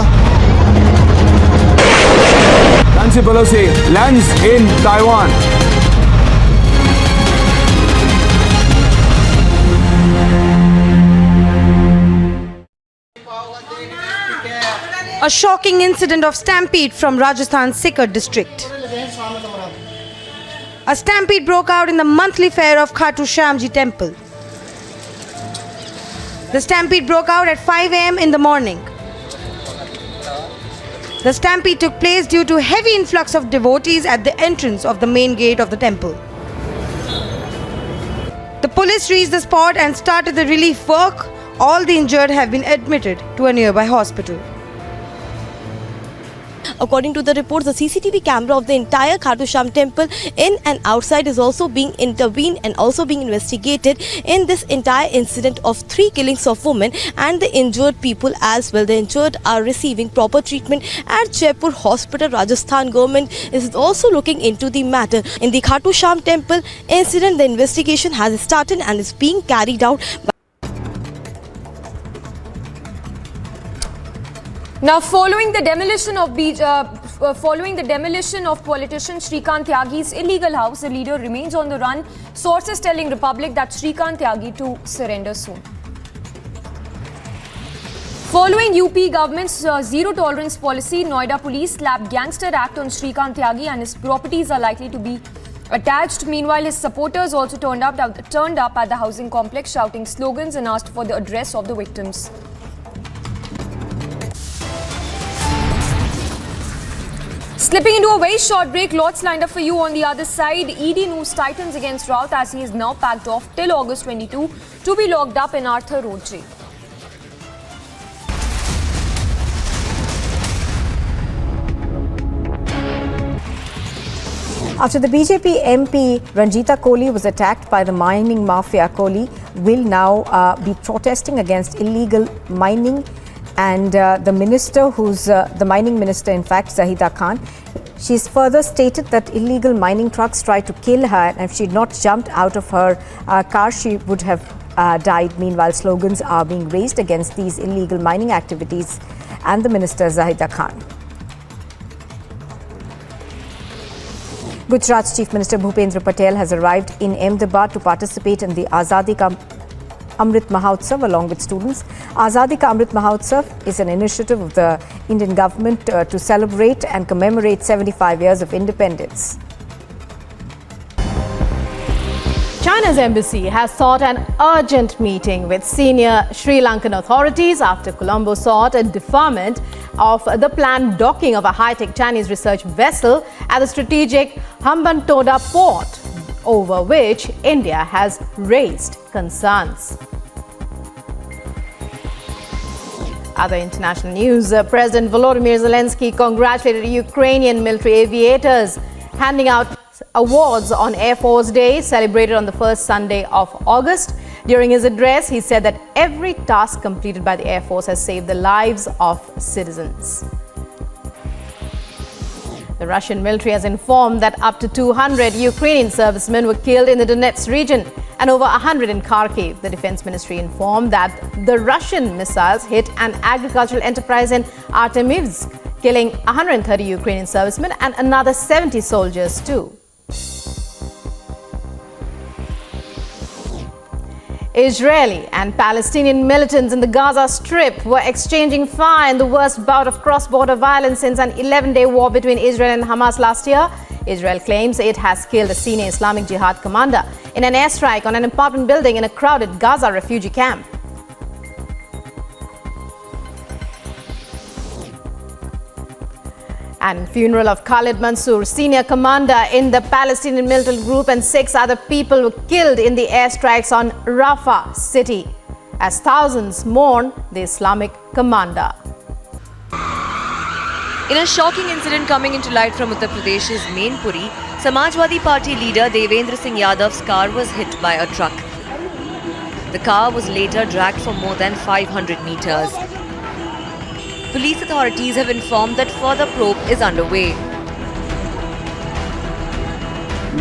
Nancy Pelosi lands in Taiwan. A shocking incident of stampede from Rajasthan's Sikar district. A stampede broke out in the monthly fair of Khatu Shyamji temple. The stampede broke out at 5 a.m. in the morning. The stampede took place due to heavy influx of devotees at the entrance of the main gate of the temple. The police reached the spot and started the relief work. All the injured have been admitted to a nearby hospital. According to the reports, the CCTV camera of the entire Khatu Sham temple in and outside is also being intervened and also being investigated in this entire incident of 3 killings of women and the injured people as well. The injured are receiving proper treatment at Jaipur Hospital. Rajasthan government is also looking into the matter. In the Khatu Sham temple incident, the investigation has started and is being carried out. Now, following the demolition of politician Shrikant Tyagi's illegal house, the leader remains on the run. Sources telling Republic that Shrikant Tyagi to surrender soon. Following UP government's zero tolerance policy, Noida police slapped gangster act on Shrikant Tyagi and his properties are likely to be attached. Meanwhile, his supporters also turned up at the housing complex shouting slogans and asked for the address of the victims. Slipping into a very short break, lots lined up for you on the other side. ED news tightens against Raut as he is now packed off till August 22 to be locked up in Arthur Road jail. After the BJP MP Ranjita Kohli was attacked by the mining mafia, Kohli will now be protesting against illegal mining. And the minister, who's the mining minister, in fact, Zahida Khan, she's further stated that illegal mining trucks tried to kill her, and if she'd not jumped out of her car, she would have died. Meanwhile, slogans are being raised against these illegal mining activities and the minister, Zahida Khan. Gujarat's Chief Minister Bhupendra Patel has arrived in Ahmedabad to participate in the Azadi Ka Amrit Mahotsav along with students. Azadi Ka Amrit Mahotsav is an initiative of the Indian government to celebrate and commemorate 75 years of independence. China's embassy has sought an urgent meeting with senior Sri Lankan authorities after Colombo sought a deferment of the planned docking of a high-tech Chinese research vessel at the strategic Hambantota port, over which India has raised concerns. Other international news, President Volodymyr Zelensky congratulated Ukrainian military aviators, handing out awards on Air Force Day, celebrated on the first Sunday of August. During his address, he said that every task completed by the Air Force has saved the lives of citizens. The Russian military has informed that up to 200 Ukrainian servicemen were killed in the Donetsk region and over 100 in Kharkiv. The Defense Ministry informed that the Russian missiles hit an agricultural enterprise in Artemivsk, killing 130 Ukrainian servicemen and another 70 soldiers too. Israeli and Palestinian militants in the Gaza Strip were exchanging fire in the worst bout of cross-border violence since an 11-day war between Israel and Hamas last year. Israel claims it has killed a senior Islamic Jihad commander in an airstrike on an apartment building in a crowded Gaza refugee camp. And funeral of Khalid Mansour, senior commander in the Palestinian militant group, and 6 other people were killed in the airstrikes on Rafah city as thousands mourn the Islamic commander. In a shocking incident coming into light from Uttar Pradesh's Mainpuri, Samajwadi Party leader Devendra Singh Yadav's car was hit by a truck. The car was later dragged for more than 500 meters. Police authorities have informed that further probe is underway.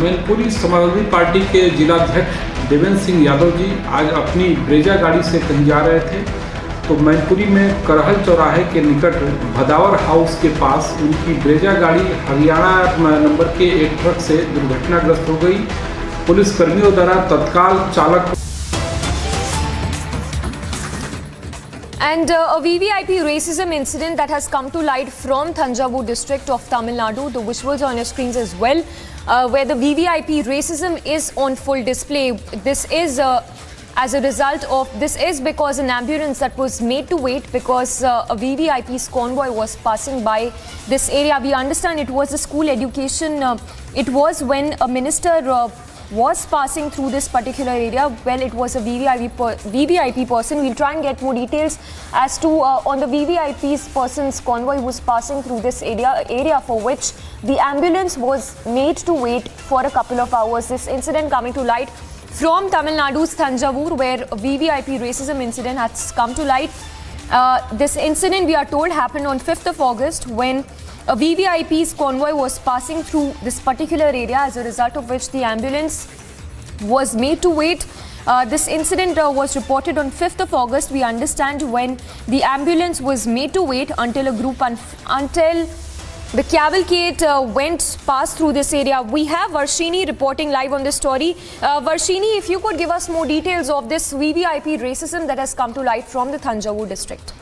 Mainpuri Samajwadi party के जिलाध्यक्ष देवेंद्र सिंह यादव जी आज अपनी Brezza गाड़ी से कहीं जा रहे थे, तो मैनपुरी में करहल चौराहे के निकट भदावर हाउस के पास उनकी ब्रेजा गाड़ी हरियाणा नंबर के एक ट्रक से दुर्घटनाग्रस्त हो गई। पुलिसकर्मियों द्वारा तत्काल चालक And a VVIP racism incident that has come to light from Thanjavur district of Tamil Nadu. The visuals on your screens as well, where the VVIP racism is on full display. This is as a result of this is because an ambulance that was made to wait because a VVIP's convoy was passing by this area. We understand it was a school education. It was when a minister was passing through this particular area. Well, it was a VVIP person. We'll try and get more details as to on the VVIP's person's convoy was passing through this area for which the ambulance was made to wait for a couple of hours. This incident coming to light from Tamil Nadu's Thanjavur, where a VVIP racism incident has come to light. This incident, we are told, happened on 5th of August when a VVIP's convoy was passing through this particular area, as a result of which the ambulance was made to wait. This incident was reported on 5th of August. We understand when the ambulance was made to wait until the cavalcade passed through this area. We have Varshini reporting live on this story. Varshini, if you could give us more details of this VVIP racism that has come to light from the Thanjavur district.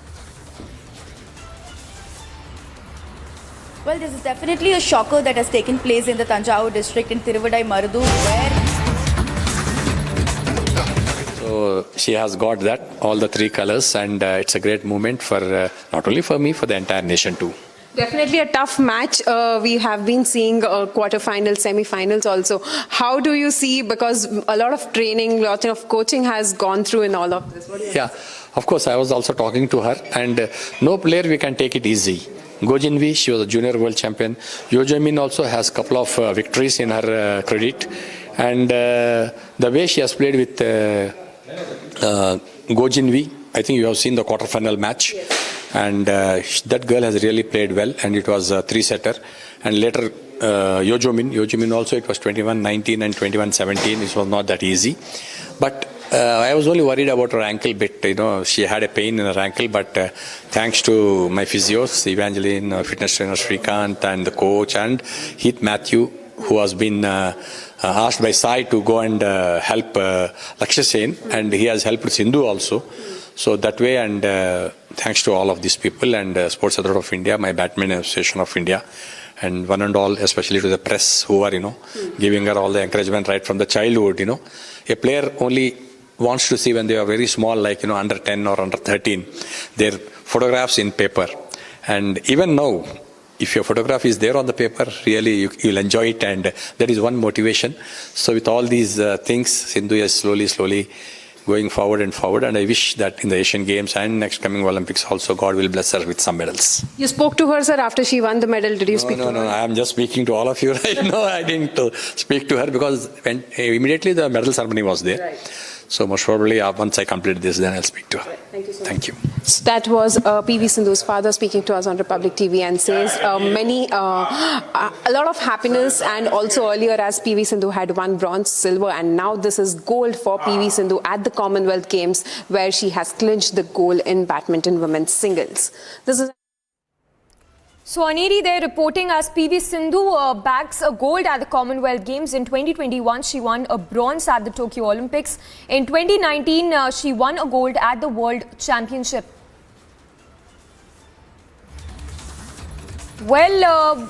Well, this is definitely a shocker that has taken place in the Thanjavur district in Tiruvadai Marudu, So she has got that, all the three colors, and it's a great moment for not only for me, for the entire nation too. Definitely a tough match. We have been seeing quarterfinals, semi-finals also. How do you see, because a lot of training, a lot of coaching has gone through in all of this? Yeah, of course, I was also talking to her, and no player we can take it easy. Gojinvi, she was a junior world champion. Yojamin also has a couple of victories in her credit. And the way she has played with Gojinvi, I think you have seen the quarterfinal match. Yes. And that girl has really played well, and it was a three-setter. And later, Yojamin also, it was 21-19 and 21-17. It was not that easy. But I was only worried about her ankle bit. You know, she had a pain in her ankle, but thanks to my physios, Evangeline, fitness trainer Shrikant, and the coach, and Heath Matthew, who has been asked by Sai to go and help Lakshya Sen, and he has helped Sindhu also. So that way, and thanks to all of these people and Sports Authority of India, my Badminton Association of India, and one and all, especially to the press who are, giving her all the encouragement right from the childhood, A player only wants to see when they are very small, like, under 10 or under 13, their photographs in paper. And even now, if your photograph is there on the paper, really you'll enjoy it, and that is one motivation. So with all these things, Sindhu is slowly going forward and forward, and I wish that in the Asian Games and next coming Olympics also, God will bless her with some medals. You spoke to her, sir, after she won the medal. Did you speak to her? No, I am just speaking to all of you right now. I didn't speak to her because when immediately the medal ceremony was there. Right. So most probably once I complete this, then I'll speak to her. Right. Thank you so much. Thank you. That was PV Sindhu's father speaking to us on Republic TV, and says a lot of happiness, and also earlier as PV Sindhu had won bronze, silver, and now this is gold for PV Sindhu at the Commonwealth Games, where she has clinched the gold in badminton women's singles. This is So Aneri there reporting as PV Sindhu bags a gold at the Commonwealth Games. In 2021, she won a bronze at the Tokyo Olympics. In 2019, she won a gold at the World Championship. Well,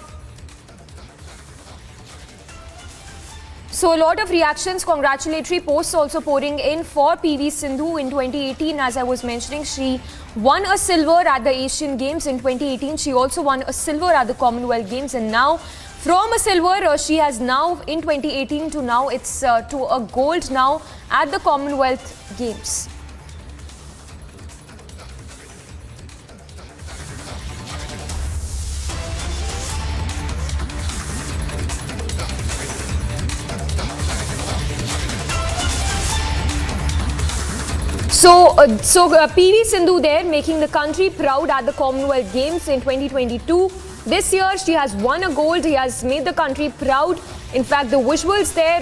so a lot of reactions, congratulatory posts also pouring in for PV Sindhu. In 2018, as I was mentioning, she won a silver at the Asian Games. In 2018, she also won a silver at the Commonwealth Games. And now, from a silver, she has now, in 2018 to now, it's to a gold now at the Commonwealth Games. So PV Sindhu there making the country proud at the Commonwealth Games in 2022. This year she has won a gold. He has made the country proud. In fact, the visuals there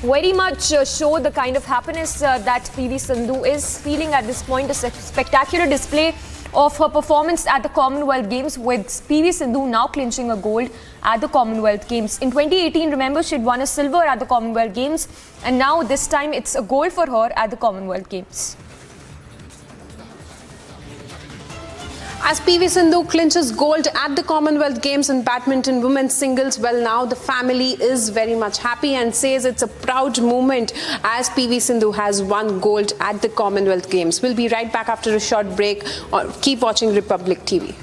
very much show the kind of happiness that PV Sindhu is feeling at this point. A spectacular display of her performance at the Commonwealth Games, with PV Sindhu now clinching a gold at the Commonwealth Games. In 2018, remember, she'd won a silver at the Commonwealth Games, and now this time it's a gold for her at the Commonwealth Games. As PV Sindhu clinches gold at the Commonwealth Games in badminton women's singles, well, now the family is very much happy and says it's a proud moment as PV Sindhu has won gold at the Commonwealth Games. We'll be right back after a short break. Keep watching Republic TV.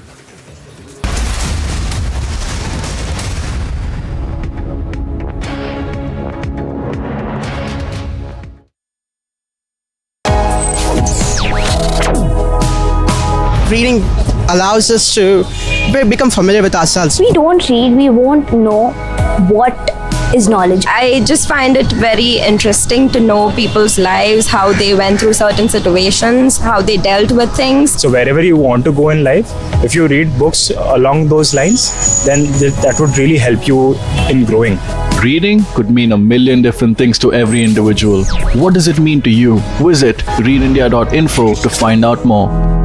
Reading allows us to become familiar with ourselves. We don't read, we won't know what is knowledge. I just find it very interesting to know people's lives, how they went through certain situations, how they dealt with things. So wherever you want to go in life, if you read books along those lines, then that would really help you in growing. Reading could mean a million different things to every individual. What does it mean to you? Visit readindia.info to find out more.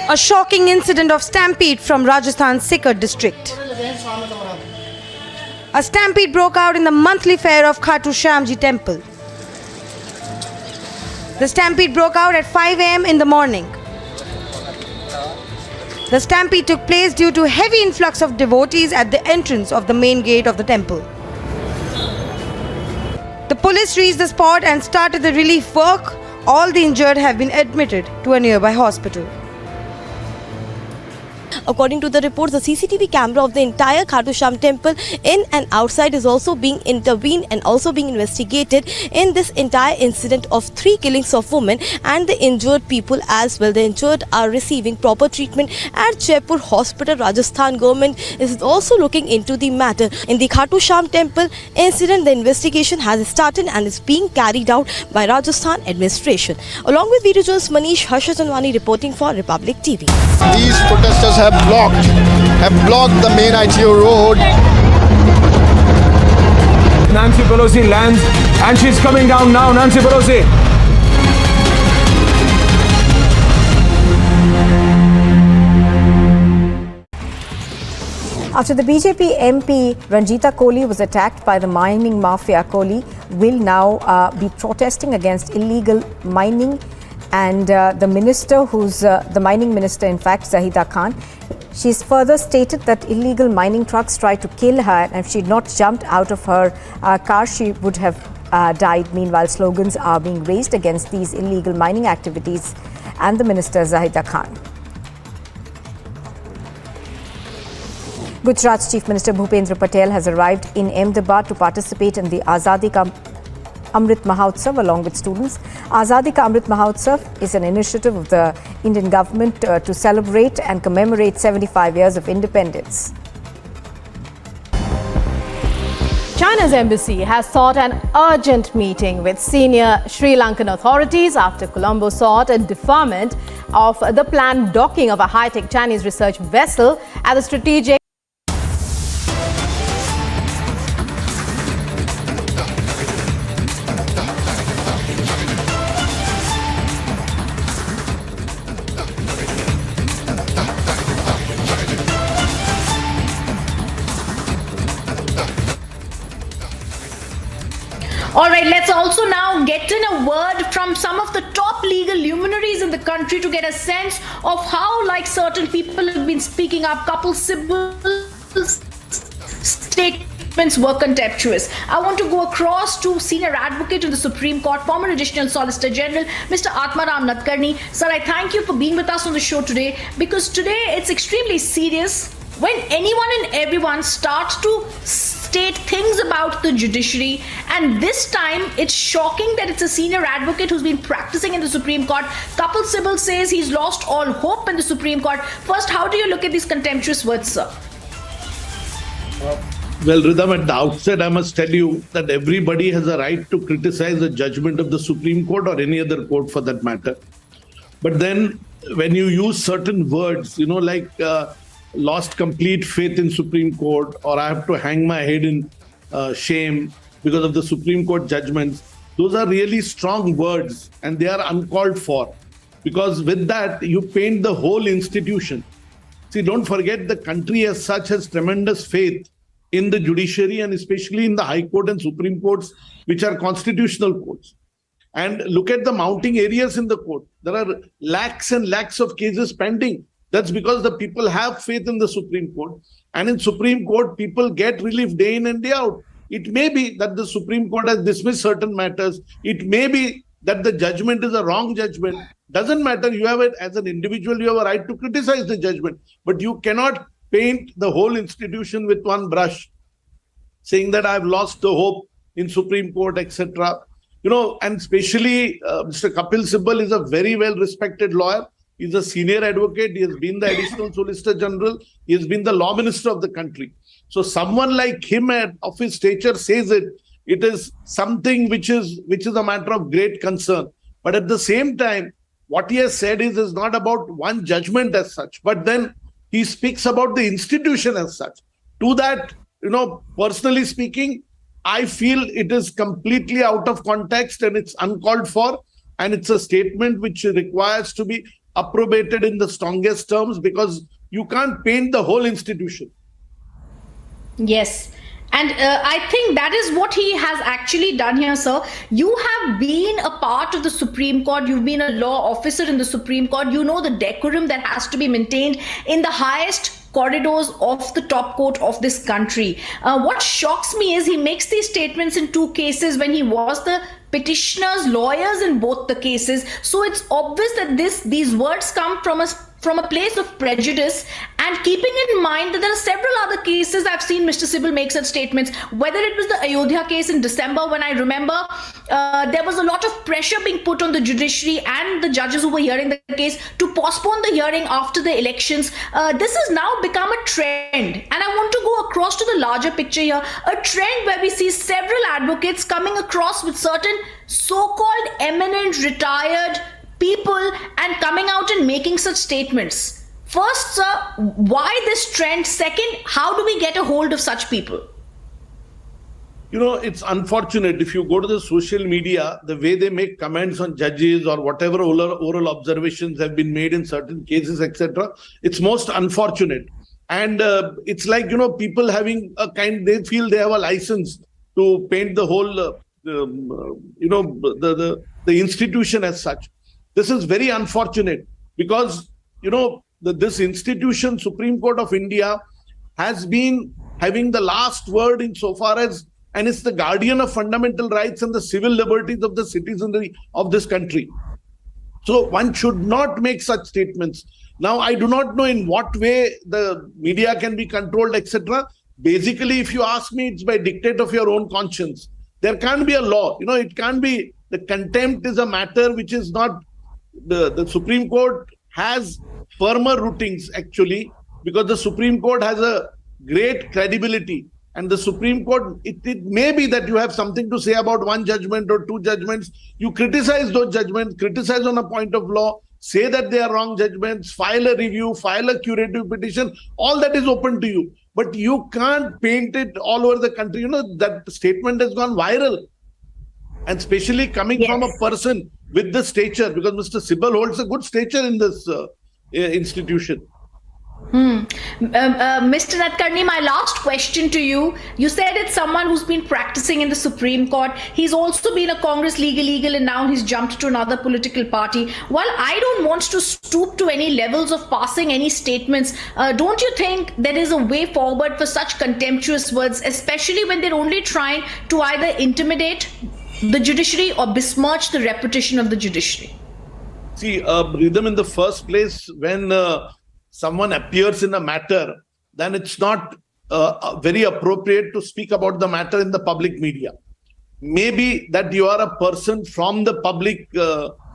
A shocking incident of stampede from Rajasthan's Sikar district. A stampede broke out in the monthly fair of Khatu Shyamji temple. The stampede broke out at 5 a.m. in the morning. The stampede took place due to heavy influx of devotees at the entrance of the main gate of the temple. The police reached the spot and started the relief work. All the injured have been admitted to a nearby hospital. According to the reports, the CCTV camera of the entire Khatu Sham temple in and outside is also being intervened and also being investigated in this entire incident of 3 killings of women and the injured people as well. The injured are receiving proper treatment at Jaipur Hospital. Rajasthan government is also looking into the matter. In the Khatu Sham temple incident, the investigation has started and is being carried out by Rajasthan administration. Along with video journalist Manish Harshatanwani reporting for Republic TV. These protesters have blocked the main ITO road. Nancy Pelosi lands and she's coming down now. Nancy Pelosi. After the BJP MP Ranjita Kohli was attacked by the mining mafia, Kohli will now be protesting against illegal mining. And the minister, who's the mining minister, in fact, Zahida Khan, she's further stated that illegal mining trucks tried to kill her, and if she'd not jumped out of her car, she would have died. Meanwhile, slogans are being raised against these illegal mining activities and the minister, Zahida Khan. Gujarat's Chief Minister Bhupendra Patel has arrived in Ahmedabad to participate in the Azadi Ka Amrit Mahotsav along with students. Azadi Ka Amrit Mahotsav is an initiative of the Indian government to celebrate and commemorate 75 years of independence. China's embassy has sought an urgent meeting with senior Sri Lankan authorities after Colombo sought a deferment of the planned docking of a high-tech Chinese research vessel at the strategic All right, let's also now get in a word from some of the top legal luminaries in the country to get a sense of how, like, certain people have been speaking up. Kapil Sibbal's statements were contemptuous. I want to go across to senior advocate in the Supreme Court, former additional Solicitor General, Mr. Atmaram Nadkarni. Sir, I thank you for being with us on the show today, because today it's extremely serious when anyone and everyone starts to state things about the judiciary, and this time it's shocking that it's a senior advocate who's been practicing in the Supreme Court. Kapil Sibal says he's lost all hope in the Supreme Court. First, how do you look at these contemptuous words, sir? Well, Ridham, at the outset, I must tell you that everybody has a right to criticize the judgment of the Supreme Court or any other court for that matter. But then when you use certain words, like lost complete faith in Supreme Court, or I have to hang my head in shame because of the Supreme Court judgments, those are really strong words and they are uncalled for, because with that you paint the whole institution. See, don't forget, the country as such has tremendous faith in the judiciary, and especially in the High Court and Supreme Courts, which are constitutional courts. And look at the mounting areas in the court. There are lakhs and lakhs of cases pending. That's because the people have faith in the Supreme Court. And in Supreme Court, people get relief day in and day out. It may be that the Supreme Court has dismissed certain matters. It may be that the judgment is a wrong judgment. Doesn't matter. You have it as an individual, you have a right to criticize the judgment. But you cannot paint the whole institution with one brush, saying that I've lost the hope in Supreme Court, etc. And especially Mr. Kapil Sibal is a very well-respected lawyer. He's a senior advocate. He has been the Additional Solicitor General. He has been the Law Minister of the country. So someone like him of his stature says it is something which is a matter of great concern. But at the same time, what he has said is not about one judgment as such, but then he speaks about the institution as such. To that, personally speaking, I feel it is completely out of context and it's uncalled for. And it's a statement which requires to be approbated in the strongest terms, because you can't paint the whole institution. Yes. And I think that is what he has actually done here, sir. You have been a part of the Supreme Court. You've been a law officer in the Supreme Court. You know the decorum that has to be maintained in the highest corridors of the top court of this country. What shocks me is he makes these statements in two cases when he was the petitioner's lawyers in both the cases. So it's obvious that these words come from a place of prejudice, and keeping in mind that there are several other cases I've seen Mr. Sibal make such statements, whether it was the Ayodhya case in December, when I remember there was a lot of pressure being put on the judiciary and the judges who were hearing the case to postpone the hearing after the elections. This has now become a trend, and I want to go across to the larger picture here, a trend where we see several advocates coming across with certain so-called eminent retired people and coming out and making such statements. First, sir, why this trend? Second, how do we get a hold of such people? It's unfortunate. If you go to the social media, the way they make comments on judges or whatever oral observations have been made in certain cases, etc., it's most unfortunate. And it's like, people having they feel they have a license to paint the whole, the institution as such. This is very unfortunate because, this institution, Supreme Court of India, has been having the last word insofar as, and it's the guardian of fundamental rights and the civil liberties of the citizenry of this country. So one should not make such statements. Now, I do not know in what way the media can be controlled, etc. Basically, if you ask me, it's by dictate of your own conscience. There can't be a law. It can't be. The contempt is a matter which is not. The Supreme Court has firmer rootings, actually, because the Supreme Court has a great credibility. And the Supreme Court, it may be that you have something to say about one judgment or two judgments. You criticize those judgments, criticize on a point of law, say that they are wrong judgments, file a review, file a curative petition. All that is open to you. But you can't paint it all over the country. That statement has gone viral. And especially coming from a person with the stature, because Mr. Sibal holds a good stature in this institution. Mr. Nadkarni, my last question to you. You said it's someone who's been practicing in the Supreme Court. He's also been a Congress legal, and now he's jumped to another political party. While I don't want to stoop to any levels of passing any statements, don't you think there is a way forward for such contemptuous words, especially when they're only trying to either intimidate the judiciary or besmirch the reputation of the judiciary? See, Rhythm, in the first place, when someone appears in a matter, then it's not very appropriate to speak about the matter in the public media. Maybe that you are a person from the public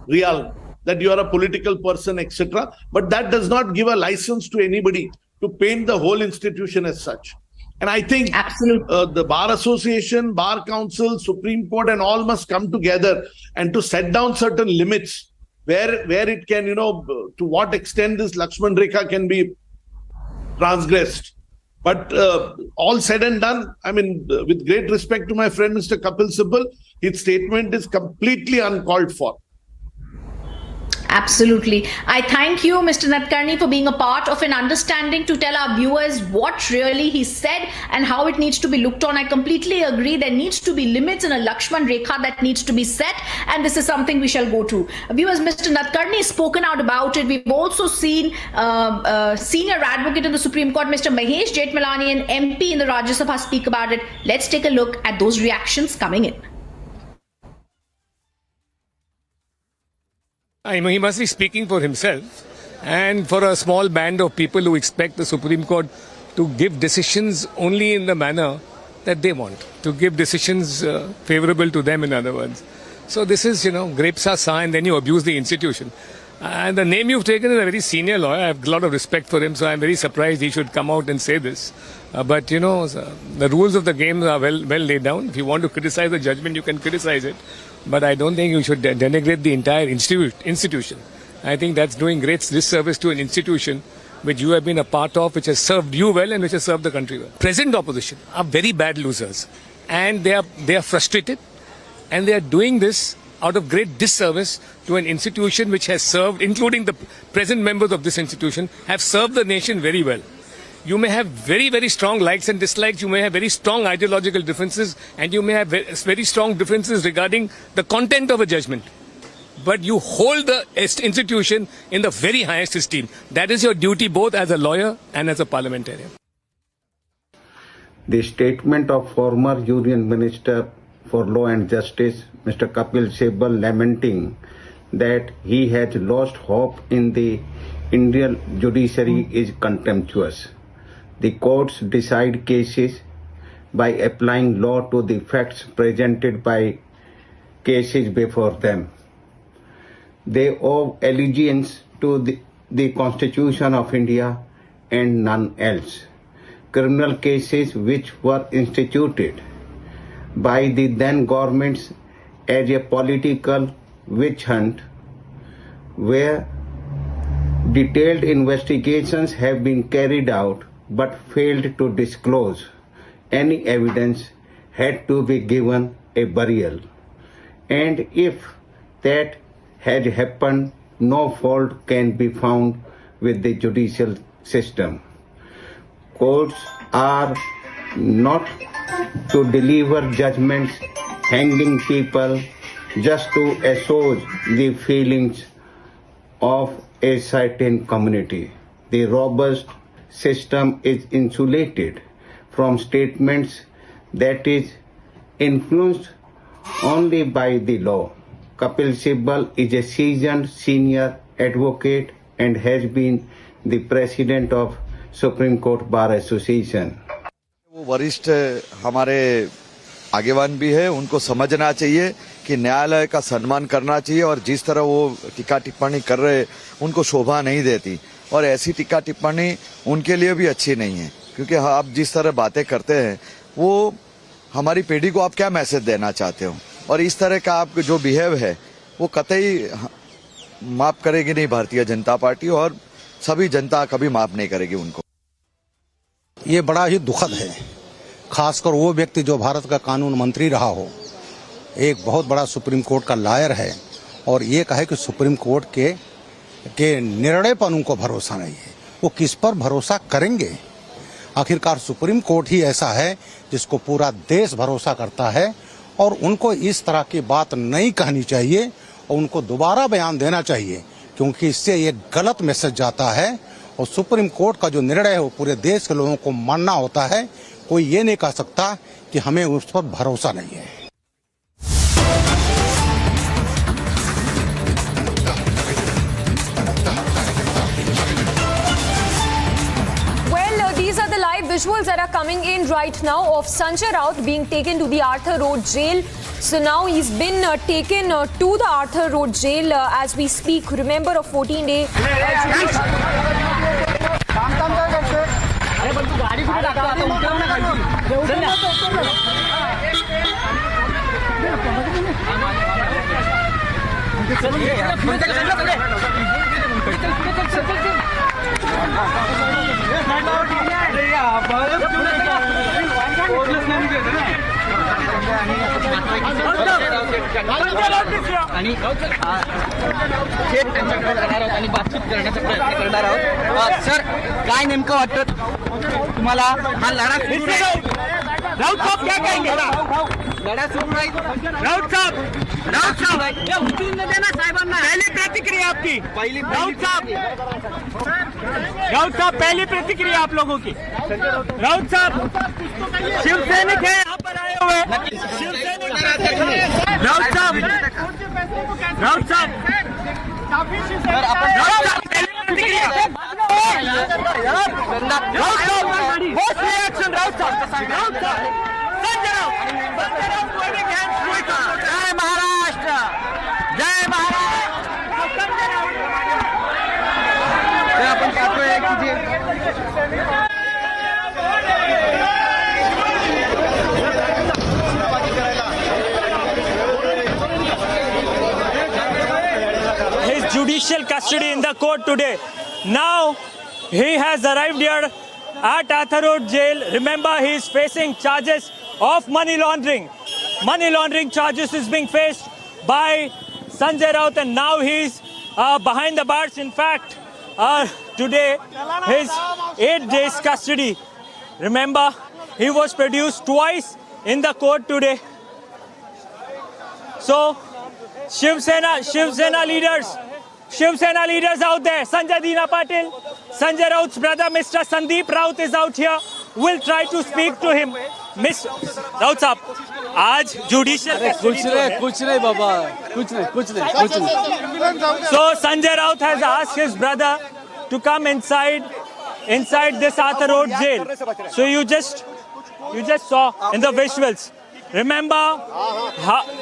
realm, that you are a political person, etc. But that does not give a license to anybody to paint the whole institution as such. And I think the Bar Association, Bar Council, Supreme Court and all must come together and to set down certain limits where it can, to what extent this Lakshman Rekha can be transgressed. But all said and done, with great respect to my friend Mr. Kapil Sibal, his statement is completely uncalled for. Absolutely. I thank you, Mr. Nadkarni, for being a part of an understanding to tell our viewers what really he said and how it needs to be looked on. I completely agree. There needs to be limits and a Lakshman Rekha that needs to be set, and this is something we shall go to. Viewers, Mr. Nadkarni has spoken out about it. We've also seen senior advocate in the Supreme Court, Mr. Mahesh Jethmalani, an MP in the Rajya Sabha, speak about it. Let's take a look at those reactions coming in. I know he must be speaking for himself and for a small band of people who expect the Supreme Court to give decisions only in the manner that they want, to give decisions favorable to them, in other words. So this is, grapes are sour and then you abuse the institution. And the name you've taken is a very senior lawyer. I have a lot of respect for him, so I'm very surprised he should come out and say this. But, the rules of the game are well laid down. If you want to criticize the judgment, you can criticize it. But I don't think you should denigrate the entire institution. I think that's doing great disservice to an institution which you have been a part of, which has served you well and which has served the country well. Present opposition are very bad losers. And they are frustrated. And they are doing this out of great disservice to an institution which has served, including the present members of this institution, have served the nation very well. You may have very, very strong likes and dislikes. You may have very strong ideological differences, and you may have very strong differences regarding the content of a judgment. But you hold the institution in the very highest esteem. That is your duty both as a lawyer and as a parliamentarian. The statement of former Union Minister for Law and Justice, Mr. Kapil Sibal, lamenting that he has lost hope in the Indian judiciary is contemptuous. The courts decide cases by applying law to the facts presented by cases before them. They owe allegiance to the Constitution of India and none else. Criminal cases which were instituted by the then governments as a political witch hunt, where detailed investigations have been carried out but failed to disclose any evidence, had to be given a burial. And if that had happened, no fault can be found with the judicial system. Courts are not to deliver judgments hanging people just to assuage the feelings of a certain community. The robust system is insulated from statements that is influenced only by the law. Kapil Sibal is a seasoned senior advocate and has been the president of Supreme Court Bar Association. वो वरिष्ठ हमारे आगेवान भी है, उनको समझना चाहिए कि न्यायालय का सम्मान करना चाहिए और जिस तरह वो टीका टिप्पणी कर रहे उनको शोभा नहीं देती और ऐसी टीका टिप्पणी उनके लिए भी अच्छी नहीं है, क्योंकि आप जिस तरह बातें करते हैं वो हमारी पीढ़ी को आप क्या मैसेज देना चाहते हो, और इस तरह का आप जो बिहेव है वो कतई माफ करेगी नहीं भारतीय जनता पार्टी और सभी जनता कभी माफ नहीं करेगी उनको। ये बड़ा ही दुखद है, खासकर वो व्यक्ति जो भारत का कानून मंत्री रहा हो, एक बहुत बड़ा सुप्रीम कोर्ट का लॉयर है और ये कहे कि सुप्रीम कोर्ट के निर्णय पर उनको भरोसा नहीं है। वो किस पर भरोसा करेंगे? आखिरकार सुप्रीम कोर्ट ही ऐसा है जिसको पूरा देश भरोसा करता है और उनको इस तरह की बात नहीं कहनी चाहिए और उनको दोबारा बयान देना चाहिए, क्योंकि इससे एक गलत मैसेज जाता है और सुप्रीम कोर्ट का जो निर्णय है वो पूरे देश के लोगों को मानना होता है। कोई ये नहीं कह सकता कि हमें उस पर भरोसा नहीं है। These are the live visuals that are coming in right now of Sanjay Raut being taken to the Arthur Road jail. So now he's been taken to the Arthur Road jail as we speak. Remember, a 14-day आणि थेट त्यांच्याकडे जाणार आहोत आणि बातचीत करण्याचा प्रयत्न करणार आहोत. सर, काय नेमकं वाटतं तुम्हाला हा लढा सुरू राहील? राऊत साहेब क्या कहेंगे? लढा सुरू राहील. राऊत साहेब उचलून न देना साहेबांना. पहली प्रतिक्रिया आपकी. राऊत साहब पहली प्रतिक्रिया आप लोगों की. राऊत साहब शिवसैनिक है यहाँ पर आए हुए. राऊत साहब जय महाराष्ट्र, जय महाराष्ट्र. आपण पाहतोय की जे judicial custody in the court today. Now he has arrived here at Athar Road jail. Remember, he is facing charges of money laundering. Money laundering charges is being faced by Sanjay Raut, and now he is behind the bars. In fact, today his 8 days custody. Remember, he was produced twice in the court today. So Shiv Sena leaders out there. Sanjay Dina Patil, Sanjay Raut's brother, Mr. Sandeep Raut is out here. We'll try to speak to him. Miss Raut Saab, आज judicial कुछ नहीं बाबा, कुछ नहीं. So Sanjay Raut has asked his brother to come inside this Athar Road jail. So you just saw in the visuals. Remember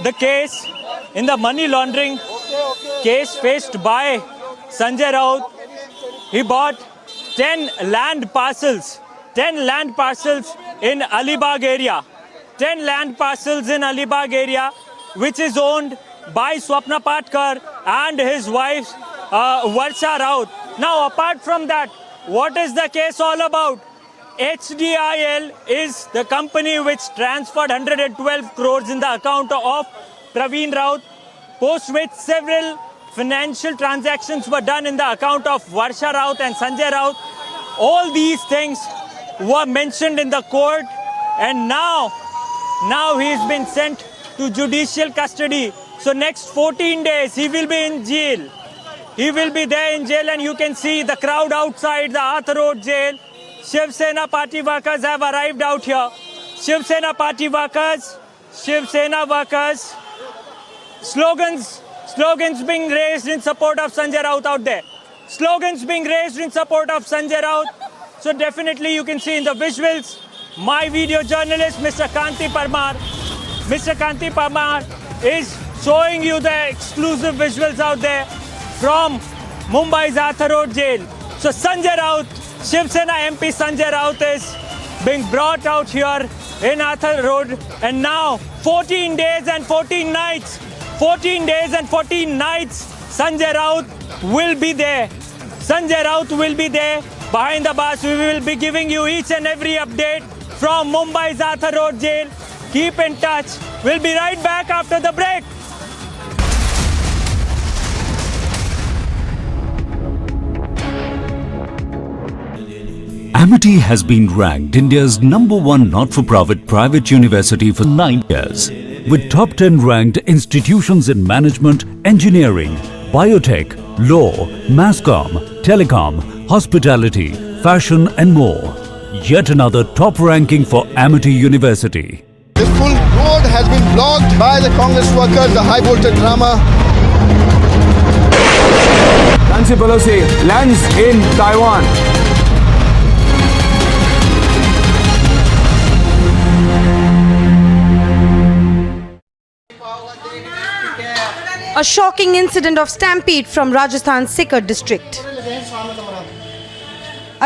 the case in the money laundering case faced by Sanjay Raut. He bought 10 land parcels in Alibag area. 10 land parcels in Alibag area, which is owned by Swapna Patkar and his wife Varsha Raut. Now, apart from that, what is the case all about? HDIL is the company which transferred 112 crores in the account of Praveen Raut, post which several financial transactions were done in the account of Varsha Raut and Sanjay Raut. All these things were mentioned in the court, and now he has been sent to judicial custody. So next 14 days he will be in jail. He will be there in jail, and you can see the crowd outside the Athar Road jail. Shiv Sena party workers have arrived out here. Shiv Sena party workers, Shiv Sena workers, slogans being raised in support of Sanjay Raut out there. Slogans being raised in support of Sanjay Raut. So definitely you can see in the visuals, my video journalist Mr. Kanti Parmar. Mr. Kanti Parmar is showing you the exclusive visuals out there from Mumbai's Athar Road jail. So Sanjay Raut, Shiv Sena MP Sanjay Raut is being brought out here in Athar Road, and now 14 days and 14 nights, Sanjay Raut will be there. Sanjay Raut will be there behind the bars. We will be giving you each and every update from Mumbai's Athar Road jail. Keep in touch. We'll be right back after the break. Amity has been ranked India's #1 not-for-profit private university for 9 years, with top 10 ranked institutions in management, engineering, biotech, law, masscom, telecom, hospitality, fashion and more. Yet another top ranking for Amity University. This full road has been blocked by the Congress workers, the high voltage drama. Nancy Pelosi lands in Taiwan. A shocking incident of stampede from Rajasthan's Sikar district.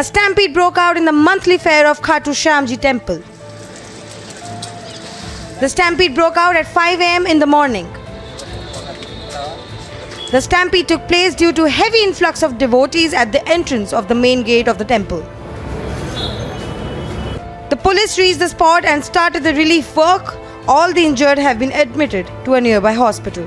A stampede broke out in the monthly fair of Khatu Shyamji temple. The stampede broke out at 5 a.m. in the morning. The stampede took place due to heavy influx of devotees at the entrance of the main gate of the temple. The police reached the spot and started the relief work. All the injured have been admitted to a nearby hospital.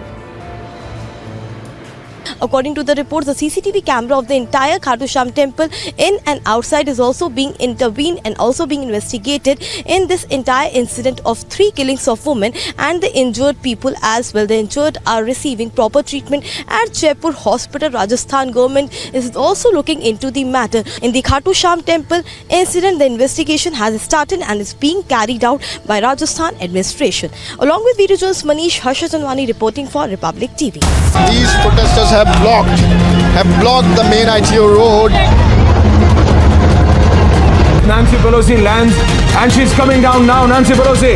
According to the reports, the CCTV camera of the entire Khatu Sham temple in and outside is also being intervened and also being investigated in this entire incident of 3 killings of women and the injured people as well. The injured are receiving proper treatment at Jaipur Hospital. Rajasthan government is also looking into the matter. In the Khatu Sham temple incident, the investigation has started and is being carried out by Rajasthan administration. Along with video journalist Manish Harshatanwani reporting for Republic TV. These protesters have blocked the main ITO road. Nancy Pelosi lands and she's coming down now. Nancy Pelosi.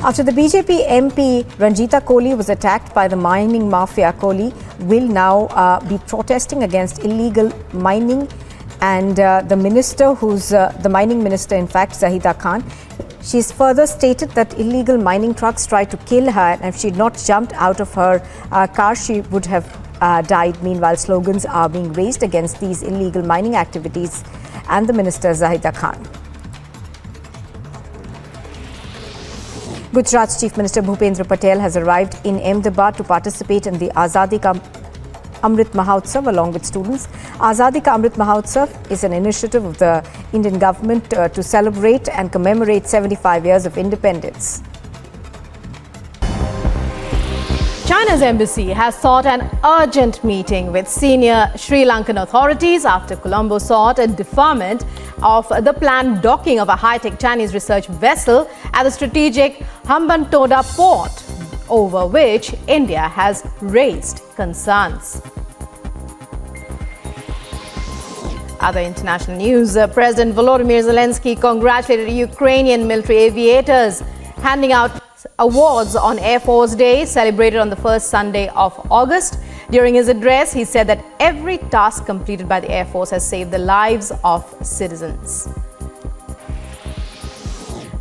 After the BJP MP Ranjita Kohli was attacked by the mining mafia, Kohli will now be protesting against illegal mining, and the minister, who's the mining minister in fact, Zahida Khan, she's further stated that illegal mining trucks tried to kill her, and if she'd not jumped out of her car, she would have died. Meanwhile, slogans are being raised against these illegal mining activities and the minister Zahida Khan. Gujarat's Chief Minister Bhupendra Patel has arrived in Ahmedabad to participate in the Azadi Ka Amrit Mahotsav along with students. Azadi Ka Amrit Mahotsav is an initiative of the Indian government to celebrate and commemorate 75 years of independence. China's embassy has sought an urgent meeting with senior Sri Lankan authorities after Colombo sought a deferment of the planned docking of a high-tech Chinese research vessel at the strategic Hambantota port, over which India has raised concerns. Other international news, President Volodymyr Zelensky congratulated Ukrainian military aviators, handing out awards on Air Force Day, celebrated on the first Sunday of August. During his address, he said that every task completed by the Air Force has saved the lives of citizens.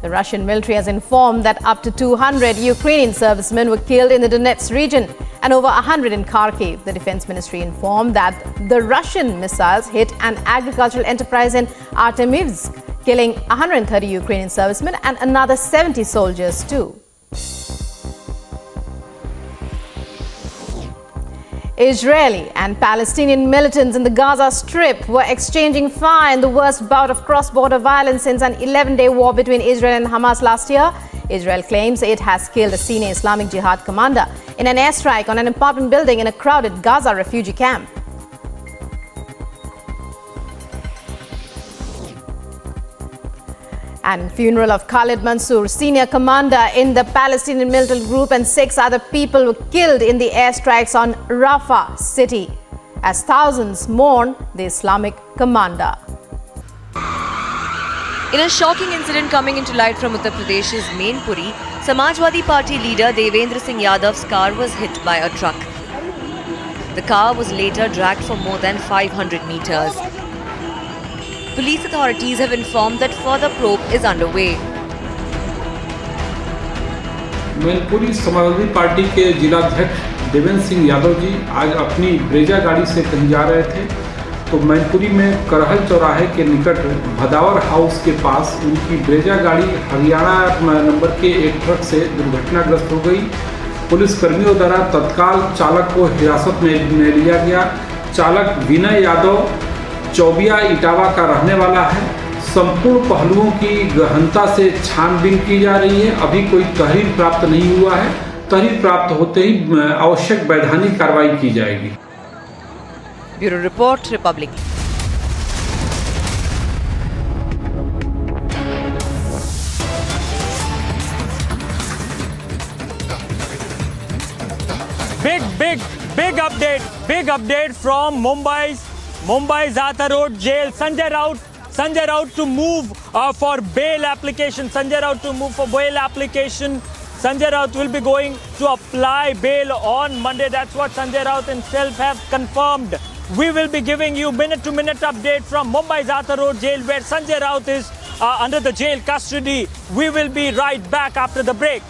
The Russian military has informed that up to 200 Ukrainian servicemen were killed in the Donetsk region and over 100 in Kharkiv. The Defense Ministry informed that the Russian missiles hit an agricultural enterprise in Artemivsk, killing 130 Ukrainian servicemen and another 70 soldiers too. Israeli and Palestinian militants in the Gaza Strip were exchanging fire in the worst bout of cross-border violence since an 11-day war between Israel and Hamas last year. Israel claims it has killed a senior Islamic Jihad commander in an airstrike on an apartment building in a crowded Gaza refugee camp. And funeral of Khalid Mansour, senior commander in the Palestinian militant group, and 6 other people were killed in the airstrikes on Rafah city as thousands mourn the Islamic commander. In a shocking incident coming into light from Uttar Pradesh's Mainpuri, Samajwadi Party leader Devendra Singh Yadav's car was hit by a truck. The car was later dragged for more than 500 meters. Police authorities have informed that further probe is underway. Mainpuri Samajwadi party के जिलाध्यक्ष देवेंद्र सिंह यादव जी आज अपनी Brezza गाड़ी से कहीं जा रहे थे, तो मैनपुरी में करहल चौराहे के निकट भदावर हाउस के पास उनकी ब्रेजा गाड़ी हरियाणा नंबर के एक ट्रक से दुर्घटनाग्रस्त हो गई। पुलिस कर्मियों द्वारा तत्काल चालक को हिरासत में लिया गया। चालक विनय यादव चौबिया इटावा का रहने वाला है। संपूर्ण पहलुओं की गहनता से छानबीन की जा रही है। अभी कोई तहरीर प्राप्त नहीं हुआ है। तहरीर प्राप्त होते ही आवश्यक वैधानिक कार्रवाई की जाएगी। Bureau report, Republic. Big update from Mumbai's Zata Road jail. Sanjay Raut to move for bail application. Sanjay Raut will be going to apply bail on Monday. That's what Sanjay Raut himself have confirmed. We will be giving you minute-to-minute update from Mumbai's Zata Road jail, where Sanjay Raut is under the jail custody. We will be right back after the break.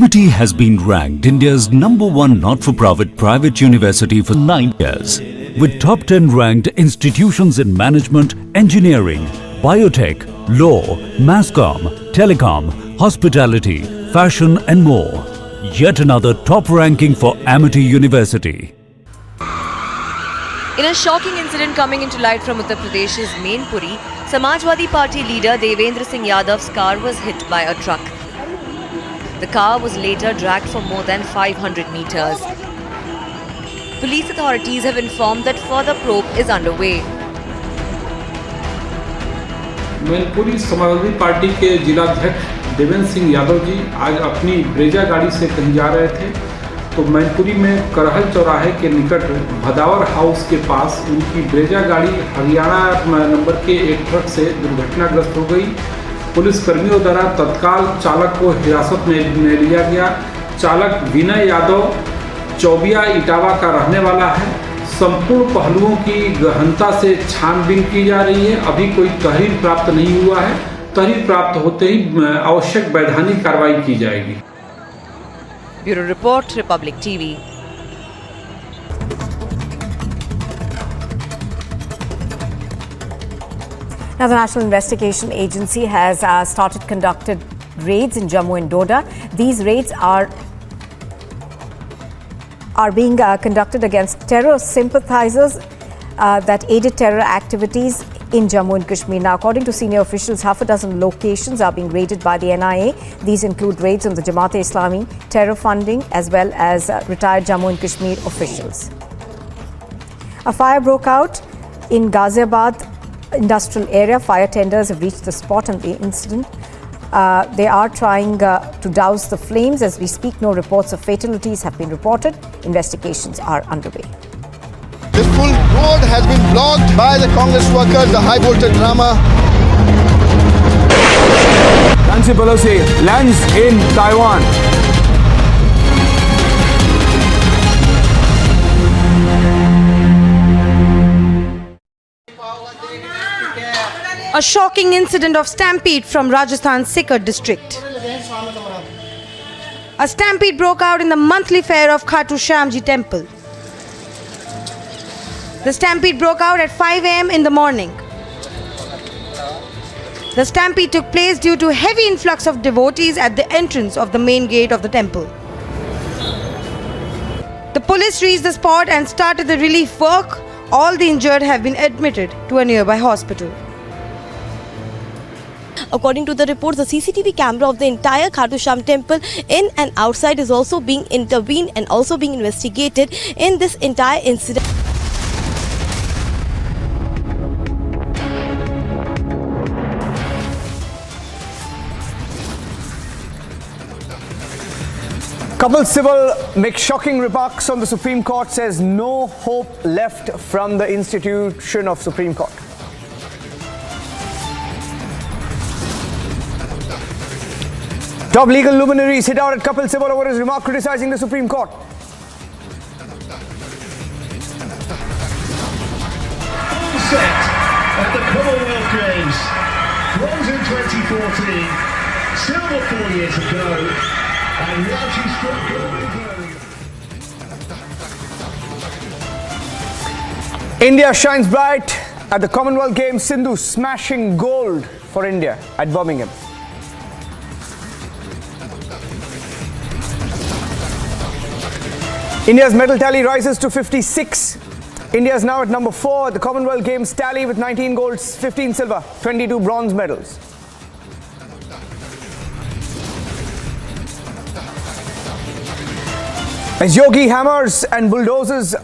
Amity has been ranked India's #1 not-for-profit private university for 9 years, with top 10 ranked institutions in management, engineering, biotech, law, masscom, telecom, hospitality, fashion and more. Yet another top ranking for Amity University. In a shocking incident coming into light from Uttar Pradesh's Mainpuri, Samajwadi Party leader Devendra Singh Yadav's car was hit by a truck. The car was later dragged for more than 500 meters. Police authorities have informed that further probe is underway. Mainpuri Samajwadi party के जिलाध्यक्ष देवेंद्र सिंह यादव जी आज अपनी Brezza गाड़ी से कहीं जा रहे थे, तो मैनपुरी में करहल चौराहे के निकट भदावर हाउस के पास उनकी ब्रेजा गाड़ी हरियाणा नंबर के एक ट्रक से दुर्घटनाग्रस्त हो गई। पुलिस कर्मियों द्वारा तत्काल चालक को हिरासत में लिया गया। चालक विनय यादव चौबिया इटावा का रहने वाला है। संपूर्ण पहलुओं की गहनता से छानबीन की जा रही है। अभी कोई तहरीर प्राप्त नहीं हुआ है। तहरीर प्राप्त होते ही आवश्यक वैधानिक कार्रवाई की जाएगी। Bureau report, Republic TV. Now, the National Investigation Agency has started conducted raids in Jammu and Doda. These raids are being conducted against terror sympathizers that aided terror activities in Jammu and Kashmir. Now, according to senior officials, half a dozen locations are being raided by the NIA. These include raids on the Jamaat-e-Islami, terror funding, as well as retired Jammu and Kashmir officials. A fire broke out in Ghaziabad industrial area. Fire tenders have reached the spot on the incident. They are trying to douse the flames. As we speak, no reports of fatalities have been reported. Investigations are underway. This full road has been blocked by the Congress workers, the high voltage drama. Nancy Pelosi lands in Taiwan. A shocking incident of stampede from Rajasthan's Sikar district. A stampede broke out in the monthly fair of Khatu Shyamji temple. The stampede broke out at 5 a.m. in the morning. The stampede took place due to heavy influx of devotees at the entrance of the main gate of the temple. The police reached the spot and started the relief work. All the injured have been admitted to a nearby hospital. According to the reports, the CCTV camera of the entire Khatu Sham temple in and outside is also being intervened and also being investigated in this entire incident. Kapil Sibal makes shocking remarks on the Supreme Court, says no hope left from the institution of Supreme Court. Top legal luminaries hit out at Kapil Sibal over his remark criticizing the Supreme Court. Full set at the Commonwealth Games. Bronze in 2014, silver 4 years ago, and Raji struck gold. India shines bright at the Commonwealth Games. Sindhu smashing gold for India at Birmingham. India's medal tally rises to 56. India is now at number 4 at the Commonwealth Games tally with 19 golds, 15 silver, 22 bronze medals. As Yogi hammers and bulldozes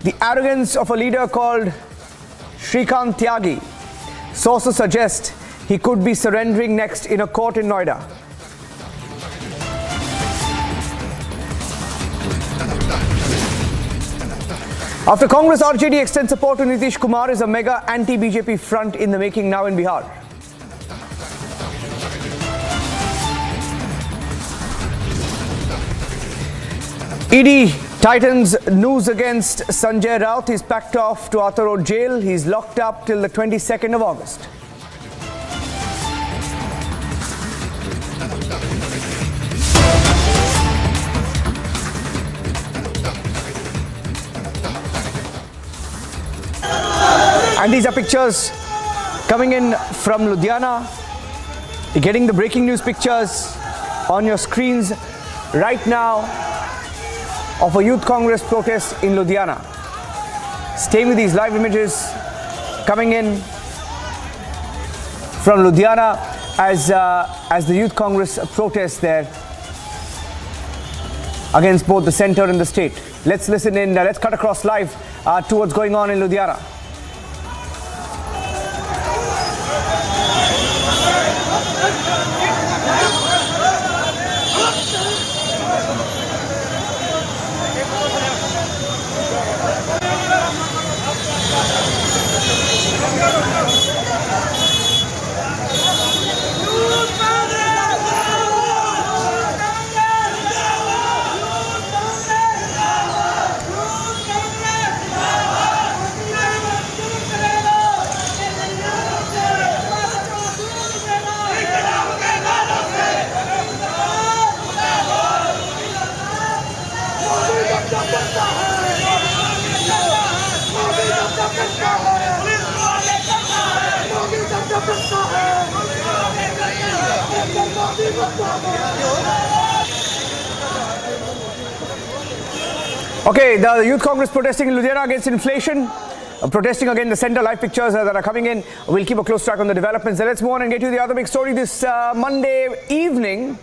the arrogance of a leader called Shrikant Tyagi, sources suggest he could be surrendering next in a court in Noida. After Congress, RJD extends support to Nitish Kumar is a mega anti-BJP front in the making now in Bihar. ED tightens news against Sanjay Raut. He's packed off to Arthur Road jail. He's locked up till the 22nd of August. And these are pictures coming in from Ludhiana. You're getting the breaking news pictures on your screens right now of a youth Congress protest in Ludhiana. Staying with these live images coming in from Ludhiana as the youth Congress protest there against both the centre and the state. Let's listen in, let's cut across live to what's going on in Ludhiana. Okay, the youth Congress protesting in Ludhiana against inflation, protesting against the centre. Live pictures that are coming in. We'll keep a close track on the developments. Let's move on and get to the other big story this Monday evening.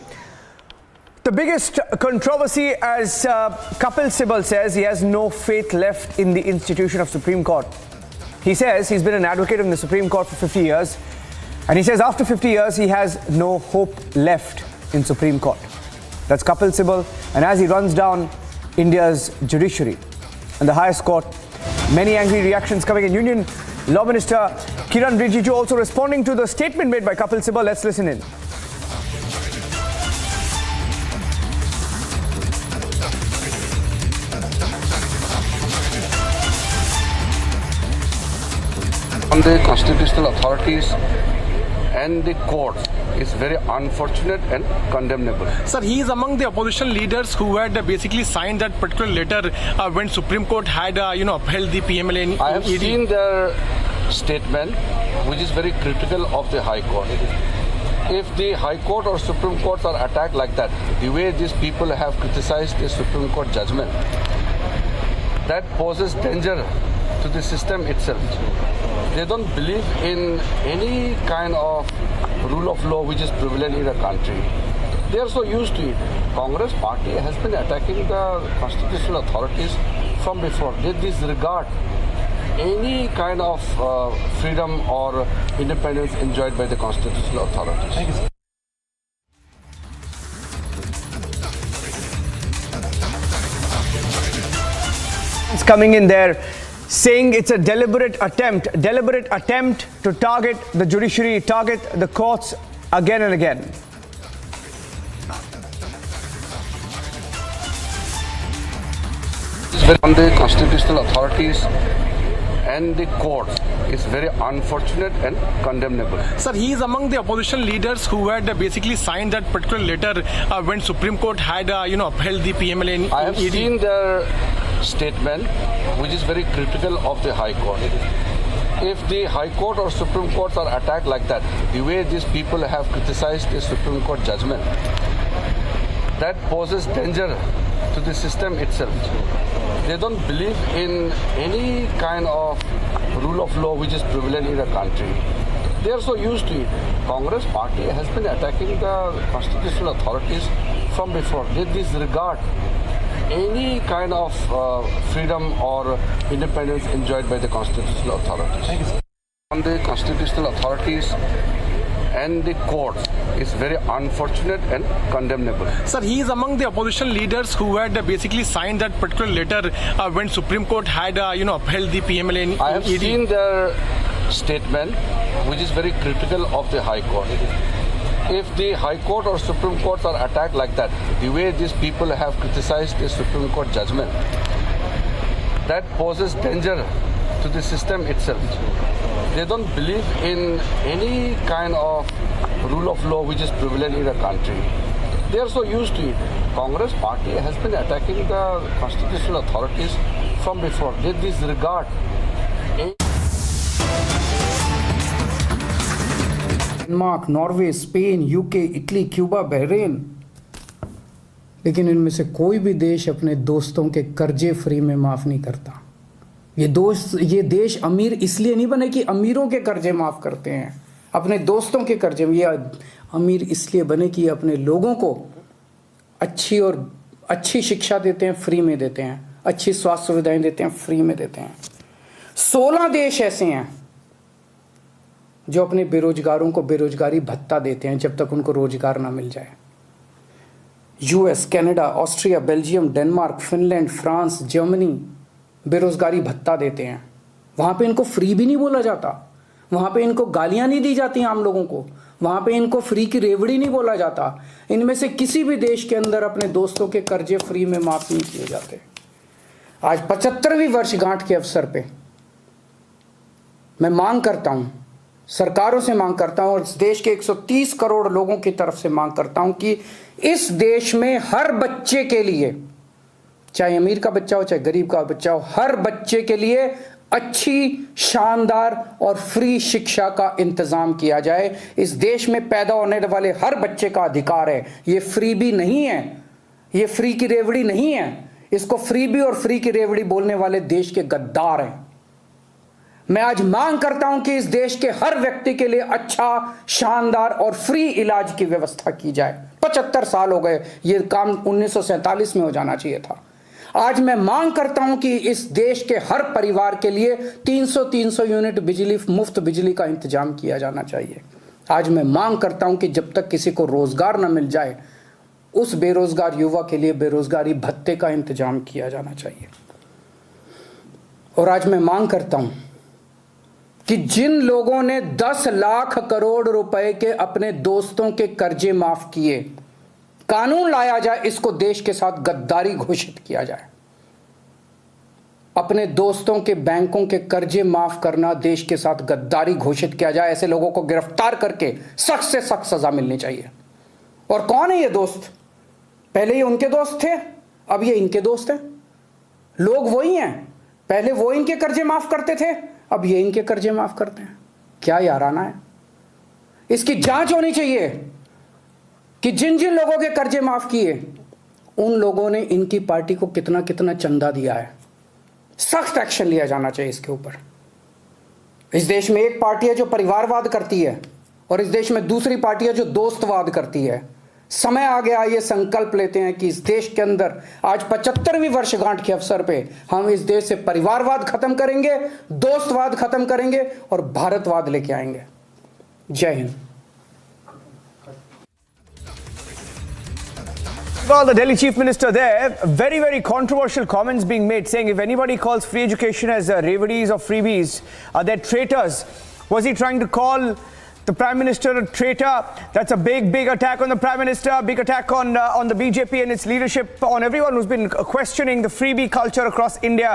The biggest controversy, as Kapil Sibal says, he has no faith left in the institution of Supreme Court. He says he's been an advocate in the Supreme Court for 50 years. And he says after 50 years, he has no hope left in Supreme Court. That's Kapil Sibal. And as he runs down India's judiciary and the highest court, many angry reactions coming in. Union Law Minister Kiran Rijiju also responding to the statement made by Kapil Sibal. Let's listen in. On the constitutional authorities and the courts is very unfortunate and condemnable. Sir, he is among the opposition leaders who had basically signed that particular letter when Supreme Court had upheld the PMLA. I have seen their statement, which is very critical of the High Court. If the High Court or Supreme Courts are attacked like that, the way these people have criticized the Supreme Court judgment, that poses danger to the system itself. They don't believe in any kind of rule of law which is prevalent in a country. They are so used to it. Congress party has been attacking the constitutional authorities from before. They disregard any kind of freedom or independence enjoyed by the constitutional authorities. Thank you, sir. It's coming in there, saying it's a deliberate attempt to target the judiciary, target the courts again and again. On the constitutional authorities and the courts is very unfortunate and condemnable. Sir, he is among the opposition leaders who had basically signed that particular letter when Supreme Court had upheld the PMLA. I have seen their statement, which is very critical of the High Court. If the High Court or Supreme Courts are attacked like that, the way these people have criticized the Supreme Court judgment, that poses danger to the system itself. They don't believe in any kind of rule of law which is prevalent in a country. They are so used to it. Congress party has been attacking the constitutional authorities from before. They disregard any kind of freedom or independence enjoyed by the constitutional authorities. Thank you, sir. On the constitutional authorities and the courts is very unfortunate and condemnable. Sir, he is among the opposition leaders who had basically signed that particular letter when Supreme Court had upheld the PMLA. I have seen their statement, which is very critical of the High Court. If the High Court or Supreme Courts are attacked like that, the way these people have criticized the Supreme Court judgment, that poses danger to the system itself. They don't believe in any kind of rule of law which is prevalent in a country. They are so used to it. Congress party has been attacking the constitutional authorities from before. They disregard any Denmark, Norway, Spain, UK, Italy, Cuba, Bahrain, लेकिन इनमें से कोई भी देश अपने दोस्तों के कर्जे फ्री में माफ़ नहीं करता। ये देश अमीर इसलिए नहीं बने कि अमीरों के कर्जे माफ़ करते हैं, अपने दोस्तों के कर्जे में। ये अमीर इसलिए बने कि अपने लोगों को अच्छी शिक्षा देते हैं, फ्री में देते हैं, अच्छी स्वास्थ्य सुविधाएं देते हैं, फ्री में देते हैं। 16 देश ऐसे हैं जो अपने बेरोजगारों को बेरोजगारी भत्ता देते हैं जब तक उनको रोजगार ना मिल जाए। US, Canada, Austria, Belgium, Denmark, Finland, France, Germany बेरोजगारी भत्ता देते हैं। वहाँ पे इनको फ्री भी नहीं बोला जाता, वहाँ पे इनको गालियाँ नहीं दी जाती आम लोगों को, वहाँ पे इनको फ्री की रेवड़ी नहीं बोला जाता। इनमें से किसी भी देश के अंदर अपने दोस्तों के कर्जे फ्री में माफ़ नहीं किए जाते। आज 75वीं वर्षगांठ के अवसर पे मैं मांग करता हूँ, सरकारों से मांग करता हूँ और इस देश के 130 करोड़ लोगों की तरफ से मांग करता हूँ कि इस देश में हर बच्चे के लिए, चाहे अमीर का बच्चा हो चाहे गरीब का बच्चा हो, हर बच्चे के लिए अच्छी, शानदार और फ्री शिक्षा का इंतजाम किया जाए। इस देश में पैदा होने वाले हर बच्चे का अधिकार है। ये फ्री भी नहीं है, ये फ्री की रेवड़ी नहीं है। इसको फ्री भी और फ्री की रेवड़ी बोलने वाले देश के गद्दार हैं। मैं आज मांग करता हूं कि इस देश के हर व्यक्ति के लिए अच्छा, शानदार और फ्री इलाज की व्यवस्था की जाए। 75 साल हो गए, ये काम 1947 में हो जाना चाहिए था। आज मैं मांग करता हूं कि इस देश के हर परिवार के लिए 300 यूनिट बिजली, मुफ्त बिजली का इंतजाम किया जाना चाहिए। आज मैं मांग करता हूं कि जब तक किसी को रोजगार न मिल जाए, उस बेरोजगार युवा के लिए बेरोजगारी भत्ते का इंतजाम किया जाना चाहिए। और आज मैं मांग करता हूं कि जिन लोगों ने 10 लाख करोड़ रुपए के अपने दोस्तों के कर्जे माफ किए, कानून लाया जाए, इसको देश के साथ गद्दारी घोषित किया जाए। अपने दोस्तों के बैंकों के कर्जे माफ करना देश के साथ गद्दारी घोषित किया जाए। ऐसे लोगों को गिरफ्तार करके सख्त से सख्त सजा मिलनी चाहिए। और कौन है ये दोस्त? पहले ये उनके दोस्त थे, अब ये इनके दोस्त हैं। लोग वही हैं, पहले वो इनके कर्जे माफ करते थे, अब ये इनके कर्जे माफ करते हैं। क्या याराना है? इसकी जांच होनी चाहिए कि जिन जिन लोगों के कर्जे माफ किए, उन लोगों ने इनकी पार्टी को कितना कितना चंदा दिया है। सख्त एक्शन लिया जाना चाहिए इसके ऊपर। इस देश में एक पार्टी है जो परिवारवाद करती है और इस देश में दूसरी पार्टी है जो दोस्तवाद करती है। समय आ गया, ये संकल्प लेते हैं कि इस देश के अंदर आज 75वीं वर्षगांठ के अवसर पे हम इस देश से परिवारवाद खत्म करेंगे, दोस्तवाद खत्म करेंगे और भारतवाद लेके आएंगे। जय Hind. Well, the Delhi Chief Minister there, very, very controversial comments being made, saying if anybody calls free education as reveries or freebies, they're traitors. Was he trying to call the Prime Minister a traitor? That's a big, big attack on the Prime Minister, big attack on the BJP and its leadership, on everyone who's been questioning the freebie culture across India.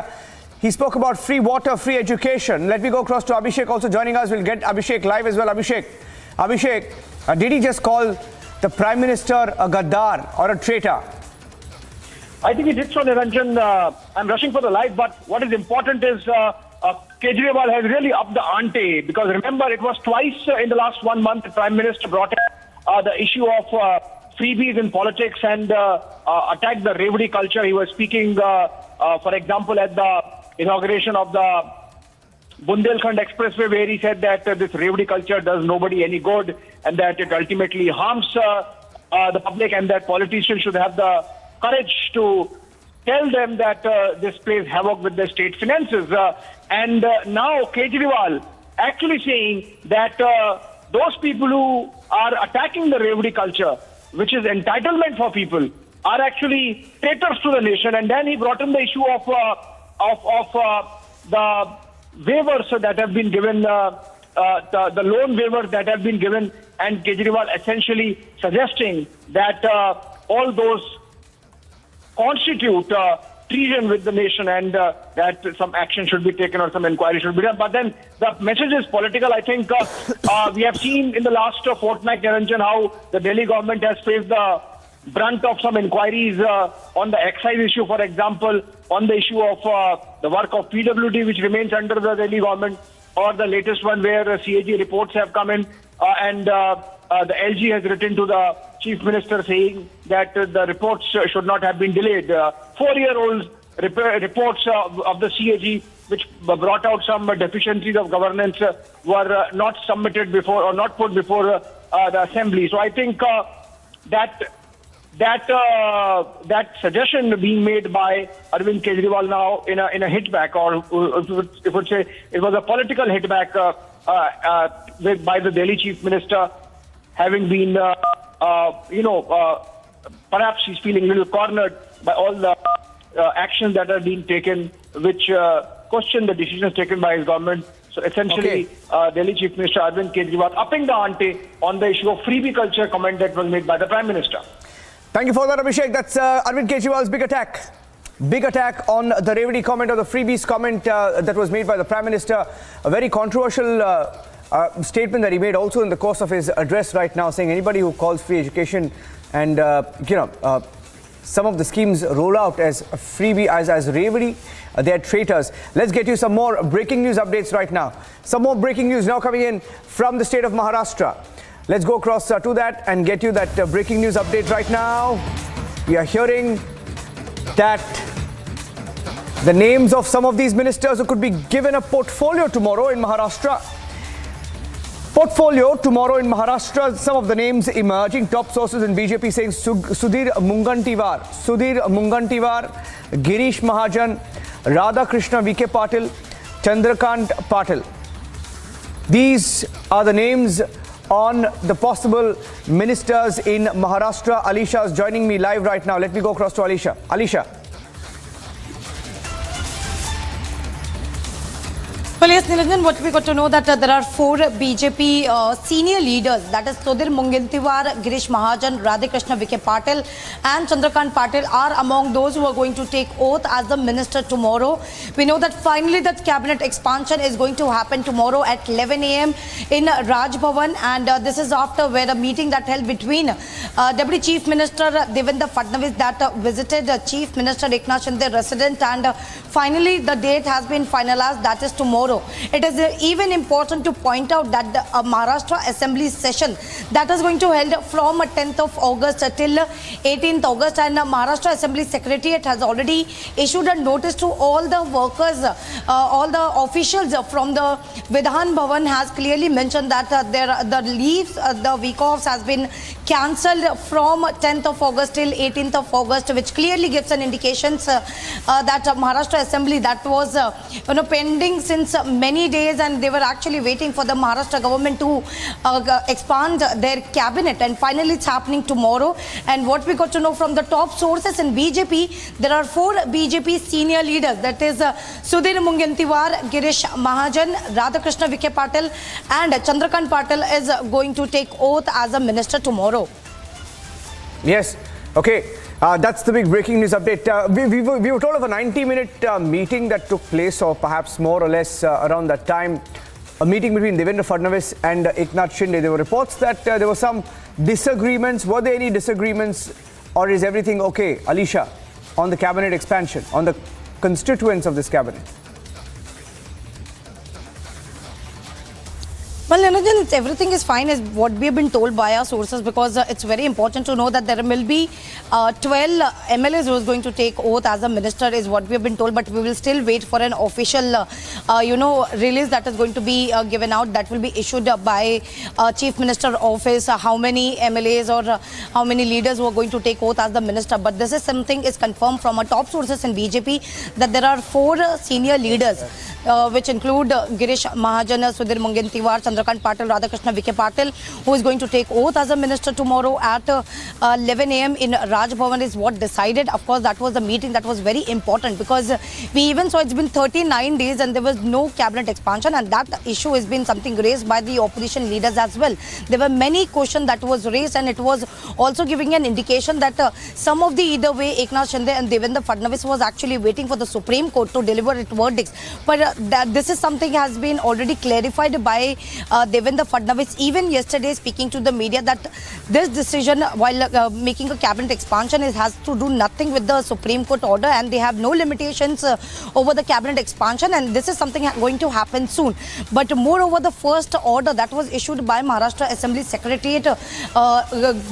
He spoke about free water, free education. Let me go across to Abhishek also joining us. We'll get Abhishek live as well. Abhishek, did he just call the Prime Minister a gaddar or a traitor? I think he did so, Niranjan. I'm rushing for the live, but what is important is Kejriwal has really upped the ante, because remember, it was twice in the last 1 month the Prime Minister brought in the issue of freebies in politics and attacked the reverie culture. He was speaking, for example, at the inauguration of the Bundelkhand Expressway, where he said that this reverie culture does nobody any good and that it ultimately harms the public, and that politicians should have the courage to tell them that this plays havoc with the state finances. And now Kejriwal actually saying that those people who are attacking the reverie culture, which is entitlement for people, are actually traitors to the nation. And then he brought in the issue of the waivers that have been given, the loan waivers that have been given, and Kejriwal essentially suggesting that all those constitute treason with the nation, and that some action should be taken or some inquiry should be done. But then the message is political. I think we have seen in the last fortnight, Niranjan, how the Delhi government has faced the brunt of some inquiries on the excise issue, for example, on the issue of the work of PWD, which remains under the Delhi government, or the latest one where CAG reports have come in and the LG has written to the Chief Minister saying that the reports should not have been delayed. 4-year-old reports of the CAG, which brought out some deficiencies of governance, were not submitted before or not put before the Assembly. So I think that suggestion being made by Arvind Kejriwal now in a hitback, or if would say it was a political hitback by the Delhi Chief Minister, having been perhaps he's feeling a little cornered by all the actions that are being taken, which question the decisions taken by his government. So essentially, Delhi Chief Minister Arvind Kejriwal upping the ante on the issue of freebie culture comment that was made by the Prime Minister. Thank you for that, Abhishek. That's Arvind Kejriwal's big attack. Big attack on the Revedi comment or the freebies comment that was made by the Prime Minister. A very controversial statement that he made also in the course of his address right now, saying anybody who calls free education and some of the schemes roll out as freebie, as Revedi, they are traitors. Let's get you some more breaking news updates right now. Some more breaking news now coming in from the state of Maharashtra. Let's go across to that and get you that breaking news update right now. We are hearing that the names of some of these ministers who could be given a portfolio tomorrow in Maharashtra. Portfolio tomorrow in Maharashtra, some of the names emerging. Top sources in BJP saying Sudhir Mungantiwar, Girish Mahajan, Radha Krishna VK Patil, Chandrakant Patil. These are the names on the possible ministers in Maharashtra. Alisha is joining me live right now. Let me go across to Alisha. Alisha. Well, yes, Nilanjan, what we got to know that there are 4 BJP senior leaders, that is Sudhir Mungantiwar, Girish Mahajan, Radhakrishna VK Patil and Chandrakant Patil are among those who are going to take oath as the minister tomorrow. We know that finally that cabinet expansion is going to happen tomorrow at 11 a.m. in Raj Bhavan, and this is after where a meeting that held between Deputy Chief Minister Devendra Fadnavis that visited Chief Minister Eknath Shinde resident, and finally the date has been finalized, that is tomorrow. It is even important to point out that the Maharashtra Assembly session that is going to held from 10th of August till 18th August, and Maharashtra Assembly Secretariat has already issued a notice to all the workers, all the officials from the Vidhan Bhavan has clearly mentioned that the leaves, the week offs has been cancelled from 10th of August till 18th of August, which clearly gives an indication that Maharashtra Assembly that was pending since many days, and they were actually waiting for the Maharashtra government to expand their cabinet, and finally it's happening tomorrow. And what we got to know from the top sources in BJP, there are 4 BJP senior leaders, that is Sudhir Mungantiwar, Girish Mahajan, Radhakrishna VK Patil and Chandrakant Patil is going to take oath as a minister tomorrow. Yes, okay. That's the big breaking news update. We were told of a 90-minute meeting that took place, or perhaps more or less around that time. A meeting between Devendra Fadnavis and Eknath Shinde. There were reports that there were some disagreements. Were there any disagreements, or is everything okay, Alisha, on the cabinet expansion, on the constituents of this cabinet? Well, Nilanjan, everything is fine as what we have been told by our sources, because it's very important to know that there will be 12 MLAs who is going to take oath as a minister is what we have been told, but we will still wait for an official, release that is going to be given out, that will be issued by Chief Minister Office, how many MLAs or how many leaders who are going to take oath as the minister. But this is something is confirmed from our top sources in BJP that there are 4 senior leaders, which include Girish Mahajan, Sudhir Mungantiwar, Chandrakant Patil, Radhakrishna VK Patil, who is going to take oath as a minister tomorrow at 11 a.m. in Raj Bhavan is what decided. Of course, that was a meeting that was very important, because we even saw it's been 39 days and there was no cabinet expansion, and that issue has been something raised by the opposition leaders as well. There were many questions that was raised, and it was also giving an indication that some of the either way Eknath Shinde and Devendra Fadnavis was actually waiting for the Supreme Court to deliver its verdicts. But this is something has been already clarified by Devendra Fadnavis, even yesterday speaking to the media, that this decision while making a cabinet expansion has to do nothing with the Supreme Court order, and they have no limitations over the cabinet expansion, and this is something going to happen soon. But moreover, the first order that was issued by Maharashtra Assembly Secretariat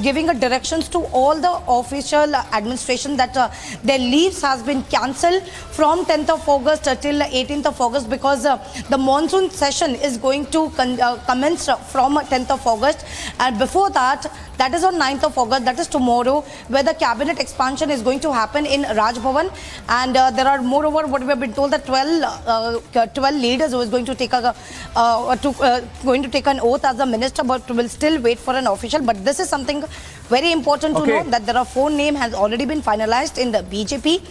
giving a directions to all the official administration that their leaves has been cancelled from 10th of August till 18th of August, because the monsoon session is going to commence from 10th of August, and before that, that is on 9th of August, that is tomorrow, where the cabinet expansion is going to happen in Raj Bhavan. And there are moreover what we have been told that 12 leaders who is going to take an oath as a minister, but will still wait for an official. But this is something very important to know, that there are 4 names has already been finalized in the BJP,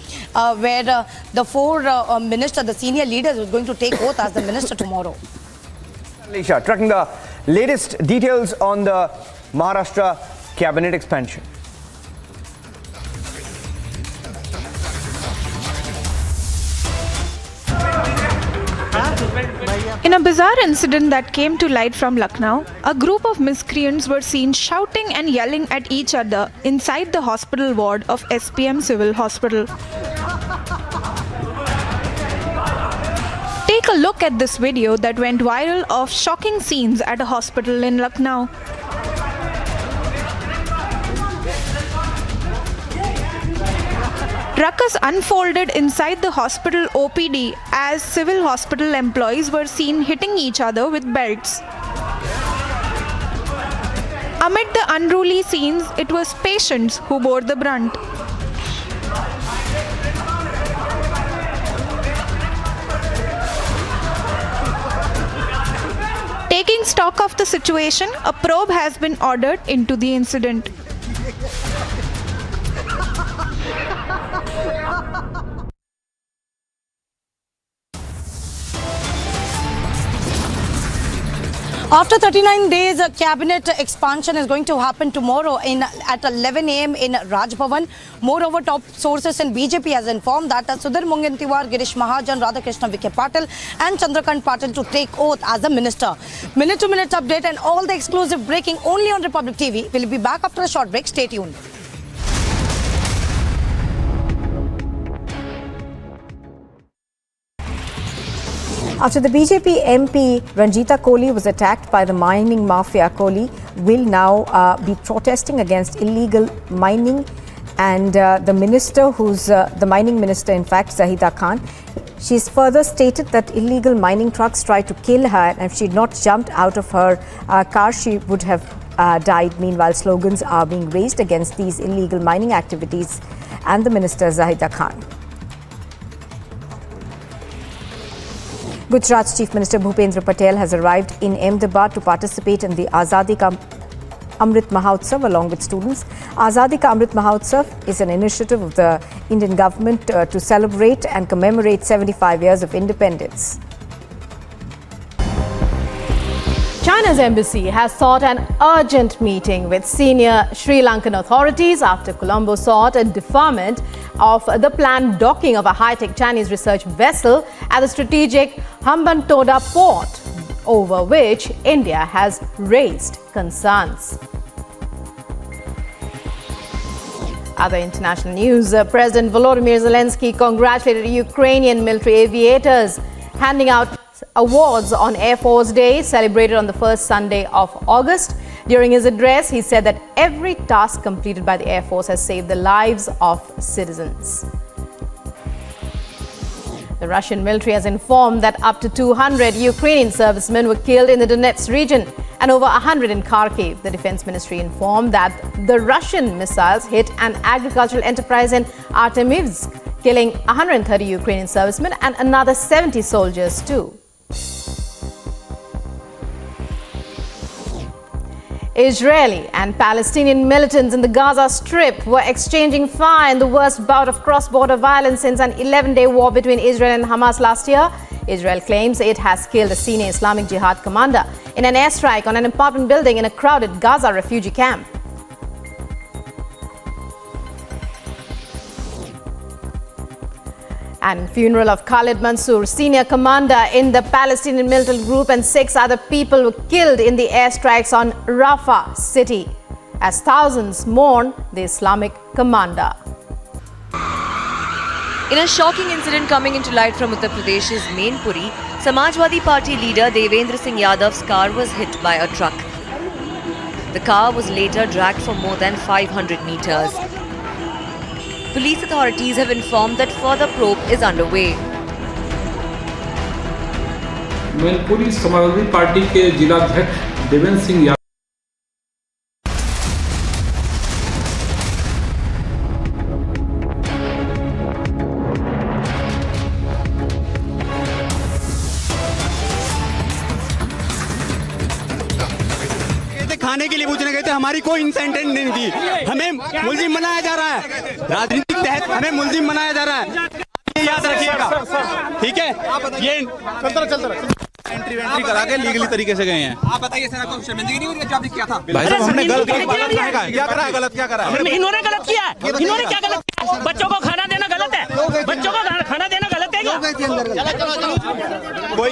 where the 4 ministers, the senior leaders, is going to take oath as the minister tomorrow. Alisha, tracking the latest details on the Maharashtra cabinet expansion. In a bizarre incident that came to light from Lucknow, a group of miscreants were seen shouting and yelling at each other inside the hospital ward of SPM Civil Hospital. Take a look at this video that went viral of shocking scenes at a hospital in Lucknow. Ruckus unfolded inside the hospital OPD as civil hospital employees were seen hitting each other with belts. Amid the unruly scenes, it was patients who bore the brunt. Taking stock of the situation, a probe has been ordered into the incident. After 39 days, a cabinet expansion is going to happen tomorrow at 11 a.m. in Raj Bhavan. Moreover, top sources in BJP has informed that Sudhir Mungantiwar, Girish Mahajan, Radhakrishna Vikhe Patil and Chandrakant Patil to take oath as a minister. Minute-to-minute update and all the exclusive breaking only on Republic TV. We'll be back after a short break. Stay tuned. After the BJP MP Ranjita Kohli was attacked by the mining mafia, Kohli will now be protesting against illegal mining, and the minister, who's the mining minister in fact, Zahida Khan, she's further stated that illegal mining trucks tried to kill her, and if she'd not jumped out of her car, she would have died. Meanwhile, slogans are being raised against these illegal mining activities and the minister Zahida Khan. Gujarat's Chief Minister Bhupendra Patel has arrived in Ahmedabad to participate in the Azadi Ka Amrit Mahotsav along with students. Azadi Ka Amrit Mahotsav is an initiative of the Indian government to celebrate and commemorate 75 years of independence. China's embassy has sought an urgent meeting with senior Sri Lankan authorities after Colombo sought a deferment of the planned docking of a high-tech Chinese research vessel at the strategic Hambantota port, over which India has raised concerns. Other international news, President Volodymyr Zelensky congratulated Ukrainian military aviators, handing out awards on Air Force Day, celebrated on the first Sunday of August. During his address, he said that every task completed by the Air Force has saved the lives of citizens. The Russian military has informed that up to 200 Ukrainian servicemen were killed in the Donetsk region and over 100 in Kharkiv. The Defense Ministry informed that the Russian missiles hit an agricultural enterprise in Artemivsk, killing 130 Ukrainian servicemen and another 70 soldiers too. Israeli and Palestinian militants in the Gaza Strip were exchanging fire in the worst bout of cross-border violence since an 11-day war between Israel and Hamas last year. Israel claims it has killed a senior Islamic Jihad commander in an airstrike on an apartment building in a crowded Gaza refugee camp. And funeral of Khalid Mansour, senior commander in the Palestinian militant group, and 6 other people were killed in the airstrikes on Rafah city as thousands mourn the Islamic commander. In a shocking incident coming into light from Uttar Pradesh's Mainpuri, Samajwadi Party leader Devendra Singh Yadav's car was hit by a truck. The car was later dragged for more than 500 meters. Police authorities have informed that further probe is underway. Mainpuri Samajwadi party के जिलाध्यक्ष देवेंद्र सिंह यादव खाने के लिए पूछने गए थे, हमारी कोई इंसेंटिव नहीं थी, हमें मुल्जिम बनाया जा रहा है, राजनीतिक तहत हमें मुल्जिम बनाया जा रहा है, ये याद रखिएगा, ठीक है? ये एंट्री करा के लीगली तरीके से गए हैं। आप बताइए सर, आपको शर्मिंदगी नहीं हो रही? आपने क्या था भाई साहब? हमने गलत क्या करा? गलत क्या करा? इन्होंने गलत किया, इन्होंने क्या गलत किया? बच्चों को खाना देना गलत है, बच्चों को खाना देना गलत है क्या? कोई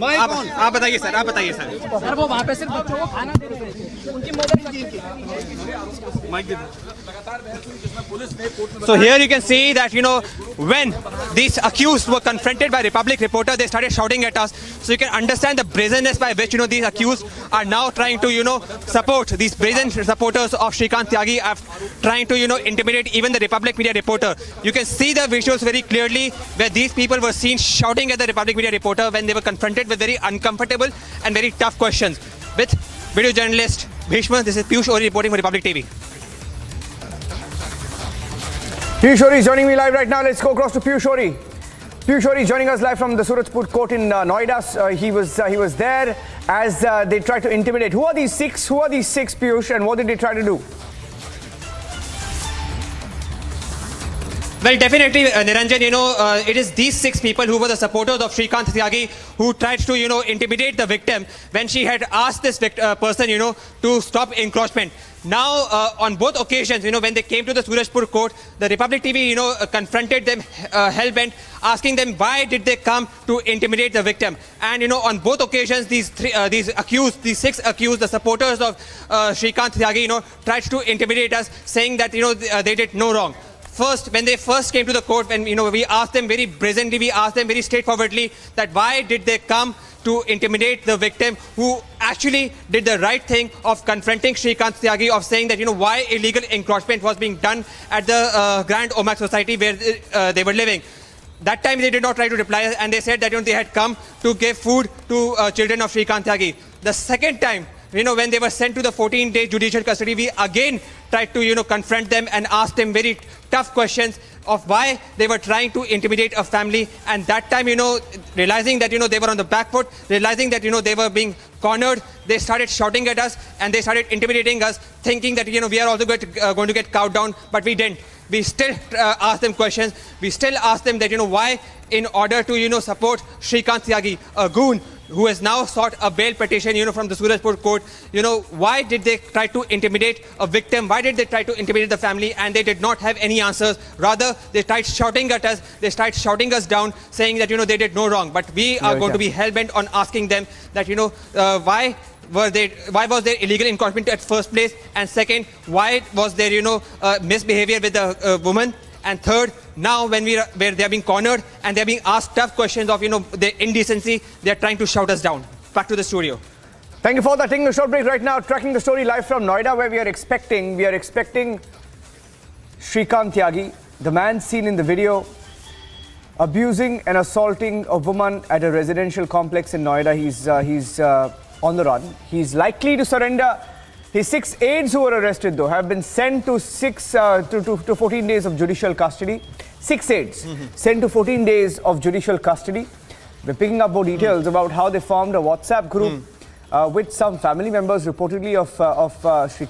आप बताइए सर, आप बताइए सर। सर वो वहाँ पे सिर्फ बच्चों को खाना दे रहे थे, उनकी So here you can see that, when these accused were confronted by Republic reporter, they started shouting at us. So you can understand the brazenness by which, these accused are now trying to, support these brazen supporters of Shrikant Tyagi, are trying to, intimidate even the Republic media reporter. You can see the visuals very clearly where these people were seen shouting at the Republic media reporter when they were confronted with very uncomfortable and very tough questions. With video journalist Bhishma, this is Piyush Ori reporting for Republic TV. Piyush Ori is joining me live right now. Let's go across to Piyush Ori. Piyush Ori is joining us live from the Surajpur court in Noida. He was there as they tried to intimidate. Who are these six? Piyush, and what did they try to do? Well, definitely, Niranjan, it is these 6 people who were the supporters of Shrikant Tyagi who tried to, intimidate the victim when she had asked this person, to stop encroachment. Now, on both occasions, when they came to the Surajpur court, the Republic TV, confronted them hell-bent, asking them why did they come to intimidate the victim. And, on both occasions, these 6 accused, the supporters of Shrikant Tyagi, tried to intimidate us, saying that, they did no wrong. First, when they first came to the court, when we asked them very brazenly, we asked them very straightforwardly that why did they come to intimidate the victim who actually did the right thing of confronting Shrikant Tyagi, of saying that why illegal encroachment was being done at the Grand Omak Society where they were living. That time they did not try to reply, and they said that they had come to give food to children of Shrikant Tyagi. The second time, when they were sent to the 14-day judicial custody, we again tried to, confront them and ask them very tough questions of why they were trying to intimidate a family. And that time, realizing that, they were on the back foot, realizing that, they were being cornered, they started shouting at us and they started intimidating us, thinking that, we are also going to get cowed down, but we didn't. We still asked them questions. We still asked them that, why, in order to, support Shrikant Tyagi, a goon, who has now sought a bail petition, from the Surajpur court, why did they try to intimidate a victim? Why did they try to intimidate the family? And they did not have any answers. Rather, they tried shouting at us. They started shouting us down, saying that, they did no wrong. But we are going to be hell-bent on asking them that, why was there illegal encroachment at first place? And second, why was there, misbehavior with the woman? And third, now where they are being cornered and they are being asked tough questions of, their indecency, they are trying to shout us down. Back to the studio. Thank you for that. Taking a short break right now, tracking the story live from Noida, where we are expecting Shrikant Tyagi, the man seen in the video, abusing and assaulting a woman at a residential complex in Noida. He's on the run. He's likely to surrender. His 6 aides who were arrested, though, have been sent to 14 days of judicial custody. 6 aides sent to 14 days of judicial custody. We're picking up more details about how they formed a WhatsApp group with some family members, reportedly of Shrikant.